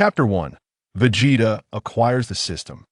Chapter 1. Vegeta acquires the system.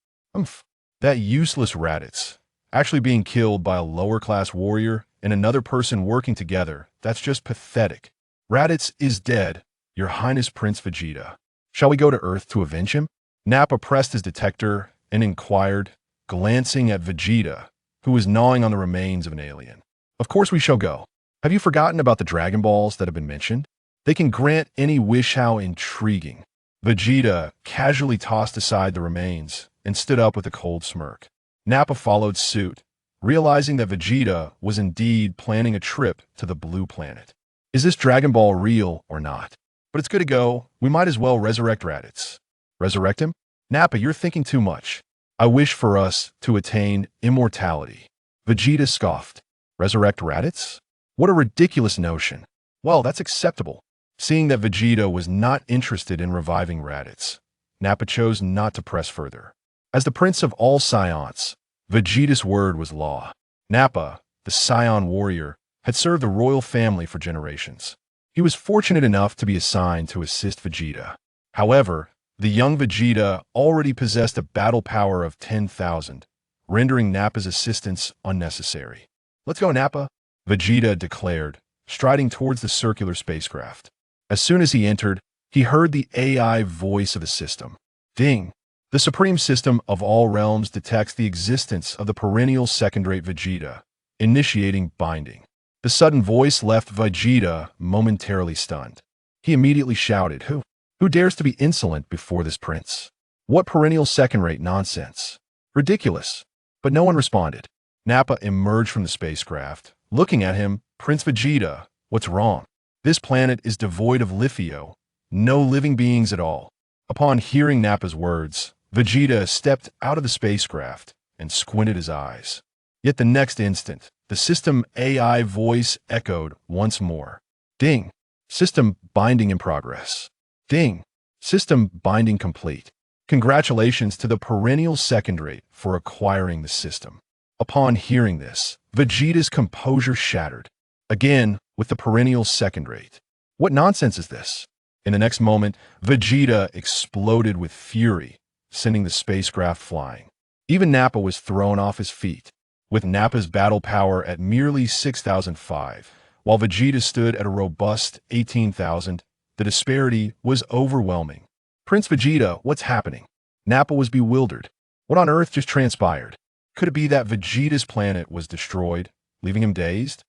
That useless Raditz. Actually being killed by a lower-class warrior and another person working together, that's just pathetic. Raditz is dead, Your Highness Prince Vegeta. Shall we go to Earth to avenge him? Nappa pressed his detector and inquired, glancing at Vegeta, who was gnawing on the remains of an alien. Of course we shall go. Have you forgotten about the Dragon Balls that have been mentioned? They can grant any wish. How intriguing. Vegeta casually tossed aside the remains and stood up with a cold smirk. Nappa followed suit, realizing that Vegeta was indeed planning a trip to the blue planet. Is this Dragon Ball real or not? But it's good to go. We might as well resurrect Raditz. Resurrect him? Nappa, you're thinking too much. I wish for us to attain immortality. Vegeta scoffed. Resurrect Raditz? What a ridiculous notion. Well, that's acceptable. Seeing that Vegeta was not interested in reviving Raditz, Nappa chose not to press further. As the prince of all Saiyans, Vegeta's word was law. Nappa, the Saiyan warrior, had served the royal family for generations. He was fortunate enough to be assigned to assist Vegeta. However, the young Vegeta already possessed a battle power of 10,000, rendering Nappa's assistance unnecessary. Let's go, Nappa, Vegeta declared, striding towards the circular spacecraft. As soon as he entered, he heard the AI voice of the system. Ding! The supreme system of all realms detects the existence of the perennial second-rate Vegeta, initiating binding. The sudden voice left Vegeta momentarily stunned. He immediately shouted, Who dares to be insolent before this prince? What perennial second-rate nonsense? Ridiculous. But no one responded. Nappa emerged from the spacecraft. Looking at him, Prince Vegeta, what's wrong? This planet is devoid of Lithio, no living beings at all. Upon hearing Nappa's words, Vegeta stepped out of the spacecraft and squinted his eyes. Yet the next instant, the system AI voice echoed once more. Ding! System binding in progress. Ding! System binding complete. Congratulations to the perennial second-rate for acquiring the system. Upon hearing this, Vegeta's composure shattered. Again, with the perennial second-rate. What nonsense is this? In the next moment, Vegeta exploded with fury, sending the spacecraft flying. Even Nappa was thrown off his feet. With Nappa's battle power at merely 6,005, while Vegeta stood at a robust 18,000, the disparity was overwhelming. Prince Vegeta, what's happening? Nappa was bewildered. What on earth just transpired? Could it be that Vegeta's planet was destroyed, leaving him dazed?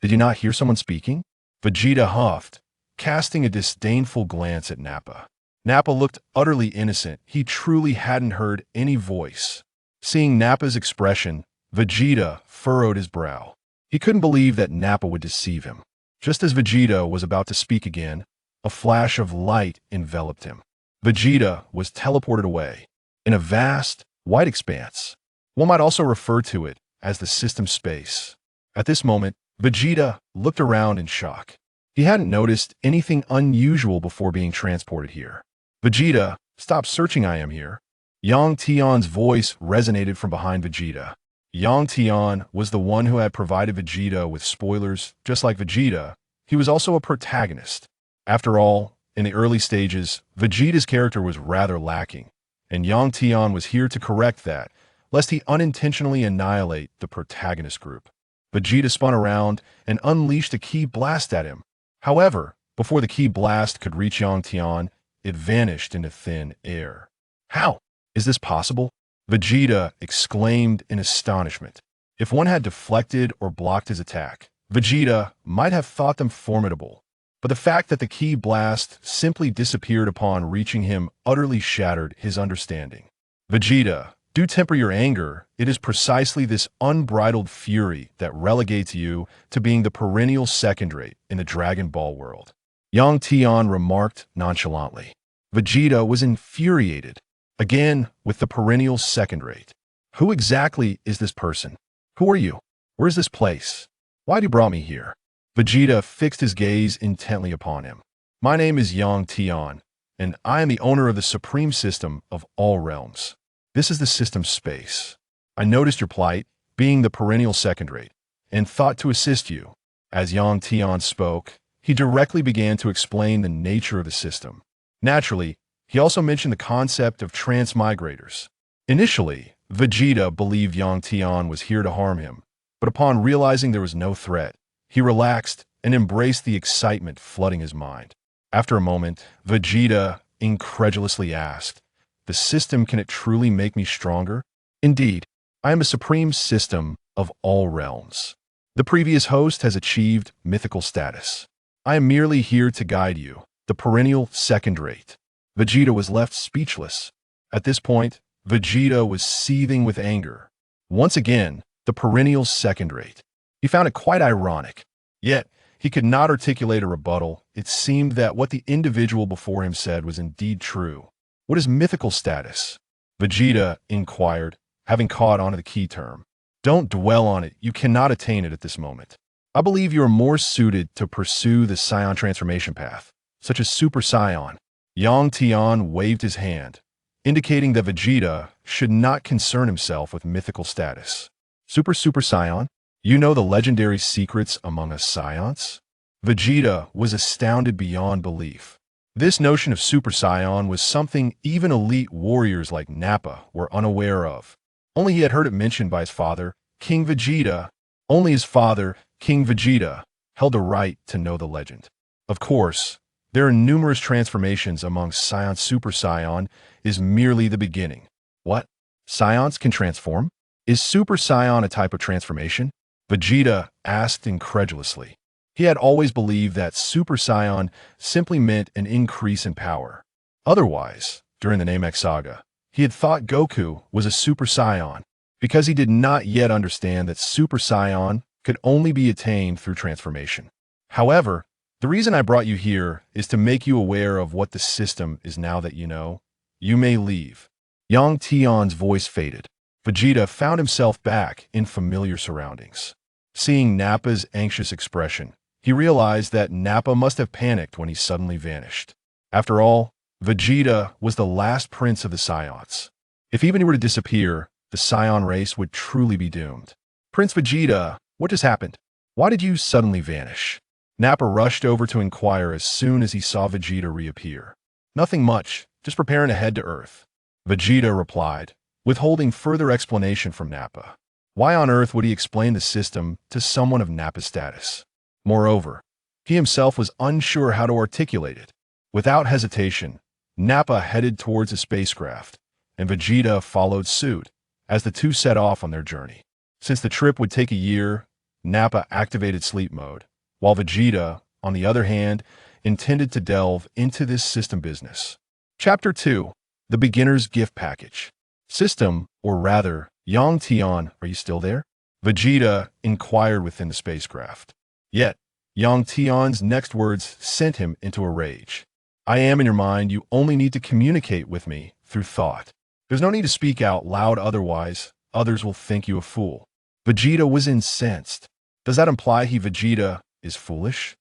Did you not hear someone speaking? Vegeta huffed, casting a disdainful glance at Nappa. Nappa looked utterly innocent. He truly hadn't heard any voice. Seeing Nappa's expression, Vegeta furrowed his brow. He couldn't believe that Nappa would deceive him. Just as Vegeta was about to speak again, a flash of light enveloped him. Vegeta was teleported away in a vast, white expanse. One might also refer to it as the system space. At this moment, Vegeta looked around in shock. He hadn't noticed anything unusual before being transported here. Vegeta, stop searching, I am here. Yang Tian's voice resonated from behind Vegeta. Yang Tian was the one who had provided Vegeta with spoilers. Just like Vegeta, he was also a protagonist. After all, in the early stages, Vegeta's character was rather lacking, and Yang Tian was here to correct that, lest he unintentionally annihilate the protagonist group. Vegeta spun around and unleashed a ki blast at him. However, before the ki blast could reach Yang Tian, it vanished into thin air. How? Is this possible? Vegeta exclaimed in astonishment. If one had deflected or blocked his attack, Vegeta might have thought them formidable. But the fact that the ki blast simply disappeared upon reaching him utterly shattered his understanding. Vegeta, do temper your anger. It is precisely this unbridled fury that relegates you to being the perennial second-rate in the Dragon Ball world. Yang Tian remarked nonchalantly. Vegeta was infuriated, again with the perennial second-rate. Who exactly is this person? Who are you? Where is this place? Why you brought me here? Vegeta fixed his gaze intently upon him. My name is Yang Tian, and I am the owner of the supreme system of all realms. This is the system space. I noticed your plight, being the perennial second-rate, and thought to assist you. As Yang Tian spoke, he directly began to explain the nature of the system. Naturally, He also mentioned the concept of transmigrators. Initially, Vegeta believed Yang Tian was here to harm him, but upon realizing there was no threat, he relaxed and embraced the excitement flooding his mind. After a moment, Vegeta incredulously asked, "The system, can it truly make me stronger?" "Indeed, I am a supreme system of all realms. The previous host has achieved mythical status. I am merely here to guide you, the perennial second rate." Vegeta was left speechless. At this point, Vegeta was seething with anger. Once again, the perennial second rate. He found it quite ironic. Yet, he could not articulate a rebuttal. It seemed that what the individual before him said was indeed true. "What is mythical status?" Vegeta inquired, having caught on to the key term. "Don't dwell on it. You cannot attain it at this moment. I believe you are more suited to pursue the Saiyan transformation path, such as Super Saiyan." Yang Tian waved his hand, indicating that Vegeta should not concern himself with mythical status. Super Saiyan? You know the legendary secrets among us Saiyans? Vegeta was astounded beyond belief. This notion of Super Saiyan was something even elite warriors like Nappa were unaware of. Only he had heard it mentioned by his father, King Vegeta. Only his father, King Vegeta, held the right to know the legend. Of course, there are numerous transformations among Saiyan. Super Saiyan is merely the beginning. What? Saiyans can transform? Is Super Saiyan a type of transformation? Vegeta asked incredulously. He had always believed that Super Saiyan simply meant an increase in power. Otherwise, during the Namek saga, he had thought Goku was a Super Saiyan because he did not yet understand that Super Saiyan could only be attained through transformation. However, the reason I brought you here is to make you aware of what the system is. Now that you know, you may leave. Yang Tian's voice faded. Vegeta found himself back in familiar surroundings. Seeing Nappa's anxious expression, he realized that Nappa must have panicked when he suddenly vanished. After all, Vegeta was the last prince of the Saiyans. If even he were to disappear, the Saiyan race would truly be doomed. "Prince Vegeta, what just happened? Why did you suddenly vanish?" Nappa rushed over to inquire as soon as he saw Vegeta reappear. "Nothing much, just preparing to head to Earth," Vegeta replied, withholding further explanation from Nappa. Why on earth would he explain the system to someone of Nappa's status? Moreover, he himself was unsure how to articulate it. Without hesitation, Nappa headed towards a spacecraft, and Vegeta followed suit as the two set off on their journey. Since the trip would take a year, Nappa activated sleep mode, while Vegeta, on the other hand, intended to delve into this system business. Chapter 2. The Beginner's Gift Package. System, or rather, Yang Tian, are you still there? Vegeta inquired within the spacecraft. Yet, Yang Tian's next words sent him into a rage. "I am in your mind. You only need to communicate with me through thought. There's no need to speak out loud, otherwise others will think you a fool." Vegeta was incensed. Does that imply Vegeta is foolish?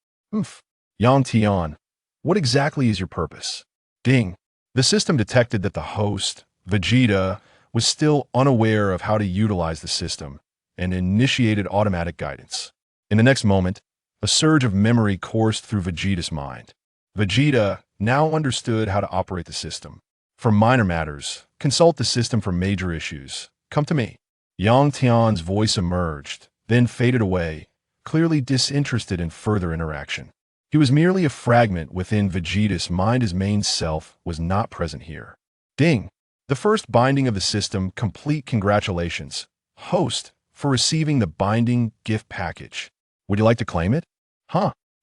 Yang Tian, what exactly is your purpose? Ding. The system detected that the host, Vegeta, was still unaware of how to utilize the system and initiated automatic guidance. In the next moment, a surge of memory coursed through Vegeta's mind. Vegeta now understood how to operate the system. For minor matters, consult the system. For major issues, come to me. Yang Tian's voice emerged, then faded away, clearly disinterested in further interaction. He was merely a fragment within Vegeta's mind. His main self was not present here. Ding. The first binding of the system, complete. Congratulations, host, for receiving the binding gift package. Would you like to claim it?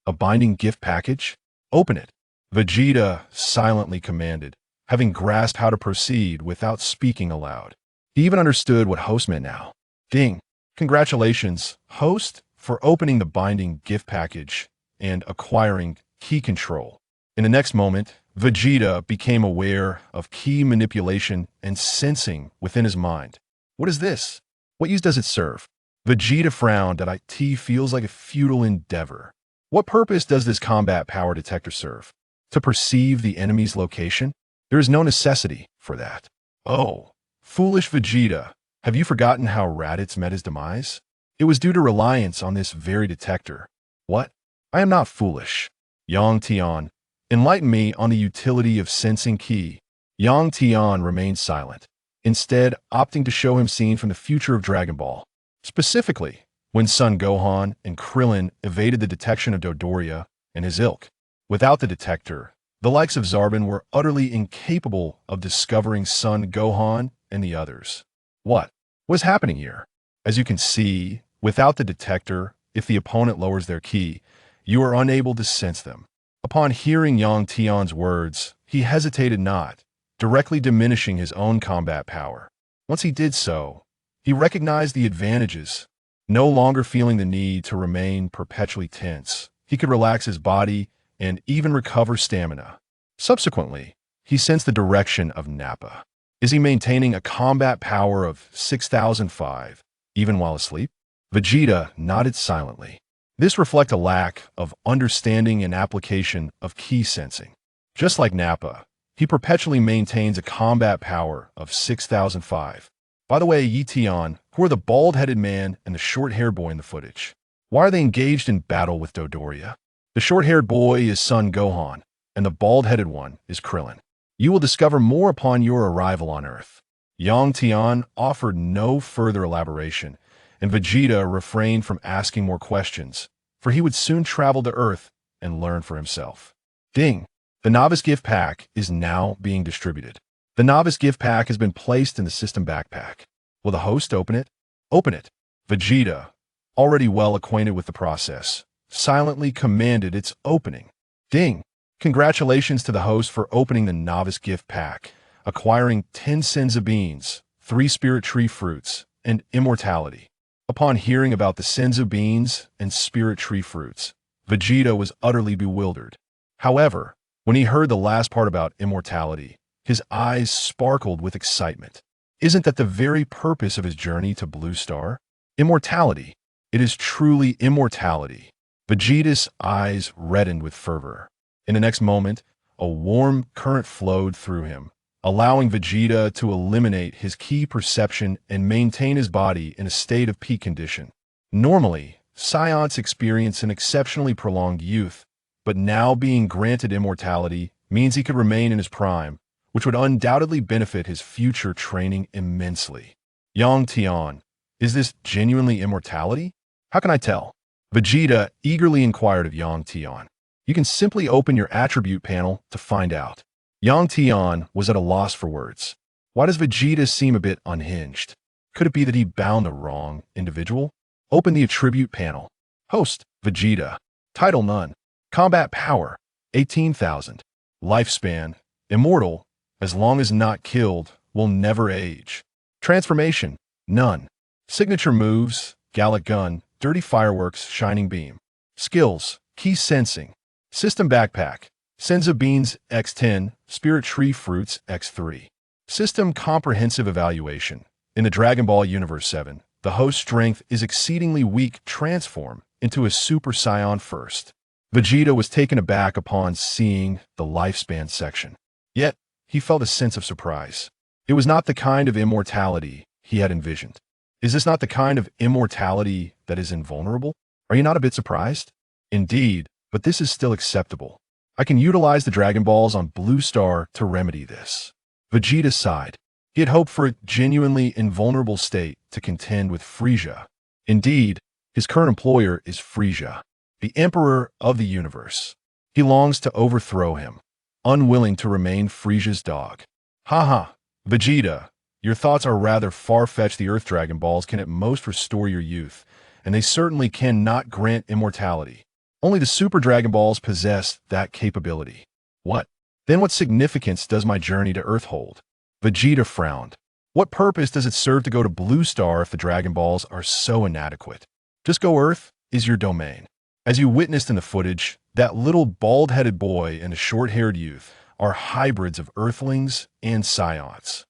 A binding gift package? Open it. Vegeta silently commanded, having grasped how to proceed without speaking aloud. He even understood what host meant now. Ding. Congratulations, host, for opening the binding gift package and acquiring key control. In the next moment, Vegeta became aware of key manipulation and sensing within his mind. What is this? What use does it serve? Vegeta frowned. It feels like a futile endeavor. What purpose does this combat power detector serve? To perceive the enemy's location? There is no necessity for that. Oh, foolish Vegeta, have you forgotten how Raditz met his demise? It was due to reliance on this very detector. What? I am not foolish. Yang Tian, Enlighten me on the utility of sensing ki. Yang Tian remained silent, instead opting to show him scene from the future of Dragon Ball. Specifically, when Son Gohan and Krillin evaded the detection of Dodoria and his ilk. Without the detector, the likes of Zarbon were utterly incapable of discovering Son Gohan and the others. What was happening here? As you can see, without the detector, if the opponent lowers their ki, you are unable to sense them. Upon hearing Yang Tian's words, he hesitated not, directly diminishing his own combat power. Once he did so, he recognized the advantages. No longer feeling the need to remain perpetually tense, he could relax his body and even recover stamina. Subsequently, he sensed the direction of Nappa. Is he maintaining a combat power of 6,005, even while asleep? Vegeta nodded silently. This reflects a lack of understanding and application of ki sensing. Just like Nappa, he perpetually maintains a combat power of 6,005. By the way, Tian, who are the bald-headed man and the short-haired boy in the footage? Why are they engaged in battle with Dodoria? The short-haired boy is Son Gohan, and the bald-headed one is Krillin. You will discover more upon your arrival on Earth. Yang Tian offered no further elaboration, and Vegeta refrained from asking more questions, for he would soon travel to Earth and learn for himself. Ding! The Novice Gift Pack is now being distributed. The Novice Gift Pack has been placed in the system backpack. Will the host open it? Open it. Vegeta, already well acquainted with the process, silently commanded its opening. Ding! Congratulations to the host for opening the Novice Gift Pack, acquiring 10 Senzu beans, 3 Spirit Tree fruits, and immortality. Upon hearing about the Senzu beans and Spirit Tree fruits, Vegeta was utterly bewildered. However, when he heard the last part about immortality, his eyes sparkled with excitement. Isn't that the very purpose of his journey to Blue Star? Immortality. It is truly immortality. Vegeta's eyes reddened with fervor. In the next moment, a warm current flowed through him, allowing Vegeta to eliminate his ki perception and maintain his body in a state of peak condition. Normally, Saiyans experience an exceptionally prolonged youth, but now being granted immortality means he could remain in his prime, which would undoubtedly benefit his future training immensely. Yang Tian, is this genuinely immortality? How can I tell? Vegeta eagerly inquired of Yang Tian. You can simply open your attribute panel to find out. Yang Tian was at a loss for words. Why does Vegeta seem a bit unhinged? Could it be that he bound the wrong individual? Open the attribute panel. Host, Vegeta. Title none. Combat power, 18,000. Lifespan, immortal, as long as not killed, will never age. Transformation, none. Signature moves, Gallic Gun, Dirty Fireworks, Shining Beam. Skills, Ki Sensing. System Backpack, Senzu Beans X10, Spirit Tree Fruits X3. System Comprehensive Evaluation. In the Dragon Ball Universe 7, the host's strength is exceedingly weak. Transform into a Super Saiyan first. Vegeta was taken aback upon seeing the lifespan section. Yet, he felt a sense of surprise. It was not the kind of immortality he had envisioned. Is this not the kind of immortality that is invulnerable? Are you not a bit surprised? Indeed, but this is still acceptable. I can utilize the Dragon Balls on Blue Star to remedy this. Vegeta sighed. He had hoped for a genuinely invulnerable state to contend with Frieza. Indeed, his current employer is Frieza, the Emperor of the Universe. He longs to overthrow him, unwilling to remain Frieza's dog. Haha, Vegeta, your thoughts are rather far-fetched. The Earth Dragon Balls can at most restore your youth, and they certainly cannot grant immortality. Only the Super Dragon Balls possess that capability. What? Then what significance does my journey to Earth hold? Vegeta frowned. What purpose does it serve to go to Blue Star if the Dragon Balls are so inadequate? Just go Earth is your domain. As you witnessed in the footage, that little bald-headed boy and a short-haired youth are hybrids of Earthlings and Saiyans.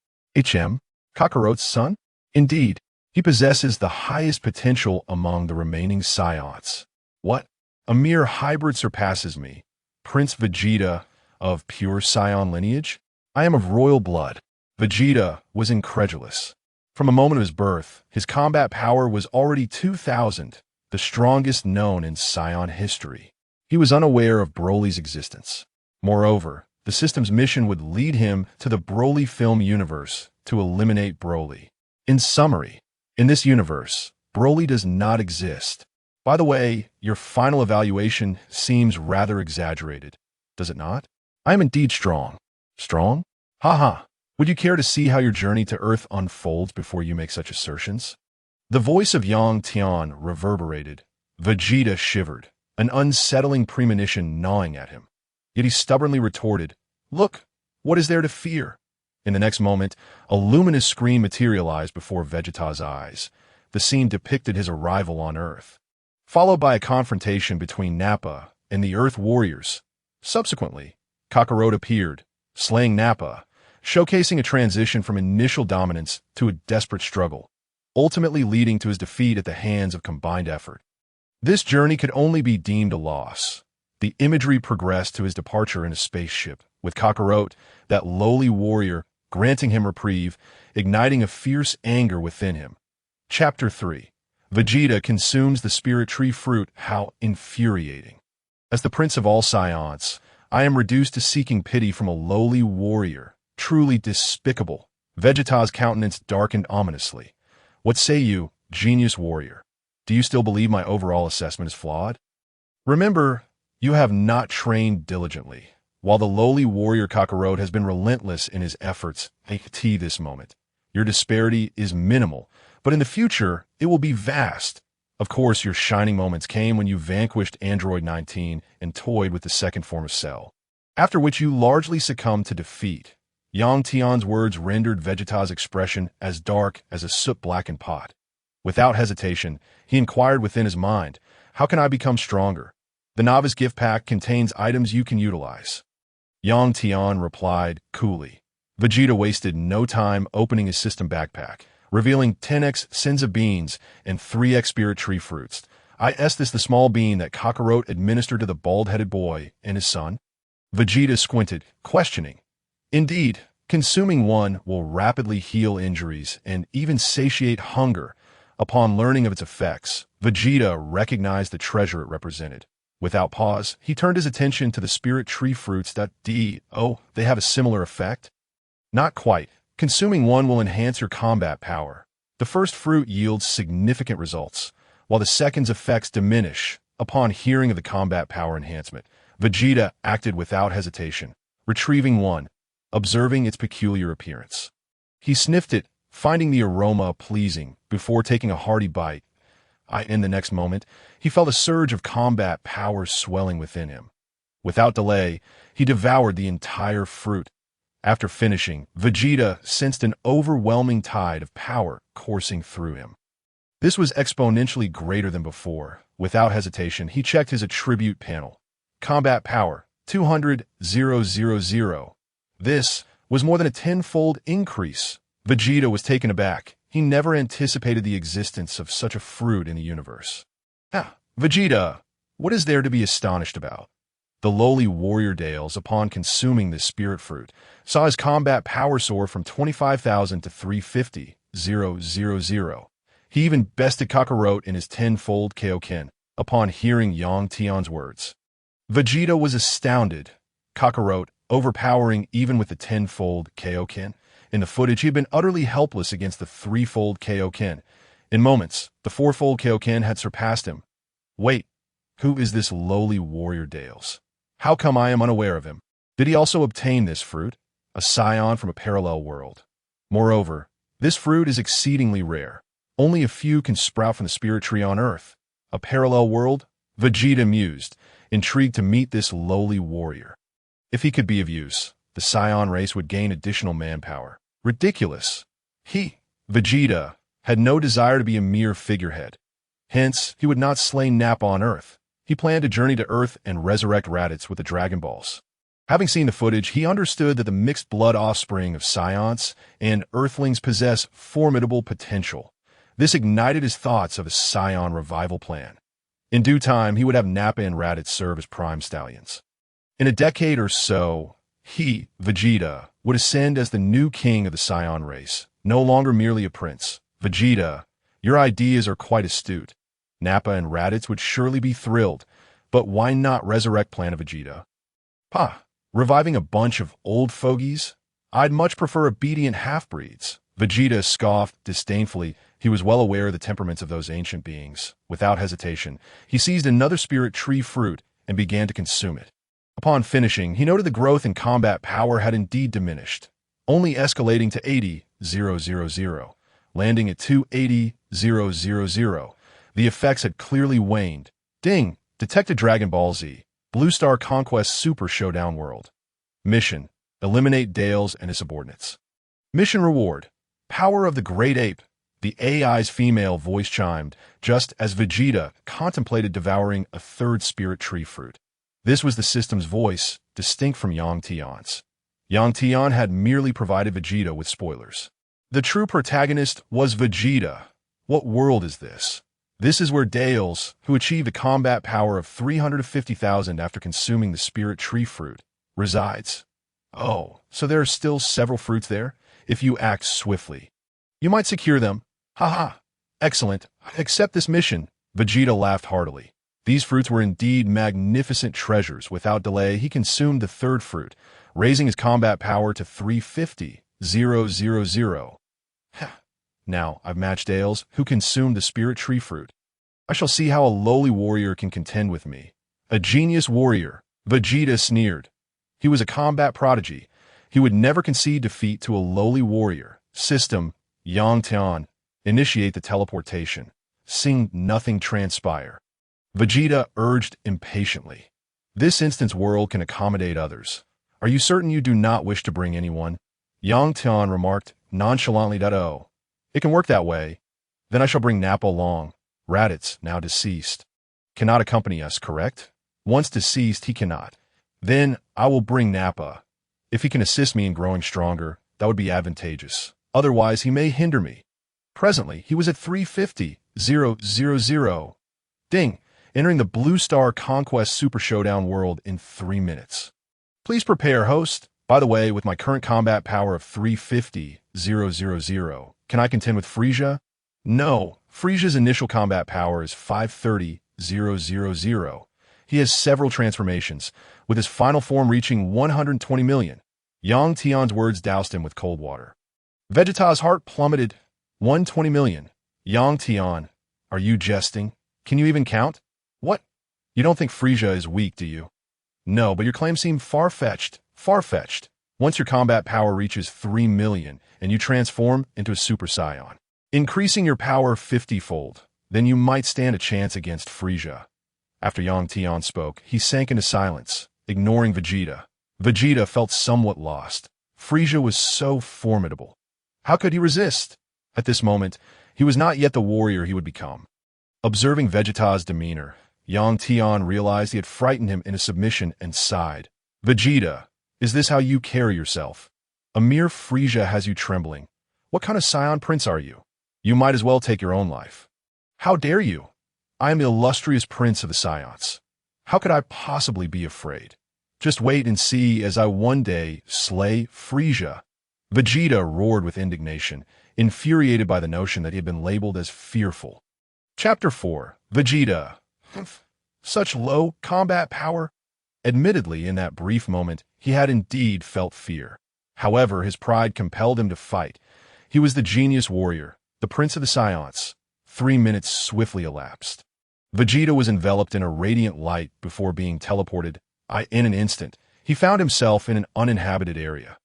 Kakarot's son? Indeed, he possesses the highest potential among the remaining Saiyans. What? A mere hybrid surpasses me. Prince Vegeta of pure Saiyan lineage? I am of royal blood. Vegeta was incredulous. From the moment of his birth, his combat power was already 2,000, the strongest known in Saiyan history. He was unaware of Broly's existence. Moreover, the system's mission would lead him to the Broly film universe to eliminate Broly. In summary, in this universe, Broly does not exist. By the way, your final evaluation seems rather exaggerated, does it not? I am indeed strong. Strong? Haha. Would you care to see how your journey to Earth unfolds before you make such assertions? The voice of young Tian reverberated. Vegeta shivered, an unsettling premonition gnawing at him. Yet he stubbornly retorted, "Look, what is there to fear?" In the next moment, a luminous screen materialized before Vegeta's eyes. The scene depicted his arrival on Earth, followed by a confrontation between Nappa and the Earth Warriors. Subsequently, Kakarot appeared, slaying Nappa, showcasing a transition from initial dominance to a desperate struggle, ultimately leading to his defeat at the hands of combined effort. This journey could only be deemed a loss. The imagery progressed to his departure in a spaceship, with Kakarot, that lowly warrior, granting him reprieve, igniting a fierce anger within him. Chapter 3. Vegeta consumes the spirit tree fruit. How infuriating. As the prince of all Saiyans, I am reduced to seeking pity from a lowly warrior. Truly despicable. Vegeta's countenance darkened ominously. What say you, genius warrior? Do you still believe my overall assessment is flawed? Remember, you have not trained diligently. While the lowly warrior Kakarot has been relentless in his efforts to this moment, your disparity is minimal, but in the future, it will be vast. Of course, your shining moments came when you vanquished Android 19 and toyed with the second form of Cell, after which you largely succumbed to defeat. Yang Tian's words rendered Vegeta's expression as dark as a soot-blackened pot. Without hesitation, he inquired within his mind, "How can I become stronger?" The Novice gift pack contains items you can utilize. Yang Tian replied coolly. Vegeta wasted no time opening his system backpack, revealing 10x Senza beans and 3x spirit tree fruits. Is this the small bean that Kakarot administered to the bald-headed boy and his son? Vegeta squinted, questioning. Indeed, consuming one will rapidly heal injuries and even satiate hunger. Upon learning of its effects, Vegeta recognized the treasure it represented. Without pause, he turned his attention to the spirit tree fruits that they have a similar effect? Not quite. Consuming one will enhance your combat power. The first fruit yields significant results, while the second's effects diminish. Upon hearing of the combat power enhancement, Vegeta acted without hesitation, retrieving one, observing its peculiar appearance. He sniffed it, finding the aroma pleasing, before taking a hearty bite. In the next moment, he felt a surge of combat power swelling within him. Without delay, he devoured the entire fruit. After finishing, Vegeta sensed an overwhelming tide of power coursing through him. This was exponentially greater than before. Without hesitation, he checked his attribute panel. Combat power, 200,000. This was more than a tenfold increase. Vegeta was taken aback. He never anticipated the existence of such a fruit in the universe. Vegeta, what is there to be astonished about? The lowly warrior Dales, upon consuming this spirit fruit, saw his combat power soar from 25,000 to 350,000. He even bested Kakarot in his tenfold Kaioken, upon hearing Yang Tian's words. Vegeta was astounded. Kakarot, overpowering even with the tenfold Kaioken. In the footage, he had been utterly helpless against the threefold Kaioken. In moments, the fourfold Kaioken had surpassed him. Wait, who is this lowly warrior Dales? How come I am unaware of him? Did he also obtain this fruit? A Saiyan from a parallel world. Moreover, this fruit is exceedingly rare. Only a few can sprout from the spirit tree on Earth. A parallel world? Vegeta mused, intrigued to meet this lowly warrior. If he could be of use, the Saiyan race would gain additional manpower. Ridiculous. Vegeta, had no desire to be a mere figurehead. Hence, he would not slay Nappa on Earth. He planned to journey to Earth and resurrect Raditz with the Dragon Balls. Having seen the footage, he understood that the mixed blood offspring of Saiyans and Earthlings possess formidable potential. This ignited his thoughts of a Saiyan revival plan. In due time, he would have Nappa and Raditz serve as prime stallions. In a decade or so, Vegeta, would ascend as the new king of the Saiyan race, no longer merely a prince. Vegeta, your ideas are quite astute. Nappa and Raditz would surely be thrilled, but why not resurrect Planet Vegeta? Reviving a bunch of old fogies? I'd much prefer obedient half-breeds. Vegeta scoffed disdainfully. He was well aware of the temperaments of those ancient beings. Without hesitation, he seized another spirit tree fruit and began to consume it. Upon finishing, he noted the growth in combat power had indeed diminished, only escalating to 80,000, landing at 280,000. The effects had clearly waned. Ding! Detected Dragon Ball Z. Blue Star Conquest Super Showdown World. Mission: eliminate Dales and his subordinates. Mission reward: Power of the Great Ape. The AI's female voice chimed, just as Vegeta contemplated devouring a third spirit tree fruit. This was the system's voice, distinct from Yang Tian's. Yang Tian had merely provided Vegeta with spoilers. The true protagonist was Vegeta. What world is this? This is where Dales, who achieved a combat power of 350,000 after consuming the spirit tree fruit, resides. Oh, so there are still several fruits there? If you act swiftly, you might secure them. Haha. Excellent. Accept this mission. Vegeta laughed heartily. These fruits were indeed magnificent treasures. Without delay, he consumed the third fruit, raising his combat power to 350,000. Now, I've matched Dales, who consumed the spirit tree fruit. I shall see how a lowly warrior can contend with me. A genius warrior, Vegeta sneered. He was a combat prodigy. He would never concede defeat to a lowly warrior. System: Yang Tian. Initiate the teleportation. Seeing nothing transpire, Vegeta urged impatiently. This instance world can accommodate others. Are you certain you do not wish to bring anyone? Yang Tian remarked nonchalantly. Oh, it can work that way. Then I shall bring Nappa along. Raditz, now deceased, cannot accompany us, correct? Once deceased, he cannot. Then I will bring Nappa. If he can assist me in growing stronger, that would be advantageous. Otherwise, he may hinder me. Presently, he was at 350,000. Ding! Entering the Blue Star Conquest Super Showdown world in 3 minutes. Please prepare, host. By the way, with my current combat power of 350,000, can I contend with Frieza? No, Frieza's initial combat power is 530,000. He has several transformations, with his final form reaching 120 million. Yang Tian's words doused him with cold water. Vegeta's heart plummeted. 120 million. Yang Tian, are you jesting? Can you even count? What? You don't think Frieza is weak, do you? No, but your claims seem far-fetched. Far-fetched. Once your combat power reaches 3 million and you transform into a Super Saiyan, increasing your power 50-fold, then you might stand a chance against Frieza. After Yang Tian spoke, he sank into silence, ignoring Vegeta. Vegeta felt somewhat lost. Frieza was so formidable. How could he resist? At this moment, he was not yet the warrior he would become. Observing Vegeta's demeanor, Yang Tian realized he had frightened him into submission and sighed. Vegeta, is this how you carry yourself? A mere Frieza has you trembling. What kind of Saiyan prince are you? You might as well take your own life. How dare you? I am the illustrious prince of the Saiyans. How could I possibly be afraid? Just wait and see as I one day slay Frieza. Vegeta roared with indignation, infuriated by the notion that he had been labeled as fearful. Chapter 4. Vegeta. Such low combat power? Admittedly, in that brief moment, he had indeed felt fear. However, his pride compelled him to fight. He was the genius warrior, the prince of the Saiyans. 3 minutes swiftly elapsed. Vegeta was enveloped in a radiant light before being teleported. In an instant, he found himself in an uninhabited area.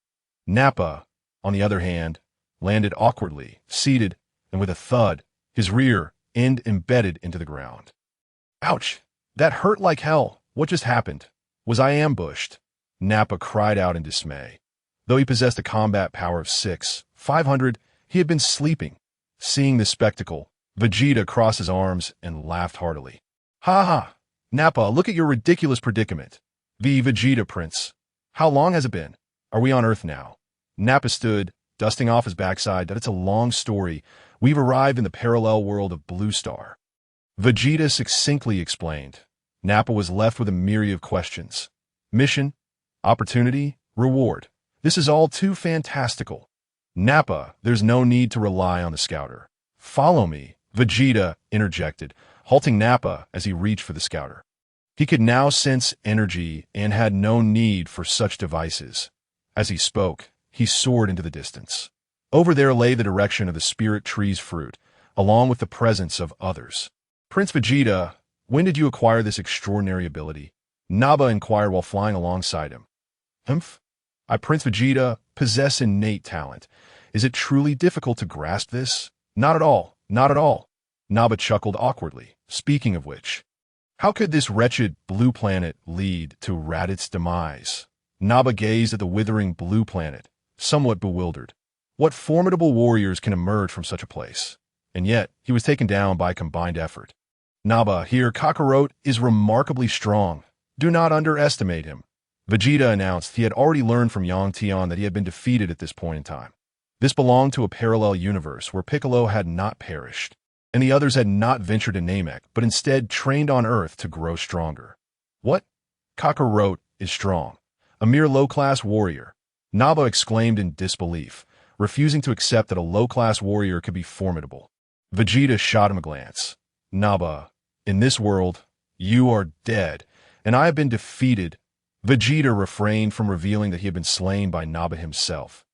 Nappa, on the other hand, landed awkwardly, seated, and with a thud, his rear end embedded into the ground. Ouch! That hurt like hell. What just happened? Was I ambushed? Nappa cried out in dismay. Though he possessed a combat power of 500, he had been sleeping. Seeing this spectacle, Vegeta crossed his arms and laughed heartily. Ha ha! Nappa, look at your ridiculous predicament. The Vegeta Prince. How long has it been? Are we on Earth now? Nappa stood, dusting off his backside. That it's a long story. We've arrived in the parallel world of Blue Star. Vegeta succinctly explained. Nappa was left with a myriad of questions. Mission, opportunity, reward. This is all too fantastical. Nappa, there's no need to rely on the scouter. Follow me, Vegeta interjected, halting Nappa as he reached for the scouter. He could now sense energy and had no need for such devices. As he spoke, he soared into the distance. Over there lay the direction of the spirit tree's fruit, along with the presence of others. Prince Vegeta, when did you acquire this extraordinary ability? Naba inquired while flying alongside him. I, Prince Vegeta, possess innate talent. Is it truly difficult to grasp this? Not at all, not at all. Naba chuckled awkwardly. Speaking of which, how could this wretched blue planet lead to Raditz's demise? Naba gazed at the withering blue planet, somewhat bewildered. What formidable warriors can emerge from such a place? And yet, he was taken down by combined effort. Naba, here, Kakarot is remarkably strong. Do not underestimate him. Vegeta announced he had already learned from young Tian that he had been defeated at this point in time. This belonged to a parallel universe where Piccolo had not perished, and the others had not ventured to Namek, but instead trained on Earth to grow stronger. What? Kakarot is strong. A mere low-class warrior. Naba exclaimed in disbelief, refusing to accept that a low-class warrior could be formidable. Vegeta shot him a glance. Naba, in this world, you are dead, and I have been defeated. Vegeta refrained from revealing that he had been slain by Naba himself.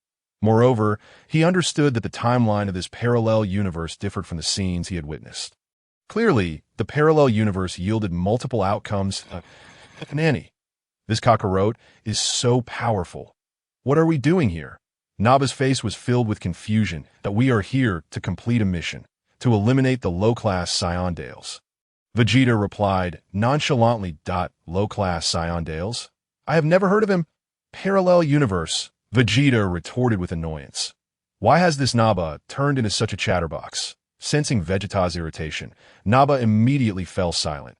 Moreover, he understood that the timeline of this parallel universe differed from the scenes he had witnessed. Clearly, the parallel universe yielded multiple outcomes. Nanny, this Kakarot is so powerful. What are we doing here? Naba's face was filled with confusion that we are here to complete a mission, to eliminate the low-class Saiyan Dales. Vegeta replied nonchalantly, Low-class Saiyan Dales? I have never heard of him. Parallel universe, Vegeta retorted with annoyance. Why has this Naba turned into such a chatterbox? Sensing Vegeta's irritation, Naba immediately fell silent.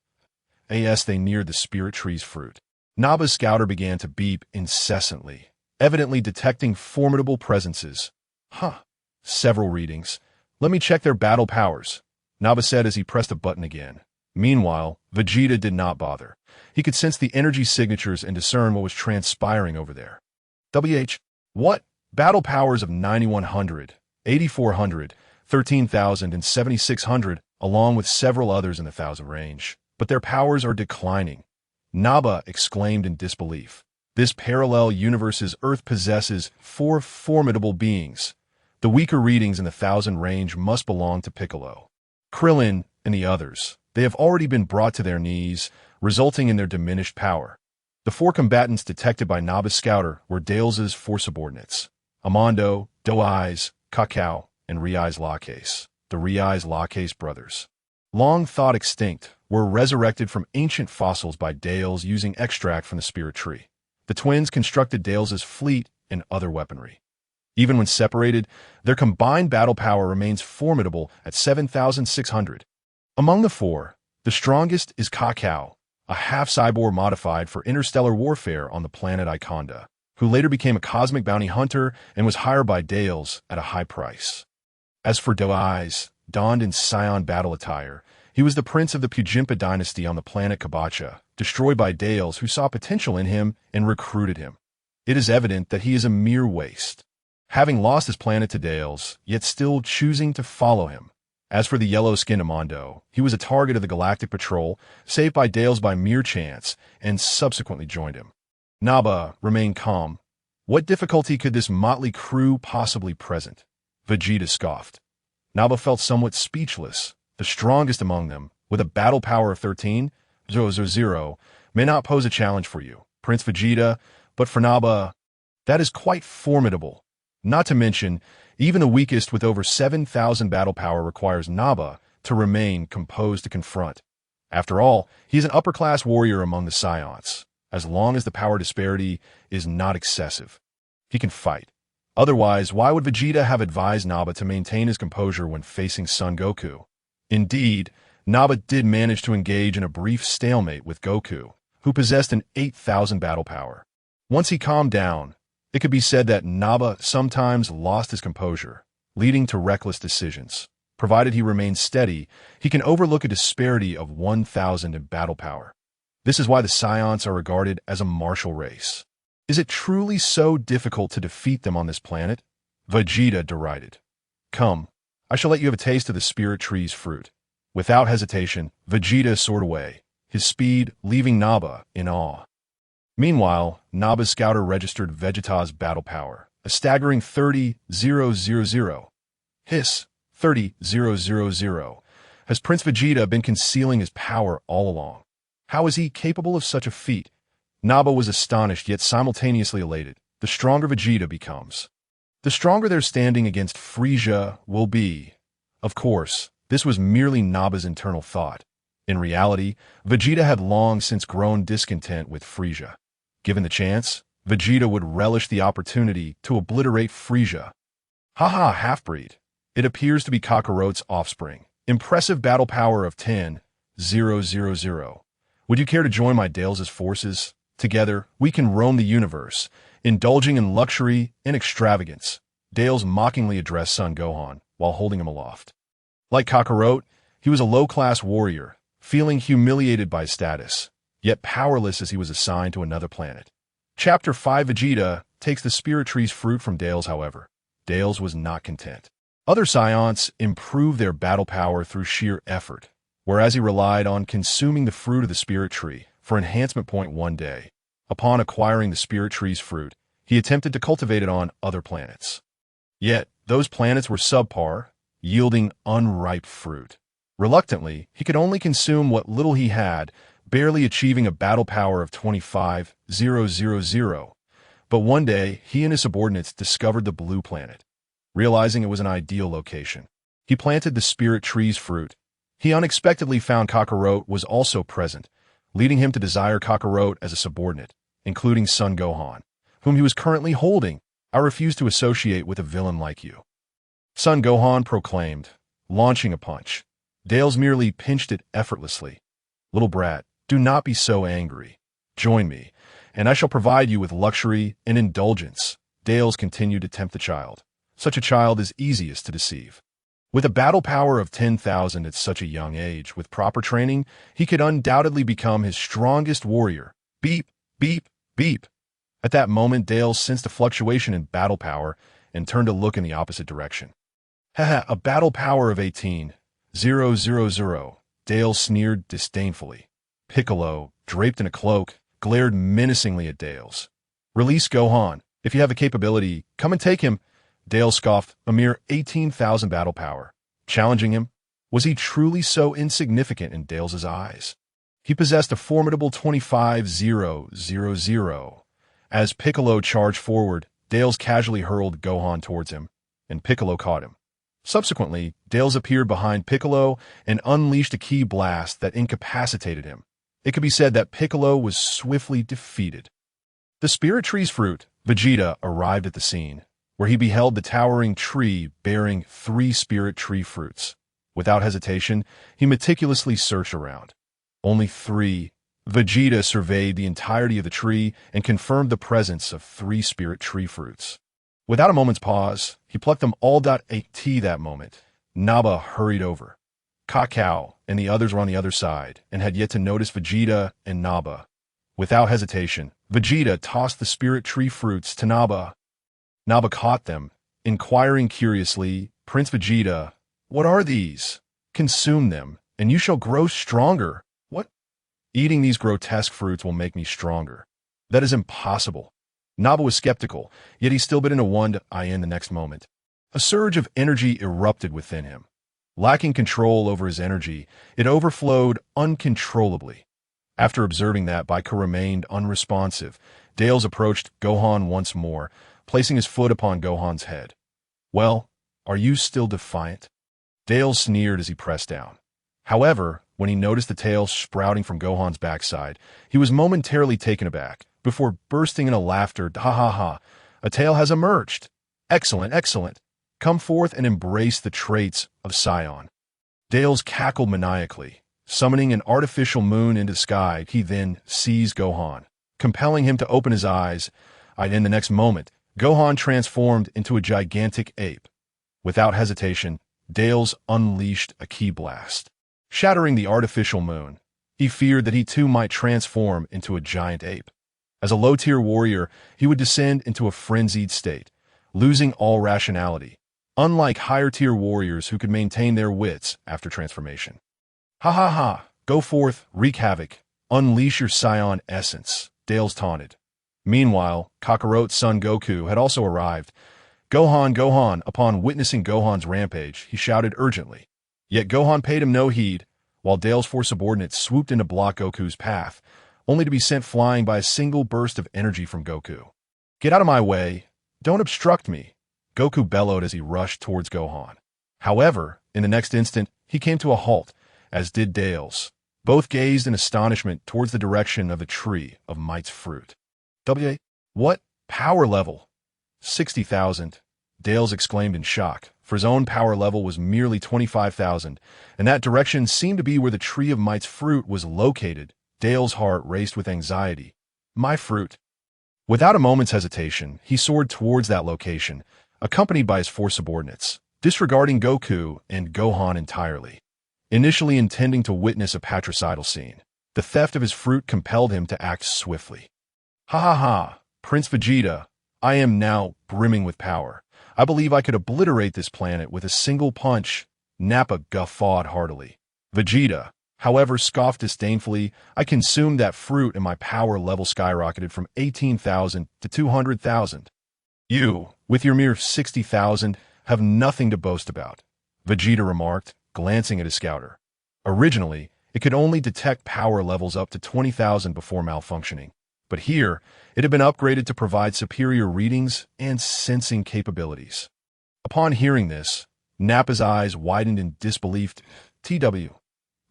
As they neared the spirit tree's fruit, Naba's scouter began to beep incessantly, evidently detecting formidable presences. Several readings. Let me check their battle powers, Naba said as he pressed a button again. Meanwhile, Vegeta did not bother. He could sense the energy signatures and discern what was transpiring over there. What? Battle powers of 9100, 8400, 13,000, and 7600, along with several others in the 1000 range. But their powers are declining. Naba exclaimed in disbelief. This parallel universe's Earth possesses 4 formidable beings. The weaker readings in the 1000 range must belong to Piccolo, Krillin, and the others. They have already been brought to their knees, resulting in their diminished power. The 4 combatants detected by Naba's scouter were Dales' 4 subordinates, Amando, Doeyes, Kakao, and Riai's Lacase, the Riai's Lacase brothers. Long thought extinct, were resurrected from ancient fossils by Dales using extract from the spirit tree. The twins constructed Dales' fleet and other weaponry. Even when separated, their combined battle power remains formidable at 7,600. Among the 4, the strongest is Kakao, a half-cyborg modified for interstellar warfare on the planet Ikonda, who later became a cosmic bounty hunter and was hired by Dales at a high price. As for Doeyes, donned in Saiyan battle attire, he was the prince of the Pujimpa dynasty on the planet Kabacha, destroyed by Dales who saw potential in him and recruited him. It is evident that he is a mere waste, having lost his planet to Dales, yet still choosing to follow him. As for the yellow-skinned Amando, he was a target of the Galactic Patrol, saved by Dales by mere chance, and subsequently joined him. Naba remained calm. What difficulty could this motley crew possibly present? Vegeta scoffed. Naba felt somewhat speechless. The strongest among them, with a battle power of 13,000, may not pose a challenge for you, Prince Vegeta, but for Naba, that is quite formidable. Not to mention, even the weakest with over 7,000 battle power requires Naba to remain composed to confront. After all, he is an upper-class warrior among the Saiyans, as long as the power disparity is not excessive. He can fight. Otherwise, why would Vegeta have advised Naba to maintain his composure when facing Son Goku? Indeed, Naba did manage to engage in a brief stalemate with Goku, who possessed an 8,000 battle power. Once he calmed down, it could be said that Naba sometimes lost his composure, leading to reckless decisions. Provided he remains steady, he can overlook a disparity of 1,000 in battle power. This is why the Saiyans are regarded as a martial race. Is it truly so difficult to defeat them on this planet? Vegeta derided. Come, I shall let you have a taste of the spirit tree's fruit. Without hesitation, Vegeta soared away, his speed leaving Naba in awe. Meanwhile, Naba's scouter registered Vegeta's battle power, a staggering 30,000. Hiss, 30,000. Has Prince Vegeta been concealing his power all along? How is he capable of such a feat? Naba was astonished yet simultaneously elated. The stronger Vegeta becomes, the stronger their standing against Frieza will be. Of course, this was merely Naba's internal thought. In reality, Vegeta had long since grown discontent with Frieza. Given the chance, Vegeta would relish the opportunity to obliterate Frieza. Haha, half-breed. It appears to be Kakarot's offspring. Impressive battle power of 10,000. Would you care to join my Dales' forces? Together, we can roam the universe, indulging in luxury and extravagance. Dales mockingly addressed Son Gohan while holding him aloft. Like Kakarot, he was a low-class warrior, feeling humiliated by status, yet powerless as he was assigned to another planet. Chapter 5 Vegeta takes the Spirit Tree's fruit from Dales, however. Dales was not content. Other Saiyans improved their battle power through sheer effort, whereas he relied on consuming the fruit of the Spirit Tree for enhancement point one day. Upon acquiring the Spirit Tree's fruit, he attempted to cultivate it on other planets. Yet, those planets were subpar, yielding unripe fruit. Reluctantly, he could only consume what little he had, barely achieving a battle power of 25,000. But one day, he and his subordinates discovered the blue planet. Realizing it was an ideal location, he planted the Spirit Tree's fruit. He unexpectedly found Kakarot was also present, leading him to desire Kakarot as a subordinate, including Son Gohan, whom he was currently holding. I refuse to associate with a villain like you, Son Gohan proclaimed, launching a punch. Dales merely pinched it effortlessly. Little brat, do not be so angry. Join me, and I shall provide you with luxury and indulgence. Dales continued to tempt the child. Such a child is easiest to deceive. With a battle power of 10,000 at such a young age, with proper training, he could undoubtedly become his strongest warrior. Beep, beep, beep. At that moment, Dales sensed a fluctuation in battle power and turned to look in the opposite direction. Haha, a battle power of 18,000. Dales sneered disdainfully. Piccolo, draped in a cloak, glared menacingly at Dales. Release Gohan. If you have the capability, come and take him. Dales scoffed, a mere 18,000 battle power. Challenging him? Was he truly so insignificant in Dales' eyes? He possessed a formidable 25,000. As Piccolo charged forward, Dales casually hurled Gohan towards him, and Piccolo caught him. Subsequently, Dales appeared behind Piccolo and unleashed a ki blast that incapacitated him. It could be said that Piccolo was swiftly defeated. The Spirit Tree's fruit, Vegeta, arrived at the scene, where he beheld the towering tree bearing 3 Spirit Tree fruits. Without hesitation, he meticulously searched around. Only 3. Vegeta surveyed the entirety of the tree and confirmed the presence of 3 Spirit Tree fruits. Without a moment's pause, he plucked them all. At that moment, Naba hurried over. Kakao and the others were on the other side and had yet to notice Vegeta and Naba. Without hesitation, Vegeta tossed the Spirit Tree fruits to Naba. Naba caught them, inquiring curiously, Prince Vegeta, what are these? Consume them, and you shall grow stronger. What? Eating these grotesque fruits will make me stronger. That is impossible. Naba was skeptical, yet he still bit into one in the next moment. A surge of energy erupted within him. Lacking control over his energy, it overflowed uncontrollably. After observing that Baika remained unresponsive, Dales approached Gohan once more, placing his foot upon Gohan's head. Well, are you still defiant? Dales sneered as he pressed down. However, when he noticed the tail sprouting from Gohan's backside, he was momentarily taken aback, before bursting into laughter. Hahaha, a tail has emerged. Excellent, excellent. Come forth and embrace the traits of Saiyan. Dales cackled maniacally. Summoning an artificial moon into the sky, he then seized Gohan, compelling him to open his eyes. In the next moment, Gohan transformed into a gigantic ape. Without hesitation, Dales unleashed a ki blast, shattering the artificial moon. He feared that he too might transform into a giant ape. As a low-tier warrior, he would descend into a frenzied state, losing all rationality, unlike higher-tier warriors who could maintain their wits after transformation. Ha ha ha, go forth, wreak havoc, Unleash your Saiyan essence, Dales taunted. Meanwhile, Kakarot's son Goku had also arrived. Gohan, Gohan, upon witnessing Gohan's rampage, he shouted urgently. Yet Gohan paid him no heed, while Dale's four subordinates swooped in to block Goku's path, only to be sent flying by a single burst of energy from Goku. Get out of my way! Don't obstruct me! Goku bellowed as he rushed towards Gohan. However, in the next instant, he came to a halt, as did Dales. Both gazed in astonishment towards the direction of the tree of Might's fruit. What power level? 60,000, Dales exclaimed in shock, for his own power level was merely 25,000, and that direction seemed to be where the tree of Might's fruit was located. Dale's heart raced with anxiety. My fruit. Without a moment's hesitation, he soared towards that location, accompanied by his four subordinates, disregarding Goku and Gohan entirely. Initially intending to witness a patricidal scene, the theft of his fruit compelled him to act swiftly. Hahaha, Prince Vegeta, I am now brimming with power. I believe I could obliterate this planet with a single punch. Nappa guffawed heartily. Vegeta, however, scoffed disdainfully. I consumed that fruit and my power level skyrocketed from 18,000 to 200,000. You, with your mere 60,000, have nothing to boast about, Vegeta remarked, glancing at his scouter. Originally, it could only detect power levels up to 20,000 before malfunctioning, but here, it had been upgraded to provide superior readings and sensing capabilities. Upon hearing this, Nappa's eyes widened in disbelief. TW,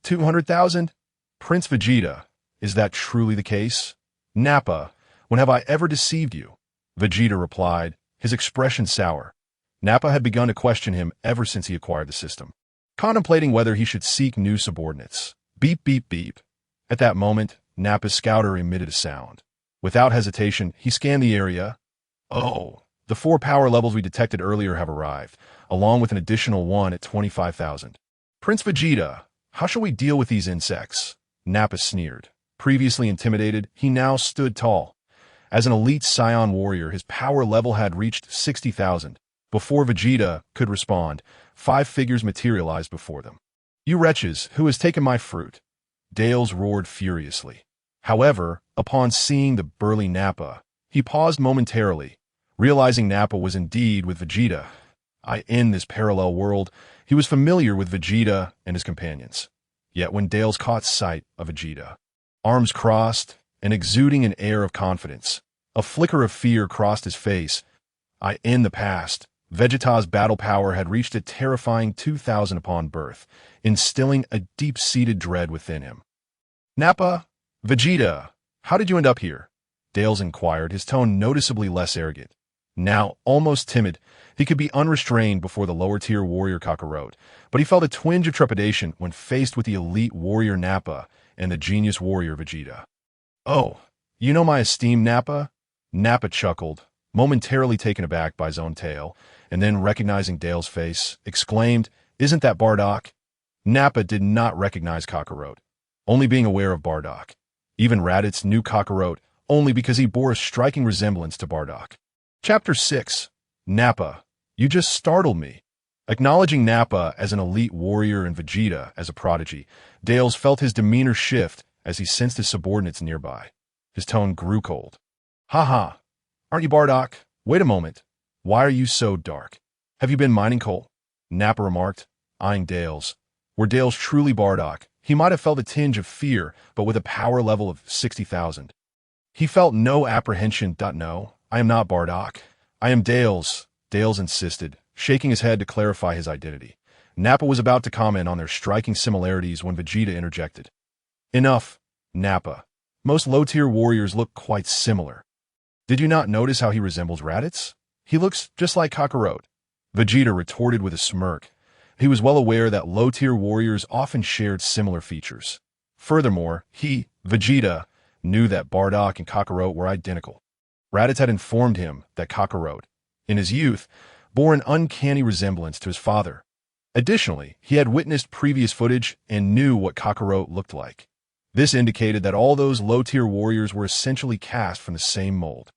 200,000? Prince Vegeta, is that truly the case? Nappa, when have I ever deceived you? Vegeta replied, his expression sour. Nappa had begun to question him ever since he acquired the system, contemplating whether he should seek new subordinates. Beep, beep, beep. At that moment, Nappa's scouter emitted a sound. Without hesitation, he scanned the area. Oh, the 4 power levels we detected earlier have arrived, along with an additional one at 25,000. Prince Vegeta, how shall we deal with these insects? Nappa sneered. Previously intimidated, he now stood tall. As an elite Saiyan warrior, his power level had reached 60,000. Before Vegeta could respond, 5 figures materialized before them. You wretches, who has taken my fruit? Dales roared furiously. However, upon seeing the burly Nappa, he paused momentarily, realizing Nappa was indeed with Vegeta. In this parallel world, he was familiar with Vegeta and his companions. Yet when Dales caught sight of Vegeta, arms crossed and exuding an air of confidence, a flicker of fear crossed his face. In the past, Vegeta's battle power had reached a terrifying 2,000 upon birth, instilling a deep-seated dread within him. Nappa, Vegeta, how did you end up here? Dales inquired, his tone noticeably less arrogant. Now, almost timid, he could be unrestrained before the lower-tier warrior Kakarot, but he felt a twinge of trepidation when faced with the elite warrior Nappa and the genius warrior Vegeta. Oh, you know my esteemed Nappa? Nappa chuckled, momentarily taken aback by his own tale, and then recognizing Dale's face, exclaimed, Isn't that Bardock? Nappa did not recognize Kakarot, only being aware of Bardock. Even Raditz knew Kakarot only because he bore a striking resemblance to Bardock. Chapter 6. Nappa, you just startled me. Acknowledging Nappa as an elite warrior and Vegeta as a prodigy, Dales felt his demeanor shift as he sensed his subordinates nearby. His tone grew cold. Haha, aren't you Bardock? Wait a moment. Why are you so dark? Have you been mining coal? Nappa remarked, eyeing Dales. Were Dales truly Bardock, he might have felt a tinge of fear, but with a power level of 60,000. He felt no apprehension. No, I am not Bardock. I am Dales, Dales insisted, shaking his head to clarify his identity. Nappa was about to comment on their striking similarities when Vegeta interjected. Enough, Nappa. Most low-tier warriors look quite similar. Did you not notice how he resembles Raditz? He looks just like Kakarot. Vegeta retorted with a smirk. He was well aware that low-tier warriors often shared similar features. Furthermore, he, Vegeta, knew that Bardock and Kakarot were identical. Raditz had informed him that Kakarot, in his youth, bore an uncanny resemblance to his father. Additionally, he had witnessed previous footage and knew what Kakarot looked like. This indicated that all those low-tier warriors were essentially cast from the same mold.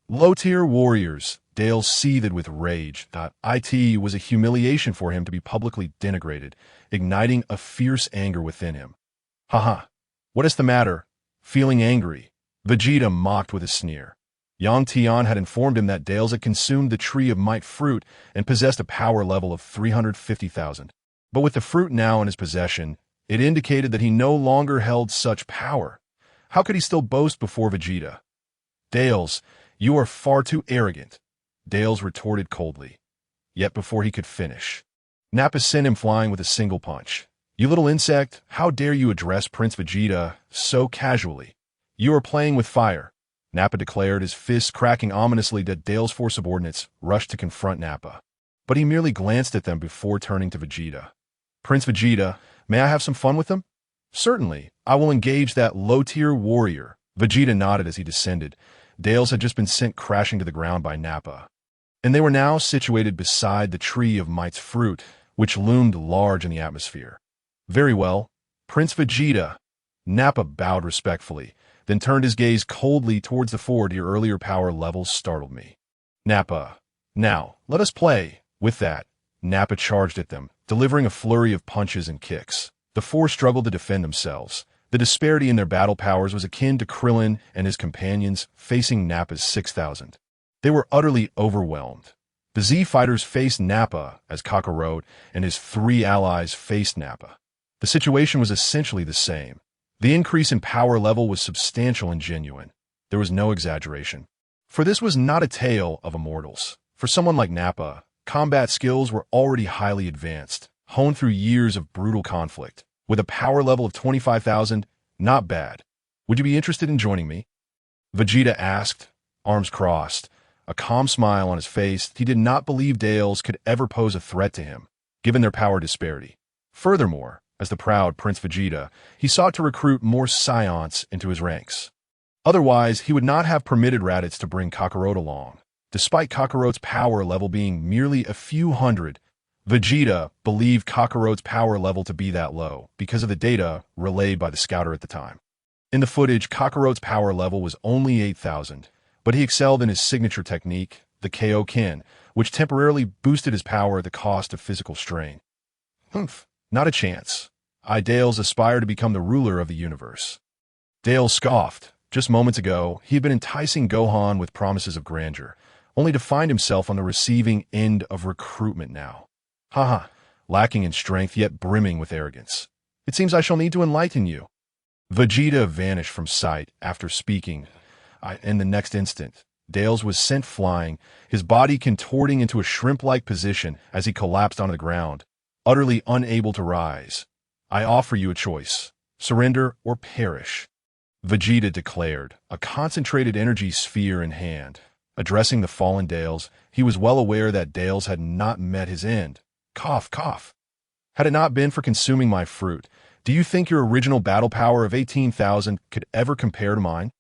Low-tier warriors, Dale seethed with rage. It was a humiliation for him to be publicly denigrated, igniting a fierce anger within him. Haha, What is the matter? Feeling angry, Vegeta mocked with a sneer. Young Tian had informed him that Dales had consumed the Tree of Might fruit and possessed a power level of 350,000. But with the fruit now in his possession, it indicated that he no longer held such power. How could he still boast before Vegeta? Dales, you are far too arrogant, Dales retorted coldly. Yet before he could finish, Nappa sent him flying with a single punch. You little insect, how dare you address Prince Vegeta so casually? You are playing with fire, Nappa declared, his fists cracking ominously that Dale's four subordinates rushed to confront Nappa. But he merely glanced at them before turning to Vegeta. Prince Vegeta, may I have some fun with them? Certainly, I will engage that low-tier warrior. Vegeta nodded as he descended. Dales had just been sent crashing to the ground by Nappa, and they were now situated beside the Tree of Might's fruit, which loomed large in the atmosphere. Very well, Prince Vegeta. Nappa bowed respectfully, then turned his gaze coldly towards the fort. Your earlier power levels startled me. Nappa, now, let us play. With that, Nappa charged at them, delivering a flurry of punches and kicks. The four struggled to defend themselves. The disparity in their battle powers was akin to Krillin and his companions facing Nappa's 6,000. They were utterly overwhelmed. The Z fighters faced Nappa as Kakarot, and his three allies faced Nappa. The situation was essentially the same. The increase in power level was substantial and genuine. There was no exaggeration. For this was not a tale of immortals. For someone like Nappa, combat skills were already highly advanced, honed through years of brutal conflict. With a power level of 25,000, not bad. Would you be interested in joining me? Vegeta asked, arms crossed, a calm smile on his face. He did not believe Dales could ever pose a threat to him, given their power disparity. Furthermore, as the proud Prince Vegeta, he sought to recruit more Saiyans into his ranks. Otherwise, he would not have permitted Raditz to bring Kakarot along. Despite Kakarot's power level being merely a few hundred, Vegeta believed Kakarot's power level to be that low because of the data relayed by the scouter at the time. In the footage, Kakarot's power level was only 8,000, but he excelled in his signature technique, the KO Kin, which temporarily boosted his power at the cost of physical strain. Humph, not a chance. Dales aspired to become the ruler of the universe. Dales scoffed. Just moments ago, he had been enticing Gohan with promises of grandeur, only to find himself on the receiving end of recruitment now. Haha, lacking in strength yet brimming with arrogance. It seems I shall need to enlighten you. Vegeta vanished from sight after speaking. In the next instant, Dales was sent flying, his body contorting into a shrimp-like position as he collapsed onto the ground, utterly unable to rise. I offer you a choice. Surrender or perish. Vegeta declared, a concentrated energy sphere in hand. Addressing the fallen Dales, he was well aware that Dales had not met his end. Cough, cough. Had it not been for consuming my fruit, do you think your original battle power of 18,000 could ever compare to mine?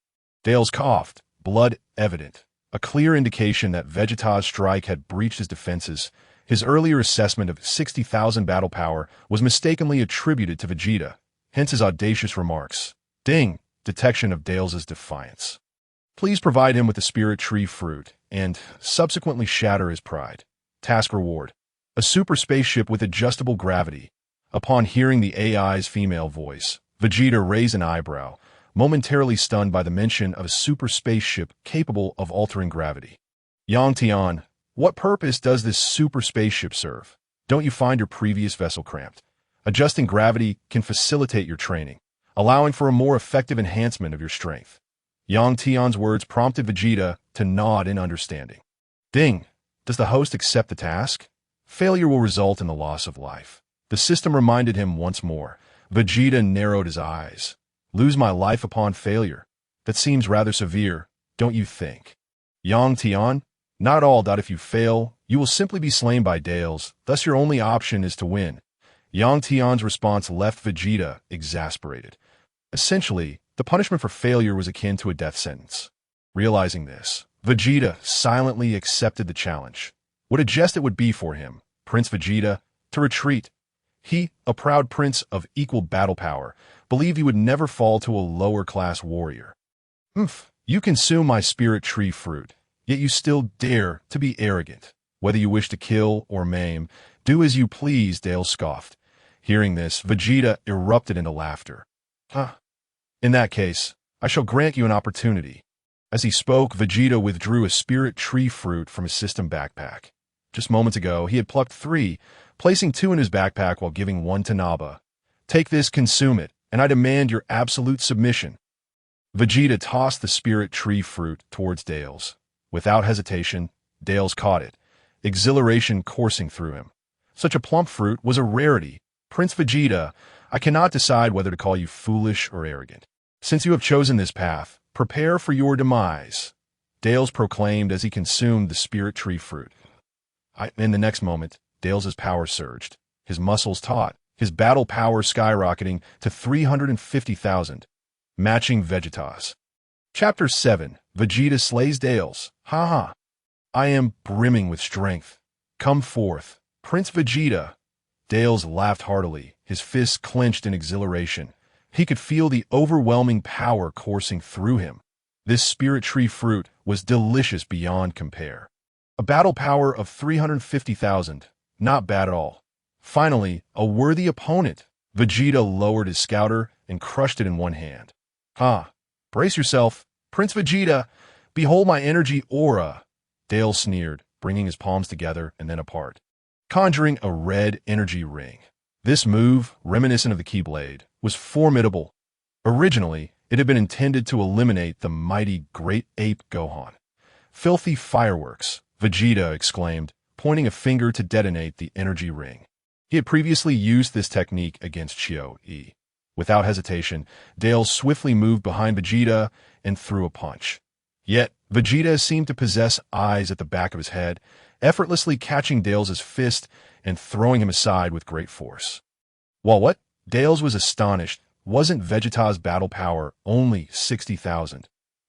Dales coughed, blood evident, a clear indication that Vegeta's strike had breached his defenses. His earlier assessment of 60,000 battle power was mistakenly attributed to Vegeta, hence his audacious remarks. Ding! Detection of Dales's defiance. Please provide him with the spirit tree fruit, and subsequently shatter his pride. Task reward. A super spaceship with adjustable gravity. Upon hearing the AI's female voice, Vegeta raised an eyebrow, momentarily stunned by the mention of a super spaceship capable of altering gravity. Yang Tian, what purpose does this super spaceship serve? Don't you find your previous vessel cramped? Adjusting gravity can facilitate your training, allowing for a more effective enhancement of your strength. Yang Tian's words prompted Vegeta to nod in understanding. Ding! Does the host accept the task? Failure will result in the loss of life. The system reminded him once more. Vegeta narrowed his eyes. Lose my life upon failure. That seems rather severe, don't you think? Yang Tian? Not at all. If you fail, you will simply be slain by Dales, thus your only option is to win. Yang Tian's response left Vegeta exasperated. Essentially, the punishment for failure was akin to a death sentence. Realizing this, Vegeta silently accepted the challenge. What a jest it would be for him, Prince Vegeta, to retreat. He, a proud prince of equal battle power, believed he would never fall to a lower-class warrior. You consume my spirit tree fruit, yet you still dare to be arrogant. Whether you wish to kill or maim, do as you please, Dale scoffed. Hearing this, Vegeta erupted into laughter. In that case, I shall grant you an opportunity. As he spoke, Vegeta withdrew a spirit tree fruit from his system backpack. Just moments ago, he had plucked 3, placing 2 in his backpack while giving 1 to Naba. Take this, consume it, and I demand your absolute submission. Vegeta tossed the spirit tree fruit towards Dales. Without hesitation, Dales caught it, exhilaration coursing through him. Such a plump fruit was a rarity. Prince Vegeta, I cannot decide whether to call you foolish or arrogant. Since you have chosen this path, prepare for your demise, Dales proclaimed as he consumed the spirit tree fruit. In the next moment, Dales' power surged, his muscles taut, his battle power skyrocketing to 350,000, matching Vegeta's. Chapter 7, Vegeta slays Dales. Haha. I am brimming with strength. Come forth, Prince Vegeta. Dales laughed heartily, his fists clenched in exhilaration. He could feel the overwhelming power coursing through him. This spirit tree fruit was delicious beyond compare. A battle power of 350,000. Not bad at all. Finally, a worthy opponent. Vegeta lowered his scouter and crushed it in one hand. Brace yourself, Prince Vegeta. Behold my energy aura. Dale sneered, bringing his palms together and then apart, conjuring a red energy ring. This move, reminiscent of the Keyblade, was formidable. Originally, it had been intended to eliminate the mighty Great Ape Gohan. Filthy fireworks, Vegeta exclaimed, pointing a finger to detonate the energy ring. He had previously used this technique against Chio-E. Without hesitation, Dale swiftly moved behind Vegeta and threw a punch. Yet, Vegeta seemed to possess eyes at the back of his head, effortlessly catching Dales' fist and throwing him aside with great force. While what? Dales was astonished. Wasn't Vegeta's battle power only 60,000?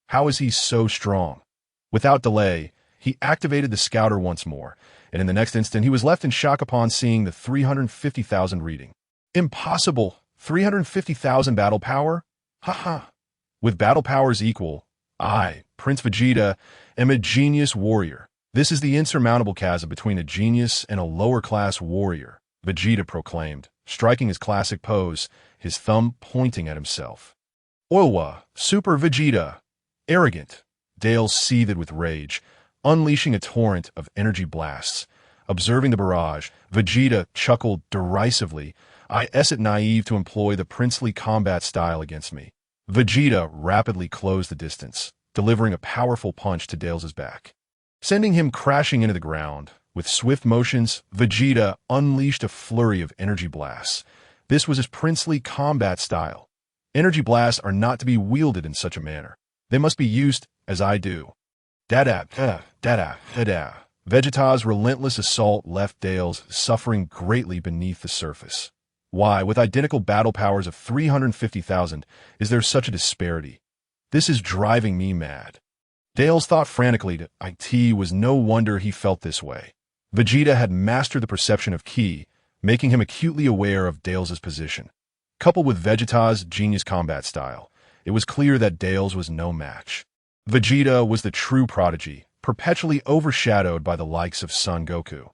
How is he so strong? Without delay, he activated the scouter once more, and in the next instant he was left in shock upon seeing the 350,000 reading. Impossible! 350,000 battle power? Haha! With battle powers equal, I, Prince Vegeta, am a genius warrior. This is the insurmountable chasm between a genius and a lower-class warrior, Vegeta proclaimed, striking his classic pose, his thumb pointing at himself. Oiwa, Super Vegeta! Arrogant! Dale seethed with rage, unleashing a torrent of energy blasts. Observing the barrage, Vegeta chuckled derisively. I it naive to employ the princely combat style against me. Vegeta rapidly closed the distance, delivering a powerful punch to Dales' back, sending him crashing into the ground. With swift motions, Vegeta unleashed a flurry of energy blasts. This was his princely combat style. Energy blasts are not to be wielded in such a manner. They must be used as I do. Dada, dada, dada. Vegeta's relentless assault left Dales suffering greatly beneath the surface. Why, with identical battle powers of 350,000, is there such a disparity? This is driving me mad. Dales thought frantically that it was no wonder he felt this way. Vegeta had mastered the perception of ki, making him acutely aware of Dales' position. Coupled with Vegeta's genius combat style, it was clear that Dales was no match. Vegeta was the true prodigy, perpetually overshadowed by the likes of Son Goku.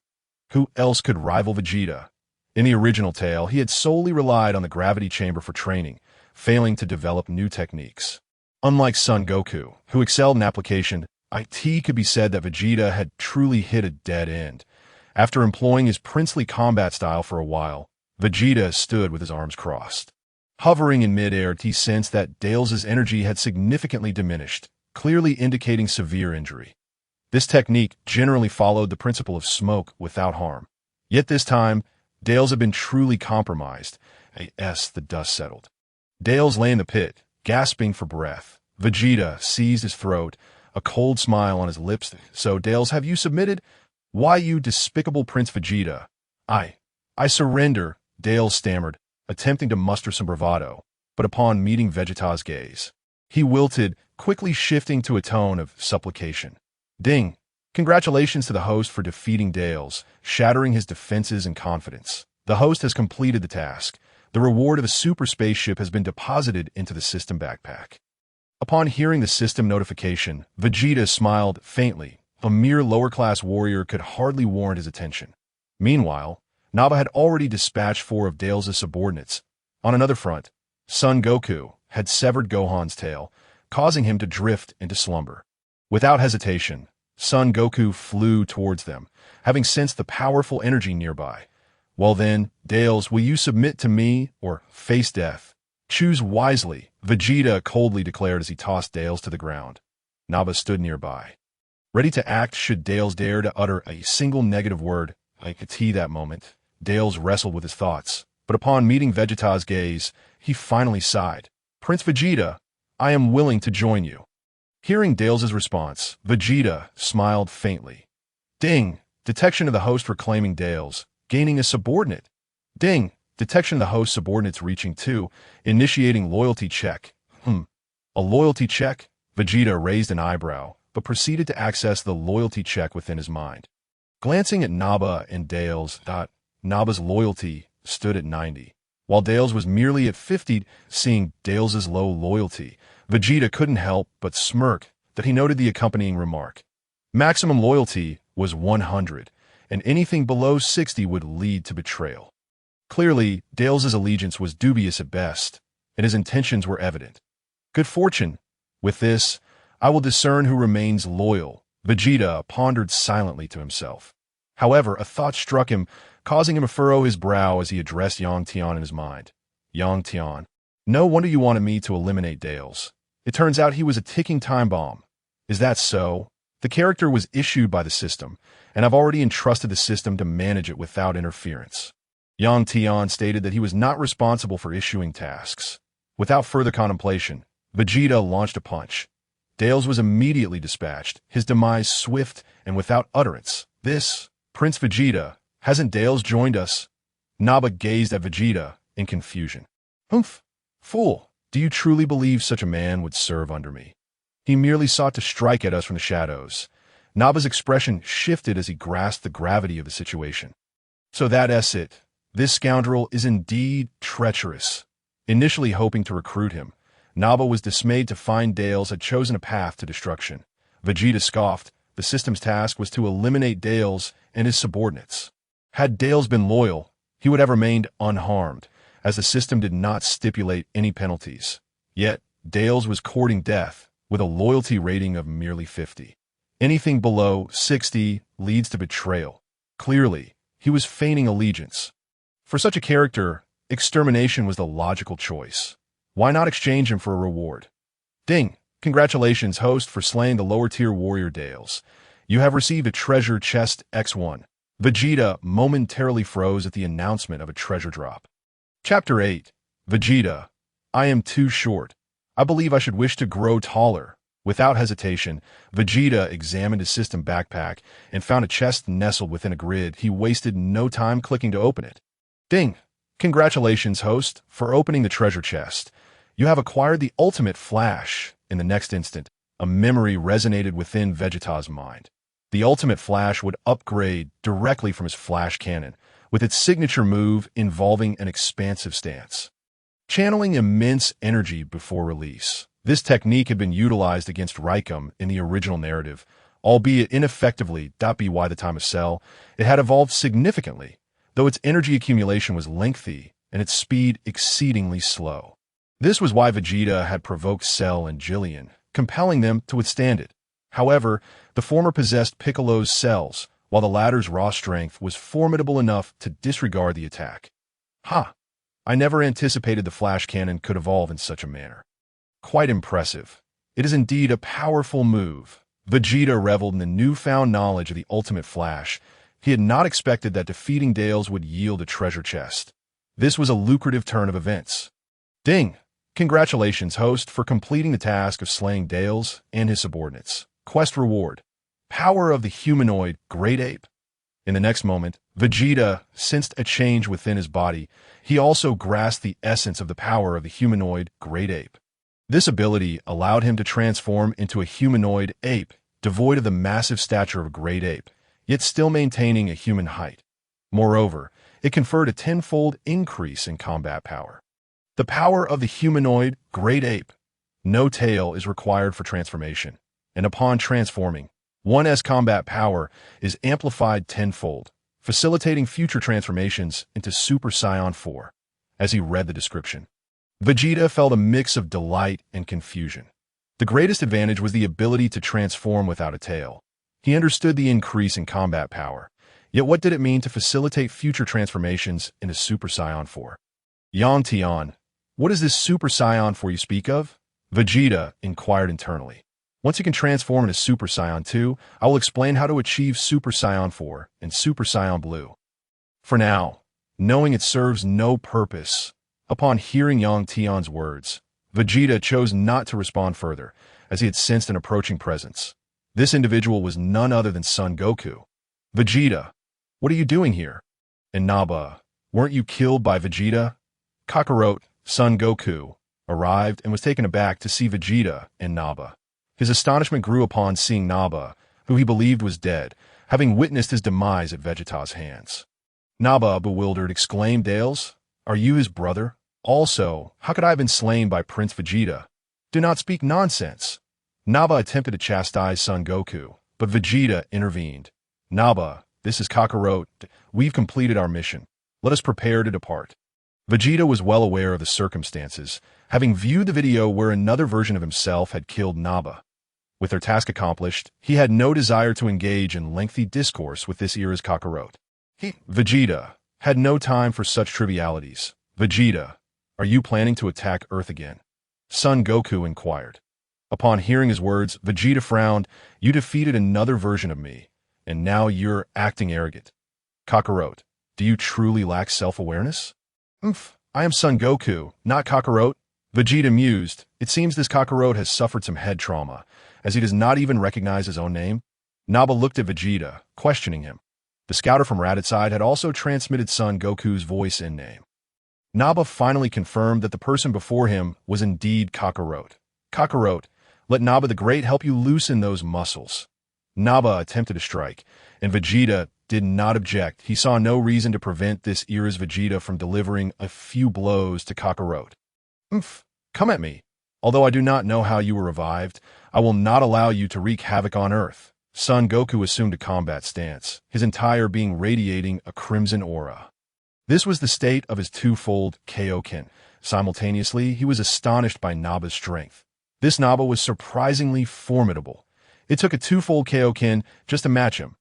Who else could rival Vegeta? In the original tale, he had solely relied on the gravity chamber for training, failing to develop new techniques. Unlike Son Goku, who excelled in application, it could be said that Vegeta had truly hit a dead end. After employing his princely combat style for a while, Vegeta stood with his arms crossed. Hovering in midair, he sensed that Dales' energy had significantly diminished, clearly indicating severe injury. This technique generally followed the principle of smoke without harm. Yet this time, Dales had been truly compromised. The dust settled. Dales lay in the pit, gasping for breath. Vegeta seized his throat, a cold smile on his lips. So, Dales, have you submitted? Why, you despicable Prince Vegeta? I surrender, Dales stammered, attempting to muster some bravado, but upon meeting Vegeta's gaze, he wilted, quickly shifting to a tone of supplication. Ding! Congratulations to the host for defeating Dales, shattering his defenses and confidence. The host has completed the task. The reward of a super spaceship has been deposited into the system backpack. Upon hearing the system notification, Vegeta smiled faintly. A mere lower-class warrior could hardly warrant his attention. Meanwhile, Naba had already dispatched 4 of Dales' subordinates. On another front, Son Goku, had severed Gohan's tail, causing him to drift into slumber. Without hesitation, Son Goku flew towards them, having sensed the powerful energy nearby. Well then, Dales, will you submit to me or face death? Choose wisely, Vegeta coldly declared as he tossed Dales to the ground. Naba stood nearby, ready to act should Dales dare to utter a single negative word. I could see that moment. Dales wrestled with his thoughts, but upon meeting Vegeta's gaze, he finally sighed. Prince Vegeta, I am willing to join you. Hearing Dales' response, Vegeta smiled faintly. Ding! Detection of the host reclaiming Dales, gaining a subordinate. Ding! Detection of the host subordinates reaching 2, initiating loyalty check. A loyalty check? Vegeta raised an eyebrow, but proceeded to access the loyalty check within his mind. Glancing at Naba and Dales, Naba's loyalty stood at 90, while Dales was merely at 50. Seeing Dales' low loyalty, Vegeta couldn't help but smirk that he noted the accompanying remark. Maximum loyalty was 100, and anything below 60 would lead to betrayal. Clearly, Dales' allegiance was dubious at best, and his intentions were evident. Good fortune. With this, I will discern who remains loyal, Vegeta pondered silently to himself. However, a thought struck him, causing him to furrow his brow as he addressed Yang Tian in his mind. Yang Tian, no wonder you wanted me to eliminate Dales. It turns out he was a ticking time bomb. Is that so? The character was issued by the system, and I've already entrusted the system to manage it without interference. Yang Tian stated that he was not responsible for issuing tasks. Without further contemplation, Vegeta launched a punch. Dales was immediately dispatched, his demise swift and without utterance. This, Prince Vegeta, hasn't Dales joined us? Naba gazed at Vegeta in confusion. Humph! Fool, do you truly believe such a man would serve under me? He merely sought to strike at us from the shadows. Naba's expression shifted as he grasped the gravity of the situation. So that's it. This scoundrel is indeed treacherous. Initially hoping to recruit him, Naba was dismayed to find Dales had chosen a path to destruction. Vegeta scoffed. The system's task was to eliminate Dales and his subordinates. Had Dales been loyal, he would have remained unharmed, as the system did not stipulate any penalties. Yet, Dales was courting death, with a loyalty rating of merely 50. Anything below 60 leads to betrayal. Clearly, he was feigning allegiance. For such a character, extermination was the logical choice. Why not exchange him for a reward? Ding! Congratulations, host, for slaying the lower-tier warrior Dales. You have received a treasure chest X1. Vegeta momentarily froze at the announcement of a treasure drop. Chapter 8. Vegeta. I am too short. I believe I should wish to grow taller. Without hesitation, Vegeta examined his system backpack and found a chest nestled within a grid. He wasted no time clicking to open it. Ding! Congratulations, host, for opening the treasure chest. You have acquired the ultimate flash. In the next instant, a memory resonated within Vegeta's mind. The ultimate flash would upgrade directly from his flash cannon, with its signature move involving an expansive stance, channeling immense energy before release. This technique had been utilized against Raikum in the original narrative, albeit ineffectively. By the time of Cell, it had evolved significantly, though its energy accumulation was lengthy and its speed exceedingly slow. This was why Vegeta had provoked Cell and Jillian, compelling them to withstand it. However, the former possessed Piccolo's cells, while the latter's raw strength was formidable enough to disregard the attack. I never anticipated the flash cannon could evolve in such a manner. Quite impressive. It is indeed a powerful move. Vegeta reveled in the newfound knowledge of the ultimate flash. He had not expected that defeating Dales would yield a treasure chest. This was a lucrative turn of events. Ding! Congratulations, host, for completing the task of slaying Dales and his subordinates. Quest reward. Power of the humanoid great ape. In the next moment, Vegeta sensed a change within his body. He also grasped the essence of the power of the humanoid great ape. This ability allowed him to transform into a humanoid ape, devoid of the massive stature of a great ape, yet still maintaining a human height. Moreover, it conferred a tenfold increase in combat power. The power of the humanoid great ape. No tail is required for transformation, and upon transforming, one's combat power is amplified tenfold, facilitating future transformations into Super Saiyan 4. As he read the description, Vegeta felt a mix of delight and confusion. The greatest advantage was the ability to transform without a tail. He understood the increase in combat power, yet what did it mean to facilitate future transformations into Super Saiyan 4? Tian, what is this Super Saiyan 4 you speak of? Vegeta inquired internally. Once you can transform into Super Saiyan 2, I will explain how to achieve Super Saiyan 4 and Super Saiyan Blue. For now, knowing it serves no purpose, upon hearing Tian's words, Vegeta chose not to respond further, as he had sensed an approaching presence. This individual was none other than Son Goku. Vegeta, what are you doing here? And Naba, weren't you killed by Vegeta? Kakarot, Son Goku, arrived and was taken aback to see Vegeta and Naba. His astonishment grew upon seeing Naba, who he believed was dead, having witnessed his demise at Vegeta's hands. Naba, bewildered, exclaimed, Dales, are you his brother? Also, how could I have been slain by Prince Vegeta? Do not speak nonsense. Naba attempted to chastise Son Goku, but Vegeta intervened. Naba, this is Kakarot. We've completed our mission. Let us prepare to depart. Vegeta was well aware of the circumstances, having viewed the video where another version of himself had killed Naba. With their task accomplished, he had no desire to engage in lengthy discourse with this era's Kakarot. Vegeta had no time for such trivialities. Vegeta, are you planning to attack Earth again? Son Goku inquired. Upon hearing his words, Vegeta frowned. You defeated another version of me, and now you're acting arrogant. Kakarot, do you truly lack self-awareness? I am Son Goku, not Kakarot. Vegeta mused. It seems this Kakarot has suffered some head trauma, as he does not even recognize his own name. Naba looked at Vegeta, questioning him. The scouter from Raditz had also transmitted Son Goku's voice and name. Naba finally confirmed that the person before him was indeed Kakarot. Kakarot, let Naba the Great help you loosen those muscles. Naba attempted to strike, and Vegeta did not object. He saw no reason to prevent this era's Vegeta from delivering a few blows to Kakarot. Come at me. Although I do not know how you were revived, I will not allow you to wreak havoc on Earth. Son Goku assumed a combat stance, his entire being radiating a crimson aura. This was the state of his twofold Kaioken. Simultaneously, he was astonished by Naba's strength. This Naba was surprisingly formidable. It took a twofold Kaioken just to match him.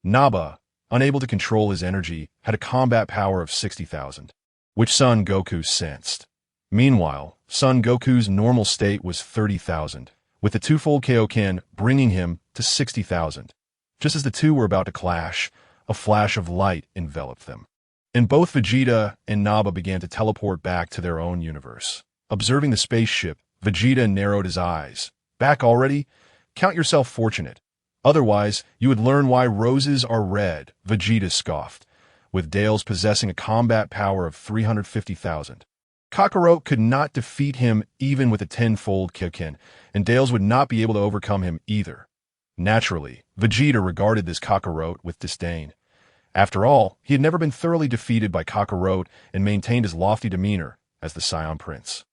Naba, unable to control his energy, had a combat power of 60,000, which Son Goku sensed. Meanwhile, Son Goku's normal state was 30,000, with the twofold Kaioken bringing him to 60,000. Just as the two were about to clash, a flash of light enveloped them, and both Vegeta and Naba began to teleport back to their own universe. Observing the spaceship, Vegeta narrowed his eyes. Back already? Count yourself fortunate. Otherwise, you would learn why roses are red, Vegeta scoffed, with Dales possessing a combat power of 350,000. Kakarot could not defeat him even with a tenfold Kaioken, and Dales would not be able to overcome him either. Naturally, Vegeta regarded this Kakarot with disdain. After all, he had never been thoroughly defeated by Kakarot and maintained his lofty demeanor as the Saiyan Prince.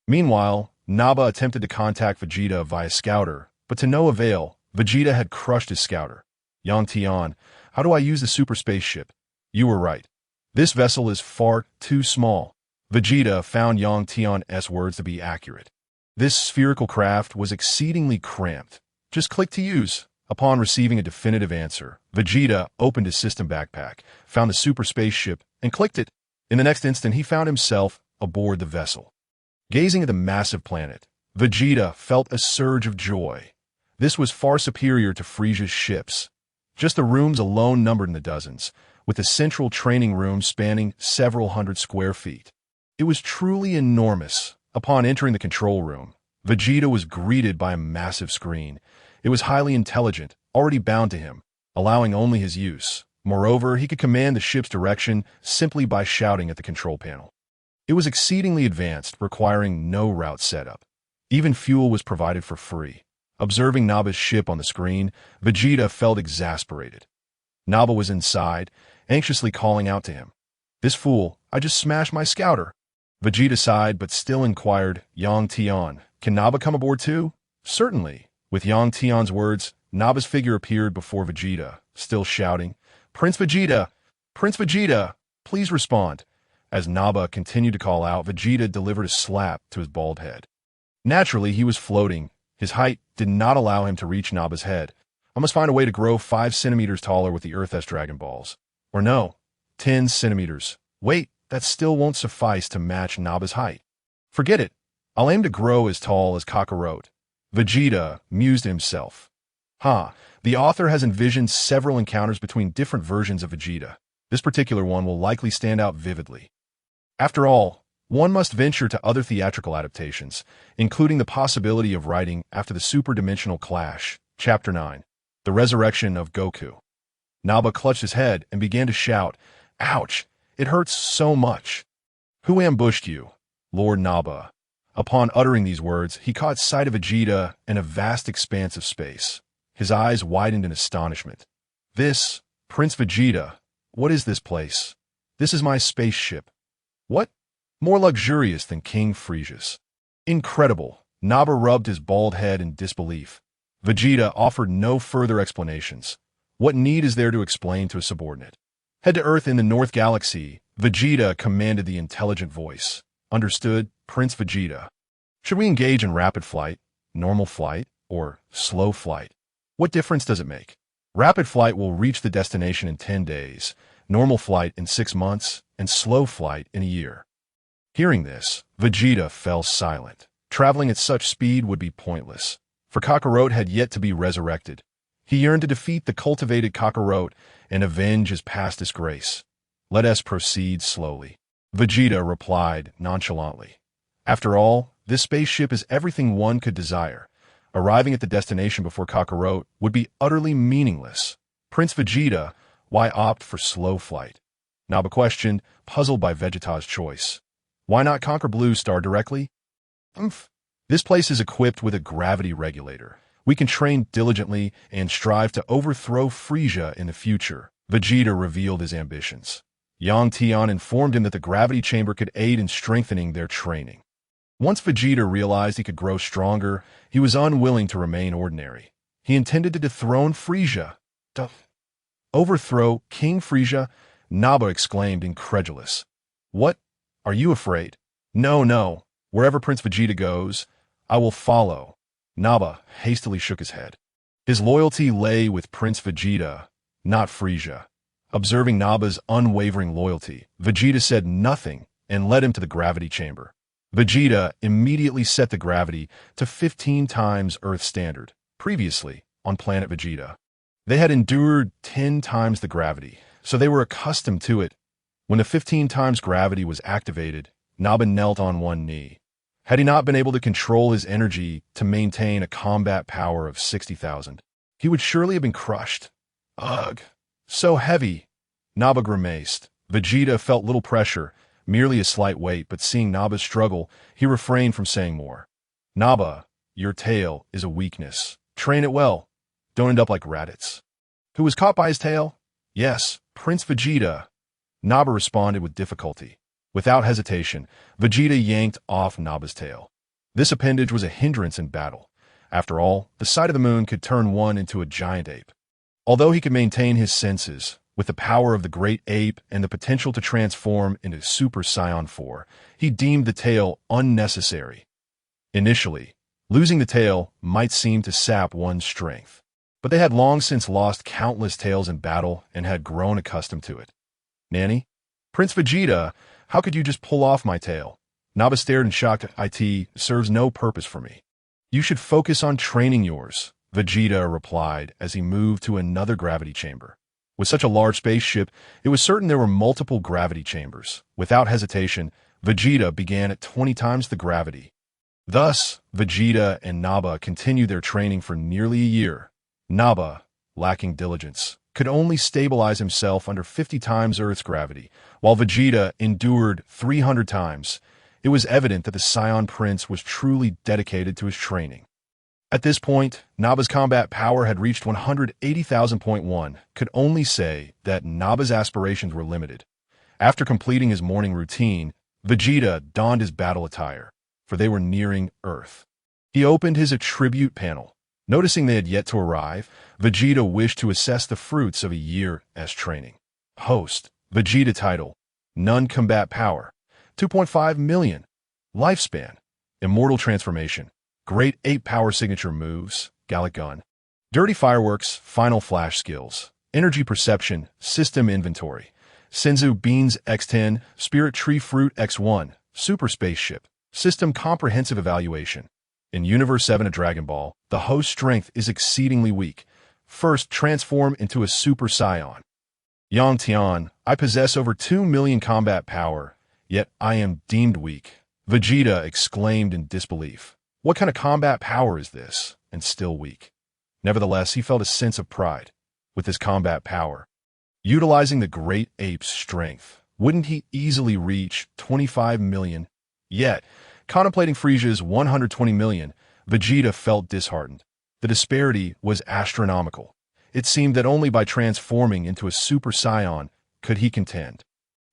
Meanwhile, Naba attempted to contact Vegeta via scouter, but to no avail. Vegeta had crushed his scouter. Tian, how do I use the super spaceship? You were right. This vessel is far too small. Vegeta found Tian's words to be accurate. This spherical craft was exceedingly cramped. Just click to use. Upon receiving a definitive answer, Vegeta opened his system backpack, found the super spaceship, and clicked it. In the next instant, he found himself aboard the vessel. Gazing at the massive planet, Vegeta felt a surge of joy. This was far superior to Frieza's ships. Just the rooms alone numbered in the dozens, with the central training room spanning several hundred square feet. It was truly enormous. Upon entering the control room, Vegeta was greeted by a massive screen. It was highly intelligent, already bound to him, allowing only his use. Moreover, he could command the ship's direction simply by shouting at the control panel. It was exceedingly advanced, requiring no route setup. Even fuel was provided for free. Observing Naba's ship on the screen, Vegeta felt exasperated. Naba was inside, anxiously calling out to him. This fool, I just smashed my scouter. Vegeta sighed but still inquired, Tian, can Naba come aboard too? Certainly. With Tian's words, Naba's figure appeared before Vegeta, still shouting, Prince Vegeta! Prince Vegeta! Please respond. As Naba continued to call out, Vegeta delivered a slap to his bald head. Naturally, he was floating. His height did not allow him to reach Naba's head. I must find a way to grow 5 centimeters taller with the Earth S Dragon Balls. Or no, 10 centimeters. Wait, that still won't suffice to match Naba's height. Forget it. I'll aim to grow as tall as Kakarot. Vegeta mused to himself. The author has envisioned several encounters between different versions of Vegeta. This particular one will likely stand out vividly. After all, one must venture to other theatrical adaptations, including the possibility of writing after the super-dimensional clash, Chapter 9, The Resurrection of Goku. Naba clutched his head and began to shout, "Ouch! It hurts so much!" "Who ambushed you, Lord Naba?" Upon uttering these words, he caught sight of Vegeta in a vast expanse of space. His eyes widened in astonishment. "This, Prince Vegeta, what is this place? This is my spaceship. What? More luxurious than King Frieza's." Incredible. Naba rubbed his bald head in disbelief. Vegeta offered no further explanations. What need is there to explain to a subordinate? "Head to Earth in the North Galaxy," Vegeta commanded the intelligent voice. "Understood, Prince Vegeta." "Should we engage in rapid flight, normal flight, or slow flight? What difference does it make? Rapid flight will reach the destination in 10 days, normal flight in 6 months, and slow flight in a year." Hearing this, Vegeta fell silent. Traveling at such speed would be pointless, for Kakarot had yet to be resurrected. He yearned to defeat the cultivated Kakarot and avenge his past disgrace. "Let us proceed slowly," Vegeta replied nonchalantly. After all, this spaceship is everything one could desire. Arriving at the destination before Kakarot would be utterly meaningless. "Prince Vegeta, why opt for slow flight?" Naba questioned, puzzled by Vegeta's choice. "Why not conquer Blue Star directly?" This place is equipped with a gravity regulator. We can train diligently and strive to overthrow Frieza in the future." Vegeta revealed his ambitions. Young Tian informed him that the gravity chamber could aid in strengthening their training. Once Vegeta realized he could grow stronger, he was unwilling to remain ordinary. He intended to dethrone Frieza. "Overthrow King Frieza?" Naba exclaimed, incredulous. "What? Are you afraid?" No. Wherever Prince Vegeta goes, I will follow." Naba hastily shook his head. His loyalty lay with Prince Vegeta, not Frieza. Observing Naba's unwavering loyalty, Vegeta said nothing and led him to the gravity chamber. Vegeta immediately set the gravity to 15 times Earth standard. Previously, on planet Vegeta, they had endured 10 times the gravity, so they were accustomed to it. When the 15 times gravity was activated, Naba knelt on one knee. Had he not been able to control his energy to maintain a combat power of 60,000, he would surely have been crushed. Ugh, so heavy. Naba grimaced. Vegeta felt little pressure, merely a slight weight, but seeing Naba's struggle, he refrained from saying more. "Naba, your tail is a weakness. Train it well. Don't end up like Raditz." "Who was caught by his tail?" "Yes, Prince Vegeta." Naba responded with difficulty. Without hesitation, Vegeta yanked off Naba's tail. This appendage was a hindrance in battle. After all, the sight of the moon could turn one into a giant ape. Although he could maintain his senses, with the power of the great ape and the potential to transform into Super Saiyan 4, he deemed the tail unnecessary. Initially, losing the tail might seem to sap one's strength, but they had long since lost countless tails in battle and had grown accustomed to it. "Nanny? Prince Vegeta, how could you just pull off my tail?" Naba stared in shock. "It serves no purpose for me." "You should focus on training yours," Vegeta replied as he moved to another gravity chamber. With such a large spaceship, it was certain there were multiple gravity chambers. Without hesitation, Vegeta began at 20 times the gravity. Thus, Vegeta and Naba continued their training for nearly a year. Naba, lacking diligence, could only stabilize himself under 50 times Earth's gravity, while Vegeta endured 300 times. It was evident that the Saiyan Prince was truly dedicated to his training. At this point, Naba's combat power had reached 180,000.1, could only say that Naba's aspirations were limited. After completing his morning routine, Vegeta donned his battle attire, for they were nearing Earth. He opened his attribute panel. Noticing they had yet to arrive, Vegeta wished to assess the fruits of a year's training. Host, Vegeta title, None combat power. 2.5 million. Lifespan. Immortal transformation. Great 8 power signature moves. Gallic gun. Dirty fireworks. Final flash skills. Energy perception. System inventory. Senzu Beans X10. Spirit Tree Fruit X1. Super Spaceship. System comprehensive evaluation. In Universe 7 of Dragon Ball, the host strength is exceedingly weak. First, transform into a Super Saiyan. Yang Tian, I possess over 2 million combat power, yet I am deemed weak. Vegeta exclaimed in disbelief. What kind of combat power is this, and still weak? Nevertheless, he felt a sense of pride. With his combat power, utilizing the great ape's strength, wouldn't he easily reach 25 million? Yet, contemplating Frieza's 120 million, Vegeta felt disheartened. The disparity was astronomical. It seemed that only by transforming into a Super Saiyan could he contend.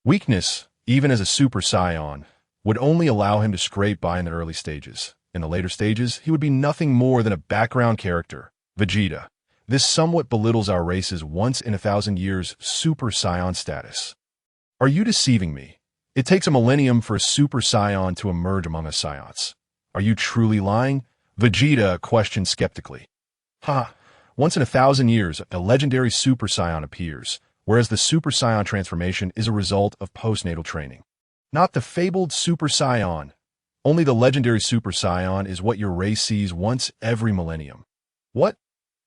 Weakness, even as a Super Saiyan, would only allow him to scrape by in the early stages. In the later stages, he would be nothing more than a background character. Vegeta. This somewhat belittles our race's once-in-a-thousand-years Super Saiyan status. Are you deceiving me? It takes a millennium for a Super Saiyan to emerge among us Saiyans. Are you truly lying? Vegeta questioned skeptically. Once in 1,000 years, a legendary Super Saiyan appears, whereas the Super Saiyan transformation is a result of postnatal training. Not the fabled Super Saiyan. Only the legendary Super Saiyan is what your race sees once every millennium. What?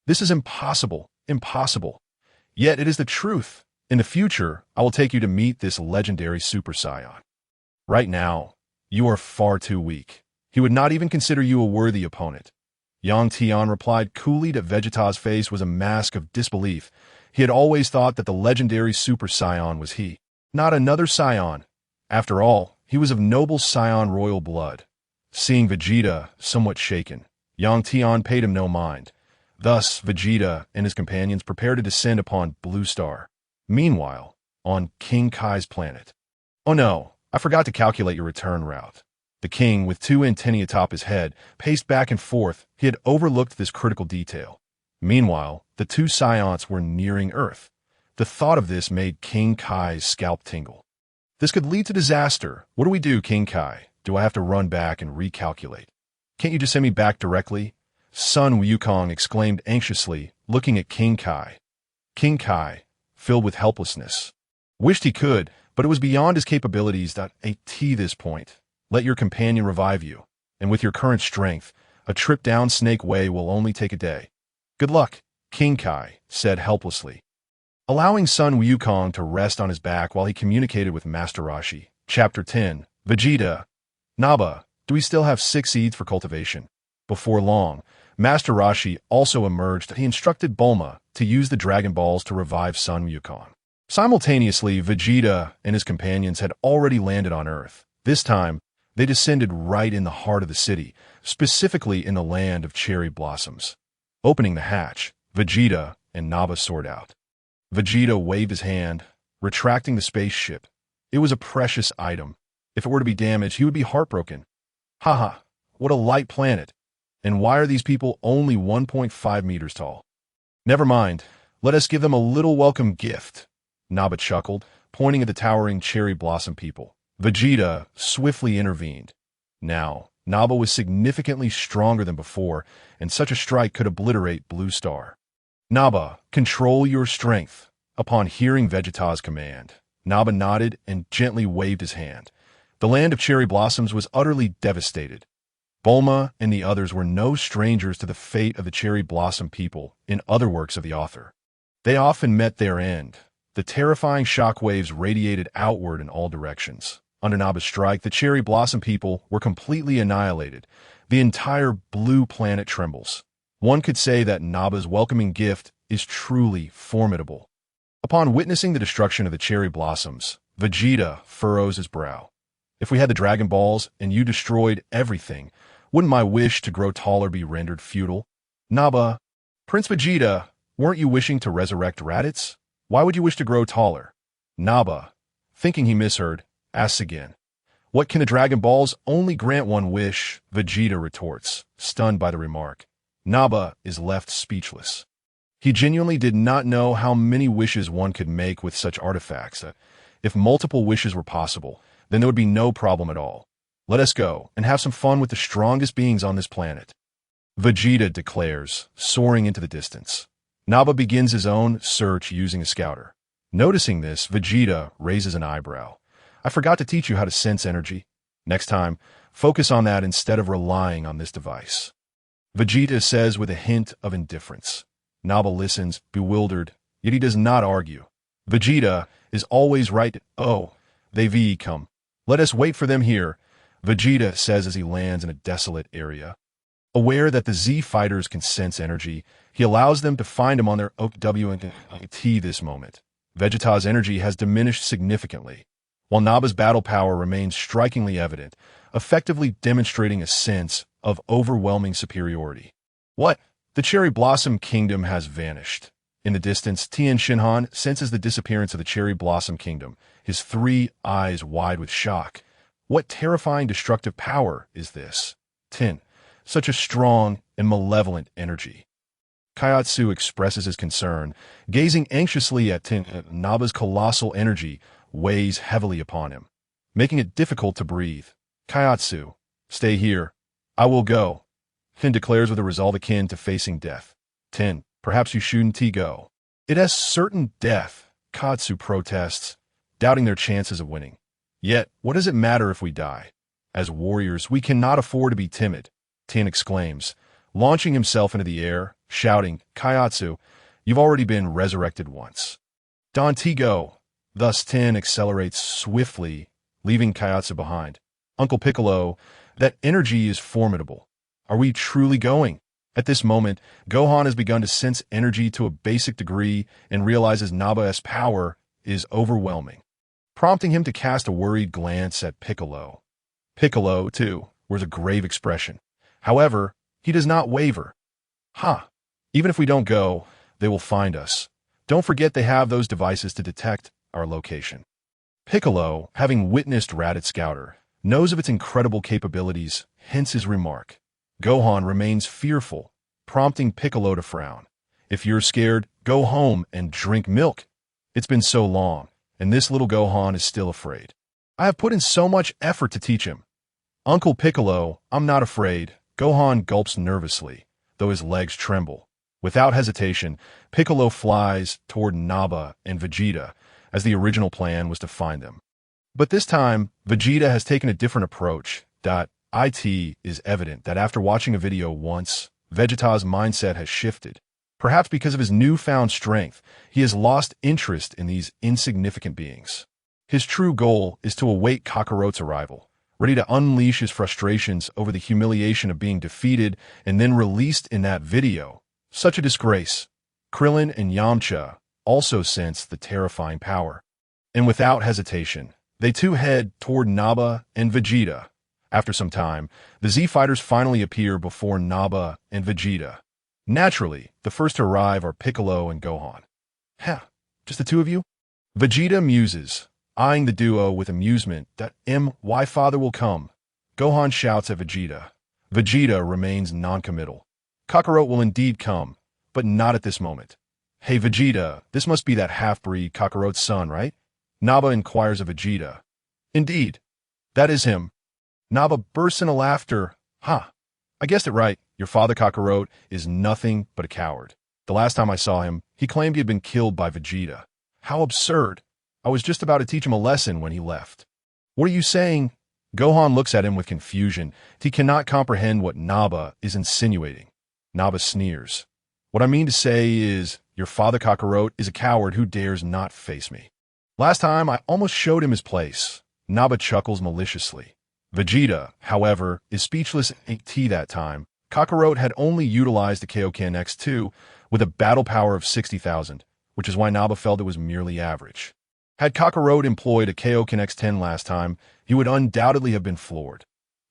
This is impossible. Impossible. Yet it is the truth. In the future, I will take you to meet this legendary Super Saiyan. Right now, you are far too weak. He would not even consider you a worthy opponent. Yang Tian replied coolly that Vegeta's face was a mask of disbelief. He had always thought that the legendary Super Saiyan was he, not another Saiyan. After all, he was of noble Saiyan royal blood. Seeing Vegeta somewhat shaken, Yang Tian paid him no mind. Thus, Vegeta and his companions prepared to descend upon Blue Star. Meanwhile, on King Kai's planet. Oh no, I forgot to calculate your return route. The king, with 2 antennae atop his head, paced back and forth. He had overlooked this critical detail. Meanwhile, the 2 Saiyans were nearing Earth. The thought of this made King Kai's scalp tingle. This could lead to disaster. What do we do, King Kai? Do I have to run back and recalculate? Can't you just send me back directly? Sun Wukong exclaimed anxiously, looking at King Kai. King Kai, filled with helplessness, wished he could, but it was beyond his capabilities at this point. Let your companion revive you, and with your current strength, a trip down Snake Way will only take a day. Good luck, King Kai said helplessly, allowing Sun Wukong to rest on his back while he communicated with Master Roshi. Chapter 10. Vegeta. Naba, do we still have 6 seeds for cultivation? Before long, Master Roshi also emerged. He instructed Bulma to use the Dragon Balls to revive Sun Wukong. Simultaneously, Vegeta and his companions had already landed on Earth. This time, they descended right in the heart of the city, specifically in the land of cherry blossoms. Opening the hatch, Vegeta and Naba soared out. Vegeta waved his hand, retracting the spaceship. It was a precious item. If it were to be damaged, he would be heartbroken. What a light planet. And why are these people only 1.5 meters tall? Never mind. Let us give them a little welcome gift. Naba chuckled, pointing at the towering cherry blossom people. Vegeta swiftly intervened. Now, Naba was significantly stronger than before, and such a strike could obliterate Blue Star. Naba, control your strength. Upon hearing Vegeta's command, Naba nodded and gently waved his hand. The land of cherry blossoms was utterly devastated. Bulma and the others were no strangers to the fate of the cherry blossom people in other works of the author. They often met their end. The terrifying shockwaves radiated outward in all directions. Under Naba's strike, the cherry blossom people were completely annihilated. The entire blue planet trembles. One could say that Naba's welcoming gift is truly formidable. Upon witnessing the destruction of the cherry blossoms, Vegeta furrows his brow. If we had the Dragon Balls and you destroyed everything, wouldn't my wish to grow taller be rendered futile? Naba, Prince Vegeta, weren't you wishing to resurrect Raditz? Why would you wish to grow taller? Naba, thinking he misheard, asks again. What can the Dragon Balls only grant one wish? Vegeta retorts, stunned by the remark. Naba is left speechless. He genuinely did not know how many wishes one could make with such artifacts. If multiple wishes were possible, then there would be no problem at all. Let us go and have some fun with the strongest beings on this planet. Vegeta declares, soaring into the distance. Nappa begins his own search using a scouter. Noticing this, Vegeta raises an eyebrow. I forgot to teach you how to sense energy. Next time, focus on that instead of relying on this device. Vegeta says with a hint of indifference. Nappa listens, bewildered, yet he does not argue. Vegeta is always right. Oh, they come. Let us wait for them here, Vegeta says as he lands in a desolate area. Aware that the Z fighters can sense energy, he allows them to find him on their OWT this moment. Vegeta's energy has diminished significantly, while Nappa's battle power remains strikingly evident, effectively demonstrating a sense of overwhelming superiority. What? The Cherry Blossom Kingdom has vanished. In the distance, Tian Shinhan senses the disappearance of the Cherry Blossom Kingdom, his 3 eyes wide with shock. What terrifying destructive power is this? Tin. Such a strong and malevolent energy. Kaiatsu expresses his concern, gazing anxiously at Tin. Nappa's colossal energy weighs heavily upon him, making it difficult to breathe. Kaiatsu, stay here. I will go. Tin declares with a resolve akin to facing death. Tin, perhaps you shouldn't go. It has certain death, Katsu protests, doubting their chances of winning. Yet, what does it matter if we die? As warriors, we cannot afford to be timid, Tin exclaims, launching himself into the air, shouting, Kaiatsu, you've already been resurrected once. Don go. Thus Tin accelerates swiftly, leaving Kaiatsu behind. Uncle Piccolo, that energy is formidable. Are we truly going? At this moment, Gohan has begun to sense energy to a basic degree and realizes Nappa's power is overwhelming, prompting him to cast a worried glance at Piccolo. Piccolo, too, wears a grave expression. However, he does not waver. Even if we don't go, they will find us. Don't forget they have those devices to detect our location. Piccolo, having witnessed Raditz Scouter, knows of its incredible capabilities, hence his remark. Gohan remains fearful, prompting Piccolo to frown. If you're scared, go home and drink milk. It's been so long, and this little Gohan is still afraid. I have put in so much effort to teach him. Uncle Piccolo, I'm not afraid. Gohan gulps nervously, though his legs tremble. Without hesitation, Piccolo flies toward Nappa and Vegeta, as the original plan was to find them. But this time, Vegeta has taken a different approach. It is evident that after watching a video once, Vegeta's mindset has shifted. Perhaps because of his newfound strength, he has lost interest in these insignificant beings. His true goal is to await Kakarot's arrival, ready to unleash his frustrations over the humiliation of being defeated and then released in that video. Such a disgrace. Krillin and Yamcha also sense the terrifying power. And without hesitation, they too head toward Nappa and Vegeta. After some time, the Z-Fighters finally appear before Nappa and Vegeta. Naturally, the first to arrive are Piccolo and Gohan. Just the two of you? Vegeta muses, eyeing the duo with amusement that my father will come. Gohan shouts at Vegeta. Vegeta remains non-committal. Kakarot will indeed come, but not at this moment. Hey Vegeta, this must be that half-breed Kakarot's son, right? Nappa inquires of Vegeta. Indeed, that is him. Nappa bursts into laughter. I guessed it right. Your father Kakarot is nothing but a coward. The last time I saw him, he claimed he had been killed by Vegeta. How absurd. I was just about to teach him a lesson when he left. What are you saying? Gohan looks at him with confusion. He cannot comprehend what Nappa is insinuating. Nappa sneers. What I mean to say is, your father Kakarot is a coward who dares not face me. Last time, I almost showed him his place. Nappa chuckles maliciously. Vegeta, however, is speechless that time. Kakarot had only utilized the Kaioken X2 with a battle power of 60,000, which is why Nappa felt it was merely average. Had Kakarot employed a Kaioken X10 last time, he would undoubtedly have been floored.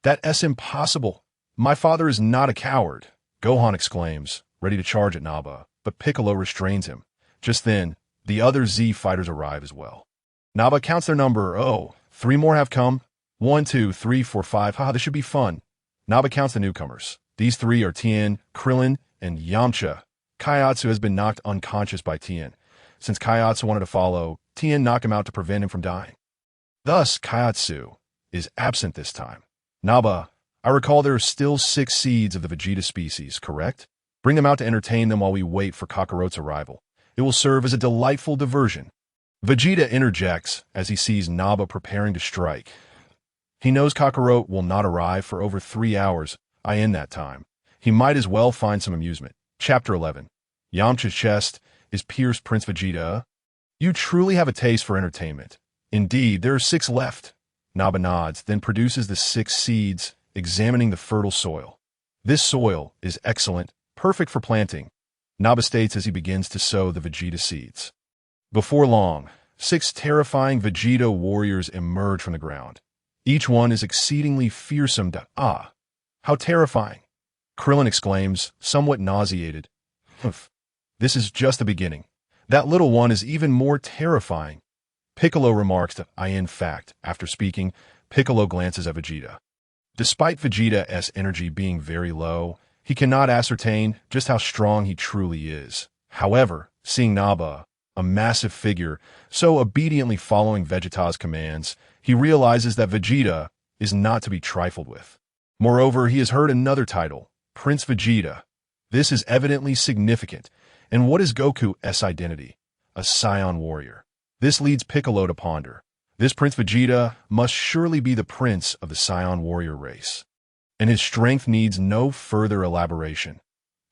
That's impossible. My father is not a coward, Gohan exclaims, ready to charge at Nappa, but Piccolo restrains him. Just then, the other Z fighters arrive as well. Nappa counts their number. 3 more have come. 1, 2, 3, 4, 5. This should be fun. Nappa counts the newcomers. These 3 are Tian, Krillin, and Yamcha. Kaiatsu has been knocked unconscious by Tian. Since Kaiatsu wanted to follow, Tian knock him out to prevent him from dying. Thus, Kaiatsu is absent this time. Naba, I recall there are still 6 seeds of the Vegeta species, correct? Bring them out to entertain them while we wait for Kakarot's arrival. It will serve as a delightful diversion. Vegeta interjects as he sees Naba preparing to strike. He knows Kakarot will not arrive for over 3 hours. In that time, he might as well find some amusement. Chapter 11. Yamcha's chest is pierced. Prince Vegeta. You truly have a taste for entertainment. Indeed, there are 6 left. Naba nods, then produces the 6 seeds, examining the fertile soil. This soil is excellent, perfect for planting, Naba states as he begins to sow the Vegeta seeds. Before long, 6 terrifying Vegeta warriors emerge from the ground. Each one is exceedingly fearsome. How terrifying! Krillin exclaims, somewhat nauseated. Humph. This is just the beginning. That little one is even more terrifying. Piccolo remarks that in fact, after speaking, Piccolo glances at Vegeta. Despite Vegeta's energy being very low, he cannot ascertain just how strong he truly is. However, seeing Naba, a massive figure, so obediently following Vegeta's commands, he realizes that Vegeta is not to be trifled with. Moreover, he has heard another title, Prince Vegeta. This is evidently significant. And what is Goku's identity? A Saiyan warrior. This leads Piccolo to ponder. This Prince Vegeta must surely be the prince of the Saiyan warrior race. And his strength needs no further elaboration.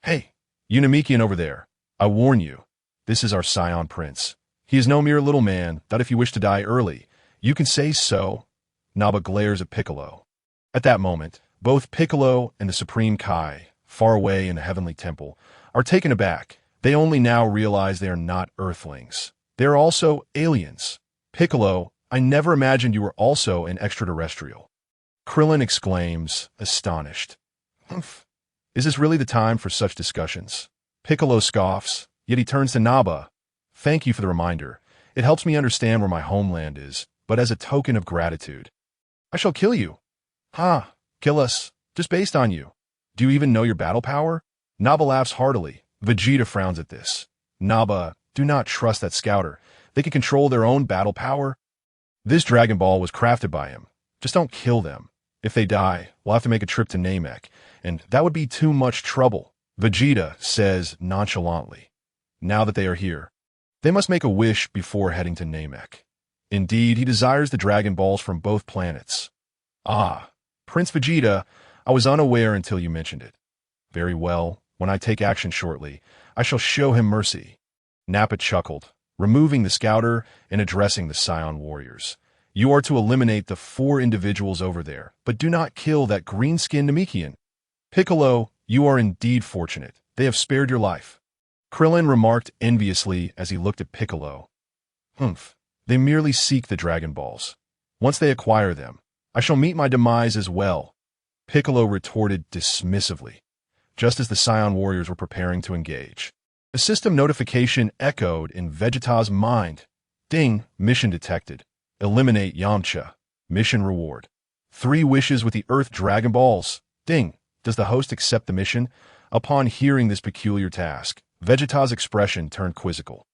Hey, you Namekian over there, I warn you, this is our Saiyan prince. He is no mere little man, that if you wish to die early, you can say so. Naba glares at Piccolo. At that moment, both Piccolo and the Supreme Kai, far away in the heavenly temple, are taken aback. They only now realize they are not Earthlings. They are also aliens. Piccolo, I never imagined you were also an extraterrestrial. Krillin exclaims, astonished. Humph. Is this really the time for such discussions? Piccolo scoffs, yet he turns to Naba. Thank you for the reminder. It helps me understand where my homeland is, but as a token of gratitude. I shall kill you. Kill us, just based on you. Do you even know your battle power? Naba laughs heartily. Vegeta frowns at this. Naba, do not trust that scouter. They can control their own battle power. This Dragon Ball was crafted by him. Just don't kill them. If they die, we'll have to make a trip to Namek, and that would be too much trouble. Vegeta says nonchalantly. Now that they are here, they must make a wish before heading to Namek. Indeed, he desires the Dragon Balls from both planets. Prince Vegeta, I was unaware until you mentioned it. Very well, when I take action shortly, I shall show him mercy. Nappa chuckled, removing the scouter and addressing the Saiyan warriors. You are to eliminate the 4 individuals over there, but do not kill that green-skinned Namekian. Piccolo, you are indeed fortunate. They have spared your life. Krillin remarked enviously as he looked at Piccolo. Humph. They merely seek the Dragon Balls. Once they acquire them, I shall meet my demise as well. Piccolo retorted dismissively, just as the Saiyan warriors were preparing to engage. A system notification echoed in Vegeta's mind. Ding, mission detected. Eliminate Yamcha. Mission reward. 3 wishes with the Earth Dragon Balls. Ding. Does the host accept the mission? Upon hearing this peculiar task, Vegeta's expression turned quizzical.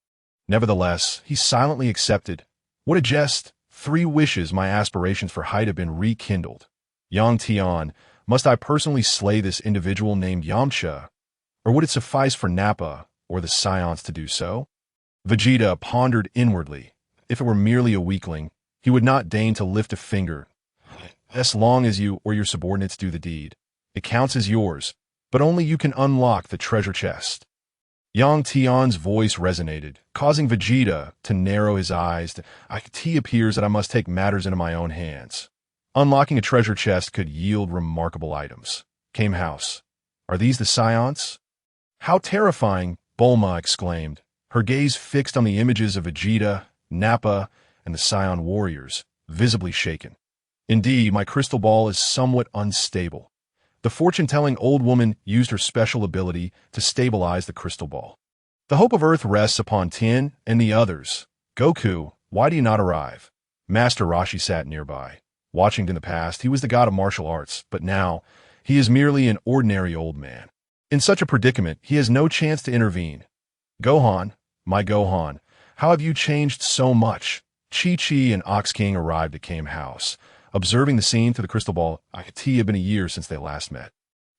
Nevertheless, he silently accepted. What a jest! 3 wishes, my aspirations for height have been rekindled. Yang Tian, must I personally slay this individual named Yamcha? Or would it suffice for Nappa or the Saiyans to do so? Vegeta pondered inwardly. If it were merely a weakling, he would not deign to lift a finger. As long as you or your subordinates do the deed, it counts as yours, but only you can unlock the treasure chest. Yang Tian's voice resonated, causing Vegeta to narrow his eyes. It appears that I must take matters into my own hands. Unlocking a treasure chest could yield remarkable items. Came house. Are these the Saiyans? How terrifying, Bulma exclaimed, her gaze fixed on the images of Vegeta, Nappa, and the Saiyan warriors, visibly shaken. Indeed, my crystal ball is somewhat unstable. The fortune-telling old woman used her special ability to stabilize the crystal ball. The hope of Earth rests upon Tian and the others. Goku, why do you not arrive? Master Roshi sat nearby. Watching in the past, he was the god of martial arts, but now, he is merely an ordinary old man. In such a predicament, he has no chance to intervene. Gohan, my Gohan, How have you changed so much? Chi-Chi and Ox King arrived at Kame House, observing the scene through the crystal ball. It had been a year since they last met,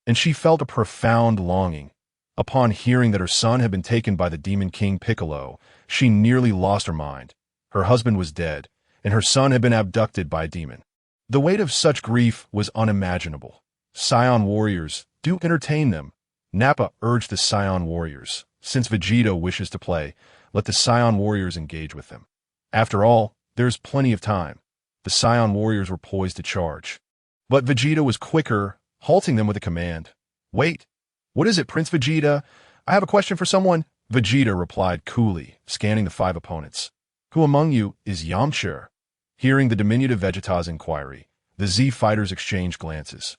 and she felt a profound longing. Upon hearing that her son had been taken by the Demon King Piccolo, she nearly lost her mind. Her husband was dead, and her son had been abducted by a demon. The weight of such grief was unimaginable. Saiyan warriors, do entertain them. Nappa urged the Saiyan warriors. Since Vegeta wishes to play, let the Saiyan warriors engage with them. After all, there's plenty of time. The Saiyan warriors were poised to charge. But Vegeta was quicker, halting them with a command. Wait, what is it, Prince Vegeta? I have a question for someone. Vegeta replied coolly, scanning the 5 opponents. Who among you is Yamcha? Hearing the diminutive Vegeta's inquiry, the Z fighters exchanged glances.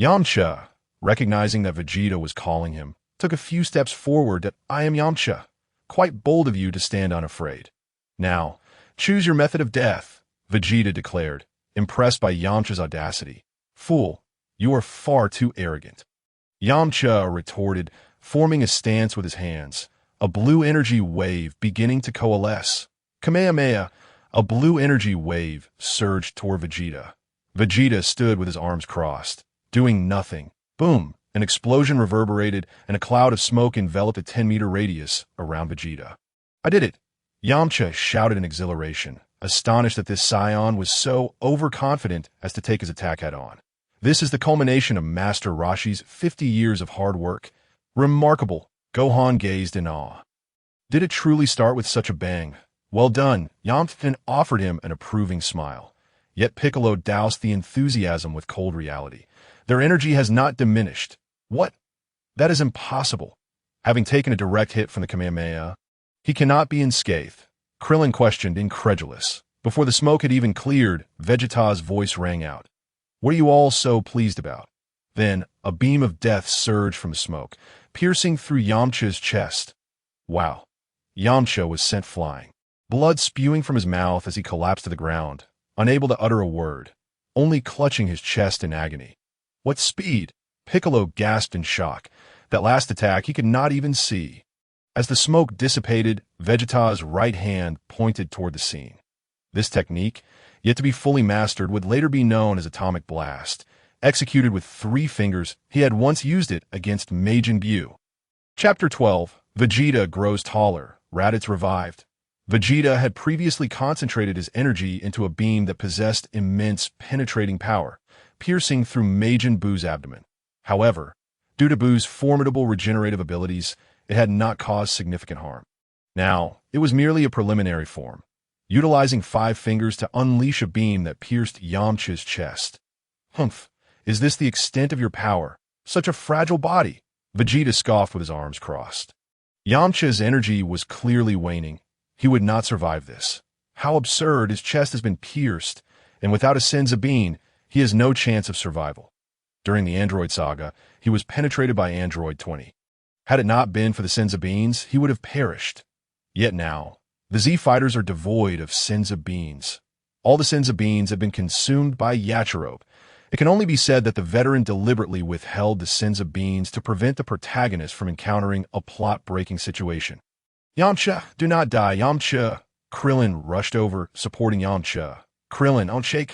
Yamcha, recognizing that Vegeta was calling him, took a few steps forward. I am Yamcha. Quite bold of you to stand unafraid. Now, choose your method of death, Vegeta declared, impressed by Yamcha's audacity. Fool, you are far too arrogant. Yamcha retorted, forming a stance with his hands, a blue energy wave beginning to coalesce. Kamehameha, a blue energy wave surged toward Vegeta. Vegeta stood with his arms crossed, doing nothing. Boom! An explosion reverberated, and a cloud of smoke enveloped a 10-meter radius around Vegeta. I did it! Yamcha shouted in exhilaration, astonished that this Saiyan was so overconfident as to take his attack head-on. This is the culmination of Master Roshi's 50 years of hard work. Remarkable! Gohan gazed in awe. Did it truly start with such a bang? Well done, Yamcha offered him an approving smile. Yet Piccolo doused the enthusiasm with cold reality. Their energy has not diminished. What? That is impossible. Having taken a direct hit from the Kamehameha, he cannot be unscathed. Krillin questioned, incredulous. Before the smoke had even cleared, Vegeta's voice rang out. What are you all so pleased about? Then, a beam of death surged from the smoke, piercing through Yamcha's chest. Wow. Yamcha was sent flying, blood spewing from his mouth as he collapsed to the ground, unable to utter a word, only clutching his chest in agony. What speed! Piccolo gasped in shock. That last attack he could not even see. As the smoke dissipated, Vegeta's right hand pointed toward the scene. This technique, yet to be fully mastered, would later be known as Atomic Blast. Executed with 3 fingers, he had once used it against Majin Buu. Chapter 12. Vegeta grows taller. Raditz revived. Vegeta had previously concentrated his energy into a beam that possessed immense penetrating power, piercing through Majin Buu's abdomen. However, due to Buu's formidable regenerative abilities, it had not caused significant harm. Now, it was merely a preliminary form, utilizing 5 fingers to unleash a beam that pierced Yamcha's chest. Humph, is this the extent of your power? Such a fragile body! Vegeta scoffed with his arms crossed. Yamcha's energy was clearly waning. He would not survive this. How absurd, his chest has been pierced, and without a Senzu Bean, he has no chance of survival. During the Android saga, he was penetrated by Android 20. Had it not been for the Senzu Beans, he would have perished. Yet now, the Z fighters are devoid of Senzu Beans. All the Senzu Beans have been consumed by Yachirobe. It can only be said that the veteran deliberately withheld the Senzu Beans to prevent the protagonist from encountering a plot-breaking situation. Yamcha, do not die, Yamcha! Krillin rushed over, supporting Yamcha. Krillin, don't shake.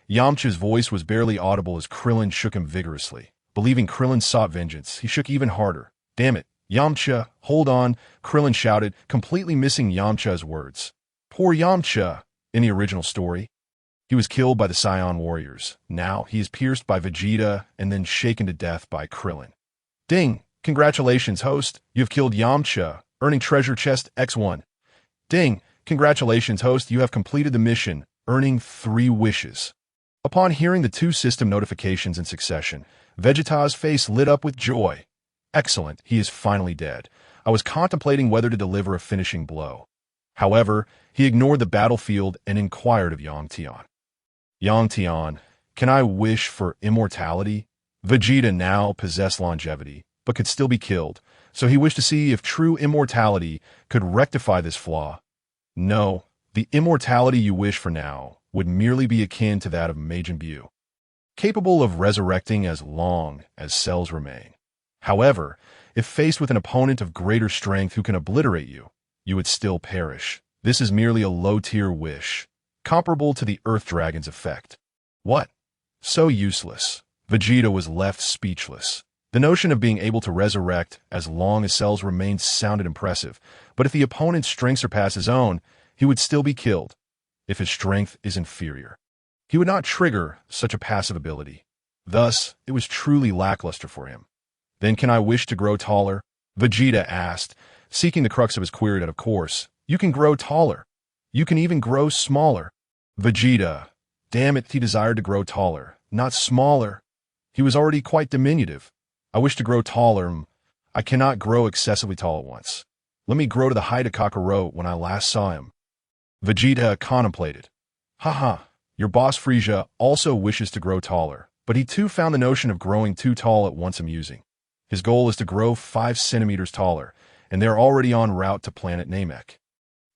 Yamcha's voice was barely audible as Krillin shook him vigorously. Believing Krillin sought vengeance, he shook even harder. Damn it, Yamcha, hold on, Krillin shouted, completely missing Yamcha's words. Poor Yamcha. In the original story, he was killed by the Saiyan warriors. Now he is pierced by Vegeta and then shaken to death by Krillin. Ding! Congratulations, host. You have killed Yamcha, earning treasure chest X1. Ding! Congratulations, host. You have completed the mission, earning 3 wishes. Upon hearing the 2 system notifications in succession, Vegeta's face lit up with joy. Excellent, he is finally dead. I was contemplating whether to deliver a finishing blow. However, he ignored the battlefield and inquired of Yang Tian. Yang Tian, can I wish for immortality? Vegeta now possessed longevity, but could still be killed, so he wished to see if true immortality could rectify this flaw. No, the immortality you wish for now would merely be akin to that of Majin Buu, capable of resurrecting as long as cells remain. However, if faced with an opponent of greater strength who can obliterate you, you would still perish. This is merely a low-tier wish, comparable to the Earth Dragon's effect. What? So useless. Vegeta was left speechless. The notion of being able to resurrect as long as cells remained sounded impressive, but if the opponent's strength surpassed his own, he would still be killed. If his strength is inferior, he would not trigger such a passive ability. Thus, it was truly lackluster for him. Then can I wish to grow taller? Vegeta asked, seeking the crux of his query that, of course, you can grow taller. You can even grow smaller. Vegeta, damn it, he desired to grow taller, not smaller. He was already quite diminutive. I wish to grow taller. I cannot grow excessively tall at once. Let me grow to the height of Kakarot when I last saw him. Vegeta contemplated. Haha, your boss Frieza also wishes to grow taller, but he too found the notion of growing too tall at once amusing. His goal is to grow 5 centimeters taller, and they're already en route to planet Namek.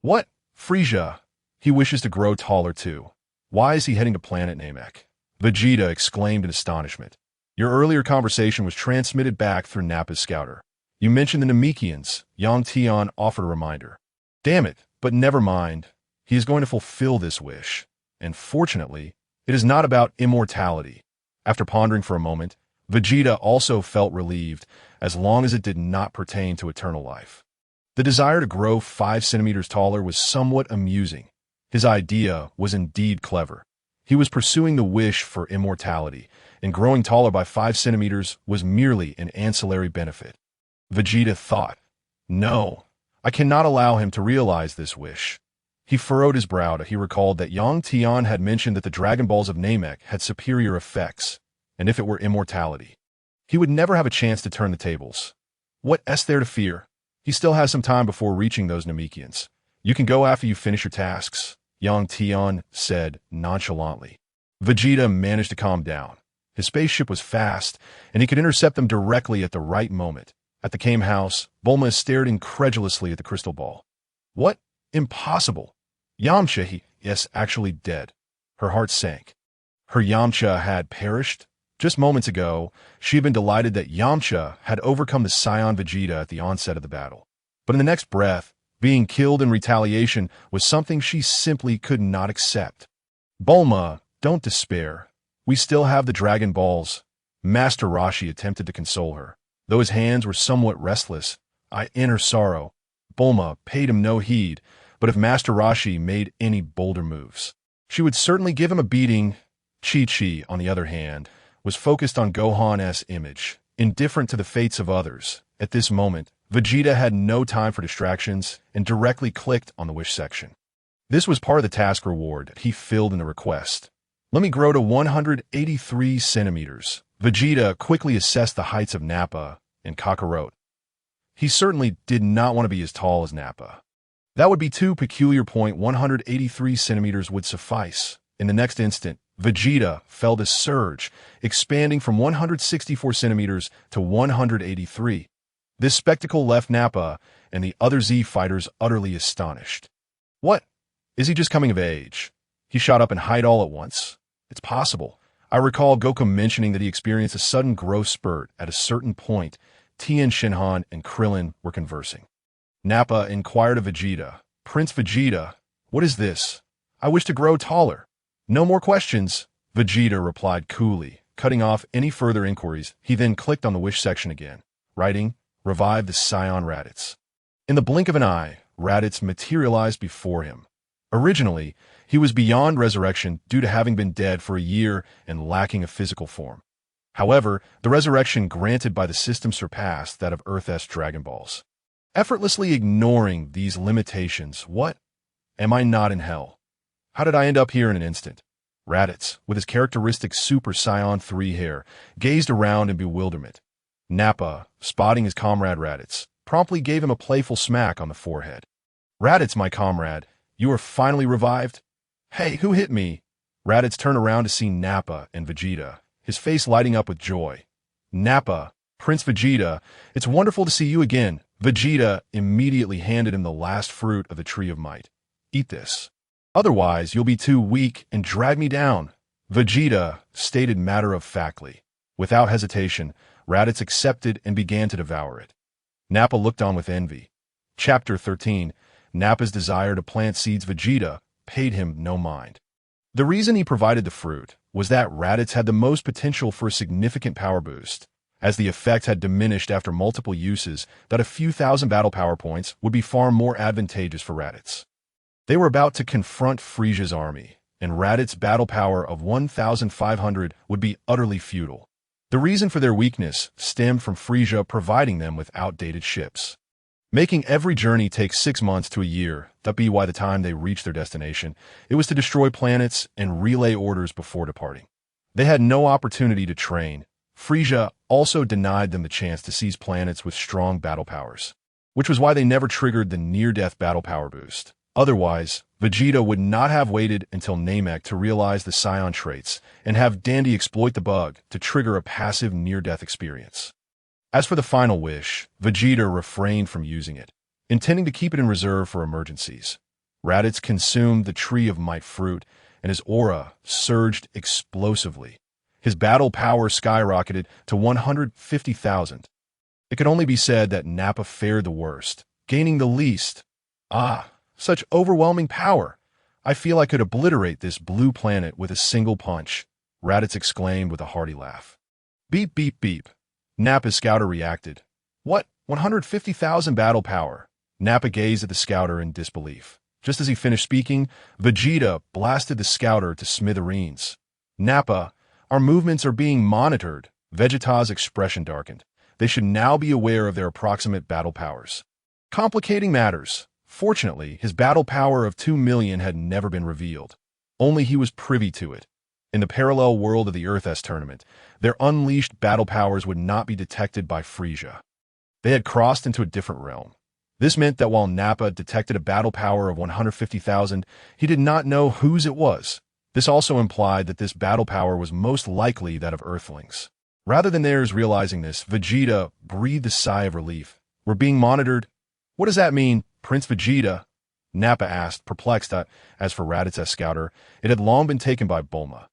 What? Frieza? He wishes to grow taller too. Why is he heading to planet Namek? Vegeta exclaimed in astonishment. Your earlier conversation was transmitted back through Nappa's scouter. You mentioned the Namekians. Young Tian offered a reminder. Damn it, but never mind. He is going to fulfill this wish. And fortunately, it is not about immortality. After pondering for a moment, Vegeta also felt relieved, as long as it did not pertain to eternal life. The desire to grow 5 centimeters taller was somewhat amusing. His idea was indeed clever. He was pursuing the wish for immortality, and growing taller by 5 centimeters was merely an ancillary benefit. Vegeta thought, no, I cannot allow him to realize this wish. He furrowed his brow as he recalled that Yang Tian had mentioned that the Dragon Balls of Namek had superior effects, and if it were immortality, he would never have a chance to turn the tables. What is there to fear? He still has some time before reaching those Namekians. You can go after you finish your tasks, Yang Tian said nonchalantly. Vegeta managed to calm down. His spaceship was fast, and he could intercept them directly at the right moment. At the Kame house, Bulma stared incredulously at the crystal ball. What? Impossible. Yamcha, yes, actually dead. Her heart sank. Her Yamcha had perished? Just moments ago, she had been delighted that Yamcha had overcome the Saiyan Vegeta at the onset of the battle. But in the next breath, being killed in retaliation was something she simply could not accept. Bulma, don't despair. We still have the Dragon Balls. Master Roshi attempted to console her. Though his hands were somewhat restless, in her sorrow, Bulma paid him no heed, but if Master Roshi made any bolder moves, she would certainly give him a beating. Chi-Chi, on the other hand, was focused on Gohan's image, indifferent to the fates of others. At this moment, Vegeta had no time for distractions and directly clicked on the wish section. This was part of the task reward he filled in the request. Let me grow to 183 centimeters. Vegeta quickly assessed the heights of Nappa and Kakarot. He certainly did not want to be as tall as Nappa. That would be too peculiar. 183 centimeters would suffice. In the next instant, Vegeta felt a surge, expanding from 164 centimeters to 183. This spectacle left Nappa and the other Z fighters utterly astonished. What? Is he just coming of age? He shot up in height all at once. It's possible. I recall Goku mentioning that he experienced a sudden growth spurt at a certain point. Tian, Shinhan, and Krillin were conversing. Nappa inquired of Vegeta, Prince Vegeta, what is this? I wish to grow taller. No more questions, Vegeta replied coolly, cutting off any further inquiries. He then clicked on the wish section again, writing, revive the Saiyan Raditz. In the blink of an eye, Raditz materialized before him. Originally, he was beyond resurrection due to having been dead for a year and lacking a physical form. However, the resurrection granted by the system surpassed that of Earth's Dragon Balls. Effortlessly ignoring these limitations, what? Am I not in hell? How did I end up here in an instant? Raditz, with his characteristic Super Saiyan 3 hair, gazed around in bewilderment. Nappa, spotting his comrade Raditz, promptly gave him a playful smack on the forehead. Raditz, my comrade, you are finally revived? Hey, who hit me? Raditz turned around to see Nappa and Vegeta, his face lighting up with joy. Nappa, Prince Vegeta, it's wonderful to see you again. Vegeta immediately handed him the last fruit of the Tree of Might. Eat this. Otherwise, you'll be too weak and drag me down. Vegeta stated matter-of-factly. Without hesitation, Raditz accepted and began to devour it. Nappa looked on with envy. Chapter 13. Nappa's desire to plant seeds Vegeta paid him no mind. The reason he provided the fruit was that Raditz had the most potential for a significant power boost, as the effect had diminished after multiple uses that a few thousand battle power points would be far more advantageous for Raditz. They were about to confront Frieza's army, and Raditz's battle power of 1,500 would be utterly futile. The reason for their weakness stemmed from Frieza providing them with outdated ships, making every journey take 6 months to a year. That be by the time they reached their destination, it was to destroy planets and relay orders before departing. They had no opportunity to train. Frieza also denied them the chance to seize planets with strong battle powers, which was why they never triggered the near-death battle power boost. Otherwise, Vegeta would not have waited until Namek to realize the Saiyan traits and have Dandy exploit the bug to trigger a passive near-death experience. As for the final wish, Vegeta refrained from using it, intending to keep it in reserve for emergencies. Raditz consumed the Tree of Might fruit, and his aura surged explosively. His battle power skyrocketed to 150,000. It could only be said that Nappa fared the worst, gaining the least. Such overwhelming power! I feel I could obliterate this blue planet with a single punch, Raditz exclaimed with a hearty laugh. Beep, beep, beep. Nappa's scouter reacted. What? 150,000 battle power? Nappa gazed at the scouter in disbelief. Just as he finished speaking, Vegeta blasted the scouter to smithereens. Nappa, our movements are being monitored. Vegeta's expression darkened. They should now be aware of their approximate battle powers. Complicating matters. Fortunately, his battle power of 2 million had never been revealed. Only he was privy to it. In the parallel world of the Earth S tournament, their unleashed battle powers would not be detected by Frieza. They had crossed into a different realm. This meant that while Nappa detected a battle power of 150,000, he did not know whose it was. This also implied that this battle power was most likely that of Earthlings. Rather than theirs realizing this, Vegeta breathed a sigh of relief. We're being monitored? What does that mean, Prince Vegeta? Nappa asked, perplexed. As for Raditz's scouter, it had long been taken by Bulma.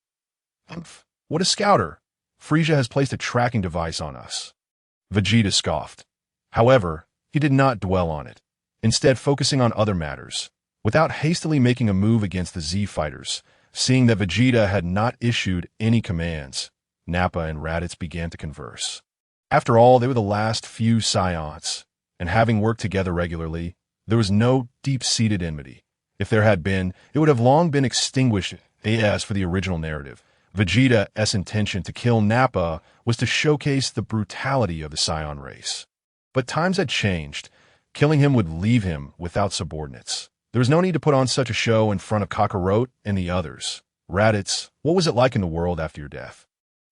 What is scouter? Frieza has placed a tracking device on us. Vegeta scoffed. However, he did not dwell on it, instead focusing on other matters. Without hastily making a move against the Z fighters, seeing that Vegeta had not issued any commands, Nappa and Raditz began to converse. After all, they were the last few Saiyans, and having worked together regularly, there was no deep-seated enmity. If there had been, it would have long been extinguished. As for the original narrative, Vegeta's intention to kill Nappa was to showcase the brutality of the Saiyan race. But times had changed. Killing him would leave him without subordinates. There was no need to put on such a show in front of Kakarot and the others. Raditz, what was it like in the world after your death?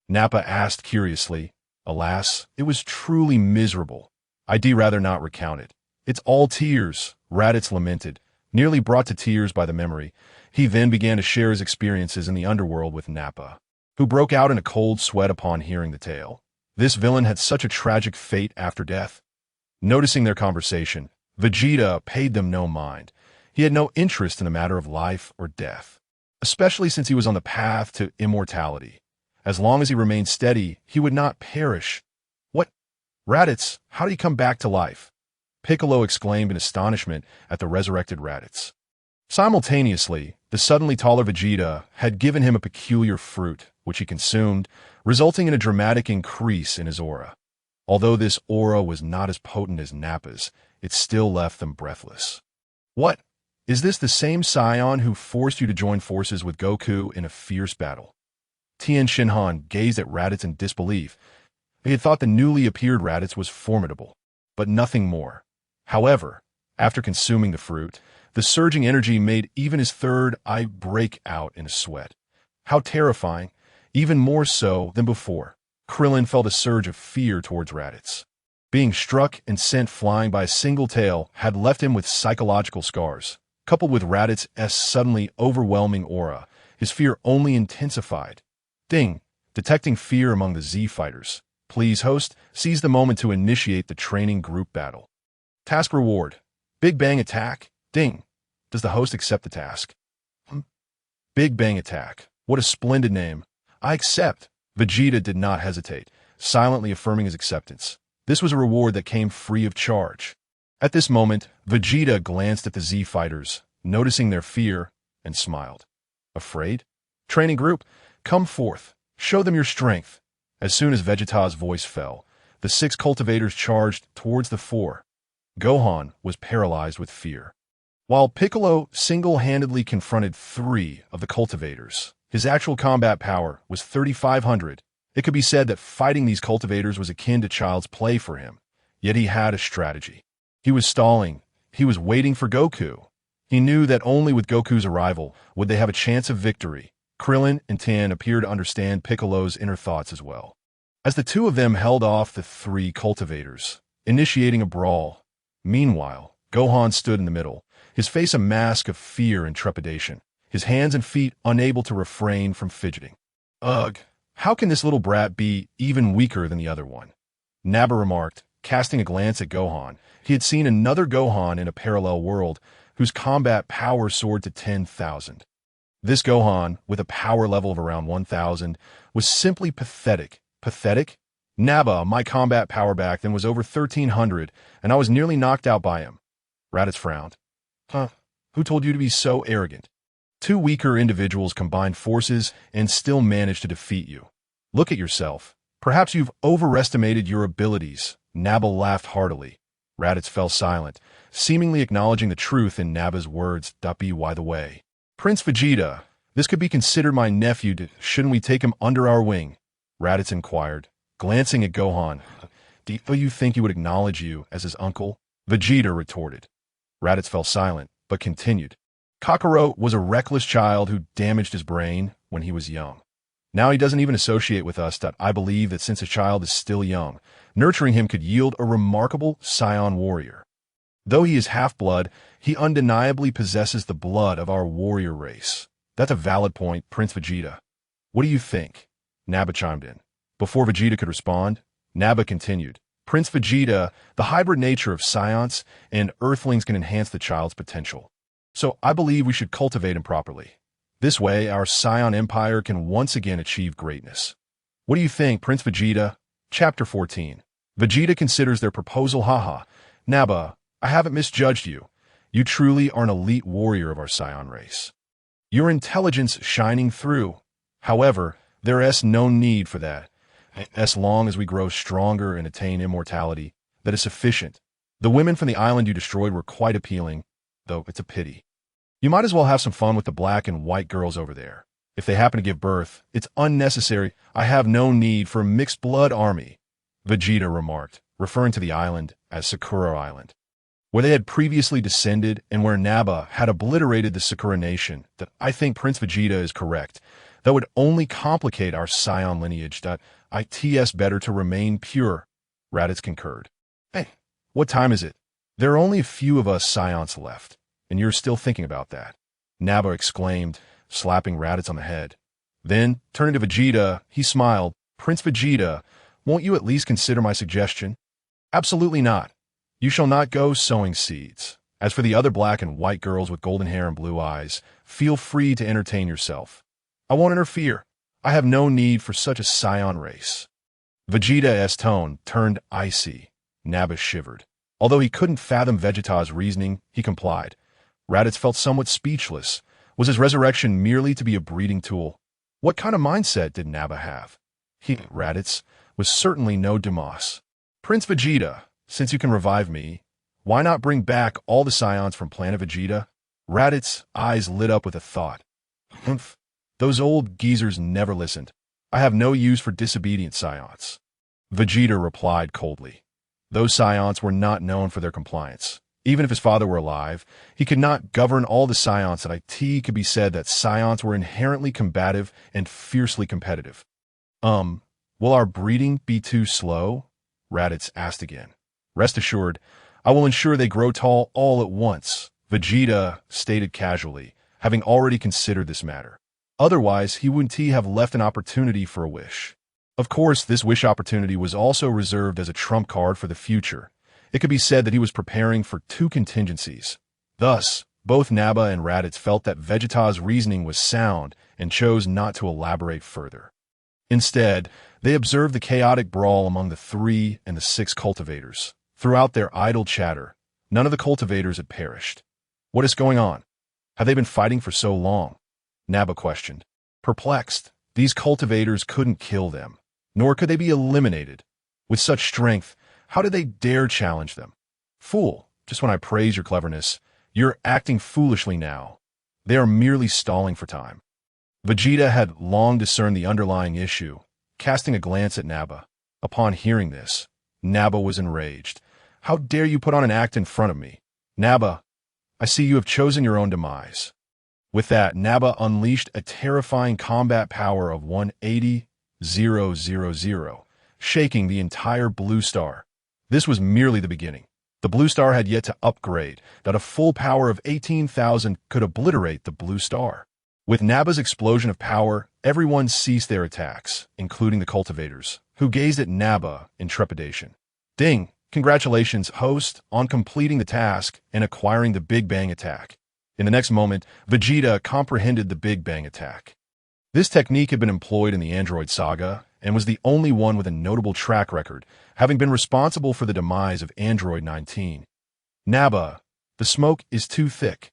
Nappa asked curiously. Alas, it was truly miserable. I'd rather not recount it. It's all tears, Raditz lamented, nearly brought to tears by the memory. He then began to share his experiences in the underworld with Nappa, who broke out in a cold sweat upon hearing the tale. This villain had such a tragic fate after death. Noticing their conversation, Vegeta paid them no mind. He had no interest in the matter of life or death, especially since he was on the path to immortality. As long as he remained steady, he would not perish. What? Raditz, how did he come back to life? Piccolo exclaimed in astonishment at the resurrected Raditz. Simultaneously, the suddenly taller Vegeta had given him a peculiar fruit, which he consumed, resulting in a dramatic increase in his aura. Although this aura was not as potent as Nappa's, it still left them breathless. What? Is this the same Saiyan who forced you to join forces with Goku in a fierce battle? Tian Shinhan gazed at Raditz in disbelief. He had thought the newly appeared Raditz was formidable, but nothing more. However, after consuming the fruit, the surging energy made even his third eye break out in a sweat. How terrifying, even more so than before. Krillin felt a surge of fear towards Raditz. Being struck and sent flying by a single tail had left him with psychological scars. Coupled with Raditz's suddenly overwhelming aura, his fear only intensified. Ding! Detecting fear among the Z fighters. Please, host, seize the moment to initiate the training group battle. Task reward. Big Bang Attack. Ding! Does the host accept the task? Big Bang Attack. What a splendid name. I accept. Vegeta did not hesitate, silently affirming his acceptance. This was a reward that came free of charge. At this moment, Vegeta glanced at the Z fighters, noticing their fear, and smiled. Afraid? Training group, come forth. Show them your strength. As soon as Vegeta's voice fell, the 6 cultivators charged towards the 4. Gohan was paralyzed with fear. While Piccolo single-handedly confronted 3 of the cultivators, his actual combat power was 3,500. It could be said that fighting these cultivators was akin to child's play for him, yet he had a strategy. He was stalling. He was waiting for Goku. He knew that only with Goku's arrival would they have a chance of victory. Krillin and Tian appeared to understand Piccolo's inner thoughts as well. As the 2 of them held off the 3 cultivators, initiating a brawl. Meanwhile, Gohan stood in the middle, his face a mask of fear and trepidation, his hands and feet unable to refrain from fidgeting. Ugh, how can this little brat be even weaker than the other one? Nappa remarked, casting a glance at Gohan. He had seen another Gohan in a parallel world, whose combat power soared to 10,000. This Gohan, with a power level of around 1,000, was simply pathetic. Pathetic? Nappa, my combat power back then was over 1,300, and I was nearly knocked out by him. Raditz frowned. Huh, who told you to be so arrogant? 2 weaker individuals combined forces and still managed to defeat you. Look at yourself. Perhaps you've overestimated your abilities. Nappa laughed heartily. Raditz fell silent, seemingly acknowledging the truth in Nappa's words. By the way, Prince Vegeta, this could be considered my nephew. Shouldn't we take him under our wing? Raditz inquired, glancing at Gohan. Do you think he would acknowledge you as his uncle? Vegeta retorted. Raditz fell silent, but continued. Kakarot was a reckless child who damaged his brain when he was young. Now he doesn't even associate with us. I believe that since a child is still young, nurturing him could yield a remarkable Saiyan warrior. Though he is half-blood, he undeniably possesses the blood of our warrior race. That's a valid point, Prince Vegeta. What do you think? Nappa chimed in. Before Vegeta could respond, Nappa continued. Prince Vegeta, the hybrid nature of Saiyans and Earthlings can enhance the child's potential. So I believe we should cultivate him properly. This way, our Saiyan Empire can once again achieve greatness. What do you think, Prince Vegeta? Chapter 14. Vegeta considers their proposal. Haha. Nappa, I haven't misjudged you. You truly are an elite warrior of our Saiyan race. Your intelligence shining through. However, there is no need for that. As long as we grow stronger and attain immortality, that is sufficient. The women from the island you destroyed were quite appealing, though it's a pity. You might as well have some fun with the black and white girls over there. If they happen to give birth, it's unnecessary. I have no need for a mixed blood army, Vegeta remarked, referring to the island as Sakura Island, where they had previously descended and where Nappa had obliterated the Sakura nation. That I think Prince Vegeta is correct. That would only complicate our Saiyan lineage. It's better to remain pure, Raditz concurred. Hey, what time is it? There are only a few of us Saiyans left. And you're still thinking about that, Nappa exclaimed, slapping Raditz on the head. Then, turning to Vegeta, he smiled. Prince Vegeta, won't you at least consider my suggestion? Absolutely not. You shall not go sowing seeds. As for the other black and white girls with golden hair and blue eyes, feel free to entertain yourself. I won't interfere. I have no need for such a Saiyan race. Vegeta's tone turned icy. Nappa shivered. Although he couldn't fathom Vegeta's reasoning, he complied. Raditz felt somewhat speechless. Was his resurrection merely to be a breeding tool? What kind of mindset did Nappa have? Raditz, was certainly no Dumas. Prince Vegeta, since you can revive me, why not bring back all the Saiyans from Planet Vegeta? Raditz's eyes lit up with a thought. Humph, those old geezers never listened. I have no use for disobedient Saiyans. Vegeta replied coldly. Those Saiyans were not known for their compliance. Even if his father were alive, he could not govern all the Saiyans. It could be said that Saiyans were inherently combative and fiercely competitive. Will our breeding be too slow? Raditz asked again. Rest assured, I will ensure they grow tall all at once, Vegeta stated casually, having already considered this matter. Otherwise, he wouldn't have left an opportunity for a wish. Of course, this wish opportunity was also reserved as a trump card for the future. It could be said that he was preparing for 2 contingencies. Thus, both Nappa and Raditz felt that Vegeta's reasoning was sound and chose not to elaborate further. Instead, they observed the chaotic brawl among the 3 and the 6 cultivators. Throughout their idle chatter, None of the cultivators had perished. What is going on? Have they been fighting for so long? Nappa questioned. Perplexed, these cultivators couldn't kill them, nor could they be eliminated. With such strength, how did they dare challenge them? Fool, just when I praise your cleverness, you're acting foolishly now. They are merely stalling for time. Vegeta had long discerned the underlying issue, casting a glance at Nappa. Upon hearing this, Nappa was enraged. How dare you put on an act in front of me? Nappa, I see you have chosen your own demise. With that, Nappa unleashed a terrifying combat power of 180,000, shaking the entire Blue Star. This was merely the beginning. The Blue Star had yet to upgrade, that a full power of 18,000 could obliterate the Blue Star. With Nappa's explosion of power, everyone ceased their attacks, including the cultivators, who gazed at Nappa in trepidation. Ding! Congratulations, host, on completing the task and acquiring the Big Bang attack. In the next moment, Vegeta comprehended the Big Bang attack. This technique had been employed in the Android saga and was the only one with a notable track record, having been responsible for the demise of Android 19. Nappa, the smoke is too thick.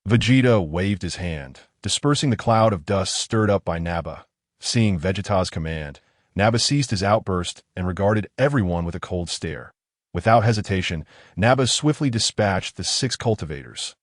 Vegeta waved his hand, dispersing the cloud of dust stirred up by Nappa. Seeing Vegeta's command, Nappa ceased his outburst and regarded everyone with a cold stare. Without hesitation, Nappa swiftly dispatched the 6 cultivators.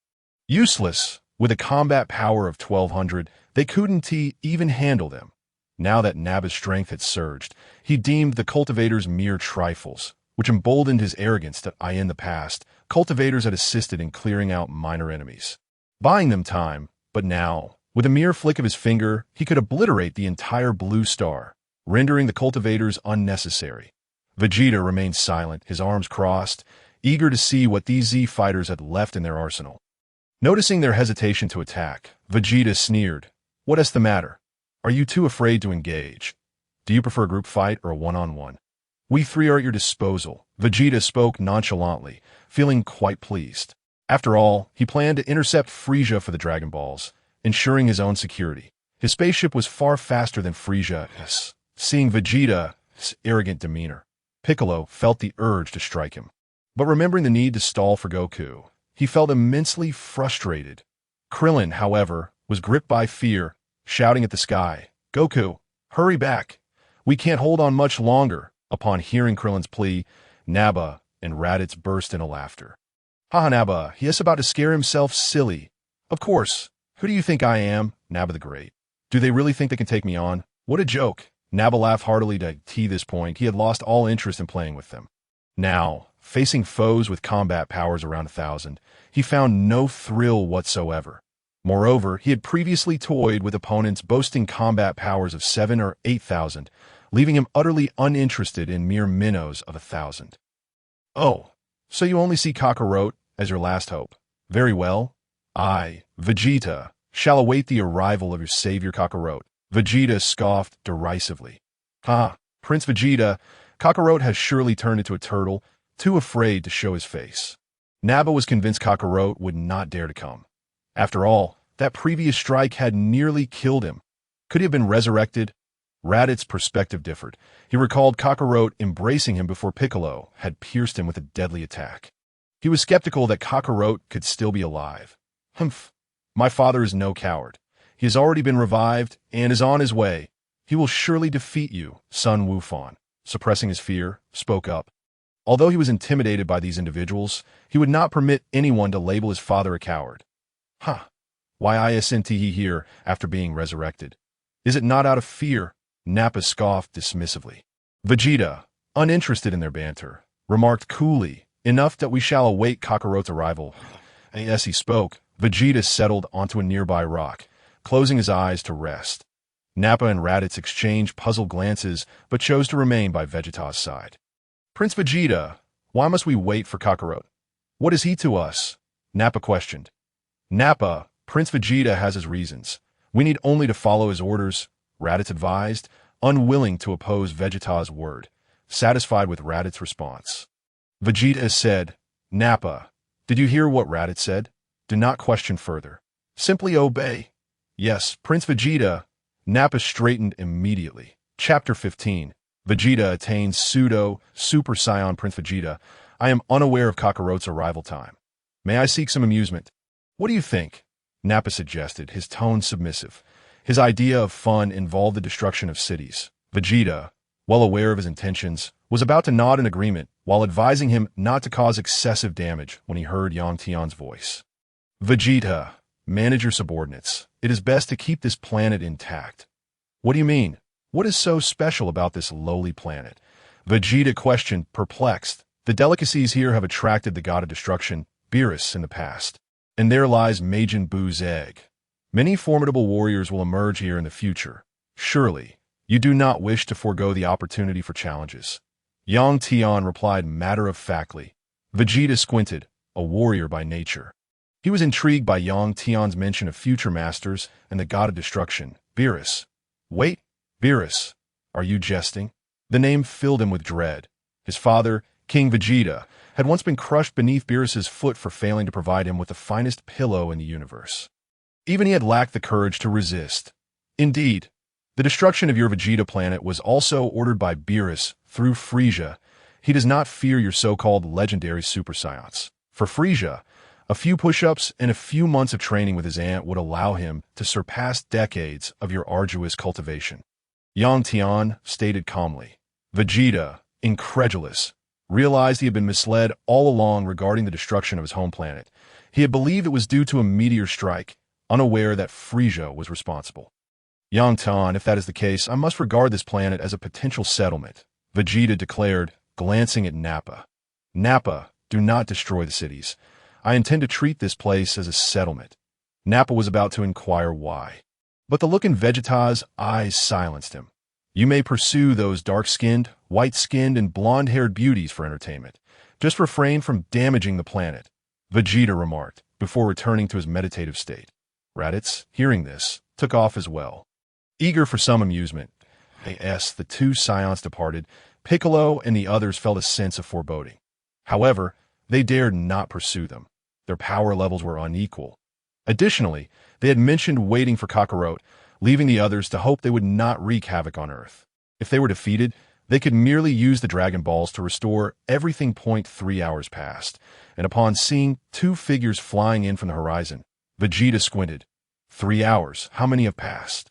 Useless! With a combat power of 1,200, they couldn't even handle them. Now that Nappa's strength had surged, he deemed the cultivators mere trifles, which emboldened his arrogance that in the past, cultivators had assisted in clearing out minor enemies, buying them time, but now, with a mere flick of his finger, he could obliterate the entire Blue Star, rendering the cultivators unnecessary. Vegeta remained silent, his arms crossed, eager to see what these Z fighters had left in their arsenal. Noticing their hesitation to attack, Vegeta sneered. What is the matter? Are you too afraid to engage? Do you prefer a group fight or a one-on-one? We 3 are at your disposal, Vegeta spoke nonchalantly, feeling quite pleased. After all, he planned to intercept Frieza for the Dragon Balls, ensuring his own security. His spaceship was far faster than Frieza's. Seeing Vegeta's arrogant demeanor, Piccolo felt the urge to strike him. But remembering the need to stall for Goku, he felt immensely frustrated. Krillin, however, was gripped by fear, shouting at the sky, Goku, hurry back. We can't hold on much longer. Upon hearing Krillin's plea, Nappa and Raditz burst into laughter. Haha, Nappa, he is about to scare himself silly. Of course. Who do you think I am? Nappa the Great. Do they really think they can take me on? What a joke. Nappa laughed heartily to this point. He had lost all interest in playing with them. Now, facing foes with combat powers around 1,000, he found no thrill whatsoever. Moreover, he had previously toyed with opponents boasting combat powers of 7,000 or 8,000, leaving him utterly uninterested in mere minnows of 1,000. Oh, so you only see Kakarot as your last hope. Very well. I, Vegeta, shall await the arrival of your savior Kakarot. Vegeta scoffed derisively. Prince Vegeta, Kakarot has surely turned into a turtle, too afraid to show his face. Nappa was convinced Kakarot would not dare to come. After all, that previous strike had nearly killed him. Could he have been resurrected? Raditz's perspective differed. He recalled Kakarot embracing him before Piccolo had pierced him with a deadly attack. He was skeptical that Kakarot could still be alive. Humph. My father is no coward. He has already been revived and is on his way. He will surely defeat you, Sun Wukong. Suppressing his fear, spoke up. Although he was intimidated by these individuals, he would not permit anyone to label his father a coward. Why isn't he here after being resurrected? Is it not out of fear? Nappa scoffed dismissively. Vegeta, uninterested in their banter, remarked coolly, enough that we shall await Kakarot's arrival. As he spoke, Vegeta settled onto a nearby rock, closing his eyes to rest. Nappa and Raditz exchanged puzzled glances, but chose to remain by Vegeta's side. Prince Vegeta, why must we wait for Kakarot? What is he to us? Nappa questioned. Nappa, Prince Vegeta has his reasons. We need only to follow his orders, Raditz advised, unwilling to oppose Vegeta's word, satisfied with Raditz's response. Vegeta said, Nappa, did you hear what Raditz said? Do not question further. Simply obey. Yes, Prince Vegeta. Nappa straightened immediately. Chapter 15. Vegeta attains Pseudo Super Saiyan. Prince Vegeta, I am unaware of Kakarot's arrival time. May I seek some amusement? What do you think? Nappa suggested, his tone submissive. His idea of fun involved the destruction of cities. Vegeta, well aware of his intentions, was about to nod in agreement while advising him not to cause excessive damage when he heard Yang Tian's voice. Vegeta, manage your subordinates. It is best to keep this planet intact. What do you mean? What is so special about this lowly planet? Vegeta questioned, perplexed. The delicacies here have attracted the god of destruction, Beerus, in the past. And there lies Majin Buu's egg. Many formidable warriors will emerge here in the future. Surely, you do not wish to forego the opportunity for challenges. Yang Tian replied matter-of-factly. Vegeta squinted, a warrior by nature. He was intrigued by Yang Tian's mention of future masters and the god of destruction, Beerus. Wait, Beerus, are you jesting? The name filled him with dread. His father, King Vegeta, had once been crushed beneath Beerus's foot for failing to provide him with the finest pillow in the universe. Even he had lacked the courage to resist. Indeed, the destruction of your Vegeta planet was also ordered by Beerus through Frieza. He does not fear your so-called legendary Super Saiyans. For Frieza, a few push-ups and a few months of training with his aunt would allow him to surpass decades of your arduous cultivation. Yang Tian stated calmly. Vegeta, incredulous, realized he had been misled all along regarding the destruction of his home planet. He had believed it was due to a meteor strike, unaware that Frieza was responsible. Yang Tian, if that is the case, I must regard this planet as a potential settlement, Vegeta declared, glancing at Nappa. Nappa, do not destroy the cities. I intend to treat this place as a settlement. Nappa was about to inquire why. But the look in Vegeta's eyes silenced him. You may pursue those dark-skinned, white-skinned, and blonde-haired beauties for entertainment. Just refrain from damaging the planet, Vegeta remarked, before returning to his meditative state. Raditz, hearing this, took off as well. Eager for some amusement, the two Saiyans departed. Piccolo and the others felt a sense of foreboding. However, they dared not pursue them. Their power levels were unequal. Additionally, they had mentioned waiting for Kakarot, leaving the others to hope they would not wreak havoc on Earth. If they were defeated, they could merely use the Dragon Balls to restore everything. 3 hours passed, and upon seeing two figures flying in from the horizon, Vegeta squinted. 3 hours, how many have passed?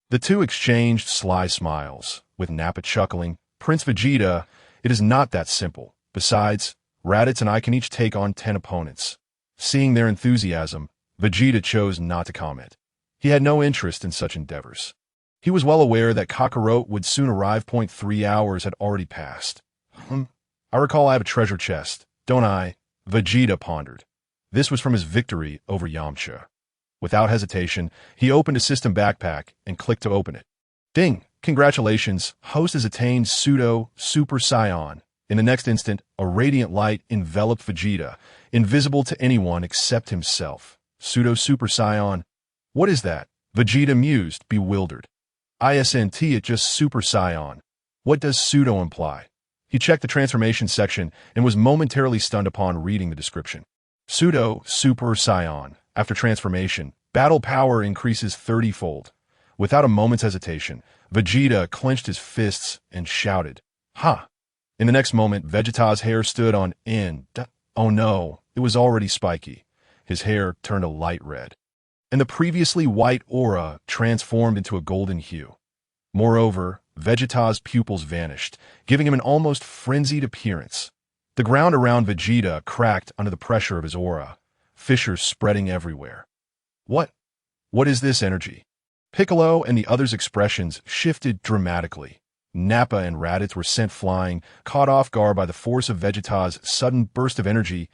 The two exchanged sly smiles, with Nappa chuckling. Prince Vegeta, it is not that simple. Besides, Raditz and I can each take on 10 opponents. Seeing their enthusiasm, Vegeta chose not to comment. He had no interest in such endeavors. He was well aware that Kakarot would soon arrive. 3 hours had already passed. I recall I have a treasure chest, don't I? Vegeta pondered. This was from his victory over Yamcha. Without hesitation, he opened a system backpack and clicked to open it. Ding! Congratulations, host has attained Pseudo Super Saiyan. In the next instant, a radiant light enveloped Vegeta, invisible to anyone except himself. Pseudo Super Saiyan. What is that? Vegeta mused, bewildered. Isn't it just Super Saiyan? What does pseudo imply? He checked the transformation section and was momentarily stunned upon reading the description. Pseudo Super Saiyan. After transformation, battle power increases 30-fold. Without a moment's hesitation, Vegeta clenched his fists and shouted, "Ha!" In the next moment, Vegeta's hair stood on end. Oh no, it was already spiky. His hair turned a light red, and the previously white aura transformed into a golden hue. Moreover, Vegeta's pupils vanished, giving him an almost frenzied appearance. The ground around Vegeta cracked under the pressure of his aura, fissures spreading everywhere. What is this energy? Piccolo and the others' expressions shifted dramatically. Nappa and Raditz were sent flying, caught off guard by the force of Vegeta's sudden burst of energy.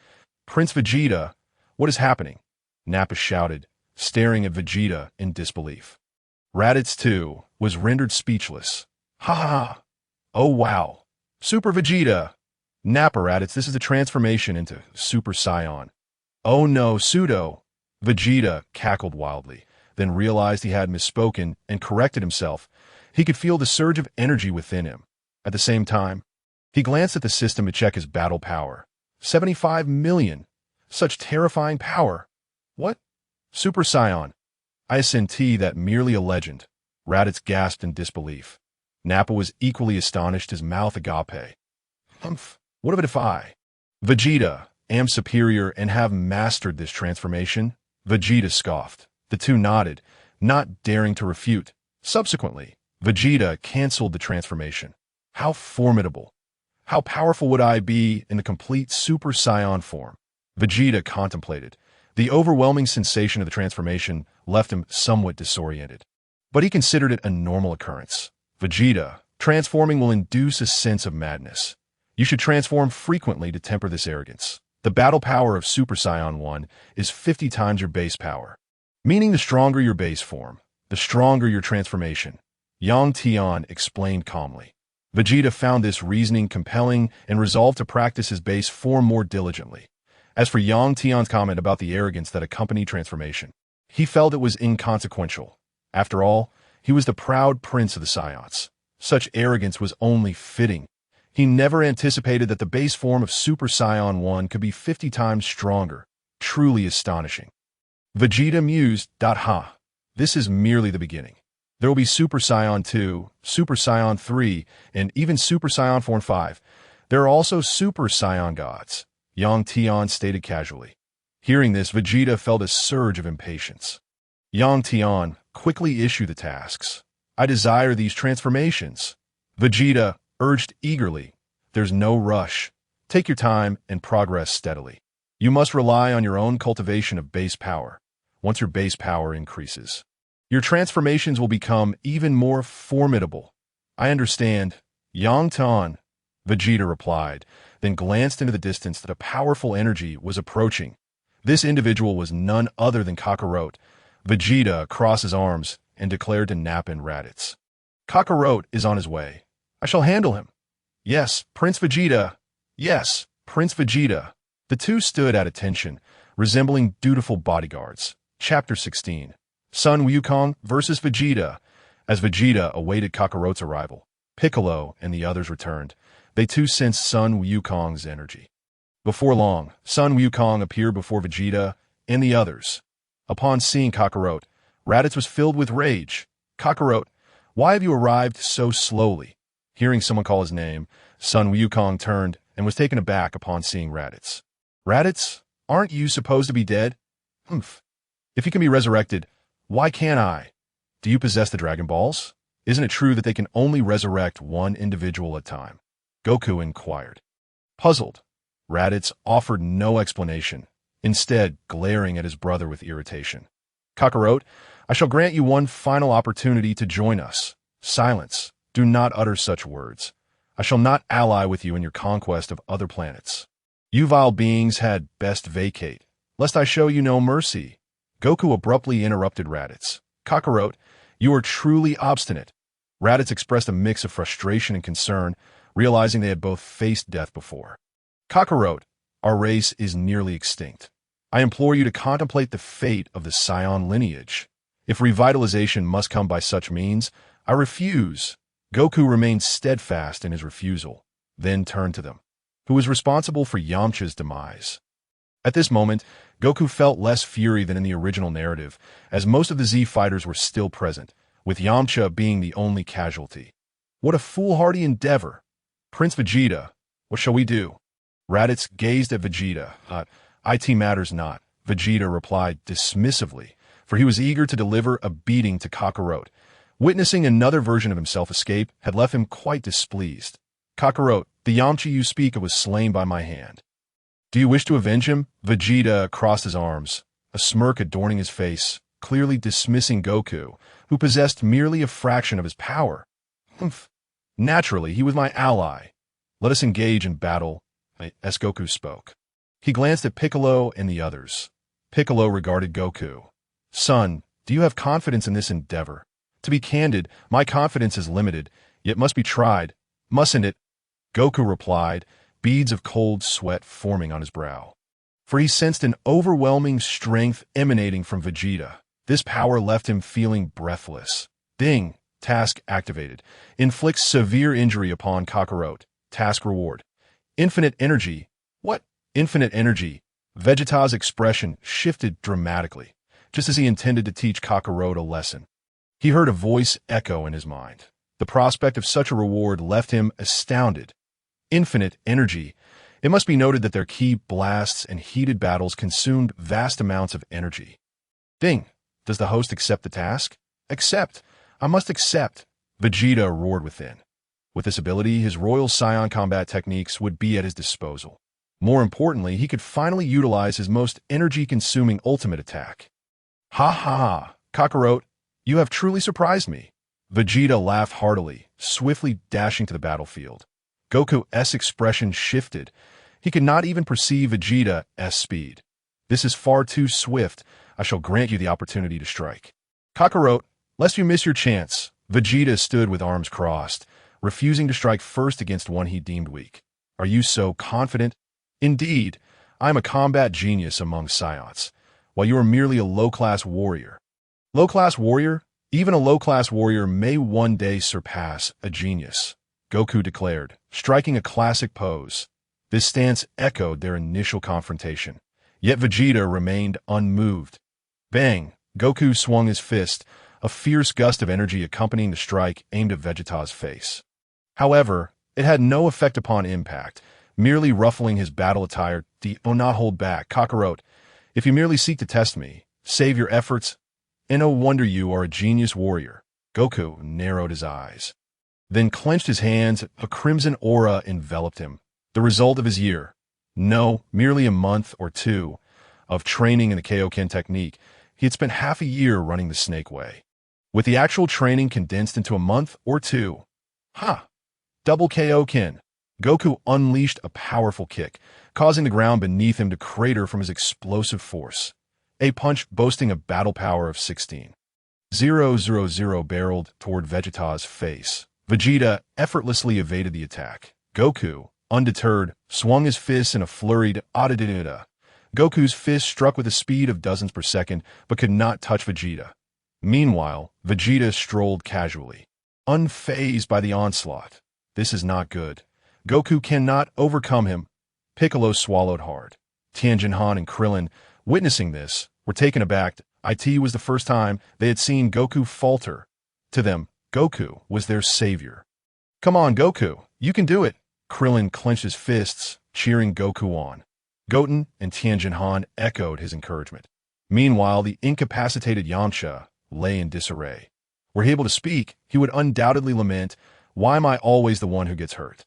Prince Vegeta, what is happening? Nappa shouted, staring at Vegeta in disbelief. Raditz, too, was rendered speechless. Ha! Oh wow! Super Vegeta! Nappa, Raditz, this is the transformation into Super Saiyan. Oh no, Pseudo! Vegeta cackled wildly, then realized he had misspoken and corrected himself. He could feel the surge of energy within him. At the same time, he glanced at the system to check his battle power. 75 million! Such terrifying power! What? Super Saiyan. Isn't that merely a legend? Raditz gasped in disbelief. Nappa was equally astonished, his mouth agape. Humph, what of it if I? Vegeta, am superior and have mastered this transformation? Vegeta scoffed. The two nodded, not daring to refute. Subsequently, Vegeta cancelled the transformation. How formidable! How powerful would I be in the complete Super Saiyan form? Vegeta contemplated. The overwhelming sensation of the transformation left him somewhat disoriented. But he considered it a normal occurrence. Vegeta, transforming will induce a sense of madness. You should transform frequently to temper this arrogance. The battle power of Super Saiyan 1 is 50 times your base power. Meaning the stronger your base form, the stronger your transformation. Tian explained calmly. Vegeta found this reasoning compelling and resolved to practice his base form more diligently. As for Tian's comment about the arrogance that accompanied transformation, he felt it was inconsequential. After all, he was the proud prince of the Saiyans. Such arrogance was only fitting. He never anticipated that the base form of Super Saiyan 1 could be 50 times stronger. Truly astonishing. Vegeta mused, Ha. This is merely the beginning. There will be Super Saiyan 2, Super Saiyan 3, and even Super Saiyan 4 and 5. There are also Super Saiyan gods, Tian stated casually. Hearing this, Vegeta felt a surge of impatience. Tian, quickly issue the tasks. I desire these transformations. Vegeta urged eagerly. There's no rush. Take your time and progress steadily. You must rely on your own cultivation of base power. Once your base power increases, your transformations will become even more formidable. I understand. Tian, Vegeta replied, then glanced into the distance that a powerful energy was approaching. This individual was none other than Kakarot. Vegeta crossed his arms and declared to Namek and Raditz. Kakarot is on his way. I shall handle him. Yes, Prince Vegeta. Yes, Prince Vegeta. The two stood at attention, resembling dutiful bodyguards. Chapter 16. Sun Wukong versus Vegeta. As Vegeta awaited Kakarot's arrival, Piccolo and the others returned. They too sensed Sun Wukong's energy. Before long, Sun Wukong appeared before Vegeta and the others. Upon seeing Kakarot, Raditz was filled with rage. Kakarot, why have you arrived so slowly? Hearing someone call his name, Sun Wukong turned and was taken aback upon seeing Raditz. Raditz, aren't you supposed to be dead? Humph. If you can be resurrected, why can't I? Do you possess the Dragon Balls? Isn't it true that they can only resurrect one individual at a time? Goku inquired. Puzzled, Raditz offered no explanation, instead glaring at his brother with irritation. Kakarot, I shall grant you one final opportunity to join us. Silence. Do not utter such words. I shall not ally with you in your conquest of other planets. You vile beings had best vacate, lest I show you no mercy. Goku abruptly interrupted Raditz. Kakarot, you are truly obstinate. Raditz expressed a mix of frustration and concern, realizing they had both faced death before. Kakarot, our race is nearly extinct. I implore you to contemplate the fate of the Saiyan lineage. If revitalization must come by such means, I refuse. Goku remained steadfast in his refusal, then turned to them. Who was responsible for Yamcha's demise? At this moment, Goku felt less fury than in the original narrative, as most of the Z fighters were still present, with Yamcha being the only casualty. What a foolhardy endeavor! Prince Vegeta, what shall we do? Raditz gazed at Vegeta. It matters not, Vegeta replied dismissively, for he was eager to deliver a beating to Kakarot. Witnessing another version of himself escape had left him quite displeased. Kakarot, the Yamcha you speak of was slain by my hand. Do you wish to avenge him? Vegeta crossed his arms, a smirk adorning his face, clearly dismissing Goku, who possessed merely a fraction of his power. Humph. Naturally, he was my ally. Let us engage in battle, as Goku spoke. He glanced at Piccolo and the others. Piccolo regarded Goku. Son, do you have confidence in this endeavor? To be candid, my confidence is limited, yet must be tried. Mustn't it? Goku replied, beads of cold sweat forming on his brow. For he sensed an overwhelming strength emanating from Vegeta. This power left him feeling breathless. Ding! Task activated. Inflicts severe injury upon Kakarot. Task reward. Infinite energy. What? Infinite energy. Vegeta's expression shifted dramatically, just as he intended to teach Kakarot a lesson. He heard a voice echo in his mind. The prospect of such a reward left him astounded. Infinite energy. It must be noted that their ki blasts and heated battles consumed vast amounts of energy. Ding! Does the host accept the task? Accept! I must accept! Vegeta roared within. With this ability, his royal Saiyan combat techniques would be at his disposal. More importantly, he could finally utilize his most energy-consuming ultimate attack. Hahaha, Kakarot, you have truly surprised me. Vegeta laughed heartily, swiftly dashing to the battlefield. Goku's expression shifted. He could not even perceive Vegeta's speed. This is far too swift. I shall grant you the opportunity to strike. Kakarot, lest you miss your chance. Vegeta stood with arms crossed, refusing to strike first against one he deemed weak. Are you so confident? Indeed, I am a combat genius among Saiyans, while you are merely a low-class warrior. Low-class warrior? Even a low-class warrior may one day surpass a genius, Goku declared, striking a classic pose. This stance echoed their initial confrontation, yet Vegeta remained unmoved. Bang! Goku swung his fist, a fierce gust of energy accompanying the strike aimed at Vegeta's face. However, it had no effect upon impact, merely ruffling his battle attire. Do not hold back, Kakarot. If you merely seek to test me, save your efforts, and no wonder you are a genius warrior. Goku narrowed his eyes, then clenched his hands. A crimson aura enveloped him, the result of his year. No, merely a month or two of training in the Kaioken technique. He had spent half a year running the Snake Way. With the actual training condensed into a month or two. Ha! Double Kaioken. Goku unleashed a powerful kick, causing the ground beneath him to crater from his explosive force. A punch boasting a battle power of 16,000 barreled toward Vegeta's face. Vegeta effortlessly evaded the attack. Goku, undeterred, swung his fists in a flurried Adadadada. Goku's fist struck with a speed of dozens per second, but could not touch Vegeta. Meanwhile, Vegeta strolled casually, unfazed by the onslaught. This is not good. Goku cannot overcome him. Piccolo swallowed hard. Tian and Krillin, witnessing this, were taken aback. It was the first time they had seen Goku falter. To them, Goku was their savior. Come on, Goku, you can do it. Krillin clenched his fists, cheering Goku on. Goten and Tian echoed his encouragement. Meanwhile, the incapacitated Yamcha lay in disarray. Were he able to speak, he would undoubtedly lament, "Why am I always the one who gets hurt?"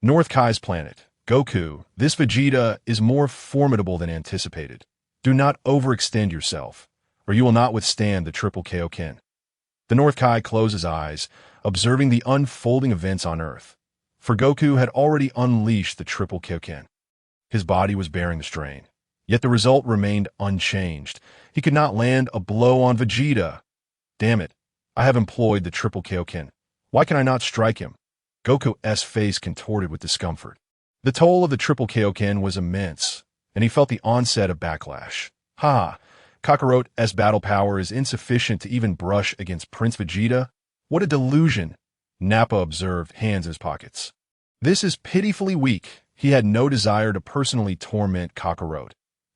North Kai's planet. Goku, this Vegeta is more formidable than anticipated. Do not overextend yourself, or you will not withstand the triple Kaioken. The North Kai closed his eyes, observing the unfolding events on Earth. For Goku had already unleashed the triple Kaioken. His body was bearing the strain, yet the result remained unchanged. He could not land a blow on Vegeta. Damn it, I have employed the triple Kaioken. Why can I not strike him? Goku's face contorted with discomfort. The toll of the triple Kaioken was immense, and he felt the onset of backlash. Ha! Kakarot's battle power is insufficient to even brush against Prince Vegeta? What a delusion! Nappa observed, hands in his pockets. This is pitifully weak. He had no desire to personally torment Kakarot.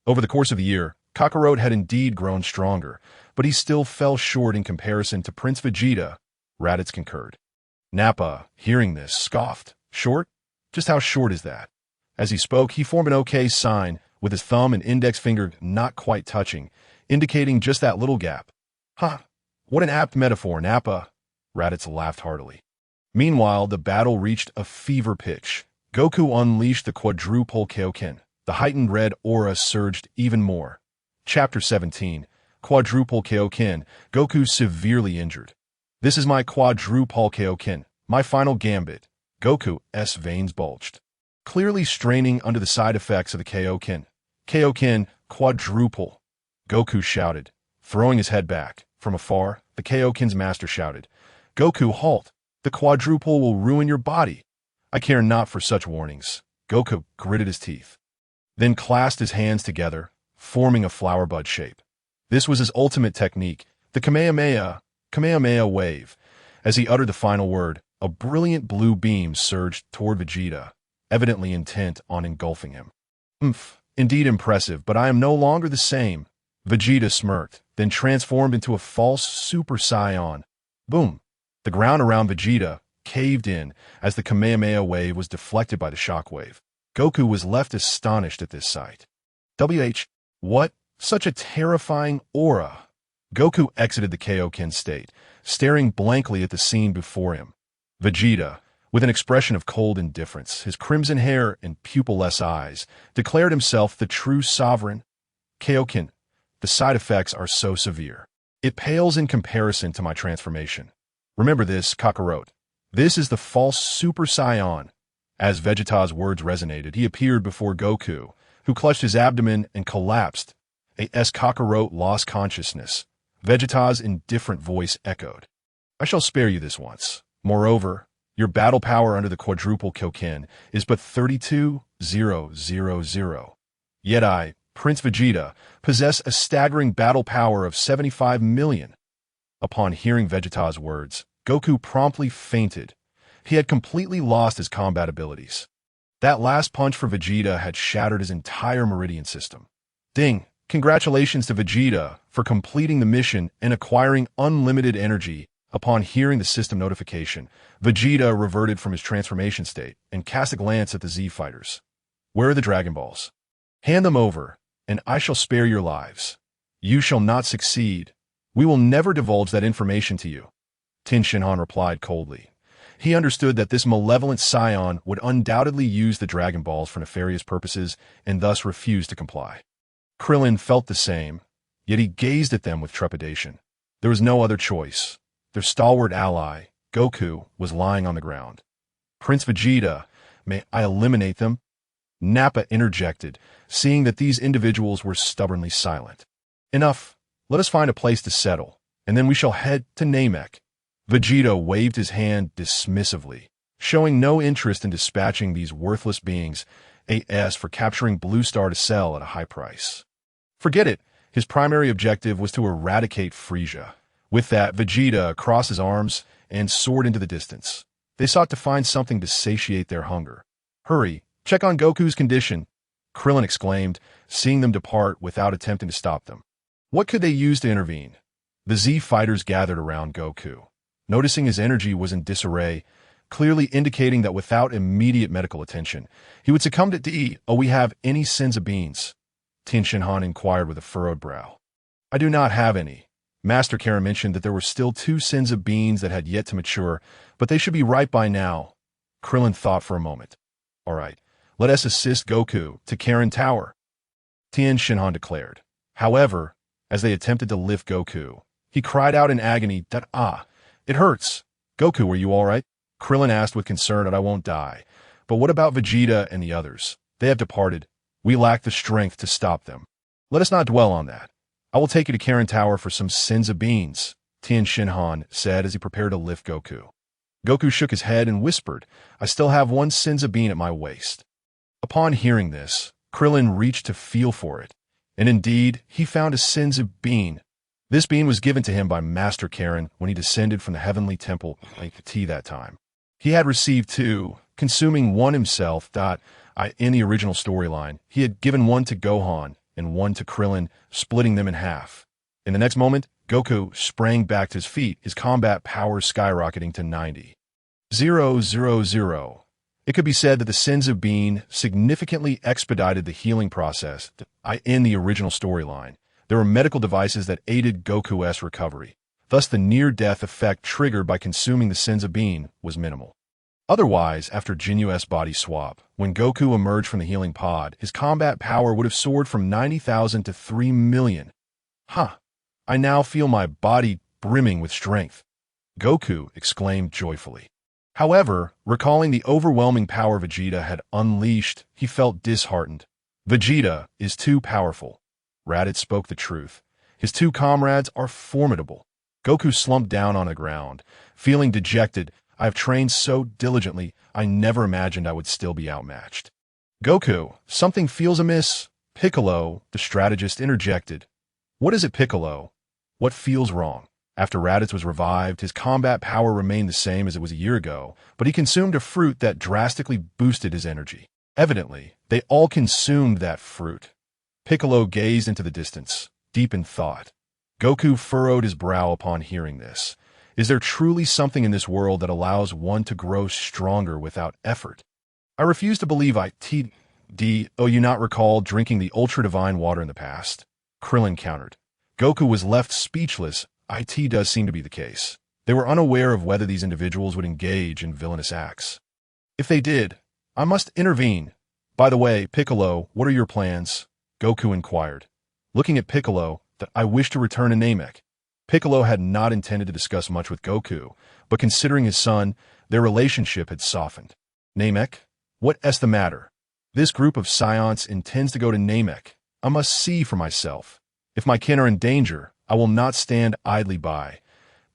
Over the course of the year, Kakarot had indeed grown stronger, but he still fell short in comparison to Prince Vegeta. Raditz concurred. Nappa, hearing this, scoffed. Short? Just how short is that? As he spoke, he formed an OK sign, with his thumb and index finger not quite touching, indicating just that little gap. Ha! What an apt metaphor, Nappa! Raditz laughed heartily. Meanwhile, the battle reached a fever pitch. Goku unleashed the quadruple Kaioken. The heightened red aura surged even more. Chapter 17. Quadruple Kaioken. Goku severely injured. This is my quadruple Kaioken, my final gambit. Goku's veins bulged, clearly straining under the side effects of the Kaioken. Kaioken quadruple. Goku shouted, throwing his head back. From afar, the Kaioken's master shouted, Goku, halt! The quadruple will ruin your body. I care not for such warnings. Goku gritted his teeth, then clasped his hands together, forming a flower bud shape. This was his ultimate technique, the Kamehameha wave. As he uttered the final word, a brilliant blue beam surged toward Vegeta, evidently intent on engulfing him. Indeed impressive, but I am no longer the same. Vegeta smirked, then transformed into a false Super Saiyan. Boom! The ground around Vegeta caved in as the Kamehameha wave was deflected by the shockwave. Goku was left astonished at this sight. What? Such a terrifying aura. Goku exited the Kaioken state, staring blankly at the scene before him. Vegeta, with an expression of cold indifference, his crimson hair and pupil-less eyes, declared himself the true sovereign. Kaioken, the side effects are so severe. It pales in comparison to my transformation. Remember this, Kakarot. This is the false Super Saiyan. As Vegeta's words resonated, he appeared before Goku, who clutched his abdomen and collapsed. As Kakarot lost consciousness, Vegeta's indifferent voice echoed. I shall spare you this once. Moreover, your battle power under the quadruple Kyoken is but 32,000. Yet I, Prince Vegeta, possess a staggering battle power of 75 million. Upon hearing Vegeta's words, Goku promptly fainted. He had completely lost his combat abilities. That last punch for Vegeta had shattered his entire meridian system. Ding! Congratulations to Vegeta for completing the mission and acquiring unlimited energy. Upon hearing the system notification, Vegeta reverted from his transformation state and cast a glance at the Z fighters. Where are the Dragon Balls? Hand them over, and I shall spare your lives. You shall not succeed. We will never divulge that information to you. Tian replied coldly. He understood that this malevolent Saiyan would undoubtedly use the Dragon Balls for nefarious purposes and thus refused to comply. Krillin felt the same, yet he gazed at them with trepidation. There was no other choice. Their stalwart ally, Goku, was lying on the ground. Prince Vegeta, may I eliminate them? Nappa interjected, seeing that these individuals were stubbornly silent. Enough. Let us find a place to settle, and then we shall head to Namek. Vegeta waved his hand dismissively, showing no interest in dispatching these worthless beings, as for capturing Blue Star to sell at a high price. Forget it. His primary objective was to eradicate Frieza. With that, Vegeta crossed his arms and soared into the distance. They sought to find something to satiate their hunger. Hurry, check on Goku's condition, Krillin exclaimed, seeing them depart without attempting to stop them. What could they use to intervene? The Z fighters gathered around Goku. Noticing his energy was in disarray, clearly indicating that without immediate medical attention, he would succumb to D. Oh, we have any sins of beans? Tian inquired with a furrowed brow. I do not have any. Master Karen mentioned that there were still 2 sins of beans that had yet to mature, but they should be ripe by now. Krillin thought for a moment. All right, let us assist Goku to Karen Tower, Tian declared. However, as they attempted to lift Goku, he cried out in agony that, it hurts. Goku, are you all right? Krillin asked with concern that I won't die. But what about Vegeta and the others? They have departed. We lack the strength to stop them. Let us not dwell on that. I will take you to Karen Tower for some sins of beans, Tian said as he prepared to lift Goku. Goku shook his head and whispered, I still have 1 sins of bean at my waist. Upon hearing this, Krillin reached to feel for it, and indeed, he found a sins of bean. This bean was given to him by Master Karen when he descended from the heavenly temple tea that time. He had received 2, consuming 1 himself. In the original storyline, he had given 1 to Gohan and 1 to Krillin, splitting them in half. In the next moment, Goku sprang back to his feet, his combat power skyrocketing to 90,000. It could be said that the sins of bean significantly expedited the healing process. In the original storyline, there were medical devices that aided Goku's recovery. Thus, the near-death effect triggered by consuming the sins of bean was minimal. Otherwise, after Jinu's body swap, when Goku emerged from the healing pod, his combat power would have soared from 90,000 to 3 million. I now feel my body brimming with strength, Goku exclaimed joyfully. However, recalling the overwhelming power Vegeta had unleashed, he felt disheartened. Vegeta is too powerful. Raditz spoke the truth. His 2 comrades are formidable. Goku slumped down on the ground, feeling dejected. I have trained so diligently, I never imagined I would still be outmatched. Goku, something feels amiss. Piccolo, the strategist, interjected. What is it, Piccolo? What feels wrong? After Raditz was revived, his combat power remained the same as it was a year ago, but he consumed a fruit that drastically boosted his energy. Evidently, they all consumed that fruit. Piccolo gazed into the distance, deep in thought. Goku furrowed his brow upon hearing this. Is there truly something in this world that allows one to grow stronger without effort? I refuse to believe Oh, you not recall drinking the ultra-divine water in the past? Krillin countered. Goku was left speechless. It does seem to be the case. They were unaware of whether these individuals would engage in villainous acts. If they did, I must intervene. By the way, Piccolo, what are your plans? Goku inquired. Looking at Piccolo, that I wish to return to Namek. Piccolo had not intended to discuss much with Goku, but considering his son, their relationship had softened. Namek? What's the matter? This group of Saiyans intends to go to Namek. I must see for myself. If my kin are in danger, I will not stand idly by.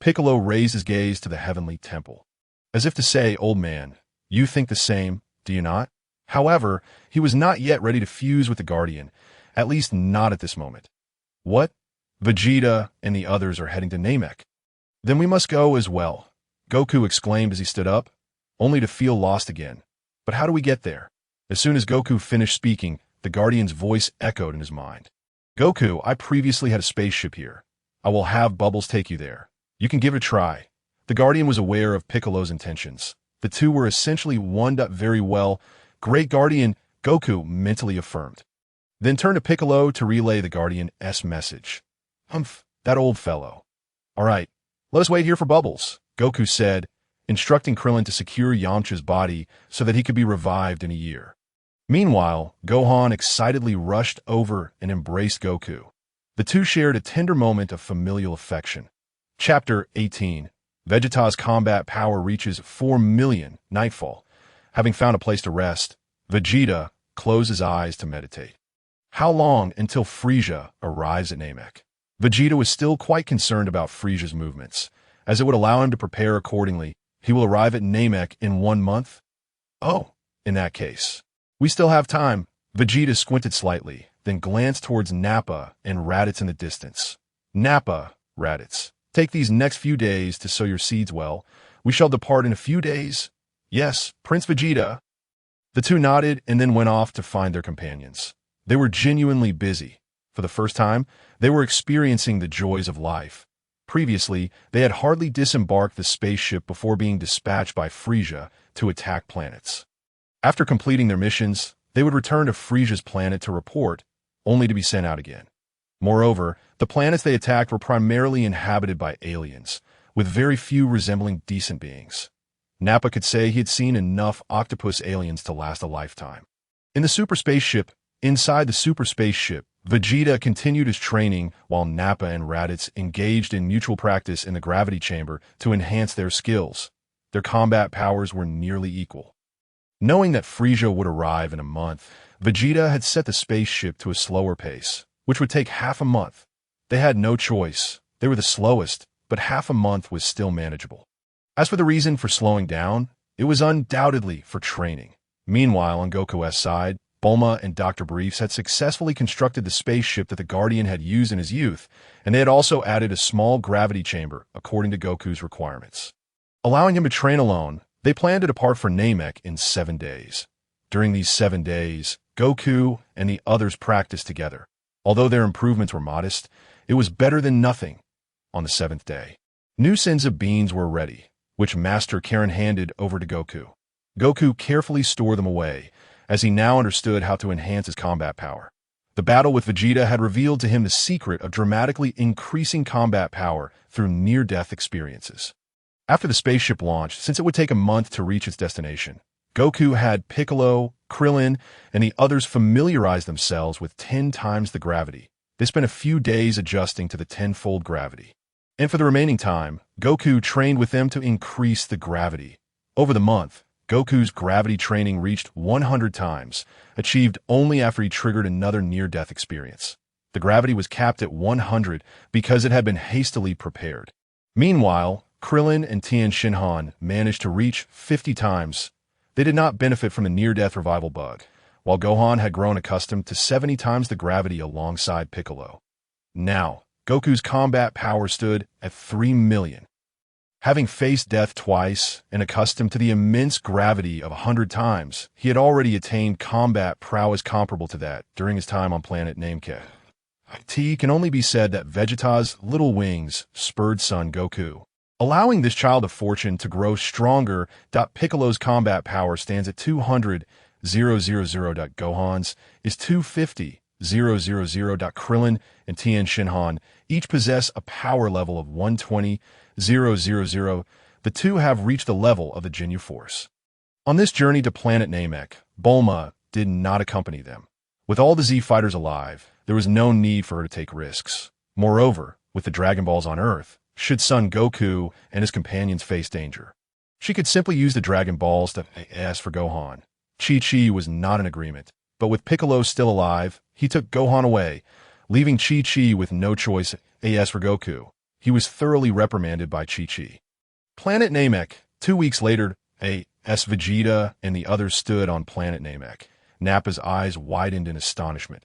Piccolo raised his gaze to the heavenly temple. As if to say, old man, you think the same, do you not? However, he was not yet ready to fuse with the Guardian, at least not at this moment. What? Vegeta and the others are heading to Namek. Then we must go as well, Goku exclaimed as he stood up, only to feel lost again. But how do we get there? As soon as Goku finished speaking, the Guardian's voice echoed in his mind. Goku, I previously had a spaceship here. I will have Bubbles take you there. You can give it a try. The Guardian was aware of Piccolo's intentions. The two were essentially one up very well. Great Guardian, Goku mentally affirmed. Then turned to Piccolo to relay the Guardian's message. That old fellow. All right, let us wait here for Bubbles, Goku said, instructing Krillin to secure Yamcha's body so that he could be revived in a year. Meanwhile, Gohan excitedly rushed over and embraced Goku. The two shared a tender moment of familial affection. Chapter 18. Vegeta's combat power reaches 4 million, nightfall. Having found a place to rest, Vegeta closed his eyes to meditate. How long until Frieza arrives at Namek? Vegeta was still quite concerned about Frieza's movements, as it would allow him to prepare accordingly. He will arrive at Namek in 1 month? Oh, in that case. We still have time. Vegeta squinted slightly, then glanced towards Nappa and Raditz in the distance. Nappa, Raditz, take these next few days to sow your seeds well. We shall depart in a few days. Yes, Prince Vegeta. The two nodded and then went off to find their companions. They were genuinely busy. For the first time, they were experiencing the joys of life. Previously, they had hardly disembarked the spaceship before being dispatched by Frieza to attack planets. After completing their missions, they would return to Frieza's planet to report, only to be sent out again. Moreover, the planets they attacked were primarily inhabited by aliens, with very few resembling decent beings. Nappa could say he had seen enough octopus aliens to last a lifetime. Inside the super spaceship, Vegeta continued his training while Nappa and Raditz engaged in mutual practice in the gravity chamber to enhance their skills. Their combat powers were nearly equal. Knowing that Frieza would arrive in a month, Vegeta had set the spaceship to a slower pace, which would take half a month. They had no choice. They were the slowest, but half a month was still manageable. As for the reason for slowing down, it was undoubtedly for training. Meanwhile, on Goku's side, Bulma and Dr. Briefs had successfully constructed the spaceship that the Guardian had used in his youth, and they had also added a small gravity chamber according to Goku's requirements. Allowing him to train alone, they planned to depart for Namek in 7 days. During these 7 days, Goku and the others practiced together. Although their improvements were modest, it was better than nothing. On the 7th day, new sins of beans were ready, which Master Karen handed over to Goku. Goku carefully stored them away, as he now understood how to enhance his combat power. The battle with Vegeta had revealed to him the secret of dramatically increasing combat power through near-death experiences. After the spaceship launched, since it would take a month to reach its destination, Goku had Piccolo, Krillin, and the others familiarize themselves with 10 times the gravity. They spent a few days adjusting to the 10-fold gravity. And for the remaining time, Goku trained with them to increase the gravity. Over the month, Goku's gravity training reached 100 times, achieved only after he triggered another near-death experience. The gravity was capped at 100 because it had been hastily prepared. Meanwhile, Krillin and Tian Shinhan managed to reach 50 times. They did not benefit from the near-death revival bug, while Gohan had grown accustomed to 70 times the gravity alongside Piccolo. Now, Goku's combat power stood at 3 million. Having faced death twice and accustomed to the immense gravity of 100 times, he had already attained combat prowess comparable to that during his time on planet Namek. It can only be said that Vegeta's little wings spurred Son Goku. allowing this child of fortune to grow stronger. Piccolo's combat power stands at 200,000. Gohan's is 250,000. Krillin and Tian Shinhan each possess a power level of 120,000. The two have reached the level of the Ginyu Force. On this journey to planet Namek, Bulma did not accompany them. With all the Z fighters alive, there was no need for her to take risks. Moreover, with the Dragon Balls on Earth, should Son Goku and his companions face danger, she could simply use the Dragon Balls to ask for Gohan. Chi-Chi was not in agreement, but with Piccolo still alive, he took Gohan away, leaving Chi-Chi with no choice as for Goku. He was thoroughly reprimanded by Chi-Chi. Planet Namek. 2 weeks later, Vegeta and the others stood on planet Namek. Nappa's eyes widened in astonishment.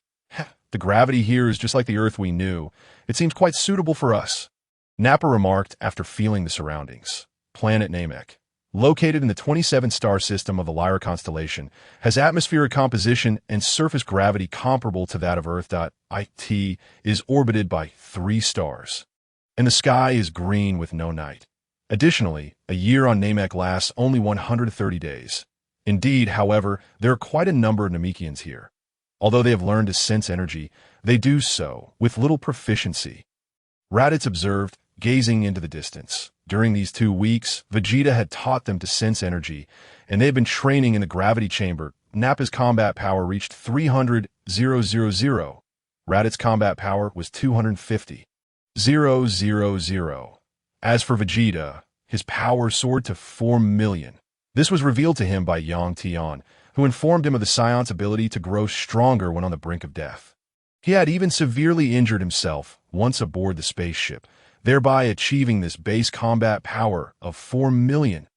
The gravity here is just like the Earth we knew. It seems quite suitable for us, Nappa remarked after feeling the surroundings. Planet Namek, located in the 27-star system of the Lyra constellation, has atmospheric composition and surface gravity comparable to that of Earth. It is orbited by 3 stars, and the sky is green with no night. Additionally, a year on Namek lasts only 130 days. Indeed, however, there are quite a number of Namekians here. Although they have learned to sense energy, they do so with little proficiency. Raditz observed, gazing into the distance. During these 2 weeks, Vegeta had taught them to sense energy, and they had been training in the gravity chamber. Nappa's combat power reached 300,000. Raditz's combat power was 250,000. As for Vegeta, his power soared to 4 million. This was revealed to him by young Tian, who informed him of the Saiyan's ability to grow stronger when on the brink of death. He had even severely injured himself once aboard the spaceship, thereby achieving this base combat power of 4 million.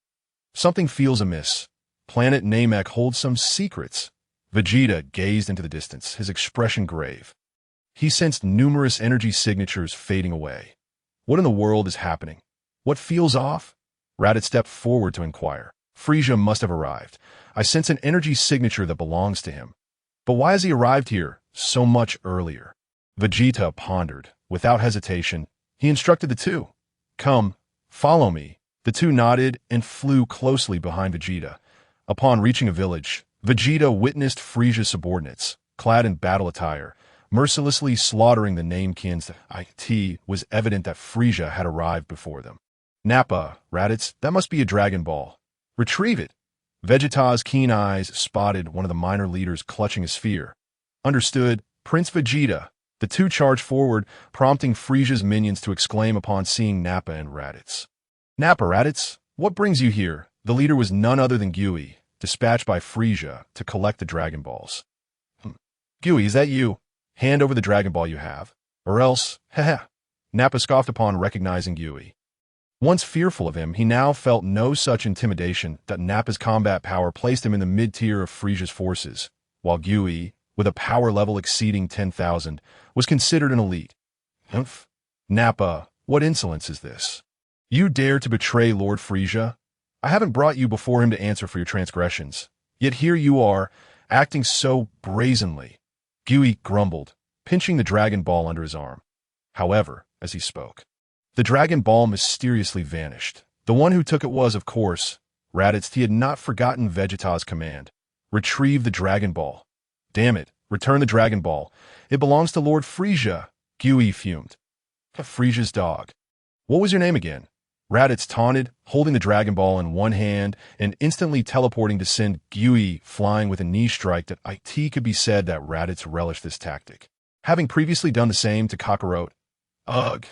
Something feels amiss. Planet Namek holds some secrets. Vegeta gazed into the distance, his expression grave. He sensed numerous energy signatures fading away. What in the world is happening? What feels off? Raditz stepped forward to inquire. Frieza must have arrived. I sense an energy signature that belongs to him. But why has he arrived here so much earlier? Vegeta pondered. Without hesitation, he instructed the two. Come, follow me. The two nodded and flew closely behind Vegeta. Upon reaching a village, Vegeta witnessed Frieza's subordinates, clad in battle attire, mercilessly slaughtering the Namekins. It was evident that Frieza had arrived before them. Nappa, Raditz, that must be a Dragon Ball. Retrieve it. Vegeta's keen eyes spotted one of the minor leaders clutching a sphere. Understood, Prince Vegeta. The two charged forward, prompting Frieza's minions to exclaim upon seeing Nappa and Raditz. Nappa, Raditz, what brings you here? The leader was none other than Gui, dispatched by Frieza to collect the Dragon Balls. Gui, is that you? Hand over the Dragon Ball you have. Or else, haha. Nappa scoffed upon recognizing Gui. Once fearful of him, he now felt no such intimidation that Nappa's combat power placed him in the mid-tier of Frieza's forces, while Gui, with a power level exceeding 10,000, was considered an elite. Humph. Nappa, what insolence is this? You dare to betray Lord Frieza? I haven't brought you before him to answer for your transgressions. Yet here you are, acting so brazenly. Gui grumbled, pinching the Dragon Ball under his arm. However, as he spoke, the Dragon Ball mysteriously vanished. The one who took it was, of course, Raditz. He had not forgotten Vegeta's command. Retrieve the Dragon Ball. Damn it, return the Dragon Ball. It belongs to Lord Frieza. Gui fumed. Frieza's dog. What was your name again? Raditz taunted, holding the Dragon Ball in one hand and instantly teleporting to send Gui flying with a knee strike. That it could be said that Raditz relished this tactic, having previously done the same to Kakarot. Ugh!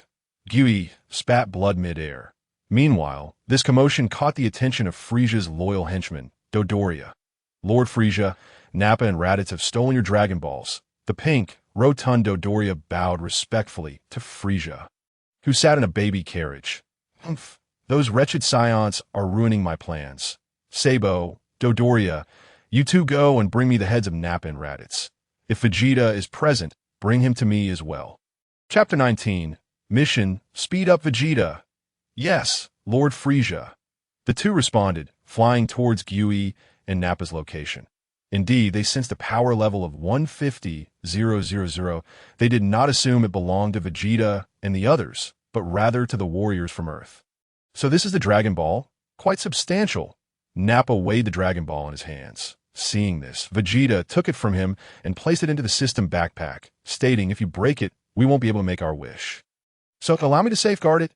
Gui spat blood mid-air. Meanwhile, this commotion caught the attention of Frieza's loyal henchman, Dodoria. Lord Frieza, Nappa and Raditz have stolen your Dragon Balls. The pink, rotund Dodoria bowed respectfully to Frieza, who sat in a baby carriage. Humph. Those wretched Saiyans are ruining my plans. Sabo, Dodoria, you two go and bring me the heads of Nappa and Raditz. If Vegeta is present, bring him to me as well. Chapter 19. Mission, Speed Up Vegeta. Yes, Lord Frieza. The two responded, flying towards Gui and Nappa's location. Indeed, they sensed a power level of 150,000. They did not assume it belonged to Vegeta and the others, but rather to the warriors from Earth. So this is the Dragon Ball? Quite substantial. Nappa weighed the Dragon Ball in his hands. Seeing this, Vegeta took it from him and placed it into the system backpack, stating, if you break it, we won't be able to make our wish. So allow me to safeguard it.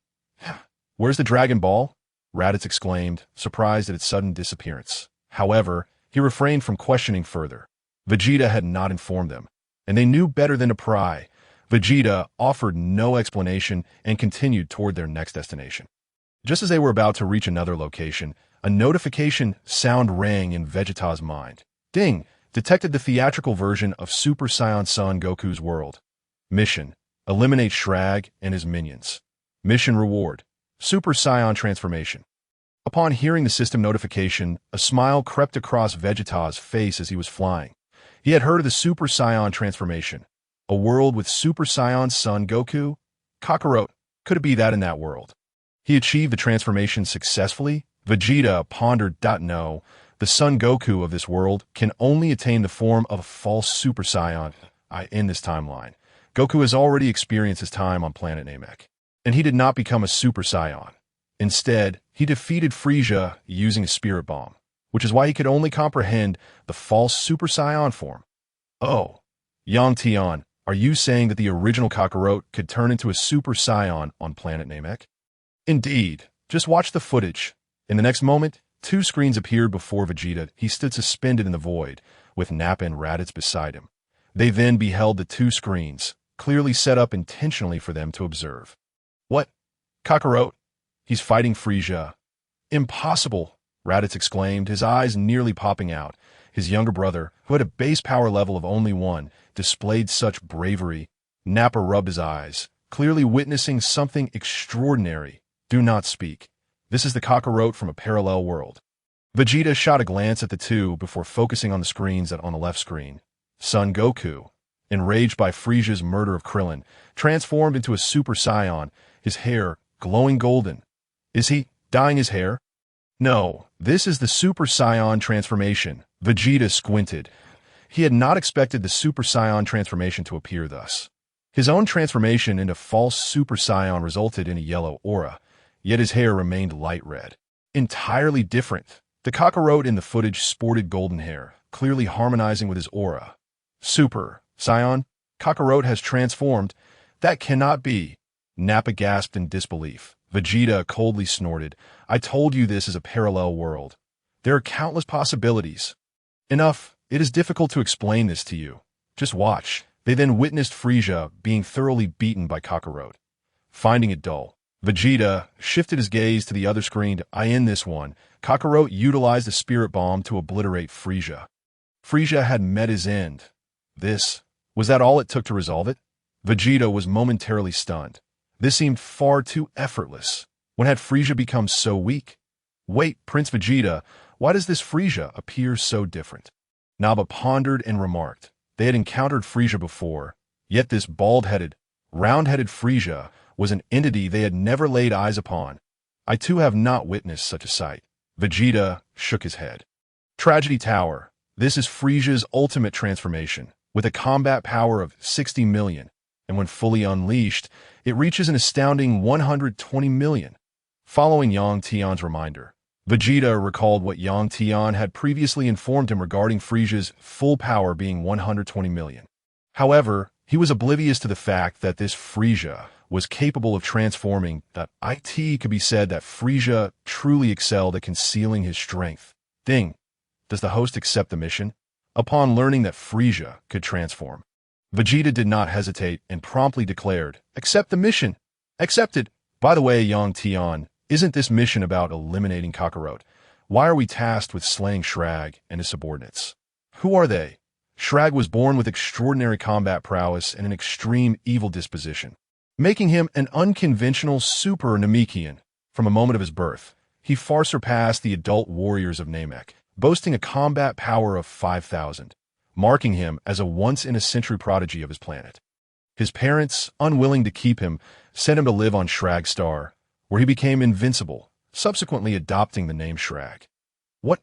Where's the Dragon Ball? Raditz exclaimed, surprised at its sudden disappearance. However, he refrained from questioning further. Vegeta had not informed them, and they knew better than to pry. Vegeta offered no explanation and continued toward their next destination. Just as they were about to reach another location, a notification sound rang in Vegeta's mind. Ding! Detected the theatrical version of Super Saiyan Son Goku's world. Mission: eliminate Shrag and his minions. Mission reward: Super Saiyan transformation. Upon hearing the system notification, a smile crept across Vegeta's face as he was flying. He had heard of the Super Saiyan transformation. A world with Super Saiyan Son Goku? Kakarot, could it be that in that world? He achieved the transformation successfully? Vegeta pondered. No, the Son Goku of this world can only attain the form of a false Super Saiyan. In this timeline, Goku has already experienced his time on planet Namek, and he did not become a Super Saiyan. Instead, he defeated Frieza using a Spirit Bomb, which is why he could only comprehend the false Super Saiyan form. Oh, Tian, are you saying that the original Kakarot could turn into a Super Saiyan on planet Namek? Indeed. Just watch the footage. In the next moment, two screens appeared before Vegeta. He stood suspended in the void, with Nappa and Raditz beside him. They then beheld the two screens, clearly set up intentionally for them to observe. What? Kakarot? He's fighting Frieza. Impossible, Raditz exclaimed, his eyes nearly popping out. His younger brother, who had a base power level of only 1, displayed such bravery. Nappa rubbed his eyes, clearly witnessing something extraordinary. Do not speak. This is the Kakarot from a parallel world. Vegeta shot a glance at the two before focusing on the screens on the left screen. Son Goku, enraged by Frieza's murder of Krillin, transformed into a Super Saiyan, his hair glowing golden. Is he dyeing his hair? No, this is the Super Saiyan transformation. Vegeta squinted. He had not expected the Super Saiyan transformation to appear thus. His own transformation into false Super Saiyan resulted in a yellow aura, yet his hair remained light red. Entirely different. The Kakarot in the footage sported golden hair, clearly harmonizing with his aura. Super Saiyan? Kakarot has transformed? That cannot be. Nappa gasped in disbelief. Vegeta coldly snorted. I told you this is a parallel world. There are countless possibilities. Enough. It is difficult to explain this to you. Just watch. They then witnessed Frieza being thoroughly beaten by Kakarot. Finding it dull, Vegeta shifted his gaze to the other screen. In this one, Kakarot utilized the Spirit Bomb to obliterate Frieza. Frieza had met his end. Was that all it took to resolve it? Vegeta was momentarily stunned. This seemed far too effortless. When had Frieza become so weak? Wait, Prince Vegeta, why does this Frieza appear so different? Nappa pondered and remarked. They had encountered Frieza before, yet this bald-headed, round-headed Frieza was an entity they had never laid eyes upon. I too have not witnessed such a sight. Vegeta shook his head. Tragedy Tower. This is Frieza's ultimate transformation, with a combat power of 60 million, and when fully unleashed, it reaches an astounding 120 million. Following Tian's reminder, Vegeta recalled what Tian had previously informed him regarding Frieza's full power being 120 million. However, he was oblivious to the fact that this Frieza was capable of transforming. It could be said that Frieza truly excelled at concealing his strength. Ding. Does the host accept the mission? Upon learning that Frieza could transform, Vegeta did not hesitate and promptly declared, accept the mission. Accepted. By the way, Tian, isn't this mission about eliminating Kakarot? Why are we tasked with slaying Shrag and his subordinates? Who are they? Shrag was born with extraordinary combat prowess and an extreme evil disposition, making him an unconventional super Namekian. From a moment of his birth, he far surpassed the adult warriors of Namek, boasting a combat power of 5,000, marking him as a once-in-a-century prodigy of his planet. His parents, unwilling to keep him, sent him to live on Shrag Star, where he became invincible, subsequently adopting the name Shrag. What?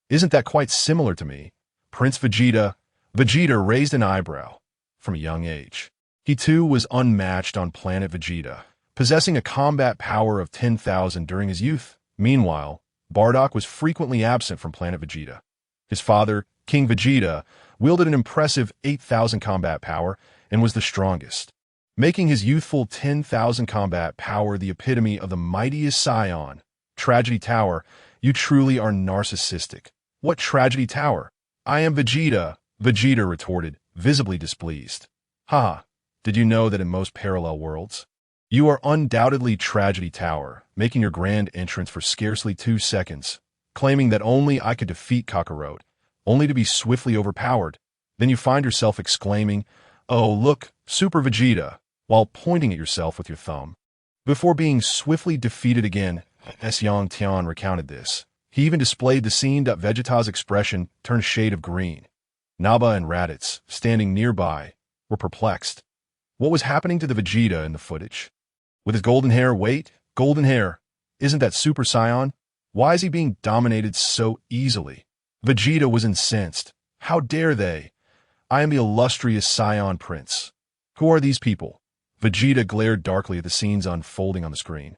Isn't that quite similar to me? Prince Vegeta raised an eyebrow. From a young age, he too was unmatched on planet Vegeta, possessing a combat power of 10,000 during his youth. Meanwhile, Bardock was frequently absent from planet Vegeta. His father, King Vegeta, wielded an impressive 8,000 combat power and was the strongest, making his youthful 10,000 combat power the epitome of the mightiest Saiyan. Tragedy Tower, you truly are narcissistic. What tragedy tower? I am Vegeta, Vegeta retorted, visibly displeased. Ha! Did you know that in most parallel worlds, you are undoubtedly Tragedy Tower, making your grand entrance for scarcely 2 seconds, claiming that only I could defeat Kakarot, only to be swiftly overpowered. Then you find yourself exclaiming, "Oh, look, Super Vegeta," while pointing at yourself with your thumb. Before being swiftly defeated again, as young Tian recounted this, he even displayed the scene that Vegeta's expression turned shade of green. Naba and Raditz, standing nearby, were perplexed. What was happening to the Vegeta in the footage? With his golden hair, wait, golden hair, isn't that Super Saiyan? Why is he being dominated so easily? Vegeta was incensed. How dare they? I am the illustrious Saiyan Prince. Who are these people? Vegeta glared darkly at the scenes unfolding on the screen,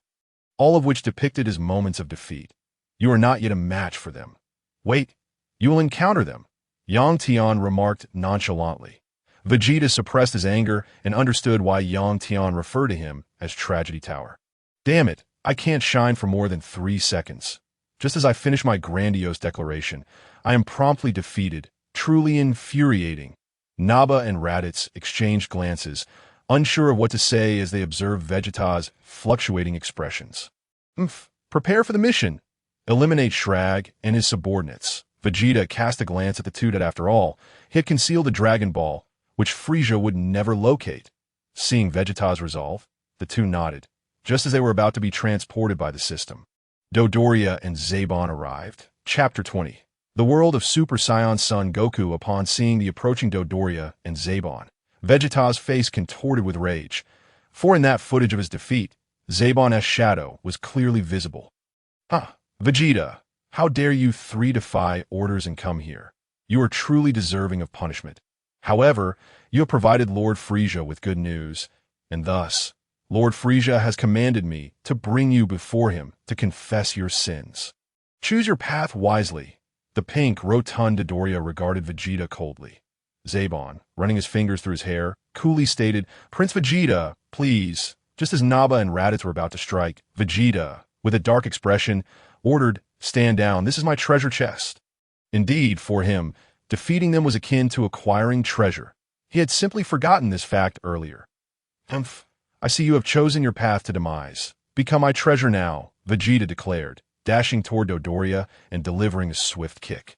all of which depicted his moments of defeat. You are not yet a match for them. Wait, you will encounter them, Yang Tian remarked nonchalantly. Vegeta suppressed his anger and understood why Yang Tian referred to him as Tragedy Tower. Damn it, I can't shine for more than 3 seconds. Just as I finish my grandiose declaration, I am promptly defeated, truly infuriating. Naba and Raditz exchanged glances, unsure of what to say as they observed Vegeta's fluctuating expressions. Prepare for the mission. Eliminate Shrag and his subordinates. Vegeta cast a glance at the two that, after all, he had concealed the Dragon Ball, which Frieza would never locate. Seeing Vegeta's resolve, the two nodded, just as they were about to be transported by the system. Dodoria and Saibamen arrived. Chapter 20. The world of Super Saiyan's son Goku upon seeing the approaching Dodoria and Saibamen. Vegeta's face contorted with rage, for in that footage of his defeat, Saibamen's shadow was clearly visible. Vegeta, how dare you defy orders and come here? You are truly deserving of punishment. However, you have provided Lord Frieza with good news, and thus, Lord Frieza has commanded me to bring you before him to confess your sins. Choose your path wisely. The pink, rotund Dodoria regarded Vegeta coldly. Saibamen, running his fingers through his hair, coolly stated, "Prince Vegeta, please." Just as Naba and Raditz were about to strike, Vegeta, with a dark expression, ordered, "Stand down, this is my treasure chest." Indeed, for him, defeating them was akin to acquiring treasure. He had simply forgotten this fact earlier. I see you have chosen your path to demise. Become my treasure now, Vegeta declared, dashing toward Dodoria and delivering a swift kick.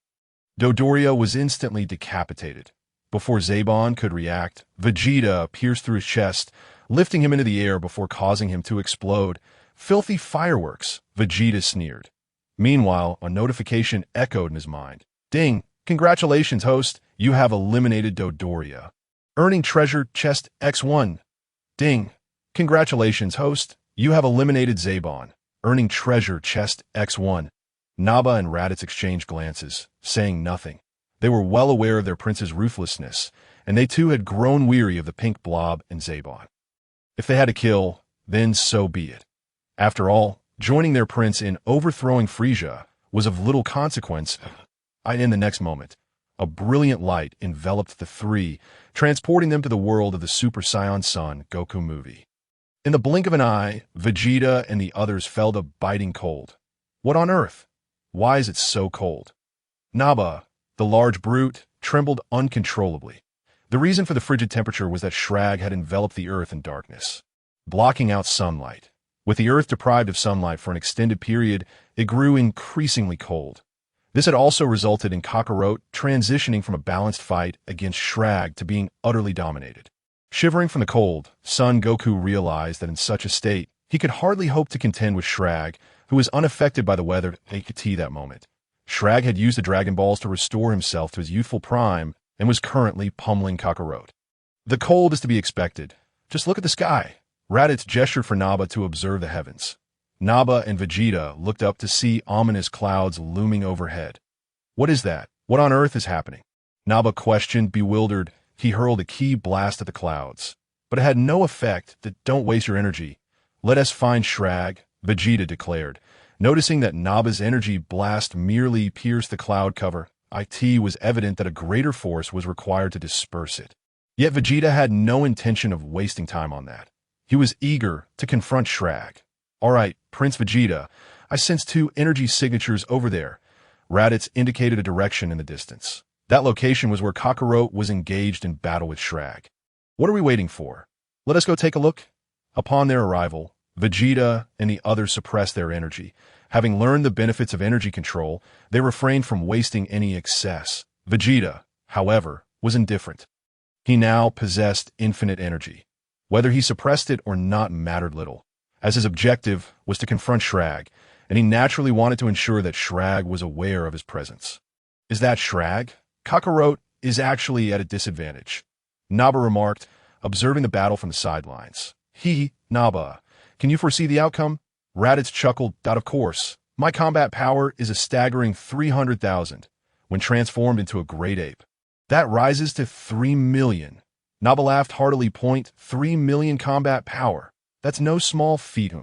Dodoria was instantly decapitated. Before Saibamen could react, Vegeta pierced through his chest, lifting him into the air before causing him to explode. Filthy fireworks, Vegeta sneered. Meanwhile, a notification echoed in his mind. Ding! Congratulations, host! You have eliminated Dodoria, earning treasure chest X1. Ding! Congratulations, host! You have eliminated Saibamen, earning treasure chest X1. Naba and Raditz exchanged glances, saying nothing. They were well aware of their prince's ruthlessness, and they too had grown weary of the pink blob and Saibamen. If they had to kill, then so be it. After all, joining their prince in overthrowing Frieza was of little consequence. In the next moment, a brilliant light enveloped the three, transporting them to the world of the Super Saiyan Son Goku movie. In the blink of an eye, Vegeta and the others felt a biting cold. What on earth? Why is it so cold? Naba, the large brute, trembled uncontrollably. The reason for the frigid temperature was that Shrag had enveloped the earth in darkness, blocking out sunlight. With the earth deprived of sunlight for an extended period, it grew increasingly cold. This had also resulted in Kakarot transitioning from a balanced fight against Shrag to being utterly dominated. Shivering from the cold, Son Goku realized that in such a state, he could hardly hope to contend with Shrag, who was unaffected by the weather at that moment. Shrag had used the Dragon Balls to restore himself to his youthful prime and was currently pummeling Kakarot. The cold is to be expected. Just look at the sky. Raditz gestured for Naba to observe the heavens. Naba and Vegeta looked up to see ominous clouds looming overhead. What is that? What on earth is happening? Naba questioned, bewildered. He hurled a ki blast at the clouds, but it had no effect. Don't waste your energy. Let us find Shrag, Vegeta declared. Noticing that Naba's energy blast merely pierced the cloud cover, it was evident that a greater force was required to disperse it. Yet Vegeta had no intention of wasting time on that. He was eager to confront Shrag. All right, Prince Vegeta, I sense 2 energy signatures over there. Raditz indicated a direction in the distance. That location was where Kakarot was engaged in battle with Shrag. What are we waiting for? Let us go take a look. Upon their arrival, Vegeta and the others suppressed their energy. Having learned the benefits of energy control, they refrained from wasting any excess. Vegeta, however, was indifferent. He now possessed infinite energy. Whether he suppressed it or not mattered little, as his objective was to confront Shrag, and he naturally wanted to ensure that Shrag was aware of his presence. Is that Shrag? Kakarot is actually at a disadvantage, Naba remarked, observing the battle from the sidelines. Naba, can you foresee the outcome? Raditz chuckled. Of course. My combat power is a staggering 300,000 when transformed into a great ape. That rises to 3 million. Naba laughed heartily. 3 million combat power. That's no small feat.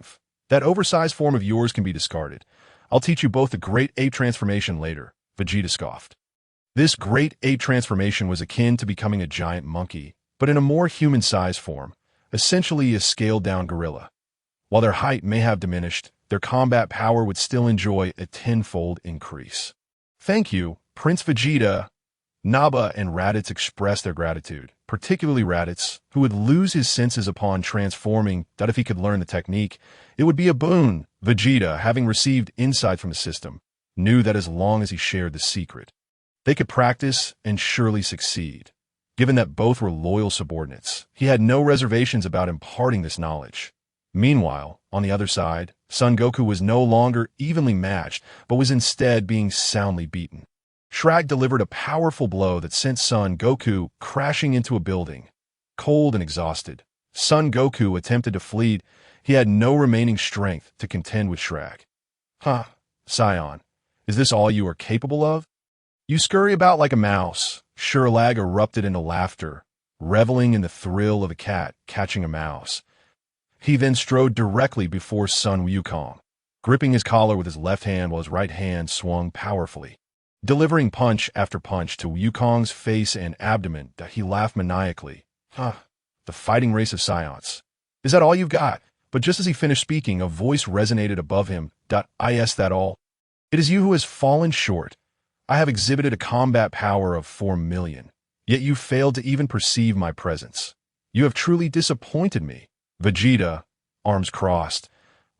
That oversized form of yours can be discarded. I'll teach you both the great ape transformation later, Vegeta scoffed. This great ape transformation was akin to becoming a giant monkey, but in a more human-sized form, essentially a scaled-down gorilla. While their height may have diminished, their combat power would still enjoy a tenfold increase. Thank you, Prince Vegeta. Naba and Raditz expressed their gratitude, particularly Raditz, who would lose his senses upon transforming. If he could learn the technique, it would be a boon. Vegeta, having received insight from the system, knew that as long as he shared the secret, they could practice and surely succeed. Given that both were loyal subordinates, he had no reservations about imparting this knowledge. Meanwhile, on the other side, Son Goku was no longer evenly matched, but was instead being soundly beaten. Shrag delivered a powerful blow that sent Son Goku crashing into a building. Cold and exhausted, Son Goku attempted to flee. He had no remaining strength to contend with Shrag. Saiyan, is this all you are capable of? You scurry about like a mouse. Shrag erupted into laughter, reveling in the thrill of a cat catching a mouse. He then strode directly before Sun Wukong, gripping his collar with his left hand while his right hand swung powerfully. Delivering punch after punch to Wukong's face and abdomen, he laughed maniacally. The fighting race of Saiyans. Is that all you've got? But just as he finished speaking, a voice resonated above him. Is that all? It is you who has fallen short. I have exhibited a combat power of 4 million, yet you failed to even perceive my presence. You have truly disappointed me. Vegeta, arms crossed,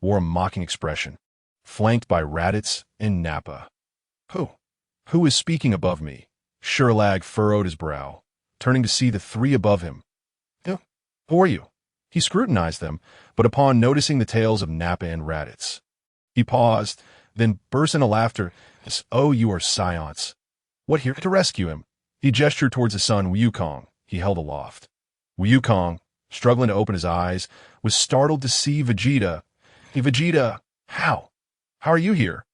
wore a mocking expression, flanked by Raditz and Nappa. Who is speaking above me? Shrag furrowed his brow, turning to see the 3 above him. Who are you? He scrutinized them, but upon noticing the tails of Nappa and Raditz, he paused, then burst into laughter. Oh, you are Saiyans. What, here to rescue him? He gestured towards the son Wukong he held aloft. Wukong, struggling to open his eyes, was startled to see Vegeta. Vegeta, how? How are you here?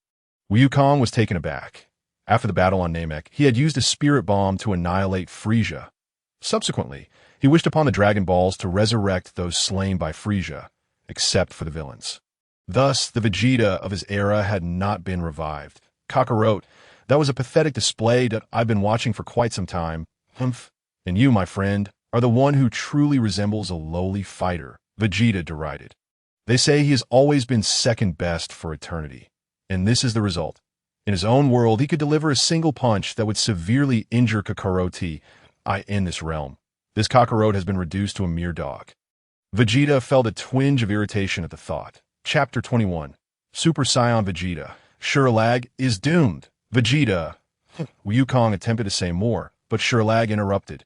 Wukong was taken aback. After the battle on Namek, he had used a spirit bomb to annihilate Frieza. Subsequently, he wished upon the Dragon Balls to resurrect those slain by Frieza, except for the villains. Thus, the Vegeta of his era had not been revived. Kakarot, that was a pathetic display that I've been watching for quite some time. And you, my friend, are the one who truly resembles a lowly fighter, Vegeta derided. They say he has always been second best for eternity. And this is the result. In his own world, he could deliver a single punch that would severely injure Kakarot in this realm. This Kakarot has been reduced to a mere dog. Vegeta felt a twinge of irritation at the thought. Chapter 21. Super Saiyan Vegeta. Shrag is doomed. Vegeta. Wukong attempted to say more, but Shrag interrupted.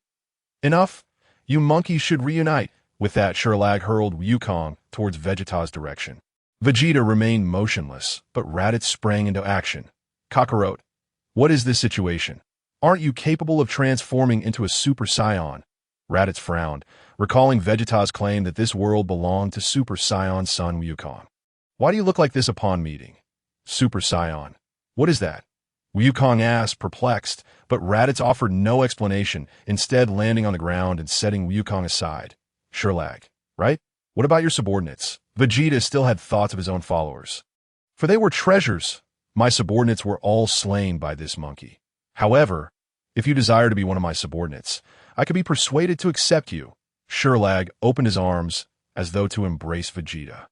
Enough. You monkeys should reunite. With that, Shrag hurled Wukong towards Vegeta's direction. Vegeta remained motionless, but Raditz sprang into action. Kakarot, what is this situation? Aren't you capable of transforming into a Super Saiyan? Raditz frowned, recalling Vegeta's claim that this world belonged to Super Saiyan's son Wukong. Why do you look like this upon meeting? Super Saiyan. What is that? Wukong asked, perplexed, but Raditz offered no explanation, instead landing on the ground and setting Wukong aside. Shrag, right? What about your subordinates? Vegeta still had thoughts of his own followers. For they were treasures. My subordinates were all slain by this monkey. However, if you desire to be one of my subordinates, I could be persuaded to accept you. Sherlag opened his arms as though to embrace Vegeta.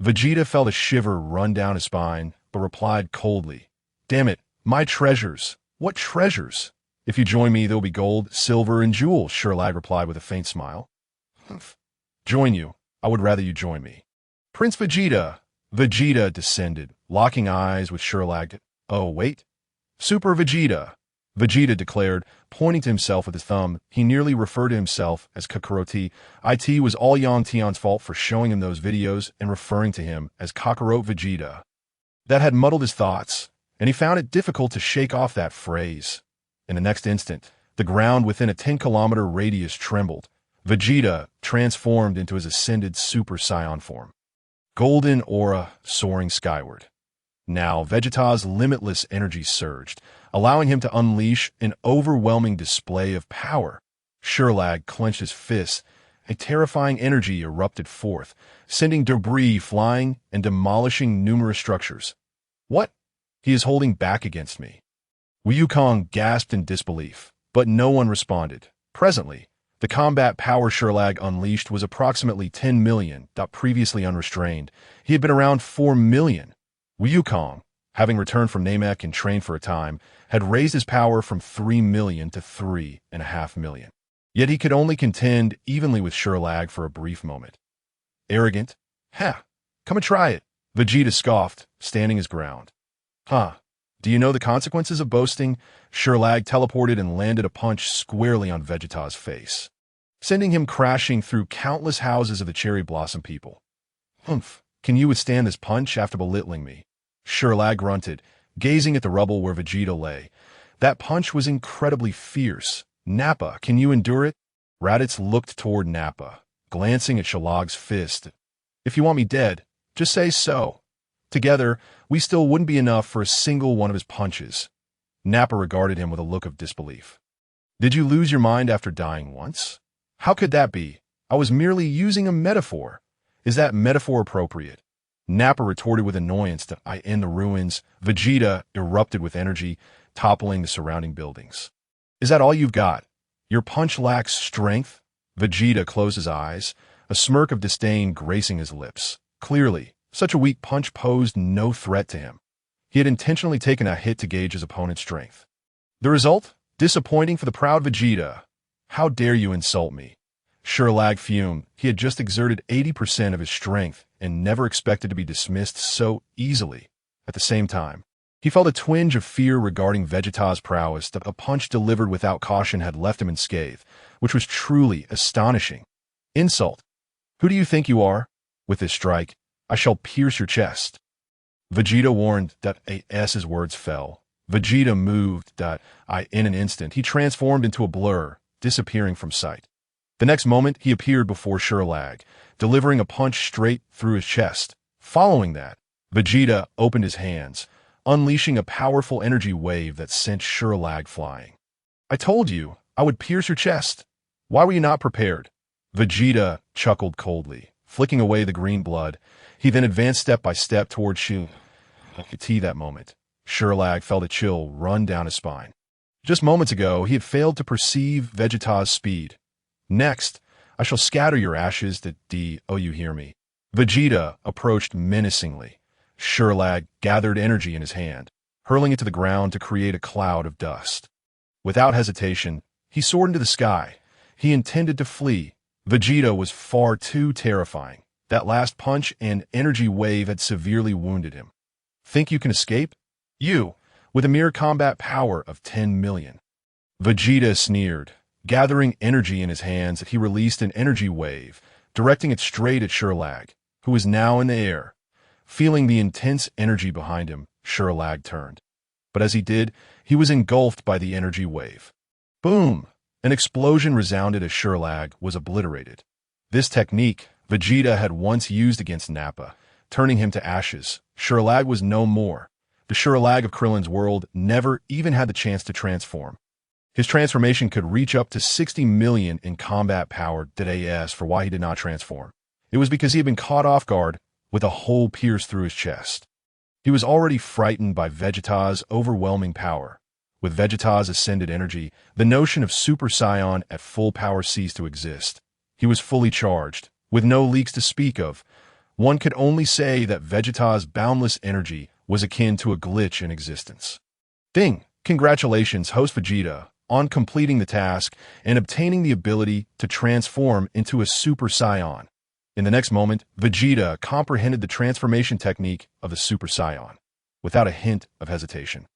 Vegeta felt a shiver run down his spine, but replied coldly, "Damn it, my treasures. What treasures? If you join me, there will be gold, silver, and jewels," Sherlag replied with a faint smile. "Join you? I would rather you join me." Prince Vegeta. Vegeta descended, locking eyes with Sherlag. "Oh, wait. Super Vegeta," Vegeta declared, pointing to himself with his thumb. He nearly referred to himself as Kakarot. It was all Yang Tian's fault for showing him those videos and referring to him as Kakarot Vegeta. That had muddled his thoughts, and he found it difficult to shake off that phrase. In the next instant, the ground within a 10-kilometer radius trembled. Vegeta transformed into his ascended Super Saiyan form. Golden aura soaring skyward. Now, Vegeta's limitless energy surged, allowing him to unleash an overwhelming display of power. Sherlag clenched his fists. A terrifying energy erupted forth, sending debris flying and demolishing numerous structures. "What? He is holding back against me." Wukong gasped in disbelief, but no one responded. Presently, the combat power Sherlag unleashed was approximately 10 million, previously unrestrained. He had been around 4 million. Wukong, having returned from Namek and trained for a time, had raised his power from 3 million to 3.5 million. Yet he could only contend evenly with Sherlag for a brief moment. "Arrogant? Ha! Come and try it," Vegeta scoffed, standing his ground. "Huh. Do you know the consequences of boasting?" Sherlag teleported and landed a punch squarely on Vegeta's face, sending him crashing through countless houses of the Cherry Blossom people. "Humph. Can you withstand this punch after belittling me?" Sherlag grunted, gazing at the rubble where Vegeta lay. That punch was incredibly fierce. "Nappa, can you endure it?" Raditz looked toward Nappa, glancing at Sherlag's fist. "If you want me dead, just say so. Together, we still wouldn't be enough for a single one of his punches." Nappa regarded him with a look of disbelief. "Did you lose your mind after dying once? How could that be? I was merely using a metaphor. Is that metaphor appropriate?" Nappa retorted with annoyance that in the ruins, Vegeta erupted with energy, toppling the surrounding buildings. "Is that all you've got? Your punch lacks strength?" Vegeta closed his eyes, a smirk of disdain gracing his lips. Clearly, such a weak punch posed no threat to him. He had intentionally taken a hit to gauge his opponent's strength. The result? Disappointing for the proud Vegeta. "How dare you insult me?" Sherlag fumed. He had just exerted 80% of his strength and never expected to be dismissed so easily. At the same time, he felt a twinge of fear regarding Vegeta's prowess. That a punch delivered without caution had left him unscathed, which was truly astonishing. "Insult? Who do you think you are? With this strike, I shall pierce your chest." Vegeta warned. As his words fell, Vegeta moved. In an instant, he transformed into a blur, disappearing from sight. The next moment, he appeared before Sherlag, delivering a punch straight through his chest. Following that, Vegeta opened his hands, unleashing a powerful energy wave that sent Sherlag flying. "I told you, I would pierce your chest. Why were you not prepared?" Vegeta chuckled coldly, flicking away the green blood. He then advanced step by step toward Shu. That moment, Sherlag felt a chill run down his spine. Just moments ago, he had failed to perceive Vegeta's speed. "Next, I shall scatter your ashes to you hear me?" Vegeta approached menacingly. Sherlag gathered energy in his hand, hurling it to the ground to create a cloud of dust. Without hesitation, he soared into the sky. He intended to flee. Vegeta was far too terrifying. That last punch and energy wave had severely wounded him. "Think you can escape? You, with a mere combat power of 10 million. Vegeta sneered. Gathering energy in his hands, he released an energy wave, directing it straight at Sherlag, who was now in the air. Feeling the intense energy behind him, Sherlag turned. But as he did, he was engulfed by the energy wave. Boom! An explosion resounded as Sherlag was obliterated. This technique Vegeta had once used against Nappa, turning him to ashes. Sherlag was no more. The Sherlag of Krillin's world never even had the chance to transform. His transformation could reach up to 60 million in combat power. Did AS for why he did not transform. It was because he had been caught off guard with a hole pierced through his chest. He was already frightened by Vegeta's overwhelming power. With Vegeta's ascended energy, the notion of Super Saiyan at full power ceased to exist. He was fully charged, with no leaks to speak of. One could only say that Vegeta's boundless energy was akin to a glitch in existence. Ding! Congratulations, host Vegeta, on completing the task and obtaining the ability to transform into a Super Saiyan. In the next moment, Vegeta comprehended the transformation technique of the Super Saiyan. Without a hint of hesitation,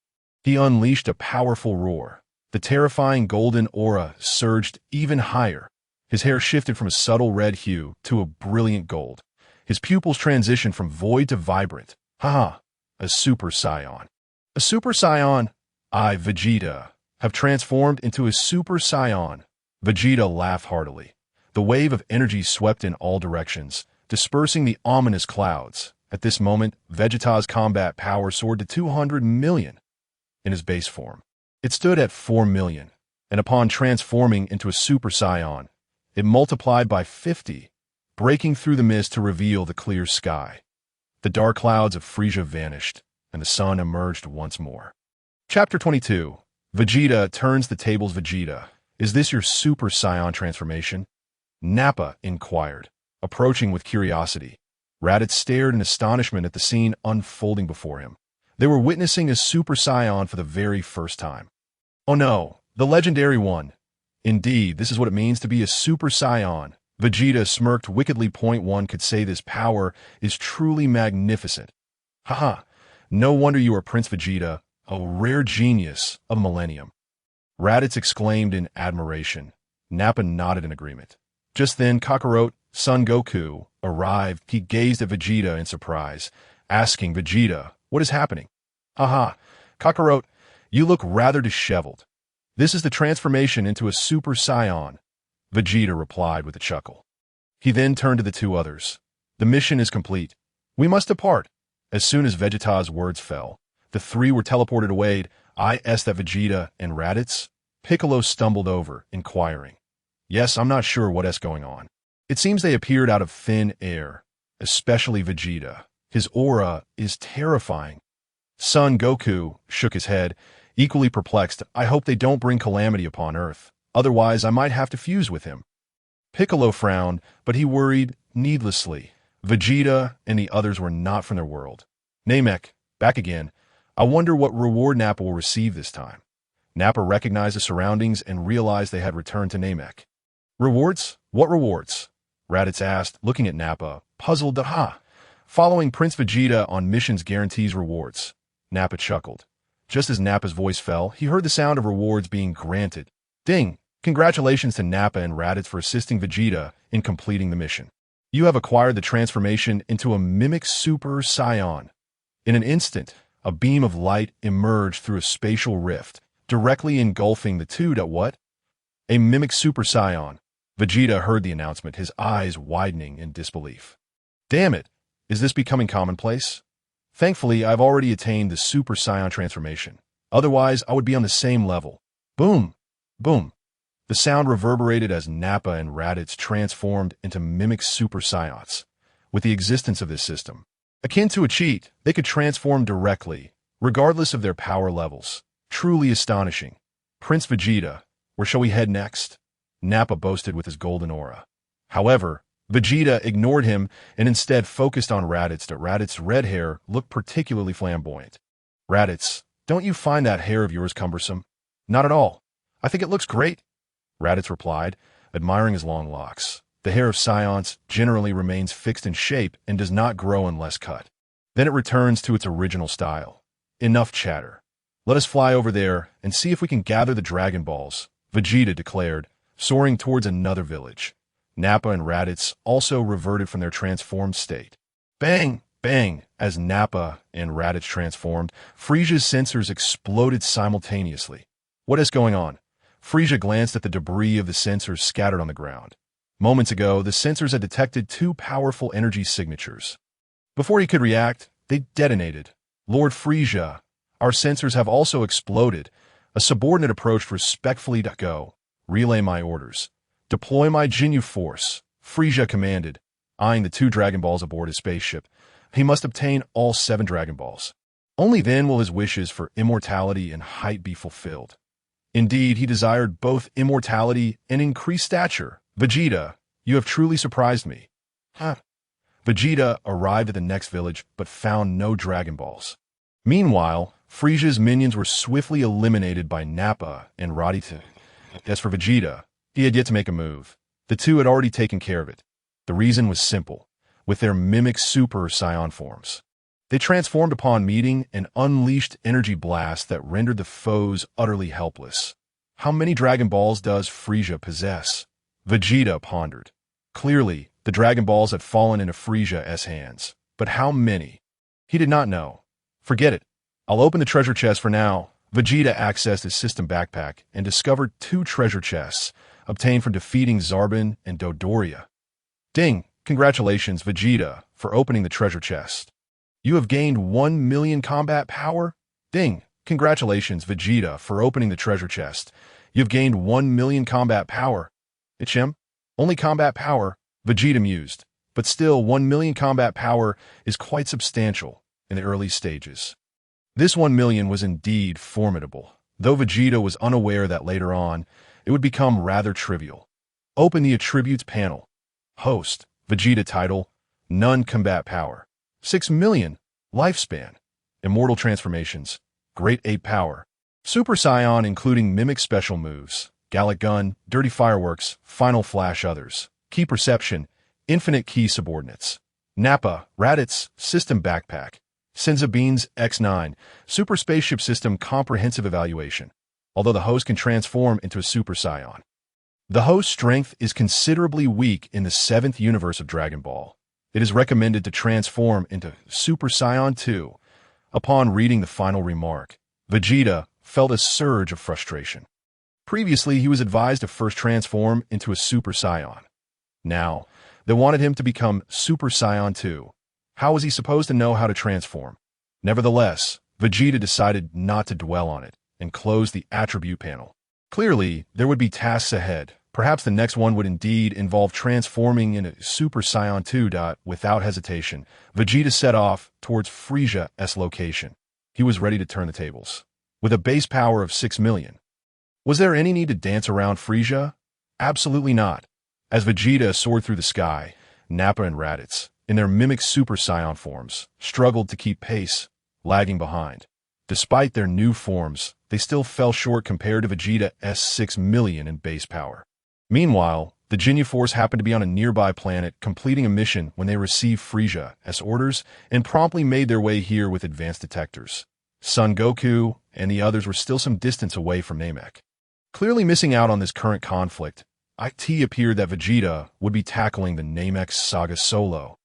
he unleashed a powerful roar. The terrifying golden aura surged even higher. His hair shifted from a subtle red hue to a brilliant gold. His pupils transitioned from void to vibrant. Haha, a Super Saiyan. A Super Saiyan? I, Vegeta, have transformed into a Super Saiyan. Vegeta laughed heartily. The wave of energy swept in all directions, dispersing the ominous clouds. At this moment, Vegeta's combat power soared to 200 million in his base form. It stood at 4 million, and upon transforming into a Super Saiyan, it multiplied by 50, breaking through the mist to reveal the clear sky. The dark clouds of Frieza vanished, and the sun emerged once more. Chapter 22. Vegeta turns the tables. Vegeta, is this your Super Saiyan transformation? Nappa inquired, approaching with curiosity. Raditz stared in astonishment at the scene unfolding before him. They were witnessing a Super Saiyan for the very first time. Oh no, the legendary one. Indeed, this is what it means to be a Super Saiyan. Vegeta smirked wickedly. One could say this power is truly magnificent. Haha, no wonder you are Prince Vegeta, a rare genius of a millennium. Raditz exclaimed in admiration. Nappa nodded in agreement. Just then, Kakarot, Son Goku, arrived. He gazed at Vegeta in surprise, asking Vegeta, what is happening? Haha, Kakarot, you look rather disheveled. This is the transformation into a Super Saiyan, Vegeta replied with a chuckle. He then turned to the two others. The mission is complete. We must depart. As soon as Vegeta's words fell, the three were teleported away. I asked that Vegeta and Raditz. Piccolo stumbled over, inquiring. Yes, I'm not sure what is going on. It seems they appeared out of thin air, especially Vegeta. His aura is terrifying. Son Goku shook his head, equally perplexed. I hope they don't bring calamity upon Earth. Otherwise, I might have to fuse with him. Piccolo frowned, but he worried needlessly. Vegeta and the others were not from their world. Namek, back again. I wonder what reward Nappa will receive this time. Nappa recognized the surroundings and realized they had returned to Namek. Rewards? What rewards? Raditz asked, looking at Nappa, puzzled. Aha! Following Prince Vegeta on missions guarantees rewards. Nappa chuckled. Just as Nappa's voice fell, he heard the sound of rewards being granted. Ding! Congratulations to Nappa and Raditz for assisting Vegeta in completing the mission. You have acquired the transformation into a Mimic Super Saiyan. In an instant, a beam of light emerged through a spatial rift, directly engulfing the two. What? A Mimic Super Saiyan. Vegeta heard the announcement, his eyes widening in disbelief. Damn it! Is this becoming commonplace? Thankfully, I've already attained the Super Saiyan transformation. Otherwise, I would be on the same level. Boom! Boom! The sound reverberated as Nappa and Raditz transformed into Mimic Super Saiyans. With the existence of this system, akin to a cheat, they could transform directly, regardless of their power levels. Truly astonishing. Prince Vegeta, where shall we head next? Nappa boasted with his golden aura. However, Vegeta ignored him and instead focused on Raditz. Raditz's red hair looked particularly flamboyant. Raditz, don't you find that hair of yours cumbersome? Not at all. I think it looks great, Raditz replied, admiring his long locks. The hair of Saiyans generally remains fixed in shape and does not grow unless cut. Then it returns to its original style. Enough chatter. Let us fly over there and see if we can gather the Dragon Balls, Vegeta declared, soaring towards another village. Nappa and Raditz also reverted from their transformed state. Bang! Bang! As Nappa and Raditz transformed, Frieza's sensors exploded simultaneously. What is going on? Frieza glanced at the debris of the sensors scattered on the ground. Moments ago, the sensors had detected two powerful energy signatures. Before he could react, they detonated. Lord Frieza, our sensors have also exploded. A subordinate approached respectfully. Go. Relay my orders. Deploy my Ginyu Force, Frieza commanded. eyeing the 2 Dragon Balls aboard his spaceship. He must obtain all 7 Dragon Balls. Only then will his wishes for immortality and height be fulfilled. Indeed, he desired both immortality and increased stature. Vegeta, you have truly surprised me. Huh. Vegeta arrived at the next village but found no Dragon Balls. Meanwhile, Frieza's minions were swiftly eliminated by Nappa and Raditz. As for Vegeta, he had yet to make a move. The 2 had already taken care of it. The reason was simple. With their mimic Super Saiyan forms, they transformed upon meeting and unleashed energy blasts that rendered the foes utterly helpless. How many Dragon Balls does Frieza possess? Vegeta pondered. Clearly, the Dragon Balls had fallen into Frieza's hands. But how many? He did not know. Forget it. I'll open the treasure chest for now. Vegeta accessed his system backpack and discovered 2 treasure chests, obtained from defeating Zarbon and Dodoria. Ding! Congratulations, Vegeta, for opening the treasure chest. You have gained 1 million combat power? Ding! Congratulations, Vegeta, for opening the treasure chest. You've gained 1 million combat power. Ichem? Only combat power, Vegeta mused. But still, 1 million combat power is quite substantial in the early stages. This 1 million was indeed formidable, though Vegeta was unaware that later on, it would become rather trivial. Open the attributes panel. Host, Vegeta title, none combat power. 6 million, lifespan, immortal transformations, great ape power, Super Saiyan including mimic special moves, Gallic Gun, Dirty Fireworks, Final Flash others, Key Perception, Infinite Key Subordinates, Nappa, Raditz, System Backpack, Senza Beans X9, Super Spaceship System Comprehensive Evaluation, although the host can transform into a Super Saiyan. The host's strength is considerably weak in the 7th universe of Dragon Ball. It is recommended to transform into Super Saiyan 2. Upon reading the final remark, Vegeta felt a surge of frustration. Previously, he was advised to first transform into a Super Saiyan. Now, they wanted him to become Super Saiyan 2. How was he supposed to know how to transform? Nevertheless, Vegeta decided not to dwell on it and closed the attribute panel. Clearly, there would be tasks ahead. Perhaps the next one would indeed involve transforming into Super Saiyan 2. Without hesitation, Vegeta set off towards Frieza's location. He was ready to turn the tables. With a base power of 6 million. Was there any need to dance around Frieza? Absolutely not. As Vegeta soared through the sky, Nappa and Raditz, in their mimic Super Saiyan forms, struggled to keep pace, lagging behind. Despite their new forms, they still fell short compared to Vegeta's 6 million in base power. Meanwhile, the Ginyu Force happened to be on a nearby planet completing a mission when they received Frieza's orders and promptly made their way here with advanced detectors. Son Goku and the others were still some distance away from Namek. Clearly missing out on this current conflict, it appeared that Vegeta would be tackling the Namek saga solo.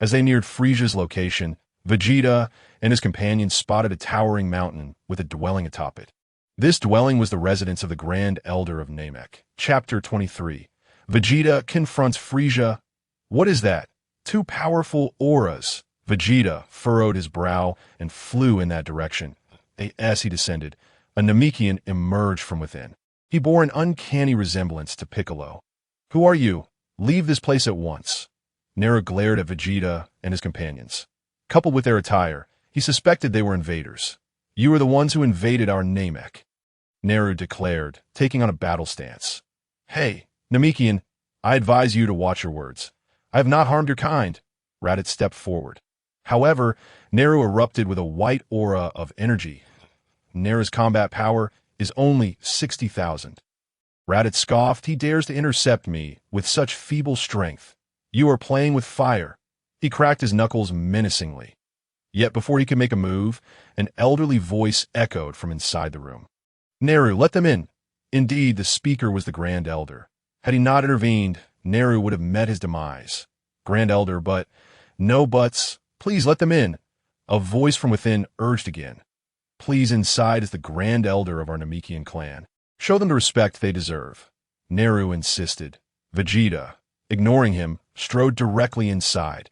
As they neared Frieza's location, Vegeta and his companions spotted a towering mountain with a dwelling atop it. This dwelling was the residence of the Grand Elder of Namek. Chapter 23. Vegeta confronts Frieza. What is that? 2 powerful auras. Vegeta furrowed his brow and flew in that direction. As he descended, a Namekian emerged from within. He bore an uncanny resemblance to Piccolo. Who are you? Leave this place at once. Nera glared at Vegeta and his companions. Coupled with their attire, he suspected they were invaders. You are the ones who invaded our Namek, Neru declared, taking on a battle stance. Hey, Namekian, I advise you to watch your words. I have not harmed your kind. Raditz stepped forward. However, Neru erupted with a white aura of energy. Neru's combat power is only 60,000. Raditz scoffed. He dares to intercept me with such feeble strength. You are playing with fire. He cracked his knuckles menacingly. Yet before he could make a move, an elderly voice echoed from inside the room. Neru, let them in. Indeed, the speaker was the Grand Elder. Had he not intervened, Neru would have met his demise. Grand Elder, but no buts. Please let them in. A voice from within urged again. Please, inside is the Grand Elder of our Namekian clan. Show them the respect they deserve. Neru insisted. Vegeta, ignoring him, strode directly inside.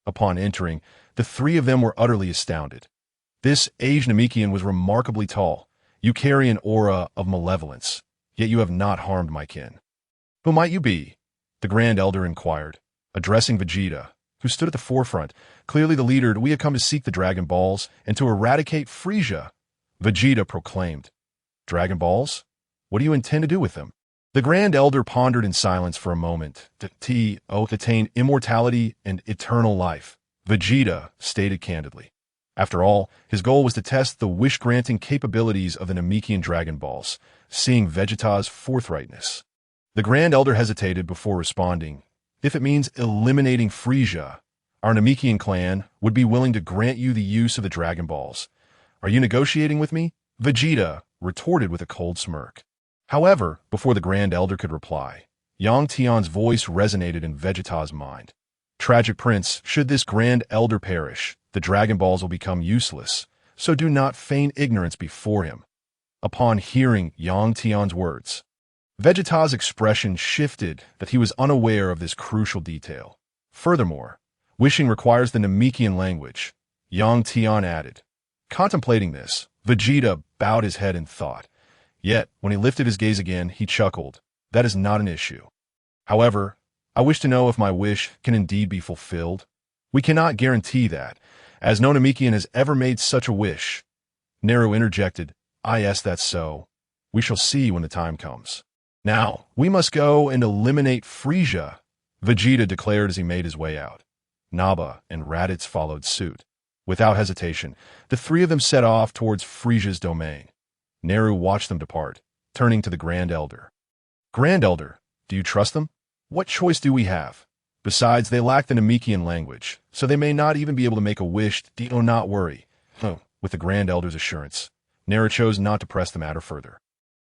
Upon entering, the 3 of them were utterly astounded. This aged Namekian was remarkably tall. You carry an aura of malevolence, yet you have not harmed my kin. Who might you be? The Grand Elder inquired. Addressing Vegeta, who stood at the forefront, clearly the leader, we have come to seek the Dragon Balls and to eradicate Frieza. Vegeta proclaimed. Dragon Balls? What do you intend to do with them? The Grand Elder pondered in silence for a moment. To attain immortality and eternal life, Vegeta stated candidly. After all, his goal was to test the wish-granting capabilities of the Namekian Dragon Balls, seeing Vegeta's forthrightness. The Grand Elder hesitated before responding. If it means eliminating Frieza, our Namekian clan would be willing to grant you the use of the Dragon Balls. Are you negotiating with me? Vegeta retorted with a cold smirk. However, before the Grand Elder could reply, young Tian's voice resonated in Vegeta's mind. Tragic Prince, should this Grand Elder perish, the Dragon Balls will become useless, so do not feign ignorance before him. Upon hearing Yang Tian's words, Vegeta's expression shifted that he was unaware of this crucial detail. Furthermore, wishing requires the Namekian language, Yang Tian added. Contemplating this, Vegeta bowed his head in thought. Yet, when he lifted his gaze again, he chuckled. That is not an issue. However, I wish to know if my wish can indeed be fulfilled. We cannot guarantee that, as no Namekian has ever made such a wish. Naru interjected, yes, that's so. We shall see when the time comes. Now, we must go and eliminate Frieza, Vegeta declared as he made his way out. Naba and Raditz followed suit. Without hesitation, the three of them set off towards Frieza's domain. Naru watched them depart, turning to the Grand Elder. Grand Elder, do you trust them? What choice do we have? Besides, they lack the Namekian language, so they may not even be able to make a wish. Do not worry. With the Grand Elder's assurance, Naru chose not to press the matter further.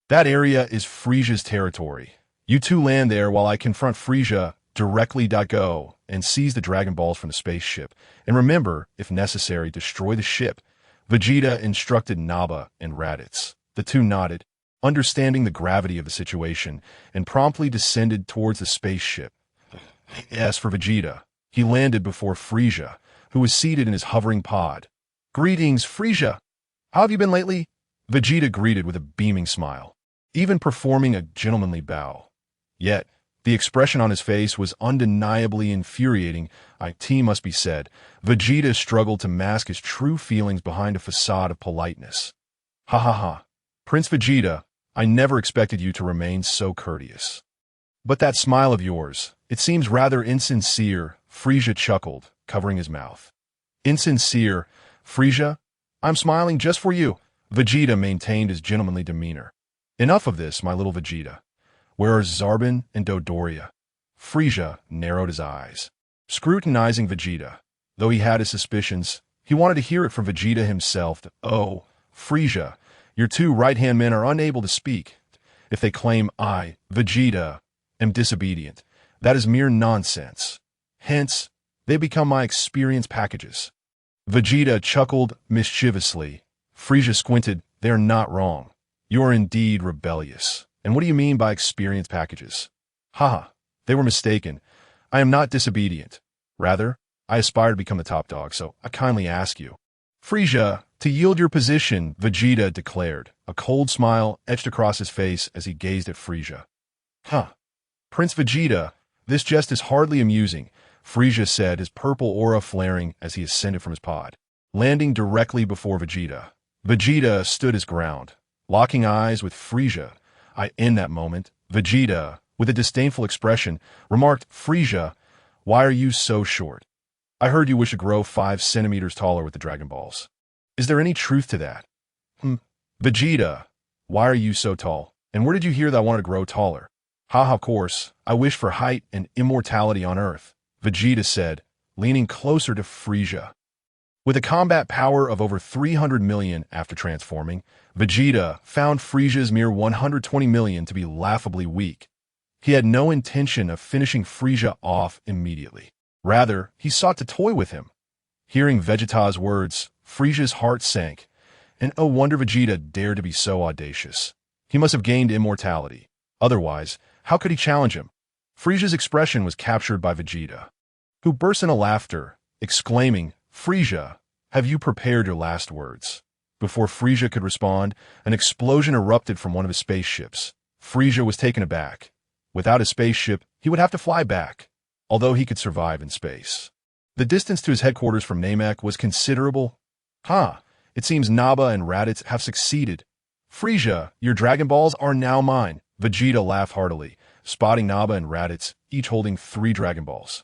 That area is Frieza's territory. You two land there while I confront Frieza directly. Go and seize the Dragon Balls from the spaceship, and remember, if necessary, destroy the ship. Vegeta instructed Naba and Raditz. The two nodded, understanding the gravity of the situation, and promptly descended towards the spaceship. As for Vegeta, he landed before Frieza, who was seated in his hovering pod. Greetings, Frieza. How have you been lately? Vegeta greeted with a beaming smile, even performing a gentlemanly bow. Yet, the expression on his face was undeniably infuriating. It must be said, Vegeta struggled to mask his true feelings behind a facade of politeness. Hahaha. Prince Vegeta, I never expected you to remain so courteous. But that smile of yours, it seems rather insincere, Frieza chuckled, covering his mouth. Insincere, Frieza? I'm smiling just for you. Vegeta maintained his gentlemanly demeanor. Enough of this, my little Vegeta. Where are Zarbon and Dodoria? Frieza narrowed his eyes, scrutinizing Vegeta. Though he had his suspicions, he wanted to hear it from Vegeta himself. Oh, Frieza, your two right-hand men are unable to speak. If they claim I, Vegeta, am disobedient, that is mere nonsense. Hence, they become my experience packages. Vegeta chuckled mischievously. Frieza squinted. They're not wrong. You are indeed rebellious. And what do you mean by experience packages? Haha, they were mistaken. I am not disobedient. Rather, I aspire to become the top dog, so I kindly ask you. Frieza, to yield your position, Vegeta declared. A cold smile etched across his face as he gazed at Frieza. Prince Vegeta, this jest is hardly amusing, Frieza said, his purple aura flaring as he ascended from his pod. Landing directly before Vegeta, Vegeta stood his ground, locking eyes with Frieza. In that moment, Vegeta, with a disdainful expression, remarked, Frieza, why are you so short? I heard you wish to grow 5 centimeters taller with the Dragon Balls. Is there any truth to that? Vegeta, why are you so tall? And where did you hear that I wanted to grow taller? Of course, I wish for height and immortality on Earth, Vegeta said, leaning closer to Frieza. With a combat power of over 300 million after transforming, Vegeta found Frieza's mere 120 million to be laughably weak. He had no intention of finishing Frieza off immediately. Rather, he sought to toy with him. Hearing Vegeta's words, Frieza's heart sank, and oh wonder Vegeta dared to be so audacious. He must have gained immortality. Otherwise, how could he challenge him? Frieza's expression was captured by Vegeta, who burst into laughter, exclaiming, Frieza, have you prepared your last words? Before Frieza could respond, an explosion erupted from one of his spaceships. Frieza was taken aback. Without his spaceship, he would have to fly back. although he could survive in space. The distance to his headquarters from Namek was considerable. It seems Naba and Raditz have succeeded. Frieza, your Dragon Balls are now mine. Vegeta laughed heartily, spotting Naba and Raditz, each holding 3 Dragon Balls.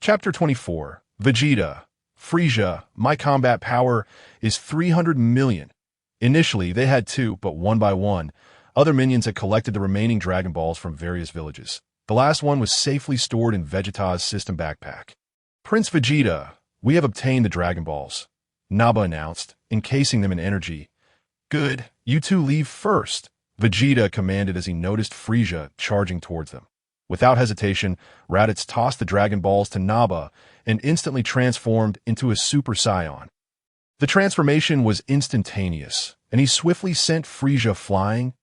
Chapter 24. Vegeta. Frieza, my combat power is 300 million. Initially, they had 2, but one by one, other minions had collected the remaining Dragon Balls from various villages. The last one was safely stored in Vegeta's system backpack. Prince Vegeta, we have obtained the Dragon Balls, Naba announced, encasing them in energy. Good, you two leave first, Vegeta commanded as he noticed Frieza charging towards them. Without hesitation, Raditz tossed the Dragon Balls to Naba and instantly transformed into a Super Saiyan. The transformation was instantaneous, and he swiftly sent Frieza flying.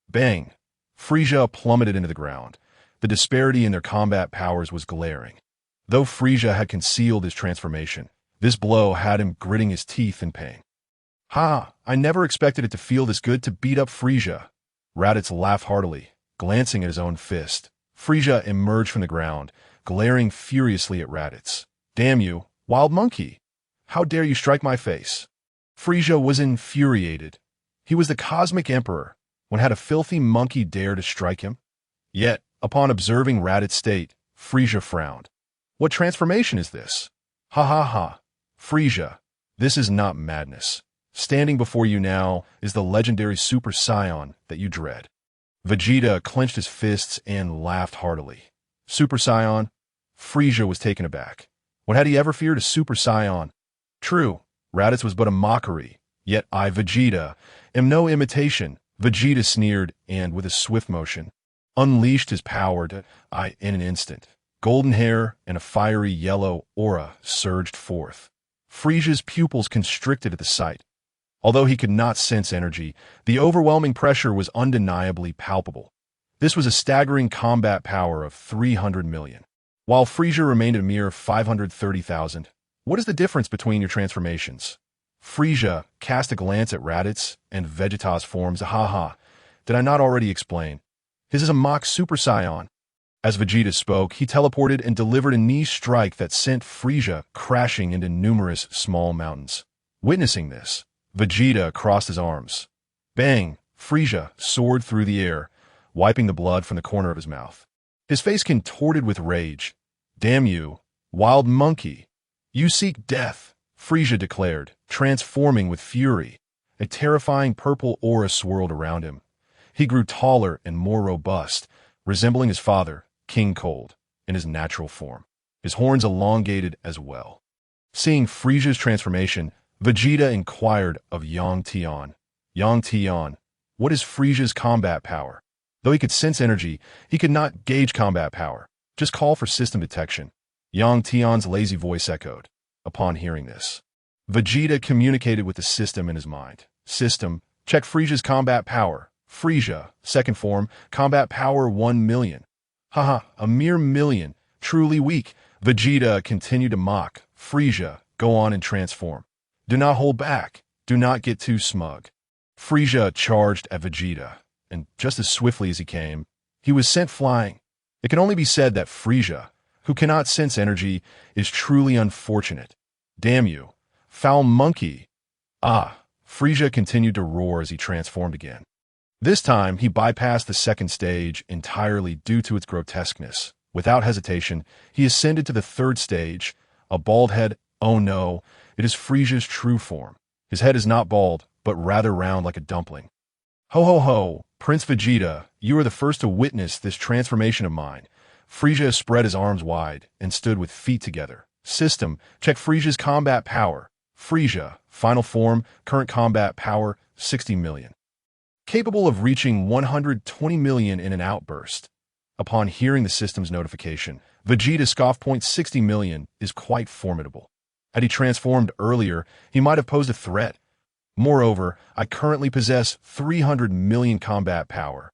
Bang! Frieza plummeted into the ground. The disparity in their combat powers was glaring. Though Frieza had concealed his transformation, this blow had him gritting his teeth in pain. I never expected it to feel this good to beat up Frieza. Raditz laughed heartily, glancing at his own fist. Frieza emerged from the ground, glaring furiously at Raditz. Damn you, wild monkey! How dare you strike my face? Frieza was infuriated. He was the Cosmic Emperor. When had a filthy monkey dare to strike him? Yet, upon observing Raditz's state, Frieza frowned. What transformation is this? Ha. Frieza, this is not madness. Standing before you now is the legendary Super Saiyan that you dread. Vegeta clenched his fists and laughed heartily. Super Saiyan? Frieza was taken aback. When had he ever feared a Super Saiyan? True, Raditz was but a mockery, yet I, Vegeta, am no imitation. Vegeta sneered and, with a swift motion, unleashed his power in an instant. Golden hair and a fiery yellow aura surged forth. Frieza's pupils constricted at the sight. Although he could not sense energy, the overwhelming pressure was undeniably palpable. This was a staggering combat power of 300 million. While Frieza remained a mere 530,000. What is the difference between your transformations? Frieza cast a glance at Raditz and Vegeta's forms. Did I not already explain? His is a mock Super Saiyan. As Vegeta spoke, he teleported and delivered a knee strike that sent Frieza crashing into numerous small mountains. Witnessing this, Vegeta crossed his arms. Bang! Frieza soared through the air, wiping the blood from the corner of his mouth. His face contorted with rage. Damn you, wild monkey! You seek death, Frieza declared, transforming with fury. A terrifying purple aura swirled around him. He grew taller and more robust, resembling his father, King Cold, in his natural form. His horns elongated as well. Seeing Frieza's transformation, Vegeta inquired of Tian. Tian, what is Frieza's combat power? Though he could sense energy, he could not gauge combat power. Just call for system detection. Tian's lazy voice echoed. Upon hearing this, Vegeta communicated with the system in his mind. System, check Frieza's combat power. Frieza, second form, combat power 1 million. A mere million. Truly weak. Vegeta continued to mock. Frieza, go on and transform. Do not hold back. Do not get too smug. Frieza charged at Vegeta, and just as swiftly as he came, he was sent flying. It can only be said that Frieza, who cannot sense energy, is truly unfortunate. Damn you, foul monkey! Frieza continued to roar as he transformed again. This time, he bypassed the second stage entirely due to its grotesqueness. Without hesitation, he ascended to the third stage, a bald head. Oh no, it is Frieza's true form. His head is not bald, but rather round like a dumpling. Ho, Prince Vegeta, you are the first to witness this transformation of mine. Frieza spread his arms wide and stood with feet together. System, check Frieza's combat power. Frieza, final form, current combat power, 60 million. Capable of reaching 120 million in an outburst. Upon hearing the system's notification, Vegeta scoffed. 60 million is quite formidable. Had he transformed earlier, he might have posed a threat. Moreover, I currently possess 300 million combat power.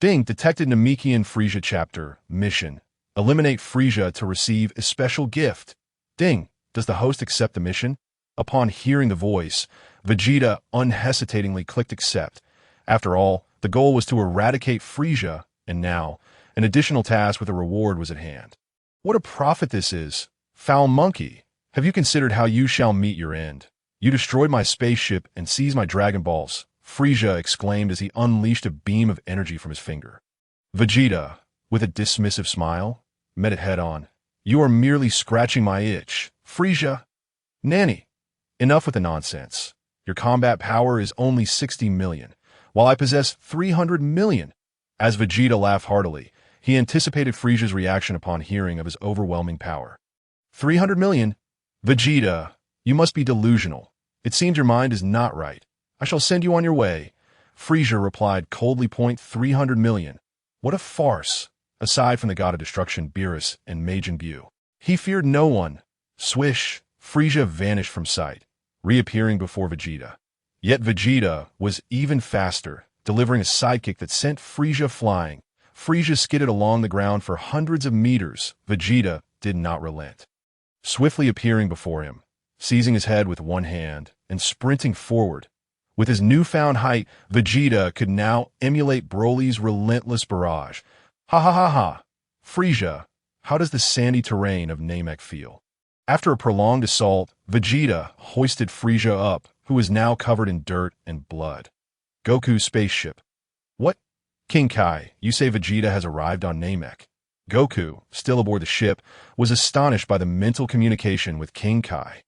Ding, detected Namekian Frieza chapter, mission. Eliminate Frieza to receive a special gift. Ding, does the host accept the mission? Upon hearing the voice, Vegeta unhesitatingly clicked accept. After all, the goal was to eradicate Frieza, and now, an additional task with a reward was at hand. What a prophet this is! Foul monkey! Have you considered how you shall meet your end? You destroyed my spaceship and seized my Dragon Balls, Frieza exclaimed as he unleashed a beam of energy from his finger. Vegeta, with a dismissive smile, met it head-on. You are merely scratching my itch, Frieza. Nanny, enough with the nonsense. Your combat power is only 60 million, while I possess 300 million. As Vegeta laughed heartily, he anticipated Frieza's reaction upon hearing of his overwhelming power. 300 million? Vegeta, you must be delusional. It seems your mind is not right. I shall send you on your way. Frieza replied coldly. 300 million. What a farce. Aside from the god of destruction Beerus and Majin Buu, he feared no one. Swish, Frieza vanished from sight, reappearing before Vegeta. Yet Vegeta was even faster, delivering a sidekick that sent Frieza flying. Frieza skidded along the ground for hundreds of meters. Vegeta did not relent. Swiftly appearing before him, seizing his head with one hand, and sprinting forward. With his newfound height, Vegeta could now emulate Broly's relentless barrage. Ha! Frieza, how does the sandy terrain of Namek feel? After a prolonged assault, Vegeta hoisted Frieza up, who was now covered in dirt and blood. Goku's spaceship. What? King Kai, you say Vegeta has arrived on Namek? Goku, still aboard the ship, was astonished by the mental communication with King Kai.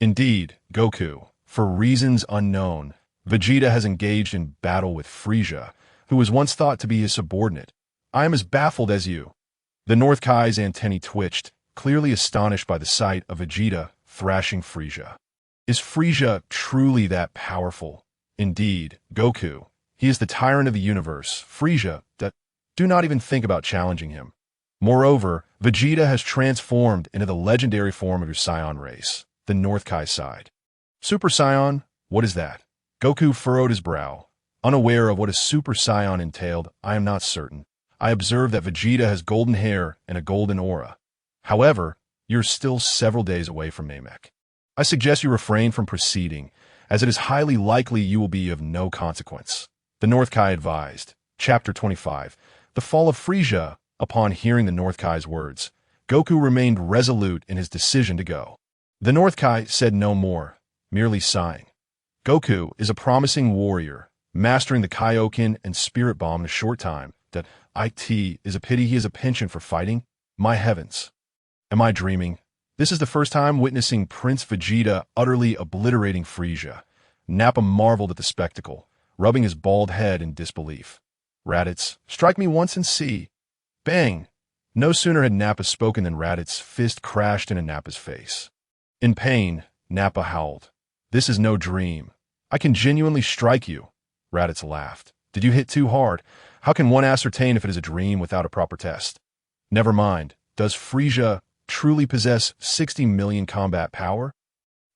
Indeed, Goku, for reasons unknown, Vegeta has engaged in battle with Frieza, who was once thought to be his subordinate. I am as baffled as you. The North Kai's antennae twitched, clearly astonished by the sight of Vegeta thrashing Frieza. Is Frieza truly that powerful? Indeed, Goku, he is the tyrant of the universe. Frieza, do not even think about challenging him. Moreover, Vegeta has transformed into the legendary form of your Saiyan race, the North Kai side. Super Saiyan? What is that? Goku furrowed his brow. Unaware of what a Super Saiyan entailed, I am not certain. I observe that Vegeta has golden hair and a golden aura. However, you're still several days away from Namek. I suggest you refrain from proceeding, as it is highly likely you will be of no consequence. The North Kai advised. Chapter 25. The Fall of Frieza. Upon hearing the North Kai's words, Goku remained resolute in his decision to go. The North Kai said no more, merely sighing. Goku is a promising warrior, mastering the Kaioken and Spirit Bomb in a short time. That it is a pity he has a penchant for fighting. My heavens. Am I dreaming? This is the first time witnessing Prince Vegeta utterly obliterating Frieza. Nappa marveled at the spectacle, rubbing his bald head in disbelief. Raditz, strike me once and see. Bang! No sooner had Nappa spoken than Raditz's fist crashed into Nappa's face. In pain, Nappa howled. This is no dream. I can genuinely strike you. Raditz laughed. Did you hit too hard? How can one ascertain if it is a dream without a proper test? Never mind. Does Frieza truly possess 60 million combat power?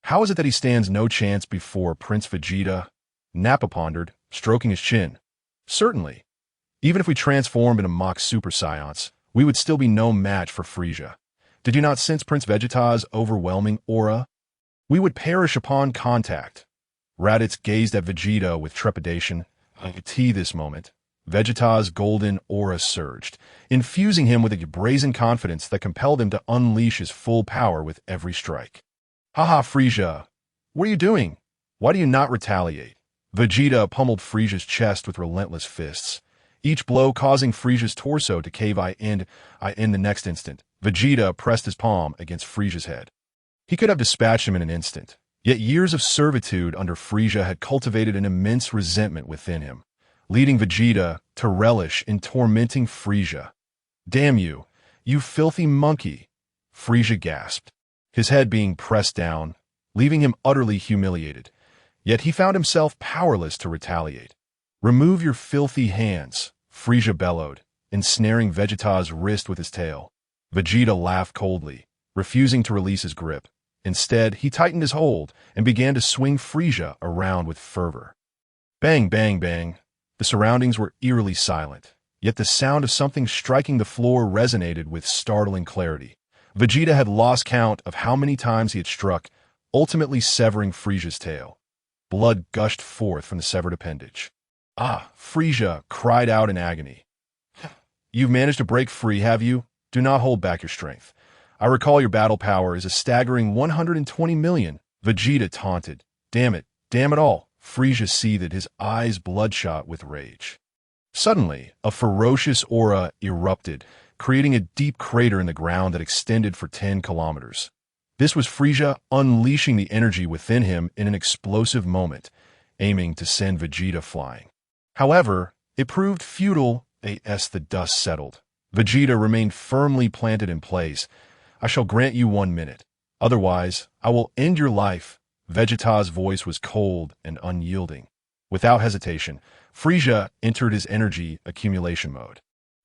How is it that he stands no chance before Prince Vegeta? Nappa pondered, stroking his chin. Certainly. Even if we transformed into mock Super Saiyans, we would still be no match for Frieza. Did you not sense Prince Vegeta's overwhelming aura? We would perish upon contact. Raditz gazed at Vegeta with trepidation. I could see this moment. Vegeta's golden aura surged, infusing him with a brazen confidence that compelled him to unleash his full power with every strike. Haha, Frieza! What are you doing? Why do you not retaliate? Vegeta pummeled Frieza's chest with relentless fists, each blow causing Frieza's torso to cave in the next instant. Vegeta pressed his palm against Frieza's head. He could have dispatched him in an instant, yet years of servitude under Frieza had cultivated an immense resentment within him, leading Vegeta to relish in tormenting Frieza. Damn you, you filthy monkey! Frieza gasped, his head being pressed down, leaving him utterly humiliated. Yet he found himself powerless to retaliate. Remove your filthy hands, Frieza bellowed, ensnaring Vegeta's wrist with his tail. Vegeta laughed coldly, refusing to release his grip. Instead, he tightened his hold and began to swing Frieza around with fervor. Bang, bang, bang. The surroundings were eerily silent, yet the sound of something striking the floor resonated with startling clarity. Vegeta had lost count of how many times he had struck, ultimately severing Frieza's tail. Blood gushed forth from the severed appendage. Ah, Frieza cried out in agony. You've managed to break free, have you? Do not hold back your strength. I recall your battle power is a staggering 120 million, Vegeta taunted. Damn it all. Frieza seethed, his eyes bloodshot with rage. Suddenly, a ferocious aura erupted, creating a deep crater in the ground that extended for 10 kilometers. This was Frieza unleashing the energy within him in an explosive moment, aiming to send Vegeta flying. However, it proved futile as the dust settled. Vegeta remained firmly planted in place. I shall grant you 1 minute. Otherwise, I will end your life. Vegeta's voice was cold and unyielding. Without hesitation, Frieza entered his energy accumulation mode.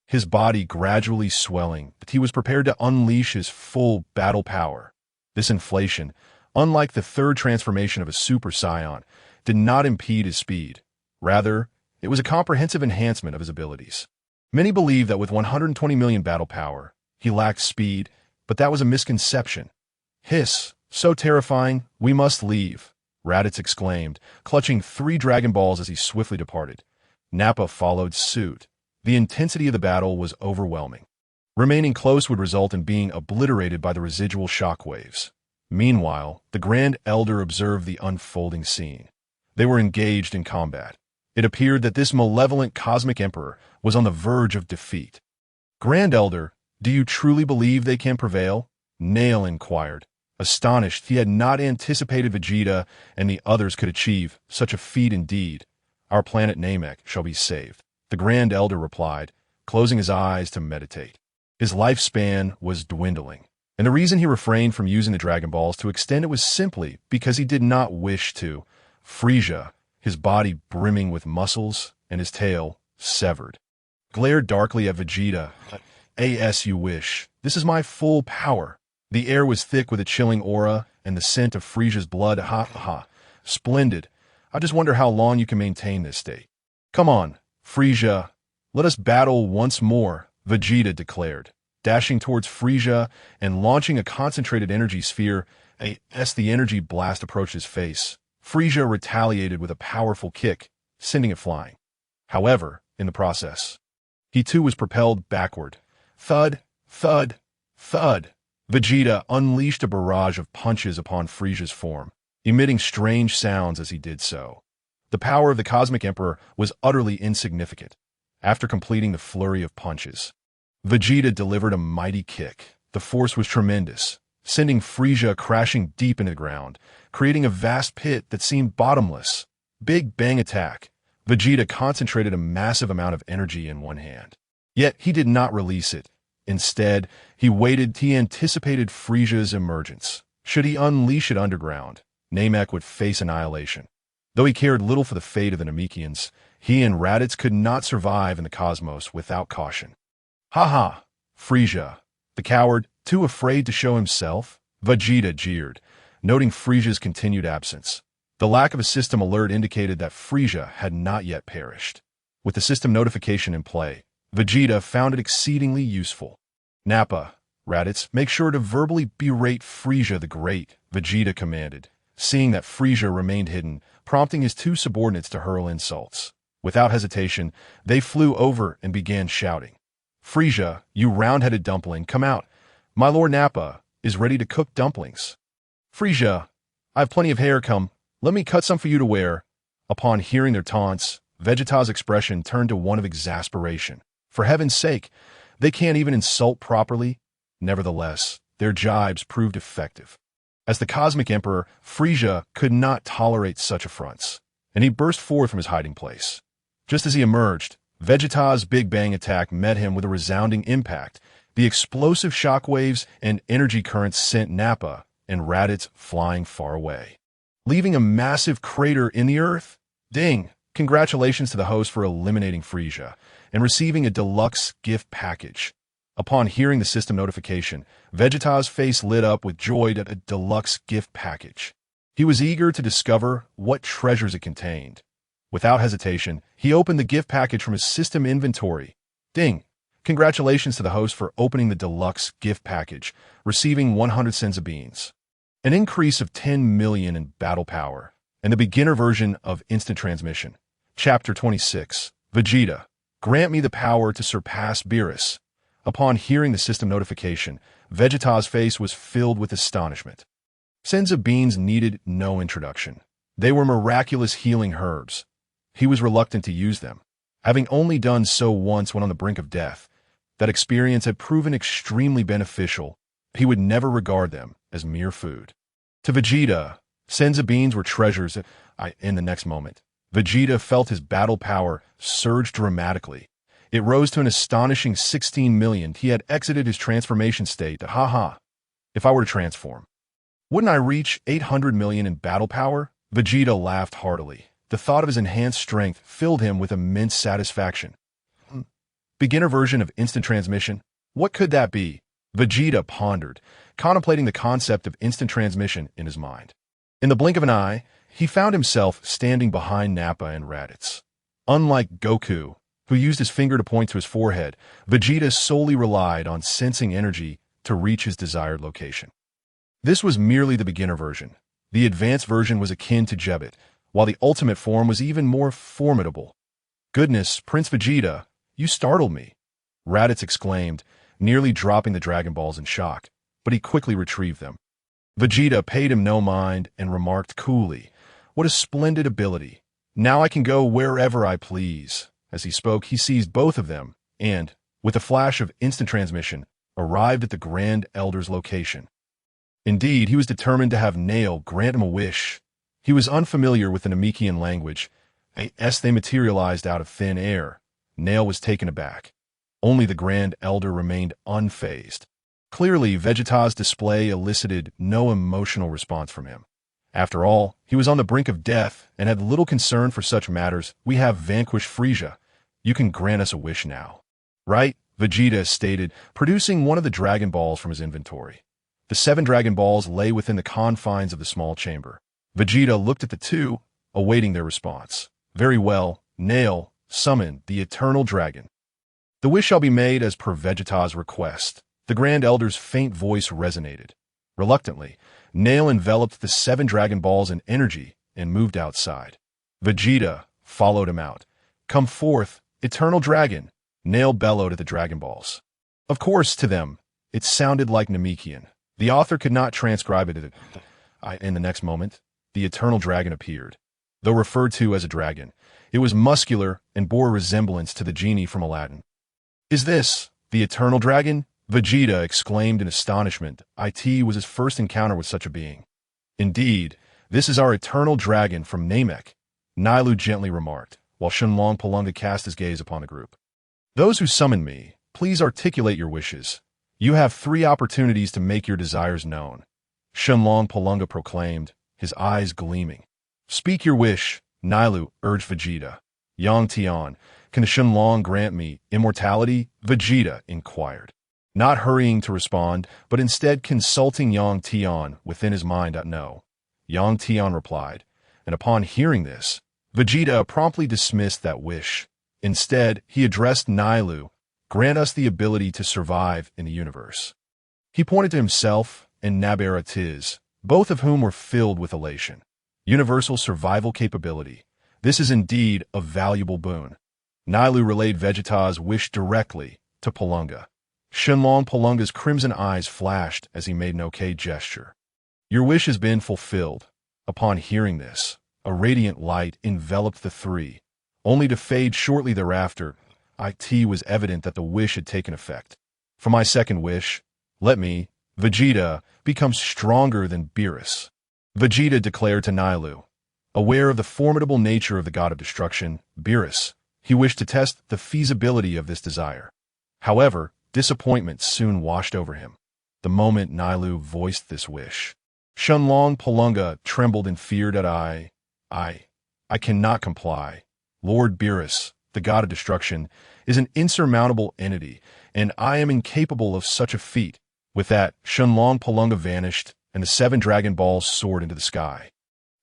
His body gradually swelling, but he was prepared to unleash his full battle power. This inflation, unlike the third transformation of a Super Saiyan, did not impede his speed. Rather, it was a comprehensive enhancement of his abilities. Many believe that with 120 million battle power, he lacked speed, but that was a misconception. Hiss, so terrifying, we must leave, Raditz exclaimed, clutching 3 Dragon Balls as he swiftly departed. Nappa followed suit. The intensity of the battle was overwhelming. Remaining close would result in being obliterated by the residual shockwaves. Meanwhile, the Grand Elder observed the unfolding scene. They were engaged in combat. It appeared that this malevolent cosmic emperor was on the verge of defeat. Grand Elder, do you truly believe they can prevail? Nail inquired. Astonished, he had not anticipated Vegeta and the others could achieve such a feat indeed. Our planet Namek shall be saved, the Grand Elder replied, closing his eyes to meditate. His lifespan was dwindling, and the reason he refrained from using the Dragon Balls to extend it was simply because he did not wish to. Frieza, his body brimming with muscles and his tail severed, glared darkly at Vegeta. As you wish. This is my full power. The air was thick with a chilling aura and the scent of Frieza's blood. Hahaha. Splendid. I just wonder how long you can maintain this state. Come on, Frieza. Let us battle once more, Vegeta declared, dashing towards Frieza and launching a concentrated energy sphere. As the energy blast approached his face, Frieza retaliated with a powerful kick, sending it flying. However, in the process, he too was propelled backward. Thud, thud, thud. Vegeta unleashed a barrage of punches upon Frieza's form, emitting strange sounds as he did so. The power of the Cosmic Emperor was utterly insignificant. After completing the flurry of punches, Vegeta delivered a mighty kick. The force was tremendous, sending Frieza crashing deep into the ground, creating a vast pit that seemed bottomless. Big Bang attack. Vegeta concentrated a massive amount of energy in one hand. Yet he did not release it. Instead, he waited. He anticipated Frieza's emergence. Should he unleash it underground, Namek would face annihilation. Though he cared little for the fate of the Namekians, he and Raditz could not survive in the cosmos without caution. Ha! Frieza, the coward, too afraid to show himself? Vegeta jeered, noting Frieza's continued absence. The lack of a system alert indicated that Frieza had not yet perished. With the system notification in play, Vegeta found it exceedingly useful. Nappa, Raditz, make sure to verbally berate Frieza the Great, Vegeta commanded, seeing that Frieza remained hidden, prompting his 2 subordinates to hurl insults. Without hesitation, they flew over and began shouting. Frieza, you round-headed dumpling, come out. My Lord Nappa is ready to cook dumplings. Frieza, I have plenty of hair, come. Let me cut some for you to wear. Upon hearing their taunts, Vegeta's expression turned to one of exasperation. For heaven's sake, they can't even insult properly. Nevertheless, their jibes proved effective. As the Cosmic Emperor, Frieza could not tolerate such affronts, and he burst forth from his hiding place. Just as he emerged, Vegeta's Big Bang attack met him with a resounding impact. The explosive shockwaves and energy currents sent Nappa and Raditz flying far away, leaving a massive crater in the earth. Ding! Congratulations to the host for eliminating Frieza and receiving a deluxe gift package. Upon hearing the system notification, Vegeta's face lit up with joy at a deluxe gift package. He was eager to discover what treasures it contained. Without hesitation, he opened the gift package from his system inventory. Ding! Congratulations to the host for opening the deluxe gift package, receiving 100 cents of beans, an increase of 10 million in battle power, and the beginner version of instant transmission. Chapter 26. Vegeta, grant me the power to surpass Beerus. Upon hearing the system notification, Vegeta's face was filled with astonishment. Senza beans needed no introduction. They were miraculous healing herbs. He was reluctant to use them, having only done so once when on the brink of death. That experience had proven extremely beneficial. He would never regard them as mere food. To Vegeta, Senza beans were treasures. In the next moment, Vegeta felt his battle power surge dramatically. It rose to an astonishing 16 million. He had exited his transformation state. Haha. If I were to transform, wouldn't I reach 800 million in battle power? Vegeta laughed heartily. The thought of his enhanced strength filled him with immense satisfaction. Beginner version of instant transmission? What could that be? Vegeta pondered, contemplating the concept of instant transmission in his mind. In the blink of an eye, he found himself standing behind Nappa and Raditz. Unlike Goku, who used his finger to point to his forehead, Vegeta solely relied on sensing energy to reach his desired location. This was merely the beginner version. The advanced version was akin to Jebit, while the ultimate form was even more formidable. "Goodness, Prince Vegeta, you startled me," Raditz exclaimed, nearly dropping the Dragon Balls in shock, but he quickly retrieved them. Vegeta paid him no mind and remarked coolly, "What a splendid ability. Now I can go wherever I please." As he spoke, he seized both of them and, with a flash of instant transmission, arrived at the Grand Elder's location. Indeed, he was determined to have Nail grant him a wish. He was unfamiliar with the Namekian language. As they materialized out of thin air, Nail was taken aback. Only the Grand Elder remained unfazed. Clearly, Vegeta's display elicited no emotional response from him. After all, he was on the brink of death and had little concern for such matters. "We have vanquished Frieza. You can grant us a wish now." "Right," Vegeta stated, producing one of the Dragon Balls from his inventory. The 7 Dragon Balls lay within the confines of the small chamber. Vegeta looked at the two, awaiting their response. "Very well, Nail, summon the Eternal Dragon." "The wish shall be made as per Vegeta's request." The Grand Elder's faint voice resonated. Reluctantly, Nail enveloped the 7 Dragon Balls in energy and moved outside. Vegeta followed him out. "Come forth, Eternal Dragon," Nail bellowed at the Dragon Balls. Of course, to them, it sounded like Namekian. The author could not transcribe it. In the next moment, the Eternal Dragon appeared. Though referred to as a dragon, it was muscular and bore a resemblance to the genie from Aladdin. "Is this the Eternal Dragon?" Vegeta exclaimed in astonishment. It was his first encounter with such a being. "Indeed, this is our Eternal Dragon from Namek," Nailu gently remarked, while Shenlong Palunga cast his gaze upon the group. "Those who summon me, please articulate your wishes. You have 3 opportunities to make your desires known," Shenlong Palunga proclaimed, his eyes gleaming. "Speak your wish," Nailu urged Vegeta. "Yang Tian, can the Shenlong grant me immortality?" Vegeta inquired, not hurrying to respond, but instead consulting Yang Tian within his mind. "No," Yang Tian replied, and upon hearing this, Vegeta promptly dismissed that wish. Instead, he addressed Nailu, "Grant us the ability to survive in the universe." He pointed to himself and Nabera Tiz, both of whom were filled with elation. Universal survival capability. This is indeed a valuable boon. Nailu relayed Vegeta's wish directly to Palunga. Shenlong Palunga's crimson eyes flashed as he made an okay gesture. "Your wish has been fulfilled." Upon hearing this, a radiant light enveloped the 3, only to fade shortly thereafter. It was evident that the wish had taken effect. "For my second wish, let me, Vegeta, become stronger than Beerus," Vegeta declared to Nailu. Aware of the formidable nature of the god of destruction, Beerus, he wished to test the feasibility of this desire. However, disappointment soon washed over him. The moment Nailu voiced this wish, Shenlong Palunga trembled and feared that I cannot comply. Lord Beerus, the god of destruction, is an insurmountable entity, and I am incapable of such a feat. With that, Shenlong Palunga vanished, and the 7 Dragon Balls soared into the sky,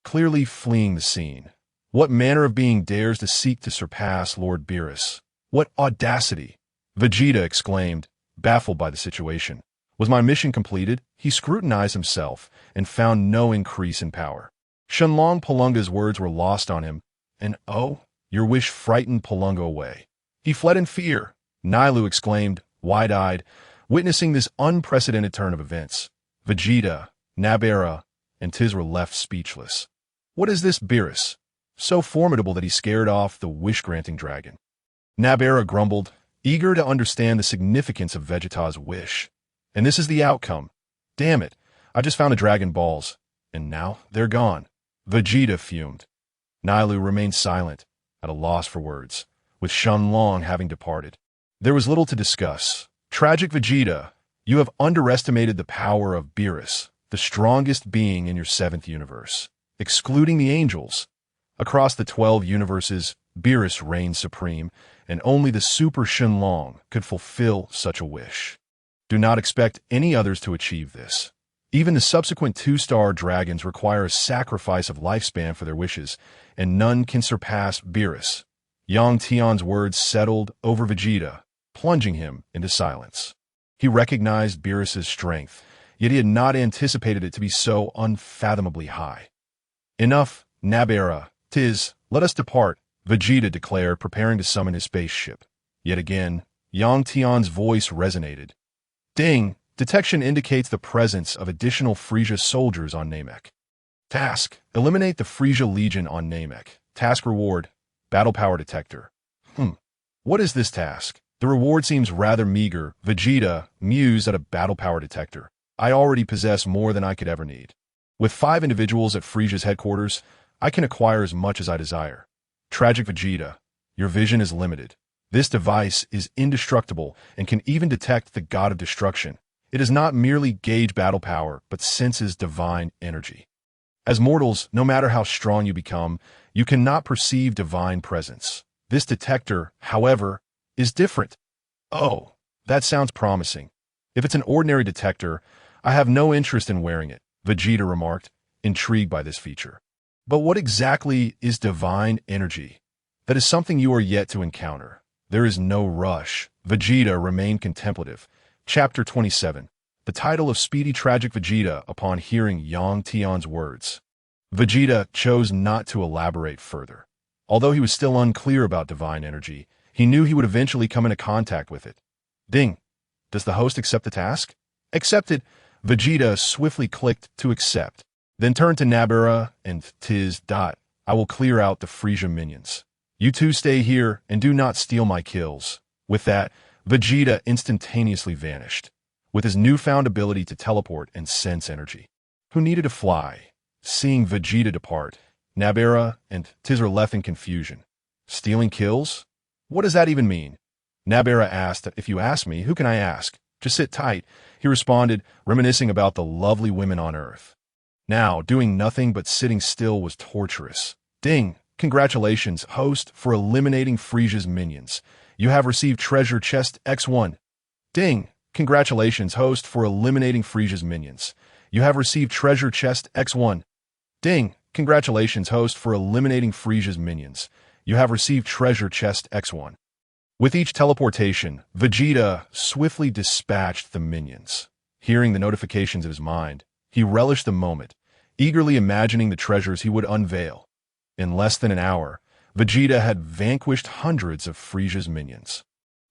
clearly fleeing the scene. What manner of being dares to seek to surpass Lord Beerus? What audacity! Vegeta exclaimed, baffled by the situation. Was my mission completed? He scrutinized himself and found no increase in power. Shenlong Palunga's words were lost on him, and oh, your wish frightened Palunga away. He fled in fear. Nailu exclaimed, wide-eyed, witnessing this unprecedented turn of events. Vegeta, Namek, and Tiz were left speechless. What is this Beerus? So formidable that he scared off the wish-granting dragon. Namek grumbled, eager to understand the significance of Vegeta's wish. And this is the outcome. Damn it, I just found the Dragon Balls, and now they're gone. Vegeta fumed. Nailu remained silent, at a loss for words, with Shenlong having departed. There was little to discuss. Tragic Vegeta, you have underestimated the power of Beerus, the strongest being in your 7th universe. Excluding the angels, across the 12 universes, Beerus reigned supreme, and only the Super Shenlong could fulfill such a wish. Do not expect any others to achieve this. Even the subsequent 2-star dragons require a sacrifice of lifespan for their wishes, and none can surpass Beerus. Yang Tian's words settled over Vegeta, plunging him into silence. He recognized Beerus's strength, yet he had not anticipated it to be so unfathomably high. Enough, Namek, Tiz, let us depart, Vegeta declared, preparing to summon his spaceship. Yet again, Yang Tian's voice resonated. Ding! Detection indicates the presence of additional Frieza soldiers on Namek. Task: eliminate the Frieza Legion on Namek. Task reward: battle power detector. What is this task? The reward seems rather meager. Vegeta mused at a battle power detector. I already possess more than I could ever need. With 5 individuals at Frieza's headquarters, I can acquire as much as I desire. Tragic Vegeta, your vision is limited. This device is indestructible and can even detect the god of destruction. It does not merely gauge battle power, but senses divine energy. As mortals, no matter how strong you become, you cannot perceive divine presence. This detector, however, is different. Oh, that sounds promising. If it's an ordinary detector, I have no interest in wearing it, Vegeta remarked, intrigued by this feature. But what exactly is divine energy? That is something you are yet to encounter. There is no rush. Vegeta remained contemplative. Chapter 27. The title of Speedy Tragic Vegeta upon hearing Yang Tian's words. Vegeta chose not to elaborate further. Although he was still unclear about divine energy, he knew he would eventually come into contact with it. Ding! Does the host accept the task? Accepted. Vegeta swiftly clicked to accept, then turned to Namek and Tiz. I will clear out the Frieza minions. You two stay here and do not steal my kills. With that, Vegeta instantaneously vanished, with his newfound ability to teleport and sense energy. Who needed to fly? Seeing Vegeta depart, Namek and Tiz were left in confusion. Stealing kills? What does that even mean? Namek asked. If you ask me, who can I ask? Just sit tight, he responded, reminiscing about the lovely women on Earth. Now, doing nothing but sitting still was torturous. Ding! Congratulations, host, for eliminating Frieza's minions. You have received Treasure Chest X1. Ding! Congratulations, host, for eliminating Frieza's minions. You have received Treasure Chest X1. Ding! Congratulations, host, for eliminating Frieza's minions. You have received Treasure Chest X1. With each teleportation, Vegeta swiftly dispatched the minions. Hearing the notifications of his mind, he relished the moment, eagerly imagining the treasures he would unveil. In less than an hour, Vegeta had vanquished hundreds of Frieza's minions.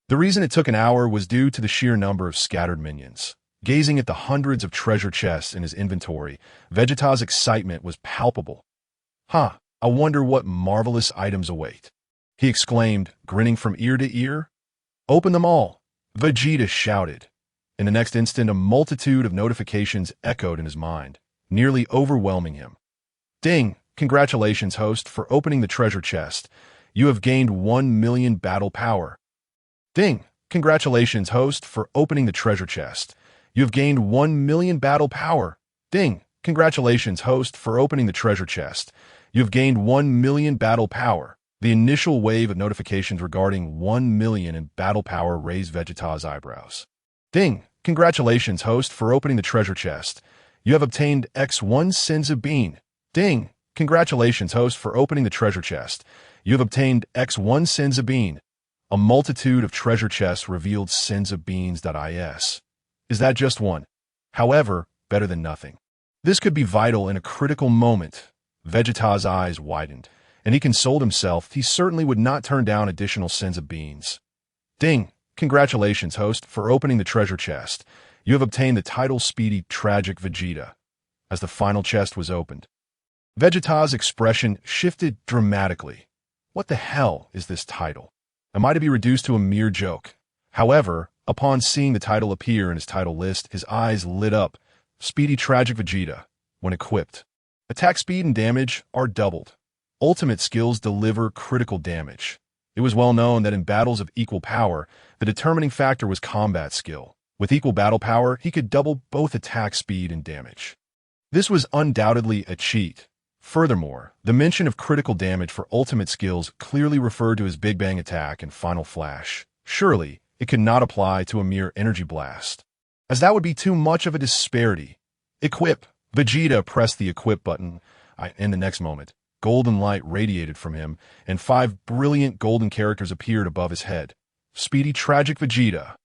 The reason it took an hour was due to the sheer number of scattered minions. Gazing at the hundreds of treasure chests in his inventory, Vegeta's excitement was palpable. I wonder what marvelous items await, he exclaimed, grinning from ear to ear. Open them all, Vegeta shouted. In the next instant, a multitude of notifications echoed in his mind, nearly overwhelming him. Ding! Congratulations, host, for opening the treasure chest. You have gained 1 million battle power. Ding! Congratulations, host, for opening the treasure chest. You have gained 1 million battle power. Ding! Congratulations, host, for opening the treasure chest. You have gained 1 million battle power. The initial wave of notifications regarding 1 million in battle power raised Vegeta's eyebrows. Ding! Congratulations, host, for opening the treasure chest. You have obtained X1 Senzu Bean. Ding! Congratulations, host, for opening the treasure chest. You have obtained X1 Senzu Bean. A multitude of treasure chests revealed Senzu Beans.is. Is that just one? However, better than nothing. This could be vital in a critical moment. Vegeta's eyes widened, and he consoled himself he certainly would not turn down additional Senzu Beans. Ding! Congratulations, host, for opening the treasure chest. You have obtained the title Speedy Tragic Vegeta. As the final chest was opened, Vegeta's expression shifted dramatically. What the hell is this title? Am I to be reduced to a mere joke? However, upon seeing the title appear in his title list, his eyes lit up. Speedy Tragic Vegeta, when equipped. Attack speed and damage are doubled. Ultimate skills deliver critical damage. It was well known that in battles of equal power, the determining factor was combat skill. With equal battle power, he could double both attack speed and damage. This was undoubtedly a cheat. Furthermore, the mention of critical damage for ultimate skills clearly referred to his Big Bang attack and Final Flash. Surely, it could not apply to a mere energy blast, as that would be too much of a disparity. Equip. Vegeta pressed the equip button. In the next moment, golden light radiated from him, and 5 brilliant golden characters appeared above his head. Speedy Tragic Vegeta.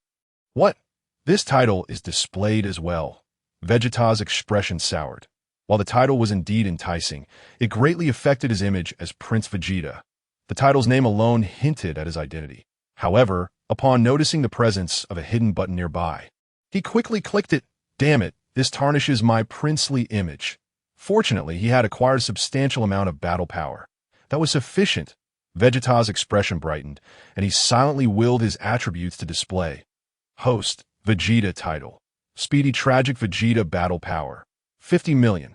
What? This title is displayed as well. Vegeta's expression soured. While the title was indeed enticing, it greatly affected his image as Prince Vegeta. The title's name alone hinted at his identity. However, upon noticing the presence of a hidden button nearby, he quickly clicked it. Damn it, this tarnishes my princely image. Fortunately, he had acquired a substantial amount of battle power. That was sufficient. Vegeta's expression brightened, and he silently willed his attributes to display. Host, Vegeta title. Speedy Tragic Vegeta battle power. 50 million.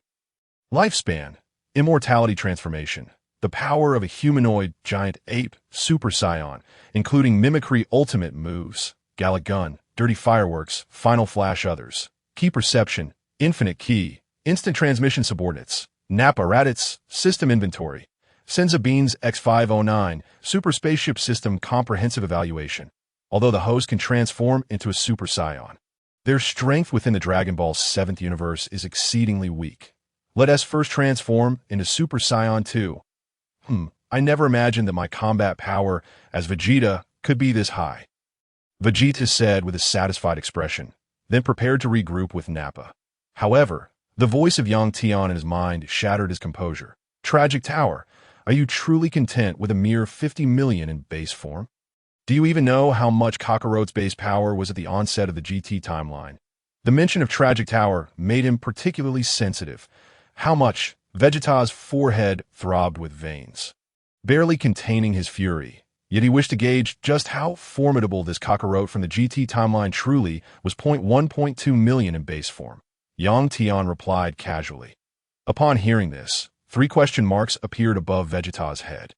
Lifespan. Immortality transformation. The power of a humanoid giant ape, Super Saiyan, including mimicry ultimate moves, Gallic Gun, Dirty Fireworks, Final Flash others. Key perception, infinite key, instant transmission subordinates, Nappa Raditz, system inventory, Senza Beans X509, Super Spaceship System comprehensive evaluation. Although the host can transform into a Super Saiyan, their strength within the Dragon Ball 7th universe is exceedingly weak. Let us first transform into Super Saiyan 2. I never imagined that my combat power as Vegeta could be this high. Vegeta said with a satisfied expression, then prepared to regroup with Nappa. However, the voice of young Tian in his mind shattered his composure. Tragic Tower, are you truly content with a mere 50 million in base form? Do you even know how much Kakarot's base power was at the onset of the GT timeline? The mention of Tragic Tower made him particularly sensitive. How much? Vegeta's forehead throbbed with veins, barely containing his fury. Yet he wished to gauge just how formidable this Kakarot from the GT timeline truly was. 1.2 million in base form. Yang Tian replied casually. Upon hearing this, 3 question marks appeared above Vegeta's head.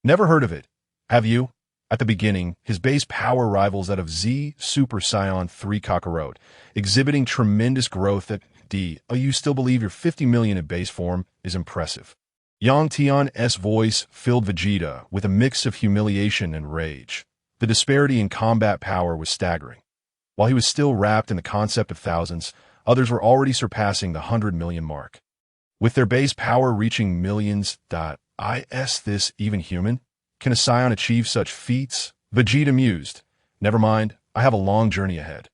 Never heard of it. Have you? At the beginning, his base power rivals that of Z Super Saiyan 3 Kakarot, exhibiting tremendous growth at D. You still believe your 50 million in base form is impressive. Yang Tian's voice filled Vegeta with a mix of humiliation and rage. The disparity in combat power was staggering. While he was still wrapped in the concept of thousands, others were already surpassing the 100 million mark. With their base power reaching millions. Is this even human? Can a Saiyan achieve such feats? Vegeta mused. Never mind, I have a long journey ahead.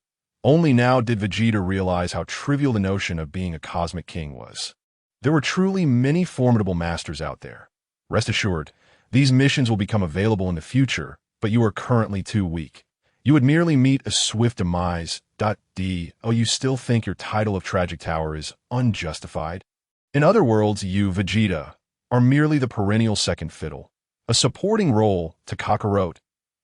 Only now did Vegeta realize how trivial the notion of being a cosmic king was. There were truly many formidable masters out there. Rest assured, these missions will become available in the future, but you are currently too weak. You would merely meet a swift demise. You still think your title of Tragic Tower is unjustified? In other words, you, Vegeta, are merely the perennial second fiddle, a supporting role to Kakarot,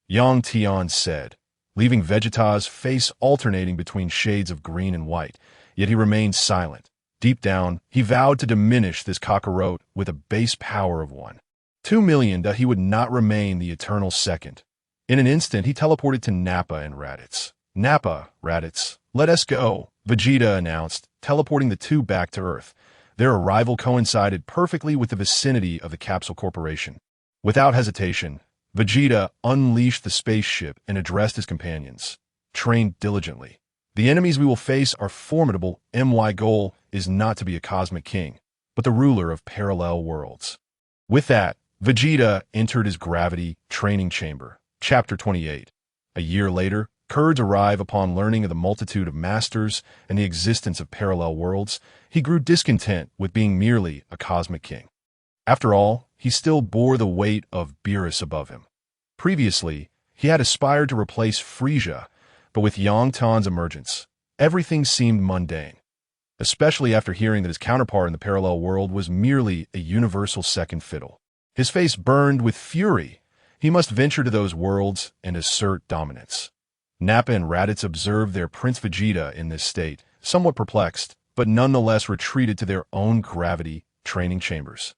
Yang Tian said, leaving Vegeta's face alternating between shades of green and white, yet he remained silent. Deep down, he vowed to diminish this Kakarot with a base power of 1.2 million that he would not remain the eternal second. In an instant, he teleported to Nappa and Raditz. Nappa, Raditz, let us go, Vegeta announced, teleporting the two back to Earth. Their arrival coincided perfectly with the vicinity of the Capsule Corporation. Without hesitation, Vegeta unleashed the spaceship and addressed his companions. Train diligently. The enemies we will face are formidable. My goal is not to be a cosmic king, but the ruler of parallel worlds. With that, Vegeta entered his gravity training chamber. Chapter 28. A year later, Kurds arrive upon learning of the multitude of masters and the existence of parallel worlds. He grew discontent with being merely a cosmic king. After all, he still bore the weight of Beerus above him. Previously, He had aspired to replace Frieza, but with Yangtan's emergence, everything seemed mundane, especially after hearing that his counterpart in the parallel world was merely a universal second fiddle. His face burned with fury. He must venture to those worlds and assert dominance. Nappa and Raditz observed their Prince Vegeta in this state, somewhat perplexed, but nonetheless retreated to their own gravity training chambers.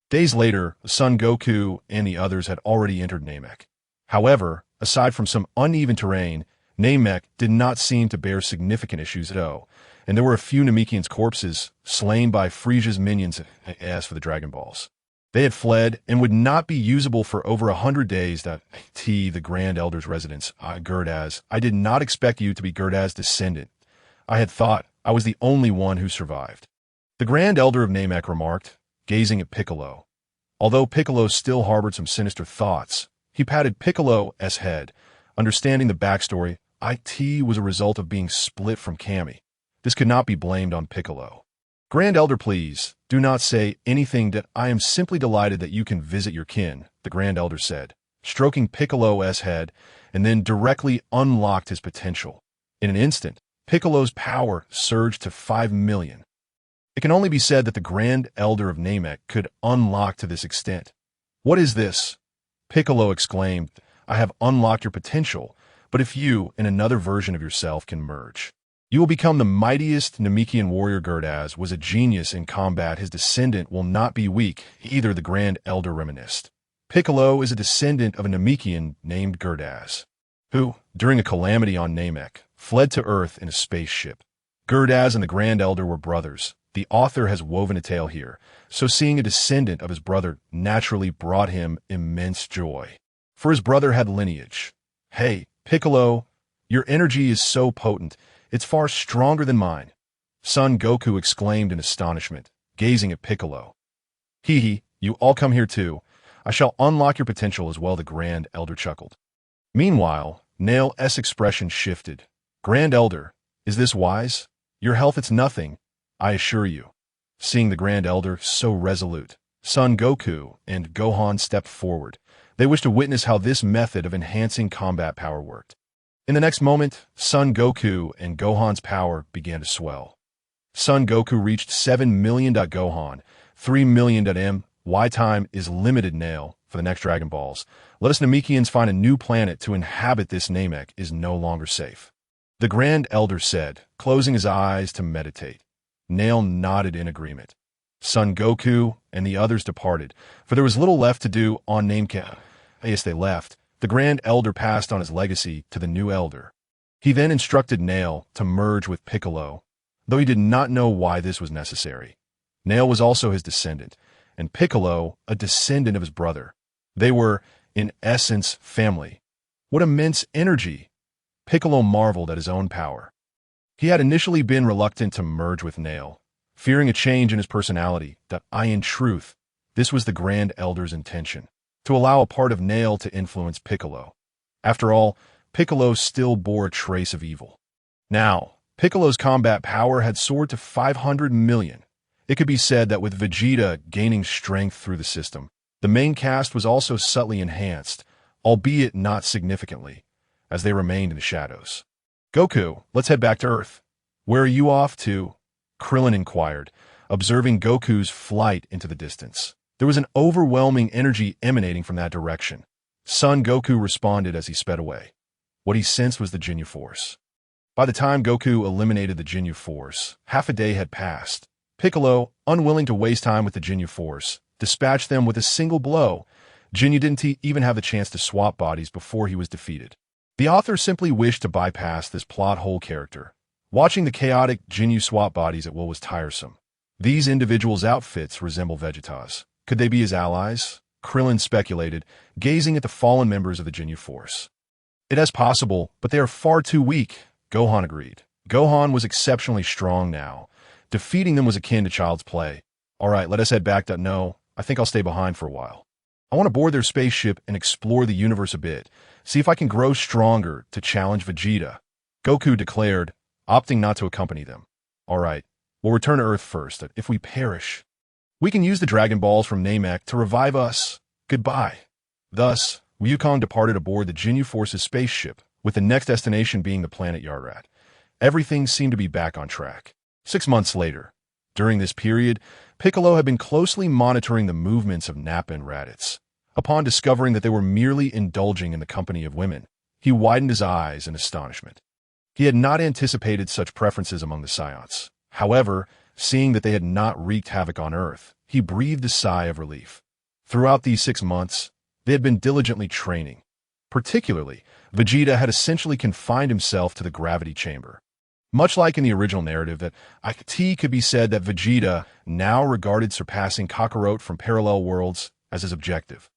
Days later, Son Goku and the others had already entered Namek. However, aside from some uneven terrain, Namek did not seem to bear significant issues at all, and there were a few Namekians' corpses slain by Frieza's minions as for the Dragon Balls. They had fled and would not be usable for over 100 days. The Grand Elder's residence, Gerdaz. I did not expect you to be Gerdaz's descendant. I had thought I was the only one who survived. The Grand Elder of Namek remarked, gazing at Piccolo. Although Piccolo still harbored some sinister thoughts, he patted Piccolo's head, understanding the backstory. It was a result of being split from Kami. This could not be blamed on Piccolo. Grand Elder, please, do not say anything. That I am simply delighted that you can visit your kin, the Grand Elder said, stroking Piccolo's head, and then directly unlocked his potential. In an instant, Piccolo's power surged to 5 million. It can only be said that the Grand Elder of Namek could unlock to this extent. What is this? Piccolo exclaimed. I have unlocked your potential, but if you and another version of yourself can merge, you will become the mightiest Namekian warrior. Gerdaz was a genius in combat. His descendant will not be weak, either, the Grand Elder reminisced. Piccolo is a descendant of a Namekian named Gerdaz, who, during a calamity on Namek, fled to Earth in a spaceship. Gerdaz and the Grand Elder were brothers. The author has woven a tale here, so seeing a descendant of his brother naturally brought him immense joy. For his brother had lineage. Hey, Piccolo, your energy is so potent. It's far stronger than mine. Son Goku exclaimed in astonishment, gazing at Piccolo. Hee, you all come here too. I shall unlock your potential as well, the Grand Elder chuckled. Meanwhile, Nail's expression shifted. Grand Elder, is this wise? Your health, it's nothing, I assure you. Seeing the Grand Elder so resolute, Son Goku and Gohan stepped forward. They wished to witness how this method of enhancing combat power worked. In the next moment, Son Goku and Gohan's power began to swell. Son Goku reached 7 million. Gohan, 3 million. Y time is limited. Nail, for the next Dragon Balls. Let us Namekians find a new planet to inhabit. This Namek is no longer safe. The Grand Elder said, closing his eyes to meditate. Nail nodded in agreement. Son Goku and the others departed, for there was little left to do on Namek. Yes, they left. The Grand Elder passed on his legacy to the new Elder. He then instructed Nail to merge with Piccolo, though he did not know why this was necessary. Nail was also his descendant, and Piccolo a descendant of his brother. They were, in essence, family. What immense energy! Piccolo marveled at his own power. He had initially been reluctant to merge with Nail, fearing a change in his personality. In truth, this was the Grand Elder's intention, to allow a part of Nail to influence Piccolo. After all, Piccolo still bore a trace of evil. Now, Piccolo's combat power had soared to 500 million. It could be said that with Vegeta gaining strength through the system, the main cast was also subtly enhanced, albeit not significantly, as they remained in the shadows. Goku, let's head back to Earth. Where are you off to? Krillin inquired, observing Goku's flight into the distance. There was an overwhelming energy emanating from that direction. Son Goku responded as he sped away. What he sensed was the Ginyu Force. By the time Goku eliminated the Ginyu Force, half a day had passed. Piccolo, unwilling to waste time with the Ginyu Force, dispatched them with a single blow. Ginyu didn't even have the chance to swap bodies before he was defeated. The author simply wished to bypass this plot hole character. Watching the chaotic Ginyu swap bodies at will was tiresome. These individuals' outfits resemble Vegeta's. Could they be his allies? Krillin speculated, gazing at the fallen members of the Ginyu Force. It is possible, but they are far too weak, Gohan agreed. Gohan was exceptionally strong now. Defeating them was akin to child's play. All right, let us head back. No, I think I'll stay behind for a while. I want to board their spaceship and explore the universe a bit, see if I can grow stronger to challenge Vegeta, Goku declared, opting not to accompany them. All right, we'll return to Earth first. If we perish, we can use the Dragon Balls from Namek to revive us. Goodbye. Thus, Wukong departed aboard the Jinyu Force's spaceship, with the next destination being the planet Yarrat. Everything seemed to be back on track. 6 months later, during this period, Piccolo had been closely monitoring the movements of Nappa and Raditz. Upon discovering that they were merely indulging in the company of women, he widened his eyes in astonishment. He had not anticipated such preferences among the Saiyans. However, seeing that they had not wreaked havoc on Earth, he breathed a sigh of relief. Throughout these 6 months, they had been diligently training. Particularly, Vegeta had essentially confined himself to the gravity chamber. Much like in the original narrative, it could be said that Vegeta now regarded surpassing Kakarot from parallel worlds as his objective,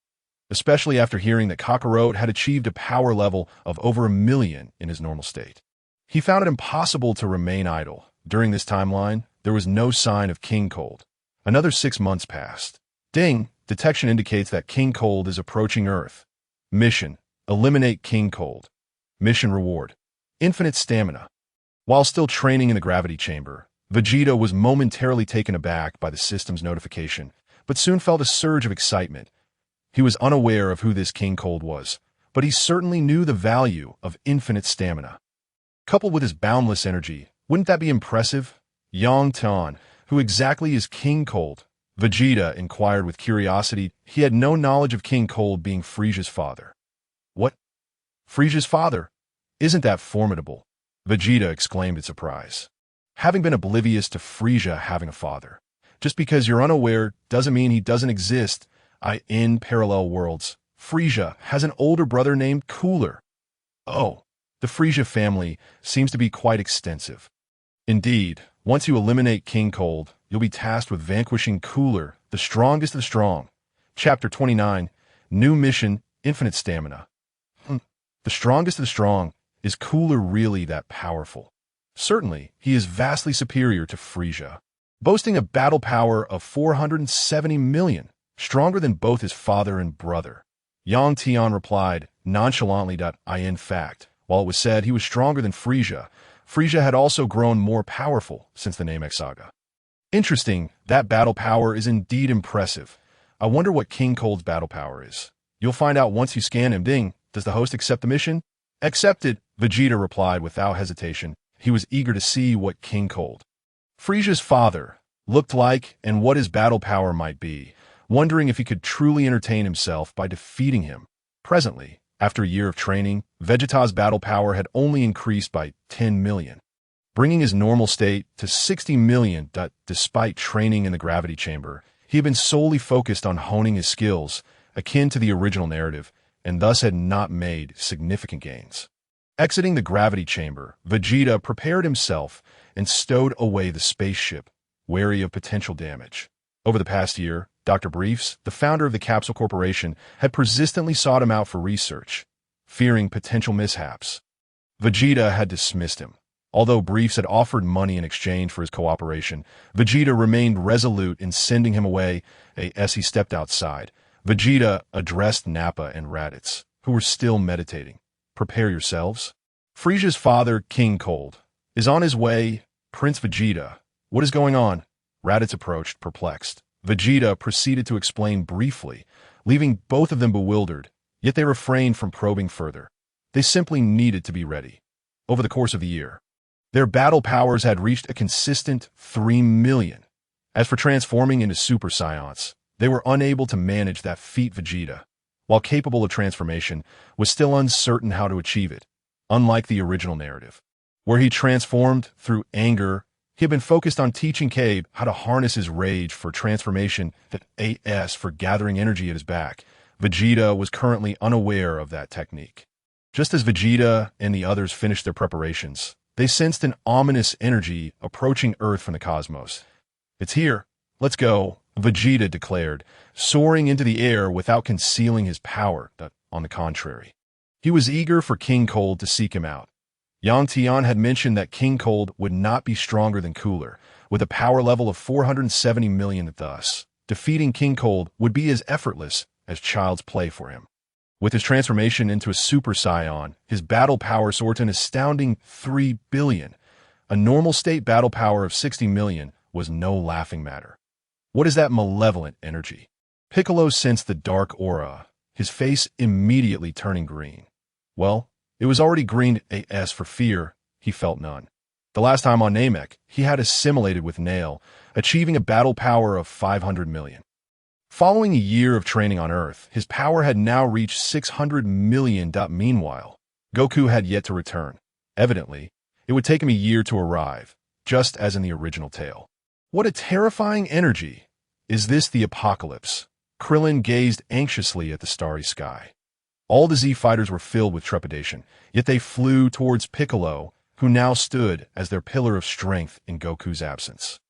especially after hearing that Kakarot had achieved a power level of over 1 million in his normal state. He found it impossible to remain idle. During this timeline, there was no sign of King Cold. Another 6 months passed. Ding! Detection indicates that King Cold is approaching Earth. Mission: eliminate King Cold. Mission reward: infinite stamina. While still training in the gravity chamber, Vegeta was momentarily taken aback by the system's notification, but soon felt a surge of excitement. He was unaware of who this King Cold was, but he certainly knew the value of infinite stamina. Coupled with his boundless energy, wouldn't that be impressive? Tian, who exactly is King Cold? Vegeta inquired with curiosity. He had no knowledge of King Cold being Frieza's father. What? Frieza's father? Isn't that formidable? Vegeta exclaimed in surprise. Having been oblivious to Frieza having a father. Just because you're unaware doesn't mean he doesn't exist. In parallel worlds, Frieza has an older brother named Cooler. Oh, the Frieza family seems to be quite extensive. Indeed, once you eliminate King Cold, you'll be tasked with vanquishing Cooler, the strongest of the strong. Chapter 29, New Mission, Infinite Stamina. The strongest of the strong. Is Cooler really that powerful? Certainly, he is vastly superior to Frieza, boasting a battle power of 470 million, stronger than both his father and brother. Tian replied nonchalantly. In fact, while it was said he was stronger than Frieza, Frieza had also grown more powerful since the Namek saga. Interesting, that battle power is indeed impressive. I wonder what King Cold's battle power is. You'll find out once you scan him. Ding, does the host accept the mission? Accepted, Vegeta replied without hesitation. He was eager to see what King Cold, Frieza's father, looked like and what his battle power might be, wondering if he could truly entertain himself by defeating him. Presently, after a year of training, Vegeta's battle power had only increased by 10 million, bringing his normal state to 60 million. Despite training in the gravity chamber, he had been solely focused on honing his skills, akin to the original narrative, and thus had not made significant gains. Exiting the gravity chamber, Vegeta prepared himself and stowed away the spaceship, wary of potential damage. Over the past year, Dr. Briefs, the founder of the Capsule Corporation, had persistently sought him out for research, fearing potential mishaps. Vegeta had dismissed him. Although Briefs had offered money in exchange for his cooperation, Vegeta remained resolute in sending him away. As he stepped outside, Vegeta addressed Nappa and Raditz, who were still meditating. Prepare yourselves. Frieza's father, King Cold, is on his way. Prince Vegeta. What is going on? Raditz approached, perplexed. Vegeta proceeded to explain briefly, leaving both of them bewildered, yet they refrained from probing further. They simply needed to be ready. Over the course of the year, their battle powers had reached a consistent 3 million. As for transforming into Super Saiyans, they were unable to manage that feat. Vegeta, while capable of transformation, was still uncertain how to achieve it. Unlike the original narrative, where he transformed through anger, he had been focused on teaching Cabe how to harness his rage for transformation, for gathering energy at his back. Vegeta was currently unaware of that technique. Just as Vegeta and the others finished their preparations, they sensed an ominous energy approaching Earth from the cosmos. It's here. Let's go, Vegeta declared, soaring into the air without concealing his power. On the contrary, he was eager for King Cold to seek him out. Tian had mentioned that King Cold would not be stronger than Cooler, with a power level of 470 million. Thus, defeating King Cold would be as effortless as child's play for him. With his transformation into a Super Saiyan, his battle power soared to an astounding 3 billion. A normal state battle power of 60 million was no laughing matter. What is that malevolent energy? Piccolo sensed the dark aura. his face immediately turning green. Well, it was already green AS for fear. He felt none. The last time on Namek, he had assimilated with Nail, achieving a battle power of 500 million. Following a year of training on Earth, his power had now reached 600 million. Meanwhile, Goku had yet to return. Evidently, it would take him a year to arrive, just as in the original tale. What a terrifying energy! Is this the apocalypse? Krillin gazed anxiously at the starry sky. All the Z fighters were filled with trepidation, yet they flew towards Piccolo, who now stood as their pillar of strength in Goku's absence.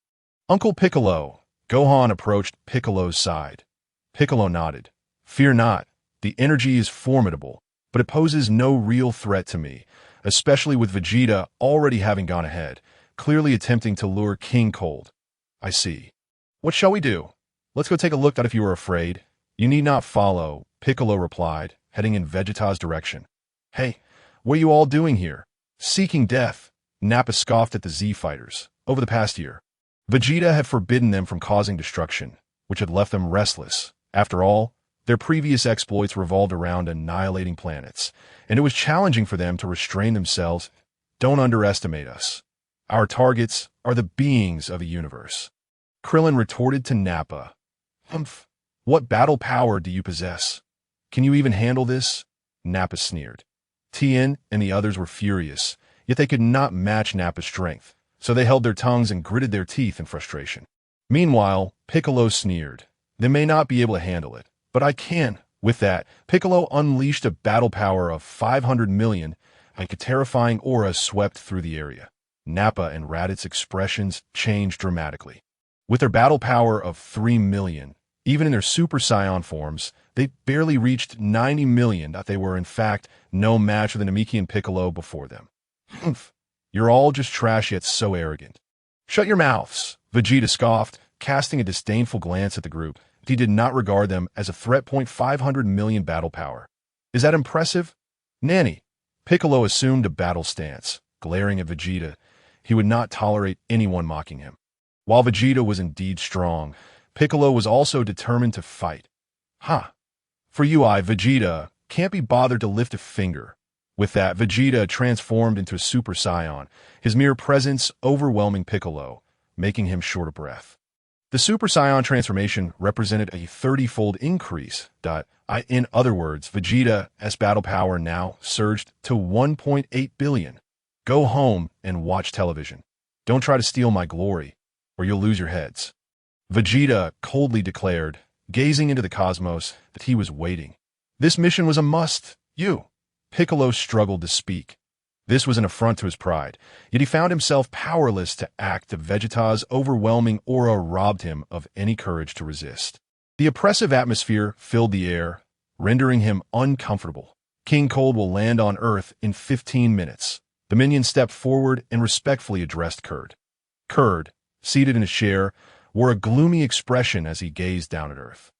Uncle Piccolo. Gohan approached Piccolo's side. Piccolo nodded. Fear not. The energy is formidable, but it poses no real threat to me, especially with Vegeta already having gone ahead, clearly attempting to lure King Cold. I see. What shall we do? Let's go take a look at if you are afraid. You need not follow, Piccolo replied, heading in Vegeta's direction. Hey, what are you all doing here? Seeking death, Nappa scoffed at the Z fighters. Over the past year, Vegeta had forbidden them from causing destruction, which had left them restless. After all, their previous exploits revolved around annihilating planets, and it was challenging for them to restrain themselves. Don't underestimate us. Our targets are the beings of a universe. Krillin retorted to Nappa. Humph. What battle power do you possess? Can you even handle this? Nappa sneered. Tian and the others were furious, yet they could not match Nappa's strength, so they held their tongues and gritted their teeth in frustration. Meanwhile, Piccolo sneered. They may not be able to handle it, but I can. With that, Piccolo unleashed a battle power of 500 million, and a terrifying aura swept through the area. Nappa and Raditz's expressions changed dramatically. With their battle power of 3 million, even in their Super Saiyan forms, they barely reached 90 million. They were, in fact, no match for the Namekian Piccolo before them. Humph. You're all just trash yet so arrogant. Shut your mouths, Vegeta scoffed, casting a disdainful glance at the group. He did not regard them as a threat. 500 million battle power. Is that impressive? Nanny. Piccolo assumed a battle stance, glaring at Vegeta. He would not tolerate anyone mocking him. While Vegeta was indeed strong, Piccolo was also determined to fight. Ha! For you, Vegeta, can't be bothered to lift a finger. With that, Vegeta transformed into a Super Saiyan, his mere presence overwhelming Piccolo, making him short of breath. The Super Saiyan transformation represented a 30-fold increase. In other words, Vegeta's battle power now surged to 1.8 billion. Go home and watch television. Don't try to steal my glory, or you'll lose your heads. Vegeta coldly declared, gazing into the cosmos, that he was waiting. This mission was a must. Piccolo struggled to speak. This was an affront to his pride, yet he found himself powerless to act. Vegeta's overwhelming aura robbed him of any courage to resist. The oppressive atmosphere filled the air, rendering him uncomfortable. King Cold will land on Earth in 15 minutes. The minion stepped forward and respectfully addressed Kurd. Kurd, seated in his chair, wore a gloomy expression as he gazed down at Earth.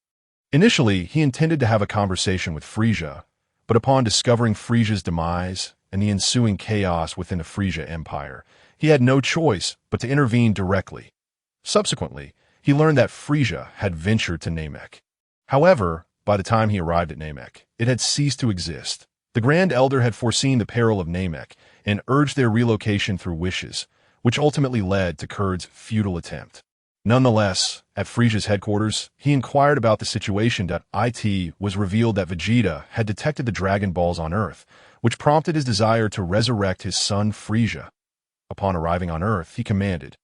Initially, he intended to have a conversation with Frieza, but upon discovering Frieza's demise and the ensuing chaos within the Frieza Empire, he had no choice but to intervene directly. Subsequently, he learned that Frieza had ventured to Namek. However, by the time he arrived at Namek, it had ceased to exist. The Grand Elder had foreseen the peril of Namek and urged their relocation through wishes, which ultimately led to Kurd's futile attempt. Nonetheless, at Frieza's headquarters, he inquired about the situation. It was revealed that Vegeta had detected the Dragon Balls on Earth, which prompted his desire to resurrect his son Frieza. Upon arriving on Earth, he commanded,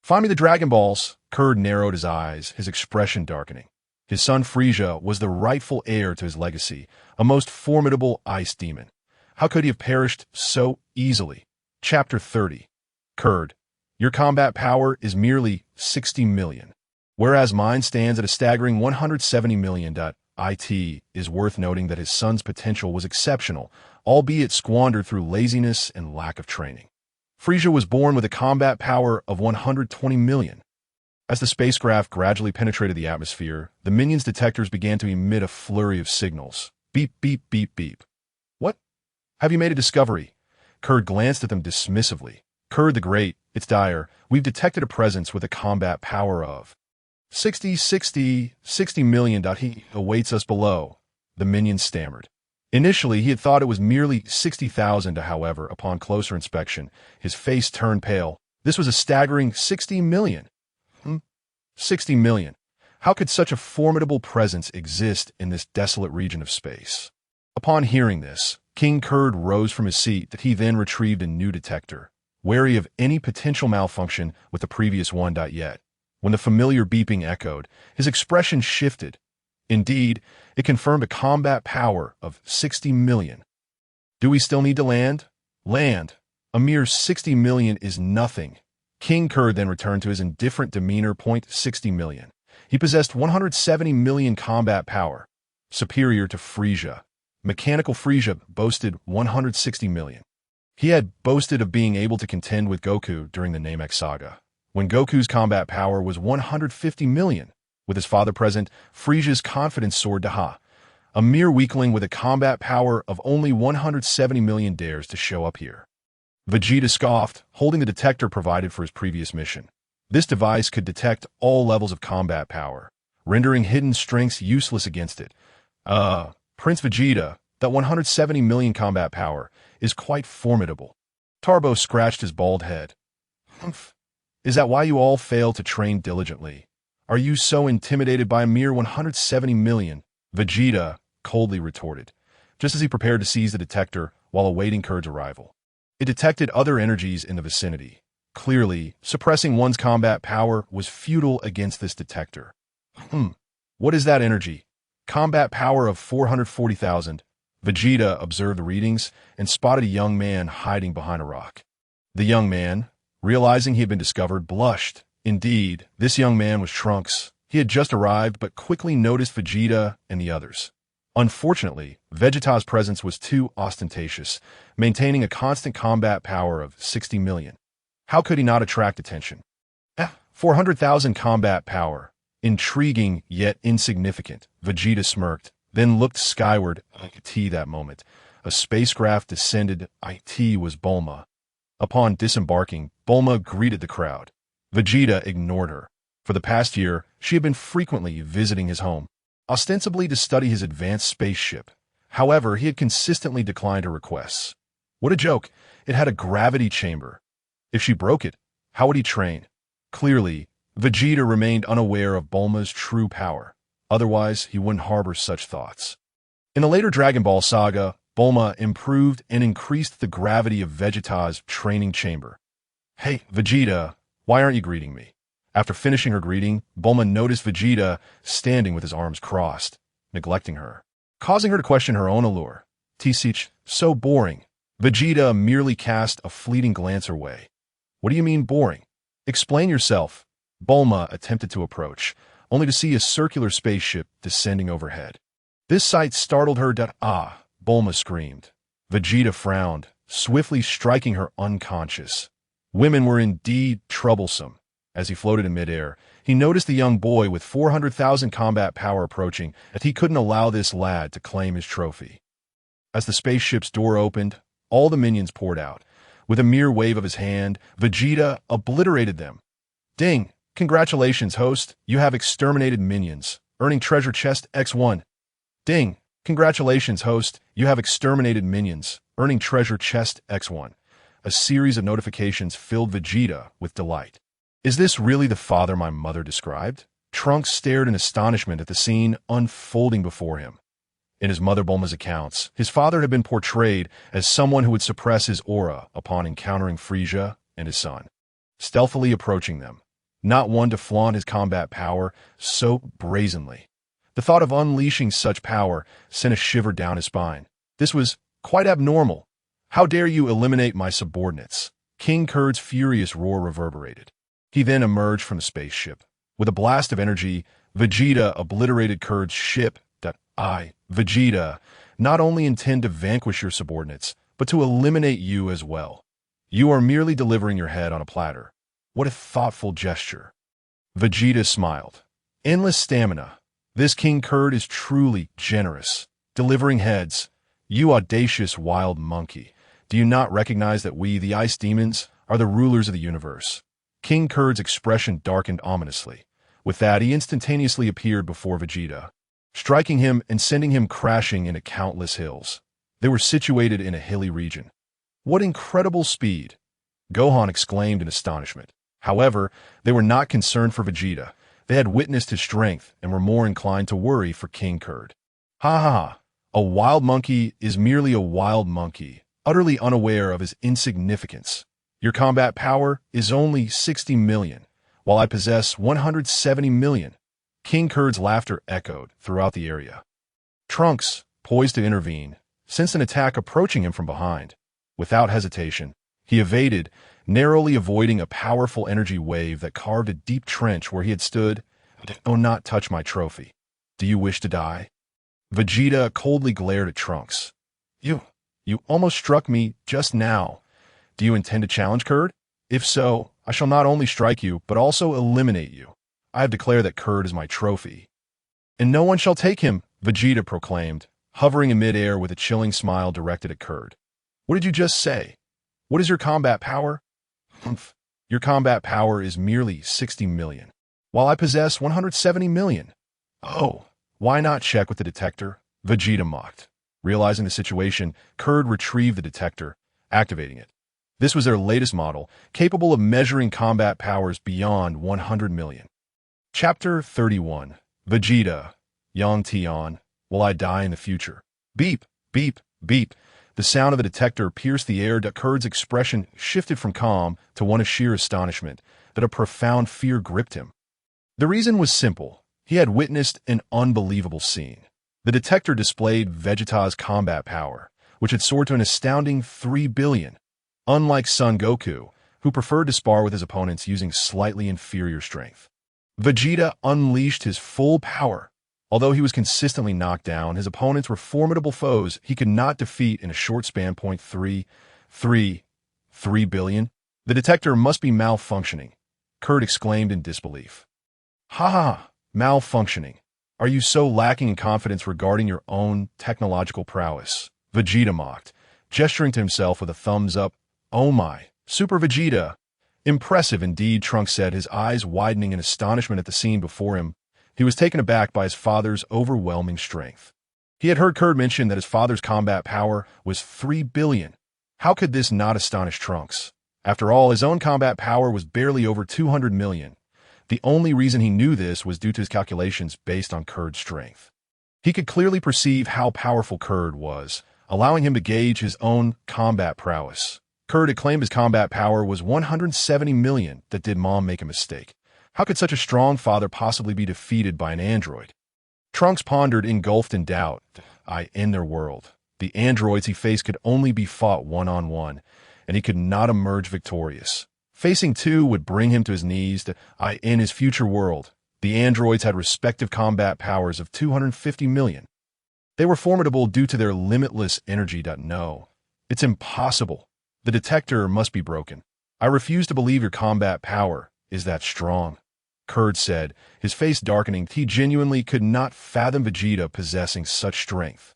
"Find me the Dragon Balls." Kurd narrowed his eyes, his expression darkening. His son Frieza was the rightful heir to his legacy, a most formidable ice demon. How could he have perished so easily? Chapter 30. Kurd, your combat power is merely 60 million, whereas mine stands at a staggering 170 million. It is worth noting that his son's potential was exceptional, albeit squandered through laziness and lack of training. Frieza was born with a combat power of 120 million. As the spacecraft gradually penetrated the atmosphere, the minions' detectors began to emit a flurry of signals. Beep, beep, beep, beep. What? Have you made a discovery? Kurd glanced at them dismissively. Kurd the Great, it's dire. We've detected a presence with a combat power of 60 million. He awaits us below. the minion stammered. Initially, he had thought it was merely 60,000, however, upon closer inspection, his face turned pale. This was a staggering 60 million. 60 million. How could such a formidable presence exist in this desolate region of space? Upon hearing this, King Kurd rose from his seat that he then retrieved a new detector, wary of any potential malfunction with the previous one. Yet, when the familiar beeping echoed, his expression shifted. Indeed, it confirmed a combat power of 60 million. Do we still need to land? Land. A mere 60 million is nothing. King Kurd then returned to his indifferent demeanor. 60 million. He possessed 170 million combat power, superior to Frieza. Mechanical Frieza boasted 160 million. He had boasted of being able to contend with Goku during the Namek saga, when Goku's combat power was 150 million. With his father present, Frieza's confidence soared to Ha. A mere weakling with a combat power of only 170 million dares to show up here. Vegeta scoffed, holding the detector provided for his previous mission. This device could detect all levels of combat power, rendering hidden strengths useless against it. Prince Vegeta, that 170 million combat power, is quite formidable. Tarbo scratched his bald head. Humph. Is that why you all fail to train diligently? Are you so intimidated by a mere 170 million? Vegeta coldly retorted, just as he prepared to seize the detector while awaiting Kurd's arrival. It detected other energies in the vicinity. Clearly, suppressing one's combat power was futile against this detector. What is that energy? Combat power of 440,000. Vegeta observed the readings and spotted a young man hiding behind a rock. The young man, realizing he had been discovered, blushed. Indeed, this young man was Trunks. He had just arrived but quickly noticed Vegeta and the others. Unfortunately, Vegeta's presence was too ostentatious, maintaining a constant combat power of 60 million. How could he not attract attention? 400,000 combat power. Intriguing yet insignificant. Vegeta smirked, then looked skyward. That moment, a spacecraft descended. It was Bulma. Upon disembarking, Bulma greeted the crowd. Vegeta ignored her. For the past year, she had been frequently visiting his home, ostensibly to study his advanced spaceship. However, he had consistently declined her requests. What a joke! It had a gravity chamber. If she broke it, how would he train? Clearly, Vegeta remained unaware of Bulma's true power. Otherwise, he wouldn't harbor such thoughts. In the later Dragon Ball saga, Bulma improved and increased the gravity of Vegeta's training chamber. Hey, Vegeta, why aren't you greeting me? After finishing her greeting, Bulma noticed Vegeta standing with his arms crossed, neglecting her, causing her to question her own allure. Tisich, so boring. Vegeta merely cast a fleeting glance her way. What do you mean boring? Explain yourself. Bulma attempted to approach, only to see a circular spaceship descending overhead. This sight startled her. Bulma screamed. Vegeta frowned, swiftly striking her unconscious. Women were indeed troublesome. As he floated in midair, he noticed the young boy with 400,000 combat power approaching, and he couldn't allow this lad to claim his trophy. As the spaceship's door opened, all the minions poured out. With a mere wave of his hand, Vegeta obliterated them. Ding! Congratulations, host. You have exterminated minions, earning treasure chest X1. Ding! Congratulations, host. You have exterminated minions, earning treasure chest X1. A series of notifications filled Vegeta with delight. Is this really the father my mother described? Trunks stared in astonishment at the scene unfolding before him. In his mother Bulma's accounts, his father had been portrayed as someone who would suppress his aura upon encountering Frieza and his son, stealthily approaching them, not one to flaunt his combat power so brazenly. The thought of unleashing such power sent a shiver down his spine. This was quite abnormal. How dare you eliminate my subordinates? King Kurd's furious roar reverberated. He then emerged from the spaceship. With a blast of energy, Vegeta obliterated Kurd's ship. Vegeta, not only intend to vanquish your subordinates, but to eliminate you as well. You are merely delivering your head on a platter. What a thoughtful gesture. Vegeta smiled. Endless stamina. This King Kurd is truly generous. Delivering heads. You audacious wild monkey. Do you not recognize that we, the Ice Demons, are the rulers of the universe? King Kurd's expression darkened ominously. With that, he instantaneously appeared before Vegeta. striking him and sending him crashing into countless hills. They were situated in a hilly region. What incredible speed! Gohan exclaimed in astonishment. However, they were not concerned for Vegeta. They had witnessed his strength and were more inclined to worry for King Kurd. Hahaha, a wild monkey is merely a wild monkey, utterly unaware of his insignificance. Your combat power is only 60 million, while I possess 170 million. King Kurd's laughter echoed throughout the area. Trunks, poised to intervene, sensed an attack approaching him from behind. Without hesitation, he evaded, narrowly avoiding a powerful energy wave that carved a deep trench where he had stood. "Do not touch my trophy. Do you wish to die?" Vegeta coldly glared at Trunks. You almost struck me just now. Do you intend to challenge Kurd? If so, I shall not only strike you, but also eliminate you. I have declared that Kurd is my trophy. And no one shall take him, Vegeta proclaimed, hovering in midair with a chilling smile directed at Kurd. What did you just say? What is your combat power? Humph. Your combat power is merely 60 million, while I possess 170 million. Oh, why not check with the detector? Vegeta mocked. Realizing the situation, Kurd retrieved the detector, activating it. This was their latest model, capable of measuring combat powers beyond 100 million. Chapter 31. Vegeta. Young Tian. Will I die in the future? Beep, beep, beep. The sound of the detector pierced the air. Kurd's expression shifted from calm to one of sheer astonishment, that a profound fear gripped him. The reason was simple. He had witnessed an unbelievable scene. The detector displayed Vegeta's combat power, which had soared to an astounding 3 billion. Unlike Son Goku, who preferred to spar with his opponents using slightly inferior strength, Vegeta unleashed his full power. Although he was consistently knocked down, his opponents were formidable foes he could not defeat in a short span. 3 billion? The detector must be malfunctioning, Kurd exclaimed in disbelief. Haha, malfunctioning. Are you so lacking in confidence regarding your own technological prowess? Vegeta mocked, gesturing to himself with a thumbs up. Oh my, Super Vegeta! Impressive indeed, Trunks said, his eyes widening in astonishment at the scene before him. He was taken aback by his father's overwhelming strength. He had heard Kurd mention that his father's combat power was 3 billion. How could this not astonish Trunks? After all, his own combat power was barely over 200 million. The only reason he knew this was due to his calculations based on Kurd's strength. He could clearly perceive how powerful Kurd was, allowing him to gauge his own combat prowess. Kurd had claimed his combat power was 170 million. That did Mom make a mistake? How could such a strong father possibly be defeated by an android? Trunks pondered, engulfed in doubt. In their world, the androids he faced could only be fought one-on-one, and he could not emerge victorious. Facing two would bring him to his knees. In his future world, the androids had respective combat powers of 250 million. They were formidable due to their limitless energy. No, it's impossible. The detector must be broken. I refuse to believe your combat power is that strong, Kurd said, his face darkening. He genuinely could not fathom Vegeta possessing such strength.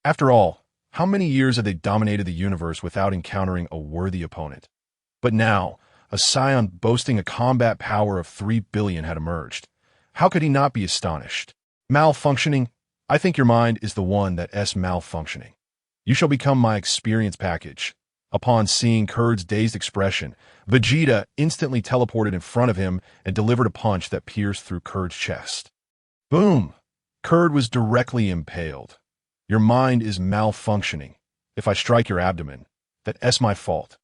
After all, how many years had they dominated the universe without encountering a worthy opponent? But now, a Saiyan boasting a combat power of 3 billion had emerged. How could he not be astonished? Malfunctioning? I think your mind is the one that's malfunctioning. You shall become my experience package. Upon seeing Kurd's dazed expression, Vegeta instantly teleported in front of him and delivered a punch that pierced through Kurd's chest. Boom! Kurd was directly impaled. Your mind is malfunctioning. If I strike your abdomen, that's my fault.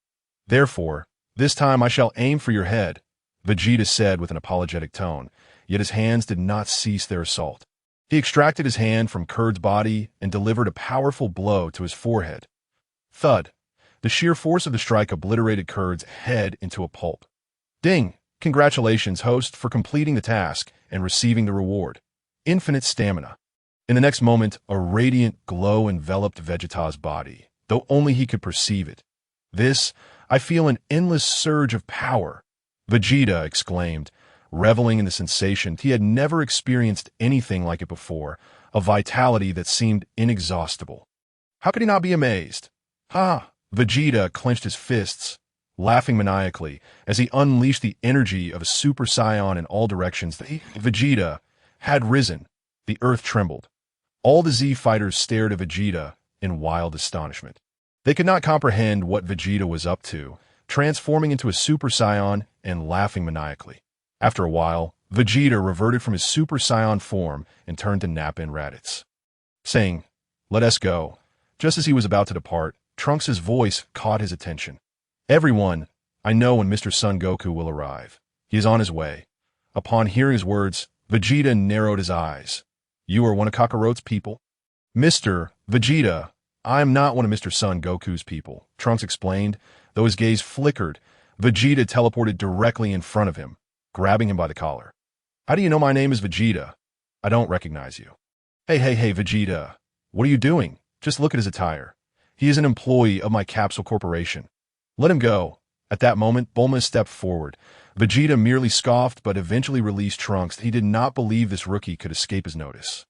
Therefore, this time I shall aim for your head, Vegeta said with an apologetic tone, yet his hands did not cease their assault. He extracted his hand from Kurd's body and delivered a powerful blow to his forehead. Thud! The sheer force of the strike obliterated Kurd's head into a pulp. Ding! Congratulations, host, for completing the task and receiving the reward. Infinite stamina. In the next moment, a radiant glow enveloped Vegeta's body, though only he could perceive it. This, I feel an endless surge of power, Vegeta exclaimed, reveling in the sensation. He had never experienced anything like it before, a vitality that seemed inexhaustible. How could he not be amazed? Ha! Vegeta clenched his fists, laughing maniacally as he unleashed the energy of a Super Saiyan in all directions. Vegeta had risen, The earth trembled. All the Z fighters stared at Vegeta in wild astonishment. They could not comprehend what Vegeta was up to, transforming into a Super Saiyan and laughing maniacally. After a while, Vegeta reverted from his Super Saiyan form and turned to Nappa and Raditz, saying, "Let us go." Just as he was about to depart, Trunks' voice caught his attention. "Everyone, I know when Mr. Son Goku will arrive. He is on his way." Upon hearing his words, Vegeta narrowed his eyes. "You are one of Kakarot's people?" "Mr. Vegeta, I am not one of Mr. Son Goku's people," Trunks explained. Though his gaze flickered, Vegeta teleported directly in front of him, grabbing him by the collar. "How do you know my name is Vegeta? I don't recognize you." Hey, Vegeta. What are you doing? Just look at his attire. He is an employee of my Capsule Corporation. Let him go." At that moment, Bulma stepped forward. Vegeta merely scoffed but eventually released Trunks. He did not believe this rookie could escape his notice.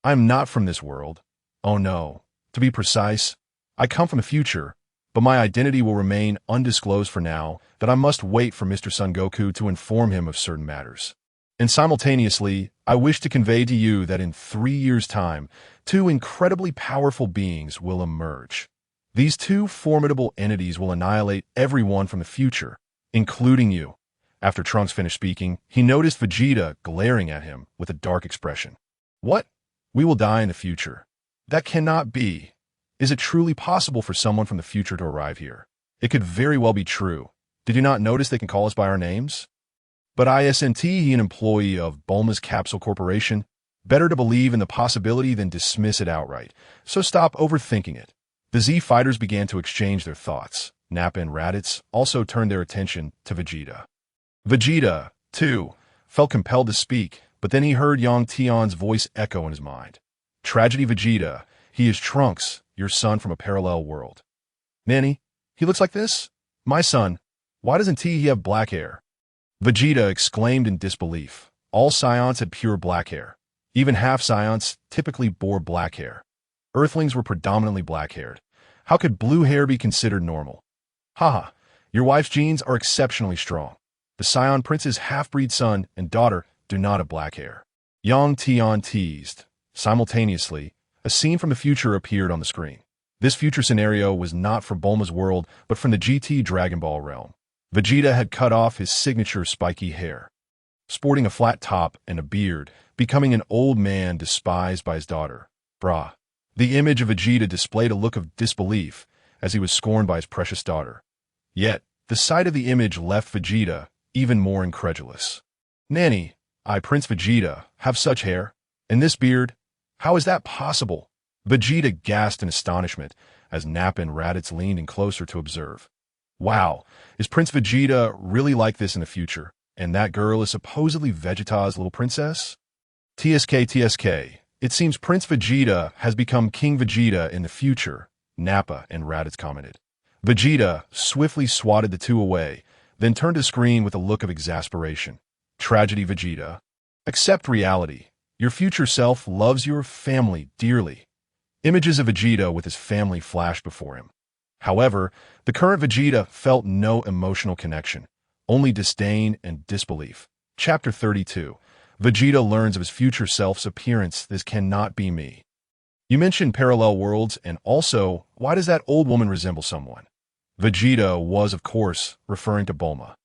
"I am not from this world. Oh no. To be precise, I come from the future, but my identity will remain undisclosed for now, that I must wait for Mr. Son Goku to inform him of certain matters. And simultaneously, I wish to convey to you that in 3 years' time, 2 incredibly powerful beings will emerge. These 2 formidable entities will annihilate everyone from the future, including you." After Trunks finished speaking, he noticed Vegeta glaring at him with a dark expression. "What? We will die in the future? That cannot be. Is it truly possible for someone from the future to arrive here? It could very well be true. Did you not notice they can call us by our names? But isn't he an employee of Bulma's Capsule Corporation? Better to believe in the possibility than dismiss it outright, so stop overthinking it." The Z fighters began to exchange their thoughts. Nappa and Raditz also turned their attention to Vegeta. Vegeta, too, felt compelled to speak, but then he heard Tian's voice echo in his mind. "Tragedy Vegeta, he is Trunks, your son from a parallel world." "Nanny, he looks like this? My son, why doesn't he have black hair?" Vegeta exclaimed in disbelief. All Saiyans had pure black hair. Even half Saiyans typically bore black hair. Earthlings were predominantly black-haired. How could blue hair be considered normal? "Haha, your wife's genes are exceptionally strong. The Saiyan Prince's half-breed son and daughter do not have black hair." Tian teased. Simultaneously, a scene from the future appeared on the screen. This future scenario was not from Bulma's world, but from the GT Dragon Ball realm. Vegeta had cut off his signature spiky hair, sporting a flat top and a beard, becoming an old man despised by his daughter. Brah. The image of Vegeta displayed a look of disbelief as he was scorned by his precious daughter. Yet, the sight of the image left Vegeta even more incredulous. "Nanny, I, Prince Vegeta, have such hair? And this beard? How is that possible?" Vegeta gasped in astonishment as Nappa and Raditz leaned in closer to observe. "Wow, is Prince Vegeta really like this in the future? And that girl is supposedly Vegeta's little princess?" TSK, it seems Prince Vegeta has become King Vegeta in the future," Nappa and Raditz commented. Vegeta swiftly swatted the 2 away, then turned to screen with a look of exasperation. "Tragedy Vegeta. Accept reality. Your future self loves your family dearly." Images of Vegeta with his family flashed before him. However, the current Vegeta felt no emotional connection, only disdain and disbelief. Chapter 32. Vegeta learns of his future self's appearance. "This cannot be me. You mentioned parallel worlds, and also, why does that old woman resemble someone?" Vegeta was, of course, referring to Bulma.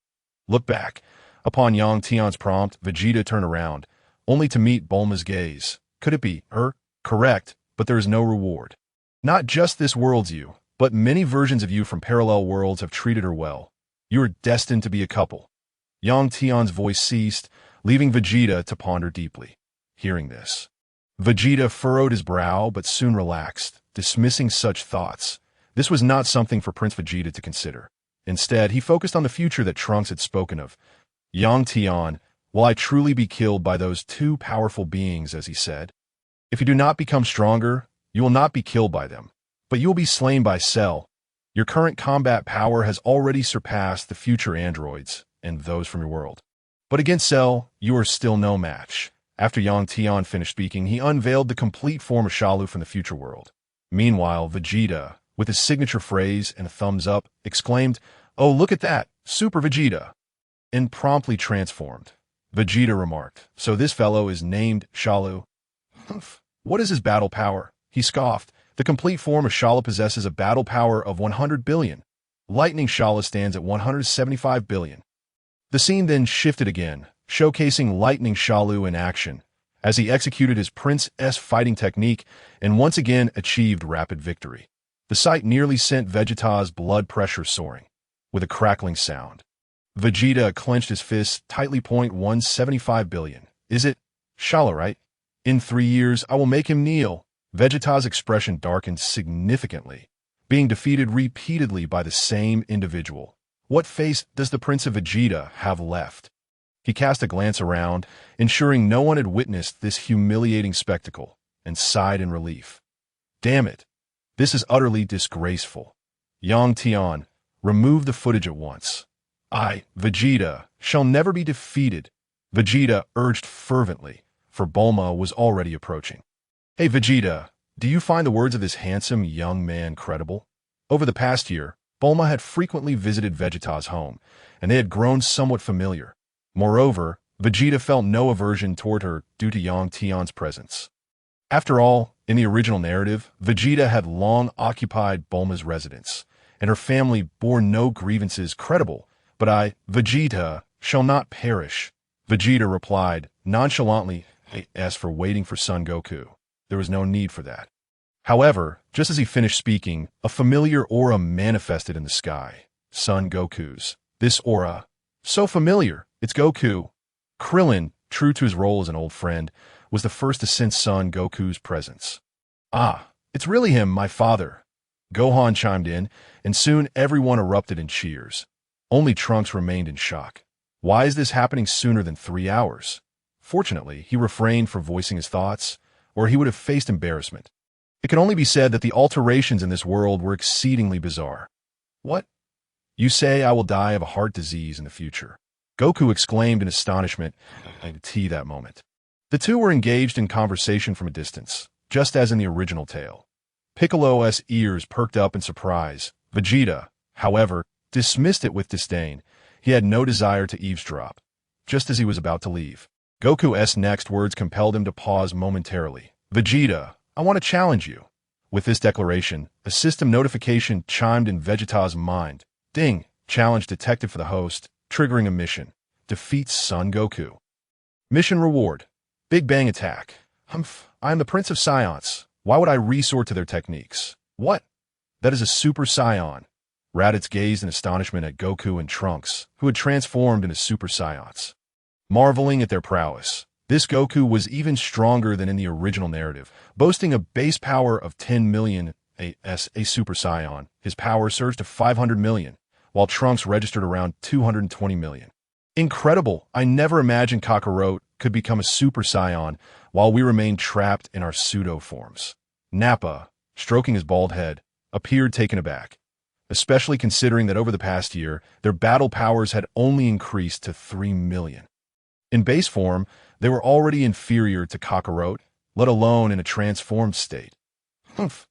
"Look back." Upon Tian's prompt, Vegeta turned around, only to meet Bulma's gaze. "Could it be her?" "Correct, but there is no reward. Not just this world's you, but many versions of you from parallel worlds have treated her well. You are destined to be a couple." Tian's voice ceased, leaving Vegeta to ponder deeply. Hearing this, Vegeta furrowed his brow but soon relaxed, dismissing such thoughts. This was not something for Prince Vegeta to consider. Instead, he focused on the future that Trunks had spoken of. Tian, will I truly be killed by those 2 powerful beings, as he said? If you do not become stronger, you will not be killed by them, but you will be slain by Cell. Your current combat power has already surpassed the future androids and those from your world. But against Cell, you are still no match. After Tian finished speaking, he unveiled the complete form of Shalu from the future world. Meanwhile, Vegeta, with his signature phrase and a thumbs up, exclaimed, "Oh, look at that, Super Vegeta," and promptly transformed. Vegeta remarked, "So this fellow is named Shalu?" Humph. What is his battle power? He scoffed. The complete form of Shala possesses a battle power of 100 billion. Lightning Shala stands at 175 billion. The scene then shifted again, showcasing Lightning Shalu in action, as he executed his Prince S fighting technique and once again achieved rapid victory. The sight nearly sent Vegeta's blood pressure soaring, with a crackling sound. Vegeta clenched his fists tightly. 175 billion. Is it? Shala, right? In 3 years, I will make him kneel. Vegeta's expression darkened significantly, being defeated repeatedly by the same individual. What face does the Prince of Vegeta have left? He cast a glance around, ensuring no one had witnessed this humiliating spectacle, and sighed in relief. Damn it. This is utterly disgraceful. Tian, remove the footage at once. I, Vegeta, shall never be defeated. Vegeta urged fervently, for Bulma was already approaching. Hey Vegeta, do you find the words of this handsome young man credible? Over the past year, Bulma had frequently visited Vegeta's home, and they had grown somewhat familiar. Moreover, Vegeta felt no aversion toward her due to Tian's presence. After all, in the original narrative, Vegeta had long occupied Bulma's residence, and her family bore no grievances credible. But I, Vegeta, shall not perish. Vegeta replied nonchalantly, as for waiting for Son Goku. There was no need for that. However, just as he finished speaking, a familiar aura manifested in the sky. Son Goku's. This aura, so familiar, it's Goku. Krillin, true to his role as an old friend, was the first to sense Son Goku's presence. Ah, it's really him, my father. Gohan chimed in, and soon everyone erupted in cheers. Only Trunks remained in shock. Why is this happening sooner than 3 hours? Fortunately, he refrained from voicing his thoughts, or he would have faced embarrassment. It can only be said that the alterations in this world were exceedingly bizarre. What? You say I will die of a heart disease in the future? Goku exclaimed in astonishment at that moment. The two were engaged in conversation from a distance, just as in the original tale. Piccolo's ears perked up in surprise. Vegeta, however, dismissed it with disdain. He had no desire to eavesdrop. Just as he was about to leave, Goku's next words compelled him to pause momentarily. Vegeta, I want to challenge you. With this declaration, a system notification chimed in Vegeta's mind. Ding! Challenge detected for the host, triggering a mission. Defeats Son Goku. Mission reward. Big Bang Attack. Humph, I am the Prince of Saiyans. Why would I resort to their techniques? What? That is a Super Saiyan. Raditz gazed in astonishment at Goku and Trunks, who had transformed into Super Saiyans. Marveling at their prowess, this Goku was even stronger than in the original narrative, boasting a base power of 10 million as a Super Saiyan. His power surged to 500 million, while Trunks registered around 220 million. Incredible! I never imagined Kakarot could become a Super Saiyan while we remained trapped in our pseudo forms. Nappa, stroking his bald head, appeared taken aback, especially considering that over the past year, their battle powers had only increased to 3 million. In base form, they were already inferior to Kakarot, let alone in a transformed state. Humph.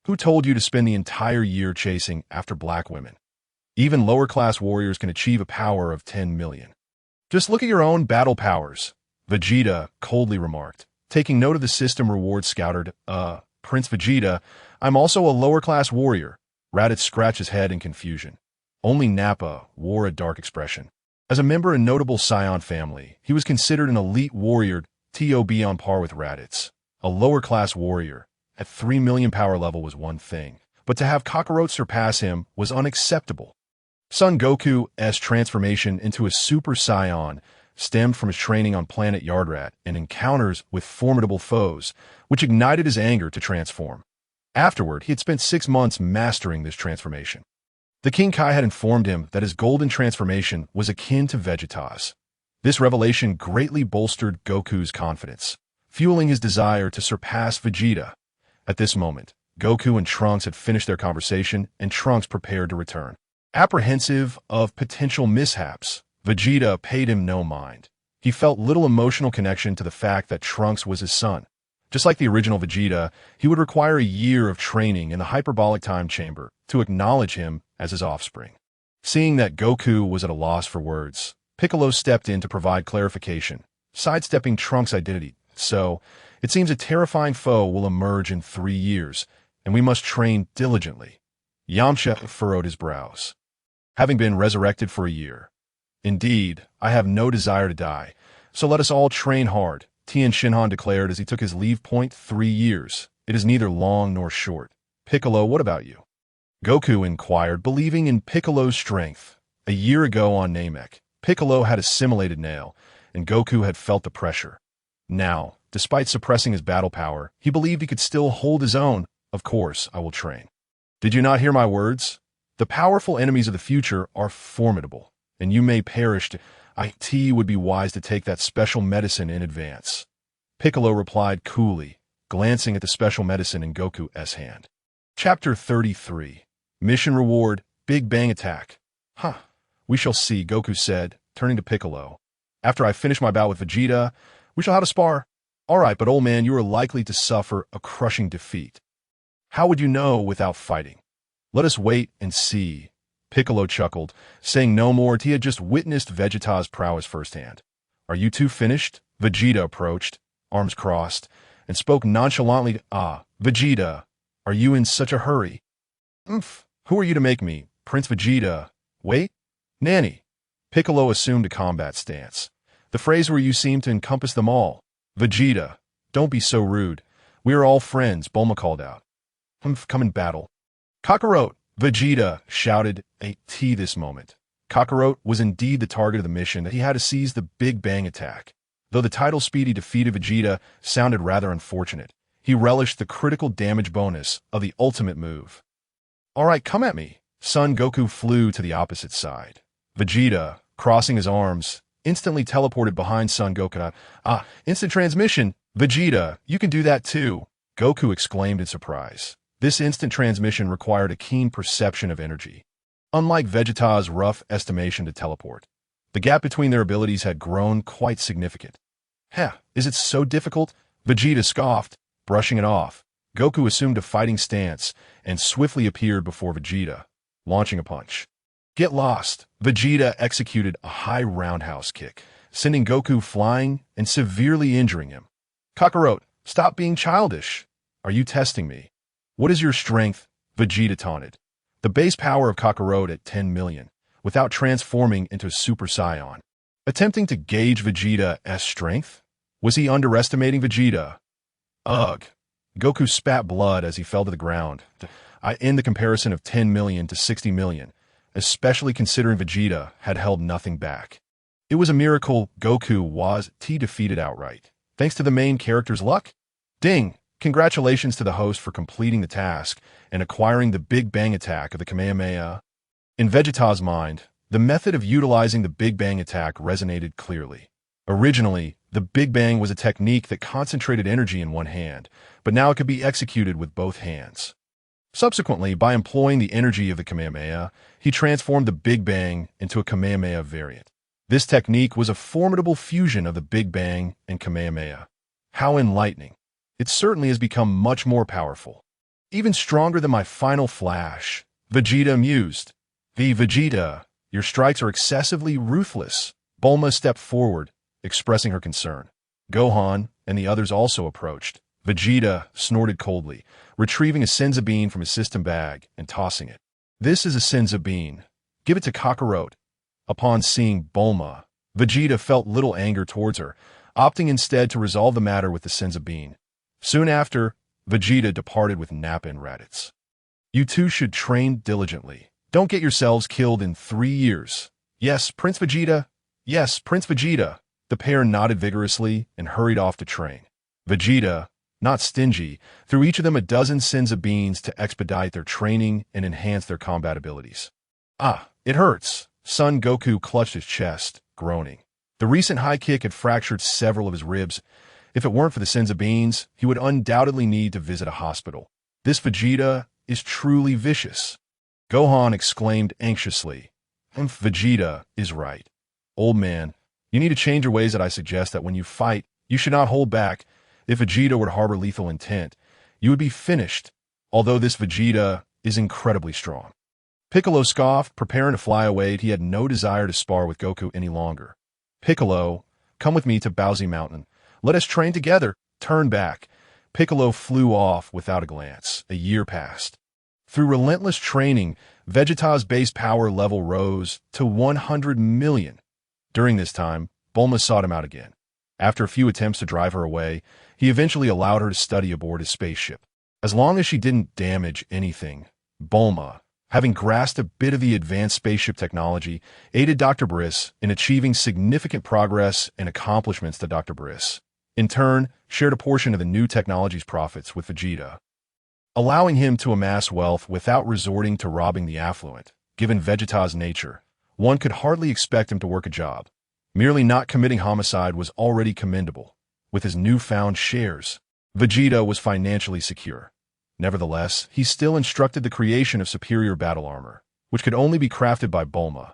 Who told you to spend the entire year chasing after black women? Even lower-class warriors can achieve a power of 10 million. Just look at your own battle powers, Vegeta coldly remarked. Taking note of the system reward scouted, Prince Vegeta, I'm also a lower-class warrior. Raditz scratched his head in confusion. Only Nappa wore a dark expression. As a member of a notable Saiyan family, he was considered an elite warrior, on par with Raditz. A lower-class warrior, at 3 million power level was one thing, but to have Kakarot surpass him was unacceptable. Son Goku's transformation into a Super Saiyan stemmed from his training on planet Yardrat and encounters with formidable foes, which ignited his anger to transform. Afterward, he had spent 6 months mastering this transformation. The King Kai had informed him that his golden transformation was akin to Vegeta's. This revelation greatly bolstered Goku's confidence, fueling his desire to surpass Vegeta. At this moment, Goku and Trunks had finished their conversation, and Trunks prepared to return. Apprehensive of potential mishaps, Vegeta paid him no mind. He felt little emotional connection to the fact that Trunks was his son. Just like the original Vegeta, he would require a year of training in the hyperbolic time chamber to acknowledge him as his offspring. Seeing that Goku was at a loss for words, Piccolo stepped in to provide clarification, sidestepping Trunks' identity. So, It seems a terrifying foe will emerge in 3 years, and we must train diligently. Yamcha furrowed his brows. Having been resurrected for a year. Indeed, I have no desire to die, so let us all train hard, Tian declared as he took his leave point. 3 years. It is neither long nor short. Piccolo, what about you? Goku inquired, believing in Piccolo's strength. A year ago on Namek, Piccolo had assimilated Nail, and Goku had felt the pressure. Now, despite suppressing his battle power, he believed he could still hold his own. Of course, I will train. Did you not hear my words? The powerful enemies of the future are formidable, and you may perish. It would be wise to take that special medicine in advance. Piccolo replied coolly, glancing at the special medicine in Goku's hand. Chapter 33. Mission Reward, Big Bang Attack. We shall see, Goku said, turning to Piccolo. After I finish my bout with Vegeta, we shall have a spar. All right, but old man, you are likely to suffer a crushing defeat. How would you know without fighting? Let us wait and see. Piccolo chuckled, saying no more. He had just witnessed Vegeta's prowess firsthand. Are you two finished? Vegeta approached, arms crossed, and spoke nonchalantly. Vegeta, are you in such a hurry? Who are you to make me? Prince Vegeta. Wait? Nanny. Piccolo assumed a combat stance, the phrase where you seem to encompass them all. Vegeta, don't be so rude. We are all friends, Bulma called out. Come in battle. Kakarot, Vegeta shouted at this moment. Kakarot was indeed the target of the mission, that he had to seize the Big Bang attack. Though the title speedy defeat of Vegeta sounded rather unfortunate, he relished the critical damage bonus of the ultimate move. All right, come at me. Son Goku flew to the opposite side. Vegeta, crossing his arms, instantly teleported behind Son Goku. Instant transmission. Vegeta, you can do that too. Goku exclaimed in surprise. This instant transmission required a keen perception of energy. Unlike Vegeta's rough estimation to teleport, the gap between their abilities had grown quite significant. Is it so difficult? Vegeta scoffed, brushing it off. Goku assumed a fighting stance and swiftly appeared before Vegeta, launching a punch. Get lost. Vegeta executed a high roundhouse kick, sending Goku flying and severely injuring him. Kakarot, stop being childish. Are you testing me? What is your strength? Vegeta taunted. The base power of Kakarot at 10 million, without transforming into a Super Saiyan. Attempting to gauge Vegeta's strength? Was he underestimating Vegeta? Ugh. Goku spat blood as he fell to the ground. I end the comparison of 10 million to 60 million, especially considering Vegeta had held nothing back. It was a miracle Goku was defeated outright, thanks to the main character's luck. Ding! Congratulations to the host for completing the task and acquiring the Big Bang attack of the Kamehameha. In Vegeta's mind, the method of utilizing the Big Bang attack resonated clearly. Originally, the Big Bang was a technique that concentrated energy in one hand, but now it could be executed with both hands. Subsequently, by employing the energy of the Kamehameha, he transformed the Big Bang into a Kamehameha variant. This technique was a formidable fusion of the Big Bang and Kamehameha. How enlightening. It certainly has become much more powerful. Even stronger than my final flash. Vegeta mused. Vegeta, your strikes are excessively ruthless. Bulma stepped forward, expressing her concern. Gohan and the others also approached. Vegeta snorted coldly, retrieving a Senzu bean from his system bag and tossing it. This is a Senzu bean. Give it to Kakarot. Upon seeing Bulma, Vegeta felt little anger towards her, opting instead to resolve the matter with the Senzu bean. Soon after, Vegeta departed with Nappa and Raditz. You two should train diligently. Don't get yourselves killed in 3 years. Yes, Prince Vegeta. Yes, Prince Vegeta. The pair nodded vigorously and hurried off to train. Vegeta, not stingy, threw each of them a dozen Senzu beans to expedite their training and enhance their combat abilities. It hurts. Son Goku clutched his chest, groaning. The recent high kick had fractured several of his ribs. If it weren't for the Senzu beans, he would undoubtedly need to visit a hospital. This Vegeta is truly vicious. Gohan exclaimed anxiously. Vegeta is right. Old man, you need to change your ways. That I suggest that when you fight, you should not hold back. If Vegeta were to harbor lethal intent, you would be finished, although this Vegeta is incredibly strong. Piccolo scoffed, preparing to fly away. He had no desire to spar with Goku any longer. Piccolo, come with me to Bowsy Mountain. Let us train together. turned back. Piccolo flew off without a glance. A year passed. Through relentless training, Vegeta's base power level rose to 100 million. During this time, Bulma sought him out again. After a few attempts to drive her away, he eventually allowed her to study aboard his spaceship. As long as she didn't damage anything, Bulma, having grasped a bit of the advanced spaceship technology, aided Dr. Briss in achieving significant progress and accomplishments that Dr. Briss, in turn, shared a portion of the new technology's profits with Vegeta, allowing him to amass wealth without resorting to robbing the affluent. Given Vegeta's nature, one could hardly expect him to work a job. Merely not committing homicide was already commendable. With his newfound shares, Vegeta was financially secure. Nevertheless, he still instructed the creation of superior battle armor, which could only be crafted by Bulma.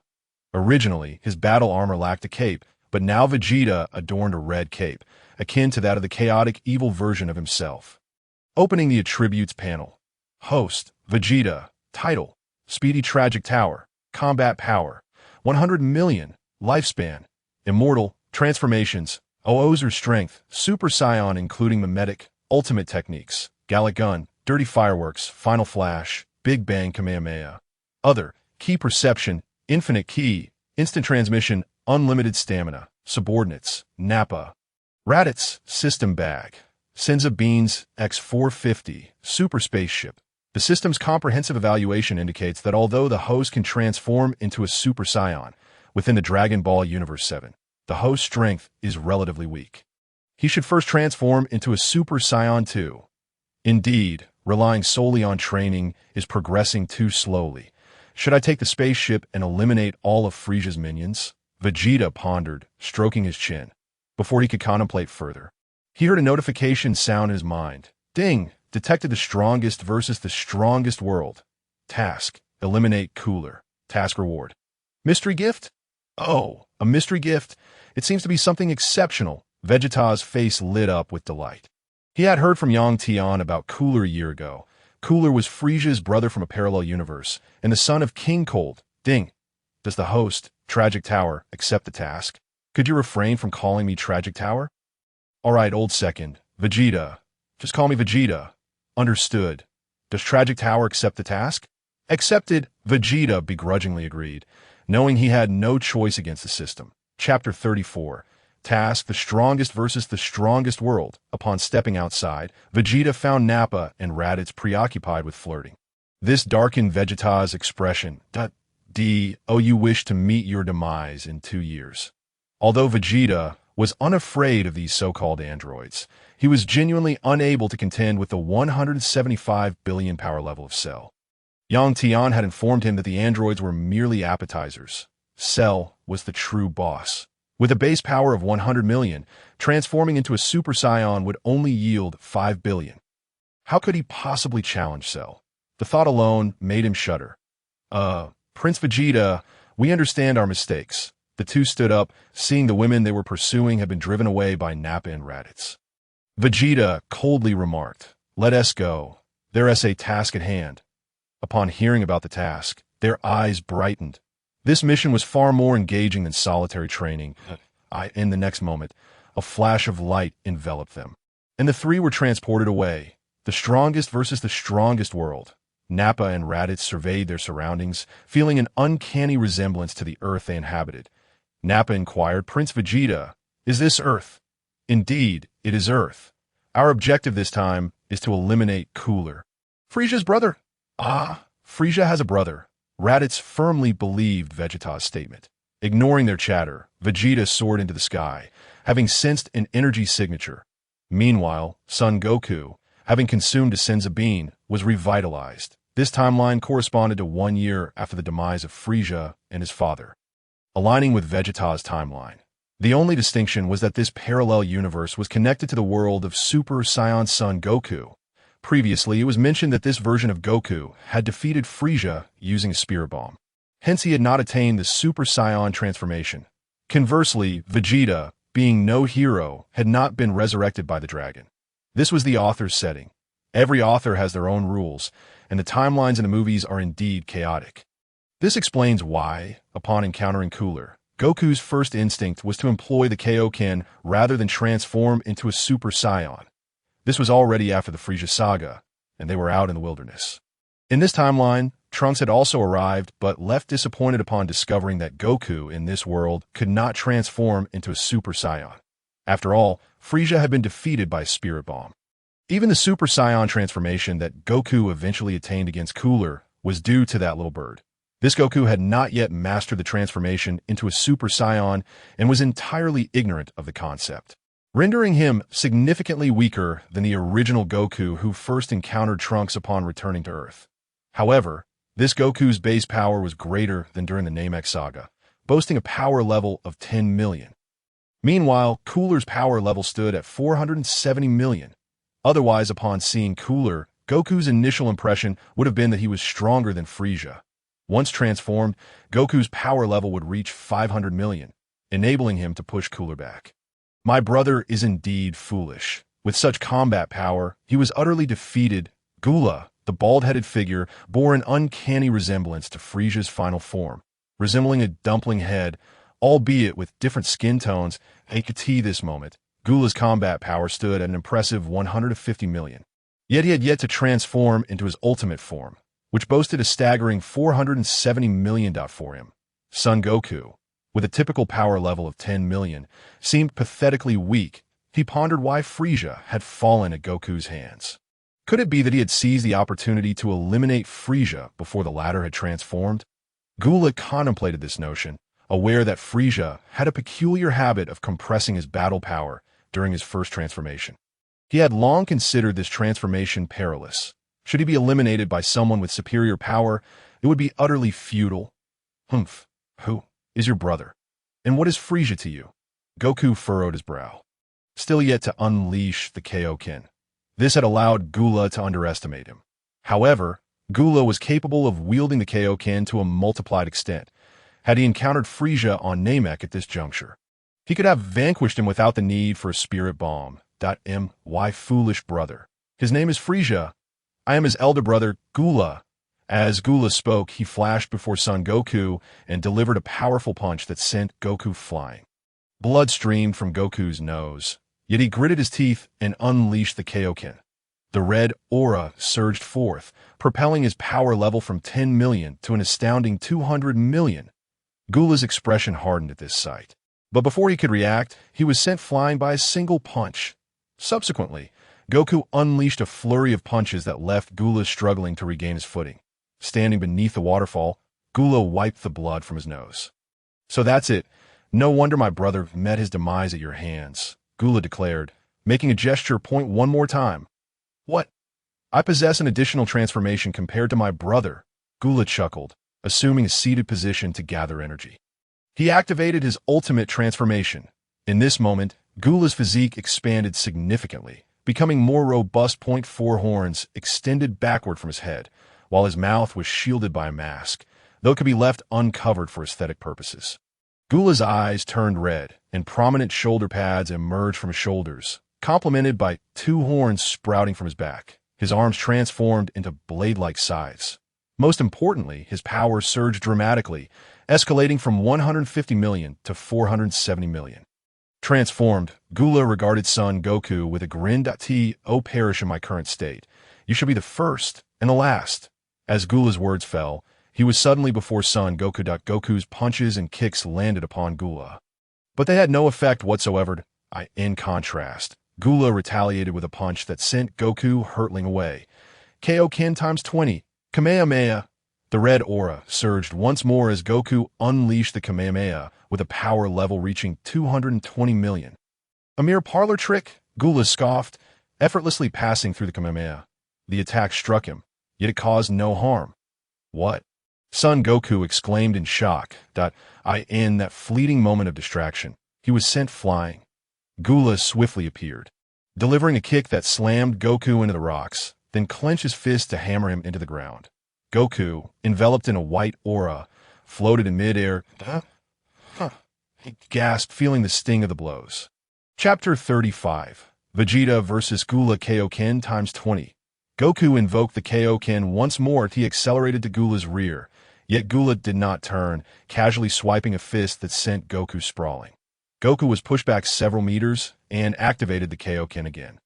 Originally, his battle armor lacked a cape, but now Vegeta adorned a red cape, akin to that of the chaotic evil version of himself. Opening the attributes panel. Host, Vegeta. Title, Speedy Tragic Tower. Combat Power, 100 million. Lifespan, Immortal. Transformations, Oozer Strength, Super Saiyan including Mimetic, Ultimate Techniques, Gallic Gun, Dirty Fireworks, Final Flash, Big Bang Kamehameha. Other, Key Perception, Infinite Key, Instant Transmission, Unlimited Stamina, Subordinates, Nappa. Raditz, System Bag. Senza Beans, X450, Super Spaceship. The system's comprehensive evaluation indicates that although the host can transform into a Super Saiyan within the Dragon Ball Universe 7, the host's strength is relatively weak. He should first transform into a Super Saiyan 2. Indeed, relying solely on training is progressing too slowly. Should I take the spaceship and eliminate all of Frieza's minions? Vegeta pondered, stroking his chin. Before he could contemplate further, he heard a notification sound in his mind. Ding! Detected the strongest versus the strongest world. Task, eliminate Cooler. Task reward. Mystery gift? Oh, a mystery gift. It seems to be something exceptional. Vegeta's face lit up with delight. He had heard from young Tian about Cooler a year ago. Cooler was Frieza's brother from a parallel universe, and the son of King Cold. Ding! Does the host, Tragic Tower, accept the task? Could you refrain from calling me Tragic Tower? All right, old second. Vegeta. Just call me Vegeta. Understood. Does Tragic Tower accept the task? Accepted, Vegeta begrudgingly agreed, knowing he had no choice against the system. Chapter 34. Task, the strongest versus the strongest world. Upon stepping outside, Vegeta found Nappa and Raditz preoccupied with flirting. This darkened Vegeta's expression. You wish to meet your demise in 2 years. Although Vegeta was unafraid of these so-called androids, he was genuinely unable to contend with the 175 billion power level of Cell. Yang Tian had informed him that the androids were merely appetizers. Cell was the true boss. With a base power of 100 million, transforming into a Super Saiyan would only yield 5 billion. How could he possibly challenge Cell? The thought alone made him shudder. Prince Vegeta, we understand our mistakes. The two stood up, seeing the women they were pursuing had been driven away by Nappa and Raditz. Vegeta coldly remarked, "Let us go. There is a task at hand." Upon hearing about the task, their eyes brightened. This mission was far more engaging than solitary training. In the next moment, a flash of light enveloped them, and the three were transported away. The strongest versus the strongest world. Nappa and Raditz surveyed their surroundings, feeling an uncanny resemblance to the Earth they inhabited. Nappa inquired, "Prince Vegeta, is this Earth?" "Indeed, it is Earth. Our objective this time is to eliminate Cooler." "Frieza's brother?" Frieza has a brother. Raditz firmly believed Vegeta's statement. Ignoring their chatter, Vegeta soared into the sky, having sensed an energy signature. Meanwhile, Son Goku, having consumed a Senza bean, was revitalized. This timeline corresponded to 1 year after the demise of Frieza and his father, aligning with Vegeta's timeline. The only distinction was that this parallel universe was connected to the world of Super Saiyan Son Goku. Previously, it was mentioned that this version of Goku had defeated Frieza using a Spirit Bomb. Hence, he had not attained the Super Saiyan transformation. Conversely, Vegeta, being no hero, had not been resurrected by the dragon. This was the author's setting. Every author has their own rules, and the timelines in the movies are indeed chaotic. This explains why, upon encountering Cooler, Goku's first instinct was to employ the Kaioken rather than transform into a Super Saiyan. This was already after the Frieza saga, and they were out in the wilderness. In this timeline, Trunks had also arrived, but left disappointed upon discovering that Goku in this world could not transform into a Super Saiyan. After all, Frieza had been defeated by a Spirit Bomb. Even the Super Saiyan transformation that Goku eventually attained against Cooler was due to that little bird. This Goku had not yet mastered the transformation into a Super Saiyan and was entirely ignorant of the concept, rendering him significantly weaker than the original Goku who first encountered Trunks upon returning to Earth. However, this Goku's base power was greater than during the Namek saga, boasting a power level of 10 million. Meanwhile, Cooler's power level stood at 470 million. Otherwise, upon seeing Cooler, Goku's initial impression would have been that he was stronger than Frieza. Once transformed, Goku's power level would reach 500 million, enabling him to push Cooler back. My brother is indeed foolish. With such combat power, he was utterly defeated. Gula, the bald-headed figure, bore an uncanny resemblance to Frieza's final form, resembling a dumpling head, albeit with different skin tones. At this moment, Gula's combat power stood at an impressive 150 million. Yet he had yet to transform into his ultimate form, which boasted a staggering 470 million. For him, Son Goku, with a typical power level of 10 million, seemed pathetically weak. He pondered why Frieza had fallen at Goku's hands. Could it be that he had seized the opportunity to eliminate Frieza before the latter had transformed? Gula contemplated this notion, aware that Frieza had a peculiar habit of compressing his battle power during his first transformation. He had long considered this transformation perilous. Should he be eliminated by someone with superior power, it would be utterly futile. Who is your brother? And what is Frieza to you? Goku furrowed his brow. Still yet to unleash the Kaioken. This had allowed Gula to underestimate him. However, Gula was capable of wielding the Kaioken to a multiplied extent. Had he encountered Frieza on Namek at this juncture, he could have vanquished him without the need for a Spirit Bomb. My foolish brother. His name is Frieza. I am his elder brother, Gula. As Gula spoke, he flashed before Son Goku and delivered a powerful punch that sent Goku flying. Blood streamed from Goku's nose, yet he gritted his teeth and unleashed the Kaioken. The red aura surged forth, propelling his power level from 10 million to an astounding 200 million. Gula's expression hardened at this sight. But before he could react, he was sent flying by a single punch. Subsequently, Goku unleashed a flurry of punches that left Gula struggling to regain his footing. Standing beneath the waterfall, Gula wiped the blood from his nose. So that's it. No wonder my brother met his demise at your hands, Gula declared, making a gesture point one more time. What? I possess an additional transformation compared to my brother, Gula chuckled, assuming a seated position to gather energy. He activated his ultimate transformation. In this moment, Gula's physique expanded significantly, becoming more robust. 4 horns extended backward from his head, while his mouth was shielded by a mask, though it could be left uncovered for aesthetic purposes. Gula's eyes turned red, and prominent shoulder pads emerged from his shoulders, complemented by 2 horns sprouting from his back. His arms transformed into blade-like scythes. Most importantly, his power surged dramatically, escalating from 150 million to 470 million. Transformed, Gula regarded Son Goku with a grin. Oh, perish in my current state. You shall be the first and the last. As Gula's words fell, he was suddenly before Son Goku. Goku's punches and kicks landed upon Gula, but they had no effect whatsoever. In contrast, Gula retaliated with a punch that sent Goku hurtling away. Kaioken times 20. Kamehameha. The red aura surged once more as Goku unleashed the Kamehameha with a power level reaching 220 million. A mere parlor trick, Gula scoffed, effortlessly passing through the Kamehameha. The attack struck him, yet it caused no harm. What? Son Goku exclaimed in shock. In that fleeting moment of distraction, he was sent flying. Gula swiftly appeared, delivering a kick that slammed Goku into the rocks, then clenched his fist to hammer him into the ground. Goku, enveloped in a white aura, floated in midair. He gasped, feeling the sting of the blows. Chapter 35. Vegeta vs. Gula. Kaioken times 20. Goku invoked the Kaioken once more. He accelerated to Gula's rear, yet Gula did not turn, casually swiping a fist that sent Goku sprawling. Goku was pushed back several meters and activated the Kaioken again.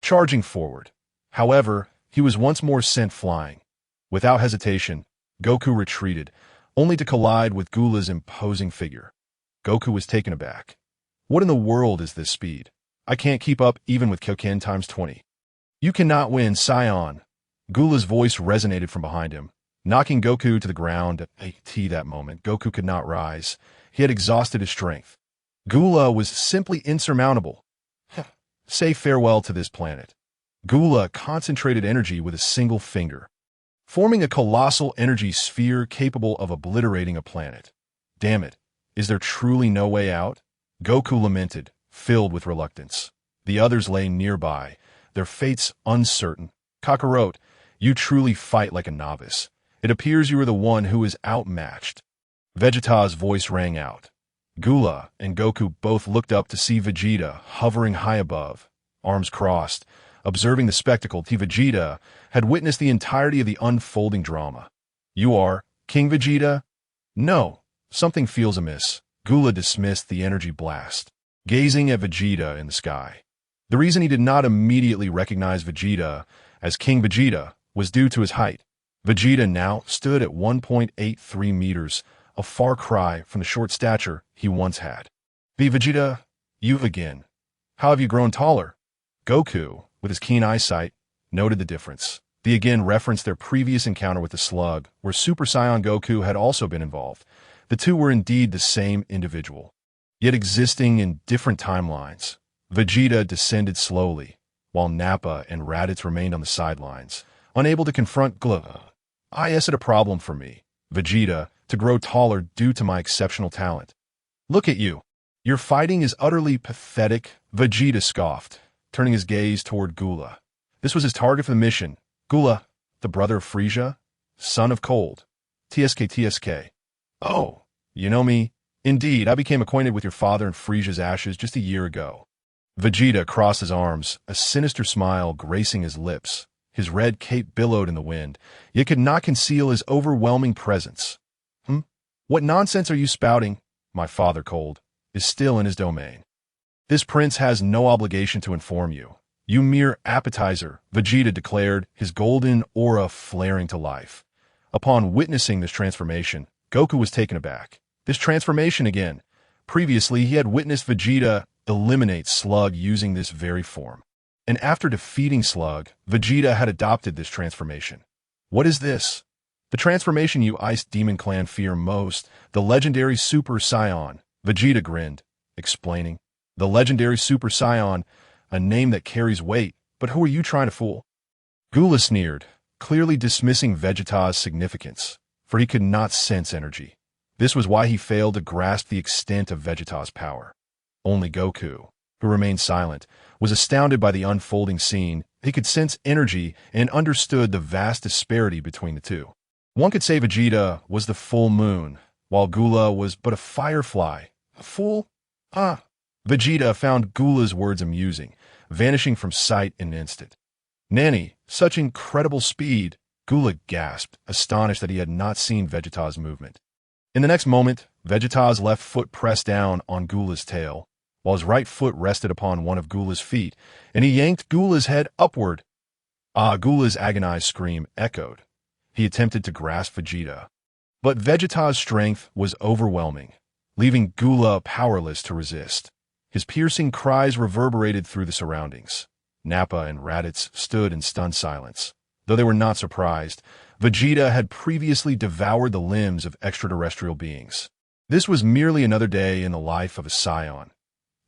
charging forward. However, he was once more sent flying. Without hesitation, Goku retreated, only to collide with Gula's imposing figure. Goku was taken aback. What in the world is this speed? I can't keep up even with Kyoken times 20. You cannot win, Saiyan. Gula's voice resonated from behind him, knocking Goku to the ground. At that moment, Goku could not rise. He had exhausted his strength. Gula was simply insurmountable. Say farewell to this planet. Gula concentrated energy with a single finger, forming a colossal energy sphere capable of obliterating a planet. Damn it, is there truly no way out? Goku lamented, filled with reluctance. The others lay nearby, their fates uncertain. Kakarot, you truly fight like a novice. It appears you are the one who is outmatched. Vegeta's voice rang out. Gula and Goku both looked up to see Vegeta hovering high above, arms crossed, observing the spectacle. Vegeta had witnessed the entirety of the unfolding drama. You are King Vegeta? No, something feels amiss. Gula dismissed the energy blast, gazing at Vegeta in the sky. The reason he did not immediately recognize Vegeta as King Vegeta was due to his height. Vegeta now stood at 1.83 meters, a far cry from the short stature he once had. Vegeta, you again. How have you grown taller? Goku, with his keen eyesight, noted the difference. They again referenced their previous encounter with the Slug, where Super Saiyan Goku had also been involved. The two were indeed the same individual, yet existing in different timelines. Vegeta descended slowly, while Nappa and Raditz remained on the sidelines, unable to confront Gula. Is it a problem for me, Vegeta, to grow taller due to my exceptional talent? Look at you. Your fighting is utterly pathetic, Vegeta scoffed, turning his gaze toward Gula. This was his target for the mission. Gula, the brother of Frieza, son of Cold. TSK. Oh, you know me? Indeed, I became acquainted with your father in Frieza's ashes just a year ago. Vegeta crossed his arms, a sinister smile gracing his lips. His red cape billowed in the wind, yet could not conceal his overwhelming presence. What nonsense are you spouting? My father, Cold, is still in his domain. This prince has no obligation to inform you. You mere appetizer, Vegeta declared, his golden aura flaring to life. Upon witnessing this transformation, Goku was taken aback. This transformation again. Previously, he had witnessed Vegeta eliminate Slug using this very form. And after defeating Slug, Vegeta had adopted this transformation. What is this? The transformation you Ice Demon Clan fear most, the legendary Super Saiyan. Vegeta grinned, explaining. The legendary Super Saiyan, a name that carries weight, but who are you trying to fool? Gula sneered, clearly dismissing Vegeta's significance, for he could not sense energy. This was why he failed to grasp the extent of Vegeta's power. Only Goku, who remained silent, was astounded by the unfolding scene. He could sense energy and understood the vast disparity between the two. One could say Vegeta was the full moon, while Gula was but a firefly. A fool? Vegeta found Gula's words amusing, vanishing from sight in an instant. Nanny, such incredible speed! Gula gasped, astonished that he had not seen Vegeta's movement. In the next moment, Vegeta's left foot pressed down on Gula's tail, while his right foot rested upon one of Gula's feet, and he yanked Gula's head upward. Gula's agonized scream echoed. He attempted to grasp Vegeta, but Vegeta's strength was overwhelming, leaving Gula powerless to resist. His piercing cries reverberated through the surroundings. Nappa and Raditz stood in stunned silence. Though they were not surprised, Vegeta had previously devoured the limbs of extraterrestrial beings. This was merely another day in the life of a Saiyan.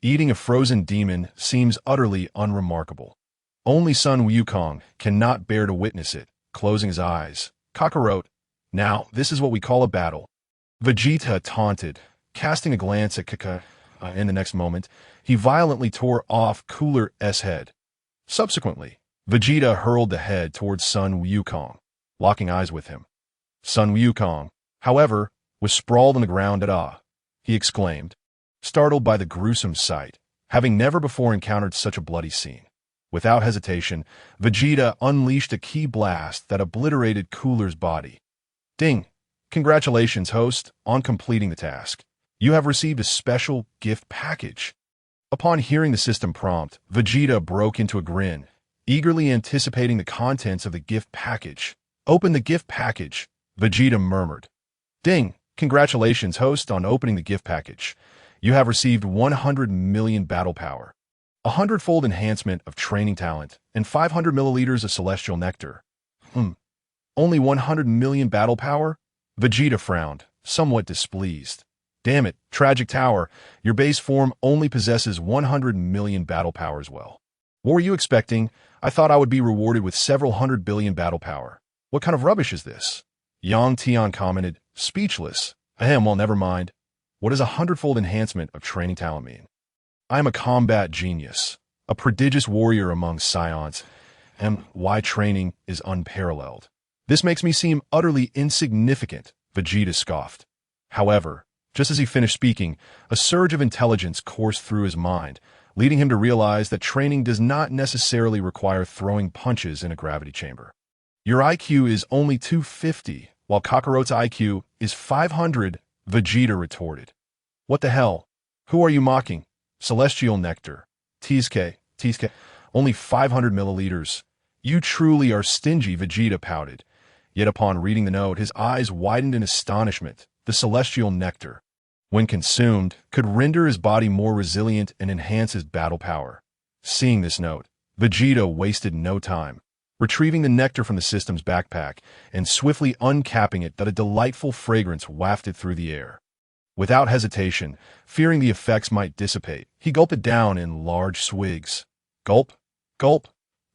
Eating a frozen demon seems utterly unremarkable. Only Sun Wukong cannot bear to witness it, closing his eyes. Kakarot, now this is what we call a battle. Vegeta taunted, casting a glance at Kakarot. In the next moment, he violently tore off Cooler S' head. Subsequently, Vegeta hurled the head towards Sun Wukong, locking eyes with him. Sun Wukong, however, was sprawled on the ground at he exclaimed, startled by the gruesome sight, having never before encountered such a bloody scene. Without hesitation, Vegeta unleashed a ki blast that obliterated Cooler's body. Ding! Congratulations, host, on completing the task. You have received a special gift package. Upon hearing the system prompt, Vegeta broke into a grin, eagerly anticipating the contents of the gift package. Open the gift package, Vegeta murmured. Ding! Congratulations, host, on opening the gift package. You have received 100 million battle power, a 100-fold enhancement of training talent, and 500 milliliters of celestial nectar. Only 100 million battle power? Vegeta frowned, somewhat displeased. Damn it, Tragic Tower, your base form only possesses 100 million battle power as well. What were you expecting? I thought I would be rewarded with several 100 billion battle power. What kind of rubbish is this? Tian commented, speechless. Well, never mind. What does a 100-fold enhancement of training talent mean? I am a combat genius, a prodigious warrior among Saiyans, and why training is unparalleled. This makes me seem utterly insignificant, Vegeta scoffed. However, just as he finished speaking, a surge of intelligence coursed through his mind, leading him to realize that training does not necessarily require throwing punches in a gravity chamber. Your IQ is only 250, while Kakarot's IQ is 500, Vegeta retorted. What the hell? Who are you mocking? Celestial nectar. Tsk, only 500 milliliters. You truly are stingy, Vegeta pouted. Yet upon reading the note, his eyes widened in astonishment. The celestial nectar, when consumed, could render his body more resilient and enhance his battle power. Seeing this note, Vegeta wasted no time, retrieving the nectar from the system's backpack and swiftly uncapping it that a delightful fragrance wafted through the air. Without hesitation, fearing the effects might dissipate, he gulped it down in large swigs. Gulp, gulp.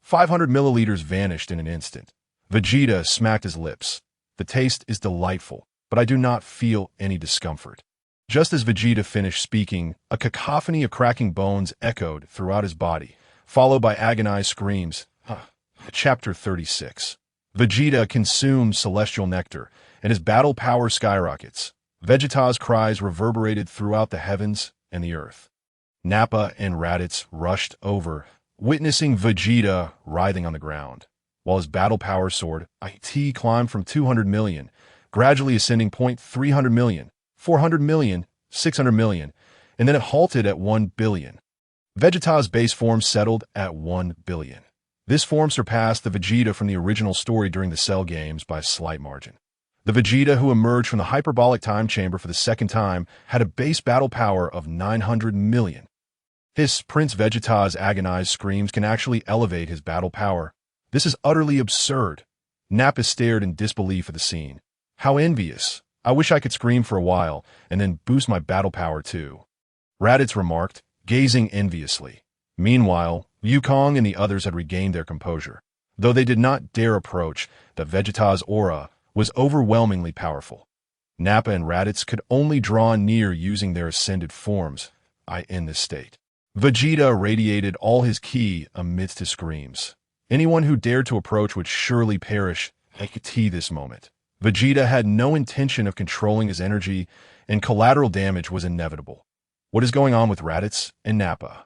500 milliliters vanished in an instant. Vegeta smacked his lips. The taste is delightful, but I do not feel any discomfort. Just as Vegeta finished speaking, a cacophony of cracking bones echoed throughout his body, followed by agonized screams. Chapter 36. Vegeta consumes celestial nectar, and his battle power skyrockets. Vegeta's cries reverberated throughout the heavens and the earth. Nappa and Raditz rushed over, witnessing Vegeta writhing on the ground, while his battle power soared. IT climbed from 200 million, gradually ascending 300 million, 400 million, 600 million, and then it halted at 1 billion. Vegeta's base form settled at 1 billion. This form surpassed the Vegeta from the original story during the Cell games by a slight margin. The Vegeta who emerged from the hyperbolic time chamber for the second time had a base battle power of 900 million. His Prince Vegeta's agonized screams can actually elevate his battle power. This is utterly absurd. Nappa stared in disbelief at the scene. How envious. I wish I could scream for a while and then boost my battle power too. Raditz remarked, gazing enviously. Meanwhile, Wukong and the others had regained their composure. Though they did not dare approach, the Vegeta's aura was overwhelmingly powerful. Nappa and Raditz could only draw near using their ascended forms. In this state, Vegeta radiated all his ki amidst his screams. Anyone who dared to approach would surely perish. I could see this moment. Vegeta had no intention of controlling his energy, and collateral damage was inevitable. What is going on with Raditz and Nappa?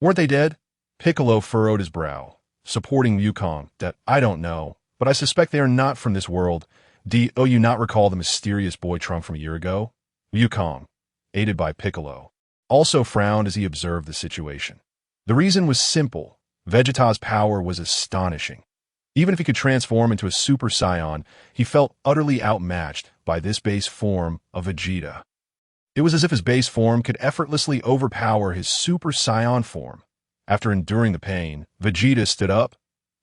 Weren't they dead? Piccolo furrowed his brow, supporting Wukong. That I don't know, but I suspect they are not from this world. Do you not recall the mysterious boy Trunk from a year ago? Wukong, aided by Piccolo, also frowned as he observed the situation. The reason was simple. Vegeta's power was astonishing. Even if he could transform into a Super Saiyan, he felt utterly outmatched by this base form of Vegeta. It was as if his base form could effortlessly overpower his Super Saiyan form. After enduring the pain, Vegeta stood up.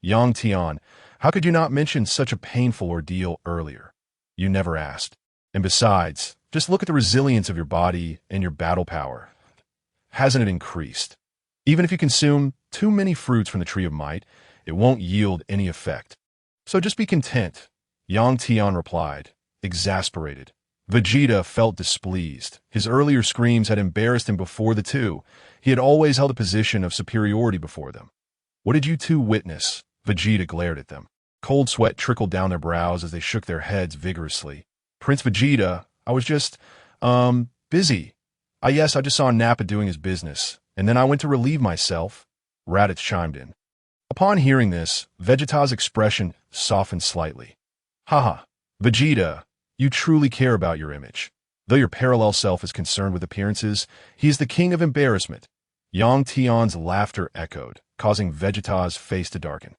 Tian, how could you not mention such a painful ordeal earlier? You never asked. And besides, just look at the resilience of your body and your battle power. Hasn't it increased? Even if you consume too many fruits from the Tree of Might, it won't yield any effect. So just be content, Tian replied, exasperated. Vegeta felt displeased. His earlier screams had embarrassed him before the two. He had always held a position of superiority before them. What did you two witness? Vegeta glared at them. Cold sweat trickled down their brows as they shook their heads vigorously. Prince Vegeta, I was just, busy. Yes, I just saw Nappa doing his business, and then I went to relieve myself. Raditz chimed in. Upon hearing this, Vegeta's expression softened slightly. Haha, Vegeta, you truly care about your image. Though your parallel self is concerned with appearances, he is the king of embarrassment. Yang Tian's laughter echoed, causing Vegeta's face to darken.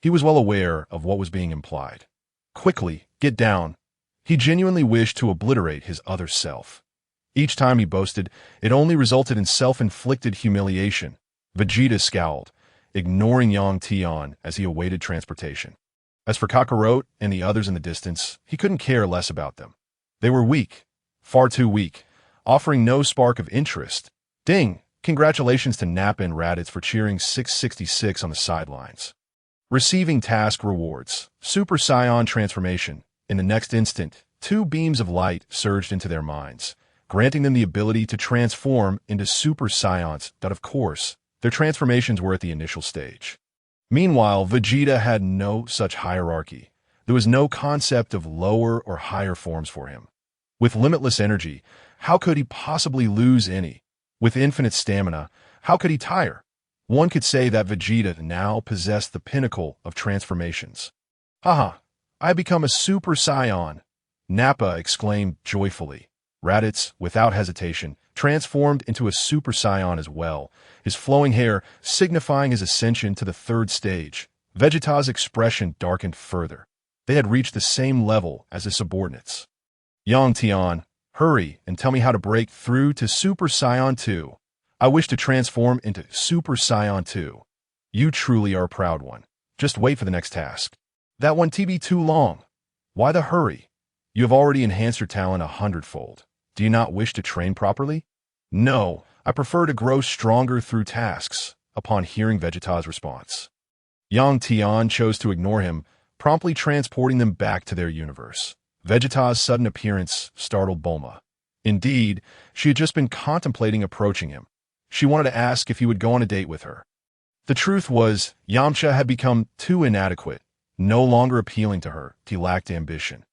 He was well aware of what was being implied. Quickly, get down. He genuinely wished to obliterate his other self. Each time he boasted, it only resulted in self-inflicted humiliation. Vegeta scowled, ignoring Yang Tian as he awaited transportation. As for Kakarot and the others in the distance, he couldn't care less about them. They were weak, far too weak, offering no spark of interest. Ding! Congratulations to Namek and Raditz for cheering 666 on the sidelines. Receiving task rewards. Super Saiyan transformation. In the next instant, 2 beams of light surged into their minds, granting them the ability to transform into Super Saiyans, but of course, their transformations were at the initial stage. Meanwhile, Vegeta had no such hierarchy. There was no concept of lower or higher forms for him. With limitless energy, how could he possibly lose any? With infinite stamina, how could he tire? One could say that Vegeta now possessed the pinnacle of transformations. Haha, I become a Super Saiyan! Nappa exclaimed joyfully. Raditz, without hesitation, transformed into a Super Saiyan as well, his flowing hair signifying his ascension to the 3rd stage. Vegeta's expression darkened further. They had reached the same level as his subordinates. Yang Tian, hurry and tell me how to break through to Super Saiyan 2. I wish to transform into Super Saiyan 2. You truly are a proud one. Just wait for the next task. That one be too long. Why the hurry? You have already enhanced your talent 100-fold. Do you not wish to train properly? No, I prefer to grow stronger through tasks, upon hearing Vegeta's response. Yang Tian chose to ignore him, promptly transporting them back to their universe. Vegeta's sudden appearance startled Bulma. Indeed, she had just been contemplating approaching him. She wanted to ask if he would go on a date with her. The truth was, Yamcha had become too inadequate, no longer appealing to her. He lacked ambition.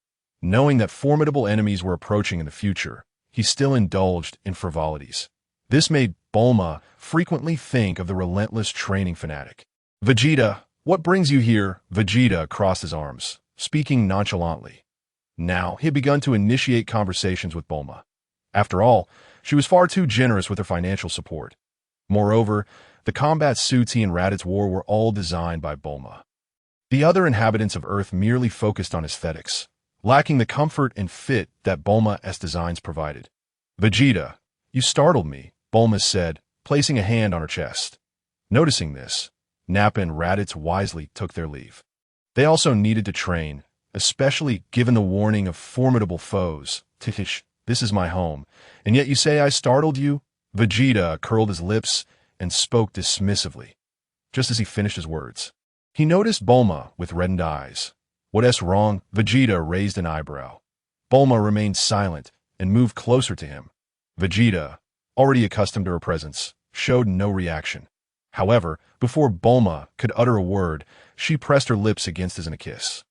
Knowing that formidable enemies were approaching in the future, he still indulged in frivolities. This made Bulma frequently think of the relentless training fanatic. Vegeta, what brings you here? Vegeta crossed his arms, speaking nonchalantly. Now, he had begun to initiate conversations with Bulma. After all, she was far too generous with her financial support. Moreover, the combat suits he and Raditz wore were all designed by Bulma. The other inhabitants of Earth merely focused on aesthetics, lacking the comfort and fit that Bulma's designs provided. Vegeta, you startled me, Bulma said, placing a hand on her chest. Noticing this, Nappa and Raditz wisely took their leave. They also needed to train, especially given the warning of formidable foes. Tish, this is my home, and yet you say I startled you? Vegeta curled his lips and spoke dismissively. Just as he finished his words, he noticed Bulma with reddened eyes. What's wrong? Vegeta raised an eyebrow. Bulma remained silent and moved closer to him. Vegeta, already accustomed to her presence, showed no reaction. However, before Bulma could utter a word, she pressed her lips against his in a kiss.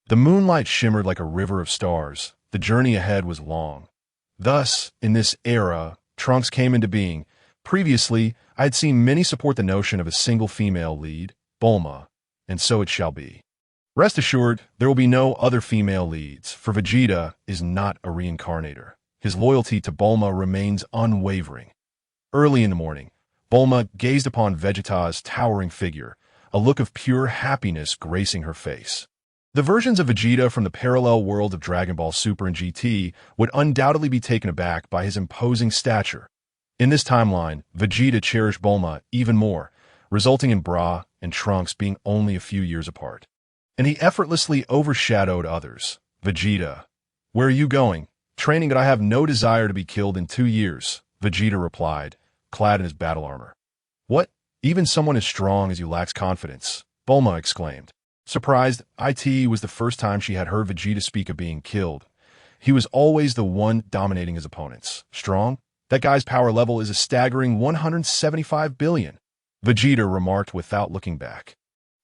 The moonlight shimmered like a river of stars. The journey ahead was long. Thus, in this era, Trunks came into being. Previously, I had seen many support the notion of a single female lead, Bulma, and so it shall be. Rest assured, there will be no other female leads, for Vegeta is not a reincarnator. His loyalty to Bulma remains unwavering. Early in the morning, Bulma gazed upon Vegeta's towering figure, a look of pure happiness gracing her face. The versions of Vegeta from the parallel world of Dragon Ball Super and GT would undoubtedly be taken aback by his imposing stature. In this timeline, Vegeta cherished Bulma even more, resulting in Bra and Trunks being only a few years apart. And he effortlessly overshadowed others. Vegeta, where are you going? Training that I have no desire to be killed in 2 years, Vegeta replied, clad in his battle armor. What? Even someone as strong as you lacks confidence, Bulma exclaimed. Surprised, it was the first time she had heard Vegeta speak of being killed. He was always the one dominating his opponents. Strong? That guy's power level is a staggering 175 billion, Vegeta remarked without looking back.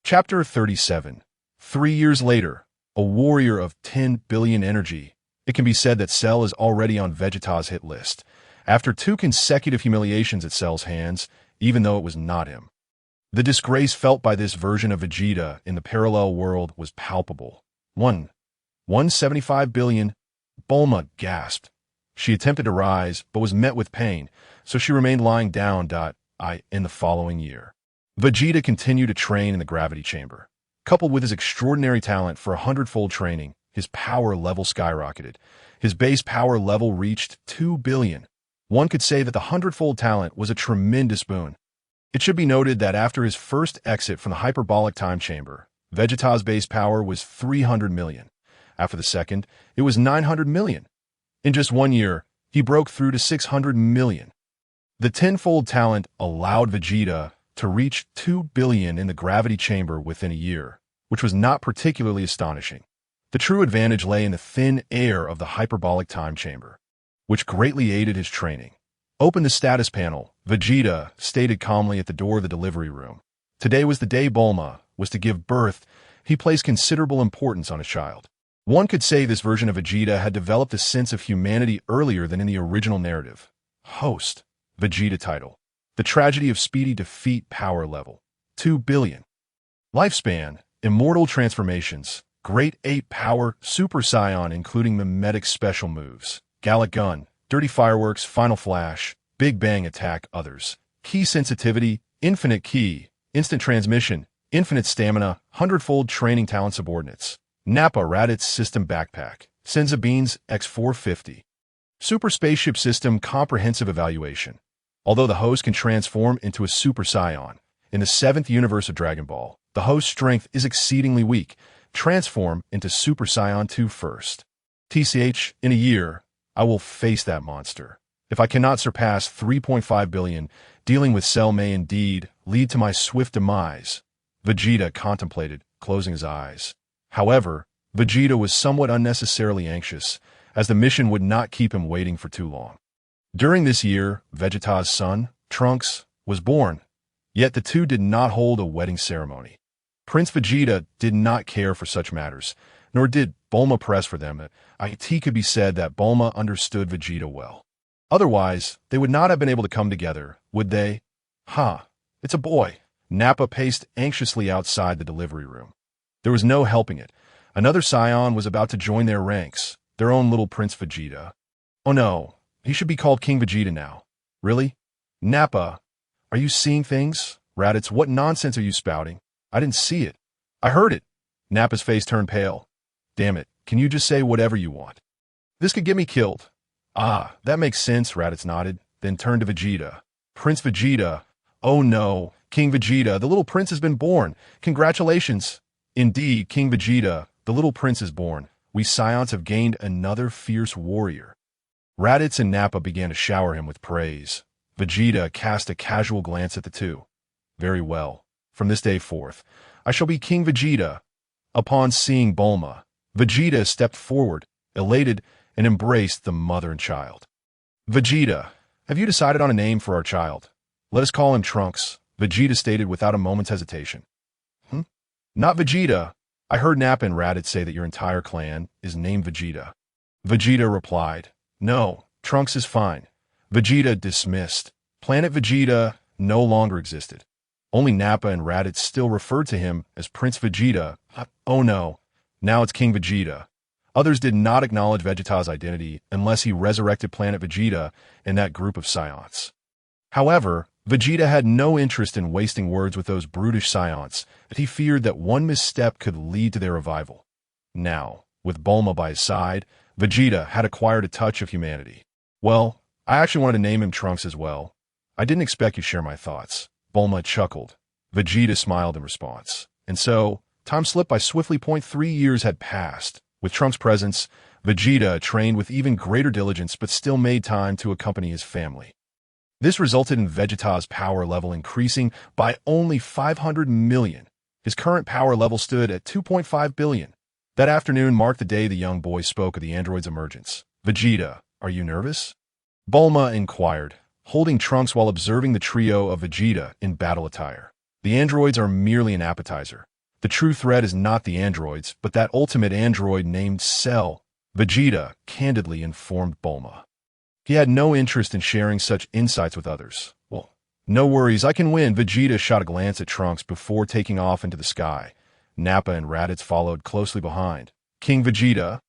Chapter 37. 3 years later, a warrior of 10 billion energy. It can be said that Cell is already on Vegeta's hit list, after 2 consecutive humiliations at Cell's hands, even though it was not him. The disgrace felt by this version of Vegeta in the parallel world was palpable. 175 billion, Bulma gasped. She attempted to rise, but was met with pain, so she remained lying down. in the following year. Vegeta continued to train in the gravity chamber. Coupled with his extraordinary talent for 100-fold training, his power level skyrocketed. His base power level reached 2 billion. One could say that the 100-fold talent was a tremendous boon. It should be noted that after his first exit from the hyperbolic time chamber, Vegeta's base power was 300 million. After the second, it was 900 million. In just 1 year, he broke through to 600 million. The 10-fold talent allowed Vegeta to reach 2 billion in the gravity chamber within a year, which was not particularly astonishing. The true advantage lay in the thin air of the hyperbolic time chamber, which greatly aided his training. Open the status panel, Vegeta stated calmly at the door of the delivery room. Today was the day Bulma was to give birth. He placed considerable importance on his child. One could say this version of Vegeta had developed a sense of humanity earlier than in the original narrative. Host, Vegeta title. The tragedy of speedy defeat power level. 2 billion. Lifespan, immortal transformations, Great Ape power, Super Saiyan including mimetic special moves, Gallic Gun, Dirty Fireworks, Final Flash, Big Bang Attack, others. Key sensitivity, infinite key, instant transmission, infinite stamina, 100-fold training talent subordinates. Nappa Raditz system backpack, Senza Beans X450. Super Spaceship System comprehensive evaluation. Although the host can transform into a Super Saiyan, in the 7th universe of Dragon Ball, the host's strength is exceedingly weak. Transform into Super Saiyan 2 first. TCH, in a year, I will face that monster. If I cannot surpass 3.5 billion, dealing with Cell may indeed lead to my swift demise. Vegeta contemplated, closing his eyes. However, Vegeta was somewhat unnecessarily anxious, as the mission would not keep him waiting for too long. During this year, Vegeta's son, Trunks, was born, yet the two did not hold a wedding ceremony. Prince Vegeta did not care for such matters, nor did Bulma press for them. It could be said that Bulma understood Vegeta well. Otherwise, they would not have been able to come together, would they? It's a boy. Nappa paced anxiously outside the delivery room. There was no helping it. Another Saiyan was about to join their ranks, their own little Prince Vegeta. Oh no, he should be called King Vegeta now. Really? Nappa, are you seeing things? Raditz, what nonsense are you spouting? I didn't see it. I heard it. Nappa's face turned pale. Damn it, can you just say whatever you want? This could get me killed. That makes sense, Raditz nodded, then turned to Vegeta. Prince Vegeta. Oh no, King Vegeta, the little prince has been born. Congratulations. Indeed, King Vegeta, the little prince is born. We Saiyans have gained another fierce warrior. Raditz and Nappa began to shower him with praise. Vegeta cast a casual glance at the two. Very well. From this day forth, I shall be King Vegeta. Upon seeing Bulma, Vegeta stepped forward, elated, and embraced the mother and child. Vegeta, have you decided on a name for our child? Let us call him Trunks, Vegeta stated without a moment's hesitation. Not Vegeta. I heard Nappa and Raditz say that your entire clan is named Vegeta. Vegeta replied, No, Trunks is fine. Vegeta dismissed. Planet Vegeta no longer existed. Only Nappa and Raditz still referred to him as Prince Vegeta. Oh no, now it's King Vegeta. Others did not acknowledge Vegeta's identity unless he resurrected Planet Vegeta in that group of Saiyans. However, Vegeta had no interest in wasting words with those brutish Saiyans, that he feared that one misstep could lead to their revival. Now, with Bulma by his side, Vegeta had acquired a touch of humanity. Well, I actually wanted to name him Trunks as well. I didn't expect you to share my thoughts. Bulma chuckled. Vegeta smiled in response. And so, time slipped by swiftly. 3 years had passed. With Trunks' presence, Vegeta trained with even greater diligence but still made time to accompany his family. This resulted in Vegeta's power level increasing by only 500 million. His current power level stood at 2.5 billion. That afternoon marked the day the young boy spoke of the android's emergence. Vegeta, are you nervous? Bulma inquired, holding Trunks while observing the trio of Vegeta in battle attire. The androids are merely an appetizer. The true threat is not the androids, but that ultimate android named Cell, Vegeta candidly informed Bulma. He had no interest in sharing such insights with others. Well, no worries, I can win. Vegeta shot a glance at Trunks before taking off into the sky. Nappa and Raditz followed closely behind. King Vegeta,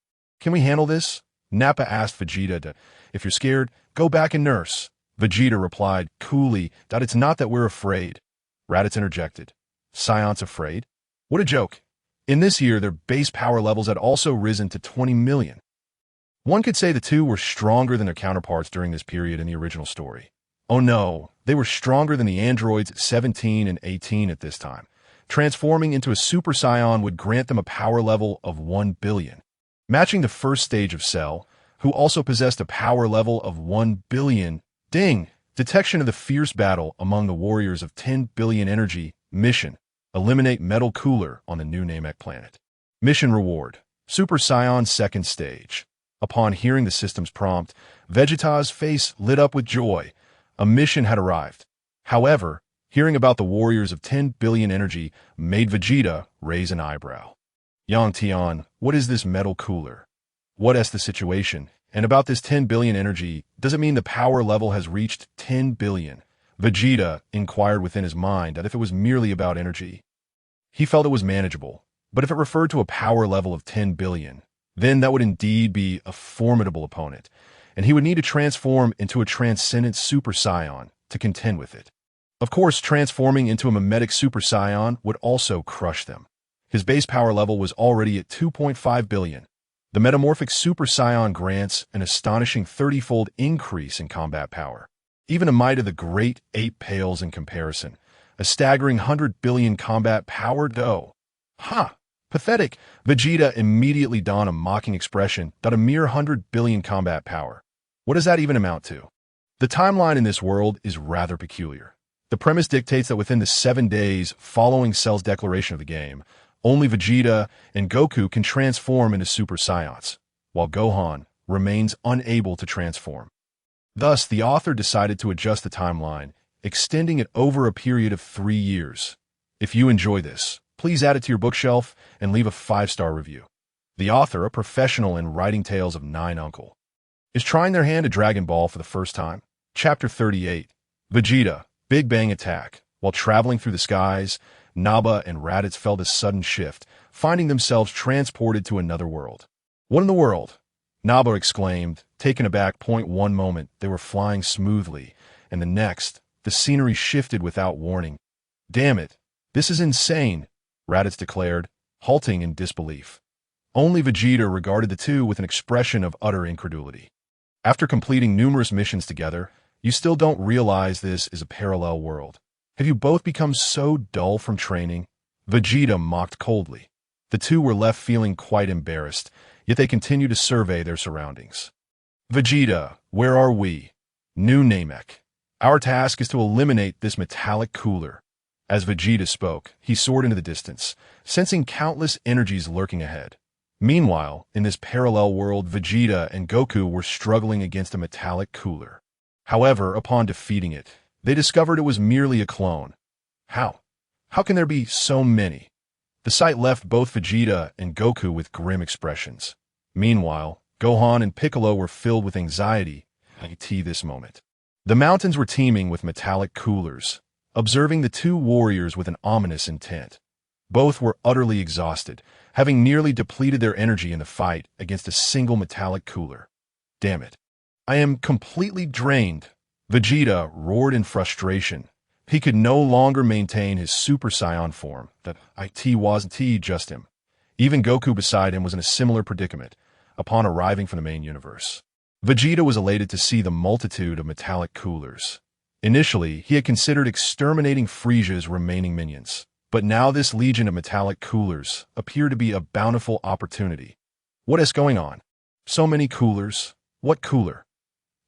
can we handle this? Nappa asked Vegeta to, if you're scared, go back and nurse. Vegeta replied coolly that it's not that we're afraid. Raditz interjected. Saiyan's afraid? What a joke. In this year, their base power levels had also risen to 20 million. One could say the two were stronger than their counterparts during this period in the original story. Oh no, they were stronger than the androids 17 and 18 at this time. Transforming into a Super Saiyan would grant them a power level of 1 billion. Matching the first stage of Cell, who also possessed a power level of 1 billion. Ding! Detection of the fierce battle among the warriors of 10 billion energy. Mission: eliminate Metal Cooler on the new Namek planet. Mission reward: Super Saiyan second stage. Upon hearing the system's prompt, Vegeta's face lit up with joy. A mission had arrived. However, hearing about the warriors of 10 billion energy made Vegeta raise an eyebrow. Tian, what is this Metal Cooler? What is the situation? And about this 10 billion energy, does it mean the power level has reached 10 billion? Vegeta inquired within his mind that if it was merely about energy, he felt it was manageable. But if it referred to a power level of 10 billion, then that would indeed be a formidable opponent, and he would need to transform into a transcendent Super Saiyan to contend with it. Of course, transforming into a mimetic Super Saiyan would also crush them. His base power level was already at 2.5 billion. The metamorphic Super Saiyan grants an astonishing 30-fold increase in combat power. Even a Might of the Great Ape pales in comparison. A staggering 100 billion combat power, though. Ha! Pathetic! Vegeta immediately donned a mocking expression that a mere 100 billion combat power. What does that even amount to? The timeline in this world is rather peculiar. The premise dictates that within the 7 days following Cell's declaration of the game, only Vegeta and Goku can transform into Super Saiyans, while Gohan remains unable to transform. Thus, the author decided to adjust the timeline, extending it over a period of 3 years. If you enjoy this, please add it to your bookshelf and leave a 5-star review. The author, a professional in writing tales of 9 Uncle, is trying their hand at Dragon Ball for the first time. Chapter 38. Vegeta, Big Bang Attack. While traveling through the skies, Nappa and Raditz felt a sudden shift, finding themselves transported to another world. What in the world? Nappa exclaimed, taken aback. One moment, they were flying smoothly, and the next, the scenery shifted without warning. Damn it, this is insane, Raditz declared, halting in disbelief. Only Vegeta regarded the two with an expression of utter incredulity. After completing numerous missions together, you still don't realize this is a parallel world. Have you both become so dull from training? Vegeta mocked coldly. The two were left feeling quite embarrassed, yet they continued to survey their surroundings. Vegeta, where are we? New Namek. Our task is to eliminate this metallic cooler. As Vegeta spoke, he soared into the distance, sensing countless energies lurking ahead. Meanwhile, in this parallel world, Vegeta and Goku were struggling against a metallic cooler. However, upon defeating it, they discovered it was merely a clone. How? How can there be so many? The sight left both Vegeta and Goku with grim expressions. Meanwhile, Gohan and Piccolo were filled with anxiety at this moment. The mountains were teeming with metallic coolers, observing the two warriors with an ominous intent. Both were utterly exhausted, having nearly depleted their energy in the fight against a single metallic cooler. Damn it. I am completely drained. Vegeta roared in frustration. He could no longer maintain his Super Saiyan form. That it wasn't just him. Even Goku beside him was in a similar predicament upon arriving from the main universe. Vegeta was elated to see the multitude of metallic coolers. Initially, he had considered exterminating Frieza's remaining minions, but now this legion of metallic coolers appeared to be a bountiful opportunity. What is going on? So many coolers. What cooler?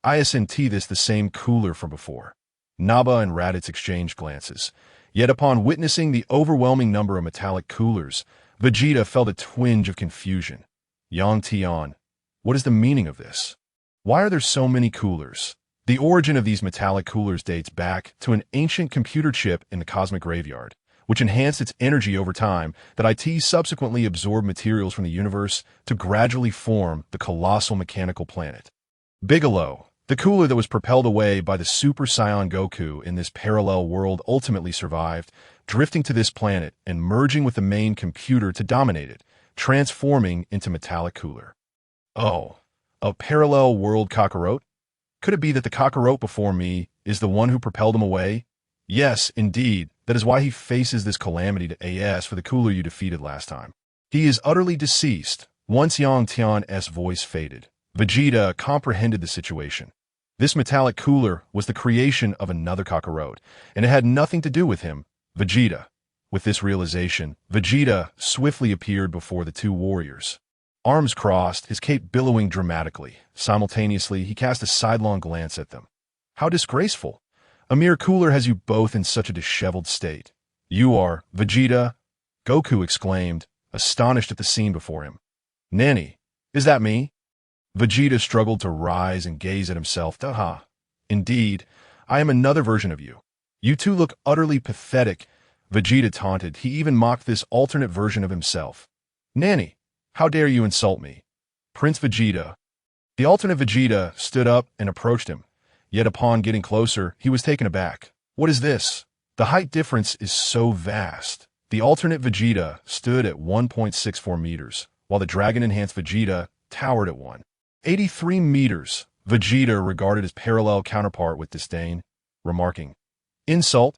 Isn't this the same cooler from before? Nappa and Raditz exchanged glances. Yet upon witnessing the overwhelming number of metallic coolers, Vegeta felt a twinge of confusion. Tian, what is the meaning of this? Why are there so many coolers? The origin of these metallic coolers dates back to an ancient computer chip in the cosmic graveyard, which enhanced its energy over time that it subsequently absorbed materials from the universe to gradually form the colossal mechanical planet. Bigelow, the cooler that was propelled away by the Super Saiyan Goku in this parallel world, ultimately survived, drifting to this planet and merging with the main computer to dominate it, transforming into metallic cooler. Oh, a parallel world Kakarot? Could it be that the Kakarot before me is the one who propelled him away? Yes, indeed. That is why he faces this calamity to AS for the cooler you defeated last time. He is utterly deceased. Once young Tian's voice faded, Vegeta comprehended the situation. This metallic cooler was the creation of another Kakarot, and it had nothing to do with him, Vegeta. With this realization, Vegeta swiftly appeared before the two warriors. Arms crossed, his cape billowing dramatically. Simultaneously, he cast a sidelong glance at them. How disgraceful! A mere cooler has you both in such a disheveled state. You are, Vegeta, Goku exclaimed, astonished at the scene before him. Nanny, is that me? Vegeta struggled to rise and gaze at himself. Haha. Indeed, I am another version of you. You two look utterly pathetic, Vegeta taunted. He even mocked this alternate version of himself. Nanny, how dare you insult me? Prince Vegeta. The alternate Vegeta stood up and approached him. Yet upon getting closer, he was taken aback. What is this? The height difference is so vast. The alternate Vegeta stood at 1.64 meters, while the dragon-enhanced Vegeta towered at 1.83 meters. Vegeta regarded his parallel counterpart with disdain, remarking, Insult?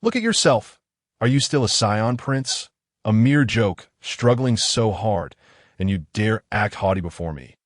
Look at yourself. Are you still a Saiyan, Prince? A mere joke, struggling so hard, and you dare act haughty before me.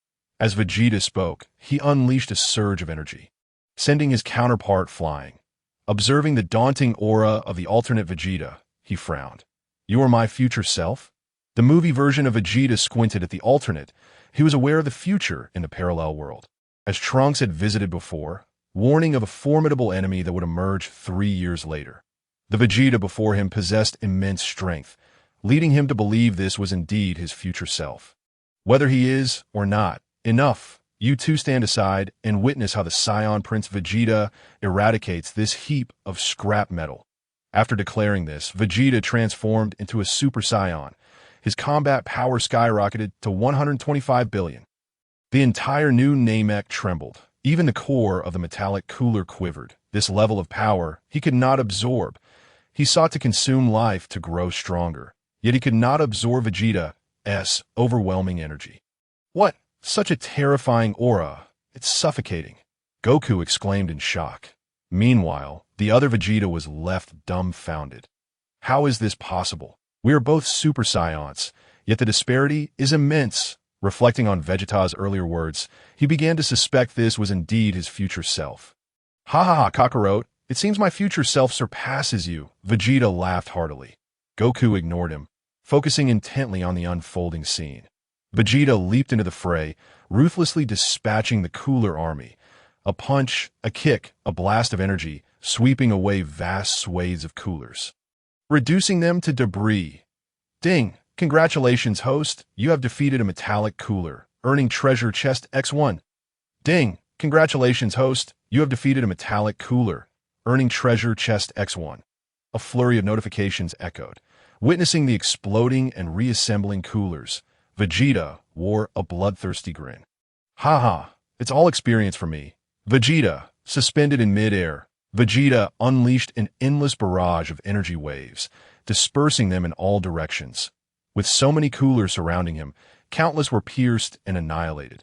As Vegeta spoke, he unleashed a surge of energy, sending his counterpart flying. Observing the daunting aura of the alternate Vegeta, he frowned. You are my future self? The movie version of Vegeta squinted at the alternate. He was aware of the future in the parallel world, as Trunks had visited before, warning of a formidable enemy that would emerge 3 years later. The Vegeta before him possessed immense strength, leading him to believe this was indeed his future self. Whether he is or not, enough. You two stand aside and witness how the Saiyan Prince Vegeta eradicates this heap of scrap metal. After declaring this, Vegeta transformed into a Super Saiyan. His combat power skyrocketed to 125 billion. The entire new Namek trembled. Even the core of the metallic cooler quivered. This level of power he could not absorb. He sought to consume life to grow stronger, yet he could not absorb Vegeta's overwhelming energy. What? Such a terrifying aura. It's suffocating. Goku exclaimed in shock. Meanwhile, the other Vegeta was left dumbfounded. How is this possible? We are both Super Saiyans, yet the disparity is immense. Reflecting on Vegeta's earlier words, he began to suspect this was indeed his future self. Hahaha, Kakarot, it seems my future self surpasses you. Vegeta laughed heartily. Goku ignored him, focusing intently on the unfolding scene. Vegeta leaped into the fray, ruthlessly dispatching the cooler army. A punch, a kick, a blast of energy, sweeping away vast swathes of coolers, reducing them to debris. Ding! Congratulations, host. You have defeated a metallic cooler, earning treasure chest X1. Ding! Congratulations, host. You have defeated a metallic cooler, earning treasure chest X1. A flurry of notifications echoed. Witnessing the exploding and reassembling coolers, Vegeta wore a bloodthirsty grin. Haha, it's all experience for me. Vegeta, suspended in midair, Vegeta unleashed an endless barrage of energy waves, dispersing them in all directions. With so many coolers surrounding him, countless were pierced and annihilated.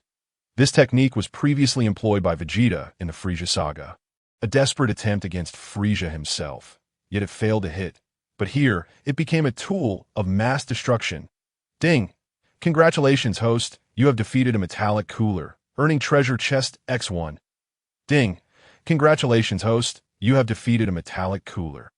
This technique was previously employed by Vegeta in the Frieza saga, a desperate attempt against Frieza himself, yet it failed to hit. But here, it became a tool of mass destruction. Ding! Congratulations, host. You have defeated a metallic cooler, earning treasure chest X1. Ding! Congratulations, host. You have defeated a metallic cooler,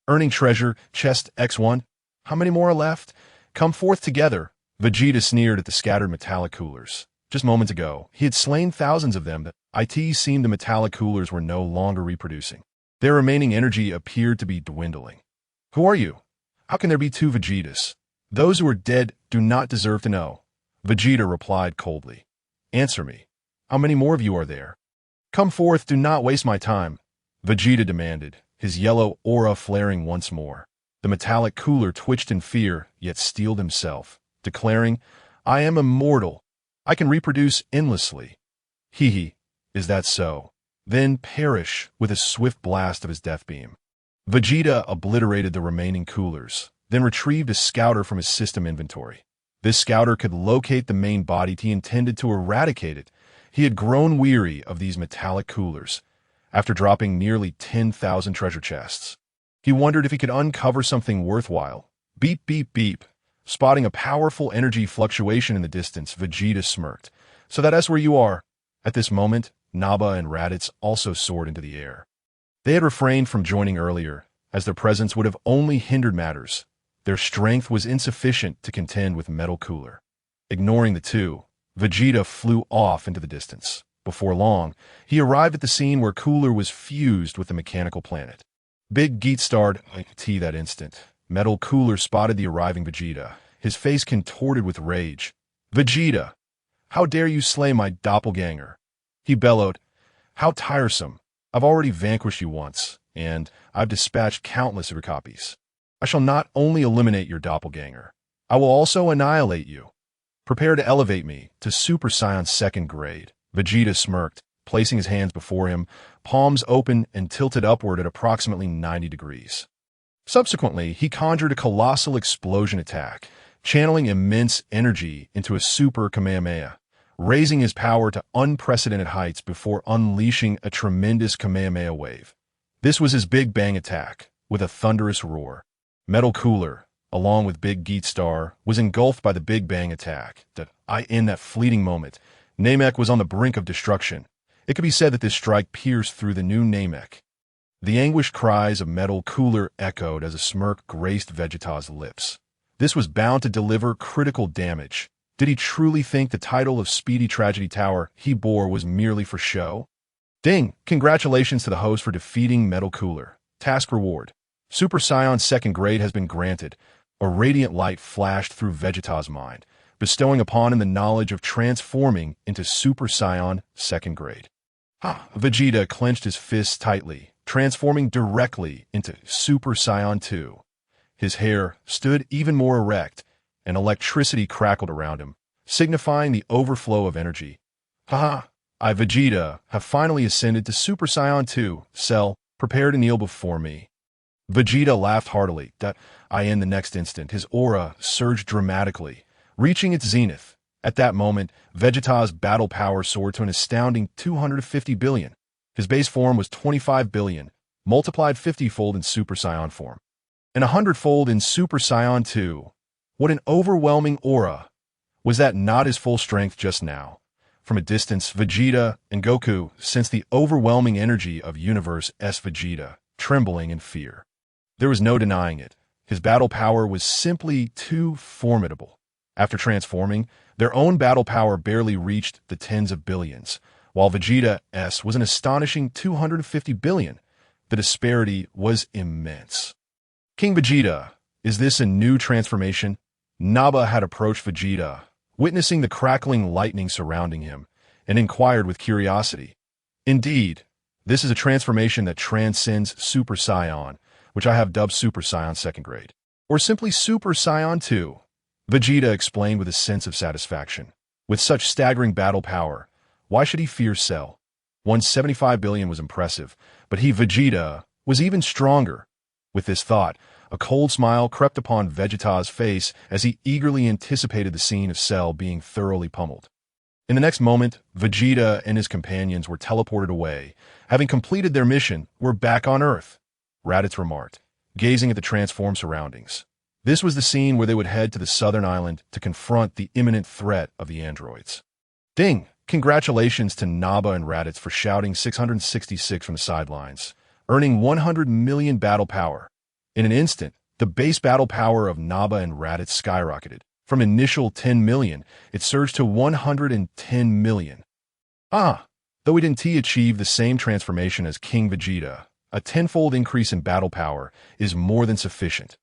earning treasure chest X1. How many more are left? Come forth together. Vegeta sneered at the scattered metallic coolers. Just moments ago, he had slain thousands of them. It seemed the metallic coolers were no longer reproducing. Their remaining energy appeared to be dwindling. Who are you? How can there be two Vegetas? Those who are dead do not deserve to know. Vegeta replied coldly. Answer me. How many more of you are there? Come forth, do not waste my time. Vegeta demanded, his yellow aura flaring once more. The metallic cooler twitched in fear, yet steeled himself, declaring, I am immortal. I can reproduce endlessly. Hee, is that so? Then perish with a swift blast of his death beam. Vegeta obliterated the remaining coolers, then retrieved a scouter from his system inventory. This scouter could locate the main body he intended to eradicate it. He had grown weary of these metallic coolers. After dropping nearly 10,000 treasure chests, he wondered if he could uncover something worthwhile. Beep, beep, beep. Spotting a powerful energy fluctuation in the distance, Vegeta smirked. So that's where you are. At this moment, Naba and Raditz also soared into the air. They had refrained from joining earlier, as their presence would have only hindered matters. Their strength was insufficient to contend with Metal Cooler. Ignoring the two, Vegeta flew off into the distance. Before long, he arrived at the scene where Cooler was fused with the mechanical planet. Big Geet starred IT that instant. Metal Cooler spotted the arriving Vegeta, his face contorted with rage. "Vegeta! How dare you slay my doppelganger?" He bellowed. "How tiresome. I've already vanquished you once, and I've dispatched countless of your copies. I shall not only eliminate your doppelganger, I will also annihilate you. Prepare to elevate me to Super Saiyan 2nd grade." Vegeta smirked, placing his hands before him, palms open and tilted upward at approximately 90 degrees. Subsequently, he conjured a colossal explosion attack, channeling immense energy into a Super Kamehameha, raising his power to unprecedented heights before unleashing a tremendous Kamehameha wave. This was his Big Bang attack, with a thunderous roar. Metal Cooler, along with Big Geet Star, was engulfed by the Big Bang attack. In that fleeting moment, Namek was on the brink of destruction. It could be said that this strike pierced through the new Namek. The anguished cries of Metal Cooler echoed as a smirk graced Vegeta's lips. This was bound to deliver critical damage. Did he truly think the title of Speedy Tragedy Tower he bore was merely for show? Ding! Congratulations to the host for defeating Metal Cooler. Task reward. Super Saiyan 2nd grade has been granted. A radiant light flashed through Vegeta's mind, bestowing upon him the knowledge of transforming into Super Saiyan 2nd grade. Vegeta clenched his fists tightly, transforming directly into Super Saiyan 2. His hair stood even more erect, and electricity crackled around him, signifying the overflow of energy. Vegeta, have finally ascended to Super Saiyan 2. Cell, prepare to kneel before me. Vegeta laughed heartily. In the next instant, his aura surged dramatically, reaching its zenith. At that moment, Vegeta's battle power soared to an astounding 250 billion. His base form was 25 billion, multiplied 50-fold in Super Saiyan form, and 100-fold in Super Saiyan 2. What an overwhelming aura! Was that not his full strength just now? From a distance, Vegeta and Goku sensed the overwhelming energy of Universe S Vegeta, trembling in fear. There was no denying it. His battle power was simply too formidable. After transforming, their own battle power barely reached the tens of billions, while Vegeta S was an astonishing 250 billion. The disparity was immense. King Vegeta, is this a new transformation? Naba had approached Vegeta, witnessing the crackling lightning surrounding him, and inquired with curiosity. Indeed, this is a transformation that transcends Super Saiyan, which I have dubbed Super Saiyan 2nd grade, or simply Super Saiyan 2. Vegeta explained with a sense of satisfaction. With such staggering battle power, why should he fear Cell? 175 billion was impressive, but he, Vegeta, was even stronger. With this thought, a cold smile crept upon Vegeta's face as he eagerly anticipated the scene of Cell being thoroughly pummeled. In the next moment, Vegeta and his companions were teleported away. Having completed their mission, we're back on Earth, Raditz remarked, gazing at the transformed surroundings. This was the scene where they would head to the southern island to confront the imminent threat of the androids. Ding! Congratulations to Naba and Raditz for shouting 666 from the sidelines, earning 100 million battle power. In an instant, the base battle power of Naba and Raditz skyrocketed. From initial 10 million, it surged to 110 million. Though he didn't achieve the same transformation as King Vegeta, a tenfold increase in battle power is more than sufficient,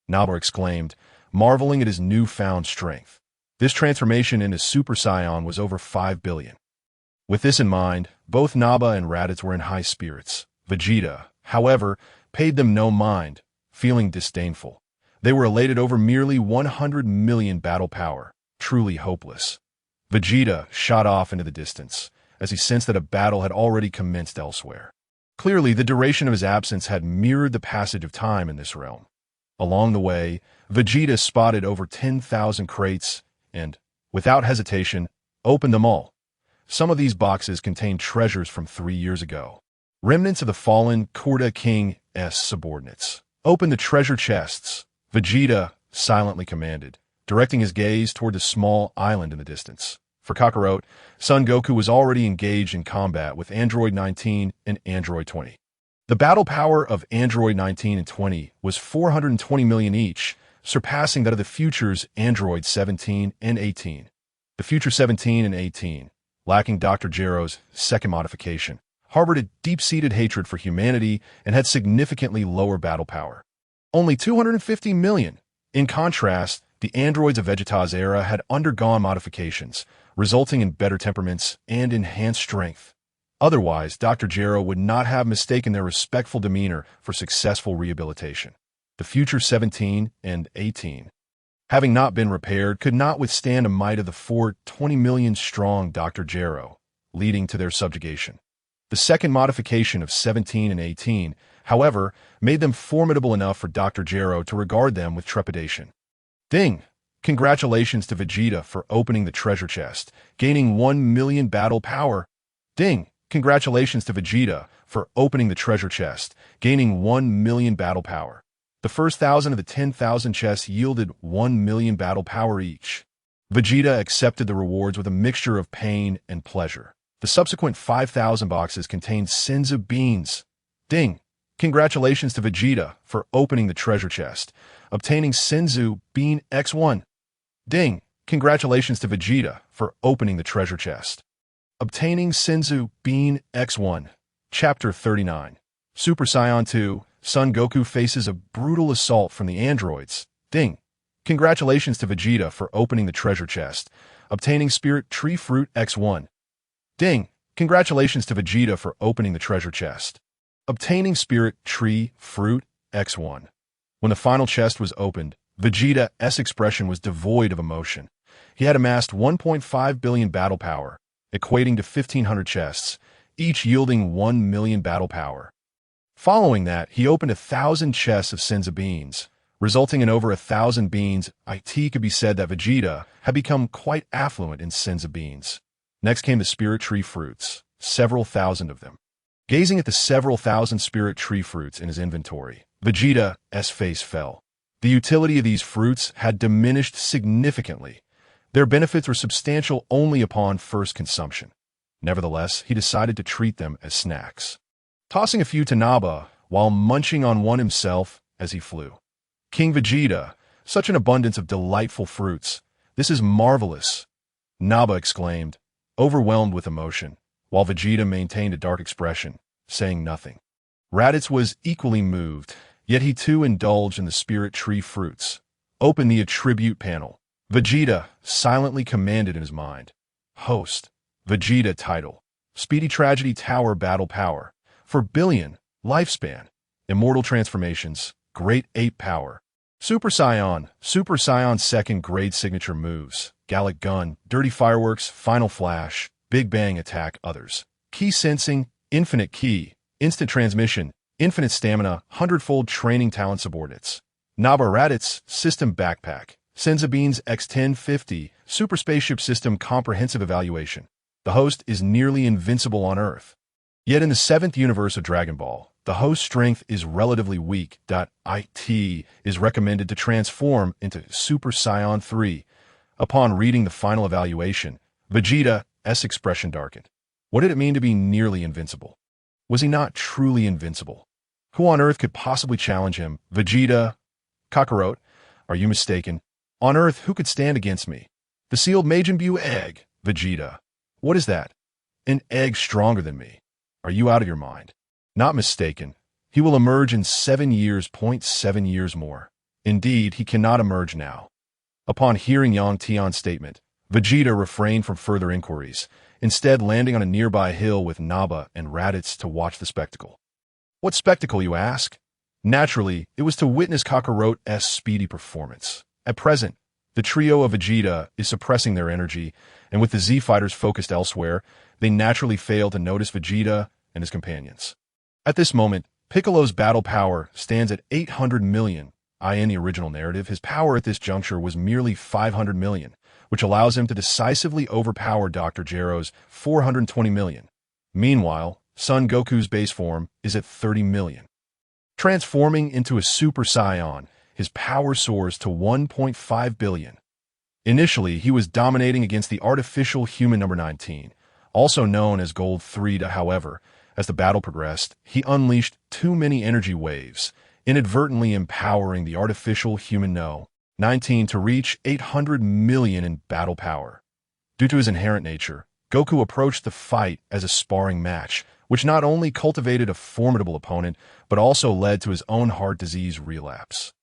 Naba exclaimed, marveling at his newfound strength. This transformation into Super Saiyan was over 5 billion. With this in mind, both Naba and Raditz were in high spirits. Vegeta, however, paid them no mind, feeling disdainful. They were elated over merely 100 million battle power, truly hopeless. Vegeta shot off into the distance, as he sensed that a battle had already commenced elsewhere. Clearly, the duration of his absence had mirrored the passage of time in this realm. Along the way, Vegeta spotted over 10,000 crates and, without hesitation, opened them all. Some of these boxes contain treasures from 3 years ago. Remnants of the fallen Korda King's subordinates. Open the treasure chests, Vegeta silently commanded, directing his gaze toward the small island in the distance. For Kakarot, Son Goku was already engaged in combat with Android 19 and Android 20. The battle power of Android 19 and 20 was 420 million each, surpassing that of the future's Android 17 and 18. The future 17 and 18, lacking Dr. Gero's second modification, harbored a deep-seated hatred for humanity and had significantly lower battle power. Only 250 million. In contrast, the androids of Vegeta's era had undergone modifications, resulting in better temperaments and enhanced strength. Otherwise, Dr. Gero would not have mistaken their respectful demeanor for successful rehabilitation. The future 17 and 18, having not been repaired, could not withstand the might of the 420 million strong Dr. Gero, leading to their subjugation. The second modification of 17 and 18, however, made them formidable enough for Dr. Gero to regard them with trepidation. Ding! Congratulations to Vegeta for opening the treasure chest, gaining 1 million battle power. Ding! Congratulations to Vegeta for opening the treasure chest, gaining 1 million battle power. The first 1,000 of the 10,000 chests yielded 1 million battle power each. Vegeta accepted the rewards with a mixture of pain and pleasure. The subsequent 5,000 boxes contained Senzu beans. Ding! Congratulations to Vegeta for opening the treasure chest, obtaining Senzu Bean X1. Ding! Congratulations to Vegeta for opening the treasure chest, obtaining Senzu Bean X1. Chapter 39. Super Saiyan 2, Son Goku faces a brutal assault from the androids. Ding! Congratulations to Vegeta for opening the treasure chest, obtaining Spirit Tree Fruit X1. Ding! Congratulations to Vegeta for opening the treasure chest, obtaining Spirit Tree Fruit X1. When the final chest was opened, Vegeta's expression was devoid of emotion. He had amassed 1.5 billion battle power, equating to 1,500 chests, each yielding 1 million battle power. Following that, he opened 1,000 chests of Senzu beans, resulting in over 1,000 beans. It could be said that Vegeta had become quite affluent in Senzu beans. Next came the Spirit Tree Fruits, several thousand of them. Gazing at the several thousand Spirit Tree Fruits in his inventory, Vegeta's face fell. The utility of these fruits had diminished significantly. Their benefits were substantial only upon first consumption. Nevertheless, he decided to treat them as snacks, tossing a few to Naba while munching on one himself as he flew. King Vegeta, such an abundance of delightful fruits. This is marvelous, Naba exclaimed, overwhelmed with emotion, while Vegeta maintained a dark expression, saying nothing. Raditz was equally moved, yet he too indulged in the Spirit Tree Fruits. Open the attribute panel, Vegeta silently commanded in his mind. Host, Vegeta title, Speedy Tragedy Tower Battle Power, for Billion, Lifespan, Immortal Transformations, Great Ape Power, Super Saiyan second grade signature moves, Gallic Gun, Dirty Fireworks, Final Flash, Big Bang Attack, others. Key Sensing, Infinite Key, Instant Transmission, Infinite Stamina, 100-fold Training Talent Subordinates. Naba Raditz, System Backpack, Senzu Beans X1050, Super Spaceship System Comprehensive Evaluation. The host is nearly invincible on Earth. Yet in the 7th universe of Dragon Ball, the host's strength is relatively weak. It is recommended to transform into Super Saiyan 3. Upon reading the final evaluation, Vegeta's expression darkened. What did it mean to be nearly invincible? Was he not truly invincible? Who on Earth could possibly challenge him? Vegeta? Kakarot? Are you mistaken? On Earth, who could stand against me? The sealed Majin Buu egg. Vegeta. What is that? An egg stronger than me. Are you out of your mind? Not mistaken. He will emerge in 7 years, 0.7 years more. Indeed, he cannot emerge now. Upon hearing Yang Tian's statement, Vegeta refrained from further inquiries, instead landing on a nearby hill with Naba and Raditz to watch the spectacle. What spectacle, you ask? Naturally, it was to witness Kakarot's speedy performance. At present, the trio of Vegeta is suppressing their energy, and with the Z-Fighters focused elsewhere, they naturally fail to notice Vegeta and his companions. At this moment, Piccolo's battle power stands at 800 million. In the original narrative, his power at this juncture was merely 500 million, which allows him to decisively overpower Dr. Gero's 420 million. Meanwhile, Son Goku's base form is at 30 million. Transforming into a Super Saiyan, his power soars to 1.5 billion. Initially, he was dominating against the artificial human number 19, also known as Gold 3. However, as the battle progressed, he unleashed too many energy waves, inadvertently empowering the artificial human No. 19 to reach 800 million in battle power. Due to his inherent nature, Goku approached the fight as a sparring match, which not only cultivated a formidable opponent, but also led to his own heart disease relapse,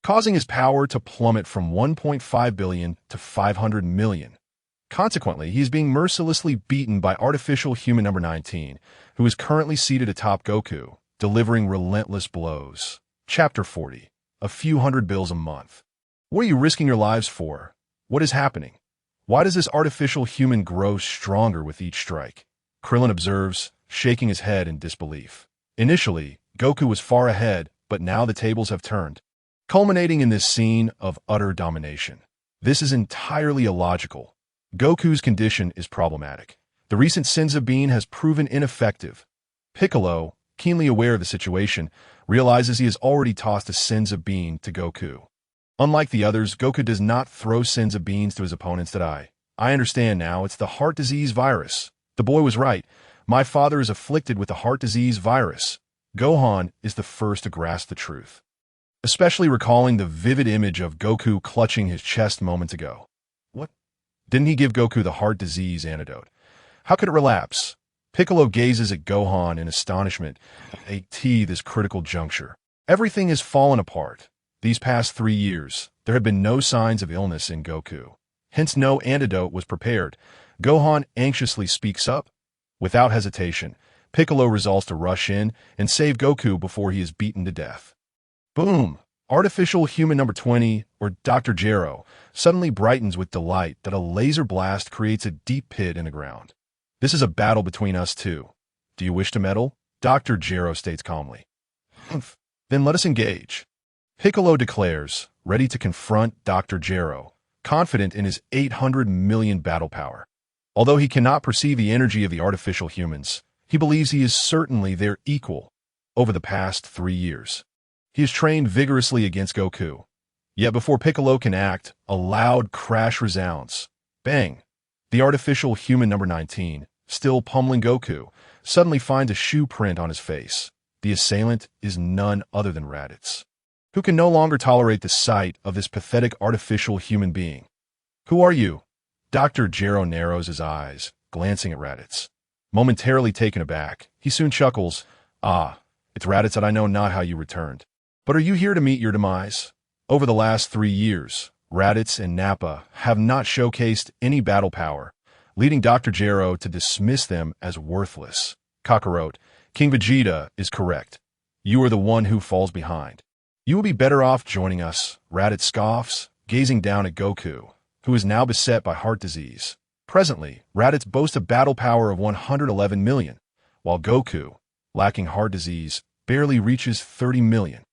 causing his power to plummet from 1.5 billion to 500 million. Consequently, he is being mercilessly beaten by artificial human number 19, who is currently seated atop Goku, delivering relentless blows. Chapter 40. A few hundred bills a month. What are you risking your lives for? What is happening? Why does this artificial human grow stronger with each strike? Krillin observes, shaking his head in disbelief. Initially, Goku was far ahead, but now the tables have turned, culminating in this scene of utter domination. This is entirely illogical. Goku's condition is problematic. The recent Senzu Bean has proven ineffective. Piccolo, keenly aware of the situation, realizes he has already tossed a Senzu Bean to Goku. Unlike the others, Goku does not throw Senzu Beans to his opponents that I understand now, it's the heart disease virus. The boy was right. My father is afflicted with the heart disease virus. Gohan is the first to grasp the truth, especially recalling the vivid image of Goku clutching his chest moments ago. What? Didn't he give Goku the heart disease antidote? How could it relapse? Piccolo gazes at Gohan in astonishment at this critical juncture. Everything has fallen apart. These past 3 years, there have been no signs of illness in Goku. Hence no antidote was prepared. Gohan anxiously speaks up. Without hesitation, Piccolo resolves to rush in and save Goku before he is beaten to death. Boom! Artificial human number 20, or Dr. Gero, suddenly brightens with delight that a laser blast creates a deep pit in the ground. This is a battle between us two. Do you wish to meddle? Dr. Gero states calmly. Then let us engage. Piccolo declares, ready to confront Dr. Gero, confident in his 800 million battle power. Although he cannot perceive the energy of the artificial humans, he believes he is certainly their equal. Over the past 3 years, he has trained vigorously against Goku. Yet before Piccolo can act, a loud crash resounds. Bang! The artificial human number 19, still pummeling Goku, suddenly finds a shoe print on his face. The assailant is none other than Raditz, who can no longer tolerate the sight of this pathetic artificial human being. Who are you? Dr. Gero narrows his eyes, glancing at Raditz. Momentarily taken aback, he soon chuckles. Ah, it's Raditz, that I know not how you returned. But are you here to meet your demise? Over the last 3 years, Raditz and Nappa have not showcased any battle power, leading Dr. Gero to dismiss them as worthless. Kakarot, King Vegeta is correct. You are the one who falls behind. You will be better off joining us, Raditz scoffs, gazing down at Goku, who is now beset by heart disease. Presently, Raditz boasts a battle power of 111 million, while Goku, lacking heart disease, barely reaches 30 million.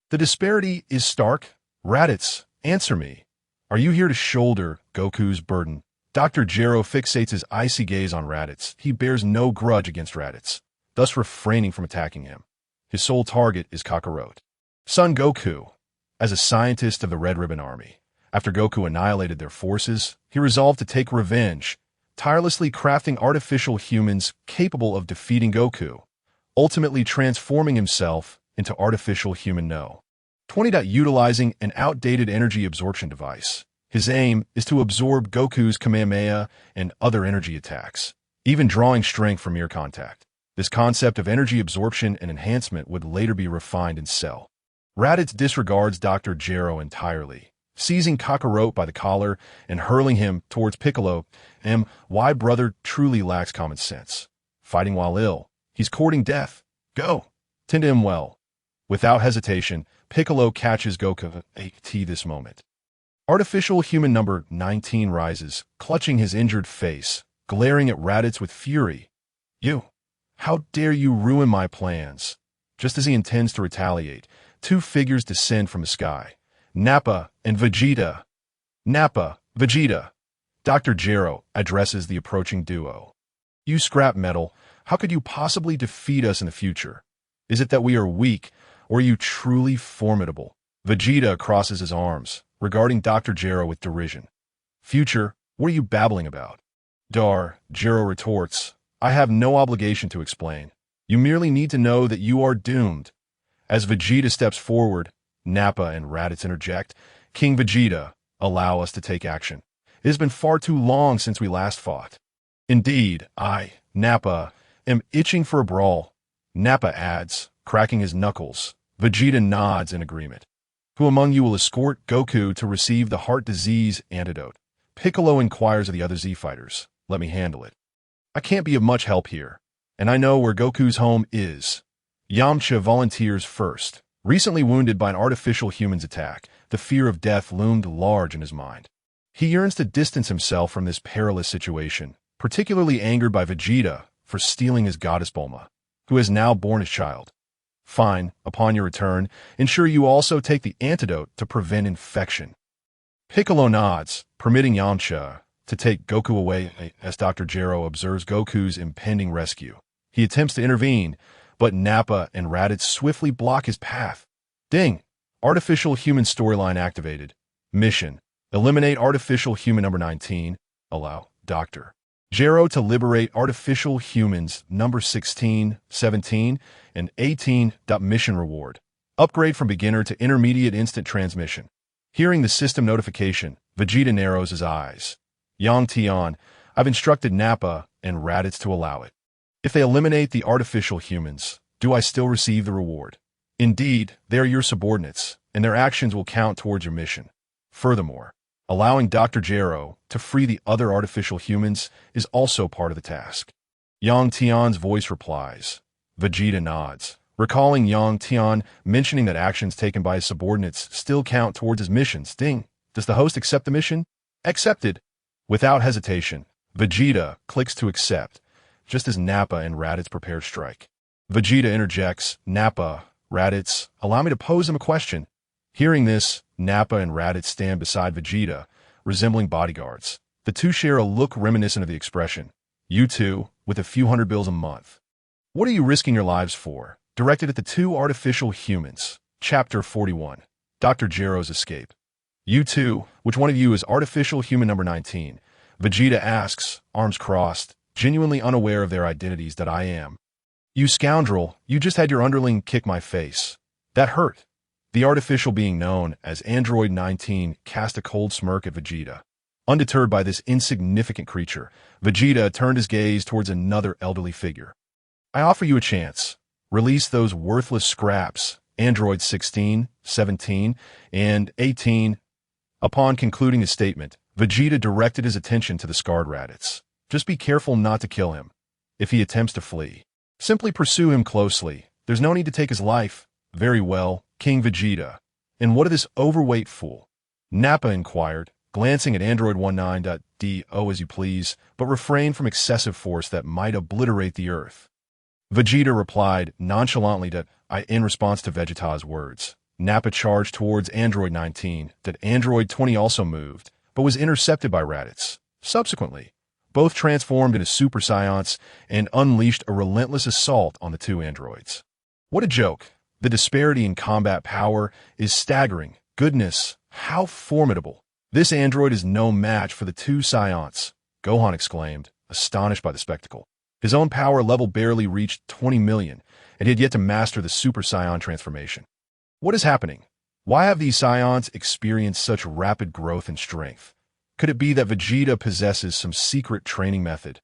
The disparity is stark. Raditz, answer me. Are you here to shoulder Goku's burden? Dr. Gero fixates his icy gaze on Raditz. He bears no grudge against Raditz, thus refraining from attacking him. His sole target is Kakarot. Son Goku, as a scientist of the Red Ribbon Army, after Goku annihilated their forces, he resolved to take revenge, tirelessly crafting artificial humans capable of defeating Goku, ultimately transforming himself into artificial human No. 20. Utilizing an outdated energy absorption device, his aim is to absorb Goku's Kamehameha and other energy attacks, even drawing strength from mere contact. This concept of energy absorption and enhancement would later be refined in Cell. Raditz disregards Dr. Gero entirely, seizing Kakarot by the collar and hurling him towards Piccolo. Why brother truly lacks common sense. Fighting while ill, he's courting death. Go! Tend to him well. Without hesitation, Piccolo catches Goku at this moment. Artificial human number 19 rises, clutching his injured face, glaring at Raditz with fury. You! How dare you ruin my plans? Just as he intends to retaliate, 2 figures descend from the sky. Nappa and Vegeta. Nappa, Vegeta. Dr. Gero addresses the approaching duo. You scrap metal, how could you possibly defeat us in the future? Is it that we are weak, or are you truly formidable? Vegeta crosses his arms, regarding Dr. Gero with derision. Future, what are you babbling about? Gero retorts, I have no obligation to explain. You merely need to know that you are doomed. As Vegeta steps forward, Nappa and Raditz interject, King Vegeta, allow us to take action. It has been far too long since we last fought. Indeed, I, Nappa, am itching for a brawl. Nappa adds, cracking his knuckles. Vegeta nods in agreement. Who among you will escort Goku to receive the heart disease antidote? Piccolo inquires of the other Z-fighters. Let me handle it. I can't be of much help here, and I know where Goku's home is. Yamcha volunteers first. Recently wounded by an artificial human's attack, the fear of death loomed large in his mind. He yearns to distance himself from this perilous situation, particularly angered by Vegeta for stealing his goddess Bulma, who has now borne his child. Fine, upon your return, ensure you also take the antidote to prevent infection. Piccolo nods, permitting Yamcha to take Goku away as Dr. Gero observes Goku's impending rescue. He attempts to intervene, but Nappa and Raditz swiftly block his path. Ding! Artificial human storyline activated. Mission: eliminate artificial human number 19. Allow Dr. Gero to liberate artificial humans number 16, 17, and 18. Mission reward: upgrade from beginner to intermediate instant transmission. Hearing the system notification, Vegeta narrows his eyes. Tian, I've instructed Nappa and Raditz to allow it. If they eliminate the artificial humans, do I still receive the reward? Indeed, they are your subordinates, and their actions will count towards your mission. Furthermore, allowing Dr. Gero to free the other artificial humans is also part of the task. Tian's voice replies. Vegeta nods, recalling Tian mentioning that actions taken by his subordinates still count towards his missions. Ding! Does the host accept the mission? Accepted! Without hesitation, Vegeta clicks to accept, just as Nappa and Raditz prepare to strike. Vegeta interjects, Nappa, Raditz, allow me to pose him a question. Hearing this, Nappa and Raditz stand beside Vegeta, resembling bodyguards. The two share a look reminiscent of the expression, you two, with a few hundred bills a month. What are you risking your lives for? Directed at the two artificial humans. Chapter 41. Dr. Gero's escape. You two, which one of you is artificial human number 19? Vegeta asks, arms crossed, genuinely unaware of their identities. That I am. You scoundrel, you just had your underling kick my face. That hurt. The artificial being known as Android 19 cast a cold smirk at Vegeta. Undeterred by this insignificant creature, Vegeta turned his gaze towards another elderly figure. I offer you a chance. Release those worthless scraps, Android 16, 17, and 18. Upon concluding his statement, Vegeta directed his attention to the scarred Raditz. Just be careful not to kill him. If he attempts to flee, simply pursue him closely. There's no need to take his life. Very well, King Vegeta. And what of this overweight fool? Nappa inquired, glancing at Android 19.do as you please, but refrain from excessive force that might obliterate the Earth. Vegeta replied nonchalantly in response to Vegeta's words. Nappa charged towards Android 19. Android 20 also moved, but was intercepted by Raditz. Subsequently, both transformed into Super Saiyans and unleashed a relentless assault on the two androids. What a joke! The disparity in combat power is staggering. Goodness, how formidable! This android is no match for the two Saiyans, Gohan exclaimed, astonished by the spectacle. His own power level barely reached 20 million, and he had yet to master the Super Saiyan transformation. What is happening? Why have these Saiyans experienced such rapid growth and strength? Could it be that Vegeta possesses some secret training method?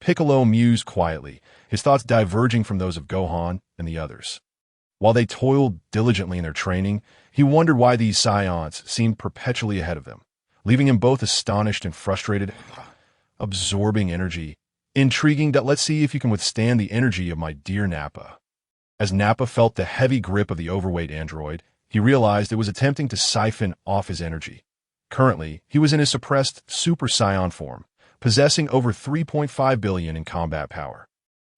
Piccolo mused quietly, his thoughts diverging from those of Gohan and the others. While they toiled diligently in their training, he wondered why these Saiyans seemed perpetually ahead of them, leaving him both astonished and frustrated. Absorbing energy. Intriguing. Let's see if you can withstand the energy of my dear Nappa. As Nappa felt the heavy grip of the overweight android, he realized it was attempting to siphon off his energy. Currently, he was in his suppressed Super Saiyan form, possessing over 3.5 billion in combat power.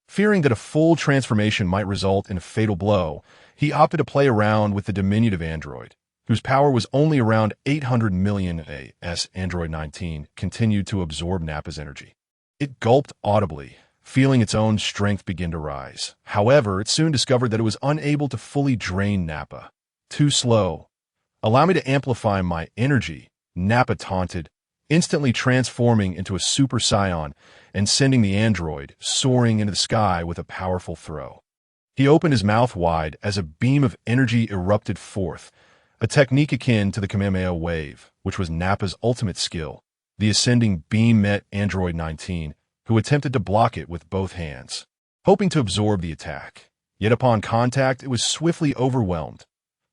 Fearing that a full transformation might result in a fatal blow, he opted to play around with the diminutive android. whose power was only around 800 million as Android 19 continued to absorb Nappa's energy. It gulped audibly, feeling its own strength begin to rise. However, it soon discovered that it was unable to fully drain Nappa. Too slow. Allow me to amplify my energy, Nappa taunted, instantly transforming into a Super Saiyan and sending the android soaring into the sky with a powerful throw. He opened his mouth wide as a beam of energy erupted forth, a technique akin to the Kamehameha wave, which was Nappa's ultimate skill. The ascending beam met Android 19, who attempted to block it with both hands, hoping to absorb the attack. Yet upon contact, it was swiftly overwhelmed.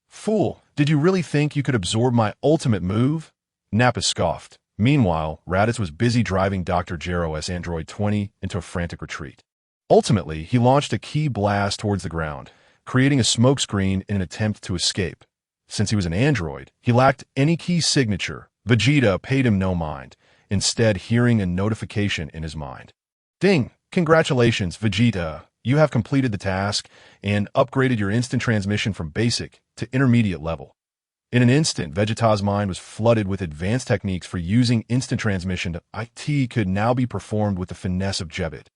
"Fool, did you really think you could absorb my ultimate move?" Nappa scoffed. Meanwhile, Raditz was busy driving Dr. Gero's Android 20 into a frantic retreat. Ultimately, he launched a key blast towards the ground, creating a smokescreen in an attempt to escape. Since he was an android, he lacked any key signature. Vegeta paid him no mind, instead hearing a notification in his mind. "Ding! Congratulations, Vegeta! You have completed the task and upgraded your instant transmission from basic to intermediate level." In an instant, Vegeta's mind was flooded with advanced techniques for using instant transmission. IT could now be performed with the finesse of Jebit,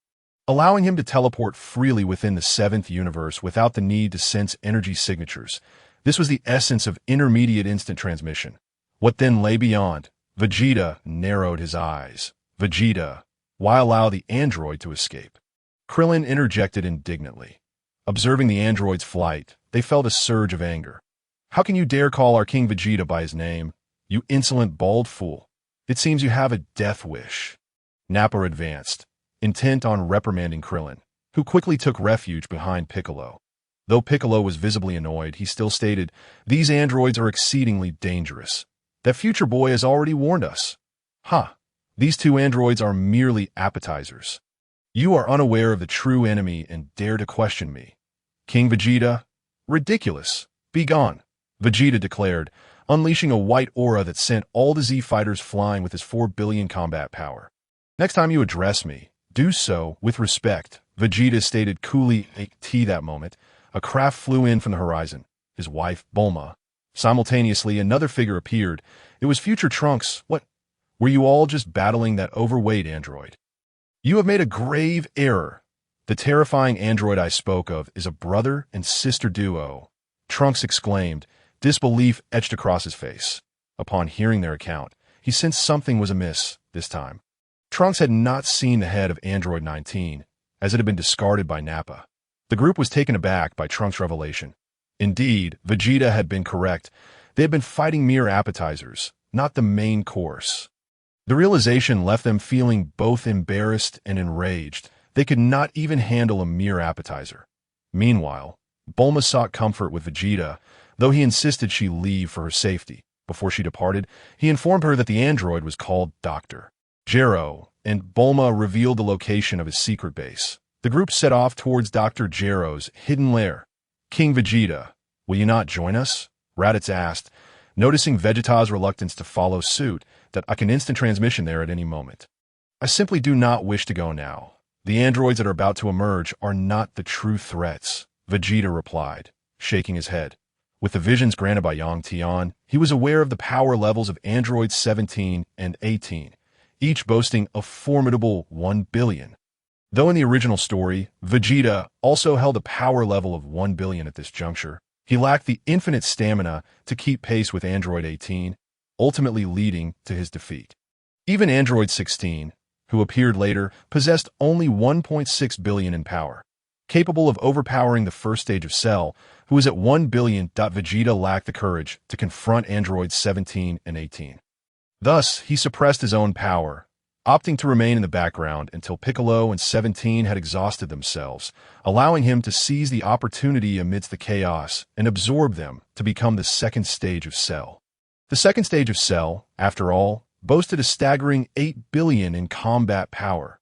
allowing him to teleport freely within the 7th universe without the need to sense energy signatures. This was the essence of intermediate instant transmission. What then lay beyond? Vegeta narrowed his eyes. "Vegeta, why allow the android to escape?" Krillin interjected indignantly. Observing the android's flight, they felt a surge of anger. "How can you dare call our King Vegeta by his name? You insolent bald fool. It seems you have a death wish." Nappa advanced, intent on reprimanding Krillin, who quickly took refuge behind Piccolo. Though Piccolo was visibly annoyed, he still stated, "These androids are exceedingly dangerous. That future boy has already warned us." "Ha! These two androids are merely appetizers. You are unaware of the true enemy and dare to question me. King Vegeta? Ridiculous. Be gone," Vegeta declared, unleashing a white aura that sent all the Z fighters flying with his 4 billion combat power. "Next time you address me, do so with respect," Vegeta stated coolly. That moment, a craft flew in from the horizon. His wife, Bulma. Simultaneously, another figure appeared. It was future Trunks. "What? Were you all just battling that overweight android?" "You have made a grave error. The terrifying android I spoke of is a brother and sister duo," Trunks exclaimed, disbelief etched across his face. Upon hearing their account, he sensed something was amiss this time. Trunks had not seen the head of Android 19, as it had been discarded by Nappa. The group was taken aback by Trunks' revelation. Indeed, Vegeta had been correct. They had been fighting mere appetizers, not the main course. The realization left them feeling both embarrassed and enraged. They could not even handle a mere appetizer. Meanwhile, Bulma sought comfort with Vegeta, though he insisted she leave for her safety. Before she departed, he informed her that the android was called Dr. Gero, and Bulma revealed the location of his secret base. The group set off towards Dr. Gero's hidden lair. "King Vegeta, will you not join us?" Raditz asked, noticing Vegeta's reluctance to follow suit, that I can instant transmission there at any moment. "I simply do not wish to go now. The androids that are about to emerge are not the true threats," Vegeta replied, shaking his head. With the visions granted by young Tian, he was aware of the power levels of androids 17 and 18, each boasting a formidable 1 billion. Though in the original story, Vegeta also held a power level of 1 billion at this juncture, he lacked the infinite stamina to keep pace with Android 18, ultimately leading to his defeat. Even Android 16, who appeared later, possessed only 1.6 billion in power, capable of overpowering the first stage of Cell, who was at 1 billion. Vegeta lacked the courage to confront Androids 17 and 18. Thus, he suppressed his own power, opting to remain in the background until Piccolo and 17 had exhausted themselves, allowing him to seize the opportunity amidst the chaos and absorb them to become the second stage of Cell. The second stage of Cell, after all, boasted a staggering 8 billion in combat power.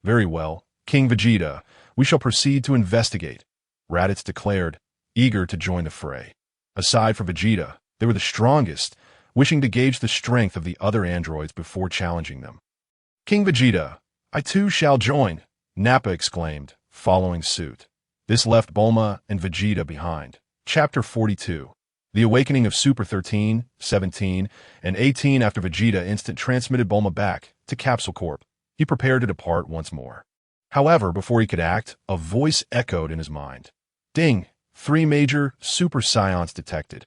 "Very well, King Vegeta, we shall proceed to investigate," Raditz declared, eager to join the fray. Aside from Vegeta, they were the strongest, wishing to gauge the strength of the other androids before challenging them. "King Vegeta, I too shall join," Nappa exclaimed, following suit. This left Bulma and Vegeta behind. Chapter 42. The awakening of Super 13, 17, and 18 after Vegeta instant transmitted Bulma back to Capsule Corp. He prepared to depart once more. However, before he could act, a voice echoed in his mind. Ding! 3 major Super Saions detected.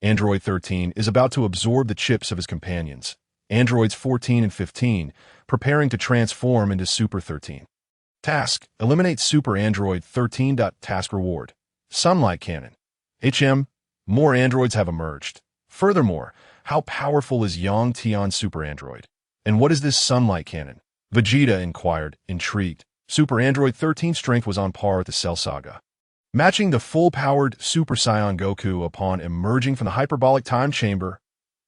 Android 13 is about to absorb the chips of his companions. Androids 14 and 15, preparing to transform into Super 13. Task: eliminate Super Android 13. Task reward: Sunlight Cannon. More androids have emerged. Furthermore, how powerful is Yang Tian's Super Android? And what is this Sunlight Cannon? Vegeta inquired, intrigued. Super Android 13's strength was on par with the Cell Saga, matching the full-powered Super Saiyan Goku upon emerging from the hyperbolic time chamber.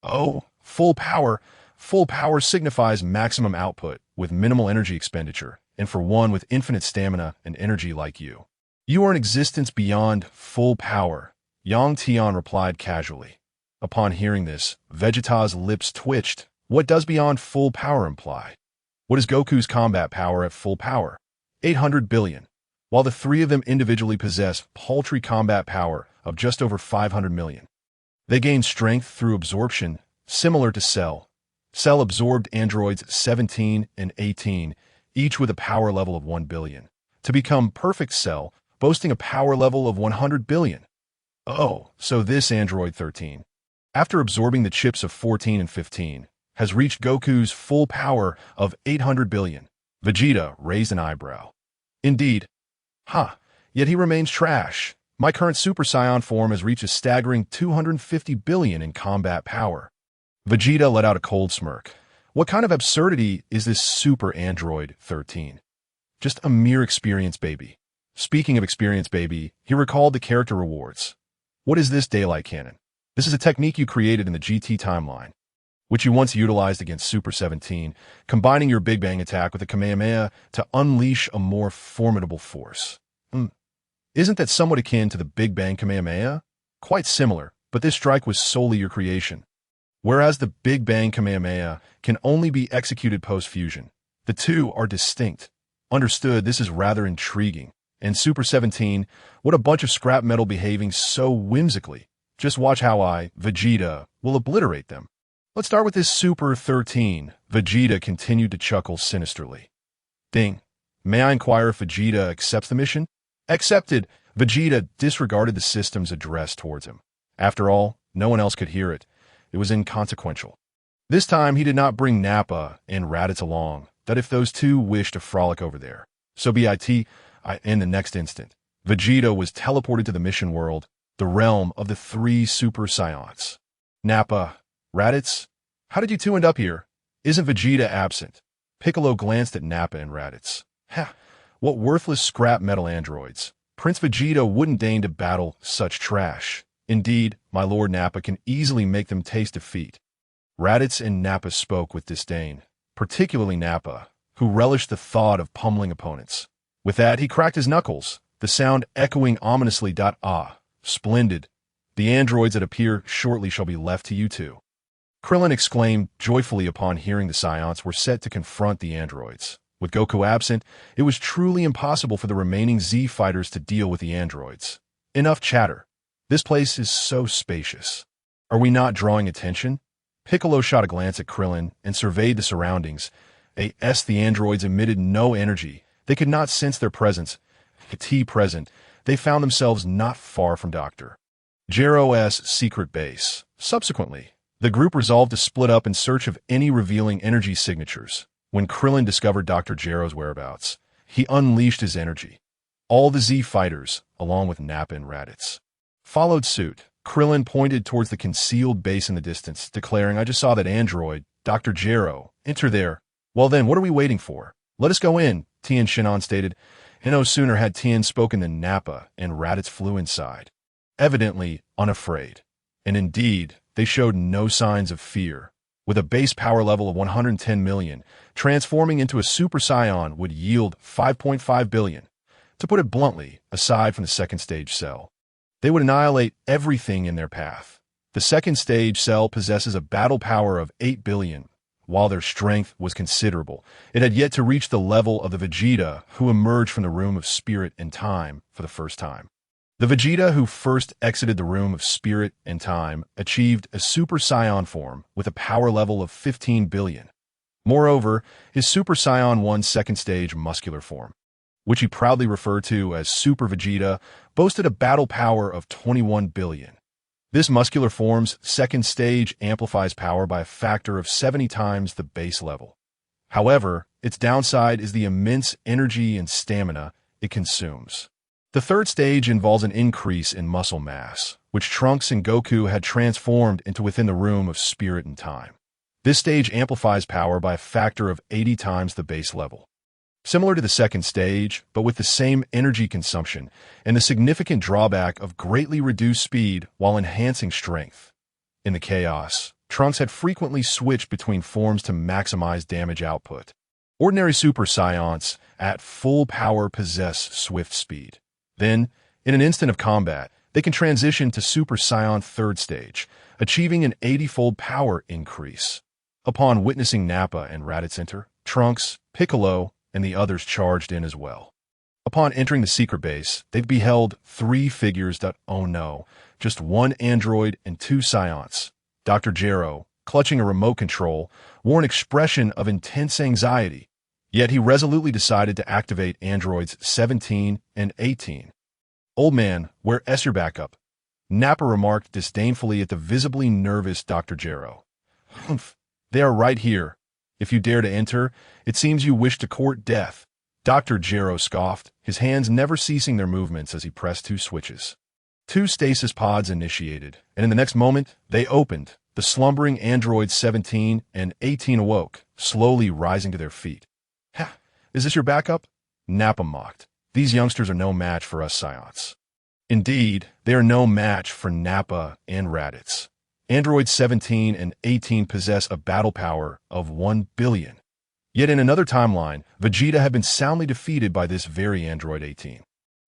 Oh, full power! Full power signifies maximum output with minimal energy expenditure, and for one with infinite stamina and energy like you. You are an existence beyond full power, Yang Tian replied casually. Upon hearing this, Vegeta's lips twitched. What does beyond full power imply? What is Goku's combat power at full power? 800 billion. While the 3 of them individually possess paltry combat power of just over 500 million. They gain strength through absorption, similar to Cell. Cell absorbed androids 17 and 18, each with a power level of 1 billion, to become perfect Cell, boasting a power level of 100 billion. Oh, so this Android 13, after absorbing the chips of 14 and 15, has reached Goku's full power of 800 billion. Vegeta raised an eyebrow. Indeed. Yet he remains trash. My current Super Saiyan form has reached a staggering 250 billion in combat power. Vegeta let out a cold smirk. What kind of absurdity is this Super Android 13? Just a mere experience baby. Speaking of experience baby, he recalled the character rewards. What is this Daylight Cannon? This is a technique you created in the GT timeline, which you once utilized against Super 17, combining your Big Bang attack with a Kamehameha to unleash a more formidable force. Isn't that somewhat akin to the Big Bang Kamehameha? Quite similar, but this strike was solely your creation. Whereas the Big Bang Kamehameha can only be executed post-fusion. The two are distinct. Understood, this is rather intriguing. And Super 17, what a bunch of scrap metal behaving so whimsically. Just watch how I, Vegeta, will obliterate them. Let's start with this Super 13. Vegeta continued to chuckle sinisterly. Ding. May I inquire if Vegeta accepts the mission? Accepted. Vegeta disregarded the system's address towards him. After all, no one else could hear it. It was inconsequential. This time he did not bring Nappa and Raditz along, that if those two wished to frolic over there. So in the next instant, Vegeta was teleported to the mission world, the realm of the 3 Super Saiyans. Nappa, Raditz, how did you two end up here? Isn't Vegeta absent? Piccolo glanced at Nappa and Raditz. What worthless scrap metal androids. Prince Vegeta wouldn't deign to battle such trash. Indeed, my Lord Nappa can easily make them taste defeat. Raditz and Nappa spoke with disdain, particularly Nappa, who relished the thought of pummeling opponents. With that, he cracked his knuckles, the sound echoing ominously. Splendid. The androids that appear shortly shall be left to you two. Krillin exclaimed joyfully upon hearing the Saiyans were set to confront the androids. With Goku absent, it was truly impossible for the remaining Z fighters to deal with the androids. Enough chatter. This place is so spacious. Are we not drawing attention? Piccolo shot a glance at Krillin and surveyed the surroundings. The androids emitted no energy. They could not sense their presence. Present, they found themselves not far from Dr. Gero's secret base. Subsequently, the group resolved to split up in search of any revealing energy signatures. When Krillin discovered Dr. Gero's whereabouts, he unleashed his energy. All the Z fighters, along with Nappa and Raditz, followed suit. Krillin pointed towards the concealed base in the distance, declaring, I just saw that android, Dr. Gero, enter there. Well then, what are we waiting for? Let us go in, Tian Shinon stated, and no sooner had Tian spoken than Nappa and Raditz flew inside, evidently unafraid. And indeed, they showed no signs of fear. With a base power level of 110 million, transforming into a Super Saiyan would yield 5.5 billion. To put it bluntly, aside from the second stage Cell, they would annihilate everything in their path. The second stage Cell possesses a battle power of 8 billion. While their strength was considerable, it had yet to reach the level of the Vegeta who emerged from the room of spirit and time for the first time. The Vegeta who first exited the room of spirit and time achieved a Super Saiyan form with a power level of 15 billion. Moreover, his Super Saiyan 1 second stage muscular form, which he proudly referred to as Super Vegeta, boasted a battle power of 21 billion. This muscular form's second stage amplifies power by a factor of 70 times the base level. However, its downside is the immense energy and stamina it consumes. The third stage involves an increase in muscle mass, which Trunks and Goku had transformed into within the room of spirit and time. This stage amplifies power by a factor of 80 times the base level. Similar to the second stage, but with the same energy consumption and the significant drawback of greatly reduced speed while enhancing strength. In the chaos, Trunks had frequently switched between forms to maximize damage output. Ordinary Super Saiyans at full power possess swift speed. Then, in an instant of combat, they can transition to Super Saiyan third stage, achieving an 80-fold power increase. Upon witnessing Nappa and Raditz enter, Trunks, Piccolo, and the others charged in as well. Upon entering the secret base, they beheld three figures that, oh no, just one android and two Saiyans. Dr. Gero, clutching a remote control, wore an expression of intense anxiety. Yet he resolutely decided to activate androids 17 and 18. "Old man, where's your backup?" Nappa remarked disdainfully at the visibly nervous Dr. Gero. "Humph, they are right here. If you dare to enter, it seems you wish to court death." Dr. Gero scoffed, his hands never ceasing their movements as he pressed two switches. Two stasis pods initiated, and in the next moment, they opened. The slumbering androids 17 and 18 awoke, slowly rising to their feet. "Ha! Is this your backup?" Nappa mocked. "These youngsters are no match for us Saiyans." Indeed, they are no match for Nappa and Raditz. Androids 17 and 18 possess a battle power of 1 billion. Yet in another timeline, Vegeta had been soundly defeated by this very Android 18.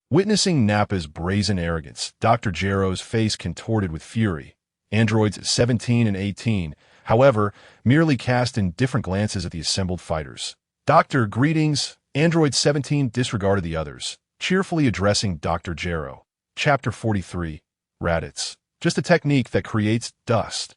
Witnessing Nappa's brazen arrogance, Dr. Gero's face contorted with fury. Androids 17 and 18, however, merely cast indifferent glances at the assembled fighters. "Doctor, greetings." Android 17 disregarded the others, cheerfully addressing Dr. Gero. Chapter 43, Raditz. Just a technique that creates dust.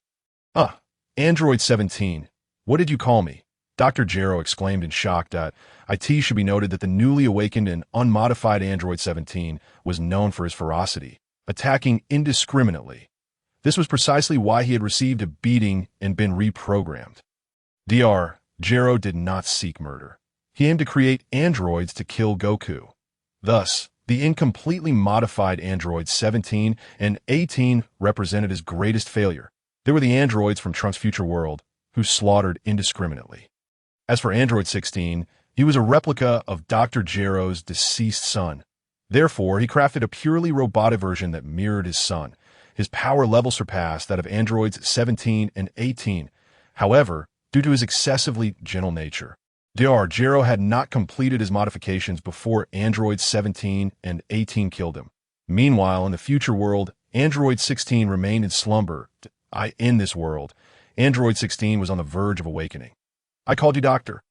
Android 17, what did you call me?" Dr. Gero exclaimed in shock that it should be noted that the newly awakened and unmodified Android 17 was known for his ferocity, attacking indiscriminately. This was precisely why he had received a beating and been reprogrammed. Dr. Gero did not seek murder. He aimed to create androids to kill Goku. Thus, the incompletely modified androids 17 and 18 represented his greatest failure. They were the androids from Trunks' future world, who slaughtered indiscriminately. As for Android 16, he was a replica of Dr. Gero's deceased son. Therefore, he crafted a purely robotic version that mirrored his son. His power level surpassed that of androids 17 and 18. However, due to his excessively gentle nature, Dr. Gero had not completed his modifications before androids 17 and 18 killed him. Meanwhile, in the future world, android 16 remained in slumber. In this world, android 16 was on the verge of awakening. "I called you doctor.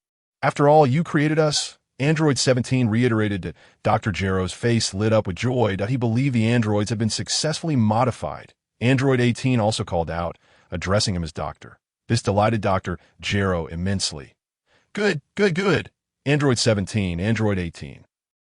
After all, you created us." Android 17 reiterated that Dr. Gero's face lit up with joy that he believed the androids had been successfully modified. Android 18 also called out, addressing him as doctor. This delighted Dr. Gero immensely. "Good, good, good." Android 17, Android 18.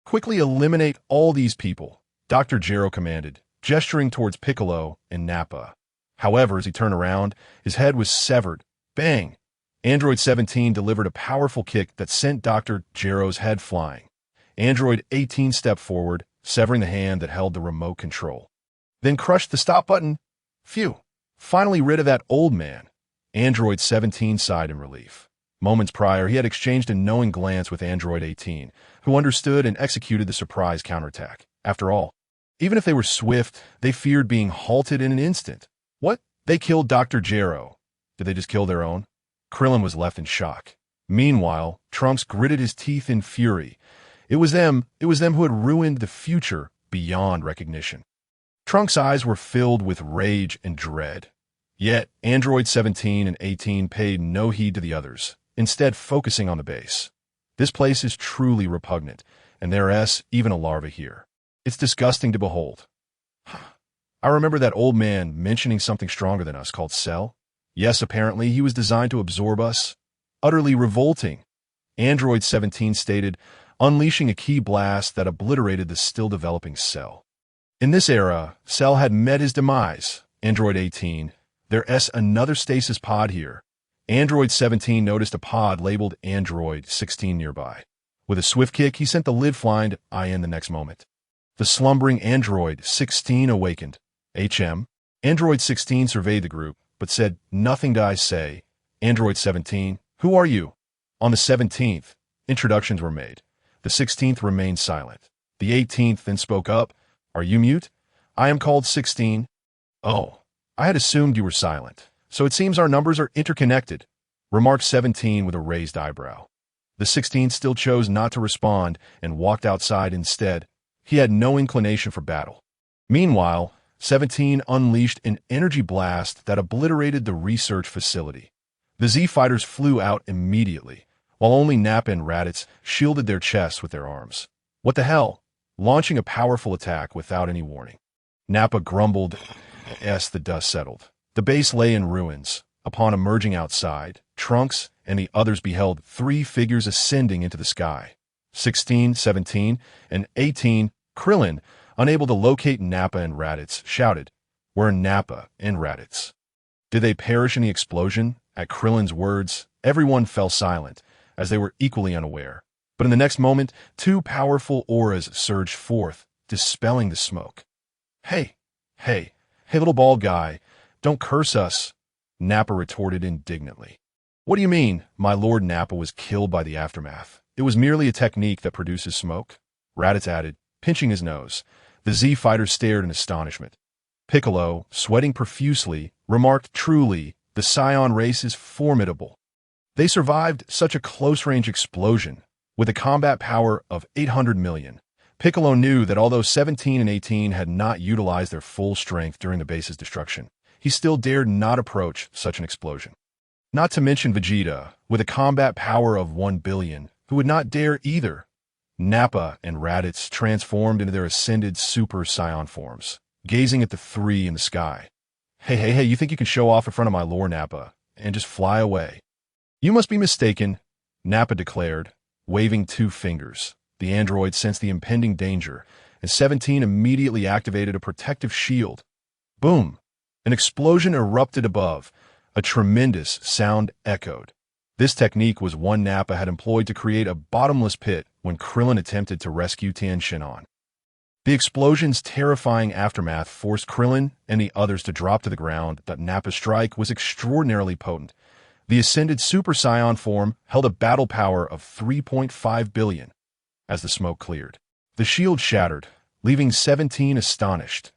"Quickly eliminate all these people," Dr. Gero commanded, gesturing towards Piccolo and Nappa. However, as he turned around, his head was severed. Bang! Android 17 delivered a powerful kick that sent Dr. Gero's head flying. Android 18 stepped forward, severing the hand that held the remote control. Then crushed the stop button. Phew! Finally rid of that old man. Android 17 sighed in relief. Moments prior, he had exchanged a knowing glance with Android 18, who understood and executed the surprise counterattack. After all, even if they were swift, they feared being halted in an instant. What? They killed Dr. Gero. Did they just kill their own? Krillin was left in shock. Meanwhile, Trunks gritted his teeth in fury. It was them who had ruined the future beyond recognition. Trunks' eyes were filled with rage and dread. Yet, Android 17 and 18 paid no heed to the others, instead focusing on the base. This place is truly repugnant, and there is even a larva here. It's disgusting to behold. I remember that old man mentioning something stronger than us called Cell. Yes, apparently he was designed to absorb us. Utterly revolting. Android 17 stated, unleashing a key blast that obliterated the still-developing Cell. In this era, Cell had met his demise. Android 18, there's another stasis pod here. Android 17 noticed a pod labeled Android 16 nearby. With a swift kick, he sent the lid flying to IN the next moment. The slumbering Android 16 awakened. HM. Android 16 surveyed the group, but said, nothing to I say. Android 17, who are you? On the 17th, introductions were made. The 16th remained silent. The 18th then spoke up. Are you mute? I am called 16. Oh, I had assumed you were silent. So it seems our numbers are interconnected, remarked 17 with a raised eyebrow. The 16th still chose not to respond and walked outside instead. He had no inclination for battle. Meanwhile, 17 unleashed an energy blast that obliterated the research facility. The Z-fighters flew out immediately, while only Nappa and Raditz shielded their chests with their arms. What the hell? Launching a powerful attack without any warning. Nappa grumbled as the dust settled. The base lay in ruins. Upon emerging outside, Trunks and the others beheld three figures ascending into the sky. 16, 17, and 18, Krillin, unable to locate Nappa and Raditz, shouted, "Where Nappa and Raditz?" Did they perish in the explosion? At Krillin's words, everyone fell silent, as they were equally unaware. But in the next moment, two powerful auras surged forth, dispelling the smoke. Hey, little bald guy, don't curse us," Nappa retorted indignantly. "What do you mean, my Lord Nappa was killed by the aftermath? It was merely a technique that produces smoke," Raditz added, pinching his nose. The Z-fighter stared in astonishment. Piccolo, sweating profusely, remarked, "Truly, the Saiyan race is formidable. They survived such a close-range explosion, with a combat power of 800 million. Piccolo knew that although 17 and 18 had not utilized their full strength during the base's destruction, he still dared not approach such an explosion. Not to mention Vegeta, with a combat power of 1 billion, who would not dare either. Nappa and Raditz transformed into their ascended Super Saiyan forms, gazing at the three in the sky. Hey, you think you can show off in front of my Lord Nappa and just fly away?" "You must be mistaken," Nappa declared, waving two fingers. The android sensed the impending danger, and 17 immediately activated a protective shield. Boom! An explosion erupted above. A tremendous sound echoed. This technique was one Nappa had employed to create a bottomless pit when Krillin attempted to rescue Tian. The explosion's terrifying aftermath forced Krillin and the others to drop to the ground. That Nappa's strike was extraordinarily potent. The ascended Super Saiyan form held a battle power of 3.5 billion. As the smoke cleared, the shield shattered, leaving 17 astonished.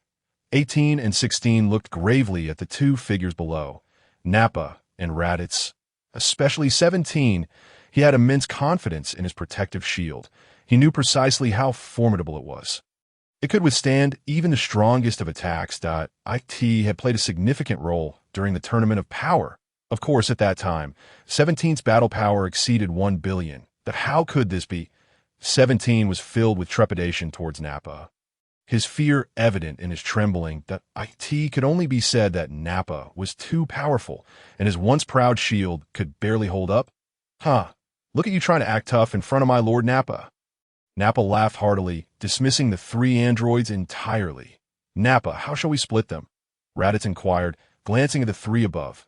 18 and 16 looked gravely at the two figures below, Nappa and Raditz. Especially 17, he had immense confidence in his protective shield. He knew precisely how formidable it was. It could withstand even the strongest of attacks. IT had played a significant role during the Tournament of Power. Of course, at that time, 17's battle power exceeded 1 billion. That how could this be? 17 was filled with trepidation towards Nappa. His fear evident in his trembling. That IT could only be said that Nappa was too powerful, and his once proud shield could barely hold up. Look at you trying to act tough in front of my Lord Nappa." Nappa laughed heartily, dismissing the three androids entirely. "Nappa, how shall we split them?" Raditz inquired, glancing at the three above.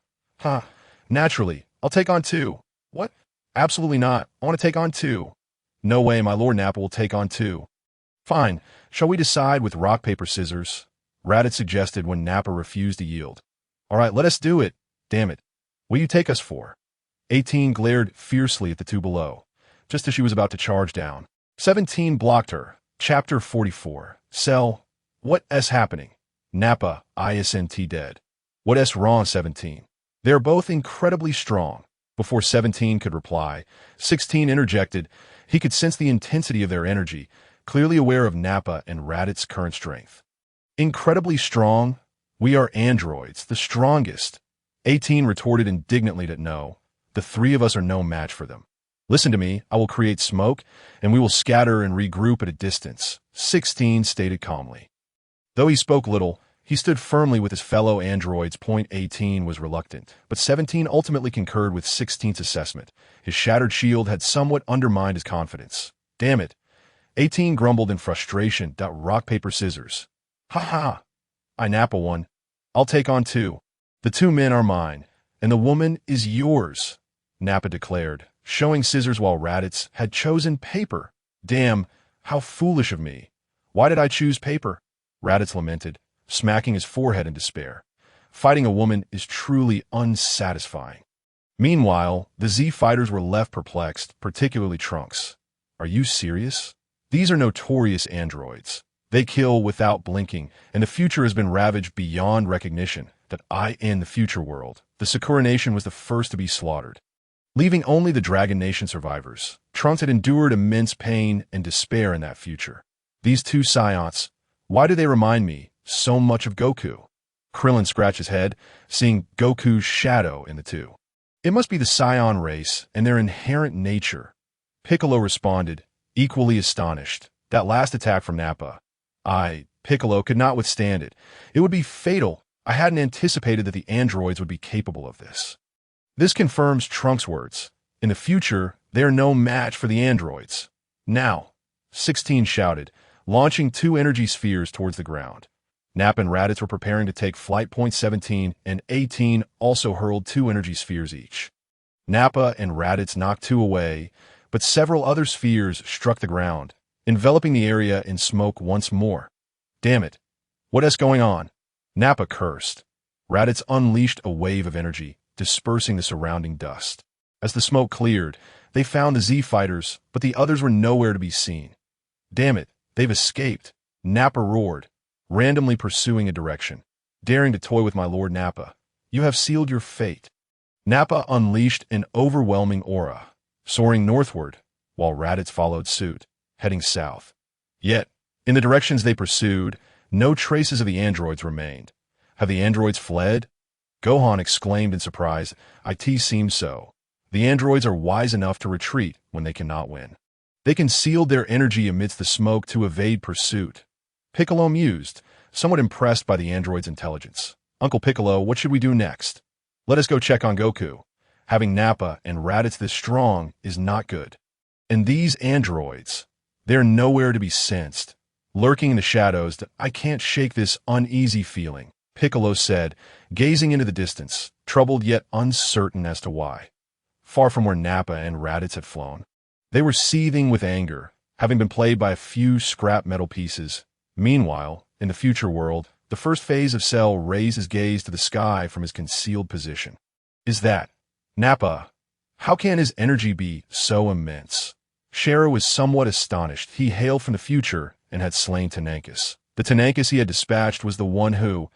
Naturally, I'll take on 2. "What? Absolutely not. I want to take on 2. "No way, my Lord Nappa will take on 2. "Fine. Shall we decide with rock, paper, scissors?" Raditz suggested when Nappa refused to yield. "All right, let us do it. Damn it. What do you take us for?" 18 glared fiercely at the two below, just as she was about to charge down. 17 blocked her. Chapter 44. Cell. What's happening? Nappa, ISNT dead. What's wrong, 17? They are both incredibly strong. Before 17 could reply, 16 interjected. He could sense the intensity of their energy, clearly aware of Nappa and Raditz's current strength. "Incredibly strong? We are androids, the strongest." 18 retorted indignantly that no, the three of us are no match for them. "Listen to me, I will create smoke, and we will scatter and regroup at a distance," 16 stated calmly. Though he spoke little, he stood firmly with his fellow androids. Point 18 was reluctant, but 17 ultimately concurred with 16's assessment. His shattered shield had somewhat undermined his confidence. Damn it. 18 grumbled in frustration. Rock, paper, scissors. Haha. I Nappa won. I'll take on 2. The 2 men are mine, and the woman is yours, Nappa declared, showing scissors while Raditz had chosen paper. Damn, how foolish of me. Why did I choose paper? Raditz lamented, smacking his forehead in despair. Fighting a woman is truly unsatisfying. Meanwhile, the Z fighters were left perplexed, particularly Trunks. Are you serious? These are notorious androids. They kill without blinking, and the future has been ravaged beyond recognition. In the future world, the Sakura Nation was the first to be slaughtered, leaving only the Dragon Nation survivors. Trunks had endured immense pain and despair in that future. These 2 Saiyans, why do they remind me so much of Goku? Krillin scratched his head, seeing Goku's shadow in the 2. It must be the Saiyan race and their inherent nature. Piccolo responded, equally astonished. That last attack from Nappa. Piccolo could not withstand it. It would be fatal. I hadn't anticipated that the androids would be capable of this. This confirms Trunks' words. In the future, they are no match for the androids. Now, 16 shouted, launching 2 energy spheres towards the ground. Nappa and Raditz were preparing to take flight. Point 17 and 18 also hurled 2 energy spheres each. Nappa and Raditz knocked 2 away, but several other spheres struck the ground, enveloping the area in smoke once more. Damn it. What is going on? Nappa cursed. Raditz unleashed a wave of energy, dispersing the surrounding dust. As the smoke cleared, they found the Z fighters, but the others were nowhere to be seen. Damn it, they've escaped. Nappa roared, randomly pursuing a direction. Daring to toy with my Lord Nappa, you have sealed your fate. Nappa unleashed an overwhelming aura, soaring northward, while Raditz followed suit, heading south. Yet, in the directions they pursued, no traces of the androids remained. Have the androids fled? Gohan exclaimed in surprise. It seems so. The androids are wise enough to retreat when they cannot win. They concealed their energy amidst the smoke to evade pursuit. Piccolo mused, somewhat impressed by the android's intelligence. Uncle Piccolo, what should we do next? Let us go check on Goku. Having Nappa and Raditz this strong is not good. And these androids, they're nowhere to be sensed. Lurking in the shadows, I can't shake this uneasy feeling, Piccolo said, gazing into the distance, troubled yet uncertain as to why. Far from where Nappa and Raditz had flown, they were seething with anger, having been played by a few scrap metal pieces. Meanwhile, in the future world, the first phase of Cell raised his gaze to the sky from his concealed position. Is that Nappa? How can his energy be so immense? Shara was somewhat astonished. He hailed from the future and had slain Tenankis. The Tenankis he had dispatched was the one who,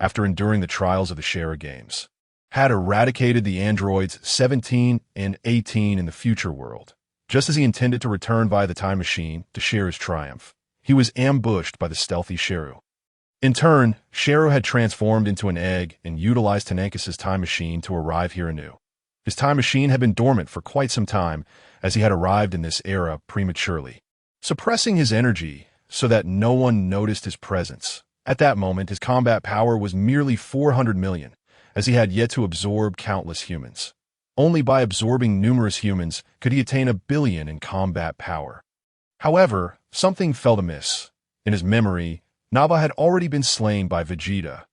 after enduring the trials of the Shara games, had eradicated the androids 17 and 18 in the future world. Just as he intended to return via the time machine to share his triumph, he was ambushed by the stealthy Sharu. In turn, Sharu had transformed into an egg and utilized Tenankis' time machine to arrive here anew. His time machine had been dormant for quite some time, as he had arrived in this era prematurely, suppressing his energy so that no one noticed his presence. At that moment, his combat power was merely 400 million, as he had yet to absorb countless humans. Only by absorbing numerous humans could he attain 1 billion in combat power. However, something felt amiss. In his memory, Nappa had already been slain by Vegeta.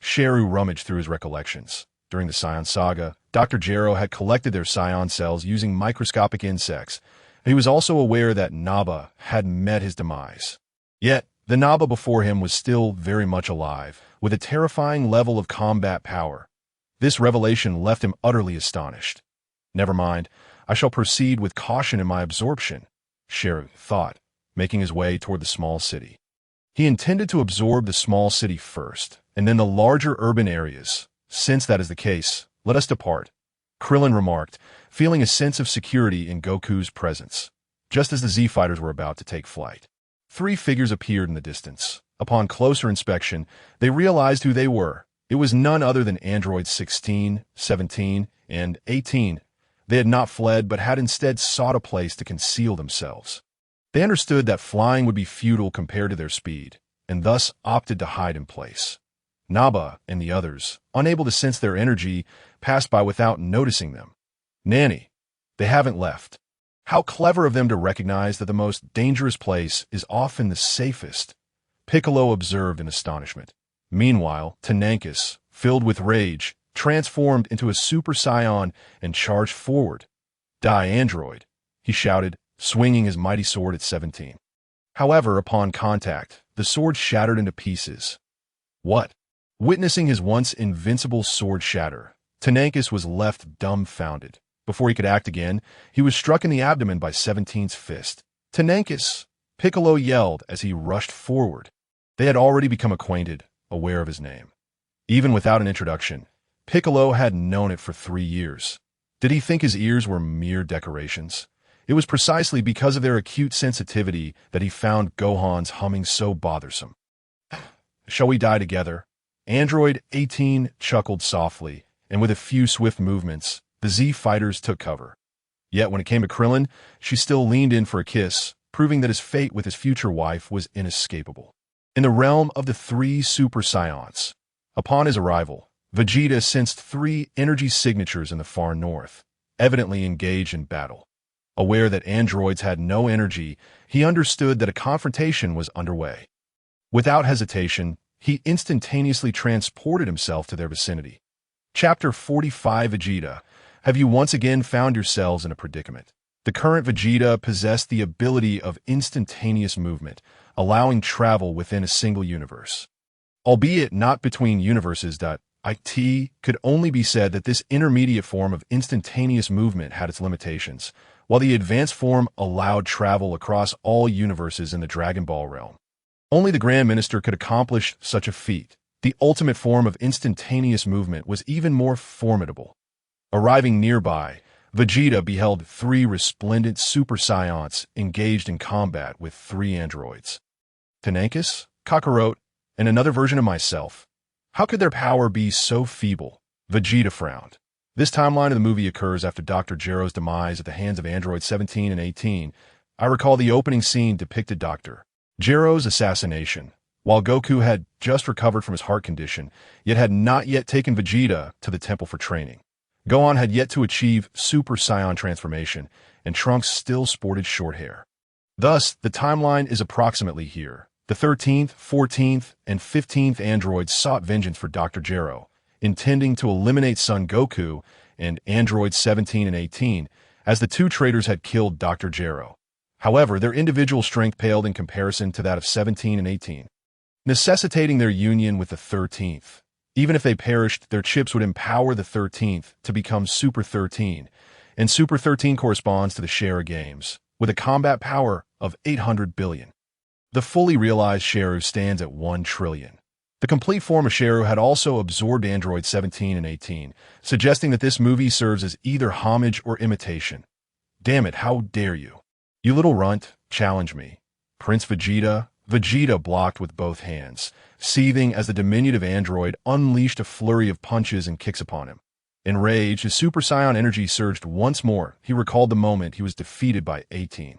Sharu rummaged through his recollections. During the Saiyan saga, Dr. Gero had collected their Saiyan cells using microscopic insects. He was also aware that Nappa had met his demise. Yet, the Nappa before him was still very much alive, with a terrifying level of combat power. This revelation left him utterly astonished. Never mind, I shall proceed with caution in my absorption, Sharu thought, making his way toward the small city. He intended to absorb the small city first, and then the larger urban areas. Since that is the case, let us depart, Krillin remarked, feeling a sense of security in Goku's presence. Just as the Z fighters were about to take flight, 3 figures appeared in the distance. Upon closer inspection, they realized who they were. It was none other than androids 16, 17, and 18. They had not fled, but had instead sought a place to conceal themselves. They understood that flying would be futile compared to their speed, and thus opted to hide in place. Naba and the others, unable to sense their energy, passed by without noticing them. Nanny, they haven't left. How clever of them to recognize that the most dangerous place is often the safest, Piccolo observed in astonishment. Meanwhile, Tenankus, filled with rage, transformed into a Super Saiyan and charged forward. Die, android, he shouted, swinging his mighty sword at 17. However, upon contact, the sword shattered into pieces. What? Witnessing his once invincible sword shatter, Tenankus was left dumbfounded. Before he could act again, he was struck in the abdomen by 17's fist. Tenankus! Piccolo yelled as he rushed forward. They had already become acquainted, aware of his name. Even without an introduction, Piccolo had known it for 3 years. Did he think his ears were mere decorations? It was precisely because of their acute sensitivity that he found Gohan's humming so bothersome. Shall we die together? Android 18 chuckled softly, and with a few swift movements, the Z fighters took cover. Yet when it came to Krillin, she still leaned in for a kiss, proving that his fate with his future wife was inescapable. In the realm of the 3 Super Saiyans, upon his arrival, Vegeta sensed 3 energy signatures in the far north, evidently engaged in battle. Aware that androids had no energy, he understood that a confrontation was underway. Without hesitation, he instantaneously transported himself to their vicinity. Chapter 45 Vegeta. Have you once again found yourselves in a predicament? The current Vegeta possessed the ability of instantaneous movement, allowing travel within a single universe. Albeit not between universes. It could only be said that this intermediate form of instantaneous movement had its limitations, while the advanced form allowed travel across all universes in the Dragon Ball realm. Only the Grand Minister could accomplish such a feat. The ultimate form of instantaneous movement was even more formidable. Arriving nearby, Vegeta beheld 3 resplendent Super Saiyans engaged in combat with 3 androids. Tenankus, Kakarot, and another version of myself. How could their power be so feeble? Vegeta frowned. This timeline of the movie occurs after Dr. Gero's demise at the hands of androids 17 and 18. I recall the opening scene depicted Dr. Gero's assassination, while Goku had just recovered from his heart condition, yet had not yet taken Vegeta to the temple for training. Gohan had yet to achieve Super Saiyan transformation, and Trunks still sported short hair. Thus, the timeline is approximately here. The 13th, 14th, and 15th androids sought vengeance for Dr. Gero, intending to eliminate Son Goku and androids 17 and 18, as the 2 traitors had killed Dr. Gero. However, their individual strength paled in comparison to that of 17 and 18, necessitating their union with the 13th. Even if they perished, their chips would empower the 13th to become Super 13, and Super 13 corresponds to the Shera Games, with a combat power of 800 billion. The fully realized Sheru stands at 1 trillion. The complete form of Sheru had also absorbed androids 17 and 18, suggesting that this movie serves as either homage or imitation. Damn it, how dare you? You little runt, challenge me. Prince Vegeta. Vegeta blocked with both hands, seething as the diminutive android unleashed a flurry of punches and kicks upon him. Enraged, his Super Saiyan energy surged once more. He recalled the moment he was defeated by 18.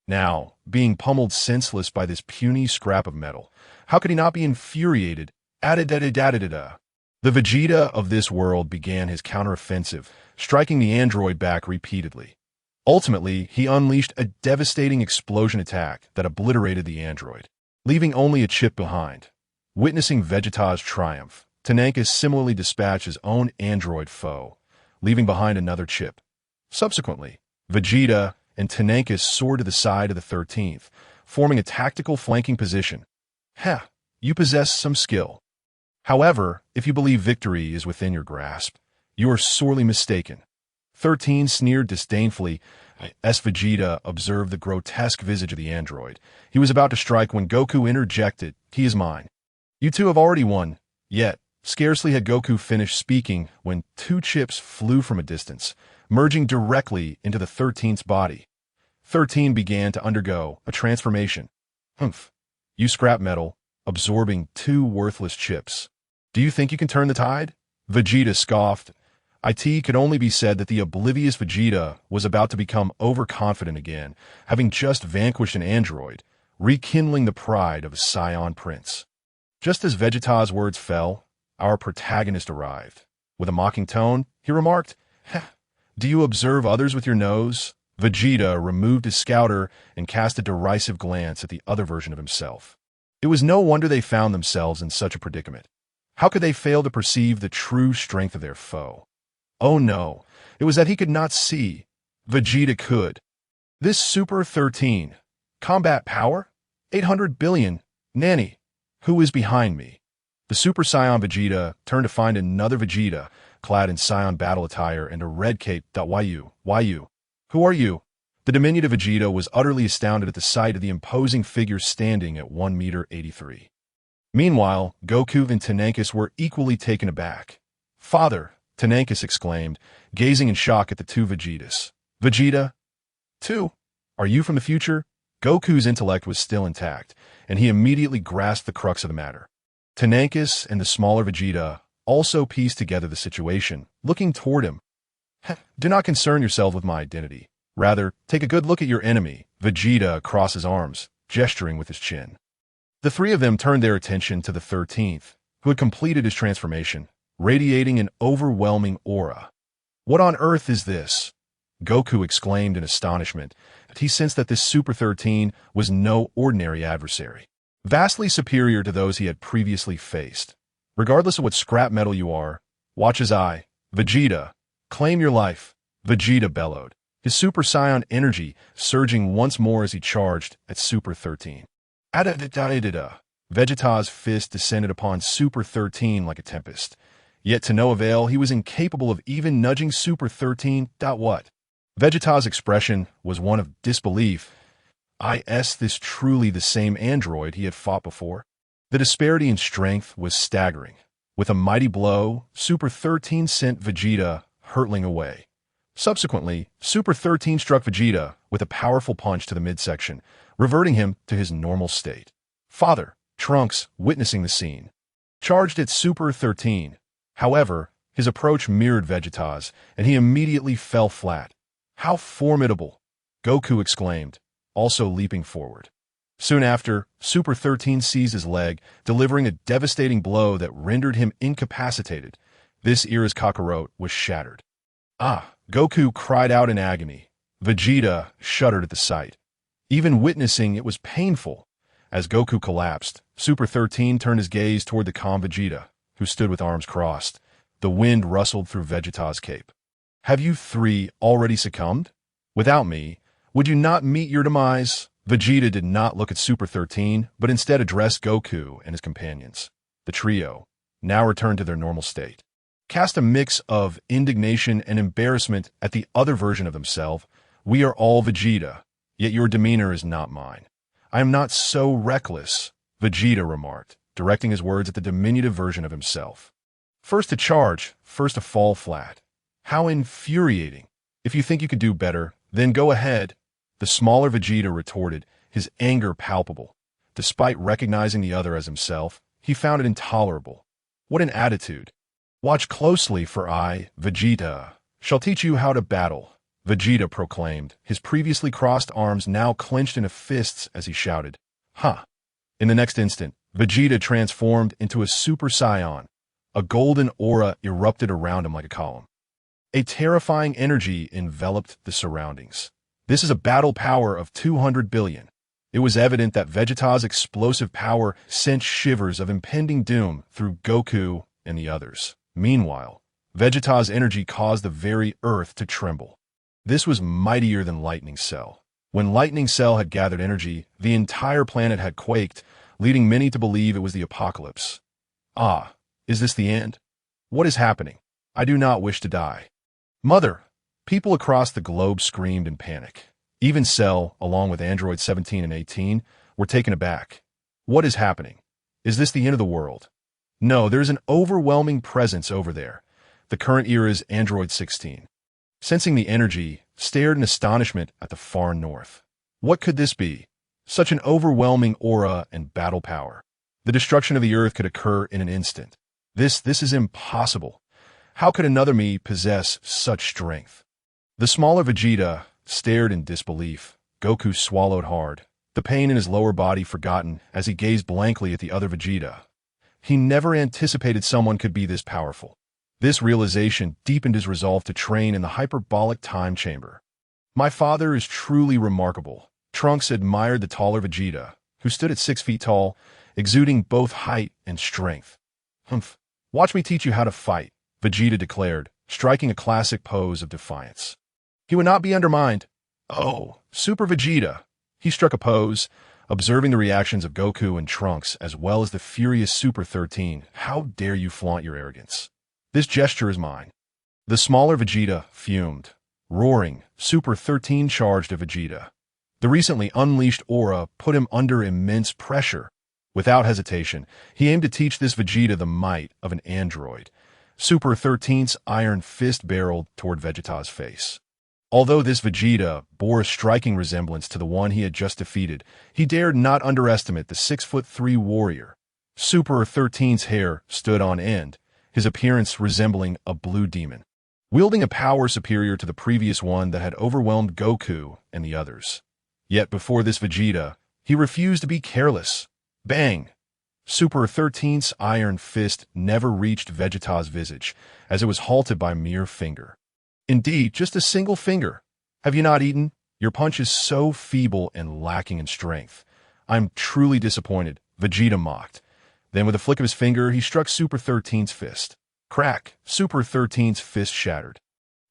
Now, being pummeled senseless by this puny scrap of metal, how could he not be infuriated? The Vegeta of this world began his counteroffensive, striking the android back repeatedly. Ultimately, he unleashed a devastating explosion attack that obliterated the android, leaving only a chip behind. Witnessing Vegeta's triumph, Tenankus similarly dispatched his own android foe, leaving behind another chip. Subsequently, Vegeta and Tenankus soared to the side of the 13th, forming a tactical flanking position. You possess some skill. However, if you believe victory is within your grasp, you are sorely mistaken. 13 sneered disdainfully as Vegeta observed the grotesque visage of the android. He was about to strike when Goku interjected, "He is mine. You two have already won." Yet, scarcely had Goku finished speaking when 2 chips flew from a distance, merging directly into the 13th's body. 13 began to undergo a transformation. Humph. You scrap metal, absorbing 2 worthless chips. Do you think you can turn the tide? Vegeta scoffed. It could only be said that the oblivious Vegeta was about to become overconfident again, having just vanquished an android, rekindling the pride of a Saiyan prince. Just as Vegeta's words fell, our protagonist arrived. With a mocking tone, he remarked, "Heh, do you observe others with your nose?" Vegeta removed his scouter and cast a derisive glance at the other version of himself. It was no wonder they found themselves in such a predicament. How could they fail to perceive the true strength of their foe? Oh no, it was that he could not see. Vegeta could. This Super 13. Combat power? 800 billion. Nanny. Who is behind me? The Super Saiyan Vegeta turned to find another Vegeta, clad in Saiyan battle attire and a red cape. Why you? Why you? Who are you? The diminutive Vegeta was utterly astounded at the sight of the imposing figure standing at 1 meter 83. Meanwhile, Goku and Tenankis were equally taken aback. "Father," Tenankis exclaimed, gazing in shock at the two Vegetas. "Vegeta? Two? Are you from the future?" Goku's intellect was still intact, and he immediately grasped the crux of the matter. Tenankis and the smaller Vegeta also pieced together the situation, looking toward him. "Do not concern yourself with my identity. Rather, take a good look at your enemy." Vegeta crossed his arms, gesturing with his chin. The three of them turned their attention to the 13th, who had completed his transformation, radiating an overwhelming aura. "What on earth is this?" Goku exclaimed in astonishment. He sensed that this Super 13 was no ordinary adversary, vastly superior to those he had previously faced. "Regardless of what scrap metal you are, watch as I, Vegeta, claim your life," Vegeta bellowed, his Super Saiyan energy surging once more as he charged at Super 13. Adadadadada. Vegeta's fist descended upon Super 13 like a tempest. Yet to no avail, he was incapable of even nudging Super 13. What? Vegeta's expression was one of disbelief. Is this truly the same android he had fought before? The disparity in strength was staggering. With a mighty blow, Super 13 sent Vegeta hurtling away. Subsequently, Super 13 struck Vegeta with a powerful punch to the midsection, reverting him to his normal state. Father, Trunks, witnessing the scene, charged at Super 13. However, his approach mirrored Vegeta's, and he immediately fell flat. "How formidable!" Goku exclaimed, also leaping forward. Soon after, Super 13 seized his leg, delivering a devastating blow that rendered him incapacitated. This era's Kakarot was shattered. Goku cried out in agony. Vegeta shuddered at the sight. Even witnessing it was painful. As Goku collapsed, Super 13 turned his gaze toward the calm Vegeta, who stood with arms crossed. The wind rustled through Vegeta's cape. "Have you three already succumbed? Without me, would you not meet your demise?" Vegeta did not look at Super 13, but instead addressed Goku and his companions. The trio, now returned to their normal state, cast a mix of indignation and embarrassment at the other version of themselves. "We are all Vegeta, yet your demeanor is not mine. I am not so reckless," Vegeta remarked, directing his words at the diminutive version of himself. "First to charge, first to fall flat. How infuriating. If you think you could do better, then go ahead," the smaller Vegeta retorted, his anger palpable. Despite recognizing the other as himself, he found it intolerable. What an attitude. "Watch closely, for I, Vegeta, shall teach you how to battle," Vegeta proclaimed, his previously crossed arms now clenched into fists as he shouted, "Ha!" In the next instant, Vegeta transformed into a Super Saiyan. A golden aura erupted around him like a column. A terrifying energy enveloped the surroundings. "This is a battle power of 200 billion. It was evident that Vegeta's explosive power sent shivers of impending doom through Goku and the others. Meanwhile, Vegeta's energy caused the very earth to tremble. This was mightier than Lightning Cell. When Lightning Cell had gathered energy, the entire planet had quaked, leading many to believe it was the apocalypse. Is this the end? What is happening? I do not wish to die. Mother! People across the globe screamed in panic. Even Cell, along with Android 17 and 18, were taken aback. What is happening? Is this the end of the world? No, there's an overwhelming presence over there. The current era's Android 16. Sensing the energy, stared in astonishment at the far north. What could this be? Such an overwhelming aura and battle power. The destruction of the earth could occur in an instant. This is impossible. How could another me possess such strength? The smaller Vegeta stared in disbelief. Goku swallowed hard. the pain in his lower body forgotten as he gazed blankly at the other Vegeta. He never anticipated someone could be this powerful. This realization deepened his resolve to train in the hyperbolic time chamber. My father is truly remarkable. Trunks admired the taller Vegeta, who stood at 6 feet tall, exuding both height and strength. Humph. Watch me teach you how to fight, Vegeta declared, striking a classic pose of defiance. He would not be undermined. Oh, Super Vegeta. He struck a pose, observing the reactions of Goku and Trunks as well as the furious Super 13. How dare you flaunt your arrogance? This gesture is mine. The smaller Vegeta fumed. Roaring, Super 13 charged at Vegeta. The recently unleashed aura put him under immense pressure. Without hesitation, he aimed to teach this Vegeta the might of an android. Super 13's iron fist barreled toward Vegeta's face. Although this Vegeta bore a striking resemblance to the one he had just defeated, he dared not underestimate the 6'3" warrior. Super 13's hair stood on end, his appearance resembling a blue demon, wielding a power superior to the previous one that had overwhelmed Goku and the others. Yet before this Vegeta, he refused to be careless. Bang! Super 13's iron fist never reached Vegeta's visage, as it was halted by a mere finger. Indeed, just a single finger. Have you not eaten? Your punch is so feeble and lacking in strength. I'm truly disappointed, Vegeta mocked. Then with a flick of his finger, he struck Super 13's fist. Crack! Super 13's fist shattered.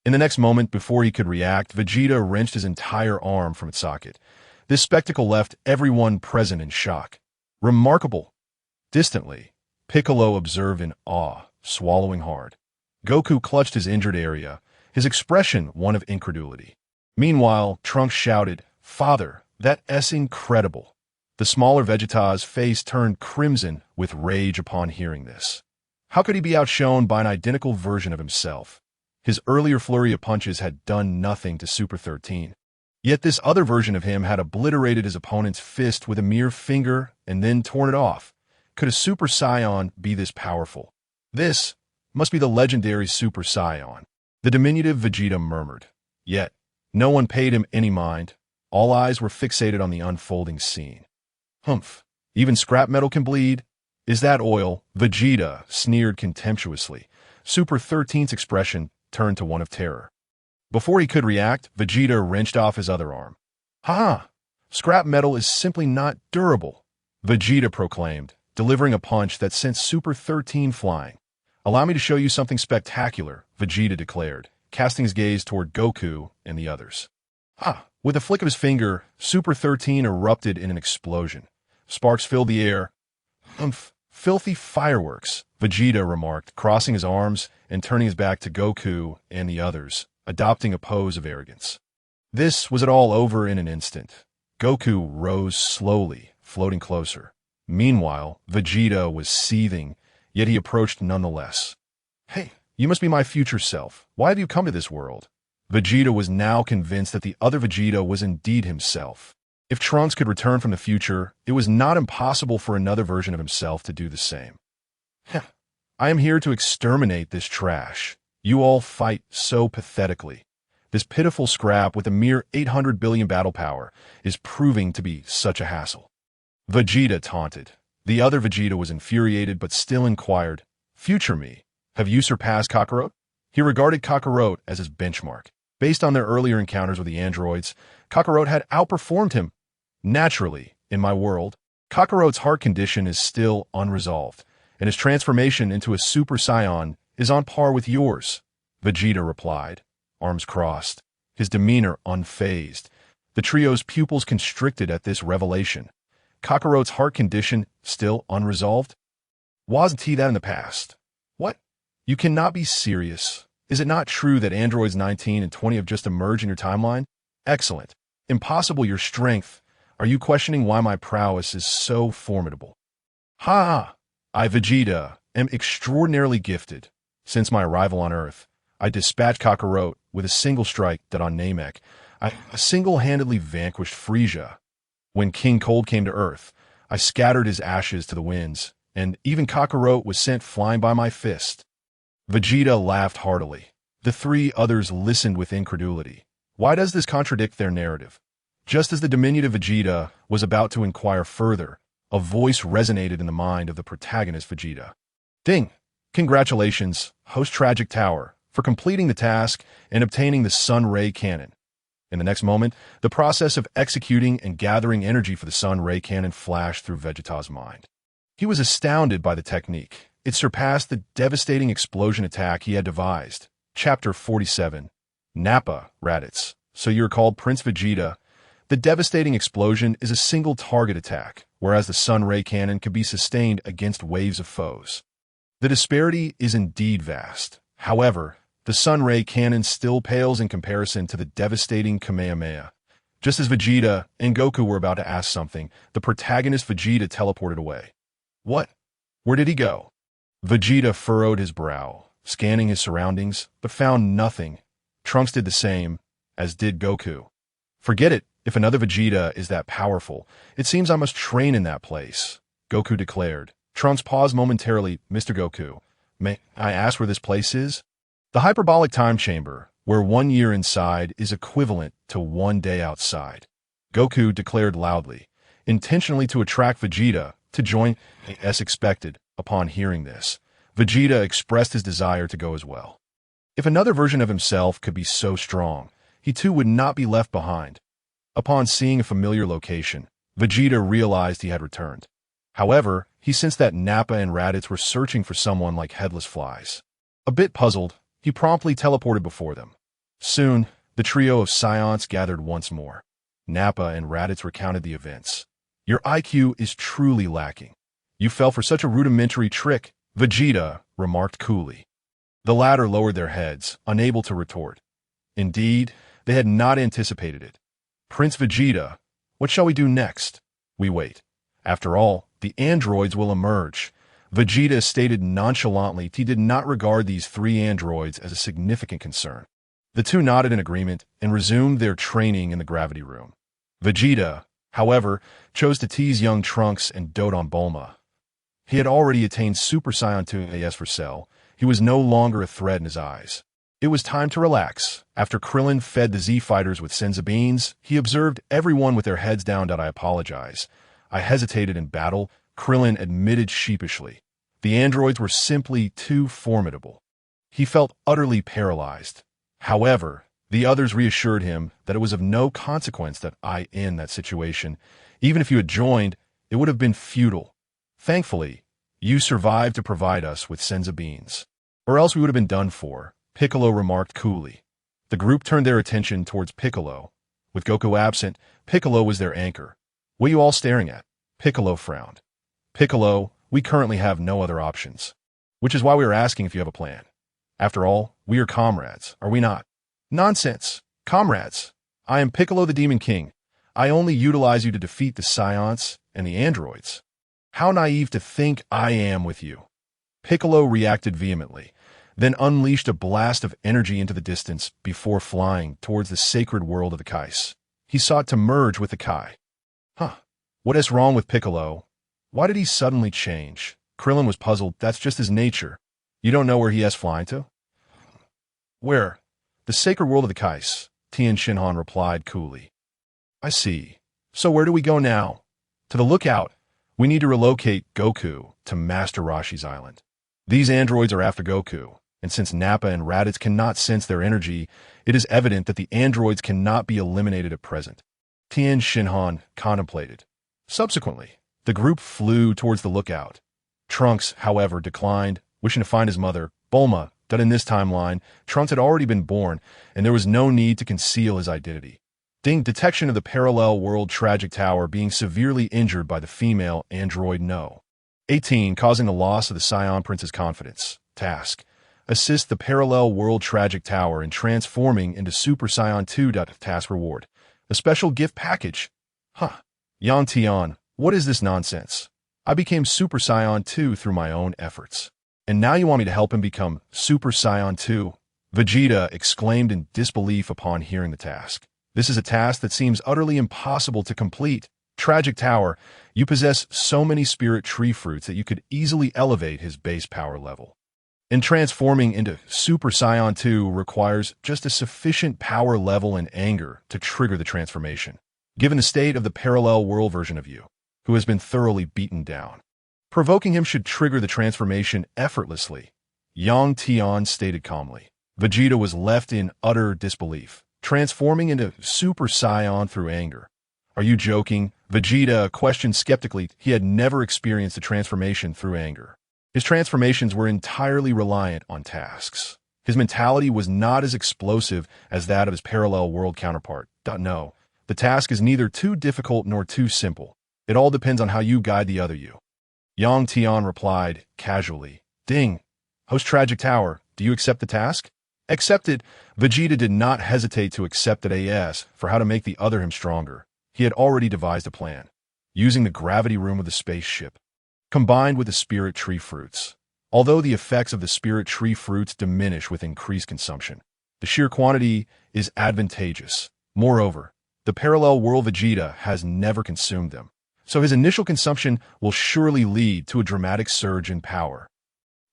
In the next moment, before he could react, Vegeta wrenched his entire arm from its socket. This spectacle left everyone present in shock. Remarkable! Distantly, Piccolo observed in awe, swallowing hard. Goku clutched his injured area, his expression one of incredulity. Meanwhile, Trunks shouted, "Father, that's incredible." The smaller Vegeta's face turned crimson with rage upon hearing this. How could he be outshone by an identical version of himself? His earlier flurry of punches had done nothing to Super 13. Yet this other version of him had obliterated his opponent's fist with a mere finger and then torn it off. Could a Super Saiyan be this powerful? This must be the legendary Super Saiyan, the diminutive Vegeta murmured. Yet, no one paid him any mind. All eyes were fixated on the unfolding scene. Humph, even scrap metal can bleed? Is that oil? Vegeta sneered contemptuously. Super 13's expression turned to one of terror. Before he could react, Vegeta wrenched off his other arm. Ha! Scrap metal is simply not durable, Vegeta proclaimed, delivering a punch that sent Super 13 flying. Allow me to show you something spectacular, Vegeta declared, casting his gaze toward Goku and the others. Ha! With a flick of his finger, Super 13 erupted in an explosion. Sparks filled the air. Humph! Filthy fireworks, Vegeta remarked, crossing his arms and turning his back to Goku and the others, adopting a pose of arrogance. This was it all over in an instant. Goku rose slowly, floating closer. Meanwhile, Vegeta was seething, yet he approached nonetheless. Hey, you must be my future self. Why have you come to this world? Vegeta was now convinced that the other Vegeta was indeed himself. If Trunks could return from the future, it was not impossible for another version of himself to do the same. I am here to exterminate this trash. You all fight so pathetically. This pitiful scrap with a mere 800 billion battle power is proving to be such a hassle. Vegeta taunted. The other Vegeta was infuriated but still inquired, "Future me, have you surpassed Kakarot?" He regarded Kakarot as his benchmark. Based on their earlier encounters with the androids, Kakarot had outperformed him. Naturally, in my world, Kakarot's heart condition is still unresolved, and his transformation into a Super Saiyan is on par with yours, Vegeta replied, arms crossed, his demeanor unfazed. The trio's pupils constricted at this revelation. Kakarot's heart condition still unresolved? Wasn't he that in the past? What? You cannot be serious. Is it not true that androids 19 and 20 have just emerged in your timeline? Excellent. Impossible your strength. Are you questioning why my prowess is so formidable? Ha! I, Vegeta, am extraordinarily gifted. Since my arrival on Earth, I dispatched Kakarot with a single strike that on Namek, I single-handedly vanquished Frieza. When King Cold came to Earth, I scattered his ashes to the winds, and even Kakarot was sent flying by my fist. Vegeta laughed heartily. The three others listened with incredulity. Why does this contradict their narrative? Just as the diminutive Vegeta was about to inquire further, a voice resonated in the mind of the protagonist Vegeta. Ding! Congratulations, host Tragic Tower, for completing the task and obtaining the Sun Ray Cannon. In the next moment, the process of executing and gathering energy for the Sun Ray Cannon flashed through Vegeta's mind. He was astounded by the technique. It surpassed the devastating explosion attack he had devised. Chapter 47. Nappa, Raditz. So you're called Prince Vegeta. The devastating explosion is a single target attack, whereas the Sun Ray Cannon can be sustained against waves of foes. The disparity is indeed vast. However, the Sun Ray Cannon still pales in comparison to the devastating Kamehameha. Just as Vegeta and Goku were about to ask something, the protagonist Vegeta teleported away. What? Where did he go? Vegeta furrowed his brow, scanning his surroundings, but found nothing. Trunks did the same, as did Goku. Forget it. If another Vegeta is that powerful, it seems I must train in that place, Goku declared. Trunks paused momentarily. Mr. Goku, may I ask where this place is? The hyperbolic time chamber, where 1 year inside is equivalent to 1 day outside, Goku declared loudly, intentionally to attract Vegeta to join as expected. Upon hearing this, Vegeta expressed his desire to go as well. If another version of himself could be so strong, he too would not be left behind. Upon seeing a familiar location, Vegeta realized he had returned. However, he sensed that Nappa and Raditz were searching for someone like headless flies. A bit puzzled, he promptly teleported before them. Soon, the trio of Saiyans gathered once more. Nappa and Raditz recounted the events. Your IQ is truly lacking. You fell for such a rudimentary trick, Vegeta remarked coolly. The latter lowered their heads, unable to retort. Indeed, they had not anticipated it. Prince Vegeta, what shall we do next? We wait. After all, the androids will emerge. Vegeta stated nonchalantly he did not regard these 3 androids as a significant concern. The two nodded in agreement and resumed their training in the gravity room. Vegeta, however, chose to tease young Trunks and dote on Bulma. He had already attained Super Saiyan 2 AS for Cell. He was no longer a threat in his eyes. It was time to relax. After Krillin fed the Z-Fighters with senza beans, he observed everyone with their heads down. I apologize. I hesitated in battle, Krillin admitted sheepishly. The androids were simply too formidable. He felt utterly paralyzed. However, the others reassured him that it was of no consequence that in that situation. Even if you had joined, it would have been futile. Thankfully, you survived to provide us with senza beans. Or else we would have been done for, Piccolo remarked coolly. The group turned their attention towards Piccolo. With Goku absent, Piccolo was their anchor. What are you all staring at? Piccolo frowned. Piccolo, we currently have no other options. Which is why we are asking if you have a plan. After all, we are comrades, are we not? Nonsense. Comrades. I am Piccolo the Demon King. I only utilize you to defeat the Saiyans and the androids. How naive to think I am with you. Piccolo reacted vehemently, then unleashed a blast of energy into the distance before flying towards the sacred world of the Kais. He sought to merge with the Kai. What is wrong with Piccolo? Why did he suddenly change? Krillin was puzzled. That's just his nature. You don't know where he has flying to? Where? The sacred world of the Kais, Tian Shinhan replied coolly. I see. So where do we go now? To the lookout. We need to relocate Goku to Master Roshi's island. These androids are after Goku, and since Nappa and Raditz cannot sense their energy, it is evident that the androids cannot be eliminated at present. Tian Shinhan contemplated. Subsequently, the group flew towards the lookout. Trunks, however, declined, wishing to find his mother, Bulma. That in this timeline, Trunks had already been born, and there was no need to conceal his identity. Detection of the parallel world Tragic Tower being severely injured by the female android No. 18, causing the loss of the Saiyan Prince's confidence. Task. Assist the parallel world Tragic Tower in transforming into Super Saiyan 2. Task reward. A special gift package. Yan Tian, what is this nonsense? I became Super Saiyan 2 through my own efforts. And now you want me to help him become Super Saiyan 2? Vegeta exclaimed in disbelief upon hearing the task. This is a task that seems utterly impossible to complete. Tragic Tower, you possess so many spirit tree fruits that you could easily elevate his base power level. And transforming into Super Saiyan 2 requires just a sufficient power level and anger to trigger the transformation. given the state of the parallel world version of you, who has been thoroughly beaten down. Provoking him should trigger the transformation effortlessly, Tian stated calmly. Vegeta was left in utter disbelief, transforming into Super Saiyan through anger. Are you joking? Vegeta questioned skeptically. He had never experienced a transformation through anger. His transformations were entirely reliant on tasks. His mentality was not as explosive as that of his parallel world counterpart. No, the task is neither too difficult nor too simple. It all depends on how you guide the other you. Tian replied, casually. Ding. Host Tragic Tower, do you accept the task? Accepted. Vegeta did not hesitate to accept that AS for how to make the other him stronger. He had already devised a plan, using the gravity room of the spaceship, combined with the spirit tree fruits. Although the effects of the spirit tree fruits diminish with increased consumption, the sheer quantity is advantageous. Moreover, the parallel world Vegeta has never consumed them, so his initial consumption will surely lead to a dramatic surge in power.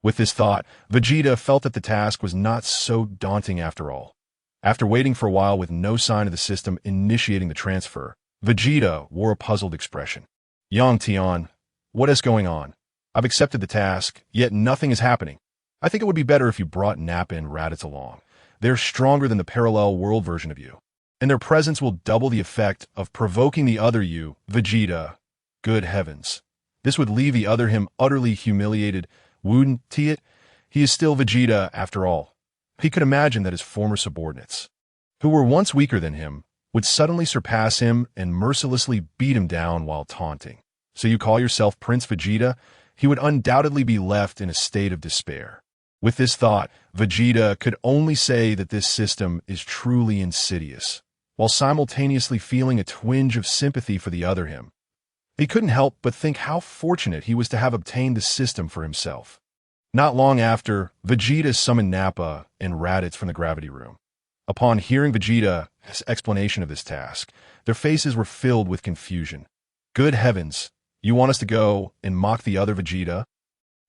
With this thought, Vegeta felt that the task was not so daunting after all. After waiting for a while with no sign of the system initiating the transfer, Vegeta wore a puzzled expression. Tian, what is going on? I've accepted the task, yet nothing is happening. I think it would be better if you brought Nappa and Raditz along. They're stronger than the parallel world version of you, and their presence will double the effect of provoking the other you, Vegeta. Good heavens. This would leave the other him utterly humiliated, wouldn't it? He is still Vegeta after all. He could imagine that his former subordinates, who were once weaker than him, would suddenly surpass him and mercilessly beat him down while taunting. So you call yourself Prince Vegeta? He would undoubtedly be left in a state of despair. With this thought, Vegeta could only say that this system is truly insidious, while simultaneously feeling a twinge of sympathy for the other him. He couldn't help but think how fortunate he was to have obtained the system for himself. Not long after, Vegeta summoned Nappa and Raditz from the gravity room. Upon hearing Vegeta's explanation of this task, their faces were filled with confusion. Good heavens, you want us to go and mock the other Vegeta?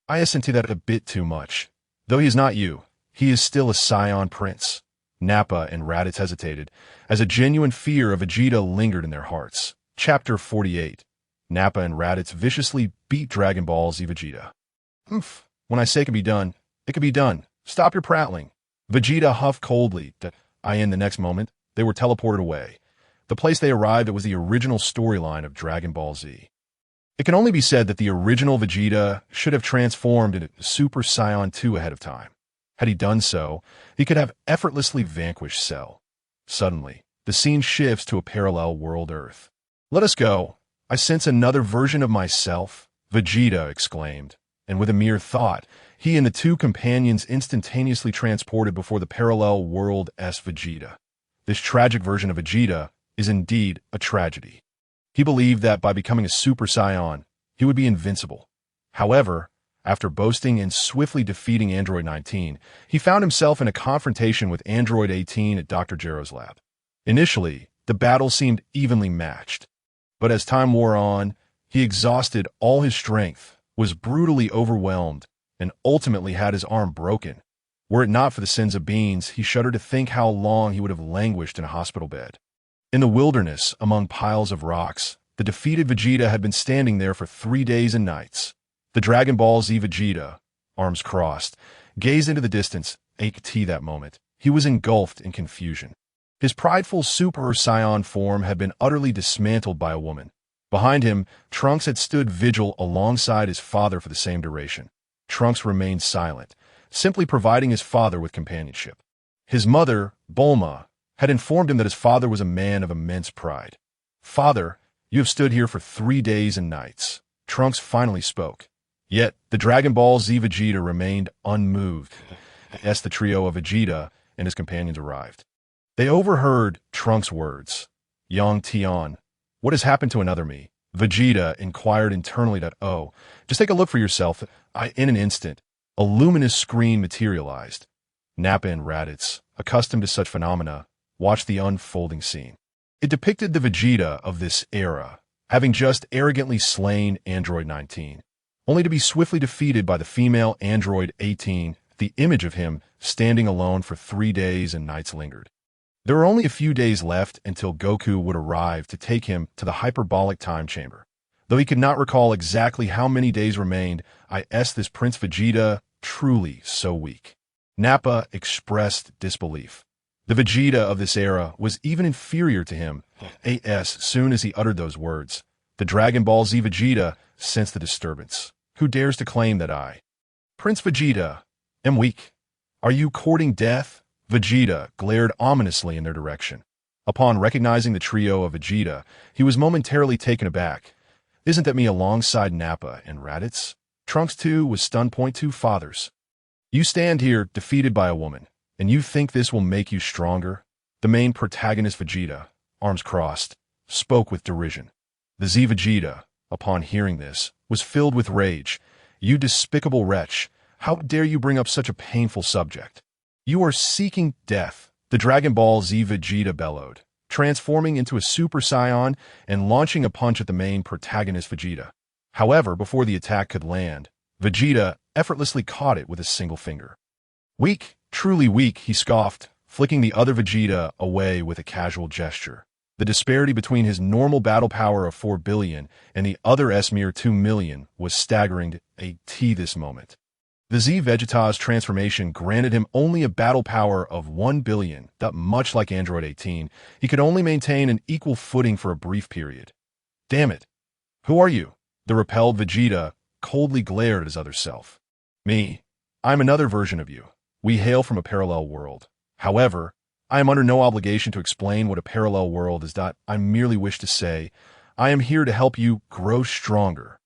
I assent to that a bit too much. Though he is not you, he is still a Saiyan prince. Nappa and Raditz hesitated, as a genuine fear of Vegeta lingered in their hearts. Chapter 48. Nappa and Raditz viciously beat Dragon Ball Z Vegeta. When I say it can be done, it can be done. Stop your prattling. Vegeta huffed coldly. In the next moment, they were teleported away. The place they arrived at was the original storyline of Dragon Ball Z. It can only be said that the original Vegeta should have transformed into Super Saiyan 2 ahead of time. Had he done so, he could have effortlessly vanquished Cell. Suddenly, the scene shifts to a parallel world Earth. Let us go. I sense another version of myself, Vegeta exclaimed, and with a mere thought, he and the two companions instantaneously transported before the parallel world S Vegeta. This tragic version of Vegeta is indeed a tragedy. He believed that by becoming a Super Saiyan, he would be invincible. However, after boasting and swiftly defeating Android 19, he found himself in a confrontation with Android 18 at Dr. Gero's lab. Initially, the battle seemed evenly matched, but as time wore on, he exhausted all his strength, was brutally overwhelmed, and ultimately had his arm broken. Were it not for the sins of beans, he shuddered to think how long he would have languished in a hospital bed. In the wilderness, among piles of rocks, the defeated Vegeta had been standing there for 3 days and nights. The Dragon Ball Z Vegeta, arms crossed, gazed into the distance. That moment, he was engulfed in confusion. His prideful Super Saiyan form had been utterly dismantled by a woman. Behind him, Trunks had stood vigil alongside his father for the same duration. Trunks remained silent, simply providing his father with companionship. His mother, Bulma, had informed him that his father was a man of immense pride. Father, you have stood here for 3 days and nights. Trunks finally spoke. Yet, the Dragon Ball Z Vegeta remained unmoved as the trio of Vegeta and his companions arrived. They overheard Trunks' words. Tian, what has happened to another me? Vegeta inquired internally that, just take a look for yourself. In an instant, a luminous screen materialized. Nappa and Raditz, accustomed to such phenomena, watched the unfolding scene. It depicted the Vegeta of this era, having just arrogantly slain Android 19, only to be swiftly defeated by the female Android 18. The image of him standing alone for 3 days and nights lingered. There were only a few days left until Goku would arrive to take him to the hyperbolic time chamber. Though he could not recall exactly how many days remained, this Prince Vegeta truly so weak. Nappa expressed disbelief. The Vegeta of this era was even inferior to him. Soon as he uttered those words, the Dragon Ball Z Vegeta sensed the disturbance. Who dares to claim that I, Prince Vegeta, am weak? Are you courting death? Vegeta glared ominously in their direction. Upon recognizing the trio of Vegeta, he was momentarily taken aback. Isn't that me alongside Nappa and Raditz? Trunks too was stunned. Two fathers. You stand here defeated by a woman, and you think this will make you stronger? The main protagonist Vegeta, arms crossed, spoke with derision. The Z Vegeta, upon hearing this, was filled with rage. You despicable wretch, how dare you bring up such a painful subject? You are seeking death, the Dragon Ball Z Vegeta bellowed, transforming into a Super Saiyan and launching a punch at the main protagonist Vegeta. However, before the attack could land, Vegeta effortlessly caught it with a single finger. Weak, truly weak, he scoffed, flicking the other Vegeta away with a casual gesture. The disparity between his normal battle power of 4 billion and the other's mere 2 million was staggering this moment. The Z Vegeta's transformation granted him only a battle power of 1 billion, that much like Android 18, he could only maintain an equal footing for a brief period. Damn it. Who are you? The repelled Vegeta coldly glared at his other self. Me. I'm another version of you. We hail from a parallel world. However, I am under no obligation to explain what a parallel world is. I merely wish to say, I am here to help you grow stronger.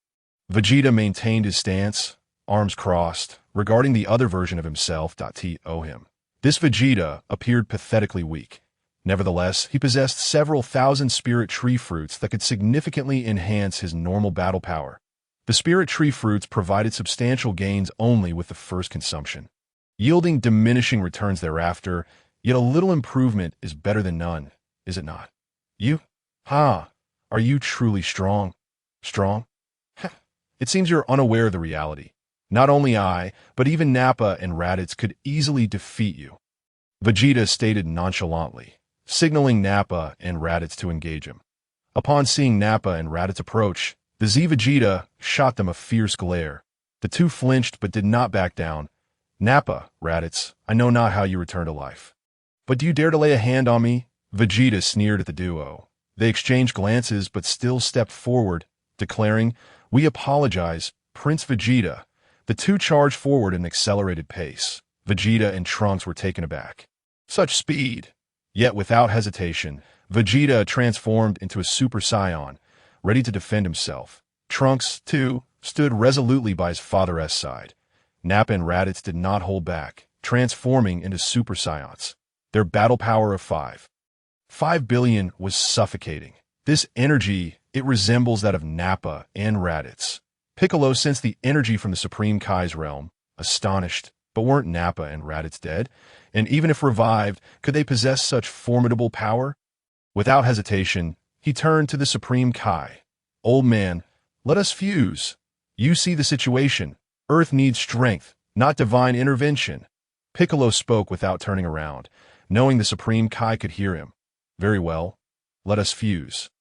Vegeta maintained his stance, arms crossed, regarding the other version of himself. Him. This Vegeta appeared pathetically weak. Nevertheless, he possessed several thousand spirit tree fruits that could significantly enhance his normal battle power. The spirit tree fruits provided substantial gains only with the first consumption, yielding diminishing returns thereafter, yet a little improvement is better than none, is it not? You? Are you truly strong? Strong? It seems you're unaware of the reality. Not only I, but even Nappa and Raditz could easily defeat you. Vegeta stated nonchalantly, signaling Nappa and Raditz to engage him. Upon seeing Nappa and Raditz approach, the Z Vegeta shot them a fierce glare. The two flinched but did not back down. Nappa, Raditz, I know not how you return to life. But do you dare to lay a hand on me? Vegeta sneered at the duo. They exchanged glances but still stepped forward, declaring, We apologize, Prince Vegeta. The two charged forward at an accelerated pace. Vegeta and Trunks were taken aback. Such speed! Yet without hesitation, Vegeta transformed into a Super Saiyan, ready to defend himself. Trunks, too, stood resolutely by his father's side. Nappa and Raditz did not hold back, transforming into Super Saiyans. Their battle power of 5 billion was suffocating. This energy, it resembles that of Nappa and Raditz. Piccolo sensed the energy from the Supreme Kai's realm, astonished, but weren't Nappa and Raditz dead? And even if revived, could they possess such formidable power? Without hesitation, he turned to the Supreme Kai. Old man, let us fuse. You see the situation. Earth needs strength, not divine intervention. Piccolo spoke without turning around, knowing the Supreme Kai could hear him. Very well, let us fuse.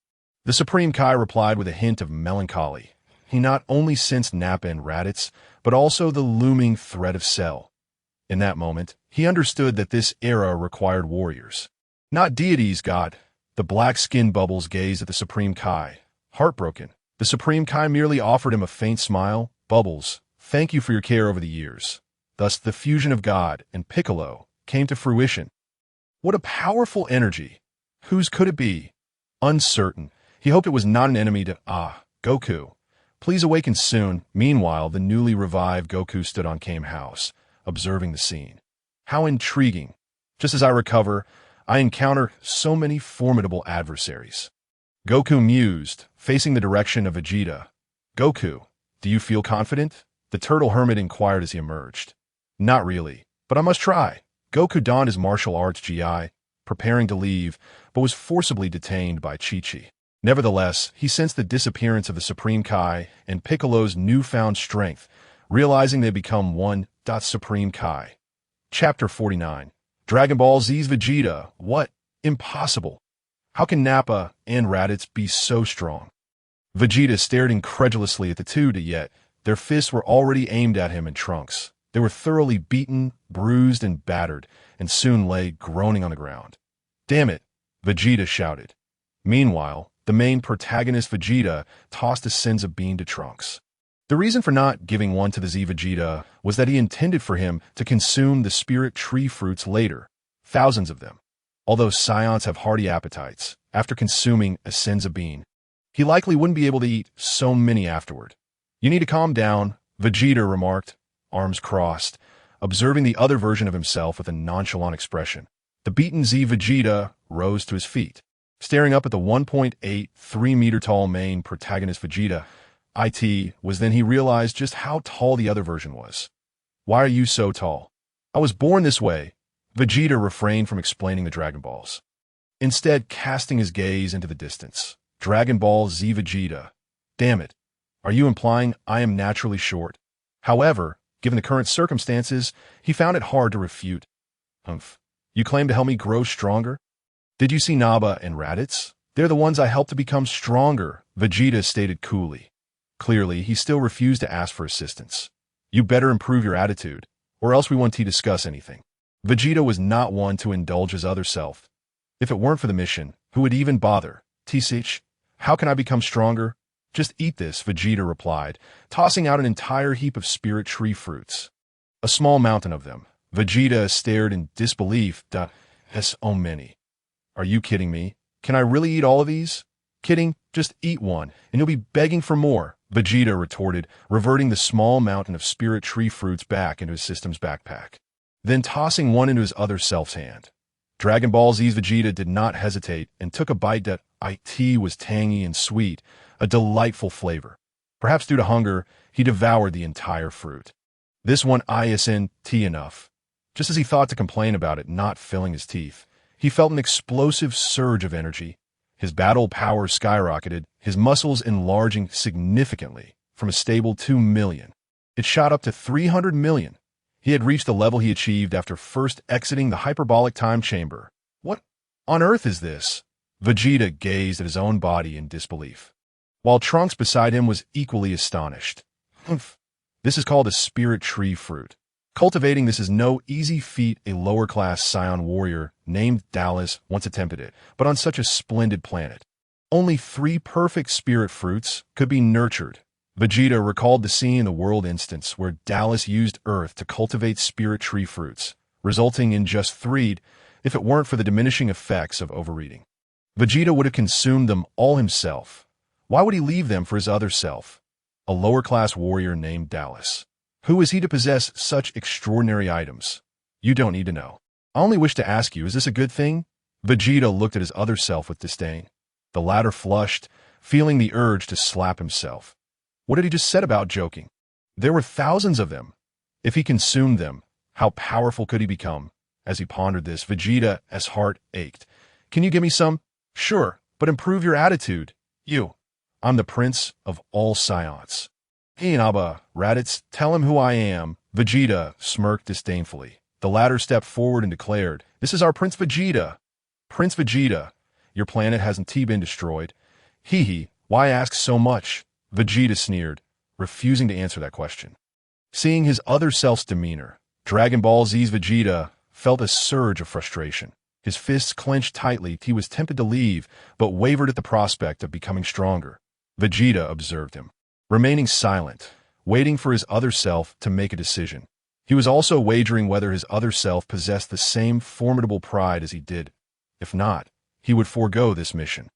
The Supreme Kai replied with a hint of melancholy. He not only sensed Nappa and Raditz, but also the looming threat of Cell. In that moment, he understood that this era required warriors, not deities. God. The black skin bubbles gazed at the Supreme Kai. Heartbroken, the Supreme Kai merely offered him a faint smile. Bubbles, thank you for your care over the years. Thus, the fusion of God and Piccolo came to fruition. What a powerful energy! Whose could it be? Uncertain. He hoped it was not an enemy to Goku. Please awaken soon. Meanwhile, the newly revived Goku stood on Kame House, observing the scene. How intriguing. Just as I recover, I encounter so many formidable adversaries. Goku mused, facing the direction of Vegeta. Goku, do you feel confident? The turtle hermit inquired as he emerged. Not really, but I must try. Goku donned his martial arts GI, preparing to leave, but was forcibly detained by Chi-Chi. Nevertheless, he sensed the disappearance of the Supreme Kai and Piccolo's newfound strength, realizing they had become one. Supreme Kai. Chapter 49. Dragon Ball Z's Vegeta. What? Impossible. How can Nappa and Raditz be so strong? Vegeta stared incredulously at the two, yet their fists were already aimed at him in Trunks. They were thoroughly beaten, bruised, and battered, and soon lay groaning on the ground. Damn it, Vegeta shouted. Meanwhile, the main protagonist Vegeta tossed a Senzu bean to Trunks. The reason for not giving one to the Z Vegeta was that he intended for him to consume the spirit tree fruits later, thousands of them. Although Saiyans have hearty appetites, after consuming a Senzu bean, he likely wouldn't be able to eat so many afterward. You need to calm down, Vegeta remarked, arms crossed, observing the other version of himself with a nonchalant expression. The beaten Z Vegeta rose to his feet. Staring up at the 1.83-meter-tall main protagonist Vegeta, it was then he realized just how tall the other version was. Why are you so tall? I was born this way. Vegeta refrained from explaining the Dragon Balls, instead casting his gaze into the distance. Dragon Ball Z Vegeta. Damn it. Are you implying I am naturally short? However, given the current circumstances, he found it hard to refute. You claim to help me grow stronger? Did you see Nappa and Raditz? They're the ones I helped to become stronger, Vegeta stated coolly. Clearly, he still refused to ask for assistance. You better improve your attitude, or else we won't discuss anything. Vegeta was not one to indulge his other self. If it weren't for the mission, who would even bother? T-Sich, how can I become stronger? Just eat this, Vegeta replied, tossing out an entire heap of spirit tree fruits. A small mountain of them. Vegeta stared in disbelief. So many. Are you kidding me? Can I really eat all of these? Kidding, just eat one, and you'll be begging for more, Vegeta retorted, reverting the small mountain of spirit tree fruits back into his system's backpack, then tossing one into his other self's hand. Dragon Ball Z's Vegeta did not hesitate and took a bite that was tangy and sweet, a delightful flavor. Perhaps due to hunger, he devoured the entire fruit. This one isn't enough. Just as he thought to complain about it not filling his teeth, he felt an explosive surge of energy. His battle power skyrocketed, his muscles enlarging significantly from a stable 2 million. It shot up to 300 million. He had reached the level he achieved after first exiting the hyperbolic time chamber. What on earth is this? Vegeta gazed at his own body in disbelief, while Trunks beside him was equally astonished. This is called a spirit tree fruit. Cultivating this is no easy feat. A lower-class Saiyan warrior named Dallas once attempted it, but on such a splendid planet. Only 3 perfect spirit fruits could be nurtured. Vegeta recalled the scene in the world instance where Dallas used Earth to cultivate spirit tree fruits, resulting in just 3 if it weren't for the diminishing effects of overeating. Vegeta would have consumed them all himself. Why would he leave them for his other self? A lower-class warrior named Dallas. Who is he to possess such extraordinary items? You don't need to know. I only wish to ask you, is this a good thing? Vegeta looked at his other self with disdain. The latter flushed, feeling the urge to slap himself. What had he just said about joking? There were thousands of them. If he consumed them, how powerful could he become? As he pondered this, Vegeta's heart ached. Can you give me some? Sure, but improve your attitude. I'm the prince of all Saiyans. Hey, Nappa, Raditz, tell him who I am. Vegeta smirked disdainfully. The latter stepped forward and declared, This is our Prince Vegeta. Prince Vegeta, your planet hasn't been destroyed. Why ask so much? Vegeta sneered, refusing to answer that question. Seeing his other self's demeanor, Dragon Ball Z's Vegeta felt a surge of frustration. His fists clenched tightly. He was tempted to leave, but wavered at the prospect of becoming stronger. Vegeta observed him, remaining silent, waiting for his other self to make a decision. He was also wagering whether his other self possessed the same formidable pride as he did. If not, he would forego this mission.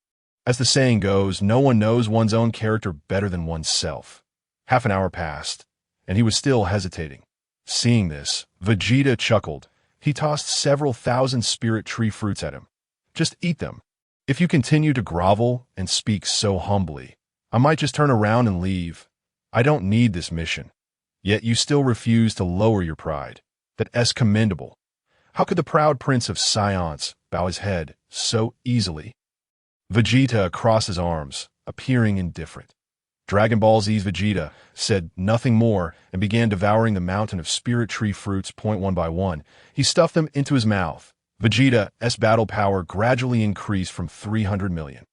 As the saying goes, no one knows one's own character better than oneself. Half an hour passed, and he was still hesitating. Seeing this, Vegeta chuckled. He tossed several thousand spirit tree fruits at him. Just eat them. If you continue to grovel and speak so humbly, I might just turn around and leave. I don't need this mission. Yet you still refuse to lower your pride. That's commendable. How could the proud prince of Saiyans bow his head so easily? Vegeta crossed his arms, appearing indifferent. Dragon Ball Z's Vegeta said nothing more and began devouring the mountain of spirit tree fruits one by one. He stuffed them into his mouth. Vegeta's battle power gradually increased from 300 million.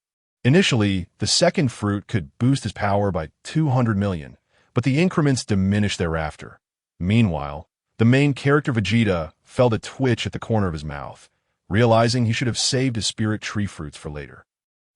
Initially, the second fruit could boost his power by 200 million, but the increments diminished thereafter. Meanwhile, the main character Vegeta felt a twitch at the corner of his mouth, realizing he should have saved his spirit tree fruits for later.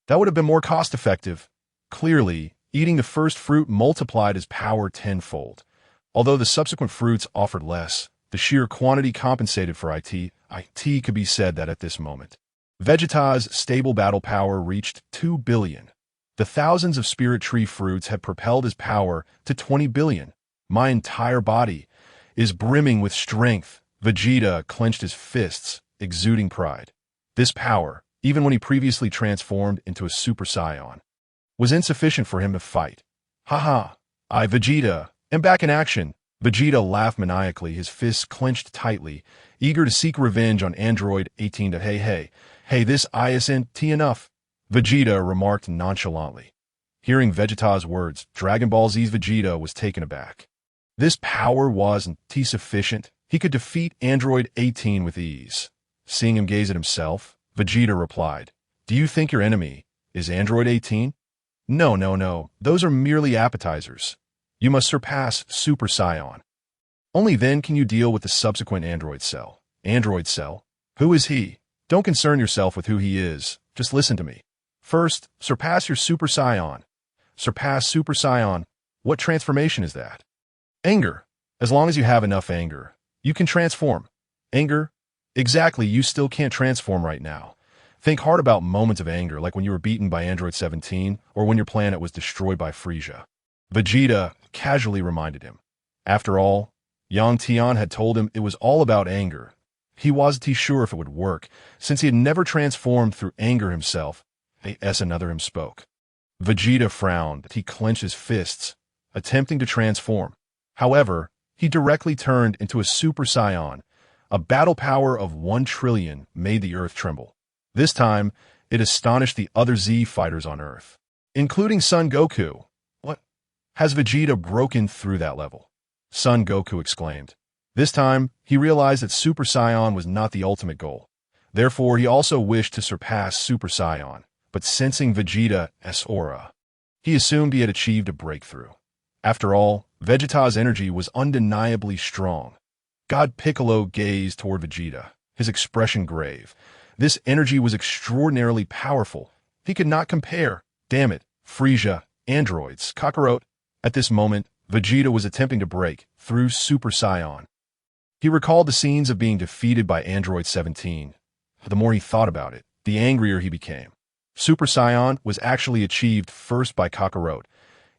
That would have been more cost-effective. Clearly, eating the first fruit multiplied his power tenfold. Although the subsequent fruits offered less, the sheer quantity compensated for it could be said that at this moment. Vegeta's stable battle power reached 2 billion. The thousands of spirit tree fruits had propelled his power to 20 billion. My entire body is brimming with strength. Vegeta clenched his fists, exuding pride. This power, even when he previously transformed into a Super Saiyan, was insufficient for him to fight. Haha, Vegeta, am back in action. Vegeta laughed maniacally, his fists clenched tightly, eager to seek revenge on Android 18. Hey, this isn't enough, Vegeta remarked nonchalantly. Hearing Vegeta's words, Dragon Ball Z's Vegeta was taken aback. This power wasn't sufficient. He could defeat Android 18 with ease. Seeing him gaze at himself, Vegeta replied, "Do you think your enemy is Android 18? No. Those are merely appetizers. You must surpass Super Saiyan. Only then can you deal with the subsequent Android Cell. Android Cell? Who is he? Don't concern yourself with who he is. Just listen to me. First, surpass your Super Saiyan. Surpass Super Saiyan. What transformation is that? Anger. As long as you have enough anger, you can transform. Anger? Exactly, you still can't transform right now. Think hard about moments of anger, like when you were beaten by Android 17, or when your planet was destroyed by Frieza." Vegeta casually reminded him. After all, young Tian had told him it was all about anger. He wasn't sure if it would work, since he had never transformed through anger himself. Another him spoke. Vegeta frowned. He clenched his fists, attempting to transform. However, he directly turned into a Super Saiyan. A battle power of 1 trillion made the Earth tremble. This time, it astonished the other Z fighters on Earth, including Son Goku. What? Has Vegeta broken through that level? Son Goku exclaimed. This time, he realized that Super Saiyan was not the ultimate goal. Therefore, he also wished to surpass Super Saiyan, but sensing Vegeta's aura, he assumed he had achieved a breakthrough. After all, Vegeta's energy was undeniably strong. God Piccolo gazed toward Vegeta, his expression grave. This energy was extraordinarily powerful. He could not compare. Damn it, Frieza, androids, Kakarot. At this moment, Vegeta was attempting to break through Super Saiyan. He recalled the scenes of being defeated by Android 17. The more he thought about it, the angrier he became. Super Saiyan was actually achieved first by Kakarot.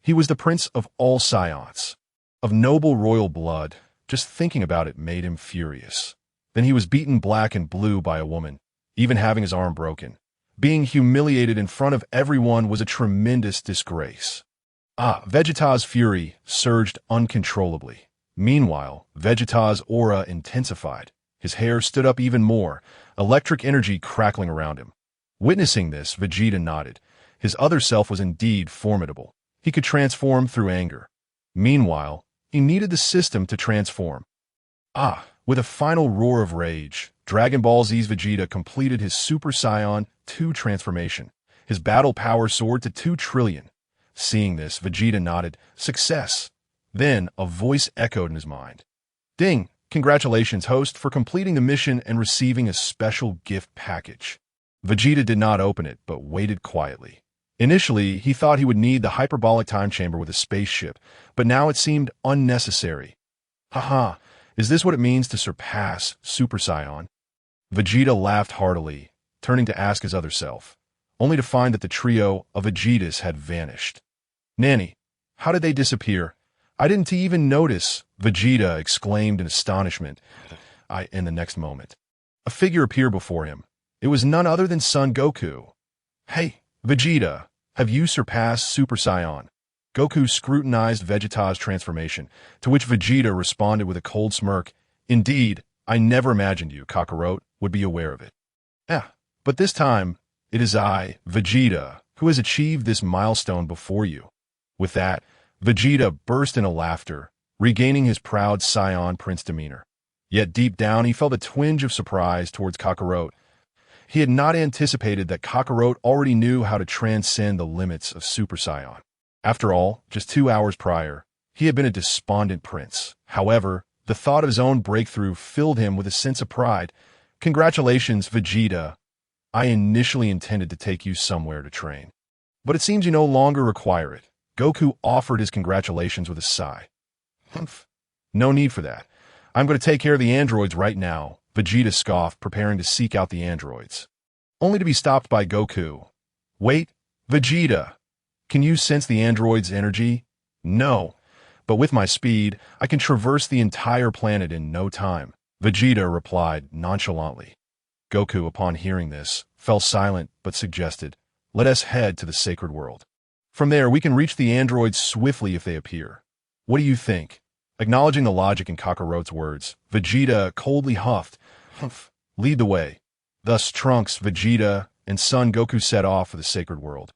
He was the prince of all Saiyans, of noble royal blood. Just thinking about it made him furious. Then he was beaten black and blue by a woman, even having his arm broken. Being humiliated in front of everyone was a tremendous disgrace. Vegeta's fury surged uncontrollably. Meanwhile, Vegeta's aura intensified. His hair stood up even more, electric energy crackling around him. Witnessing this, Vegeta nodded. His other self was indeed formidable. He could transform through anger. Meanwhile, he needed the system to transform. With a final roar of rage, Dragon Ball Z's Vegeta completed his Super Saiyan 2 transformation. His battle power soared to 2 trillion. Seeing this, Vegeta nodded, "Success." Then, a voice echoed in his mind. "Ding! Congratulations, host, for completing the mission and receiving a special gift package." Vegeta did not open it, but waited quietly. Initially, he thought he would need the hyperbolic time chamber with a spaceship, but now it seemed unnecessary. Haha, is this what it means to surpass Super Saiyan? Vegeta laughed heartily, turning to ask his other self, only to find that the trio of Vegetas had vanished. "Nanny, how did they disappear? I didn't even notice," Vegeta exclaimed in astonishment. In the next moment, a figure appeared before him. It was none other than Son Goku. "Hey, Vegeta, have you surpassed Super Saiyan?" Goku scrutinized Vegeta's transformation, to which Vegeta responded with a cold smirk. "Indeed, I never imagined you, Kakarot, would be aware of it. But this time, it is I, Vegeta, who has achieved this milestone before you." With that, Vegeta burst into laughter, regaining his proud Saiyan prince demeanor. Yet deep down he felt a twinge of surprise towards Kakarot. He had not anticipated that Kakarot already knew how to transcend the limits of Super Saiyan. After all, just 2 hours prior, he had been a despondent prince. However, the thought of his own breakthrough filled him with a sense of pride. Congratulations, Vegeta. I initially intended to take you somewhere to train. But it seems you no longer require it. Goku offered his congratulations with a sigh. Humph. No need for that. I'm going to take care of the androids right now, Vegeta scoffed, preparing to seek out the androids. Only to be stopped by Goku. Wait, Vegeta. Can you sense the android's energy? No. But with my speed, I can traverse the entire planet in no time, Vegeta replied nonchalantly. Goku, upon hearing this, fell silent but suggested, let us head to the sacred world. From there, we can reach the androids swiftly if they appear. What do you think? Acknowledging the logic in Kakarot's words, Vegeta coldly huffed, Humph, lead the way. Thus Trunks, Vegeta, and Son Goku set off for the sacred world,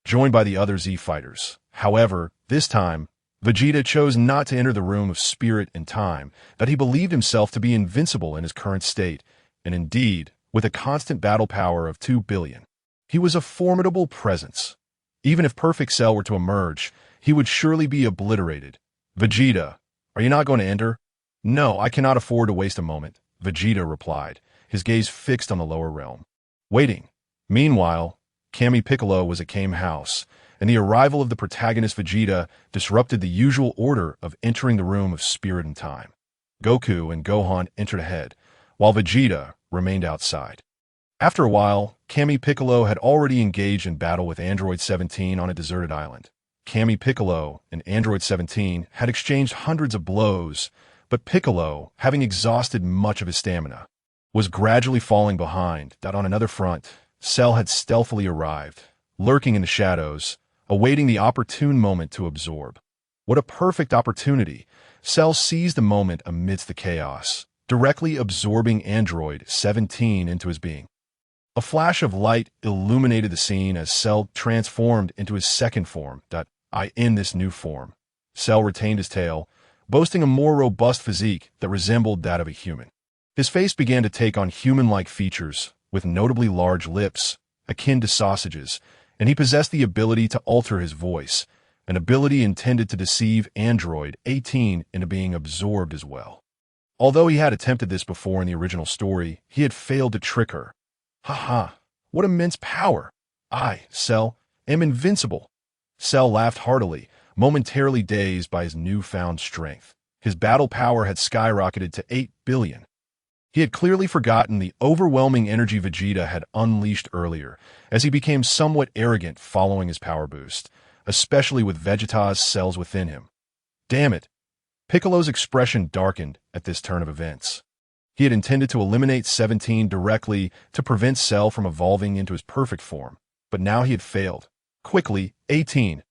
joined by the other Z fighters. However, this time, Vegeta chose not to enter the room of spirit and time, that he believed himself to be invincible in his current state, and indeed, with a constant battle power of 2 billion. He was a formidable presence. Even if Perfect Cell were to emerge, he would surely be obliterated. Vegeta, are you not going to enter? No, I cannot afford to waste a moment, Vegeta replied, his gaze fixed on the lower realm. Waiting. Meanwhile, Kami Piccolo was at Kame House, and the arrival of the protagonist Vegeta disrupted the usual order of entering the room of spirit and time. Goku and Gohan entered ahead, while Vegeta remained outside. After a while, Kami Piccolo had already engaged in battle with Android 17 on a deserted island. Kami Piccolo and Android 17 had exchanged hundreds of blows, but Piccolo, having exhausted much of his stamina, was gradually falling behind. That on another front, Cell had stealthily arrived, lurking in the shadows, awaiting the opportune moment to absorb. What a perfect opportunity! Cell seized the moment amidst the chaos, directly absorbing Android 17 into his being. A flash of light illuminated the scene as Cell transformed into his second form. In this new form, Cell retained his tail, boasting a more robust physique that resembled that of a human. His face began to take on human-like features, with notably large lips, akin to sausages, and he possessed the ability to alter his voice, an ability intended to deceive Android 18 into being absorbed as well. Although he had attempted this before in the original story, he had failed to trick her. Haha, what immense power! I, Cell, am invincible. Cell laughed heartily, momentarily dazed by his newfound strength. His battle power had skyrocketed to 8 billion. He had clearly forgotten the overwhelming energy Vegeta had unleashed earlier, as he became somewhat arrogant following his power boost, especially with Vegeta's cells within him. Damn it! Piccolo's expression darkened at this turn of events. He had intended to eliminate 17 directly to prevent Cell from evolving into his perfect form, but now he had failed. Quickly, 18.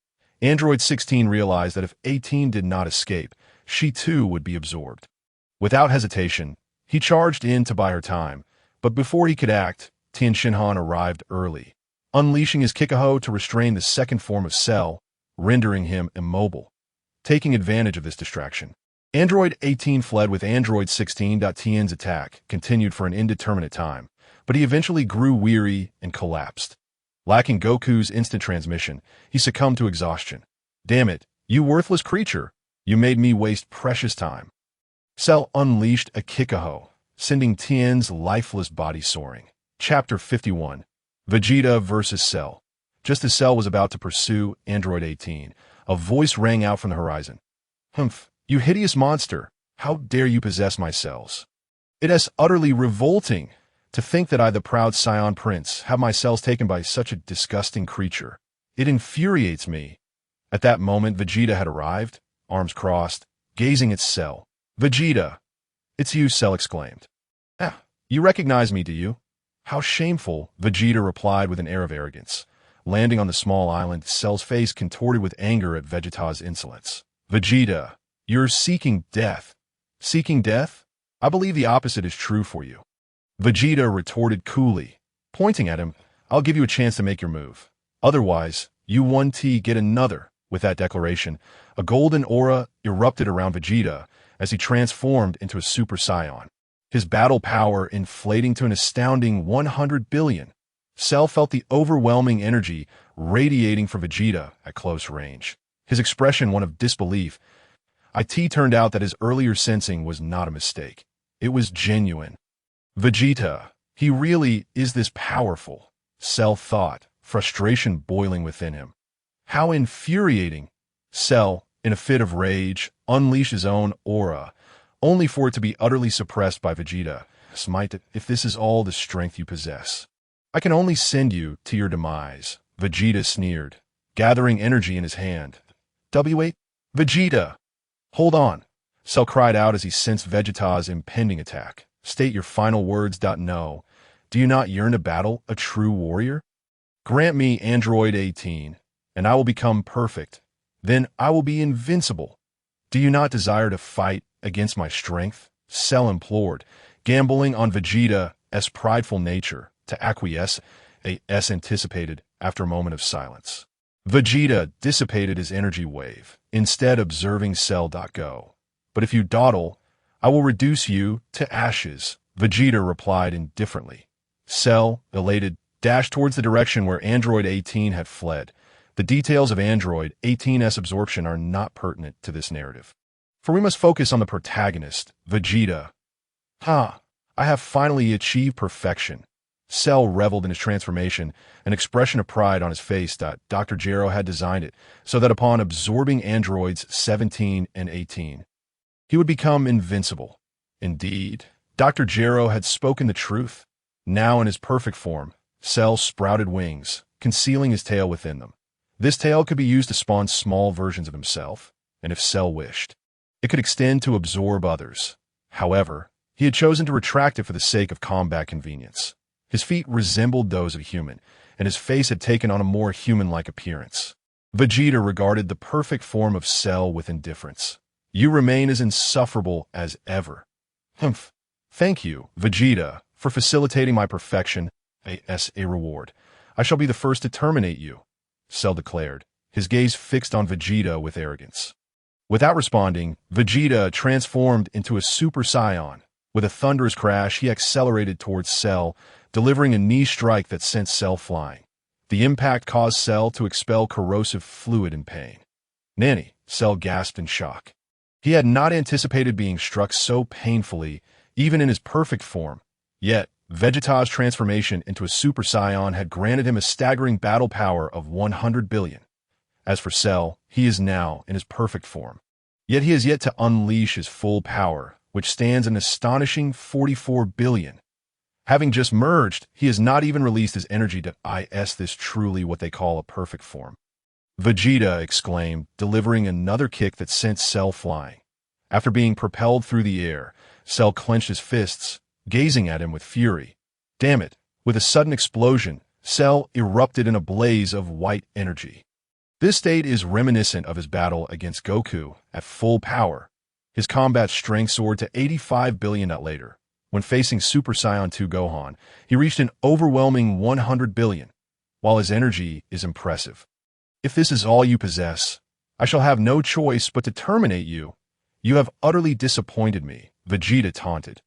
Android 16 realized that if 18 did not escape, she too would be absorbed. Without hesitation, he charged in to buy her time, but before he could act, Tian arrived early, unleashing his Kikaho to restrain the second form of Cell, rendering him immobile. Taking advantage of this distraction, Android 18 fled with Android 16. Tian's attack continued for an indeterminate time, but he eventually grew weary and collapsed. Lacking Goku's instant transmission, he succumbed to exhaustion. Damn it, you worthless creature! You made me waste precious time. Cell unleashed a Kikaho, sending Tian's lifeless body soaring. Chapter 51. Vegeta vs. Cell. Just as Cell was about to pursue Android 18, a voice rang out from the horizon. Humph, you hideous monster! How dare you possess my cells? It is utterly revolting to think that I, the proud Saiyan prince, have my cells taken by such a disgusting creature. It infuriates me. At that moment, Vegeta had arrived, arms crossed, gazing at Cell. Vegeta! It's you, Cell exclaimed. Ah, you recognize me, do you? How shameful, Vegeta replied with an air of arrogance. Landing on the small island, Cell's face contorted with anger at Vegeta's insolence. Vegeta, you're seeking death. Seeking death? I believe the opposite is true for you. Vegeta retorted coolly. Pointing at him, I'll give you a chance to make your move. Otherwise, you 1T get another. With that declaration, a golden aura erupted around Vegeta, as he transformed into a Super Saiyan, his battle power inflating to an astounding 100 billion. Cell felt the overwhelming energy radiating from Vegeta at close range, his expression one of disbelief. It turned out that his earlier sensing was not a mistake. It was genuine. Vegeta, he really is this powerful, Cell thought, frustration boiling within him. How infuriating! Cell, in a fit of rage, unleashed his own aura, only for it to be utterly suppressed by Vegeta. Smite, if this is all the strength you possess, I can only send you to your demise, Vegeta sneered, gathering energy in his hand. W8? Vegeta! Hold on, Cell cried out as he sensed Vegeta's impending attack. State your final words. No. Do you not yearn to battle a true warrior? Grant me Android 18, and I will become perfect. Then I will be invincible. Do you not desire to fight against my strength? Cell implored, gambling on Vegeta's prideful nature to acquiesce, as anticipated after a moment of silence. Vegeta dissipated his energy wave, instead observing Cell. Go. But if you dawdle, I will reduce you to ashes, Vegeta replied indifferently. Cell, elated, dashed towards the direction where Android 18 had fled. The details of Android 18's absorption are not pertinent to this narrative, for we must focus on the protagonist, Vegeta. I have finally achieved perfection. Cell reveled in his transformation, an expression of pride on his face. Dr. Gero had designed it so that upon absorbing androids 17 and 18, he would become invincible. Indeed, Dr. Gero had spoken the truth. Now in his perfect form, Cell sprouted wings, concealing his tail within them. This tail could be used to spawn small versions of himself, and if Cell wished, it could extend to absorb others. However, he had chosen to retract it for the sake of combat convenience. His feet resembled those of a human, and his face had taken on a more human-like appearance. Vegeta regarded the perfect form of Cell with indifference. You remain as insufferable as ever. Humph. Thank you, Vegeta, for facilitating my perfection. As a reward, I shall be the first to terminate you, Cell declared, his gaze fixed on Vegeta with arrogance. Without responding, Vegeta transformed into a Super Saiyan. With a thunderous crash, he accelerated towards Cell, delivering a knee strike that sent Cell flying. The impact caused Cell to expel corrosive fluid in pain. Nanny, Cell gasped in shock. He had not anticipated being struck so painfully, even in his perfect form. Yet, Vegeta's transformation into a Super Saiyan had granted him a staggering battle power of 100 billion. As for Cell, he is now in his perfect form. Yet he has yet to unleash his full power, which stands an astonishing 44 billion. Having just merged, he has not even released his energy to this truly what they call a perfect form. Vegeta exclaimed, delivering another kick that sent Cell flying. After being propelled through the air, Cell clenched his fists, gazing at him with fury. Damn it! With a sudden explosion, Cell erupted in a blaze of white energy. This state is reminiscent of his battle against Goku at full power. His combat strength soared to 85 billion later. When facing Super Saiyan 2 Gohan, he reached an overwhelming 100 billion. While his energy is impressive. If this is all you possess, I shall have no choice but to terminate you. You have utterly disappointed me, Vegeta taunted.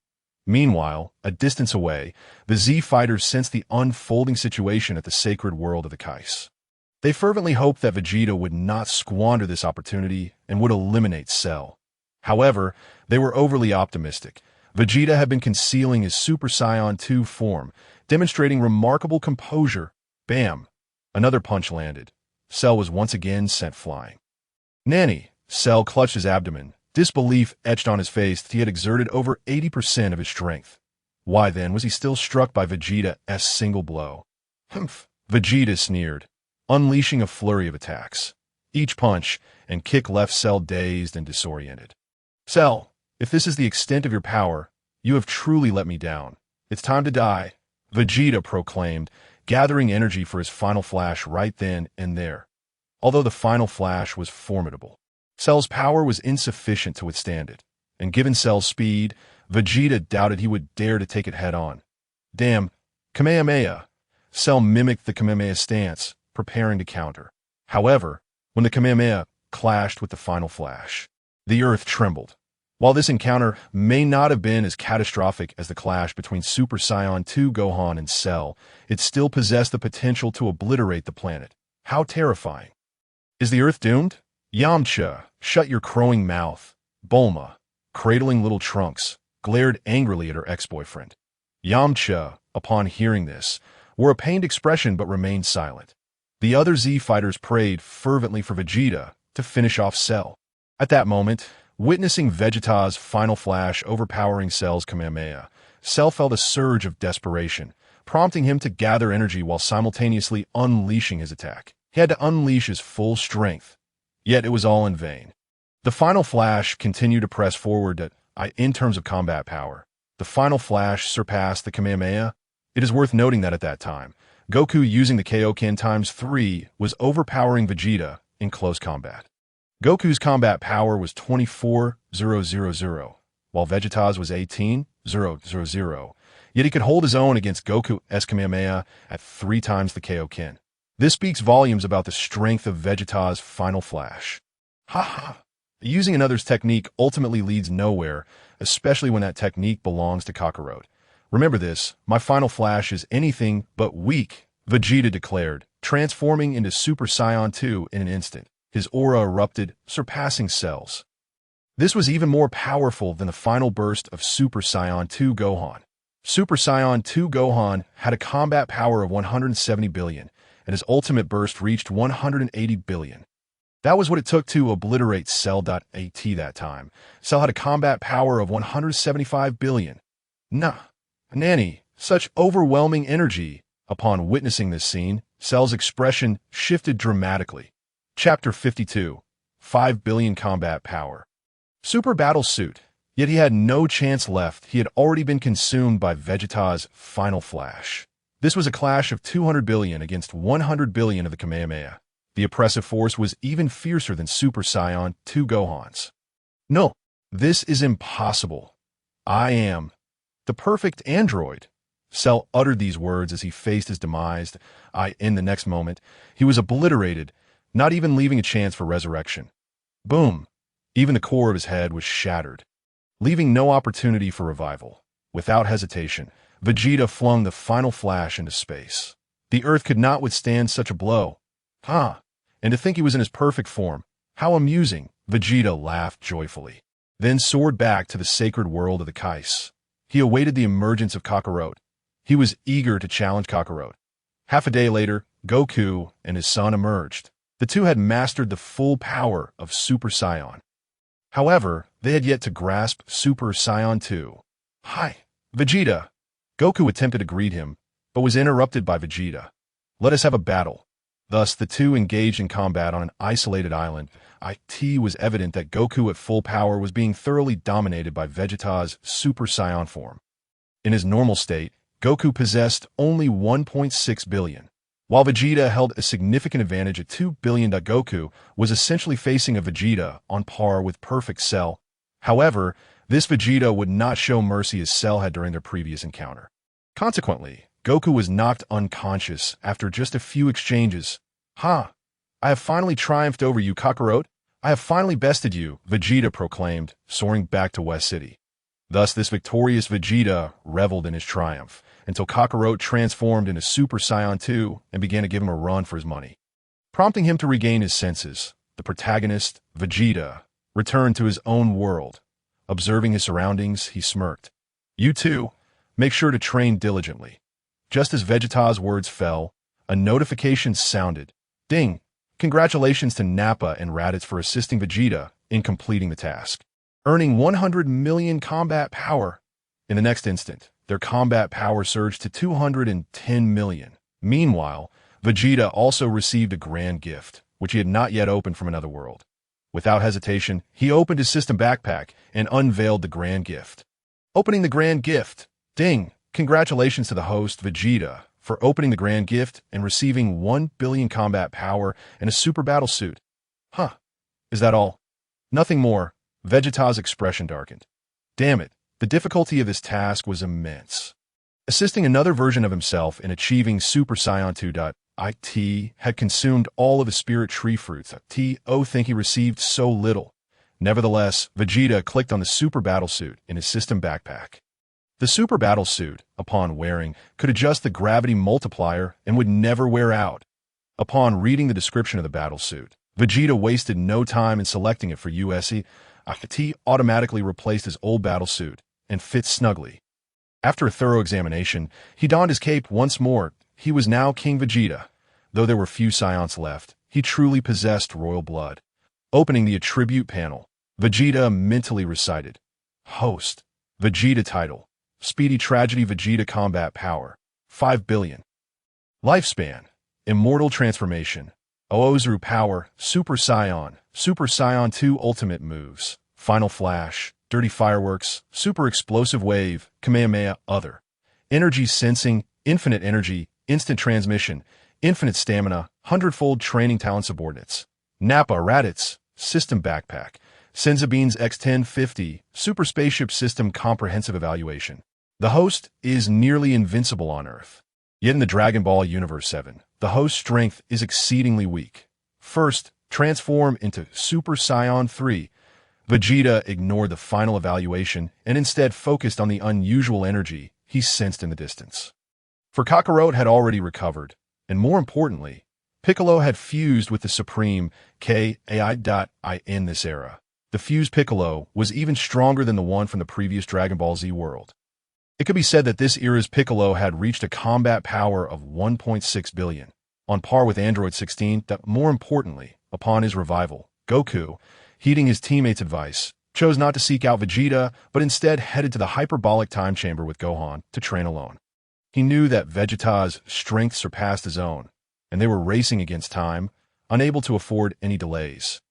Meanwhile, a distance away, the Z-fighters sensed the unfolding situation at the sacred world of the Kais. They fervently hoped that Vegeta would not squander this opportunity and would eliminate Cell. However, they were overly optimistic. Vegeta had been concealing his Super Saiyan 2 form, demonstrating remarkable composure. Bam! Another punch landed. Cell was once again sent flying. Nanny! Cell clutched his abdomen. Disbelief etched on his face that he had exerted over 80% of his strength. Why then was he still struck by Vegeta's single blow? Humph! Vegeta sneered, unleashing a flurry of attacks. Each punch and kick left Cell dazed and disoriented. Cell, if this is the extent of your power, you have truly let me down. It's time to die, Vegeta proclaimed, gathering energy for his final flash right then and there. Although the final flash was formidable, Cell's power was insufficient to withstand it, and given Cell's speed, Vegeta doubted he would dare to take it head-on. Damn, Kamehameha! Cell mimicked the Kamehameha stance, preparing to counter. However, when the Kamehameha clashed with the final flash, the earth trembled. While this encounter may not have been as catastrophic as the clash between Super Saiyan 2 Gohan and Cell, it still possessed the potential to obliterate the planet. How terrifying. Is the Earth doomed? Yamcha, shut your crowing mouth. Bulma, cradling little Trunks, glared angrily at her ex-boyfriend. Yamcha, upon hearing this, wore a pained expression but remained silent. The other Z fighters prayed fervently for Vegeta to finish off Cell. At that moment, witnessing Vegeta's final flash overpowering Cell's Kamehameha, Cell felt a surge of desperation, prompting him to gather energy while simultaneously unleashing his attack. He had to unleash his full strength, yet it was all in vain. The final flash continued to press forward in terms of combat power. The final flash surpassed the Kamehameha. It is worth noting that at that time, Goku using the Kaioken ×3 was overpowering Vegeta in close combat. Goku's combat power was 24,000, while Vegeta's was 18,000, yet he could hold his own against Goku's Kamehameha at 3 times the Kaioken. This speaks volumes about the strength of Vegeta's final flash. Haha! Using another's technique ultimately leads nowhere, especially when that technique belongs to Kakarot. Remember this, my final flash is anything but weak, Vegeta declared, transforming into Super Saiyan 2 in an instant. His aura erupted, surpassing Cell's. This was even more powerful than the final burst of Super Saiyan 2 Gohan. Super Saiyan 2 Gohan had a combat power of 170 billion, and his ultimate burst reached 180 billion. That was what it took to obliterate Cell.at that time. Cell had a combat power of 175 billion. Nanny, such overwhelming energy. Upon witnessing this scene, Cell's expression shifted dramatically. Chapter 52, 5 billion combat power. Super battle suit. Yet he had no chance left. He had already been consumed by Vegeta's final flash. This was a clash of 200 billion against 100 billion of the Kamehameha. The oppressive force was even fiercer than Super Saiyan 2 Gohan's. No, this is impossible. I am the perfect android. Cell uttered these words as he faced his demise. In the next moment, he was obliterated, not even leaving a chance for resurrection. Boom! Even the core of his head was shattered, leaving no opportunity for revival. Without hesitation, Vegeta flung the final flash into space. The Earth could not withstand such a blow. And to think he was in his perfect form. How amusing, Vegeta laughed joyfully. Then soared back to the sacred world of the Kais. He awaited the emergence of Kakarot. He was eager to challenge Kakarot. Half a day later, Goku and his son emerged. The two had mastered the full power of Super Saiyan. However, they had yet to grasp Super Saiyan 2. Hi, Vegeta. Goku attempted to greet him, but was interrupted by Vegeta. Let us have a battle. Thus, the two engaged in combat on an isolated island. It was evident that Goku at full power was being thoroughly dominated by Vegeta's Super Saiyan form. In his normal state, Goku possessed only 1.6 billion, while Vegeta held a significant advantage at 2 billion. Goku was essentially facing a Vegeta on par with perfect Cell. However, this Vegeta would not show mercy as Cell had during their previous encounter. Consequently, Goku was knocked unconscious after just a few exchanges. I have finally triumphed over you, Kakarot. I have finally bested you, Vegeta proclaimed, soaring back to West City. Thus, this victorious Vegeta reveled in his triumph, until Kakarot transformed into Super Saiyan 2 and began to give him a run for his money. Prompting him to regain his senses, the protagonist, Vegeta, returned to his own world. Observing his surroundings, he smirked. You too, make sure to train diligently. Just as Vegeta's words fell, a notification sounded. Ding! Congratulations to Nappa and Raditz for assisting Vegeta in completing the task, earning 100 million combat power. In the next instant, their combat power surged to 210 million. Meanwhile, Vegeta also received a grand gift, which he had not yet opened from another world. Without hesitation, he opened his system backpack and unveiled the grand gift. Opening the grand gift. Ding! Congratulations to the host, Vegeta, for opening the grand gift and receiving 1 billion combat power and a super battle suit. Is that all? Nothing more. Vegeta's expression darkened. Damn it, the difficulty of this task was immense. Assisting another version of himself in achieving Super Saiyan 2. Had consumed all of his spirit tree fruits. Think he received so little. Nevertheless, Vegeta clicked on the super battlesuit in his system backpack. The super battlesuit, upon wearing, could adjust the gravity multiplier and would never wear out. Upon reading the description of the battlesuit, Vegeta wasted no time in selecting it for USE. Akati automatically replaced his old battlesuit and fit snugly. After a thorough examination, he donned his cape once more. He was now King Vegeta. Though there were few Saiyans left, he truly possessed royal blood. Opening the attribute panel, Vegeta mentally recited, Host, Vegeta title, Speedy Tragedy Vegeta Combat Power, 5 billion. Lifespan, Immortal Transformation, Oozuru Power, Super Saiyan 2 Ultimate Moves, Final Flash, Dirty Fireworks, Super Explosive Wave, Kamehameha, Other. Energy Sensing, Infinite Energy, Instant Transmission, Infinite Stamina, Hundredfold Training Talent Subordinates. Nappa Raditz, System Backpack, Senzabean's X1050, Super Spaceship System Comprehensive Evaluation. The host is nearly invincible on Earth. Yet in the Dragon Ball Universe 7, the host's strength is exceedingly weak. First, transform into Super Saiyan 3. Vegeta ignored the final evaluation and instead focused on the unusual energy he sensed in the distance. For Kakarot had already recovered, and more importantly, Piccolo had fused with the Supreme Kai in this era. The fused Piccolo was even stronger than the one from the previous Dragon Ball Z world. It could be said that this era's Piccolo had reached a combat power of 1.6 billion, on par with Android 16. That more importantly, upon his revival, Goku, heeding his teammates' advice, chose not to seek out Vegeta, but instead headed to the hyperbolic time chamber with Gohan to train alone. He knew that Vegeta's strength surpassed his own, and they were racing against time, unable to afford any delays.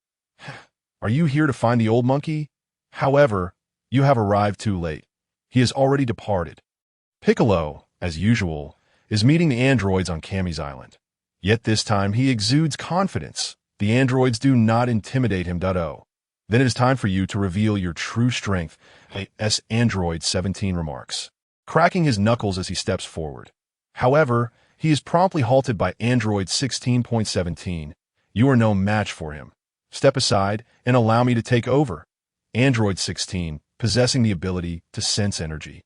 Are you here to find the old monkey? However, you have arrived too late. He has already departed. Piccolo, as usual, is meeting the androids on Kami's island. Yet this time he exudes confidence. The androids do not intimidate him. Then it is time for you to reveal your true strength, as Android 17 remarks, cracking his knuckles as he steps forward. However, he is promptly halted by Android 16.17. You are no match for him. Step aside and allow me to take over. Android 16, possessing the ability to sense energy,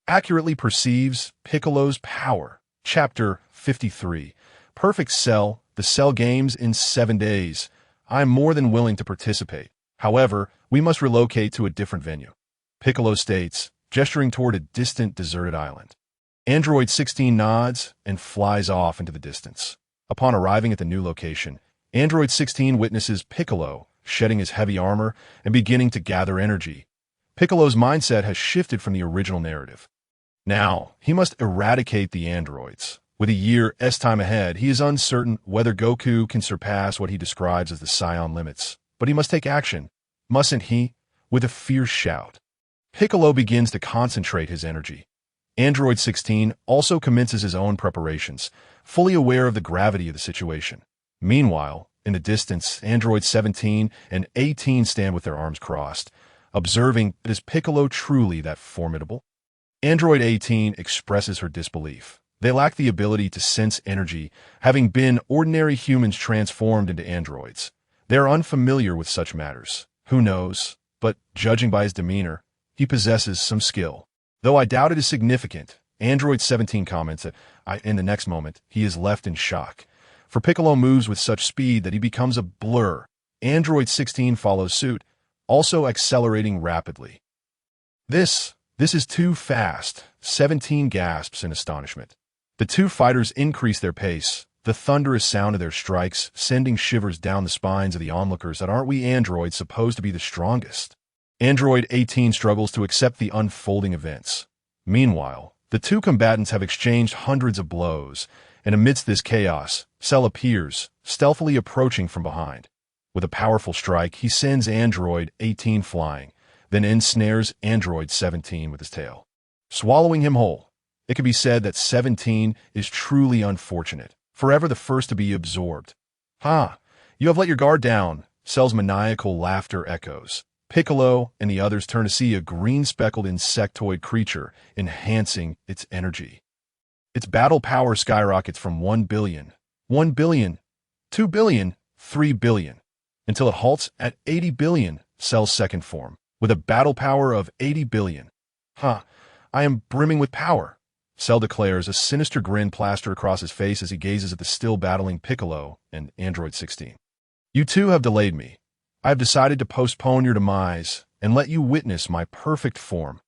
accurately perceives Piccolo's power. Chapter 53. Perfect Cell, the Cell Games in 7 days. I am more than willing to participate. However, we must relocate to a different venue. Piccolo states, gesturing toward a distant, deserted island. Android 16 nods and flies off into the distance. Upon arriving at the new location, Android 16 witnesses Piccolo shedding his heavy armor and beginning to gather energy. Piccolo's mindset has shifted from the original narrative. Now, he must eradicate the androids. With a year's time ahead, he is uncertain whether Goku can surpass what he describes as the Saiyan limits. But he must take action, mustn't he? With a fierce shout, Piccolo begins to concentrate his energy. Android 16 also commences his own preparations, fully aware of the gravity of the situation. Meanwhile, in the distance, Android 17 and 18 stand with their arms crossed, observing, is Piccolo truly that formidable? Android 18 expresses her disbelief. They lack the ability to sense energy, having been ordinary humans transformed into androids. They are unfamiliar with such matters. Who knows? But, judging by his demeanor, he possesses some skill. Though I doubt it is significant, Android 17 comments that, in the next moment, he is left in shock. For Piccolo moves with such speed that he becomes a blur. Android 16 follows suit, also accelerating rapidly. This is too fast, 17 gasps in astonishment. The two fighters increase their pace, the thunderous sound of their strikes sending shivers down the spines of the onlookers. That aren't we androids supposed to be the strongest? Android 18 struggles to accept the unfolding events. Meanwhile, the two combatants have exchanged hundreds of blows, and amidst this chaos, Cell appears, stealthily approaching from behind. With a powerful strike, he sends Android 18 flying, then ensnares Android 17 with his tail, swallowing him whole. It can be said that 17 is truly unfortunate, forever the first to be absorbed. You have let your guard down, Cell's maniacal laughter echoes. Piccolo and the others turn to see a green-speckled insectoid creature, enhancing its energy. Its battle power skyrockets from 1 billion, 1 billion, 2 billion, 3 billion, until it halts at 80 billion, Cell's second form, with a battle power of 80 billion. Huh, I am brimming with power, Cell declares, a sinister grin plastered across his face as he gazes at the still battling Piccolo and Android 16. You two have delayed me. I have decided to postpone your demise and let you witness my perfect form.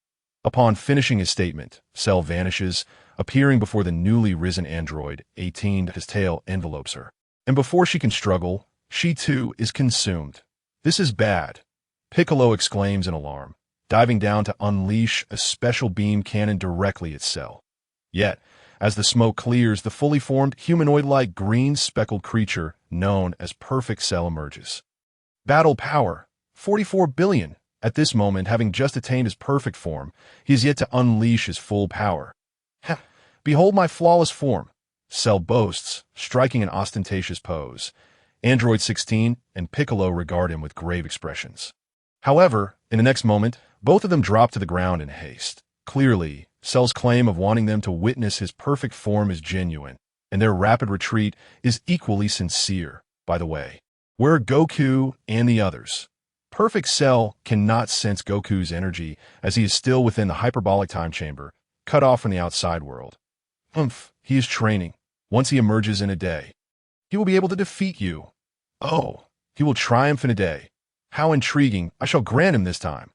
Upon finishing his statement, Cell vanishes, appearing before the newly risen android, 18. His tail envelopes her. And before she can struggle, she too is consumed. This is bad, Piccolo exclaims in alarm, diving down to unleash a special beam cannon directly at Cell. Yet, as the smoke clears, the fully formed, humanoid-like green speckled creature known as Perfect Cell emerges. Battle power, 44 billion. At this moment, having just attained his perfect form, he is yet to unleash his full power. Behold my flawless form, Cell boasts, striking an ostentatious pose. Android 16 and Piccolo regard him with grave expressions. However, in the next moment, both of them drop to the ground in haste. Clearly, Cell's claim of wanting them to witness his perfect form is genuine, and their rapid retreat is equally sincere. By the way, where are Goku and the others? Perfect Cell cannot sense Goku's energy as he is still within the hyperbolic time chamber, cut off from the outside world. He is training. Once he emerges in a day, he will be able to defeat you. Oh, he will triumph in a day. How intriguing. I shall grant him this time.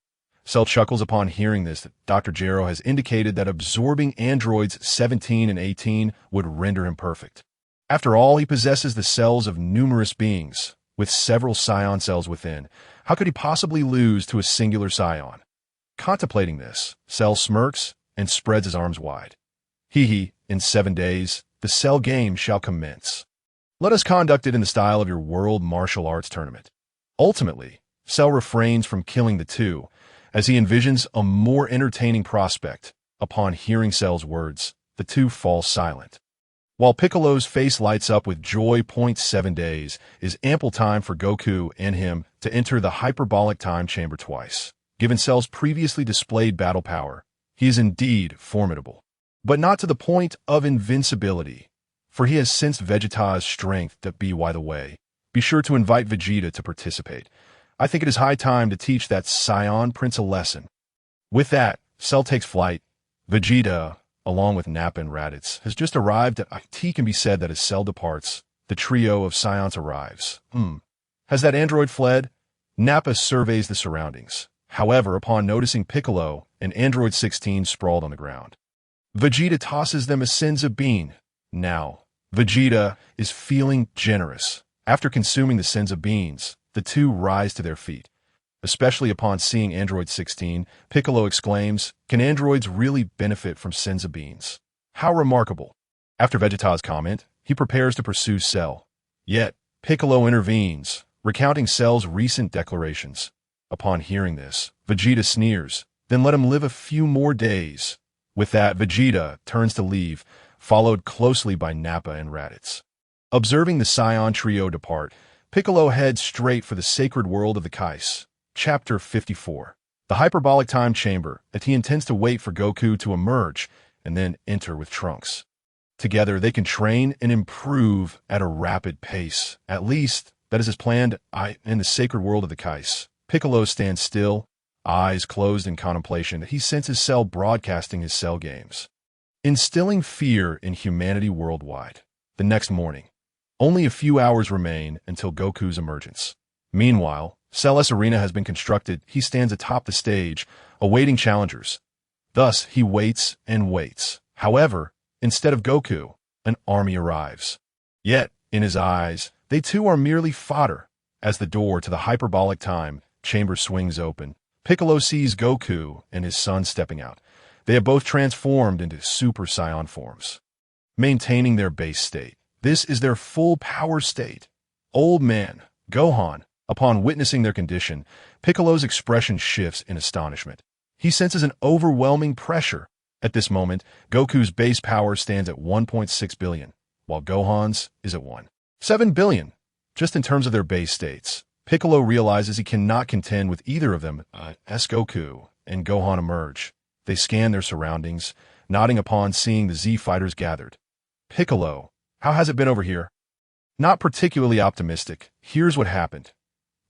Cell chuckles upon hearing this that Dr. Gero has indicated that absorbing androids 17 and 18 would render him perfect. After all, he possesses the cells of numerous beings, with several Saiyan cells within. How could he possibly lose to a singular Saiyan? Contemplating this, Cell smirks and spreads his arms wide. In 7 days, the Cell game shall commence. Let us conduct it in the style of your World Martial Arts Tournament. Ultimately, Cell refrains from killing the two, as he envisions a more entertaining prospect. Upon hearing Cell's words, the two fall silent. While Piccolo's face lights up with joy, 7 days is ample time for Goku and him to enter the hyperbolic time chamber twice. Given Cell's previously displayed battle power, he is indeed formidable. But not to the point of invincibility, for he has sensed Vegeta's strength. By the way, be sure to invite Vegeta to participate. I think it is high time to teach that Saiyan prince a lesson. With that, Cell takes flight. Vegeta, along with Nappa and Raditz, has just arrived at IT. Can be said that as Cell departs, the trio of Saiyans arrives. Has that android fled? Nappa surveys the surroundings. However, upon noticing Piccolo and Android 16 sprawled on the ground, Vegeta tosses them a Senzu bean. Now, Vegeta is feeling generous. After consuming the Senzu beans, the two rise to their feet. Especially upon seeing Android 16, Piccolo exclaims, "Can androids really benefit from Senzu beans? How remarkable." After Vegeta's comment, he prepares to pursue Cell. Yet, Piccolo intervenes, recounting Cell's recent declarations. Upon hearing this, Vegeta sneers, "Then let him live a few more days." With that, Vegeta turns to leave, followed closely by Nappa and Raditz. Observing the Saiyan trio depart, Piccolo heads straight for the sacred world of the Kais. Chapter 54. The hyperbolic time chamber, that he intends to wait for Goku to emerge and then enter with Trunks. Together, they can train and improve at a rapid pace. At least, that is his plan in the sacred world of the Kais. Piccolo stands still, eyes closed in contemplation. He senses Cell broadcasting his Cell games, instilling fear in humanity worldwide. The next morning, only a few hours remain until Goku's emergence. Meanwhile, Cell's arena has been constructed. He stands atop the stage, awaiting challengers. Thus, he waits and waits. However, instead of Goku, an army arrives. Yet, in his eyes, they too are merely fodder. As the door to the hyperbolic time chamber swings open, Piccolo sees Goku and his son stepping out. They have both transformed into Super Saiyan forms, maintaining their base state. This is their full power state. Old man, Gohan. Upon witnessing their condition, Piccolo's expression shifts in astonishment. He senses an overwhelming pressure. At this moment, Goku's base power stands at 1.6 billion, while Gohan's is at 1.7 billion. Just in terms of their base states, Piccolo realizes he cannot contend with either of them as Goku and Gohan emerge. They scan their surroundings, nodding upon seeing the Z fighters gathered. "Piccolo, how has it been over here?" "Not particularly optimistic. Here's what happened.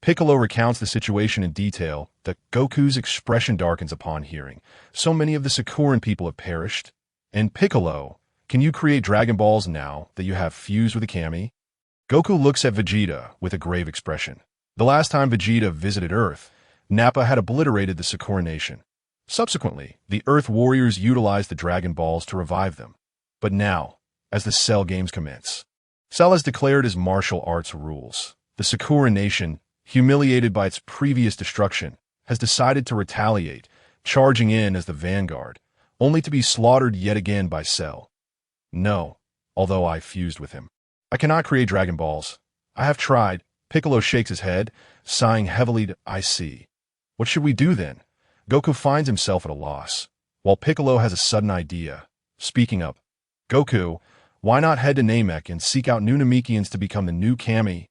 Piccolo recounts the situation in detail that Goku's expression darkens upon hearing. So many of the Sakuran people have perished. And Piccolo, can you create Dragon Balls now that you have fused with a Kami? Goku looks at Vegeta with a grave expression. The last time Vegeta visited Earth, Nappa had obliterated the Sakura nation. Subsequently, the Earth warriors utilized the Dragon Balls to revive them. But now, as the Cell games commence, Cell has declared his martial arts rules. The Sakura nation, humiliated by its previous destruction, has decided to retaliate, charging in as the vanguard, only to be slaughtered yet again by Cell. No, although I fused with him. I cannot create Dragon Balls. I have tried. Piccolo shakes his head, sighing heavily. I see. What should we do then? Goku finds himself at a loss, while Piccolo has a sudden idea. Speaking up, Goku, why not head to Namek and seek out new Namekians to become the new Kami?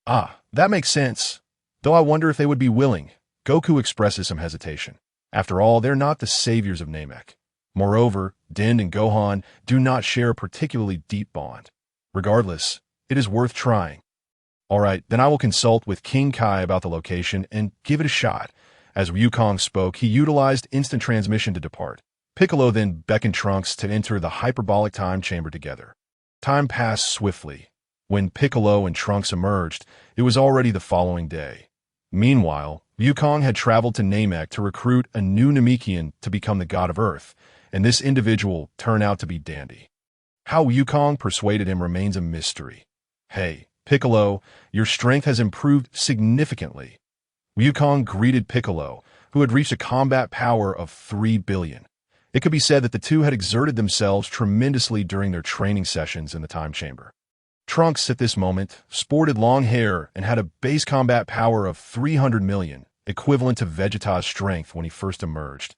Ah, that makes sense. Though I wonder if they would be willing. Goku expresses some hesitation. After all, they're not the saviors of Namek. Moreover, Din and Gohan do not share a particularly deep bond. Regardless, it is worth trying. All right, then I will consult with King Kai about the location and give it a shot. As Wukong spoke, he utilized instant transmission to depart. Piccolo then beckoned Trunks to enter the hyperbolic time chamber together. Time passed swiftly. When Piccolo and Trunks emerged, it was already the following day. Meanwhile, Wukong had traveled to Namek to recruit a new Namekian to become the god of Earth, and this individual turned out to be Dandy. How Wukong persuaded him remains a mystery. Hey, Piccolo, your strength has improved significantly. Wukong greeted Piccolo, who had reached a combat power of 3 billion. It could be said that the two had exerted themselves tremendously during their training sessions in the time chamber. Trunks, at this moment, sported long hair and had a base combat power of 300 million, equivalent to Vegeta's strength when he first emerged.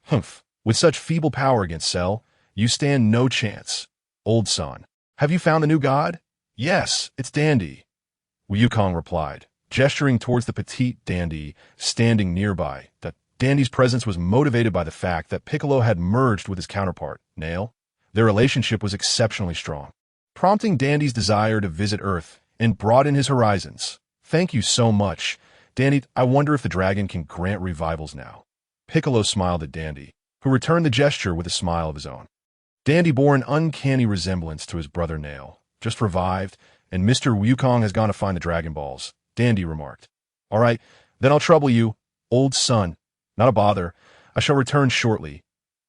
Humph, with such feeble power against Cell, you stand no chance. Old son, have you found the new god? Yes, it's Dandy. Wukong replied, gesturing towards the petite Dandy standing nearby. That Dandy's presence was motivated by the fact that Piccolo had merged with his counterpart, Nail. Their relationship was exceptionally strong, prompting Dandy's desire to visit Earth and broaden his horizons. Thank you so much. Dandy, I wonder if the dragon can grant revivals now. Piccolo smiled at Dandy, who returned the gesture with a smile of his own. Dandy bore an uncanny resemblance to his brother Nail. Just revived, and Mr. Wukong has gone to find the Dragon Balls, Dandy remarked. All right, then I'll trouble you, old son. Not a bother. I shall return shortly,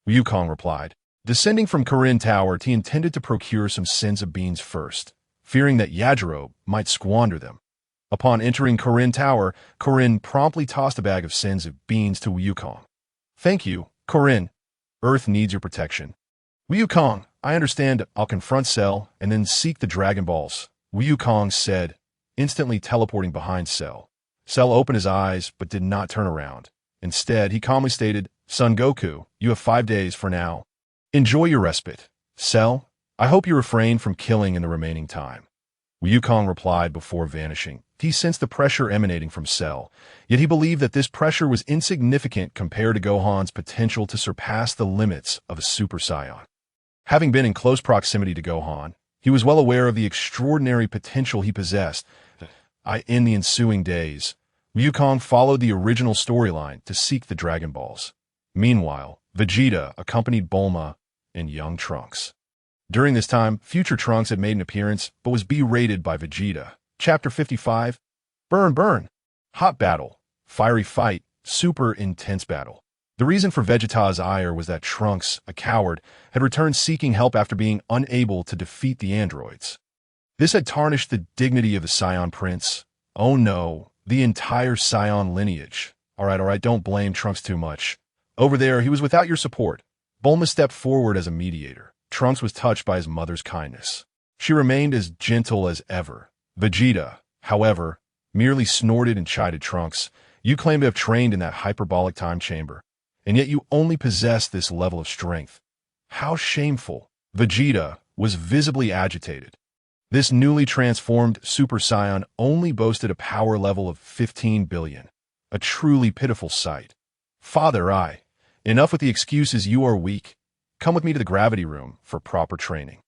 Wukong replied. Descending from Kirin Tower, he intended to procure some senzu beans first, fearing that Yajirobe might squander them. Upon entering Kirin Tower, Kirin promptly tossed a bag of senzu beans to Wukong. Thank you, Kirin. Earth needs your protection. Wukong, I understand. I'll confront Cell and then seek the Dragon Balls, Wukong said, instantly teleporting behind Cell. Cell opened his eyes but did not turn around. Instead, he calmly stated, Son Goku, you have 5 days for now. Enjoy your respite. Cell, I hope you refrain from killing in the remaining time. Wukong replied before vanishing. He sensed the pressure emanating from Cell, yet he believed that this pressure was insignificant compared to Gohan's potential to surpass the limits of a Super Saiyan. Having been in close proximity to Gohan, he was well aware of the extraordinary potential he possessed. In the ensuing days, Wukong followed the original storyline to seek the Dragon Balls. Meanwhile, Vegeta accompanied Bulma and young Trunks. During this time, future Trunks had made an appearance but was berated by Vegeta. Chapter 55, Burn Burn. Hot battle, fiery fight, super intense battle. The reason for Vegeta's ire was that Trunks, a coward, had returned seeking help after being unable to defeat the androids. This had tarnished the dignity of the Saiyan Prince. Oh no, the entire Saiyan lineage. All right, don't blame Trunks too much. Over there, he was without your support. Bulma stepped forward as a mediator. Trunks was touched by his mother's kindness. She remained as gentle as ever. Vegeta, however, merely snorted and chided Trunks. You claim to have trained in that hyperbolic time chamber, and yet you only possess this level of strength. How shameful. Vegeta was visibly agitated. This newly transformed Super Saiyan only boasted a power level of 15 billion. A truly pitiful sight. Father, enough with the excuses. You are weak. Come with me to the gravity room for proper training,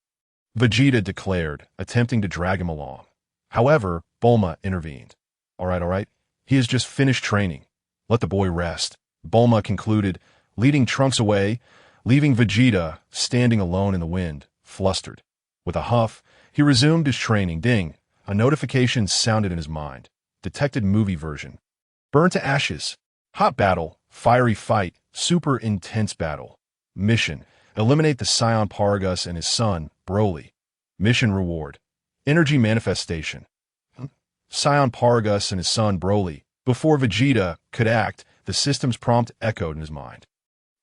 Vegeta declared, attempting to drag him along. However, Bulma intervened. All right, He has just finished training. Let the boy rest. Bulma concluded, leading Trunks away, leaving Vegeta standing alone in the wind, flustered. With a huff, he resumed his training. Ding! A notification sounded in his mind. Detected movie version. Burn to ashes. Hot battle. Fiery fight. Super intense battle. Mission. Eliminate the Saiyan Paragus and his son, Broly. Mission reward. Energy manifestation. Saiyan Paragus and his son, Broly. Before Vegeta could act, the system's prompt echoed in his mind.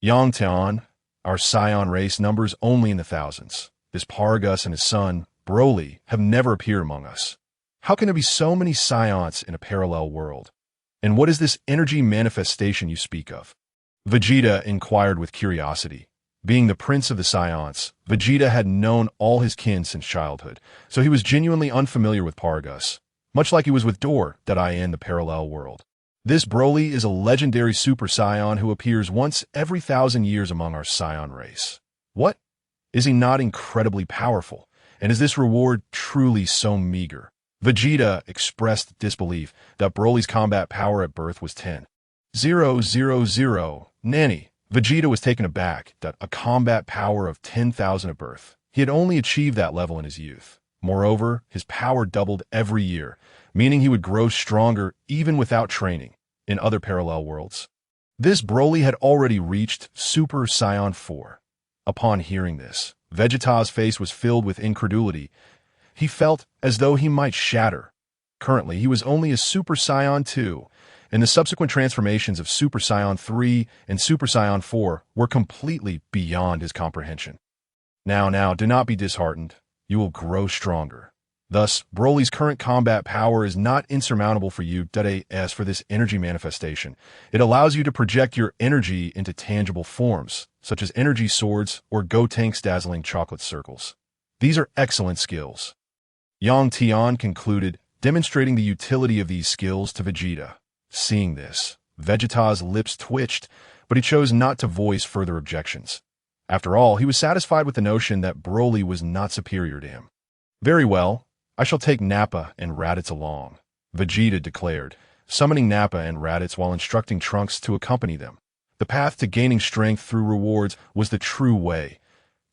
Tian, our Saiyan race numbers only in the thousands. This Paragus and his son, Broly, have never appeared among us. How can there be so many Saiyans in a parallel world? And what is this energy manifestation you speak of? Vegeta inquired with curiosity. Being the prince of the Saiyans, Vegeta had known all his kin since childhood, so he was genuinely unfamiliar with Paragus, much like he was with in the parallel world. This Broly is a legendary Super Saiyan who appears once every 1,000 years among our Saiyan race. What? Is he not incredibly powerful? And is this reward truly so meager? Vegeta expressed disbelief that Broly's combat power at birth was 10,000. Nanny. Vegeta was taken aback that a combat power of 10,000 at birth. He had only achieved that level in his youth. Moreover, his power doubled every year, meaning he would grow stronger even without training in other parallel worlds. This Broly had already reached Super Saiyan 4. Upon hearing this, Vegeta's face was filled with incredulity. He felt as though he might shatter. Currently, he was only a Super Saiyan 2, and the subsequent transformations of Super Saiyan 3 and Super Saiyan 4 were completely beyond his comprehension. Now, do not be disheartened. You will grow stronger. Thus, Broly's current combat power is not insurmountable for you. As for this energy manifestation, it allows you to project your energy into tangible forms, such as energy swords or Gotank's dazzling chocolate circles. These are excellent skills. Tian concluded, demonstrating the utility of these skills to Vegeta. Seeing this, Vegeta's lips twitched, but he chose not to voice further objections. After all, he was satisfied with the notion that Broly was not superior to him. Very well, I shall take Nappa and Raditz along, Vegeta declared, summoning Nappa and Raditz while instructing Trunks to accompany them. The path to gaining strength through rewards was the true way.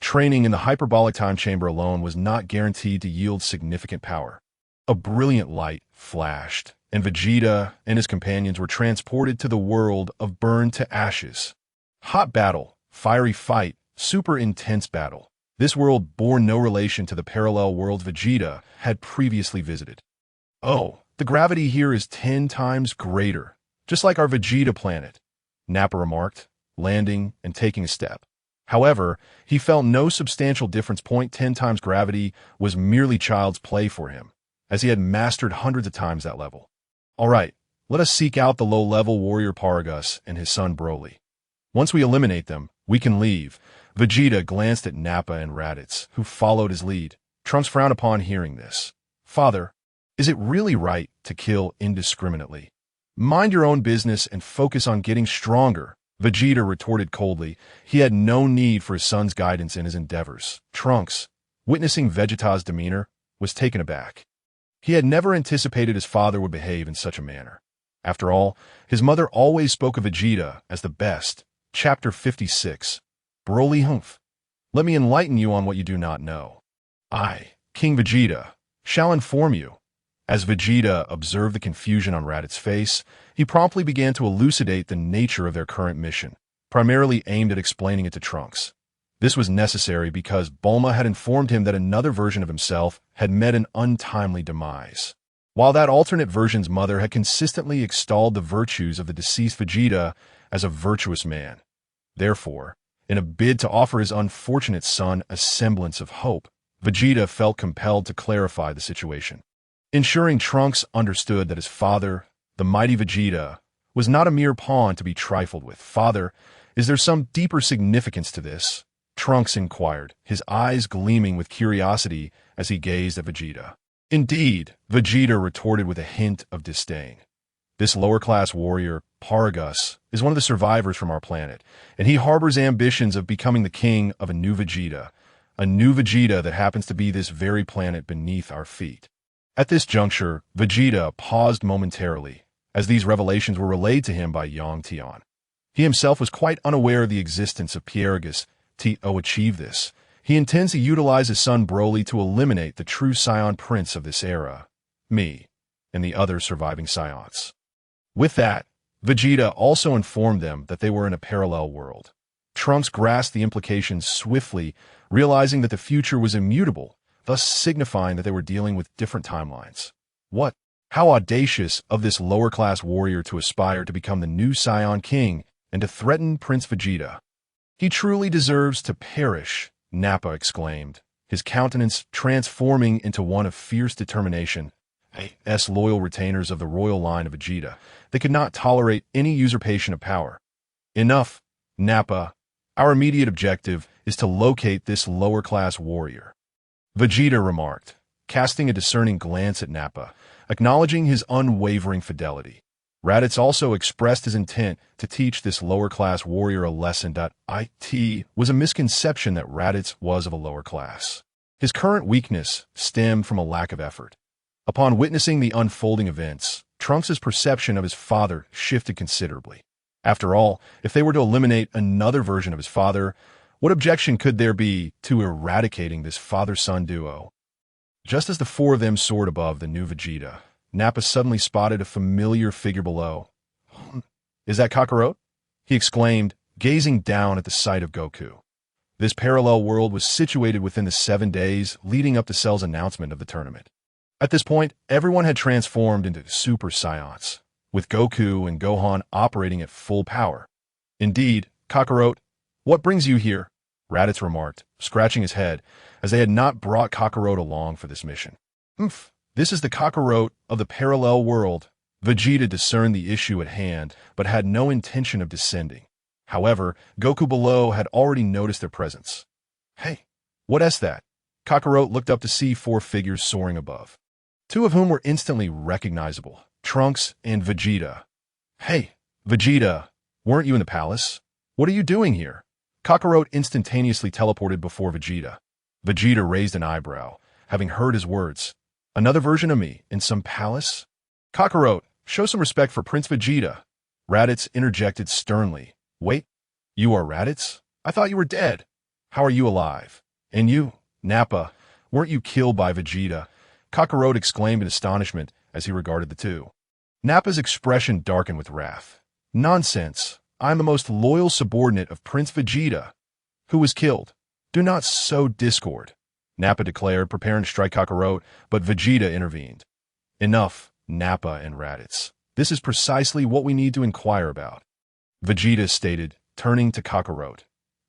Training in the hyperbolic time chamber alone was not guaranteed to yield significant power. A brilliant light flashed, and Vegeta and his companions were transported to the world of Burn to Ashes. Hot battle, fiery fight, super intense battle. This world bore no relation to the parallel world Vegeta had previously visited. Oh, the gravity here is 10 times greater, just like our Vegeta planet, Nappa remarked, landing and taking a step. However, he felt no substantial difference. 10 times gravity was merely child's play for him, as he had mastered hundreds of times that level. All right, let us seek out the low-level warrior Paragus and his son Broly. Once we eliminate them, we can leave. Vegeta glanced at Nappa and Raditz, who followed his lead. Trunks frowned upon hearing this. Father, is it really right to kill indiscriminately? Mind your own business and focus on getting stronger, Vegeta retorted coldly. He had no need for his son's guidance in his endeavors. Trunks, witnessing Vegeta's demeanor, was taken aback. He had never anticipated his father would behave in such a manner. After all, his mother always spoke of Vegeta as the best. Chapter 56. Broly Humph. Let me enlighten you on what you do not know. I, King Vegeta, shall inform you. As Vegeta observed the confusion on Raditz's face, he promptly began to elucidate the nature of their current mission, primarily aimed at explaining it to Trunks. This was necessary because Bulma had informed him that another version of himself had met an untimely demise. While that alternate version's mother had consistently extolled the virtues of the deceased Vegeta as a virtuous man. Therefore, in a bid to offer his unfortunate son a semblance of hope, Vegeta felt compelled to clarify the situation. Ensuring Trunks understood that his father, the mighty Vegeta, was not a mere pawn to be trifled with. Father, is there some deeper significance to this? Trunks inquired, his eyes gleaming with curiosity as he gazed at Vegeta. Indeed, Vegeta retorted with a hint of disdain. This lower-class warrior, Paragus, is one of the survivors from our planet, and he harbors ambitions of becoming the king of a new Vegeta that happens to be this very planet beneath our feet. At this juncture, Vegeta paused momentarily, as these revelations were relayed to him by young Tian. He himself was quite unaware of the existence of Piergus. To achieve this, he intends to utilize his son Broly to eliminate the true Saiyan prince of this era, me, and the other surviving Saiyans. With that, Vegeta also informed them that they were in a parallel world. Trunks grasped the implications swiftly, realizing that the future was immutable, thus signifying that they were dealing with different timelines. What? How audacious of this lower-class warrior to aspire to become the new Saiyan king and to threaten Prince Vegeta. He truly deserves to perish, Nappa exclaimed, his countenance transforming into one of fierce determination. As loyal retainers of the royal line of Vegeta, they could not tolerate any usurpation of power. Enough, Nappa. Our immediate objective is to locate this lower-class warrior. Vegeta remarked, casting a discerning glance at Nappa, acknowledging his unwavering fidelity. Raditz also expressed his intent to teach this lower-class warrior a lesson. It was a misconception that Raditz was of a lower class. His current weakness stemmed from a lack of effort. Upon witnessing the unfolding events, Trunks' perception of his father shifted considerably. After all, if they were to eliminate another version of his father, what objection could there be to eradicating this father-son duo? Just as the four of them soared above the new Vegeta, Nappa suddenly spotted a familiar figure below. "Is that Kakarot?" he exclaimed, gazing down at the sight of Goku. This parallel world was situated within the 7 days leading up to Cell's announcement of the tournament. At this point, everyone had transformed into Super Saiyans, with Goku and Gohan operating at full power. "Indeed, Kakarot, what brings you here?" Raditz remarked, scratching his head, as they had not brought Kakarot along for this mission. This is the Kakarot of the parallel world." Vegeta discerned the issue at hand, but had no intention of descending. However, Goku below had already noticed their presence. "Hey, what is that?" Kakarot looked up to see 4 figures soaring above, 2 of whom were instantly recognizable, Trunks and Vegeta. "Hey, Vegeta, weren't you in the palace? What are you doing here?" Kakarot instantaneously teleported before Vegeta. Vegeta raised an eyebrow, having heard his words. "Another version of me in some palace?" "Kakarot, show some respect for Prince Vegeta." Raditz interjected sternly. "Wait, you are Raditz? I thought you were dead. How are you alive? And you, Nappa, weren't you killed by Vegeta?" Kakarot exclaimed in astonishment as he regarded the two. Nappa's expression darkened with wrath. "Nonsense. I am the most loyal subordinate of Prince Vegeta. Who was killed? Do not sow discord," Nappa declared, preparing to strike Kakarot, but Vegeta intervened. "Enough, Nappa and Raditz. This is precisely what we need to inquire about," Vegeta stated, turning to Kakarot.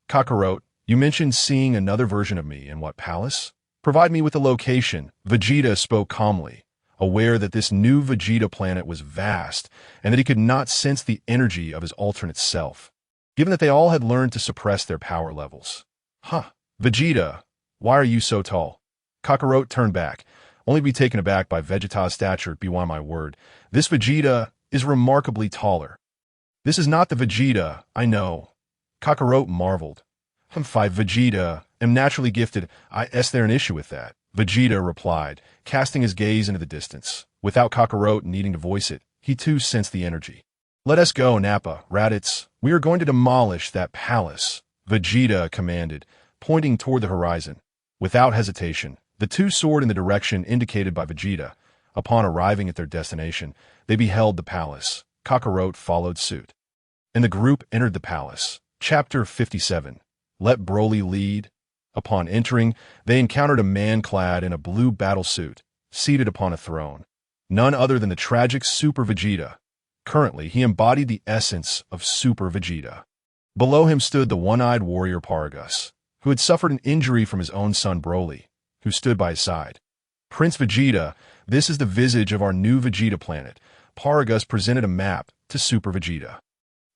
"Kakarot, you mentioned seeing another version of me in what palace? Provide me with the location." Vegeta spoke calmly, aware that this new Vegeta planet was vast and that he could not sense the energy of his alternate self, given that they all had learned to suppress their power levels. Vegeta, why are you so tall?" Kakarot turned back, only to be taken aback by Vegeta's stature beyond my word. "This Vegeta is remarkably taller." "This is not the Vegeta, I know." Kakarot marveled. Vegeta am naturally gifted. Is there an issue with that?" Vegeta replied, casting his gaze into the distance. Without Kakarot needing to voice it, he too sensed the energy. "Let us go, Nappa, Raditz. We are going to demolish that palace," Vegeta commanded, pointing toward the horizon. Without hesitation, the two soared in the direction indicated by Vegeta. Upon arriving at their destination, they beheld the palace. Kakarot followed suit, and the group entered the palace. Chapter 57. Let Broly Lead. Upon entering, they encountered a man clad in a blue battle suit, seated upon a throne. None other than the tragic Super Vegeta. Currently, he embodied the essence of Super Vegeta. Below him stood the one-eyed warrior Paragus, who had suffered an injury from his own son Broly, who stood by his side. "Prince Vegeta, this is the visage of our new Vegeta planet." Paragus presented a map to Super Vegeta.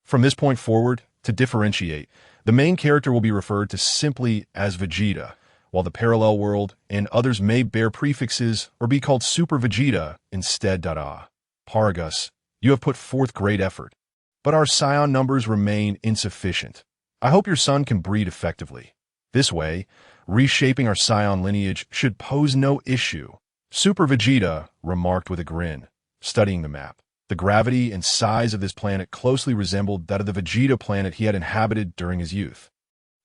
From this point forward, to differentiate, the main character will be referred to simply as Vegeta, while the parallel world and others may bear prefixes or be called Super Vegeta instead. Paragus, you have put forth great effort, but our Saiyan numbers remain insufficient. I hope your son can breed effectively. This way, reshaping our Saiyan lineage should pose no issue. Super Vegeta remarked with a grin, studying the map. The gravity and size of this planet closely resembled that of the Vegeta planet he had inhabited during his youth,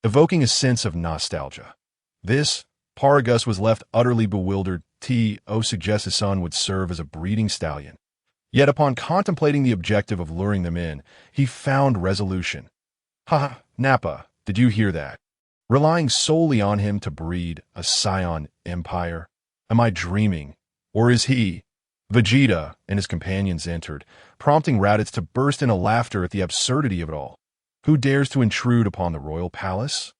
evoking a sense of nostalgia. This, Paragus was left utterly bewildered. T.O. suggests his son would serve as a breeding stallion. Yet upon contemplating the objective of luring them in, he found resolution. "Ha, Nappa, did you hear that? Relying solely on him to breed a Saiyan empire? Am I dreaming? Or is he?" Vegeta and his companions entered, prompting Raditz to burst into laughter at the absurdity of it all. Who dares to intrude upon the royal palace?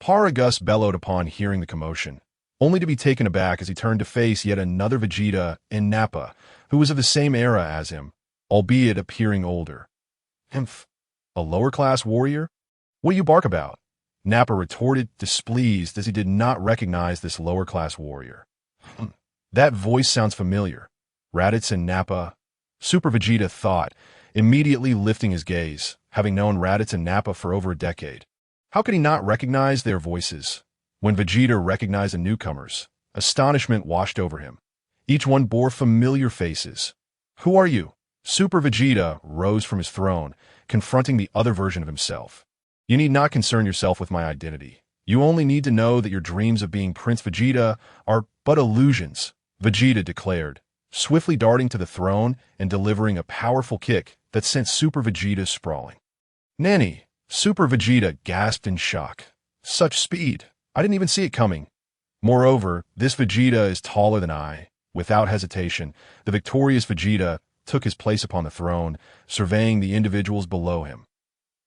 Paragus bellowed upon hearing the commotion, only to be taken aback as he turned to face yet another Vegeta and Nappa, who was of the same era as him, albeit appearing older. "Humph, a lower-class warrior? What do you bark about?" Nappa retorted, displeased as he did not recognize this lower-class warrior. "That voice sounds familiar." Raditz and Nappa, Super Vegeta thought, immediately lifting his gaze, having known Raditz and Nappa for over a decade. How could he not recognize their voices? When Vegeta recognized the newcomers, astonishment washed over him. Each one bore familiar faces. "Who are you?" Super Vegeta rose from his throne, confronting the other version of himself. "You need not concern yourself with my identity. You only need to know that your dreams of being Prince Vegeta are but illusions," Vegeta declared, swiftly darting to the throne and delivering a powerful kick that sent Super Vegeta sprawling. "Nanny!" Super Vegeta gasped in shock. "Such speed! I didn't even see it coming." Moreover, this Vegeta is taller than I. Without hesitation, the victorious Vegeta took his place upon the throne, surveying the individuals below him.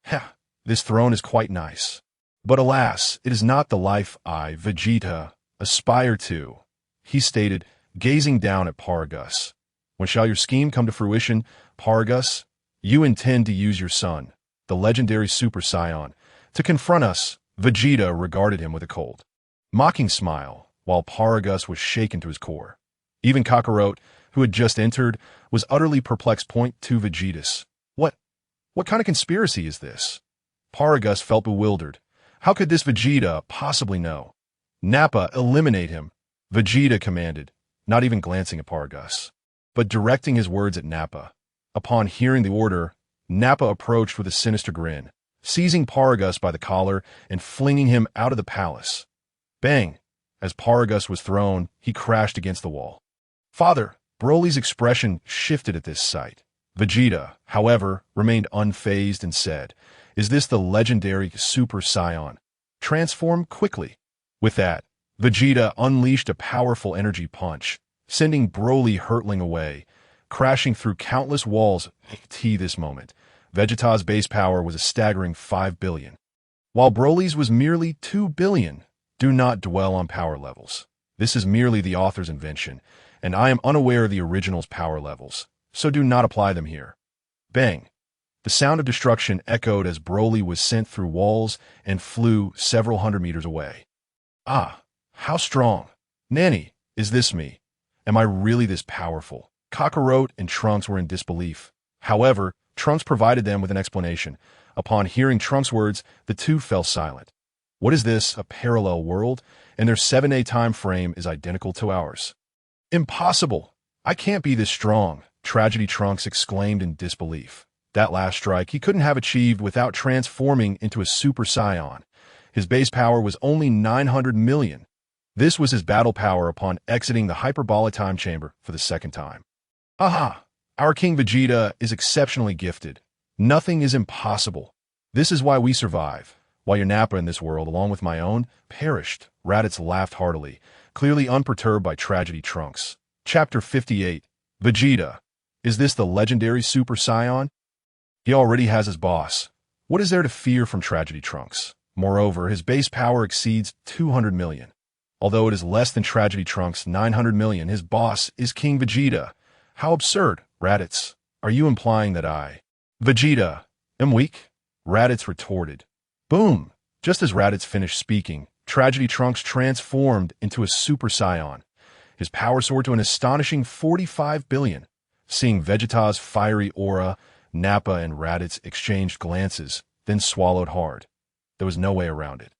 "Ha! This throne is quite nice. But alas, it is not the life I, Vegeta, aspire to," he stated, gazing down at Paragus. "When shall your scheme come to fruition, Paragus? You intend to use your son, the legendary Super Saiyan, to confront us." Vegeta regarded him with a cold, mocking smile, while Paragus was shaken to his core. Even Kakarot, who had just entered, was utterly perplexed. To Vegeta's. What kind of conspiracy is this?" Paragus felt bewildered. How could this Vegeta possibly know? "Nappa, eliminate him," Vegeta commanded, not even glancing at Paragus, but directing his words at Nappa. Upon hearing the order, Nappa approached with a sinister grin, seizing Paragus by the collar and flinging him out of the palace. Bang! As Paragus was thrown, he crashed against the wall. "Father!" Broly's expression shifted at this sight. Vegeta, however, remained unfazed and said, "Is this the legendary Super Saiyan? Transform quickly." With that, Vegeta unleashed a powerful energy punch, sending Broly hurtling away, crashing through countless walls. This moment, Vegeta's base power was a staggering 5 billion, while Broly's was merely 2 billion. Do not dwell on power levels. This is merely the author's invention, and I am unaware of the original's power levels, so do not apply them here. Bang! The sound of destruction echoed as Broly was sent through walls and flew several hundred meters away. "Ah, how strong! Nanny, is this me? Am I really this powerful?" Kakarot and Trunks were in disbelief. However, Trunks provided them with an explanation. Upon hearing Trunks' words, the two fell silent. What is this, a parallel world? And their 7-day time frame is identical to ours. "Impossible! I can't be this strong," Tragedy Trunks exclaimed in disbelief. That last strike he couldn't have achieved without transforming into a Super Saiyan. His base power was only 900 million. This was his battle power upon exiting the Hyperbola time chamber for the second time. "Aha! Our King Vegeta is exceptionally gifted. Nothing is impossible. This is why we survive, while your Nappa in this world, along with my own, perished." Raditz laughed heartily, clearly unperturbed by Tragedy Trunks. Chapter 58. Vegeta. Is this the legendary Super Saiyan? He already has his boss. What is there to fear from Tragedy Trunks? Moreover, his base power exceeds 200 million. Although it is less than Tragedy Trunks' 900 million, his boss is King Vegeta. How absurd, Raditz. Are you implying that I, Vegeta, am weak? Raditz retorted. Boom! Just as Raditz finished speaking, Tragedy Trunks transformed into a Super Saiyan. His power soared to an astonishing 45 billion. Seeing Vegeta's fiery aura, Nappa and Raditz exchanged glances, then swallowed hard. There was no way around it.